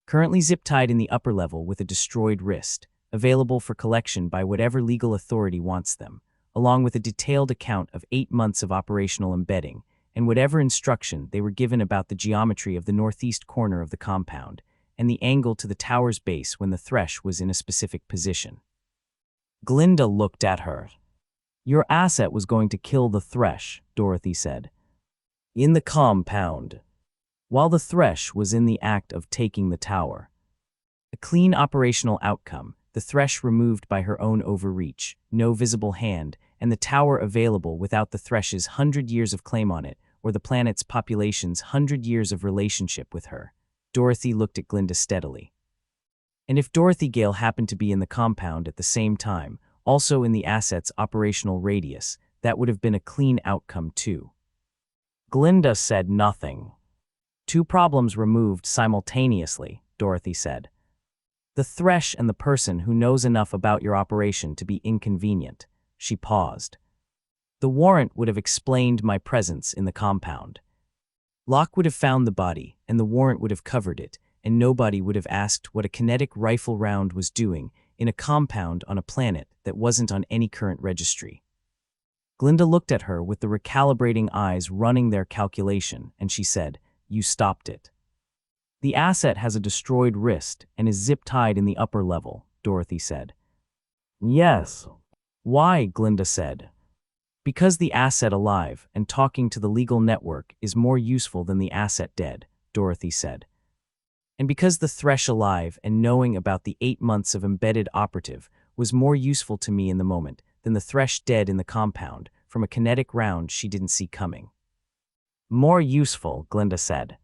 A: Currently zip-tied in the upper level with a destroyed wrist, available for collection by whatever legal authority wants them, along with a detailed account of 8 months of operational embedding, and whatever instruction they were given about the geometry of the northeast corner of the compound, and the angle to the tower's base when the thresh was in a specific position." Glinda looked at her. "Your asset was going to kill the thresh," Dorothy said. "In the compound, while the thresh was in the act of taking the tower. A clean operational outcome, the thresh removed by her own overreach, no visible hand, and the tower available without the thresh's 100 years of claim on it, or the planet's population's 100 years of relationship with her." Dorothy looked at Glinda steadily. "And if Dorothy Gale happened to be in the compound at the same time, also in the asset's operational radius, that would have been a clean outcome too." Glinda said nothing. "2 problems removed simultaneously," Dorothy said. "The thresh and the person who knows enough about your operation to be inconvenient." She paused. "The warrant would have explained my presence in the compound. Locke would have found the body, and the warrant would have covered it, and nobody would have asked what a kinetic rifle round was doing in a compound on a planet that wasn't on any current registry." Glinda looked at her with the recalibrating eyes running their calculation, and she said, "You stopped it. The asset has a destroyed wrist and is zip-tied in the upper level," Dorothy said. Yes. Why? Glinda said. Because the asset alive and talking to the legal network is more useful than the asset dead, Dorothy said. And because the thresh alive and knowing about the 8 months of embedded operative was more useful to me in the moment than the thresh dead in the compound from a kinetic round she didn't see coming. More useful, Glinda said.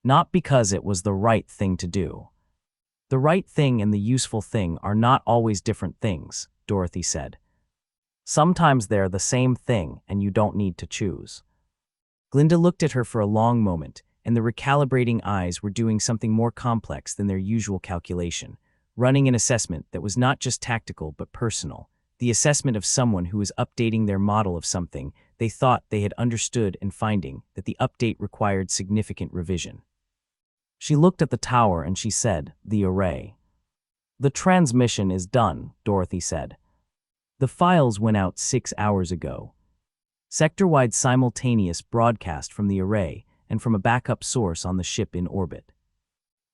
A: Not because it was the right thing to do. The right thing and the useful thing are not always different things, Dorothy said. Sometimes they're the same thing and you don't need to choose. Glinda looked at her for a long moment, and the recalibrating eyes were doing something more complex than their usual calculation, running an assessment that was not just tactical but personal, the assessment of someone who was updating their model of something they thought they had understood and finding that the update required significant revision. She looked at the tower and she said, "The array." "The transmission is done," Dorothy said. "The files went out 6 hours ago. Sector-wide simultaneous broadcast from the array and from a backup source on the ship in orbit.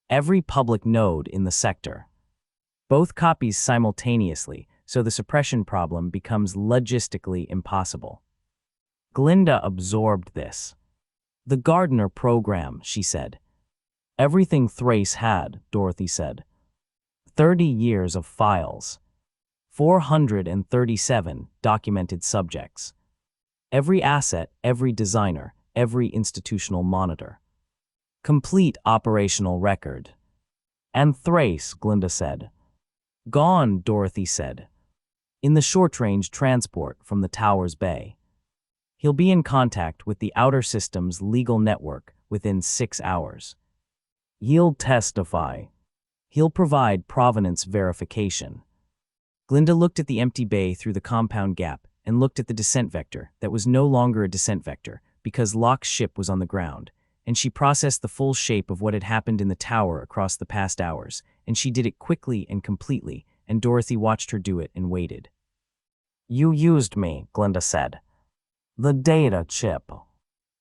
A: Every public node in the sector. Both copies simultaneously, so the suppression problem becomes logistically impossible." Glinda absorbed this. "The Gardner program," she said. "Everything Thrace had," Dorothy said. 30 years of files. 437 documented subjects. Every asset, every designer, every institutional monitor. Complete operational record. "And Thrace," Glinda said. "Gone," Dorothy said. "In the short-range transport from the tower's bay. He'll be in contact with the outer system's legal network within 6 hours. He'll testify. He'll provide provenance verification." Glinda looked at the empty bay through the compound gap and looked at the descent vector that was no longer a descent vector because Locke's ship was on the ground, and she processed the full shape of what had happened in the tower across the past hours, and she did it quickly and completely, and Dorothy watched her do it and waited. "You used me," Glinda said. "The data chip.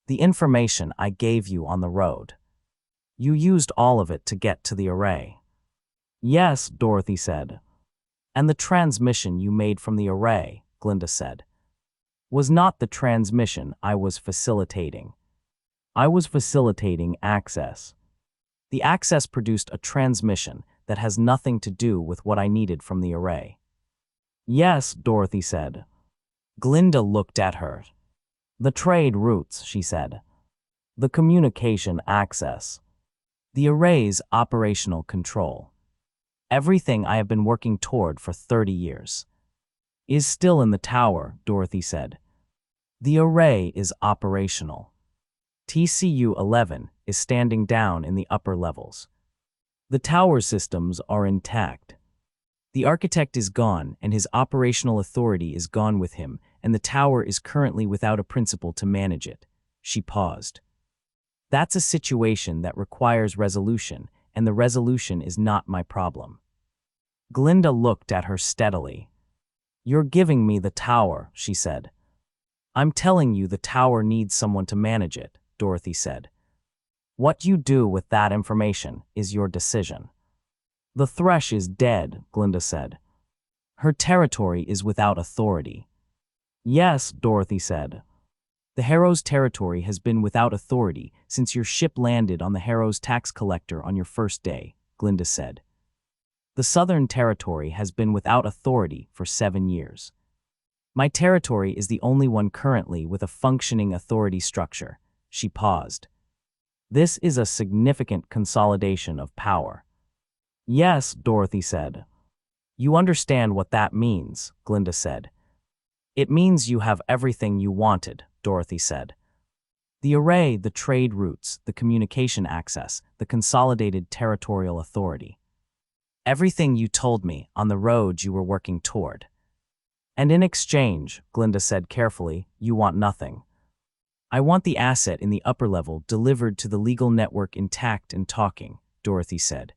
A: The information I gave you on the road. You used all of it to get to the array." "Yes," Dorothy said. "And the transmission you made from the array," Glinda said, "was not the transmission I was facilitating. I was facilitating access. The access produced a transmission that has nothing to do with what I needed from the array." "Yes," Dorothy said. Glinda looked at her. "The trade routes," she said. "The communication access. The array's operational control. Everything I have been working toward for 30 years. Is still in the tower," Dorothy said. "The array is operational. TCU-11 is standing down in the upper levels. The tower systems are intact. The architect is gone and his operational authority is gone with him, and the tower is currently without a principal to manage it." She paused. "That's a situation that requires resolution, and the resolution is not my problem." Glinda looked at her steadily. "You're giving me the tower," she said. "I'm telling you the tower needs someone to manage it," Dorothy said. "What you do with that information is your decision." "The thresh is dead," Glinda said. "Her territory is without authority." "Yes," Dorothy said. "The Harrow's territory has been without authority since your ship landed on the Harrow's tax collector on your first day," Glinda said. "The Southern Territory has been without authority for 7 years. My territory is the only one currently with a functioning authority structure." She paused. "This is a significant consolidation of power." "Yes," Dorothy said. "You understand what that means," Glinda said. "It means you have everything you wanted," Dorothy said. "The array, the trade routes, the communication access, the consolidated territorial authority. Everything you told me on the road you were working toward. And in exchange," Glinda said carefully, "you want nothing. I want the asset in the upper level delivered to the legal network intact and talking," Dorothy said.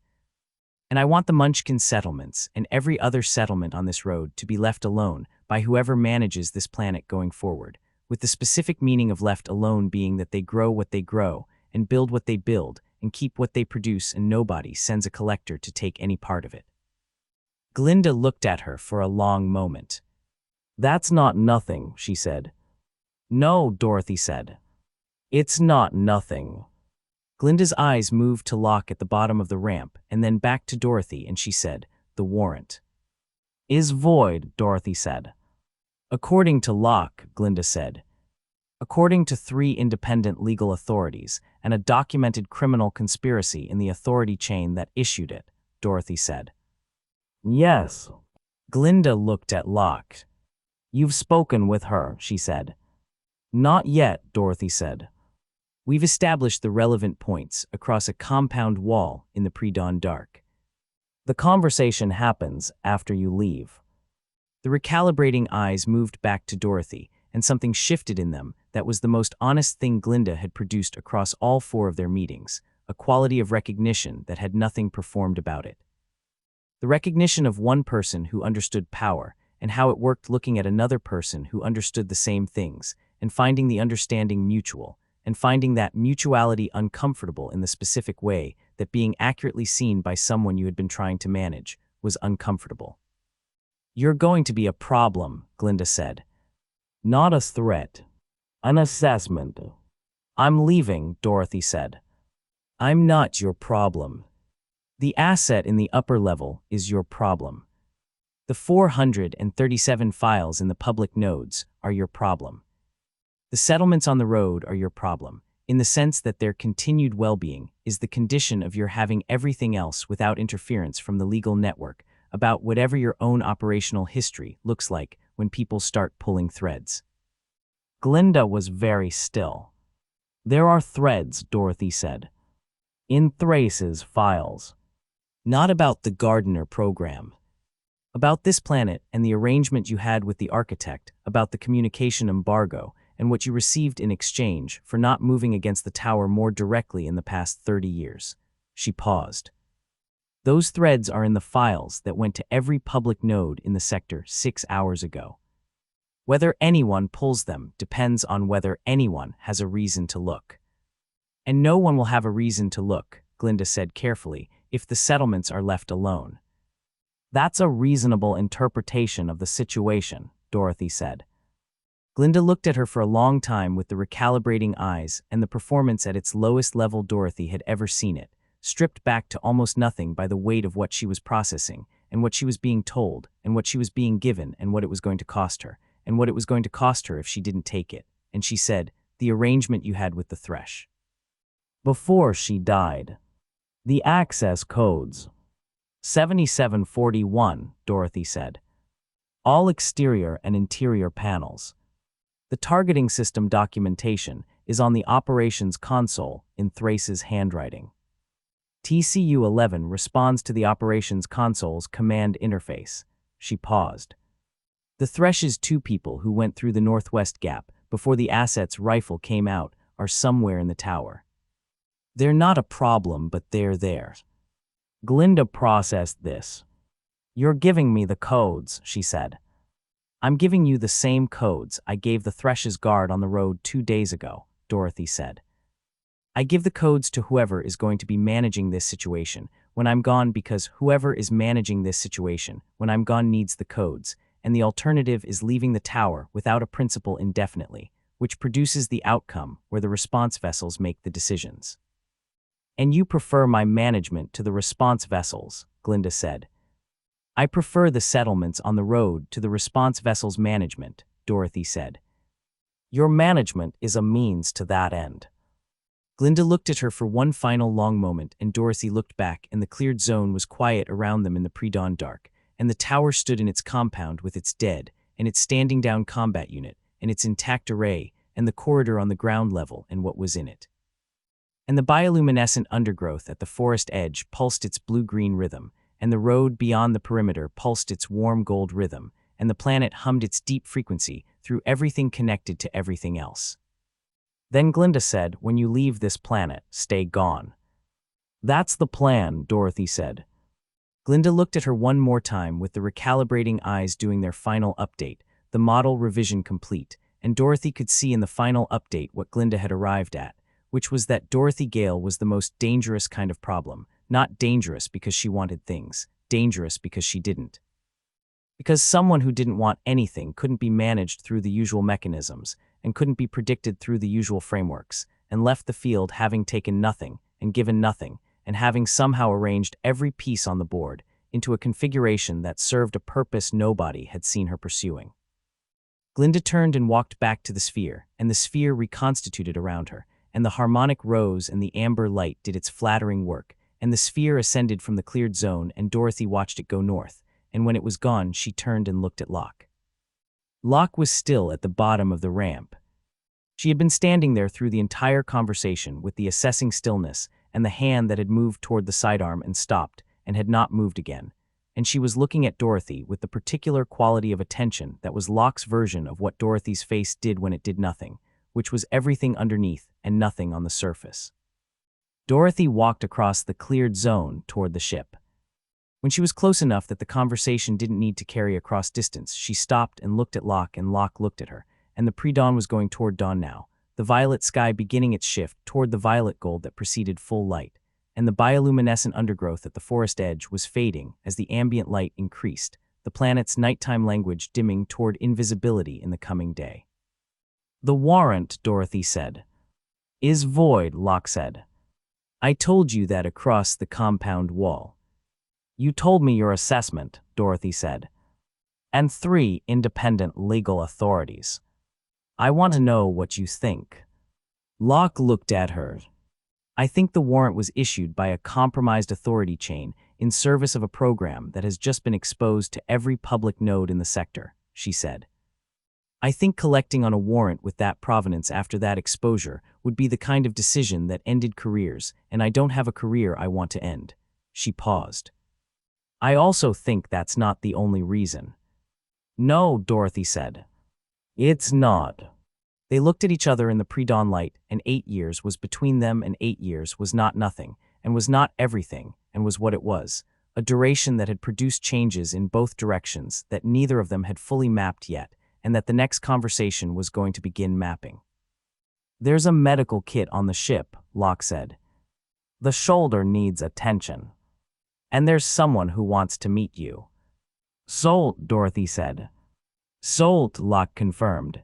A: "And I want the Munchkin settlements and every other settlement on this road to be left alone by whoever manages this planet going forward, with the specific meaning of left alone being that they grow what they grow and build what they build and keep what they produce and nobody sends a collector to take any part of it." Glinda looked at her for a long moment. "That's not nothing," she said. "No," Dorothy said. "It's not nothing." Glinda's eyes moved to Locke at the bottom of the ramp and then back to Dorothy, and she said, "The warrant is void," Dorothy said. "According to Locke," Glinda said. "According to 3 independent legal authorities and a documented criminal conspiracy in the authority chain that issued it," Dorothy said. "Yes." Glinda looked at Locke. "You've spoken with her," she said. "Not yet," Dorothy said. "We've established the relevant points across a compound wall in the pre-dawn dark. The conversation happens after you leave." The recalibrating eyes moved back to Dorothy, and something shifted in them that was the most honest thing Glinda had produced across all 4 of their meetings, a quality of recognition that had nothing performed about it. The recognition of one person who understood power and how it worked, looking at another person who understood the same things, and finding the understanding mutual, and finding that mutuality uncomfortable in the specific way that being accurately seen by someone you had been trying to manage was uncomfortable. "You're going to be a problem," Glinda said. "Not a threat. An assessment." "I'm leaving," Dorothy said. "I'm not your problem. The asset in the upper level is your problem. The 437 files in the public nodes are your problem. The settlements on the road are your problem, in the sense that their continued well-being is the condition of your having everything else without interference from the legal network about whatever your own operational history looks like when people start pulling threads." Glinda was very still. "There are threads," Dorothy said. "In Thrace's files. Not about the Gardener program. About this planet and the arrangement you had with the architect about the communication embargo and what you received in exchange for not moving against the tower more directly in the past 30 years. She paused. "Those threads are in the files that went to every public node in the sector 6 hours ago. Whether anyone pulls them depends on whether anyone has a reason to look. And no one will have a reason to look," Glinda said carefully, "if the settlements are left alone." "That's a reasonable interpretation of the situation," Dorothy said. Glinda looked at her for a long time with the recalibrating eyes and the performance at its lowest level Dorothy had ever seen it, stripped back to almost nothing by the weight of what she was processing, and what she was being told, and what she was being given, and what it was going to cost her, and what it was going to cost her if she didn't take it. And she said, "The arrangement you had with the Thresh. Before she died. The access codes. 7741, Dorothy said. All exterior and interior panels. The targeting system documentation is on the operations console in Thrace's handwriting. TCU-11 responds to the operations console's command interface." She paused. "The Thresh's 2 people who went through the northwest gap before the asset's rifle came out are somewhere in the tower. They're not a problem, but they're there." Glinda processed this. "You're giving me the codes," she said. "I'm giving you the same codes I gave the Thresh's guard on the road 2 days ago," Dorothy said. "I give the codes to whoever is going to be managing this situation when I'm gone, because whoever is managing this situation when I'm gone needs the codes, and the alternative is leaving the tower without a principal indefinitely, which produces the outcome where the response vessels make the decisions." "And you prefer my management to the response vessels," Glinda said. "I prefer the settlements on the road to the response vessels' management," Dorothy said. "Your management is a means to that end." Glinda looked at her for one final long moment, and Dorothy looked back, and the cleared zone was quiet around them in the pre-dawn dark, and the tower stood in its compound with its dead, and its standing down combat unit, and its intact array, and the corridor on the ground level and what was in it. And the bioluminescent undergrowth at the forest edge pulsed its blue-green rhythm, and the road beyond the perimeter pulsed its warm gold rhythm, and the planet hummed its deep frequency through everything connected to everything else. Then Glinda said, "When you leave this planet, stay gone." "That's the plan," Dorothy said. Glinda looked at her one more time with the recalibrating eyes doing their final update, the model revision complete, and Dorothy could see in the final update what Glinda had arrived at, which was that Dorothy Gale was the most dangerous kind of problem, not dangerous because she wanted things, dangerous because she didn't. Because someone who didn't want anything couldn't be managed through the usual mechanisms, and couldn't be predicted through the usual frameworks, and left the field having taken nothing, and given nothing, and having somehow arranged every piece on the board into a configuration that served a purpose nobody had seen her pursuing. Glinda turned and walked back to the sphere, and the sphere reconstituted around her, and the harmonic rose and the amber light did its flattering work, and the sphere ascended from the cleared zone, and Dorothy watched it go north, and when it was gone she turned and looked at Locke. Locke was still at the bottom of the ramp. She had been standing there through the entire conversation with the assessing stillness and the hand that had moved toward the sidearm and stopped and had not moved again, and she was looking at Dorothy with the particular quality of attention that was Locke's version of what Dorothy's face did when it did nothing, which was everything underneath and nothing on the surface. Dorothy walked across the cleared zone toward the ship. When she was close enough that the conversation didn't need to carry across distance, she stopped and looked at Locke, and Locke looked at her, and the pre-dawn was going toward dawn now, the violet sky beginning its shift toward the violet gold that preceded full light, and the bioluminescent undergrowth at the forest edge was fading as the ambient light increased, the planet's nighttime language dimming toward invisibility in the coming day. "The warrant," Dorothy said. "Is void," Locke said. "I told you that across the compound wall." "You told me your assessment," Dorothy said. "And 3 independent legal authorities. I want to know what you think." Locke looked at her. "I think the warrant was issued by a compromised authority chain in service of a program that has just been exposed to every public node in the sector," she said. "I think collecting on a warrant with that provenance after that exposure would be the kind of decision that ended careers, and I don't have a career I want to end." She paused. "I also think that's not the only reason." "No," Dorothy said. "It's not." They looked at each other in the pre-dawn light, and 8 years was between them, and 8 years was not nothing, and was not everything, and was what it was, a duration that had produced changes in both directions that neither of them had fully mapped yet, and that the next conversation was going to begin mapping. "There's a medical kit on the ship," Locke said. "The shoulder needs attention. And there's someone who wants to meet you." "Sold," Dorothy said. "Sold," Locke confirmed.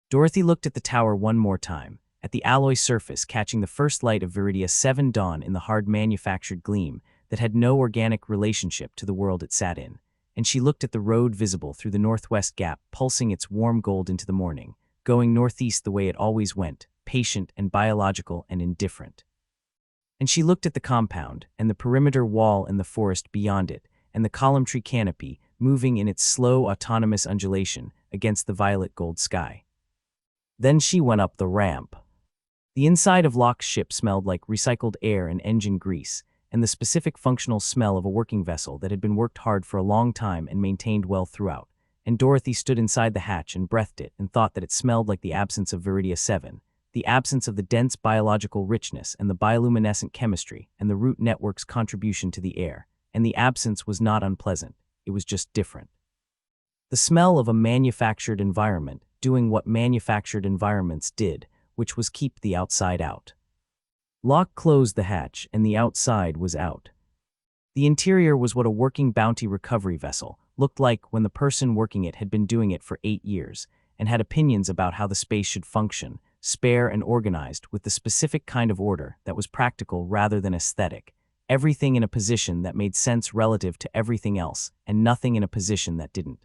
A: Dorothy looked at the tower one more time, at the alloy surface catching the first light of Viridia 7 dawn in the hard manufactured gleam that had no organic relationship to the world it sat in, and she looked at the road visible through the northwest gap pulsing its warm gold into the morning, going northeast the way it always went, patient and biological and indifferent. And she looked at the compound, and the perimeter wall and the forest beyond it, and the column tree canopy moving in its slow autonomous undulation against the violet gold sky. Then she went up the ramp. The inside of Locke's ship smelled like recycled air and engine grease, and the specific functional smell of a working vessel that had been worked hard for a long time and maintained well throughout, and Dorothy stood inside the hatch and breathed it and thought that it smelled like the absence of Viridia 7, the absence of the dense biological richness and the bioluminescent chemistry and the root network's contribution to the air, and the absence was not unpleasant, it was just different. The smell of a manufactured environment doing what manufactured environments did, which was keep the outside out. Locke closed the hatch, and the outside was out. The interior was what a working bounty recovery vessel looked like when the person working it had been doing it for 8 years, and had opinions about how the space should function, spare and organized with the specific kind of order that was practical rather than aesthetic, everything in a position that made sense relative to everything else, and nothing in a position that didn't.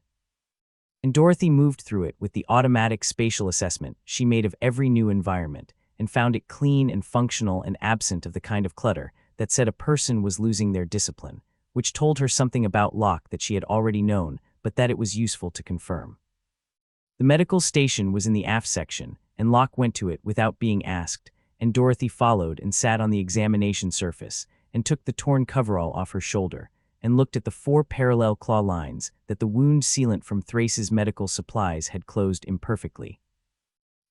A: And Dorothy moved through it with the automatic spatial assessment she made of every new environment, and found it clean and functional and absent of the kind of clutter that said a person was losing their discipline, which told her something about Locke that she had already known, but that it was useful to confirm. The medical station was in the aft section, and Locke went to it without being asked, and Dorothy followed and sat on the examination surface, and took the torn coverall off her shoulder, and looked at the 4 parallel claw lines that the wound sealant from Thrace's medical supplies had closed imperfectly.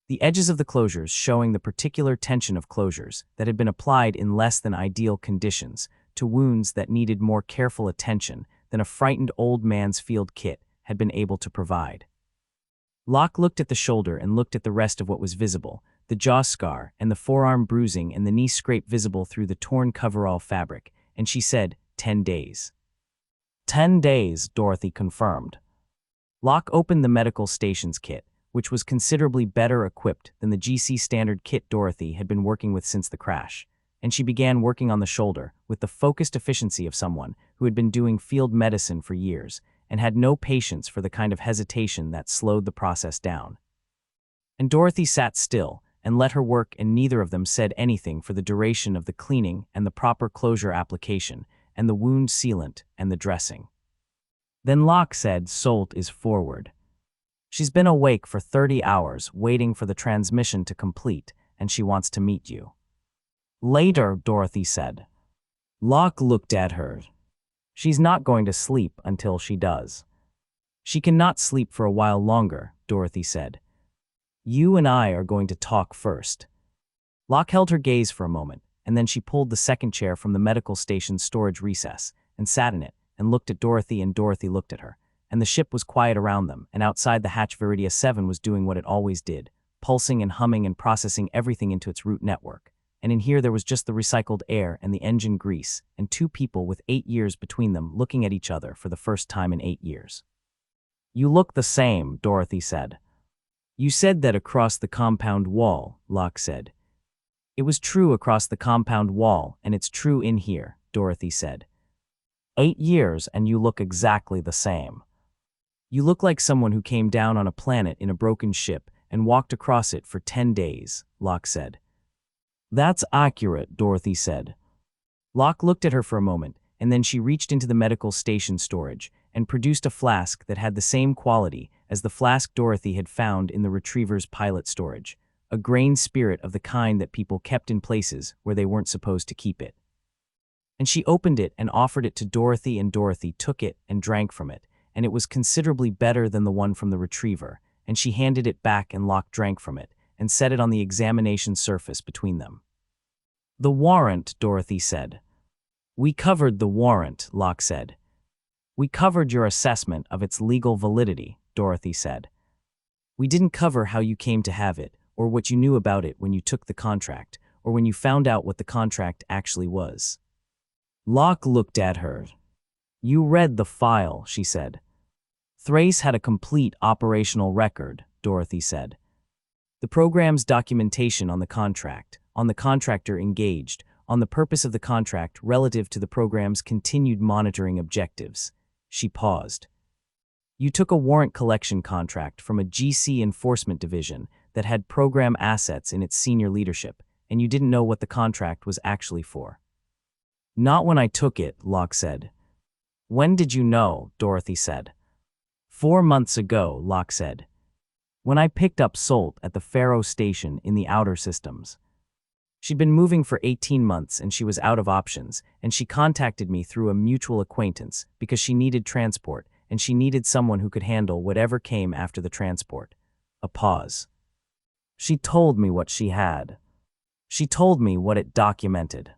A: The edges of the closures showing the particular tension of closures that had been applied in less than ideal conditions to wounds that needed more careful attention than a frightened old man's field kit had been able to provide. Locke looked at the shoulder and looked at the rest of what was visible, the jaw scar and the forearm bruising and the knee scrape visible through the torn coverall fabric, and she said, 10 days. 10 days, Dorothy confirmed. Locke opened the medical station's kit, which was considerably better equipped than the GC standard kit Dorothy had been working with since the crash, and she began working on the shoulder with the focused efficiency of someone who had been doing field medicine for years and had no patience for the kind of hesitation that slowed the process down. And Dorothy sat still and let her work, and neither of them said anything for the duration of the cleaning and the proper closure application and the wound sealant and the dressing. Then Locke said, "Solt is forward. She's been awake for 30 hours waiting for the transmission to complete, and she wants to meet you." "Later," Dorothy said. Locke looked at her. "She's not going to sleep until she does." "She cannot sleep for a while longer," Dorothy said. "You and I are going to talk first." Locke held her gaze for a moment, and then she pulled the second chair from the medical station's storage recess and sat in it and looked at Dorothy, and Dorothy looked at her. And the ship was quiet around them, and outside the hatch Viridia 7 was doing what it always did, pulsing and humming and processing everything into its root network. And in here there was just the recycled air and the engine grease, and two people with 8 years between them looking at each other for the first time in 8 years. "You look the same," Dorothy said. "You said that across the compound wall," Locke said. "It was true across the compound wall, and it's true in here," Dorothy said. 8 years and you look exactly the same. You look like someone who came down on a planet in a broken ship and walked across it for 10 days, Locke said. "That's accurate," Dorothy said. Locke looked at her for a moment, and then she reached into the medical station storage and produced a flask that had the same quality as the flask Dorothy had found in the retriever's pilot storage, a grain spirit of the kind that people kept in places where they weren't supposed to keep it. And she opened it and offered it to Dorothy, and Dorothy took it and drank from it, and it was considerably better than the one from the retriever, and she handed it back, and Locke drank from it and set it on the examination surface between them. "The warrant," Dorothy said. "We covered the warrant," Locke said. "We covered your assessment of its legal validity," Dorothy said. "We didn't cover how you came to have it, or what you knew about it when you took the contract, or when you found out what the contract actually was." Locke looked at her. "You read the file," she said. "Thrace had a complete operational record," Dorothy said. "The program's documentation on the contract, on the contractor engaged, on the purpose of the contract relative to the program's continued monitoring objectives." She paused. "You took a warrant collection contract from a GC enforcement division that had program assets in its senior leadership, and you didn't know what the contract was actually for." "Not when I took it," Locke said. "When did you know?" Dorothy said. 4 months ago, Locke said. "When I picked up Solt at the Faro station in the outer systems. She'd been moving for 18 months and she was out of options, and she contacted me through a mutual acquaintance because she needed transport, and she needed someone who could handle whatever came after the transport." A pause. "She told me what she had. She told me what it documented.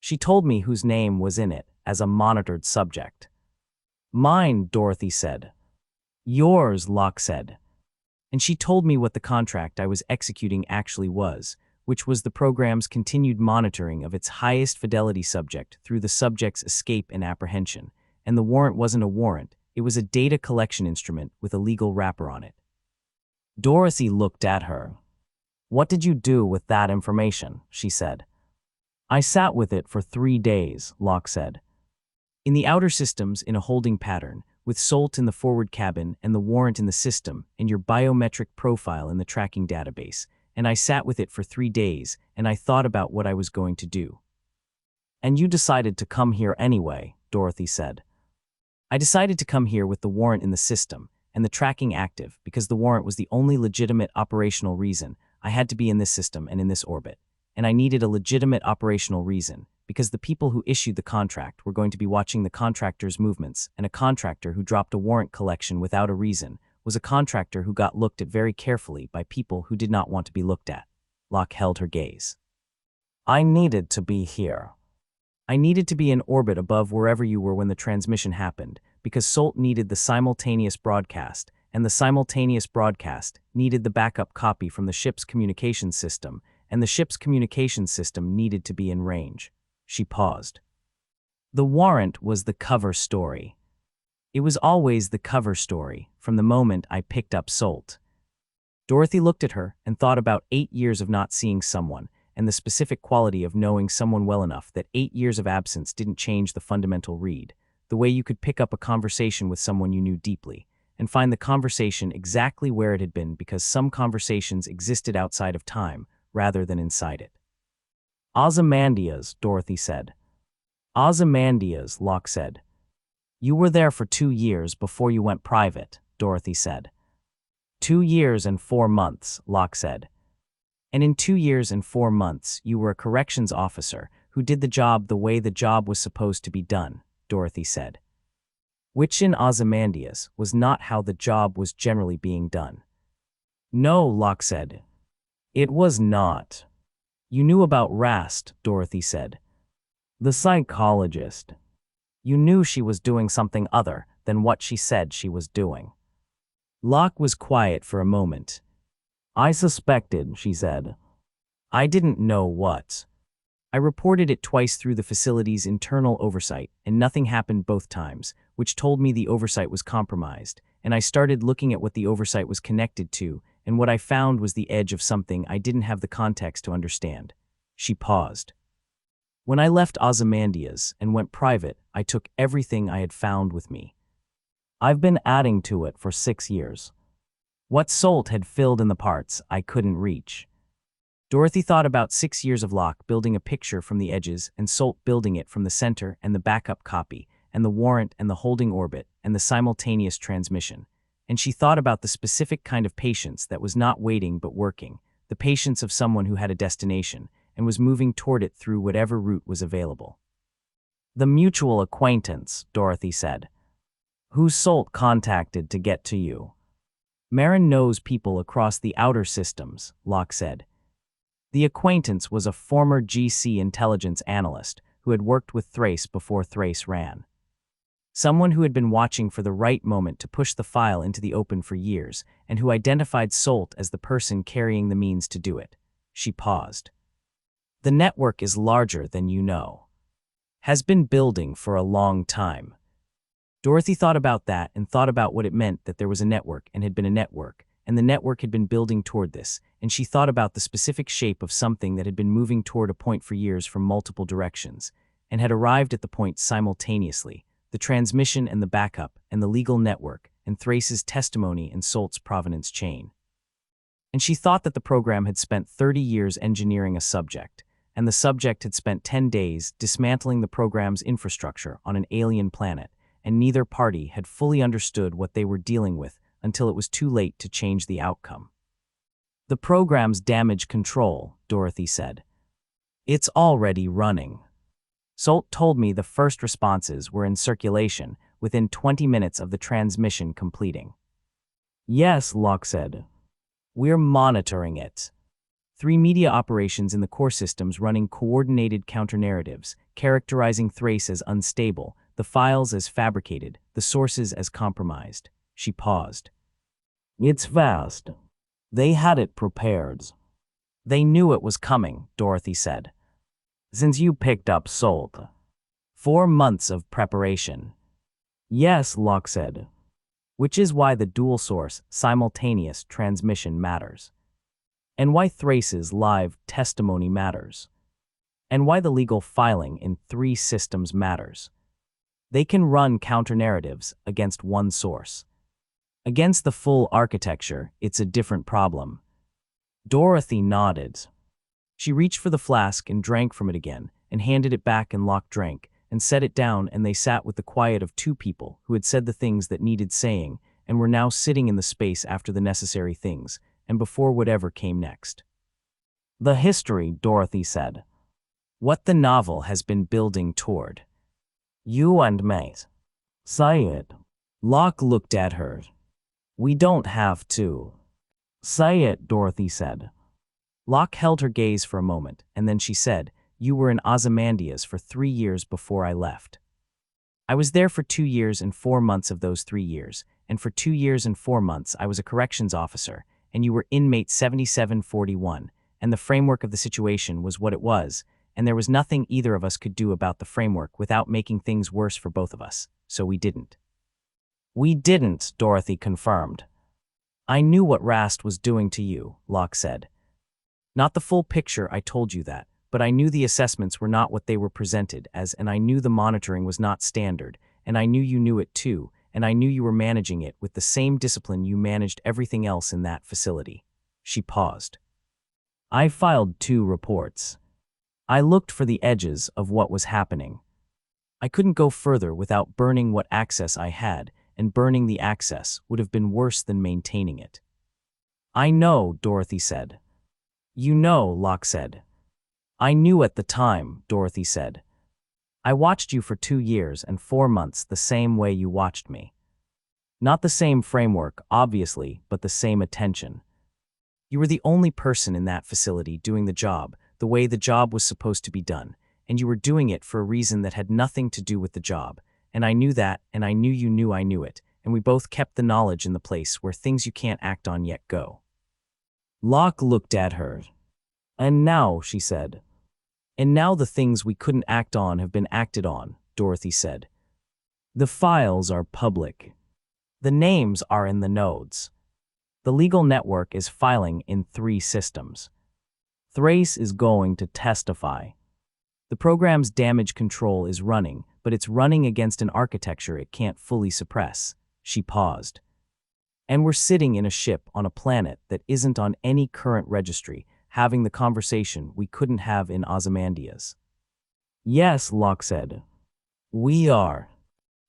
A: She told me whose name was in it as a monitored subject." "Mine," Dorothy said. "Yours," Locke said. "And she told me what the contract I was executing actually was, which was the program's continued monitoring of its highest fidelity subject through the subject's escape and apprehension. And the warrant wasn't a warrant, it was a data collection instrument with a legal wrapper on it." Dorothy looked at her. "What did you do with that information?" she said. "I sat with it for 3 days," Locke said. "In the outer systems in a holding pattern, with Solt in the forward cabin and the warrant in the system and your biometric profile in the tracking database, and I sat with it for 3 days, and I thought about what I was going to do." "And you decided to come here anyway," Dorothy said. "I decided to come here with the warrant in the system and the tracking active because the warrant was the only legitimate operational reason I had to be in this system and in this orbit. And I needed a legitimate operational reason because the people who issued the contract were going to be watching the contractor's movements, and a contractor who dropped a warrant collection without a reason was a contractor who got looked at very carefully by people who did not want to be looked at." Locke held her gaze. "I needed to be here. I needed to be in orbit above wherever you were when the transmission happened, because Solt needed the simultaneous broadcast, and the simultaneous broadcast needed the backup copy from the ship's communications system, and the ship's communications system needed to be in range." She paused. "The warrant was the cover story. It was always the cover story, from the moment I picked up Salt. Dorothy looked at her and thought about 8 years of not seeing someone, and the specific quality of knowing someone well enough that 8 years of absence didn't change the fundamental read, the way you could pick up a conversation with someone you knew deeply, and find the conversation exactly where it had been because some conversations existed outside of time, rather than inside it. Ozymandias, Dorothy said. Ozymandias, Locke said. You were there for 2 years before you went private, Dorothy said. 2 years and 4 months, Locke said. And in 2 years and 4 months, you were a corrections officer who did the job the way the job was supposed to be done, Dorothy said. Which in Ozymandias was not how the job was generally being done. No, Locke said. It was not. You knew about Rast, Dorothy said. The psychologist. You knew she was doing something other than what she said she was doing. Locke was quiet for a moment. I suspected, she said. I didn't know what. I reported it twice through the facility's internal oversight, and nothing happened both times, which told me the oversight was compromised, and I started looking at what the oversight was connected to, and what I found was the edge of something I didn't have the context to understand. She paused. When I left Ozymandias and went private, I took everything I had found with me. I've been adding to it for 6 years. What Salt had filled in the parts I couldn't reach. Dorothy thought about 6 years of Locke building a picture from the edges and Salt building it from the center and the backup copy, and the warrant and the holding orbit and the simultaneous transmission. And she thought about the specific kind of patience that was not waiting but working, the patience of someone who had a destination and was moving toward it through whatever route was available. The mutual acquaintance, Dorothy said. Who Salt contacted to get to you. Marin knows people across the outer systems, Locke said. The acquaintance was a former GC intelligence analyst who had worked with Thrace before Thrace ran. Someone who had been watching for the right moment to push the file into the open for years, and who identified Salt as the person carrying the means to do it. She paused. The network is larger than you know. Has been building for a long time. Dorothy thought about that and thought about what it meant that there was a network and had been a network, and the network had been building toward this, and she thought about the specific shape of something that had been moving toward a point for years from multiple directions, and had arrived at the point simultaneously, the transmission and the backup and the legal network and Thrace's testimony and Salt's provenance chain. And she thought that the program had spent 30 years engineering a subject, and the subject had spent 10 days dismantling the program's infrastructure on an alien planet, and neither party had fully understood what they were dealing with until it was too late to change the outcome. The program's damage control, Dorothy said. It's already running. Salt told me the first responses were in circulation within 20 minutes of the transmission completing. Yes, Locke said. We're monitoring it. 3 media operations in the core systems running coordinated counter-narratives, characterizing Thrace as unstable, the files as fabricated, the sources as compromised. She paused. It's fast. They had it prepared. They knew it was coming, Dorothy said. Since you picked up Salt. 4 months of preparation. Yes, Locke said. Which is why the dual-source, simultaneous transmission matters. And why Thrace's live testimony matters. And why the legal filing in 3 systems matters. They can run counter-narratives against one source. Against the full architecture, it's a different problem. Dorothy nodded. She reached for the flask and drank from it again, and handed it back, and Locke drank, and set it down, and they sat with the quiet of 2 people who had said the things that needed saying, and were now sitting in the space after the necessary things, and before whatever came next. The history, Dorothy said. What the novel has been building toward. You and mate. Say it. Locke looked at her. We don't have to. Say it, Dorothy said. Locke held her gaze for a moment, and then she said, You were in Ozymandias for 3 years before I left. I was there for 2 years and 4 months of those 3 years, and for 2 years and 4 months I was a corrections officer, and you were inmate 7741, and the framework of the situation was what it was, and there was nothing either of us could do about the framework without making things worse for both of us, so we didn't. We didn't, Dorothy confirmed. I knew what Rast was doing to you, Locke said. Not the full picture, I told you that, but I knew the assessments were not what they were presented as, and I knew the monitoring was not standard, and I knew you knew it too, and I knew you were managing it with the same discipline you managed everything else in that facility. She paused. I filed 2 reports. I looked for the edges of what was happening. I couldn't go further without burning what access I had, and burning the access would have been worse than maintaining it. I know, Dorothy said. You know, Locke said. I knew at the time, Dorothy said. I watched you for 2 years and 4 months the same way you watched me. Not the same framework, obviously, but the same attention. You were the only person in that facility doing the job, the way the job was supposed to be done, and you were doing it for a reason that had nothing to do with the job, and I knew that, and I knew you knew I knew it, and we both kept the knowledge in the place where things you can't act on yet go. Locke looked at her. And now, she said. And now the things we couldn't act on have been acted on, Dorothy said. The files are public. The names are in the nodes. The legal network is filing in 3 systems. Thrace is going to testify. The program's damage control is running, but it's running against an architecture it can't fully suppress. She paused. And we're sitting in a ship on a planet that isn't on any current registry, having the conversation we couldn't have in Ozymandias. Yes, Locke said. We are.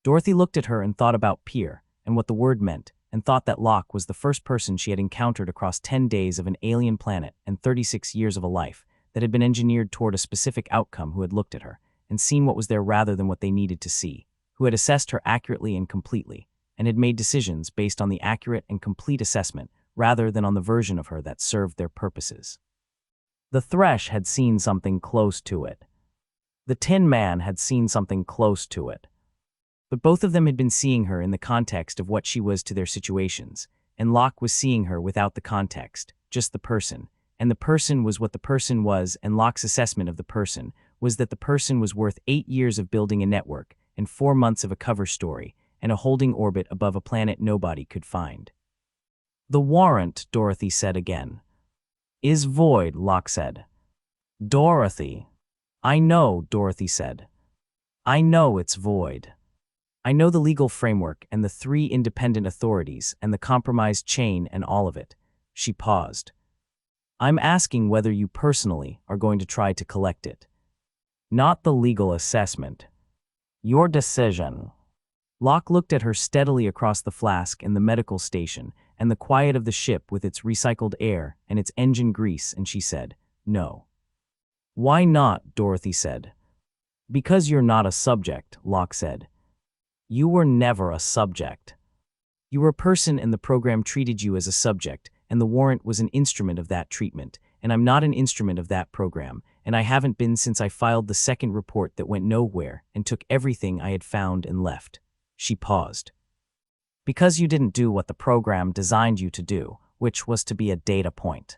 A: Dorothy looked at her and thought about Pier, and what the word meant, and thought that Locke was the first person she had encountered across 10 days of an alien planet and 36 years of a life that had been engineered toward a specific outcome, who had looked at her and seen what was there rather than what they needed to see, who had assessed her accurately and completely, and had made decisions based on the accurate and complete assessment rather than on the version of her that served their purposes. The Thresh had seen something close to it. The Tin Man had seen something close to it. But both of them had been seeing her in the context of what she was to their situations, and Locke was seeing her without the context, just the person, and the person was what the person was, and Locke's assessment of the person was that the person was worth 8 years of building a network and 4 months of a cover story and a holding orbit above a planet nobody could find. The warrant, Dorothy said again. Is void, Locke said. Dorothy. I know, Dorothy said. I know it's void. I know the legal framework and the 3 independent authorities and the compromised chain and all of it. She paused. I'm asking whether you personally are going to try to collect it. Not the legal assessment. Your decision. Locke looked at her steadily across the flask and the medical station and the quiet of the ship with its recycled air and its engine grease, and she said, No. Why not? Dorothy said. Because you're not a subject, Locke said. You were never a subject. You were a person, and the program treated you as a subject, and the warrant was an instrument of that treatment, and I'm not an instrument of that program, and I haven't been since I filed the second report that went nowhere and took everything I had found and left. She paused. Because you didn't do what the program designed you to do, which was to be a data point.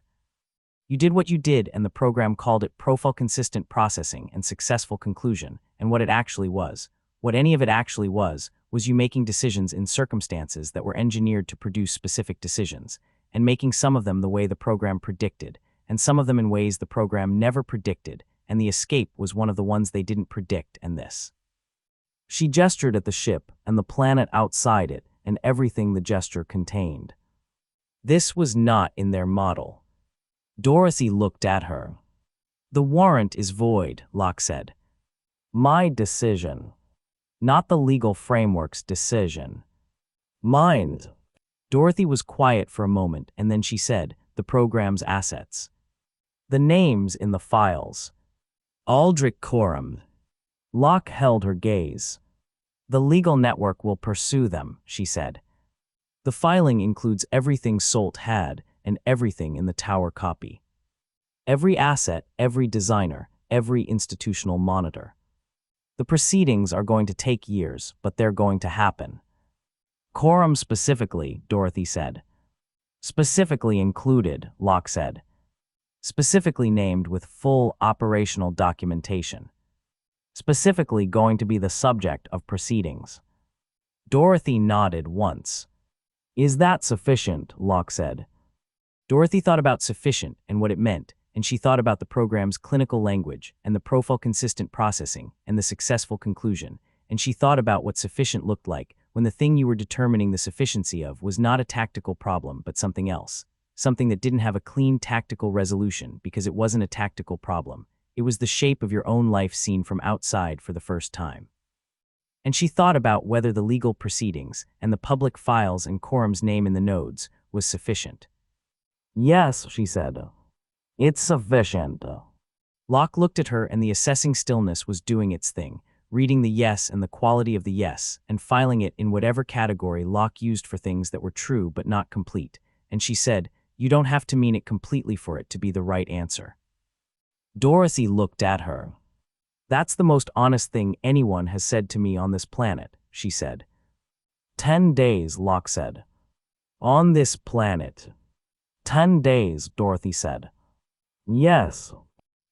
A: You did what you did, and the program called it profile-consistent processing and successful conclusion, and what it actually was, what any of it actually was you making decisions in circumstances that were engineered to produce specific decisions, and making some of them the way the program predicted, and some of them in ways the program never predicted, and the escape was one of the ones they didn't predict, and this. She gestured at the ship and the planet outside it and everything the gesture contained. This was not in their model. Dorothy looked at her. The warrant is void, Locke said. My decision. Not the legal framework's decision. Mine. Dorothy was quiet for a moment, and then she said, the program's assets. The names in the files. Aldrich Coram. Locke held her gaze. The legal network will pursue them, she said. The filing includes everything Solt had and everything in the tower copy. Every asset, every designer, every institutional monitor. The proceedings are going to take years, but they're going to happen. Coram specifically, Dorothy said. Specifically included, Locke said. Specifically named with full operational documentation. Specifically going to be the subject of proceedings. Dorothy nodded once. Is that sufficient? Locke said. Dorothy thought about sufficient and what it meant, and she thought about the program's clinical language and the profile-consistent processing and the successful conclusion, and she thought about what sufficient looked like when the thing you were determining the sufficiency of was not a tactical problem but something else, something that didn't have a clean tactical resolution because it wasn't a tactical problem. It was the shape of your own life seen from outside for the first time. And she thought about whether the legal proceedings and the public files and quorum's name in the nodes was sufficient. Yes, she said. It's sufficient. Locke looked at her and the assessing stillness was doing its thing, reading the yes and the quality of the yes and filing it in whatever category Locke used for things that were true but not complete. And she said, you don't have to mean it completely for it to be the right answer. Dorothy looked at her. That's the most honest thing anyone has said to me on this planet, she said. 10 days, Locke said. On this planet. 10 days, Dorothy said. Yes.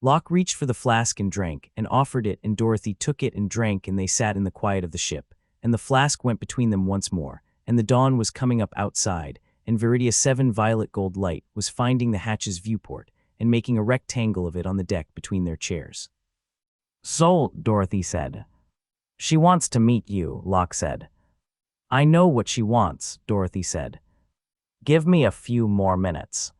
A: Locke reached for the flask and drank, and offered it, and Dorothy took it and drank, and they sat in the quiet of the ship, and the flask went between them once more, and the dawn was coming up outside, and Viridia's 7 violet gold light was finding the hatch's viewport, and making a rectangle of it on the deck between their chairs. So, Dorothy said. She wants to meet you, Locke said. I know what she wants, Dorothy said. Give me a few more minutes.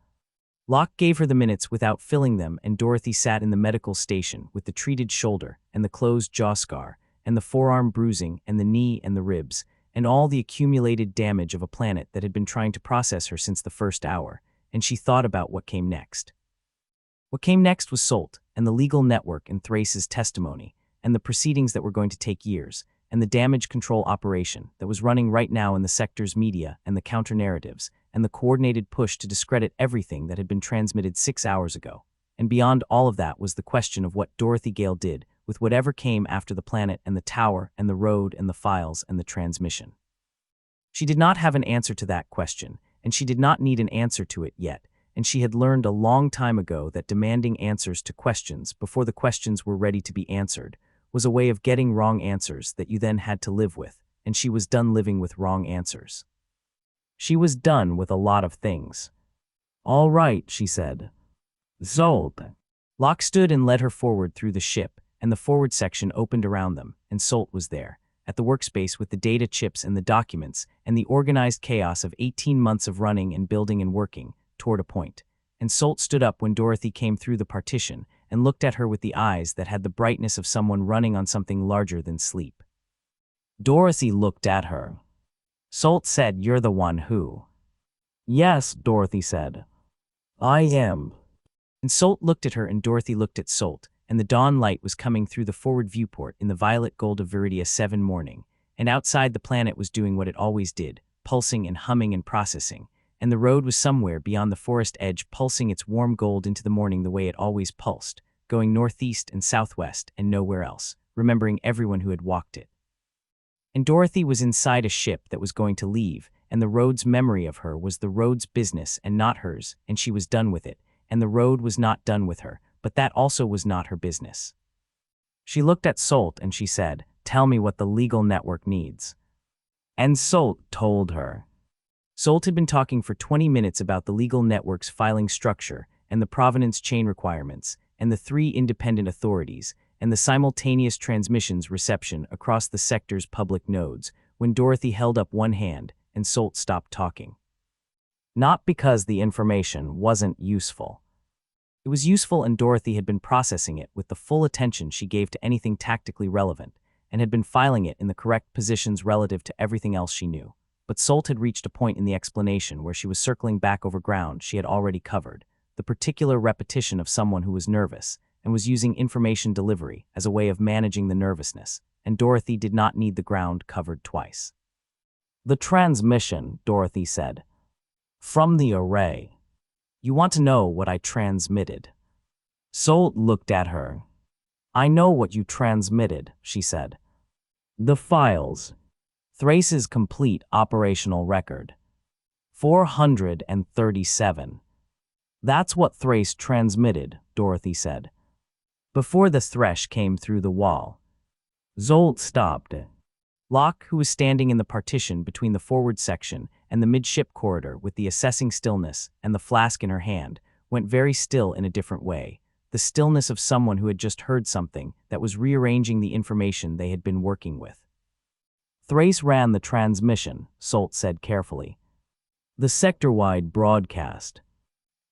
A: Locke gave her the minutes without filling them, and Dorothy sat in the medical station with the treated shoulder and the closed jaw scar and the forearm bruising and the knee and the ribs and all the accumulated damage of a planet that had been trying to process her since the first hour, and she thought about what came next. What came next was Solt and the legal network and Thrace's testimony and the proceedings that were going to take years and the damage control operation that was running right now in the sector's media and the counter-narratives and the coordinated push to discredit everything that had been transmitted 6 hours ago. And beyond all of that was the question of what Dorothy Gale did with whatever came after the planet and the tower and the road and the files and the transmission. She did not have an answer to that question, and she did not need an answer to it yet, and she had learned a long time ago that demanding answers to questions before the questions were ready to be answered was a way of getting wrong answers that you then had to live with, and she was done living with wrong answers. She was done with a lot of things. All right, she said. Zolt. Locke stood and led her forward through the ship, and the forward section opened around them, and Solt was there, at the workspace with the data chips and the documents, and the organized chaos of 18 months of running and building and working, toward a point. And Solt stood up when Dorothy came through the partition, and looked at her with the eyes that had the brightness of someone running on something larger than sleep. Dorothy looked at her. Solt said, "You're the one who..." "Yes," Dorothy said. "I am." And Solt looked at her and Dorothy looked at Solt, and the dawn light was coming through the forward viewport in the violet gold of Viridia 7 morning, and outside the planet was doing what it always did, pulsing and humming and processing, and the road was somewhere beyond the forest edge pulsing its warm gold into the morning the way it always pulsed, going northeast and southwest and nowhere else, remembering everyone who had walked it. And Dorothy was inside a ship that was going to leave, and the road's memory of her was the road's business and not hers, and she was done with it, and the road was not done with her, but that also was not her business. She looked at Solt and she said, "Tell me what the legal network needs." And Solt told her. Solt had been talking for 20 minutes about the legal network's filing structure and the provenance chain requirements and the 3 independent authorities and the simultaneous transmissions reception across the sector's public nodes when Dorothy held up one hand and Solt stopped talking. Not because the information wasn't useful. It was useful, and Dorothy had been processing it with the full attention she gave to anything tactically relevant and had been filing it in the correct positions relative to everything else she knew. But Solt had reached a point in the explanation where she was circling back over ground she had already covered, the particular repetition of someone who was nervous and was using information delivery as a way of managing the nervousness, and Dorothy did not need the ground covered twice. "The transmission," Dorothy said. "From the array. You want to know what I transmitted?" Solt looked at her. "I know what you transmitted," she said. "The files. Thrace's complete operational record. 437. That's what Thrace transmitted," Dorothy said. "Before the thresh came through the wall." Zolt stopped. Locke, who was standing in the partition between the forward section and the midship corridor with the assessing stillness and the flask in her hand, went very still in a different way, the stillness of someone who had just heard something that was rearranging the information they had been working with. Thrace ran the transmission, Solt said carefully. The sector-wide broadcast.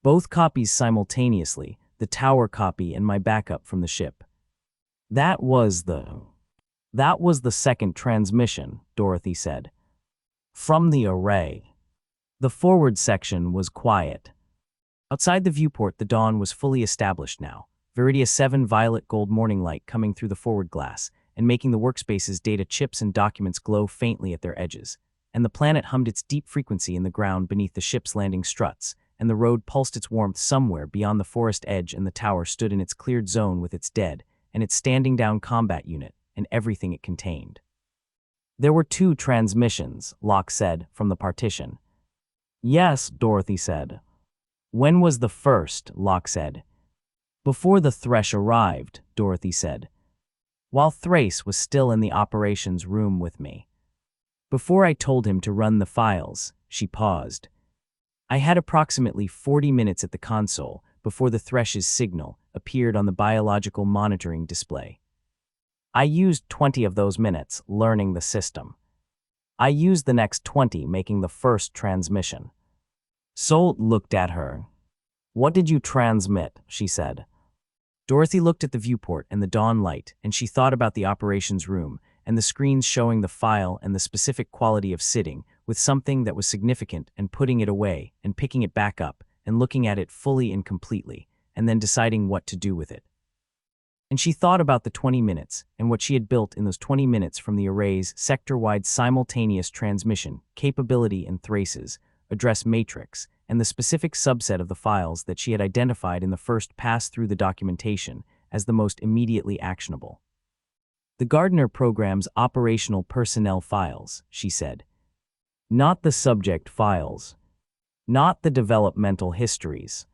A: Both copies simultaneously, the tower copy and my backup from the ship. That was the second transmission, Dorothy said. From the array. The forward section was quiet. Outside the viewport, the dawn was fully established now. Viridia 7 violet gold morning light coming through the forward glass and making the workspace's data chips and documents glow faintly at their edges. And the planet hummed its deep frequency in the ground beneath the ship's landing struts, and the road pulsed its warmth somewhere beyond the forest edge, and the tower stood in its cleared zone with its dead and its standing down combat unit and everything it contained. There were 2 transmissions, Locke said from the partition. Yes, Dorothy said. When was the first? Locke said. Before the Thresh arrived, Dorothy said. While Thrace was still in the operations room with me. Before I told him to run the files, she paused. I had approximately 40 minutes at the console before the Thresh's signal appeared on the biological monitoring display. I used 20 of those minutes learning the system. I used the next 20 making the first transmission. Solt looked at her. What did you transmit? She said. Dorothy looked at the viewport and the dawn light, and she thought about the operations room and the screens showing the file and the specific quality of sitting with something that was significant and putting it away and picking it back up and looking at it fully and completely and then deciding what to do with it. And she thought about the 20 minutes and what she had built in those 20 minutes from the array's sector-wide simultaneous transmission capability and Thrace's address matrix and the specific subset of the files that she had identified in the first pass through the documentation as the most immediately actionable. The Gardner program's operational personnel files, she said. Not the subject files. Not the developmental histories.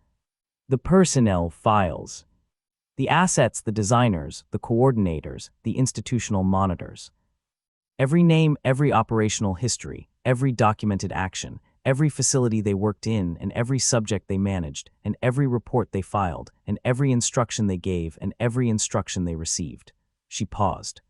A: The personnel files. The assets, the designers, the coordinators, the institutional monitors. Every name, every operational history, every documented action, every facility they worked in, and every subject they managed, and every report they filed, and every instruction they gave, and every instruction they received. She paused.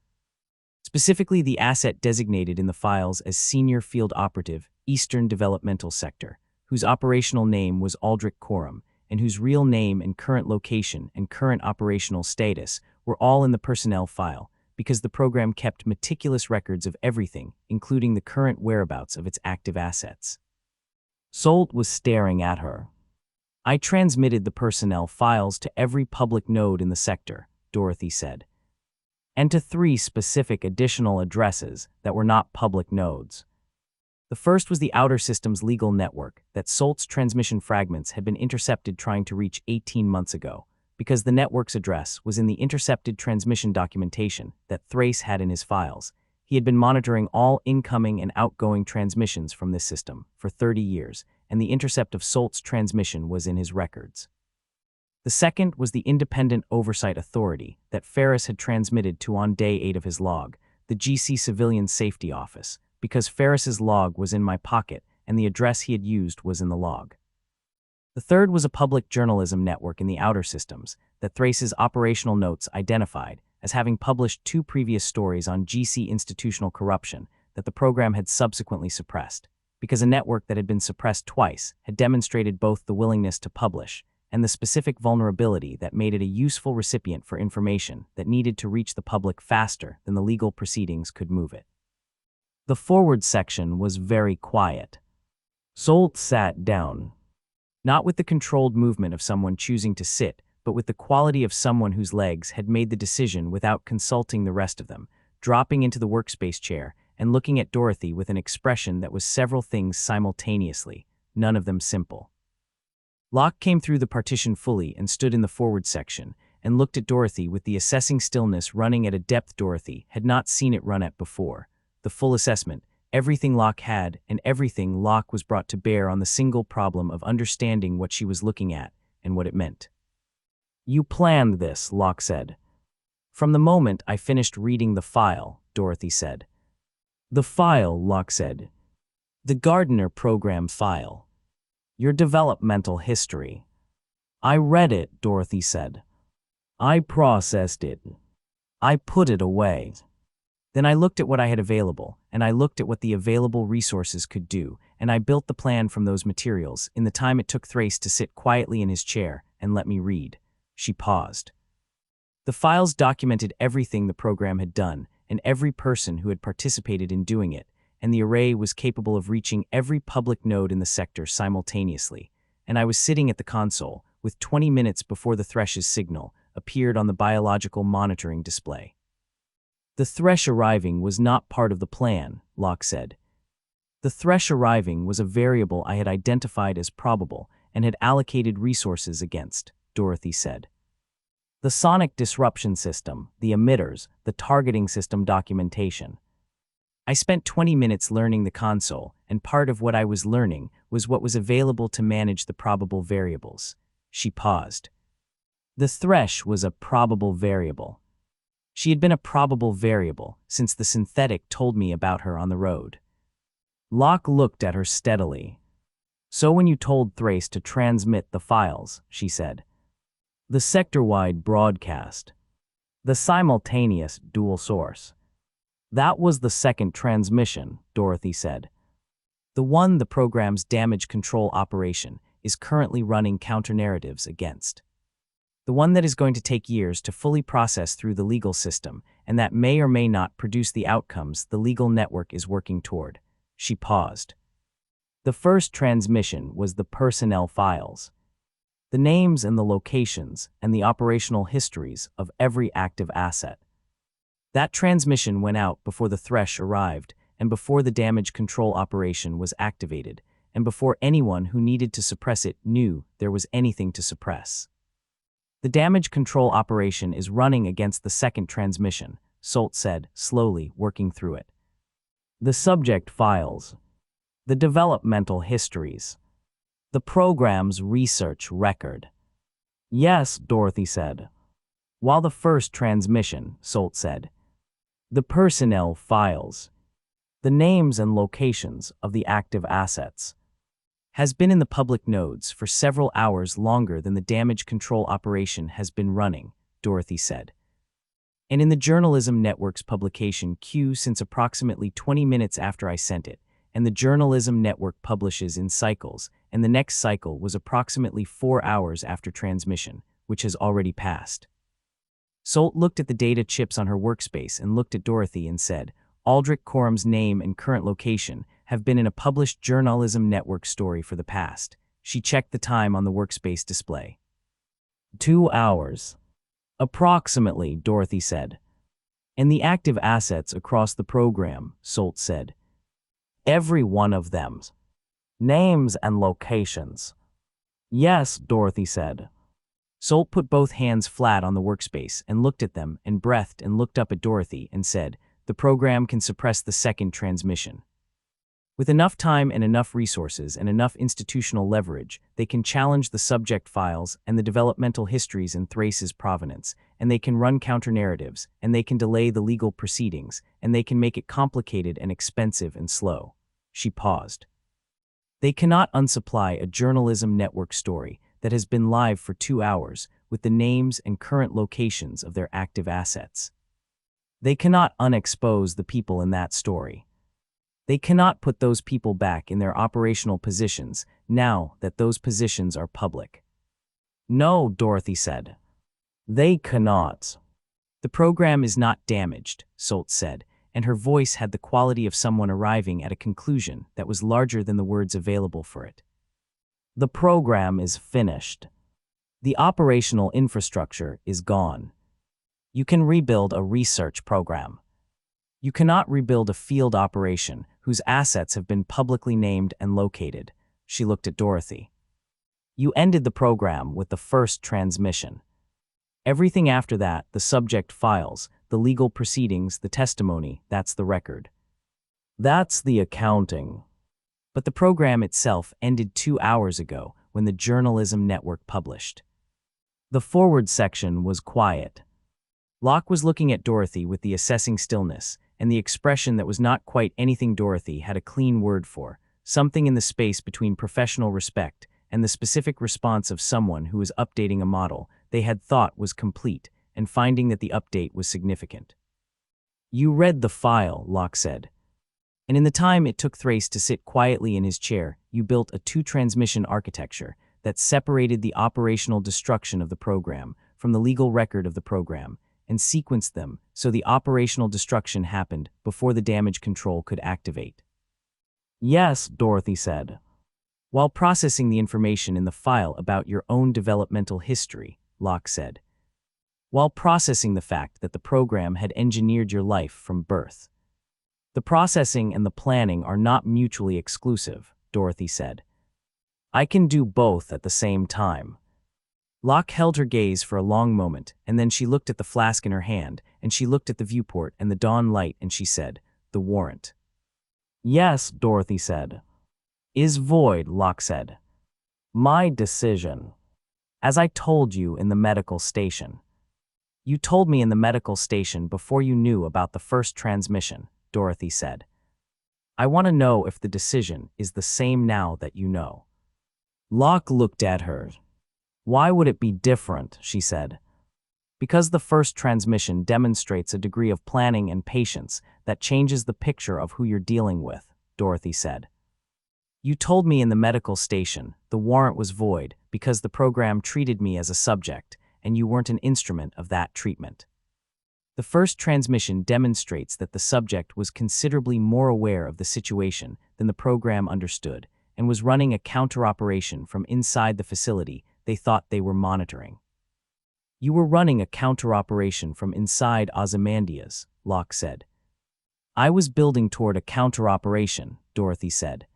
A: Specifically, the asset designated in the files as Senior Field Operative, Eastern Developmental Sector, whose operational name was Aldrich Coram, and whose real name and current location and current operational status were all in the personnel file, because the program kept meticulous records of everything, including the current whereabouts of its active assets. Solt was staring at her. I transmitted the personnel files to every public node in the sector, Dorothy said, and to 3 specific additional addresses that were not public nodes. The first was the Outer Systems legal network that Solt's transmission fragments had been intercepted trying to reach 18 months ago, because the network's address was in the intercepted transmission documentation that Thrace had in his files. He had been monitoring all incoming and outgoing transmissions from this system for 30 years, and the intercept of Solt's transmission was in his records. The second was the Independent Oversight Authority that Ferris had transmitted to on day 8 of his log, the GC Civilian Safety Office, because Ferris's log was in my pocket and the address he had used was in the log. The third was a public journalism network in the Outer Systems that Thrace's operational notes identified as having published 2 previous stories on GC institutional corruption that the program had subsequently suppressed, because a network that had been suppressed twice had demonstrated both the willingness to publish and the specific vulnerability that made it a useful recipient for information that needed to reach the public faster than the legal proceedings could move it. The forward section was very quiet. Solt sat down. Not with the controlled movement of someone choosing to sit, but with the quality of someone whose legs had made the decision without consulting the rest of them, dropping into the workspace chair and looking at Dorothy with an expression that was several things simultaneously, none of them simple. Locke came through the partition fully and stood in the forward section and looked at Dorothy with the assessing stillness running at a depth Dorothy had not seen it run at before. The full assessment, everything Locke had and everything Locke was brought to bear on the single problem of understanding what she was looking at and what it meant. You planned this, Locke said. From the moment I finished reading the file, Dorothy said. The file, Locke said. The Gardener program file. Your developmental history. I read it, Dorothy said. I processed it. I put it away. Then I looked at what I had available, and I looked at what the available resources could do, and I built the plan from those materials in the time it took Thrace to sit quietly in his chair and let me read. She paused. The files documented everything the program had done, and every person who had participated in doing it, and the array was capable of reaching every public node in the sector simultaneously, and I was sitting at the console, with 20 minutes before the Thresh's signal appeared on the biological monitoring display. The Thresh arriving was not part of the plan, Locke said. The Thresh arriving was a variable I had identified as probable and had allocated resources against, Dorothy said. The sonic disruption system, the emitters, the targeting system documentation. I spent 20 minutes learning the console, and part of what I was learning was what was available to manage the probable variables. She paused. The Thresh was a probable variable. She had been a probable variable since the synthetic told me about her on the road. Locke looked at her steadily. So when you told Thrace to transmit the files, she said. The sector-wide broadcast. The simultaneous dual source. That was the second transmission, Dorothy said. The one the program's damage control operation is currently running counter-narratives against. The one that is going to take years to fully process through the legal system, and that may or may not produce the outcomes the legal network is working toward. She paused. The first transmission was the personnel files. The names and the locations and the operational histories of every active asset. That transmission went out before the Thresh arrived and before the damage control operation was activated, and before anyone who needed to suppress it knew there was anything to suppress. The damage control operation is running against the second transmission, Solt said, slowly working through it. The subject files. The developmental histories. The program's research record. Yes, Dorothy said. While the first transmission, Solt said. The personnel files. The names and locations of the active assets. Has been in the public nodes for several hours longer than the damage control operation has been running, Dorothy said. And in the Journalism Network's publication queue since approximately 20 minutes after I sent it, and the Journalism Network publishes in cycles, and the next cycle was approximately 4 hours after transmission, which has already passed. Solt looked at the data chips on her workspace and looked at Dorothy and said, Aldrich Corum's name and current location have been in a published Journalism Network story for the past. She checked the time on the workspace display. 2 hours. Approximately, Dorothy said. And the active assets across the program, Solt said. Every one of them. Names and locations. Yes, Dorothy said. Solt put both hands flat on the workspace and looked at them and breathed and looked up at Dorothy and said, the program can suppress the second transmission. With enough time and enough resources and enough institutional leverage, they can challenge the subject files and the developmental histories in Thrace's provenance, and they can run counter-narratives, and they can delay the legal proceedings, and they can make it complicated and expensive and slow. She paused. They cannot unsupply a Journalism Network story that has been live for 2 hours with the names and current locations of their active assets. They cannot unexpose the people in that story. They cannot put those people back in their operational positions now that those positions are public. No, Dorothy said. They cannot. The program is not damaged, Solt said, and her voice had the quality of someone arriving at a conclusion that was larger than the words available for it. The program is finished. The operational infrastructure is gone. You can rebuild a research program. You cannot rebuild a field operation whose assets have been publicly named and located. She looked at Dorothy. You ended the program with the first transmission. Everything after that, the subject files, the legal proceedings, the testimony, that's the record. That's the accounting. But the program itself ended 2 hours ago when the Journalism Network published. The forward section was quiet. Locke was looking at Dorothy with the assessing stillness, and the expression that was not quite anything Dorothy had a clean word for, something in the space between professional respect and the specific response of someone who was updating a model they had thought was complete and finding that the update was significant. "You read the file," Locke said. "And in the time it took Thrace to sit quietly in his chair, you built a two-transmission architecture that separated the operational destruction of the program from the legal record of the program and sequenced them so the operational destruction happened before the damage control could activate." "Yes," Dorothy said. "While processing the information in the file about your own developmental history," Locke said. "While processing the fact that the program had engineered your life from birth." "The processing and the planning are not mutually exclusive," Dorothy said. "I can do both at the same time." Locke held her gaze for a long moment, and then she looked at the flask in her hand, and she looked at the viewport and the dawn light, and she said, "The warrant." "Yes," Dorothy said. "Is void," Locke said. "My decision. As I told you in the medical station." "You told me in the medical station before you knew about the first transmission," Dorothy said. "I want to know if the decision is the same now that you know." Locke looked at her. "Why would it be different?" she said. "Because the first transmission demonstrates a degree of planning and patience that changes the picture of who you're dealing with," Dorothy said. "You told me in the medical station the warrant was void because the program treated me as a subject, and you weren't an instrument of that treatment. The first transmission demonstrates that the subject was considerably more aware of the situation than the program understood and was running a counter-operation from inside the facility they thought they were monitoring." "You were running a counter-operation from inside Ozymandias," Locke said. "I was building toward a counter-operation," Dorothy said.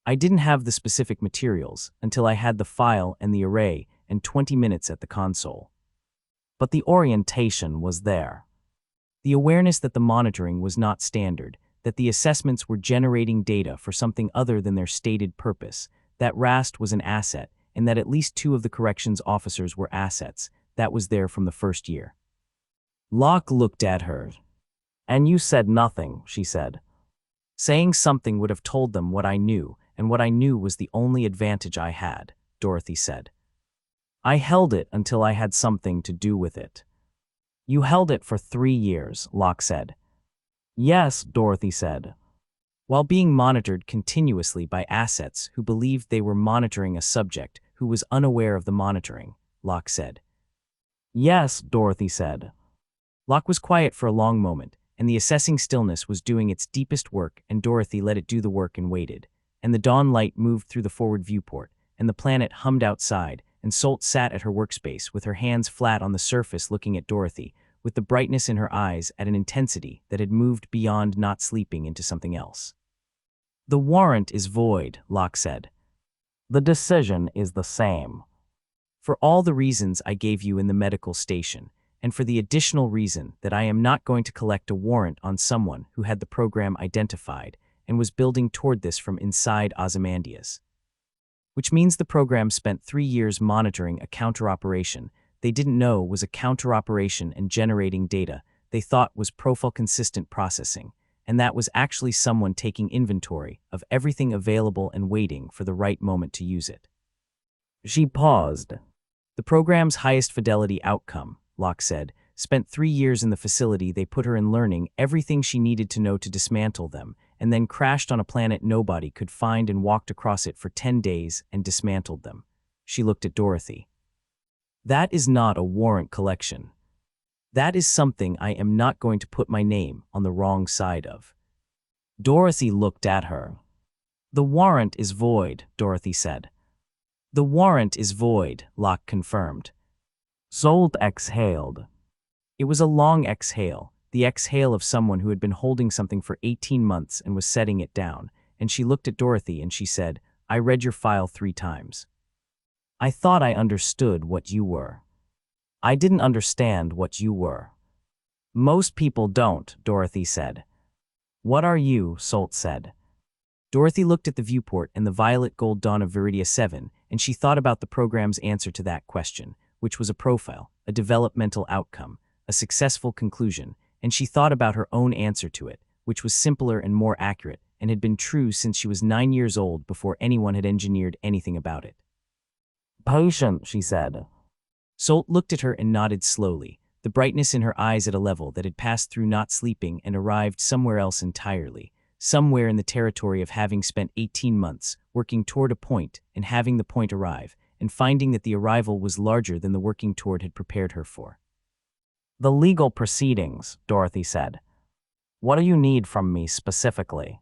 A: "I didn't have the specific materials until I had the file and the array and 20 minutes at the console. But the orientation was there. The awareness that the monitoring was not standard, that the assessments were generating data for something other than their stated purpose, that Rast was an asset, and that at least 2 of the corrections officers were assets, that was there from the first year." Locke looked at her. "And you said nothing," she said. "Saying something would have told them what I knew, and what I knew was the only advantage I had," Dorothy said. "I held it until I had something to do with it." "You held it for 3 years," Locke said. "Yes," Dorothy said. "While being monitored continuously by assets who believed they were monitoring a subject who was unaware of the monitoring," Locke said. "Yes," Dorothy said. Locke was quiet for a long moment, and the assessing stillness was doing its deepest work, and Dorothy let it do the work and waited. And the dawn light moved through the forward viewport, and the planet hummed outside, and Solt sat at her workspace with her hands flat on the surface looking at Dorothy, with the brightness in her eyes at an intensity that had moved beyond not sleeping into something else. "The warrant is void," Locke said. "The decision is the same. For all the reasons I gave you in the medical station, and for the additional reason that I am not going to collect a warrant on someone who had the program identified and was building toward this from inside Ozymandias. Which means the program spent 3 years monitoring a counter-operation they didn't know was a counter-operation and generating data they thought was profile-consistent processing, and that was actually someone taking inventory of everything available and waiting for the right moment to use it." She paused. "The program's highest fidelity outcome," Locke said, "spent 3 years in the facility they put her in learning everything she needed to know to dismantle them, and then crashed on a planet nobody could find and walked across it for 10 days and dismantled them." She looked at Dorothy. "That is not a warrant collection. That is something I am not going to put my name on the wrong side of." Dorothy looked at her. "The warrant is void," Dorothy said. "The warrant is void," Locke confirmed. Solt exhaled. It was a long exhale, the exhale of someone who had been holding something for 18 months and was setting it down, and she looked at Dorothy and she said, "I read your file 3 times. I thought I understood what you were. I didn't understand what you were." "Most people don't," Dorothy said. "What are you?" Solt said. Dorothy looked at the viewport and the violet gold dawn of Viridia 7, and she thought about the program's answer to that question, which was a profile, a developmental outcome, a successful conclusion, and she thought about her own answer to it, which was simpler and more accurate, and had been true since she was 9 years old before anyone had engineered anything about it. "Patient," she said. Solt looked at her and nodded slowly, the brightness in her eyes at a level that had passed through not sleeping and arrived somewhere else entirely, somewhere in the territory of having spent 18 months working toward a point and having the point arrive, and finding that the arrival was larger than the working toward had prepared her for. "The legal proceedings," Dorothy said. "What do you need from me specifically?"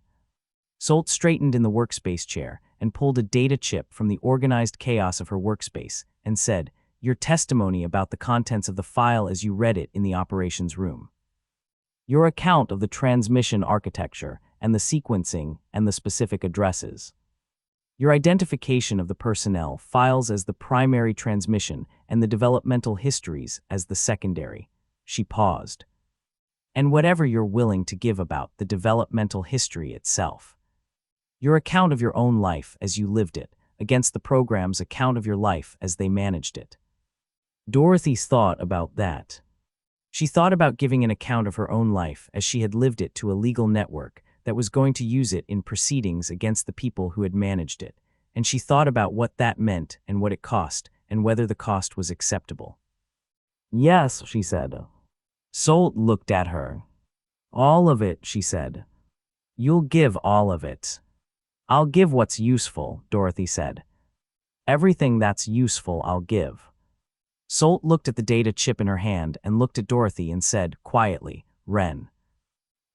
A: Solt straightened in the workspace chair and pulled a data chip from the organized chaos of her workspace and said, "Your testimony about the contents of the file as you read it in the operations room. Your account of the transmission architecture and the sequencing and the specific addresses. Your identification of the personnel files as the primary transmission and the developmental histories as the secondary." She paused. "And whatever you're willing to give about the developmental history itself. Your account of your own life as you lived it, against the program's account of your life as they managed it." Dorothy thought about that. She thought about giving an account of her own life as she had lived it to a legal network that was going to use it in proceedings against the people who had managed it, and she thought about what that meant and what it cost and whether the cost was acceptable. "Yes," she said. Solt looked at her. "All of it," she said. "You'll give all of it." "I'll give what's useful," Dorothy said. "Everything that's useful I'll give." Solt looked at the data chip in her hand and looked at Dorothy and said, quietly, "Ren."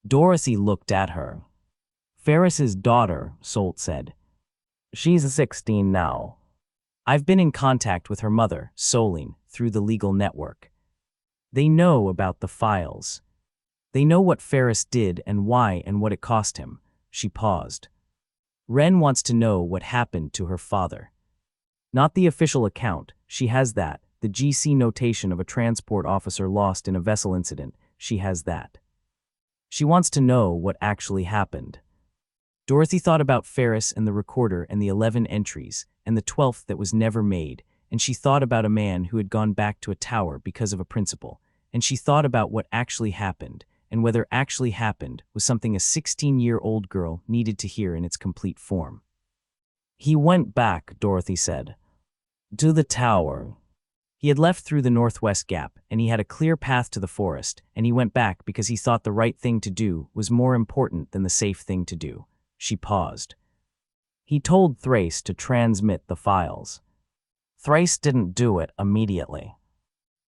A: Dorothy looked at her. "Ferris's daughter," Solt said. "She's 16 now. I've been in contact with her mother, Solene, through the legal network. They know about the files. They know what Ferris did and why and what it cost him." She paused. "Ren wants to know what happened to her father. Not the official account, she has that. The GC notation of a transport officer lost in a vessel incident, she has that. She wants to know what actually happened." Dorothy thought about Ferris and the recorder and the 11 entries, and the 12th that was never made, and she thought about a man who had gone back to a tower because of a principle, and she thought about what actually happened, and whether actually happened was something a 16-year-old girl needed to hear in its complete form. "He went back," Dorothy said. "To the tower. He had left through the northwest gap, and he had a clear path to the forest, and he went back because he thought the right thing to do was more important than the safe thing to do." She paused. "He told Thrace to transmit the files. Thrace didn't do it immediately.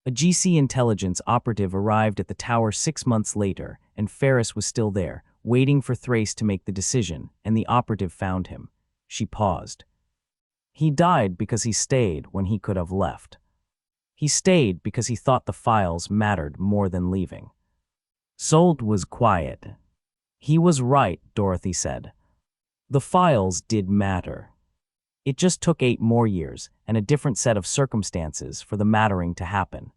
A: A GC intelligence operative arrived at the tower 6 months later, and Ferris was still there, waiting for Thrace to make the decision, and the operative found him." She paused. "He died because he stayed when he could have left. He stayed because he thought the files mattered more than leaving." Solt was quiet. "He was right," Dorothy said. "The files did matter. It just took 8 more years and a different set of circumstances for the mattering to happen."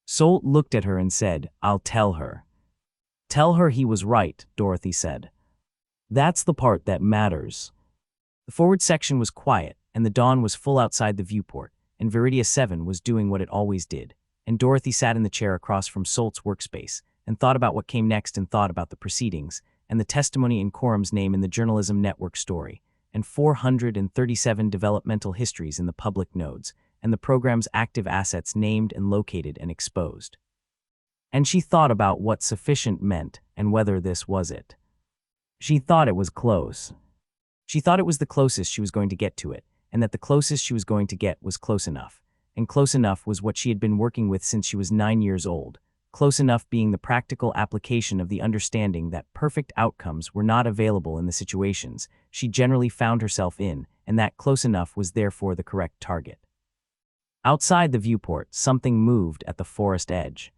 A: Solt looked at her and said, "I'll tell her." "Tell her he was right," Dorothy said. "That's the part that matters." The forward section was quiet, and the dawn was full outside the viewport, and Viridia 7 was doing what it always did, and Dorothy sat in the chair across from Solt's workspace and thought about what came next and thought about the proceedings, and the testimony in Quorum's name in the journalism network story, and 437 developmental histories in the public nodes, and the program's active assets named and located and exposed. And she thought about what sufficient meant and whether this was it. She thought it was close. She thought it was the closest she was going to get to it, and that the closest she was going to get was close enough. And close enough was what she had been working with since she was 9 years old, close enough being the practical application of the understanding that perfect outcomes were not available in the situations she generally found herself in, and that close enough was therefore the correct target. Outside the viewport, something moved at the forest edge.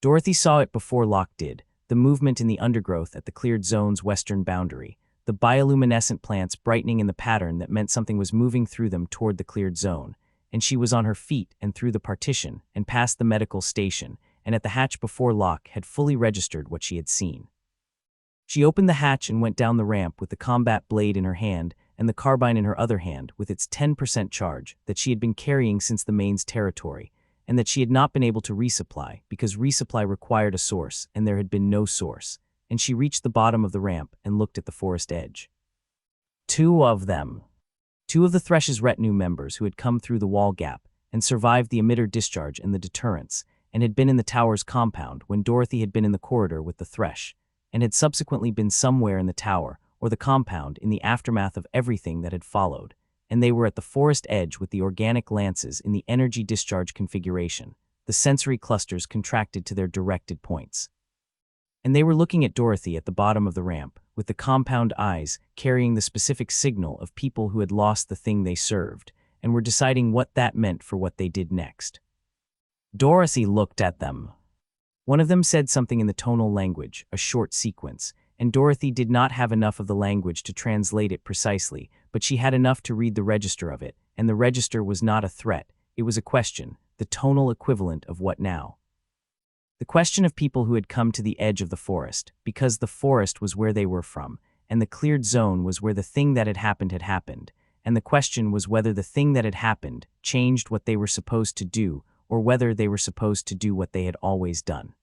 A: Dorothy saw it before Locke did, the movement in the undergrowth at the cleared zone's western boundary, the bioluminescent plants brightening in the pattern that meant something was moving through them toward the cleared zone, and she was on her feet and through the partition and past the medical station, and at the hatch before Locke had fully registered what she had seen. She opened the hatch and went down the ramp with the combat blade in her hand and the carbine in her other hand with its 10% charge that she had been carrying since the main's territory, and that she had not been able to resupply because resupply required a source and there had been no source, and she reached the bottom of the ramp and looked at the forest edge. Two of the Thresh's retinue members who had come through the wall gap and survived the emitter discharge and the deterrence, and had been in the tower's compound when Dorothy had been in the corridor with the Thresh, and had subsequently been somewhere in the tower or the compound in the aftermath of everything that had followed, and they were at the forest edge with the organic lances in the energy discharge configuration, the sensory clusters contracted to their directed points. And they were looking at Dorothy at the bottom of the ramp, with the compound eyes carrying the specific signal of people who had lost the thing they served, and were deciding what that meant for what they did next. Dorothy looked at them. One of them said something in the tonal language, a short sequence, and Dorothy did not have enough of the language to translate it precisely, but she had enough to read the register of it, and the register was not a threat, it was a question, the tonal equivalent of what now. The question of people who had come to the edge of the forest, because the forest was where they were from, and the cleared zone was where the thing that had happened, and the question was whether the thing that had happened changed what they were supposed to do, or whether they were supposed to do what they had always done.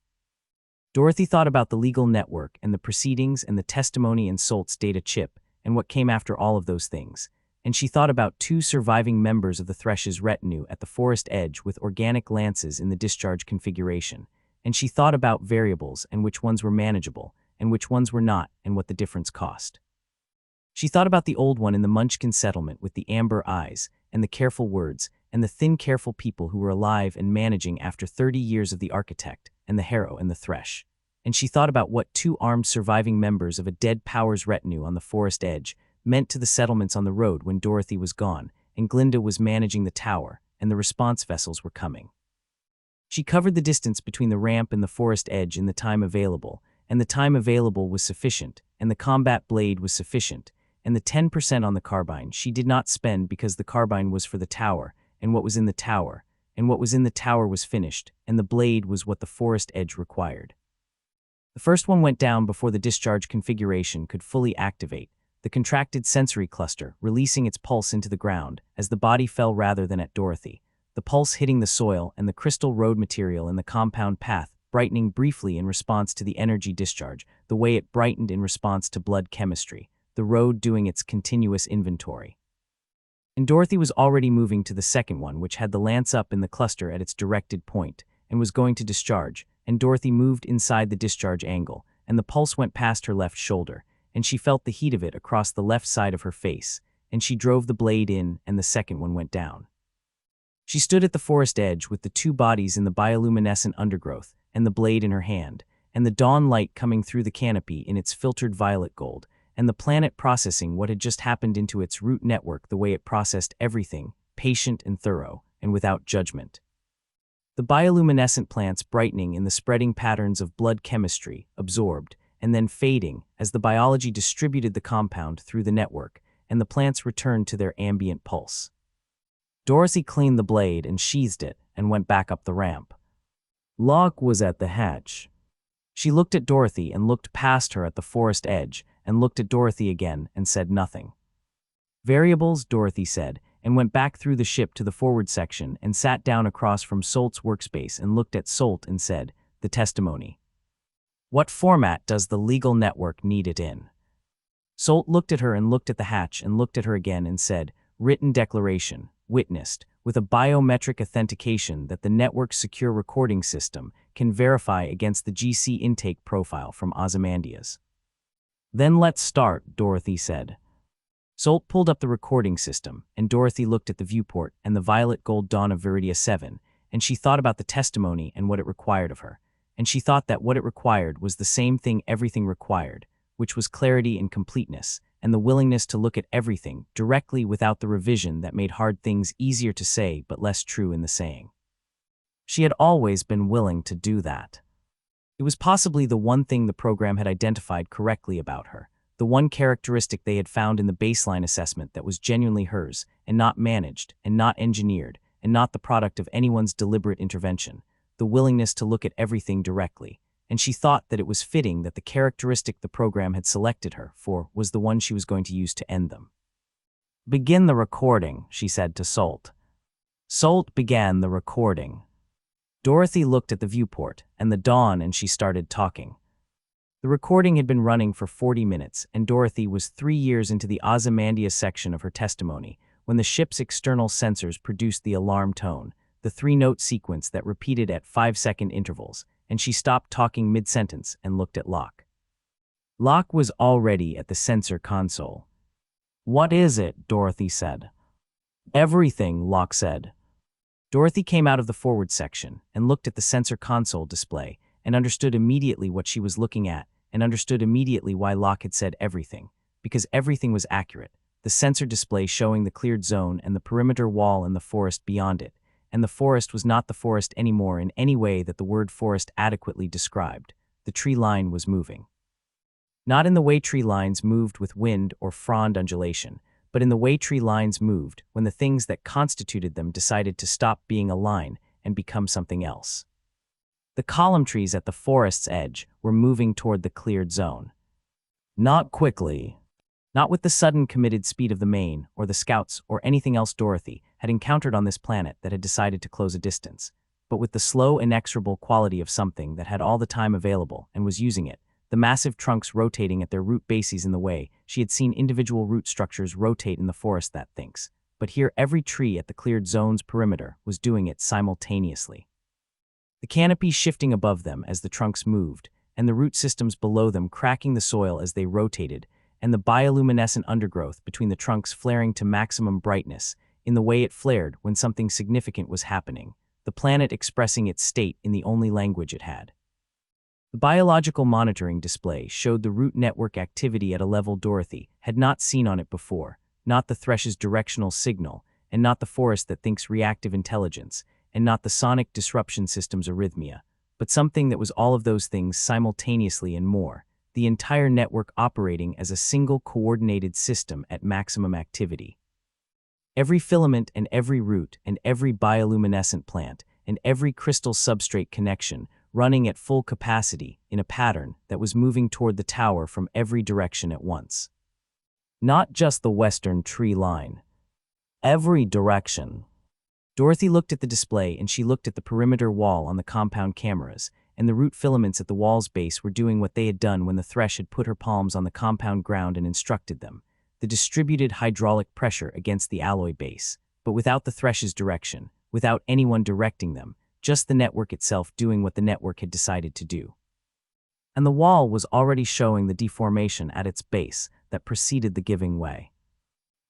A: Dorothy thought about the legal network and the proceedings and the testimony and Solt's data chip, and what came after all of those things, and she thought about two surviving members of the Thresh's retinue at the forest edge with organic lances in the discharge configuration, and she thought about variables and which ones were manageable, and which ones were not, and what the difference cost. She thought about the old one in the Munchkin settlement with the amber eyes, and the careful words, and the thin careful people who were alive and managing after 30 years of the architect, and the harrow and the Thresh. And she thought about what two armed surviving members of a dead power's retinue on the forest edge meant to the settlements on the road when Dorothy was gone, and Glinda was managing the tower, and the response vessels were coming. She covered the distance between the ramp and the forest edge in the time available, and the time available was sufficient, and the combat blade was sufficient, and the 10% on the carbine she did not spend because the carbine was for the tower, and what was in the tower, and what was in the tower was finished, and the blade was what the forest edge required. The first one went down before the discharge configuration could fully activate, the contracted sensory cluster releasing its pulse into the ground as the body fell rather than at Dorothy, the pulse hitting the soil and the crystal road material in the compound path brightening briefly in response to the energy discharge, the way it brightened in response to blood chemistry, the road doing its continuous inventory. And Dorothy was already moving to the second one, which had the lance up in the cluster at its directed point, and was going to discharge, and Dorothy moved inside the discharge angle, and the pulse went past her left shoulder, and she felt the heat of it across the left side of her face, and she drove the blade in, and the second one went down. She stood at the forest edge with the two bodies in the bioluminescent undergrowth, and the blade in her hand, and the dawn light coming through the canopy in its filtered violet gold, and the planet processing what had just happened into its root network the way it processed everything, patient and thorough, and without judgment. The bioluminescent plants brightening in the spreading patterns of blood chemistry, absorbed, and then fading as the biology distributed the compound through the network, and the plants returned to their ambient pulse. Dorothy cleaned the blade and sheathed it, and went back up the ramp. Locke was at the hatch. She looked at Dorothy and looked past her at the forest edge, and looked at Dorothy again and said nothing. Variables, Dorothy said, and went back through the ship to the forward section and sat down across from Solt's workspace and looked at Solt and said, the testimony. What format does the legal network need it in? Solt looked at her and looked at the hatch and looked at her again and said, written declaration, witnessed, with a biometric authentication that the network's secure recording system can verify against the GC intake profile from Ozymandias. Then let's start, Dorothy said. Solt pulled up the recording system, and Dorothy looked at the viewport and the violet gold dawn of Viridia 7, and she thought about the testimony and what it required of her, and she thought that what it required was the same thing everything required, which was clarity and completeness, and the willingness to look at everything directly without the revision that made hard things easier to say but less true in the saying. She had always been willing to do that. It was possibly the one thing the program had identified correctly about her, the one characteristic they had found in the baseline assessment that was genuinely hers, and not managed, and not engineered, and not the product of anyone's deliberate intervention, the willingness to look at everything directly, and she thought that it was fitting that the characteristic the program had selected her for was the one she was going to use to end them. Begin the recording, she said to Solt. Solt began the recording. Dorothy looked at the viewport and the dawn and she started talking. The recording had been running for 40 minutes, and Dorothy was 3 years into the Ozymandias section of her testimony when the ship's external sensors produced the alarm tone, the 3-note sequence that repeated at 5-second intervals, and she stopped talking mid-sentence and looked at Locke. Locke was already at the sensor console. "What is it?" Dorothy said. "Everything," Locke said. Dorothy came out of the forward section and looked at the sensor console display and understood immediately what she was looking at and understood immediately why Locke had said everything, because everything was accurate. The sensor display showing the cleared zone and the perimeter wall and the forest beyond it, and the forest was not the forest anymore in any way that the word forest adequately described. The tree line was moving. Not in the way tree lines moved with wind or frond undulation, but in the way tree lines moved when the things that constituted them decided to stop being a line and become something else. The column trees at the forest's edge were moving toward the cleared zone. Not quickly. Not with the sudden committed speed of the Maine or the Scouts or anything else Dorothy had encountered on this planet that had decided to close a distance, but with the slow, inexorable quality of something that had all the time available and was using it, the massive trunks rotating at their root bases in the way she had seen individual root structures rotate in the forest that thinks. But here every tree at the cleared zone's perimeter was doing it simultaneously. The canopy shifting above them as the trunks moved, and the root systems below them cracking the soil as they rotated, and the bioluminescent undergrowth between the trunks flaring to maximum brightness in the way it flared when something significant was happening, the planet expressing its state in the only language it had. The biological monitoring display showed the root network activity at a level Dorothy had not seen on it before, not the thresh's directional signal, and not the forest that thinks reactive intelligence, and not the sonic disruption system's arrhythmia, but something that was all of those things simultaneously and more, the entire network operating as a single coordinated system at maximum activity. Every filament and every root and every bioluminescent plant and every crystal substrate connection running at full capacity in a pattern that was moving toward the tower from every direction at once. Not just the western tree line. Every direction. Dorothy looked at the display and she looked at the perimeter wall on the compound cameras, and the root filaments at the wall's base were doing what they had done when the thresh had put her palms on the compound ground and instructed them, the distributed hydraulic pressure against the alloy base, but without the thresh's direction, without anyone directing them, just the network itself doing what the network had decided to do. And the wall was already showing the deformation at its base that preceded the giving way.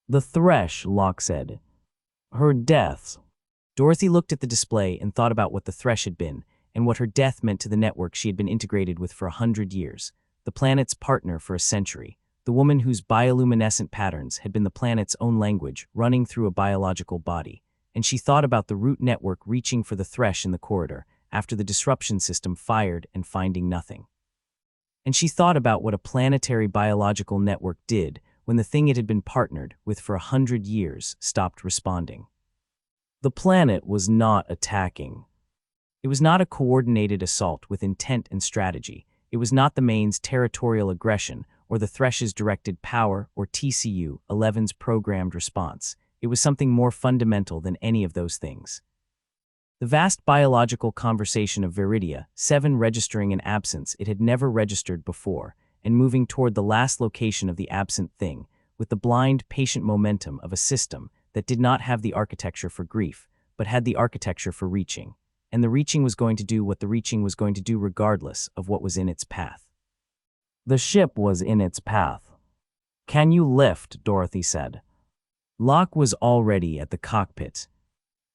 A: "The thresh," Locke said. "Her deaths." Dorothy looked at the display and thought about what the thresh had been, and what her death meant to the network she had been integrated with for 100 years, the planet's partner for a century, the woman whose bioluminescent patterns had been the planet's own language running through a biological body, and she thought about the root network reaching for the thresh in the corridor after the disruption system fired and finding nothing. And she thought about what a planetary biological network did when the thing it had been partnered with for 100 years stopped responding. The planet was not attacking. It was not a coordinated assault with intent and strategy. It was not the Maine's territorial aggression or the Thresh's directed power or TCU-11's programmed response. It was something more fundamental than any of those things. The vast biological conversation of Viridia, 7 registering an absence it had never registered before, and moving toward the last location of the absent thing, with the blind, patient momentum of a system that did not have the architecture for grief, but had the architecture for reaching. And the reaching was going to do what the reaching was going to do regardless of what was in its path. The ship was in its path. "Can you lift?" Dorothy said. Locke was already at the cockpit.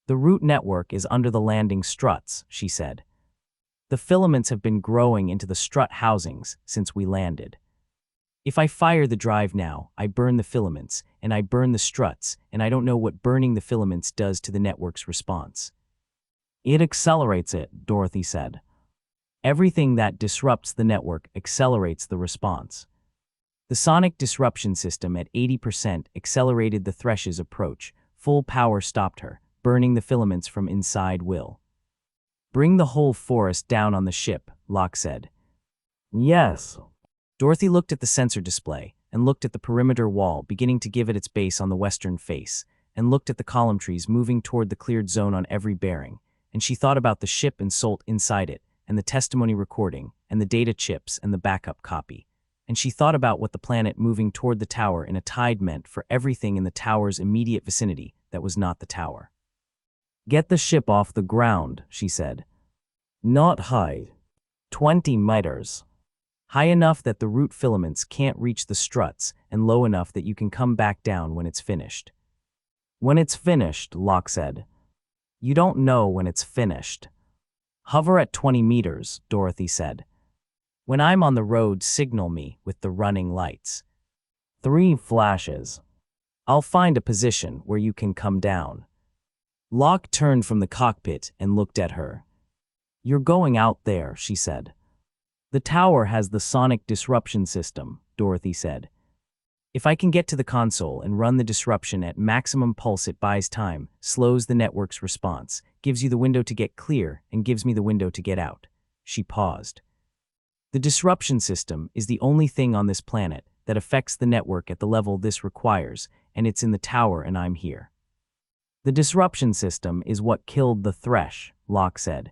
A: "The root network is under the landing struts," she said. "The filaments have been growing into the strut housings since we landed. If I fire the drive now, I burn the filaments, and I burn the struts, and I don't know what burning the filaments does to the network's response." "It accelerates it," Dorothy said. "Everything that disrupts the network accelerates the response." The sonic disruption system at 80% accelerated the thresh's approach. Full power stopped her, burning the filaments from inside Will. "Bring the whole forest down on the ship," Locke said. "Yes." Dorothy looked at the sensor display, and looked at the perimeter wall beginning to give it its base on the western face, and looked at the column trees moving toward the cleared zone on every bearing, and she thought about the ship and Solt inside it, and the testimony recording, and the data chips and the backup copy. And she thought about what the planet moving toward the tower in a tide meant for everything in the tower's immediate vicinity that was not the tower. "Get the ship off the ground," she said. "Not high. 20 meters. High enough that the root filaments can't reach the struts, and low enough that you can come back down when it's finished." "When it's finished," Locke said. "You don't know when it's finished." "Hover at 20 meters, Dorothy said. "When I'm on the road, signal me with the running lights. 3 flashes. I'll find a position where you can come down." Locke turned from the cockpit and looked at her. "You're going out there," she said. "The tower has the sonic disruption system," Dorothy said. "If I can get to the console and run the disruption at maximum pulse, it buys time, slows the network's response, gives you the window to get clear, and gives me the window to get out." She paused. "The disruption system is the only thing on this planet that affects the network at the level this requires, and it's in the tower and I'm here." "The disruption system is what killed the Thresh," Locke said.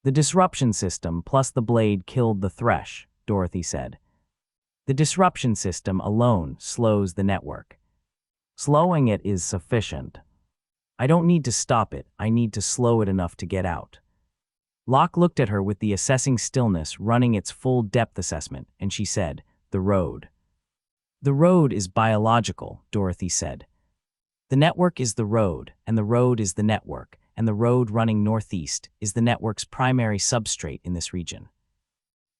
A: "The disruption system plus the blade killed the Thresh," Dorothy said. "The disruption system alone slows the network. Slowing it is sufficient. I don't need to stop it, I need to slow it enough to get out." Locke looked at her with the assessing stillness running its full depth assessment, and she said, "The road." "The road is biological," Dorothy said. "The network is the road, and the road is the network, and the road running northeast is the network's primary substrate in this region.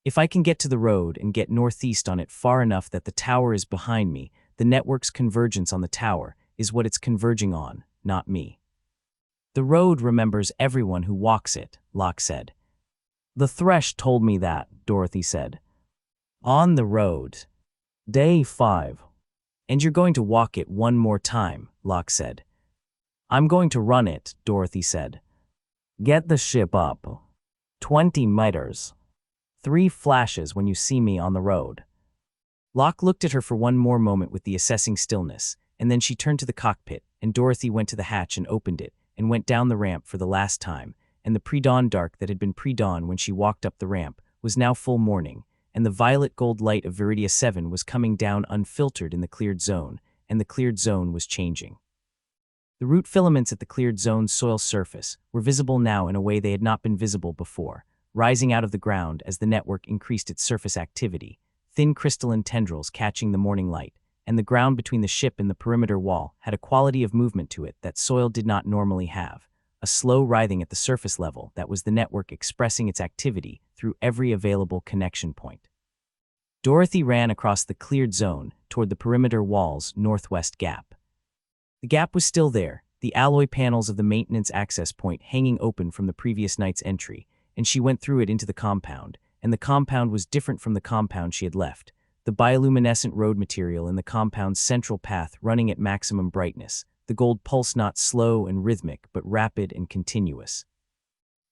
A: If I can get to the road and get northeast on it far enough that the tower is behind me, the network's convergence on the tower is what it's converging on, not me." "The road remembers everyone who walks it," Locke said. "The Thresh told me that," Dorothy said. "On the road. Day 5. And you're going to walk it one more time," Locke said. "I'm going to run it," Dorothy said. "Get the ship up. 20 meters. 3 flashes when you see me on the road." Locke looked at her for one more moment with the assessing stillness, and then she turned to the cockpit, and Dorothy went to the hatch and opened it, and went down the ramp for the last time, and the pre-dawn dark that had been pre-dawn when she walked up the ramp was now full morning, and the violet gold light of Viridia 7 was coming down unfiltered in the cleared zone, and the cleared zone was changing. The root filaments at the cleared zone's soil surface were visible now in a way they had not been visible before, rising out of the ground as the network increased its surface activity, thin crystalline tendrils catching the morning light, and the ground between the ship and the perimeter wall had a quality of movement to it that soil did not normally have, a slow writhing at the surface level that was the network expressing its activity through every available connection point. Dorothy ran across the cleared zone toward the perimeter wall's northwest gap. The gap was still there, the alloy panels of the maintenance access point hanging open from the previous night's entry, and she went through it into the compound, and the compound was different from the compound she had left, the bioluminescent road material in the compound's central path running at maximum brightness, the gold pulse not slow and rhythmic but rapid and continuous.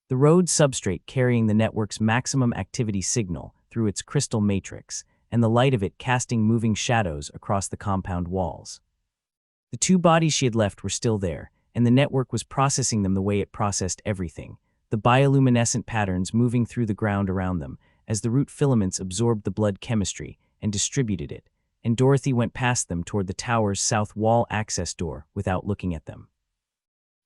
A: The road substrate carrying the network's maximum activity signal through its crystal matrix, and the light of it casting moving shadows across the compound walls. The 2 bodies she had left were still there, and the network was processing them the way it processed everything, the bioluminescent patterns moving through the ground around them as the root filaments absorbed the blood chemistry and distributed it, and Dorothy went past them toward the tower's south wall access door without looking at them.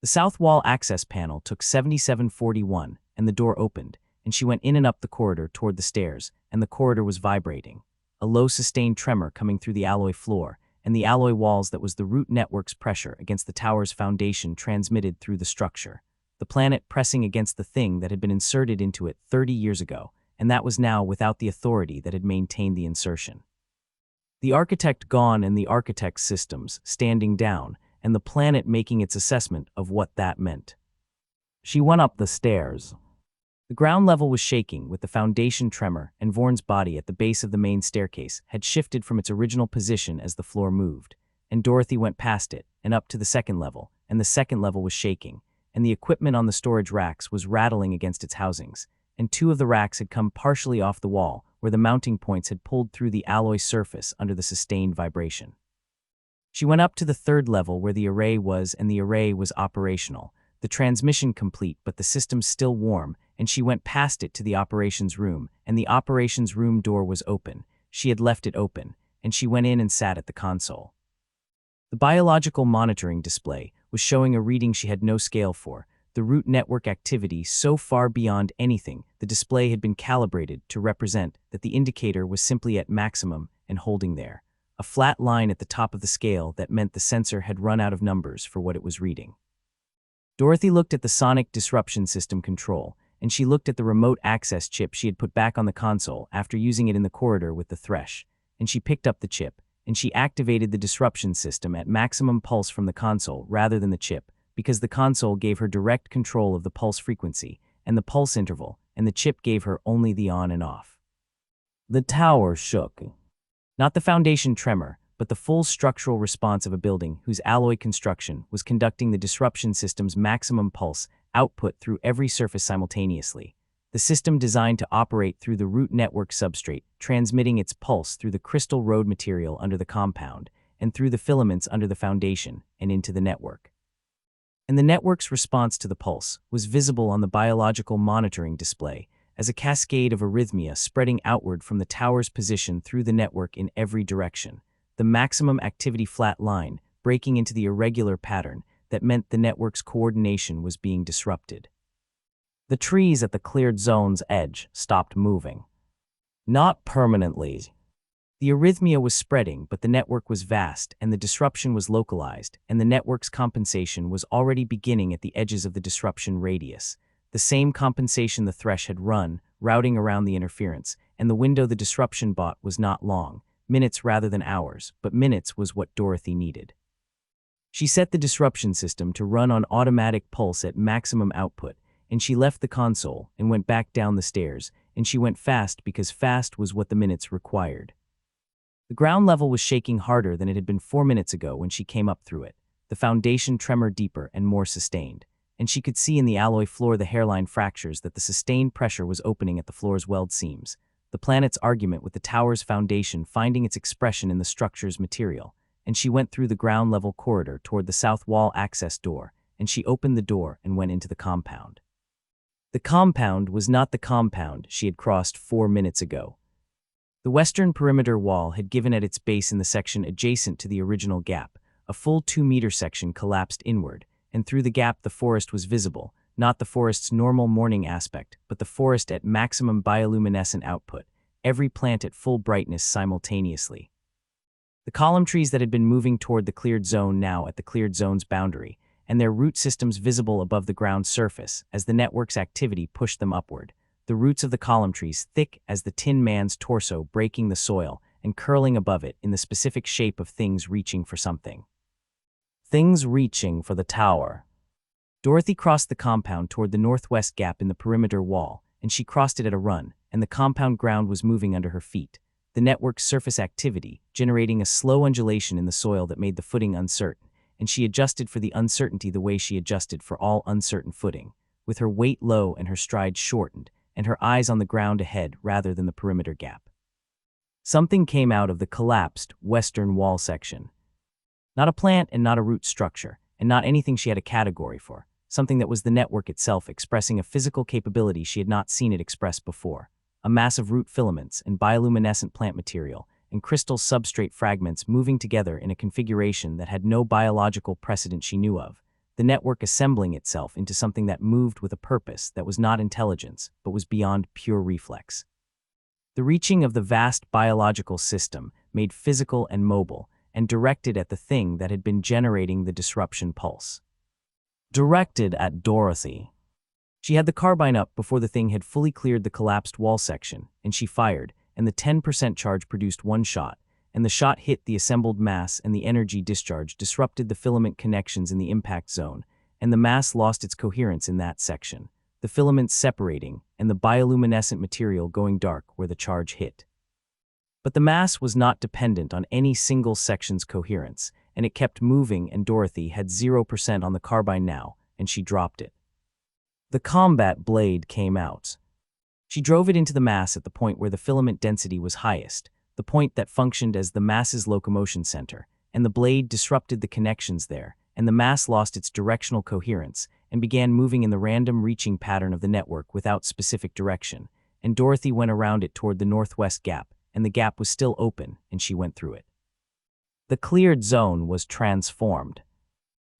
A: The south wall access panel took 7741, and the door opened, and she went in and up the corridor toward the stairs, and the corridor was vibrating, a low sustained tremor coming through the alloy floor, and the alloy walls that was the root network's pressure against the tower's foundation transmitted through the structure, the planet pressing against the thing that had been inserted into it 30 years ago, and that was now without the authority that had maintained the insertion. The architect gone and the architect's systems standing down, and the planet making its assessment of what that meant. She went up the stairs. The ground level was shaking with the foundation tremor, and Vorn's body at the base of the main staircase had shifted from its original position as the floor moved, and Dorothy went past it and up to the second level, and the second level was shaking, and the equipment on the storage racks was rattling against its housings, and 2 of the racks had come partially off the wall where the mounting points had pulled through the alloy surface under the sustained vibration. She went up to the 3rd level where the array was, and the array was operational, the transmission complete but the system still warm, and she went past it to the operations room, and the operations room door was open. She had left it open, and she went in and sat at the console. The biological monitoring display was showing a reading she had no scale for, the root network activity so far beyond anything the display had been calibrated to represent that the indicator was simply at maximum and holding there, a flat line at the top of the scale that meant the sensor had run out of numbers for what it was reading. Dorothy looked at the sonic disruption system control, and she looked at the remote access chip she had put back on the console after using it in the corridor with the thresh, and she picked up the chip, and she activated the disruption system at maximum pulse from the console rather than the chip, because the console gave her direct control of the pulse frequency and the pulse interval, and the chip gave her only the on and off. The tower shook. Not the foundation tremor, but the full structural response of a building whose alloy construction was conducting the disruption system's maximum pulse output through every surface simultaneously. The system designed to operate through the root network substrate, transmitting its pulse through the crystal road material under the compound, and through the filaments under the foundation, and into the network. And the network's response to the pulse was visible on the biological monitoring display as a cascade of arrhythmia spreading outward from the tower's position through the network in every direction. The maximum activity flat line breaking into the irregular pattern that meant the network's coordination was being disrupted. The trees at the cleared zone's edge stopped moving. Not permanently. The arrhythmia was spreading, but the network was vast, and the disruption was localized, and the network's compensation was already beginning at the edges of the disruption radius. The same compensation the thresh had run, routing around the interference, and the window the disruption bought was not long. Minutes rather than hours, but minutes was what Dorothy needed. She set the disruption system to run on automatic pulse at maximum output, and she left the console and went back down the stairs, and she went fast because fast was what the minutes required. The ground level was shaking harder than it had been 4 minutes ago when she came up through it, the foundation tremor deeper and more sustained, and she could see in the alloy floor the hairline fractures that the sustained pressure was opening at the floor's weld seams. The planet's argument with the tower's foundation finding its expression in the structure's material, and she went through the ground-level corridor toward the south wall access door, and she opened the door and went into the compound. The compound was not the compound she had crossed 4 minutes ago. The western perimeter wall had given at its base in the section adjacent to the original gap. A full 2-meter section collapsed inward, and through the gap the forest was visible, not the forest's normal morning aspect, but the forest at maximum bioluminescent output, every plant at full brightness simultaneously. The column trees that had been moving toward the cleared zone now at the cleared zone's boundary, and their root systems visible above the ground surface as the network's activity pushed them upward, the roots of the column trees thick as the Tin Man's torso breaking the soil and curling above it in the specific shape of things reaching for something. Things reaching for the tower. Dorothy crossed the compound toward the northwest gap in the perimeter wall, and she crossed it at a run, and the compound ground was moving under her feet, the network's surface activity generating a slow undulation in the soil that made the footing uncertain, and she adjusted for the uncertainty the way she adjusted for all uncertain footing, with her weight low and her stride shortened, and her eyes on the ground ahead rather than the perimeter gap. Something came out of the collapsed western wall section. Not a plant and not a root structure, and not anything she had a category for, something that was the network itself expressing a physical capability she had not seen it expressed before, a mass of root filaments and bioluminescent plant material and crystal substrate fragments moving together in a configuration that had no biological precedent she knew of, the network assembling itself into something that moved with a purpose that was not intelligence but was beyond pure reflex. The reaching of the vast biological system made physical and mobile, and directed at the thing that had been generating the disruption pulse. Directed at Dorothy. She had the carbine up before the thing had fully cleared the collapsed wall section, and she fired, and the 10% charge produced one shot, and the shot hit the assembled mass, and the energy discharge disrupted the filament connections in the impact zone, and the mass lost its coherence in that section, the filaments separating, and the bioluminescent material going dark where the charge hit. But the mass was not dependent on any single section's coherence, and it kept moving, and Dorothy had 0% on the carbine now, and she dropped it. The combat blade came out. She drove it into the mass at the point where the filament density was highest, the point that functioned as the mass's locomotion center, and the blade disrupted the connections there, and the mass lost its directional coherence, and began moving in the random reaching pattern of the network without specific direction, and Dorothy went around it toward the northwest gap, and the gap was still open, and she went through it. The cleared zone was transformed.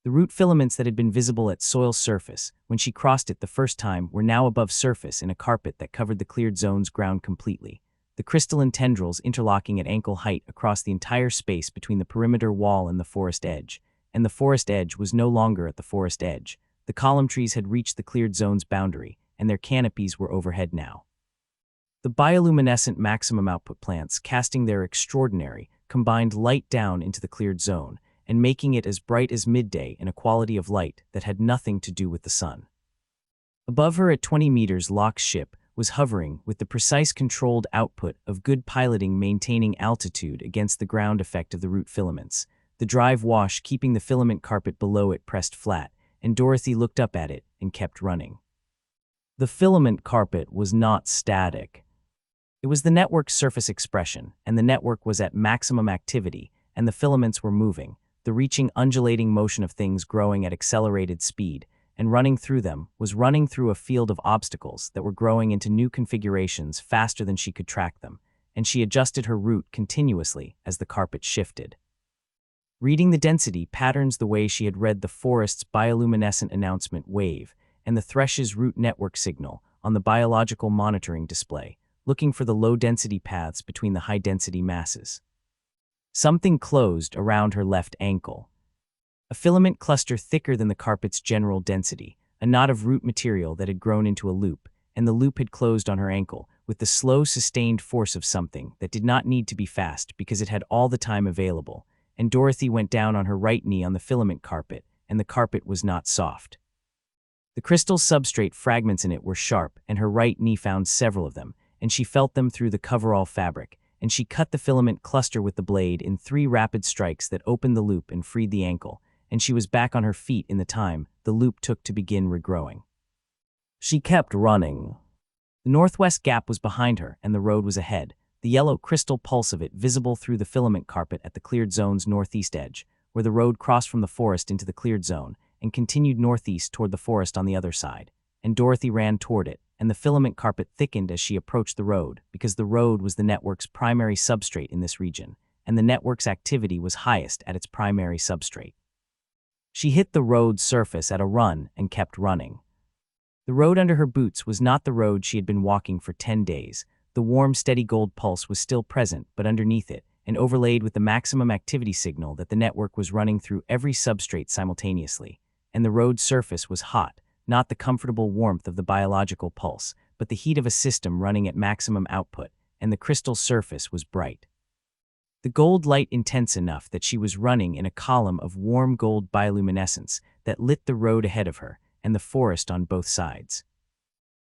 A: The root filaments that had been visible at soil's surface when she crossed it the first time were now above surface in a carpet that covered the cleared zone's ground completely, the crystalline tendrils interlocking at ankle height across the entire space between the perimeter wall and the forest edge. And the forest edge was no longer at the forest edge. The column trees had reached the cleared zone's boundary, and their canopies were overhead now. The bioluminescent maximum output plants, casting their extraordinary, combined light down into the cleared zone, and making it as bright as midday in a quality of light that had nothing to do with the sun. Above her at 20 meters, Locke's ship was hovering with the precise controlled output of good piloting, maintaining altitude against the ground effect of the root filaments, the drive wash keeping the filament carpet below it pressed flat, and Dorothy looked up at it and kept running. The filament carpet was not static. It was the network's surface expression, and the network was at maximum activity, and the filaments were moving, the reaching, undulating motion of things growing at accelerated speed, and running through them was running through a field of obstacles that were growing into new configurations faster than she could track them, and she adjusted her route continuously as the carpet shifted. Reading the density patterns the way she had read the forest's bioluminescent announcement wave and the thrush's root network signal on the biological monitoring display, looking for the low-density paths between the high-density masses. Something closed around her left ankle. A filament cluster thicker than the carpet's general density, a knot of root material that had grown into a loop, and the loop had closed on her ankle with the slow, sustained force of something that did not need to be fast because it had all the time available, and Dorothy went down on her right knee on the filament carpet, and the carpet was not soft. The crystal substrate fragments in it were sharp, and her right knee found several of them, and she felt them through the coverall fabric, and she cut the filament cluster with the blade in 3 rapid strikes that opened the loop and freed the ankle, and she was back on her feet in the time the loop took to begin regrowing. She kept running. The northwest gap was behind her, and the road was ahead, the yellow crystal pulse of it visible through the filament carpet at the cleared zone's northeast edge, where the road crossed from the forest into the cleared zone and continued northeast toward the forest on the other side, and Dorothy ran toward it, and the filament carpet thickened as she approached the road because the road was the network's primary substrate in this region, and the network's activity was highest at its primary substrate. She hit the road's surface at a run and kept running. The road under her boots was not the road she had been walking for 10 days. The warm, steady gold pulse was still present, but underneath it, and overlaid with the maximum activity signal that the network was running through every substrate simultaneously, and the road's surface was hot, not the comfortable warmth of the biological pulse, but the heat of a system running at maximum output, and the crystal surface was bright. The gold light intense enough that she was running in a column of warm gold bioluminescence that lit the road ahead of her and the forest on both sides.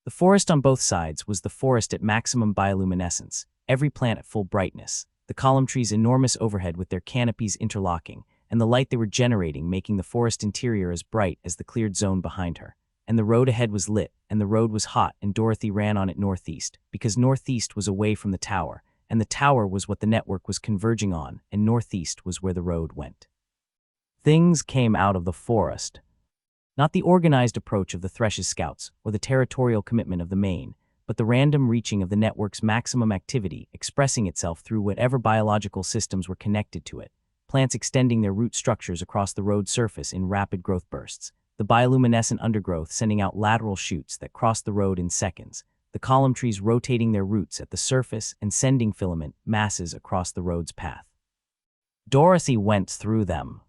A: The forest on both sides was the forest at maximum bioluminescence, every plant at full brightness, the column trees enormous overhead with their canopies interlocking, and the light they were generating making the forest interior as bright as the cleared zone behind her. And the road ahead was lit, and the road was hot, and Dorothy ran on it northeast, because northeast was away from the tower, and the tower was what the network was converging on, and northeast was where the road went. Things came out of the forest. Not the organized approach of the Thresh's scouts, or the territorial commitment of the Maine, but the random reaching of the network's maximum activity expressing itself through whatever biological systems were connected to it, plants extending their root structures across the road surface in rapid growth bursts, the bioluminescent undergrowth sending out lateral shoots that crossed the road in seconds, the column trees rotating their roots at the surface and sending filament masses across the road's path. Dorothy went through them.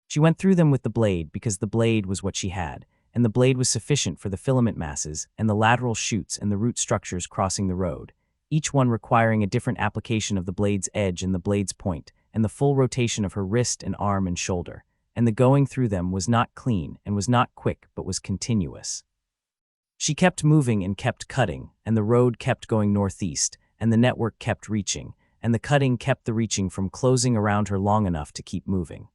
A: She went through them with the blade because the blade was what she had, and the blade was sufficient for the filament masses and the lateral shoots and the root structures crossing the road, each one requiring a different application of the blade's edge and the blade's point, and the full rotation of her wrist and arm and shoulder, and the going through them was not clean and was not quick but was continuous. She kept moving and kept cutting, and the road kept going northeast, and the network kept reaching, and the cutting kept the reaching from closing around her long enough to keep moving.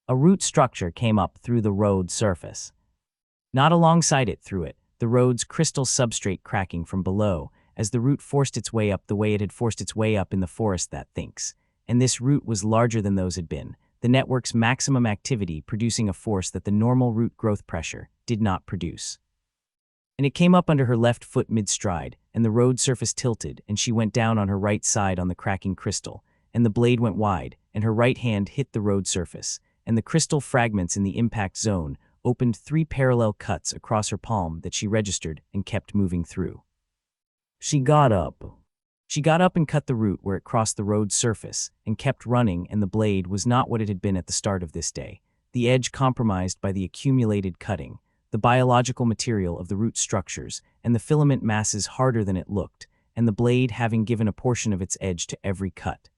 A: A root structure came up through the road surface. Not alongside it through it, the road's crystal substrate cracking from below, as the root forced its way up the way it had forced its way up in the forest that thinks, and this root was larger than those had been, the network's maximum activity producing a force that the normal root growth pressure did not produce. And it came up under her left foot mid-stride, and the road surface tilted, and she went down on her right side on the cracking crystal, and the blade went wide, and her right hand hit the road surface, and the crystal fragments in the impact zone opened 3 parallel cuts across her palm that she registered and kept moving through. She got up. She got up and cut the route where it crossed the road surface, and kept running, and the blade was not what it had been at the start of this day, the edge compromised by the accumulated cutting, the biological material of the root structures, and the filament masses harder than it looked, and the blade having given a portion of its edge to every cut.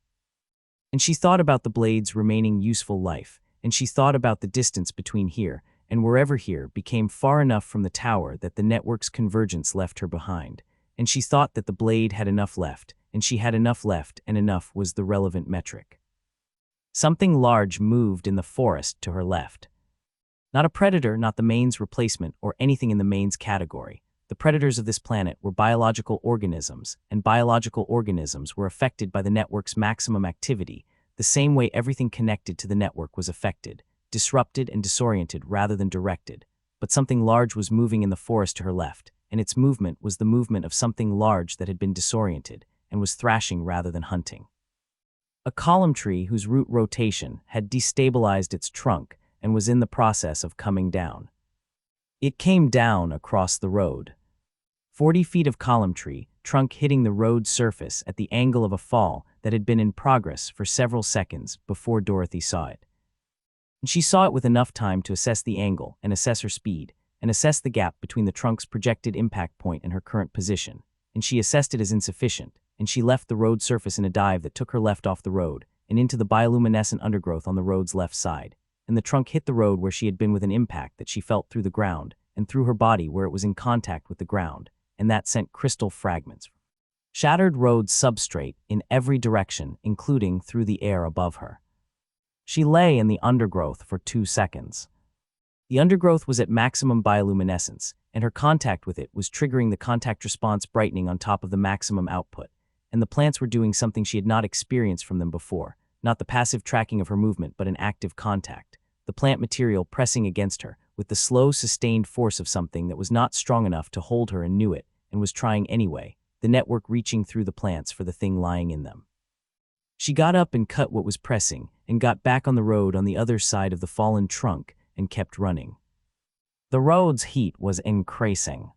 A: And she thought about the blade's remaining useful life, and she thought about the distance between here and wherever here became far enough from the tower that the network's convergence left her behind, and she thought that the blade had enough left, and she had enough left, and enough was the relevant metric. Something large moved in the forest to her left. Not a predator, not the main's replacement, or anything in the main's category. The predators of this planet were biological organisms, and biological organisms were affected by the network's maximum activity, the same way everything connected to the network was affected, disrupted and disoriented rather than directed. But something large was moving in the forest to her left, and its movement was the movement of something large that had been disoriented and was thrashing rather than hunting. A column tree whose root rotation had destabilized its trunk and was in the process of coming down. It came down across the road. 40 feet of column tree, trunk hitting the road surface at the angle of a fall that had been in progress for several seconds before Dorothy saw it. And she saw it with enough time to assess the angle and assess her speed, and assess the gap between the trunk's projected impact point and her current position, and she assessed it as insufficient, and she left the road surface in a dive that took her left off the road and into the bioluminescent undergrowth on the road's left side, and the trunk hit the road where she had been with an impact that she felt through the ground and through her body where it was in contact with the ground, and that sent crystal fragments. Shattered road substrate in every direction, including through the air above her. She lay in the undergrowth for 2 seconds. The undergrowth was at maximum bioluminescence, and her contact with it was triggering the contact response brightening on top of the maximum output, and the plants were doing something she had not experienced from them before, not the passive tracking of her movement but an active contact, the plant material pressing against her with the slow, sustained force of something that was not strong enough to hold her and knew it, and was trying anyway, the network reaching through the plants for the thing lying in them. She got up and cut what was pressing, and got back on the road on the other side of the fallen trunk, and kept running. The road's heat was increasing.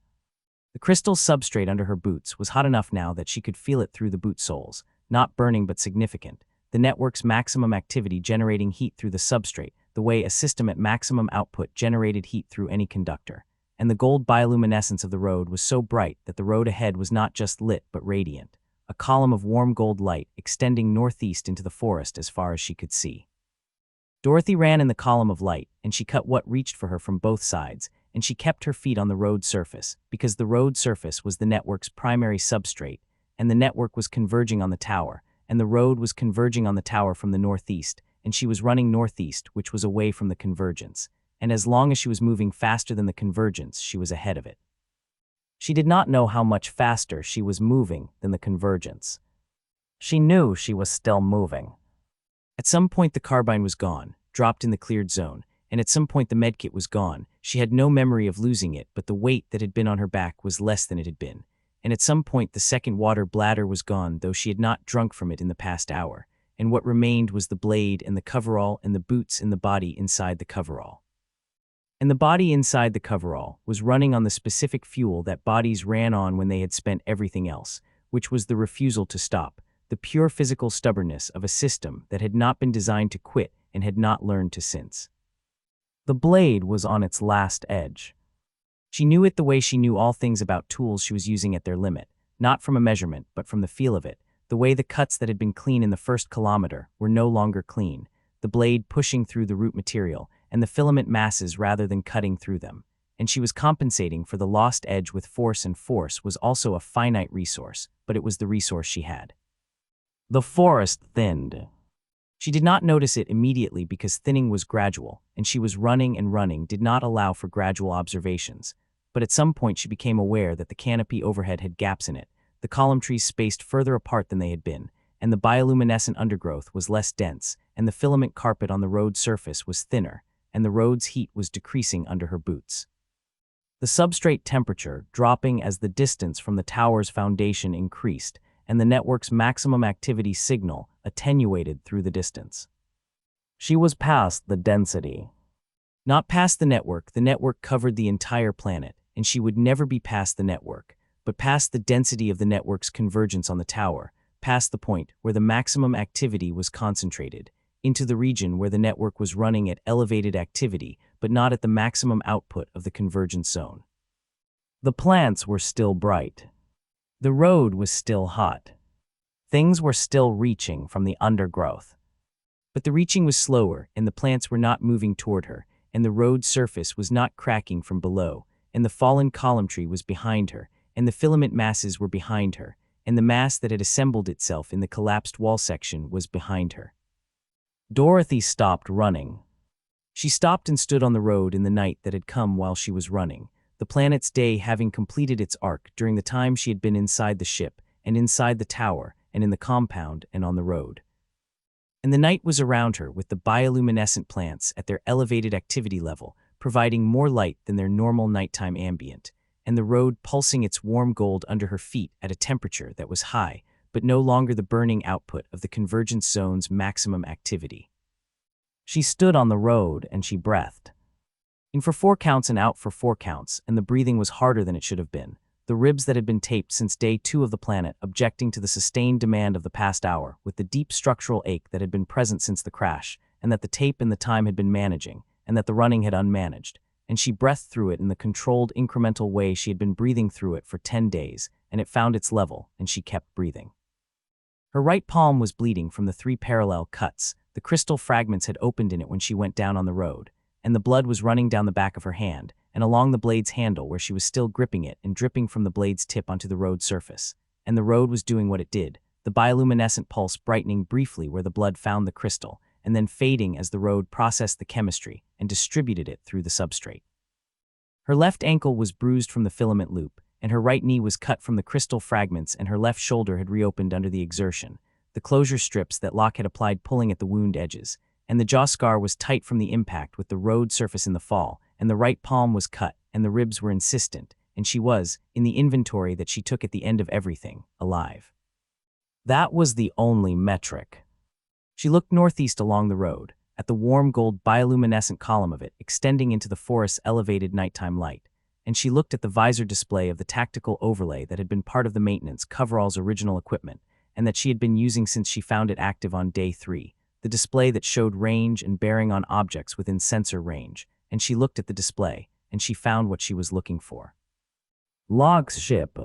A: The crystal substrate under her boots was hot enough now that she could feel it through the boot soles, not burning but significant, the network's maximum activity generating heat through the substrate, the way a system at maximum output generated heat through any conductor. And the gold bioluminescence of the road was so bright that the road ahead was not just lit but radiant, a column of warm gold light extending northeast into the forest as far as she could see. Dorothy ran in the column of light, and she cut what reached for her from both sides, and she kept her feet on the road surface, because the road surface was the network's primary substrate, and the network was converging on the tower, and the road was converging on the tower from the northeast, and she was running northeast, which was away from the convergence, and as long as she was moving faster than the convergence, she was ahead of it. She did not know how much faster she was moving than the convergence. She knew she was still moving. At some point the carbine was gone, dropped in the cleared zone, and at some point the medkit was gone. She had no memory of losing it, but the weight that had been on her back was less than it had been. And at some point the second water bladder was gone, though she had not drunk from it in the past hour, and what remained was the blade and the coverall and the boots and the body inside the coverall. And the body inside the coverall was running on the specific fuel that bodies ran on when they had spent everything else, which was the refusal to stop, the pure physical stubbornness of a system that had not been designed to quit and had not learned to since. The blade was on its last edge. She knew it the way she knew all things about tools she was using at their limit, not from a measurement but from the feel of it, the way the cuts that had been clean in the first kilometer were no longer clean, the blade pushing through the root material and the filament masses rather than cutting through them, and she was compensating for the lost edge with force, and force was also a finite resource, but it was the resource she had. The forest thinned. She did not notice it immediately because thinning was gradual, and she was running, and running did not allow for gradual observations, but at some point she became aware that the canopy overhead had gaps in it, the column trees spaced further apart than they had been, and the bioluminescent undergrowth was less dense, and the filament carpet on the road surface was thinner, and the road's heat was decreasing under her boots. The substrate temperature dropping as the distance from the tower's foundation increased, and the network's maximum activity signal attenuated through the distance. She was past the density. Not past the network covered the entire planet, and she would never be past the network, but past the density of the network's convergence on the tower, past the point where the maximum activity was concentrated, into the region where the network was running at elevated activity, but not at the maximum output of the convergence zone. The plants were still bright. The road was still hot. Things were still reaching from the undergrowth. But the reaching was slower, and the plants were not moving toward her, and the road surface was not cracking from below, and the fallen column tree was behind her, and the filament masses were behind her, and the mass that had assembled itself in the collapsed wall section was behind her. Dorothy stopped running. She stopped and stood on the road in the night that had come while she was running, the planet's day having completed its arc during the time she had been inside the ship, and inside the tower, and in the compound, and on the road. And the night was around her with the bioluminescent plants at their elevated activity level, providing more light than their normal nighttime ambient, and the road pulsing its warm gold under her feet at a temperature that was high, but no longer the burning output of the convergence zone's maximum activity. She stood on the road and she breathed. In for 4 counts and out for 4 counts, and the breathing was harder than it should have been. The ribs that had been taped since day 2 of the planet objecting to the sustained demand of the past hour, with the deep structural ache that had been present since the crash, and that the tape and the time had been managing, and that the running had unmanaged, and she breathed through it in the controlled incremental way she had been breathing through it for 10 days, and it found its level, and she kept breathing. Her right palm was bleeding from the 3 parallel cuts. The crystal fragments had opened in it when she went down on the road, and the blood was running down the back of her hand, and along the blade's handle where she was still gripping it and dripping from the blade's tip onto the road surface. And the road was doing what it did, the bioluminescent pulse brightening briefly where the blood found the crystal, and then fading as the road processed the chemistry and distributed it through the substrate. Her left ankle was bruised from the filament loop, and her right knee was cut from the crystal fragments, and her left shoulder had reopened under the exertion, the closure strips that Locke had applied pulling at the wound edges, and the jaw scar was tight from the impact with the road surface in the fall, and the right palm was cut, and the ribs were insistent, and she was, in the inventory that she took at the end of everything, alive. That was the only metric. She looked northeast along the road, at the warm gold bioluminescent column of it extending into the forest's elevated nighttime light, and she looked at the visor display of the tactical overlay that had been part of the maintenance coverall's original equipment, and that she had been using since she found it active on day 3, the display that showed range and bearing on objects within sensor range, and she looked at the display, and she found what she was looking for. Locke's ship.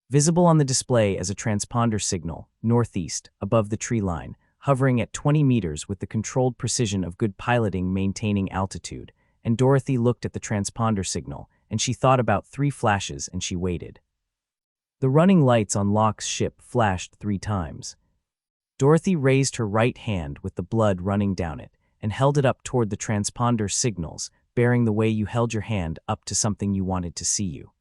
A: Visible on the display as a transponder signal, northeast, above the tree line, hovering at 20 meters with the controlled precision of good piloting maintaining altitude, and Dorothy looked at the transponder signal, and she thought about 3 flashes, and she waited. The running lights on Locke's ship flashed 3 times. Dorothy raised her right hand with the blood running down it, and held it up toward the transponder signals, bearing the way you held your hand up to something you wanted to see you.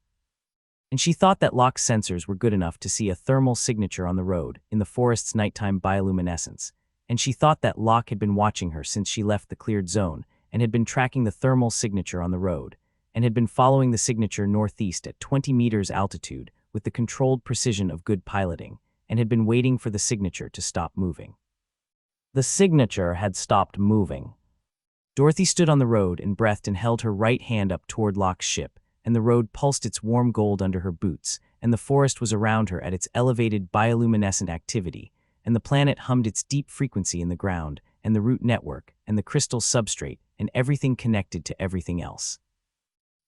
A: And she thought that Locke's sensors were good enough to see a thermal signature on the road in the forest's nighttime bioluminescence, and she thought that Locke had been watching her since she left the cleared zone, and had been tracking the thermal signature on the road, and had been following the signature northeast at 20 meters altitude with the controlled precision of good piloting, and had been waiting for the signature to stop moving. The signature had stopped moving. Dorothy stood on the road and breathed and held her right hand up toward Locke's ship, and the road pulsed its warm gold under her boots, and the forest was around her at its elevated bioluminescent activity, and the planet hummed its deep frequency in the ground, and the root network, and the crystal substrate, and everything connected to everything else.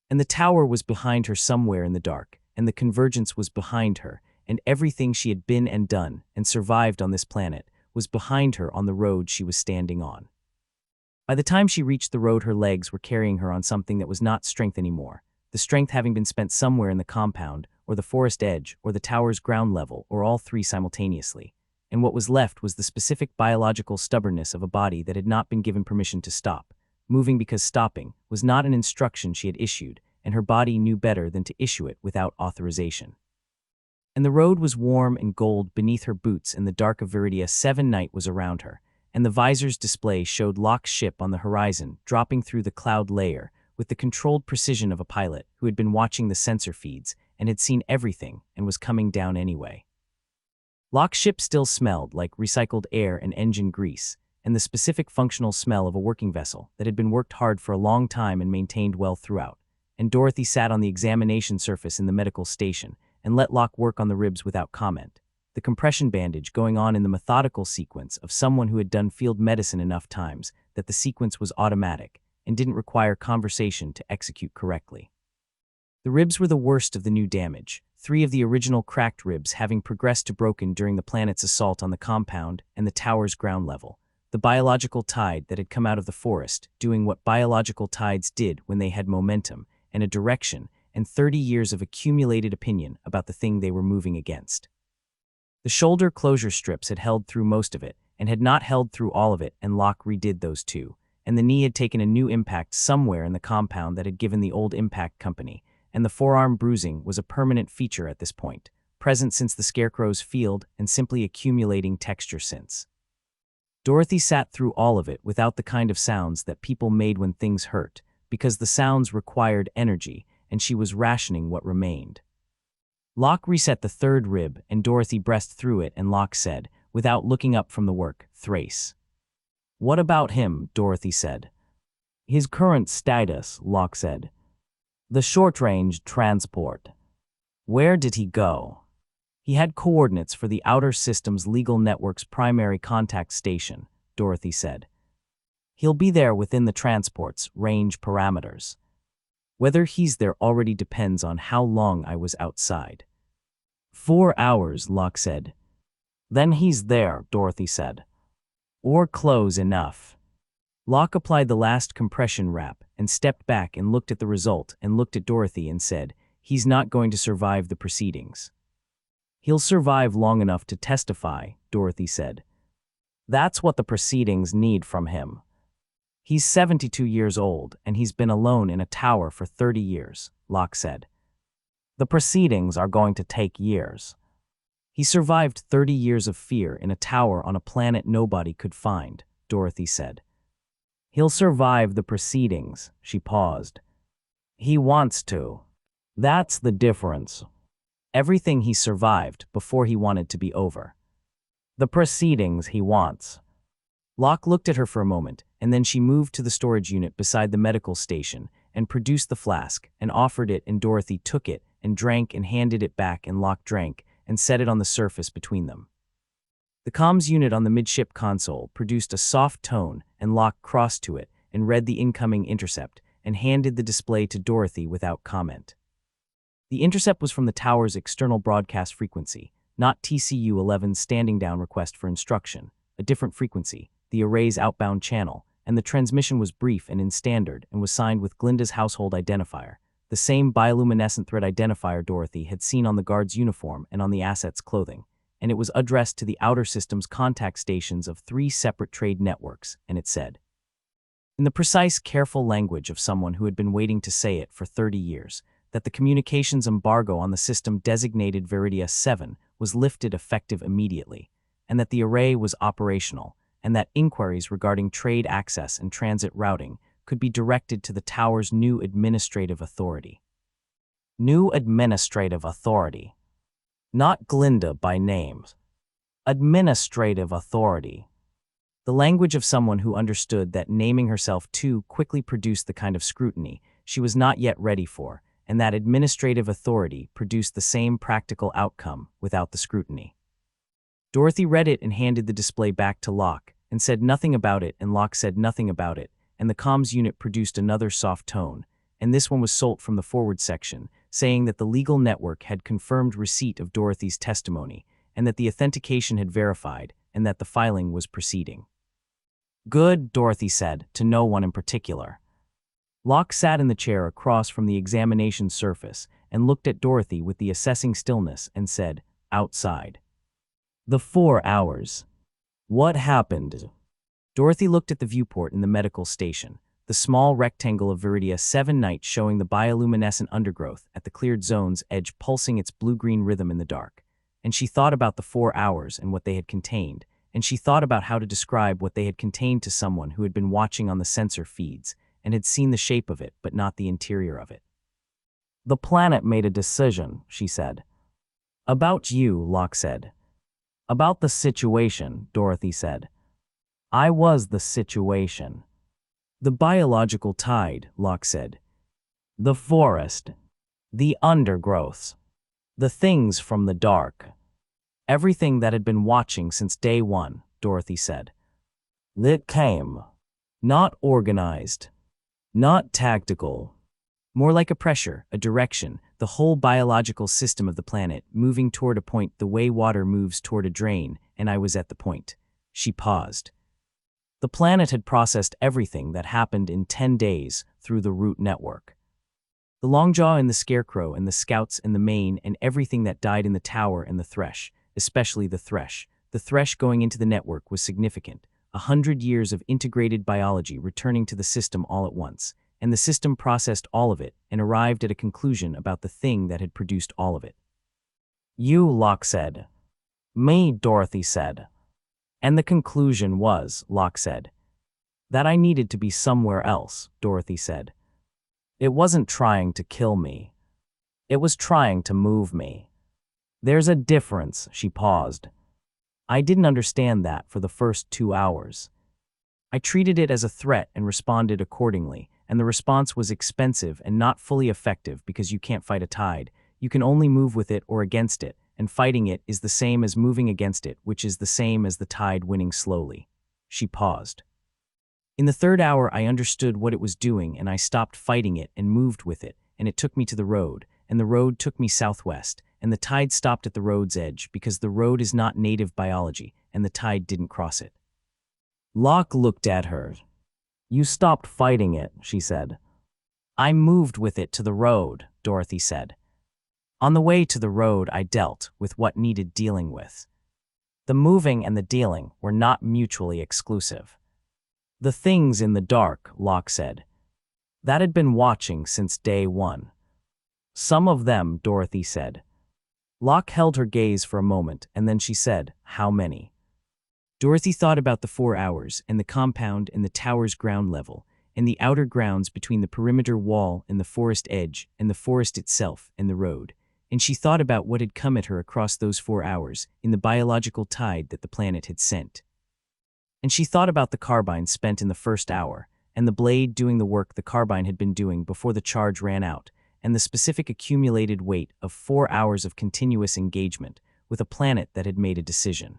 A: And the tower was behind her somewhere in the dark, and the convergence was behind her, and everything she had been and done and survived on this planet was behind her on the road she was standing on. By the time she reached the road, her legs were carrying her on something that was not strength anymore, the strength having been spent somewhere in the compound, or the forest edge, or the tower's ground level, or all 3 simultaneously, and what was left was the specific biological stubbornness of a body that had not been given permission to stop, moving because stopping was not an instruction she had issued, and her body knew better than to issue it without authorization. And the road was warm and gold beneath her boots in the dark of Viridia-7 night was around her, and the visor's display showed Locke's ship on the horizon, dropping through the cloud layer, with the controlled precision of a pilot who had been watching the sensor feeds and had seen everything and was coming down anyway. Locke's ship still smelled like recycled air and engine grease, and the specific functional smell of a working vessel that had been worked hard for a long time and maintained well throughout. And Dorothy sat on the examination surface in the medical station and let Locke work on the ribs without comment, the compression bandage going on in the methodical sequence of someone who had done field medicine enough times that the sequence was automatic and didn't require conversation to execute correctly. The ribs were the worst of the new damage, 3 of the original cracked ribs having progressed to broken during the planet's assault on the compound and the tower's ground level. The biological tide that had come out of the forest, doing what biological tides did when they had momentum and a direction and 30 years of accumulated opinion about the thing they were moving against. The shoulder closure strips had held through most of it and had not held through all of it, and Locke redid those too, and the knee had taken a new impact somewhere in the compound that had given the old impact company, and the forearm bruising was a permanent feature at this point, present since the Scarecrow's field and simply accumulating texture since. Dorothy sat through all of it without the kind of sounds that people made when things hurt, because the sounds required energy, and she was rationing what remained. Locke reset the 3rd rib, and Dorothy breathed through it, and Locke said, without looking up from the work, "Thrace." "What about him?" Dorothy said. "His current status," Locke said. "The short-range transport. Where did he go?" "He had coordinates for the Outer Systems Legal Network's primary contact station," Dorothy said. "He'll be there within the transport's range parameters. Whether he's there already depends on how long I was outside." 4 hours, Locke said. "Then he's there," Dorothy said. "Or close enough." Locke applied the last compression wrap and stepped back and looked at the result and looked at Dorothy and said, "He's not going to survive the proceedings." "He'll survive long enough to testify," Dorothy said. "That's what the proceedings need from him. He's 72 years old, and he's been alone in a tower for 30 years, Locke said. "The proceedings are going to take years." "He survived 30 years of fear in a tower on a planet nobody could find," Dorothy said. "He'll survive the proceedings," she paused. "He wants to. That's the difference. Everything he survived before he wanted to be over. The proceedings he wants." Locke looked at her for a moment, and then she moved to the storage unit beside the medical station and produced the flask and offered it, and Dorothy took it and drank and handed it back, and Locke drank and set it on the surface between them. The comms unit on the midship console produced a soft tone, and Locke crossed to it and read the incoming intercept and handed the display to Dorothy without comment. The intercept was from the tower's external broadcast frequency, not TCU-11's standing down request for instruction, a different frequency, the array's outbound channel, and the transmission was brief and in standard and was signed with Glinda's household identifier, the same bioluminescent thread identifier Dorothy had seen on the guard's uniform and on the asset's clothing, and it was addressed to the Outer Systems contact stations of 3 separate trade networks, and it said, in the precise, careful language of someone who had been waiting to say it for 30 years, that the communications embargo on the system designated Viridia-7 was lifted effective immediately, and that the array was operational, and that inquiries regarding trade access and transit routing could be directed to the tower's new administrative authority. New administrative authority. Not Glinda by name. Administrative authority. The language of someone who understood that naming herself too quickly produced the kind of scrutiny she was not yet ready for, and that administrative authority produced the same practical outcome without the scrutiny. Dorothy read it and handed the display back to Locke, and said nothing about it, and Locke said nothing about it, and the comms unit produced another soft tone, and this one was Solt from the forward section, saying that the legal network had confirmed receipt of Dorothy's testimony, and that the authentication had verified, and that the filing was proceeding. Good, Dorothy said, to no one in particular. Locke sat in the chair across from the examination surface and looked at Dorothy with the assessing stillness and said, outside. The 4 hours. What happened? Dorothy looked at the viewport in the medical station, the small rectangle of Viridia-7 night showing the bioluminescent undergrowth at the cleared zone's edge pulsing its blue-green rhythm in the dark, and she thought about the 4 hours and what they had contained, and she thought about how to describe what they had contained to someone who had been watching on the sensor feeds and had seen the shape of it but not the interior of it. "The planet made a decision," she said. "About you," Locke said. "About the situation," Dorothy said. "I was the situation." "The biological tide," Locke said. "The forest. The undergrowths. The things from the dark. Everything that had been watching since day one," Dorothy said. "It came. Not organized. Not tactical. More like a pressure, a direction, the whole biological system of the planet moving toward a point the way water moves toward a drain, and I was at the point." She paused. "The planet had processed everything that happened in 10 days through the root network. The Longjaw and the Scarecrow and the Scouts and the Main and everything that died in the tower and the Thresh, especially the Thresh. The Thresh going into the network was significant. 100 years of integrated biology returning to the system all at once, and the system processed all of it and arrived at a conclusion about the thing that had produced all of it." "You," Locke said. "Me," Dorothy said. "And the conclusion was," Locke said, "that I needed to be somewhere else," Dorothy said. "It wasn't trying to kill me. It was trying to move me." "There's a difference," she paused. "I didn't understand that for the first 2 hours. I treated it as a threat and responded accordingly, and the response was expensive and not fully effective because you can't fight a tide. You can only move with it or against it, and fighting it is the same as moving against it, which is the same as the tide winning slowly." She paused. "In the 3rd hour I understood what it was doing and I stopped fighting it and moved with it, and it took me to the road, and the road took me southwest, and the tide stopped at the road's edge because the road is not native biology and the tide didn't cross it." Locke looked at her. "You stopped fighting it," she said. "I moved with it to the road," Dorothy said. "On the way to the road I dealt with what needed dealing with. The moving and the dealing were not mutually exclusive." "The things in the dark," Locke said. "That had been watching since day one." "Some of them," Dorothy said. Locke held her gaze for a moment, and then she said, "How many?" Dorothy thought about the 4 hours, and the compound and the tower's ground level, and the outer grounds between the perimeter wall and the forest edge, and the forest itself and the road, and she thought about what had come at her across those 4 hours in the biological tide that the planet had sent. And she thought about the carbine spent in the 1st hour, and the blade doing the work the carbine had been doing before the charge ran out, and the specific accumulated weight of 4 hours of continuous engagement with a planet that had made a decision.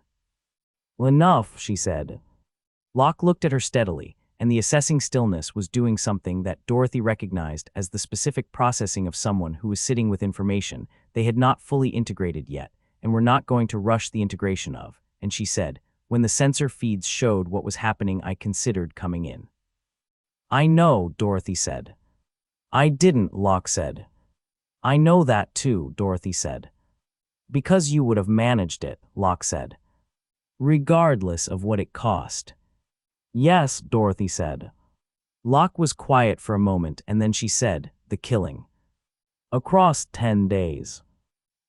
A: "Well, enough," she said. Locke looked at her steadily, and the assessing stillness was doing something that Dorothy recognized as the specific processing of someone who was sitting with information they had not fully integrated yet, and were not going to rush the integration of, and she said, "When the sensor feeds showed what was happening, I considered coming in." "I know," Dorothy said. "I didn't," Locke said. "I know that too," Dorothy said. "Because you would have managed it," Locke said. "Regardless of what it cost." "Yes," Dorothy said. Locke was quiet for a moment, and then she said, "The killing. Across 10 days.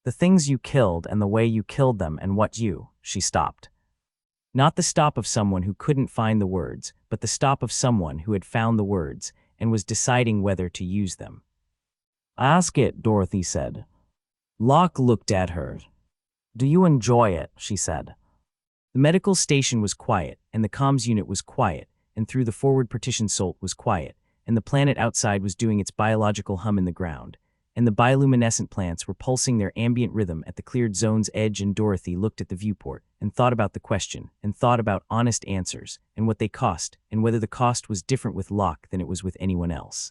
A: The things you killed and the way you killed them and what you," she stopped. Not the stop of someone who couldn't find the words, but the stop of someone who had found the words and was deciding whether to use them. "Ask it," Dorothy said. Locke looked at her. "Do you enjoy it?" she said. The medical station was quiet, and the comms unit was quiet, and through the forward partition Solt was quiet, and the planet outside was doing its biological hum in the ground, and the bioluminescent plants were pulsing their ambient rhythm at the cleared zone's edge, and Dorothy looked at the viewport and thought about the question and thought about honest answers and what they cost and whether the cost was different with Locke than it was with anyone else.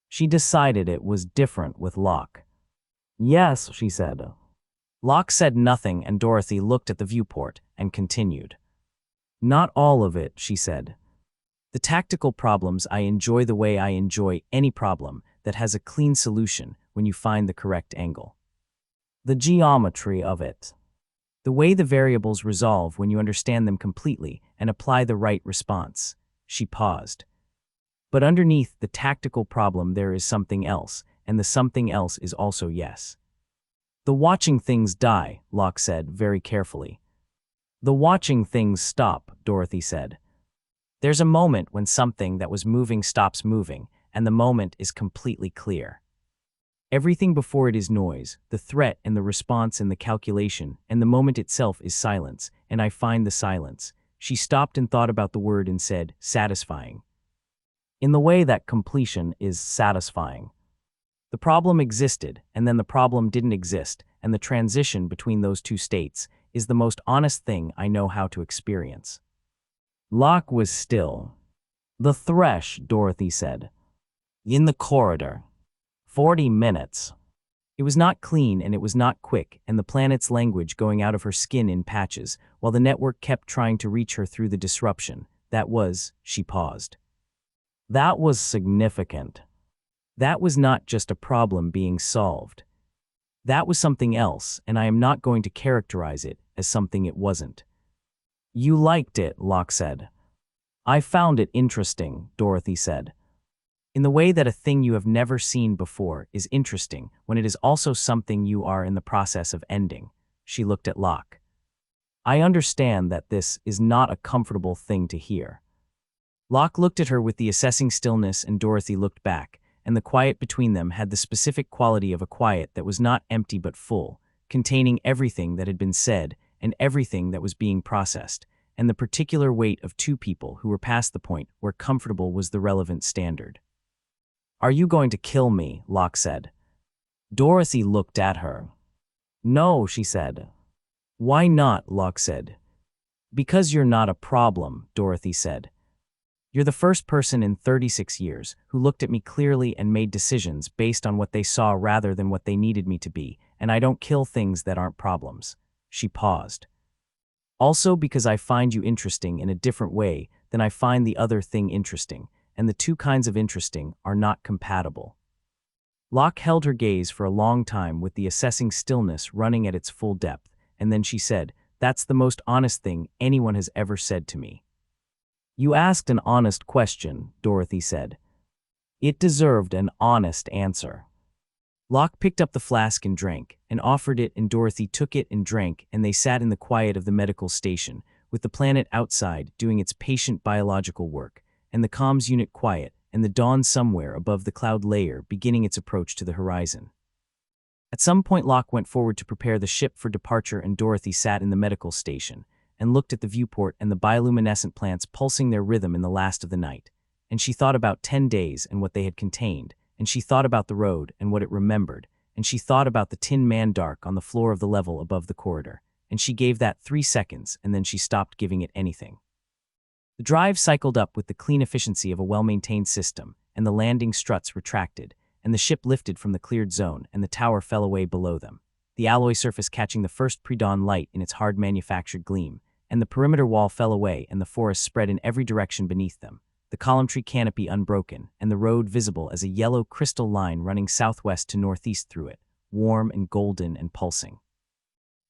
A: She decided it was different with Locke. "Yes," she said. Locke said nothing, and Dorothy looked at the viewport and continued. "Not all of it," she said. "The tactical problems I enjoy the way I enjoy any problem that has a clean solution when you find the correct angle. The geometry of it. The way the variables resolve when you understand them completely and apply the right response." She paused. "But underneath the tactical problem there is something else, and the something else is also yes." The watching things die, Locke said very carefully. The watching things stop, Dorothy said. There's a moment when something that was moving stops moving, and the moment is completely clear. Everything before it is noise, the threat and the response and the calculation, and the moment itself is silence, and I find the silence. She stopped and thought about the word and said, satisfying. In the way that completion is satisfying. The problem existed, and then the problem didn't exist, and the transition between those two states is the most honest thing I know how to experience. Locke was still. The thresh, Dorothy said. In the corridor. 40 minutes. It was not clean and it was not quick, and the planet's language going out of her skin in patches, while the network kept trying to reach her through the disruption. She paused. That was significant. That was not just a problem being solved. That was something else, and I am not going to characterize it as something it wasn't. You liked it, Locke said. I found it interesting, Dorothy said. In the way that a thing you have never seen before is interesting when it is also something you are in the process of ending. She looked at Locke. I understand that this is not a comfortable thing to hear. Locke looked at her with the assessing stillness, and Dorothy looked back, and the quiet between them had the specific quality of a quiet that was not empty but full, containing everything that had been said and everything that was being processed, and the particular weight of two people who were past the point where comfortable was the relevant standard. Are you going to kill me? Locke said. Dorothy looked at her. No, she said. Why not? Locke said. Because you're not a problem, Dorothy said. You're the first person in 36 years who looked at me clearly and made decisions based on what they saw rather than what they needed me to be, and I don't kill things that aren't problems. She paused. Also because I find you interesting in a different way than I find the other thing interesting, and the two kinds of interesting are not compatible. Locke held her gaze for a long time with the assessing stillness running at its full depth, and then she said, That's the most honest thing anyone has ever said to me. You asked an honest question, Dorothy said. It deserved an honest answer. Locke picked up the flask and drank, and offered it, and Dorothy took it and drank, and they sat in the quiet of the medical station, with the planet outside doing its patient biological work, and the comms unit quiet, and the dawn somewhere above the cloud layer beginning its approach to the horizon. At some point Locke went forward to prepare the ship for departure, and Dorothy sat in the medical station and looked at the viewport and the bioluminescent plants pulsing their rhythm in the last of the night, and she thought about 10 days and what they had contained, and she thought about the road and what it remembered, and she thought about the Tin Man dark on the floor of the level above the corridor, and she gave that 3 seconds, and then she stopped giving it anything. The drive cycled up with the clean efficiency of a well-maintained system, and the landing struts retracted, and the ship lifted from the cleared zone, and the tower fell away below them, the alloy surface catching the first pre-dawn light in its hard manufactured gleam, and the perimeter wall fell away, and the forest spread in every direction beneath them, the column tree canopy unbroken, and the road visible as a yellow crystal line running southwest to northeast through it, warm and golden and pulsing.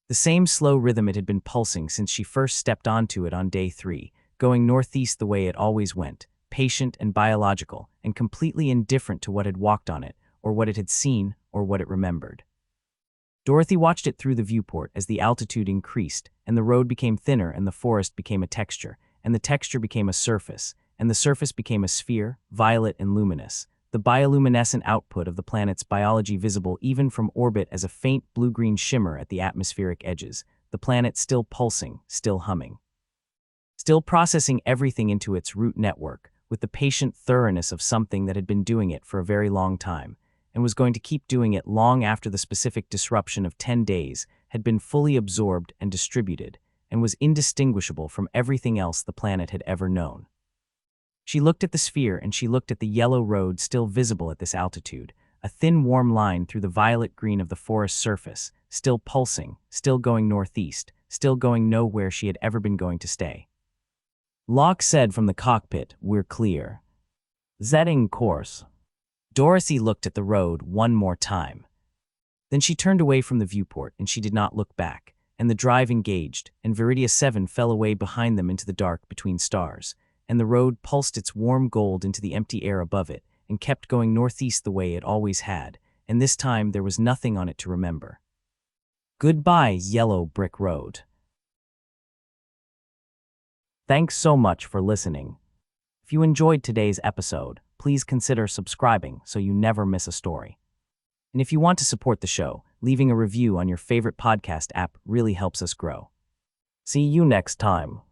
A: The same slow rhythm it had been pulsing since she first stepped onto it on day 3, going northeast the way it always went, patient and biological, and completely indifferent to what had walked on it, or what it had seen, or what it remembered. Dorothy watched it through the viewport as the altitude increased, and the road became thinner, and the forest became a texture, and the texture became a surface, and the surface became a sphere, violet and luminous, the bioluminescent output of the planet's biology visible even from orbit as a faint blue-green shimmer at the atmospheric edges, the planet still pulsing, still humming. Still processing everything into its root network, with the patient thoroughness of something that had been doing it for a very long time, and was going to keep doing it long after the specific disruption of 10 days had been fully absorbed and distributed, and was indistinguishable from everything else the planet had ever known. She looked at the sphere, and she looked at the yellow road still visible at this altitude, a thin warm line through the violet green of the forest surface, still pulsing, still going northeast, still going nowhere she had ever been going to stay. Locke said from the cockpit, We're clear. Setting course. Dorothy looked at the road one more time. Then she turned away from the viewport, and she did not look back, and the drive engaged, and Viridia 7 fell away behind them into the dark between stars, and the road pulsed its warm gold into the empty air above it, and kept going northeast the way it always had, and this time there was nothing on it to remember. Goodbye, Yellow Brick Road. Thanks so much for listening. If you enjoyed today's episode, please consider subscribing so you never miss a story. And if you want to support the show, leaving a review on your favorite podcast app really helps us grow. See you next time.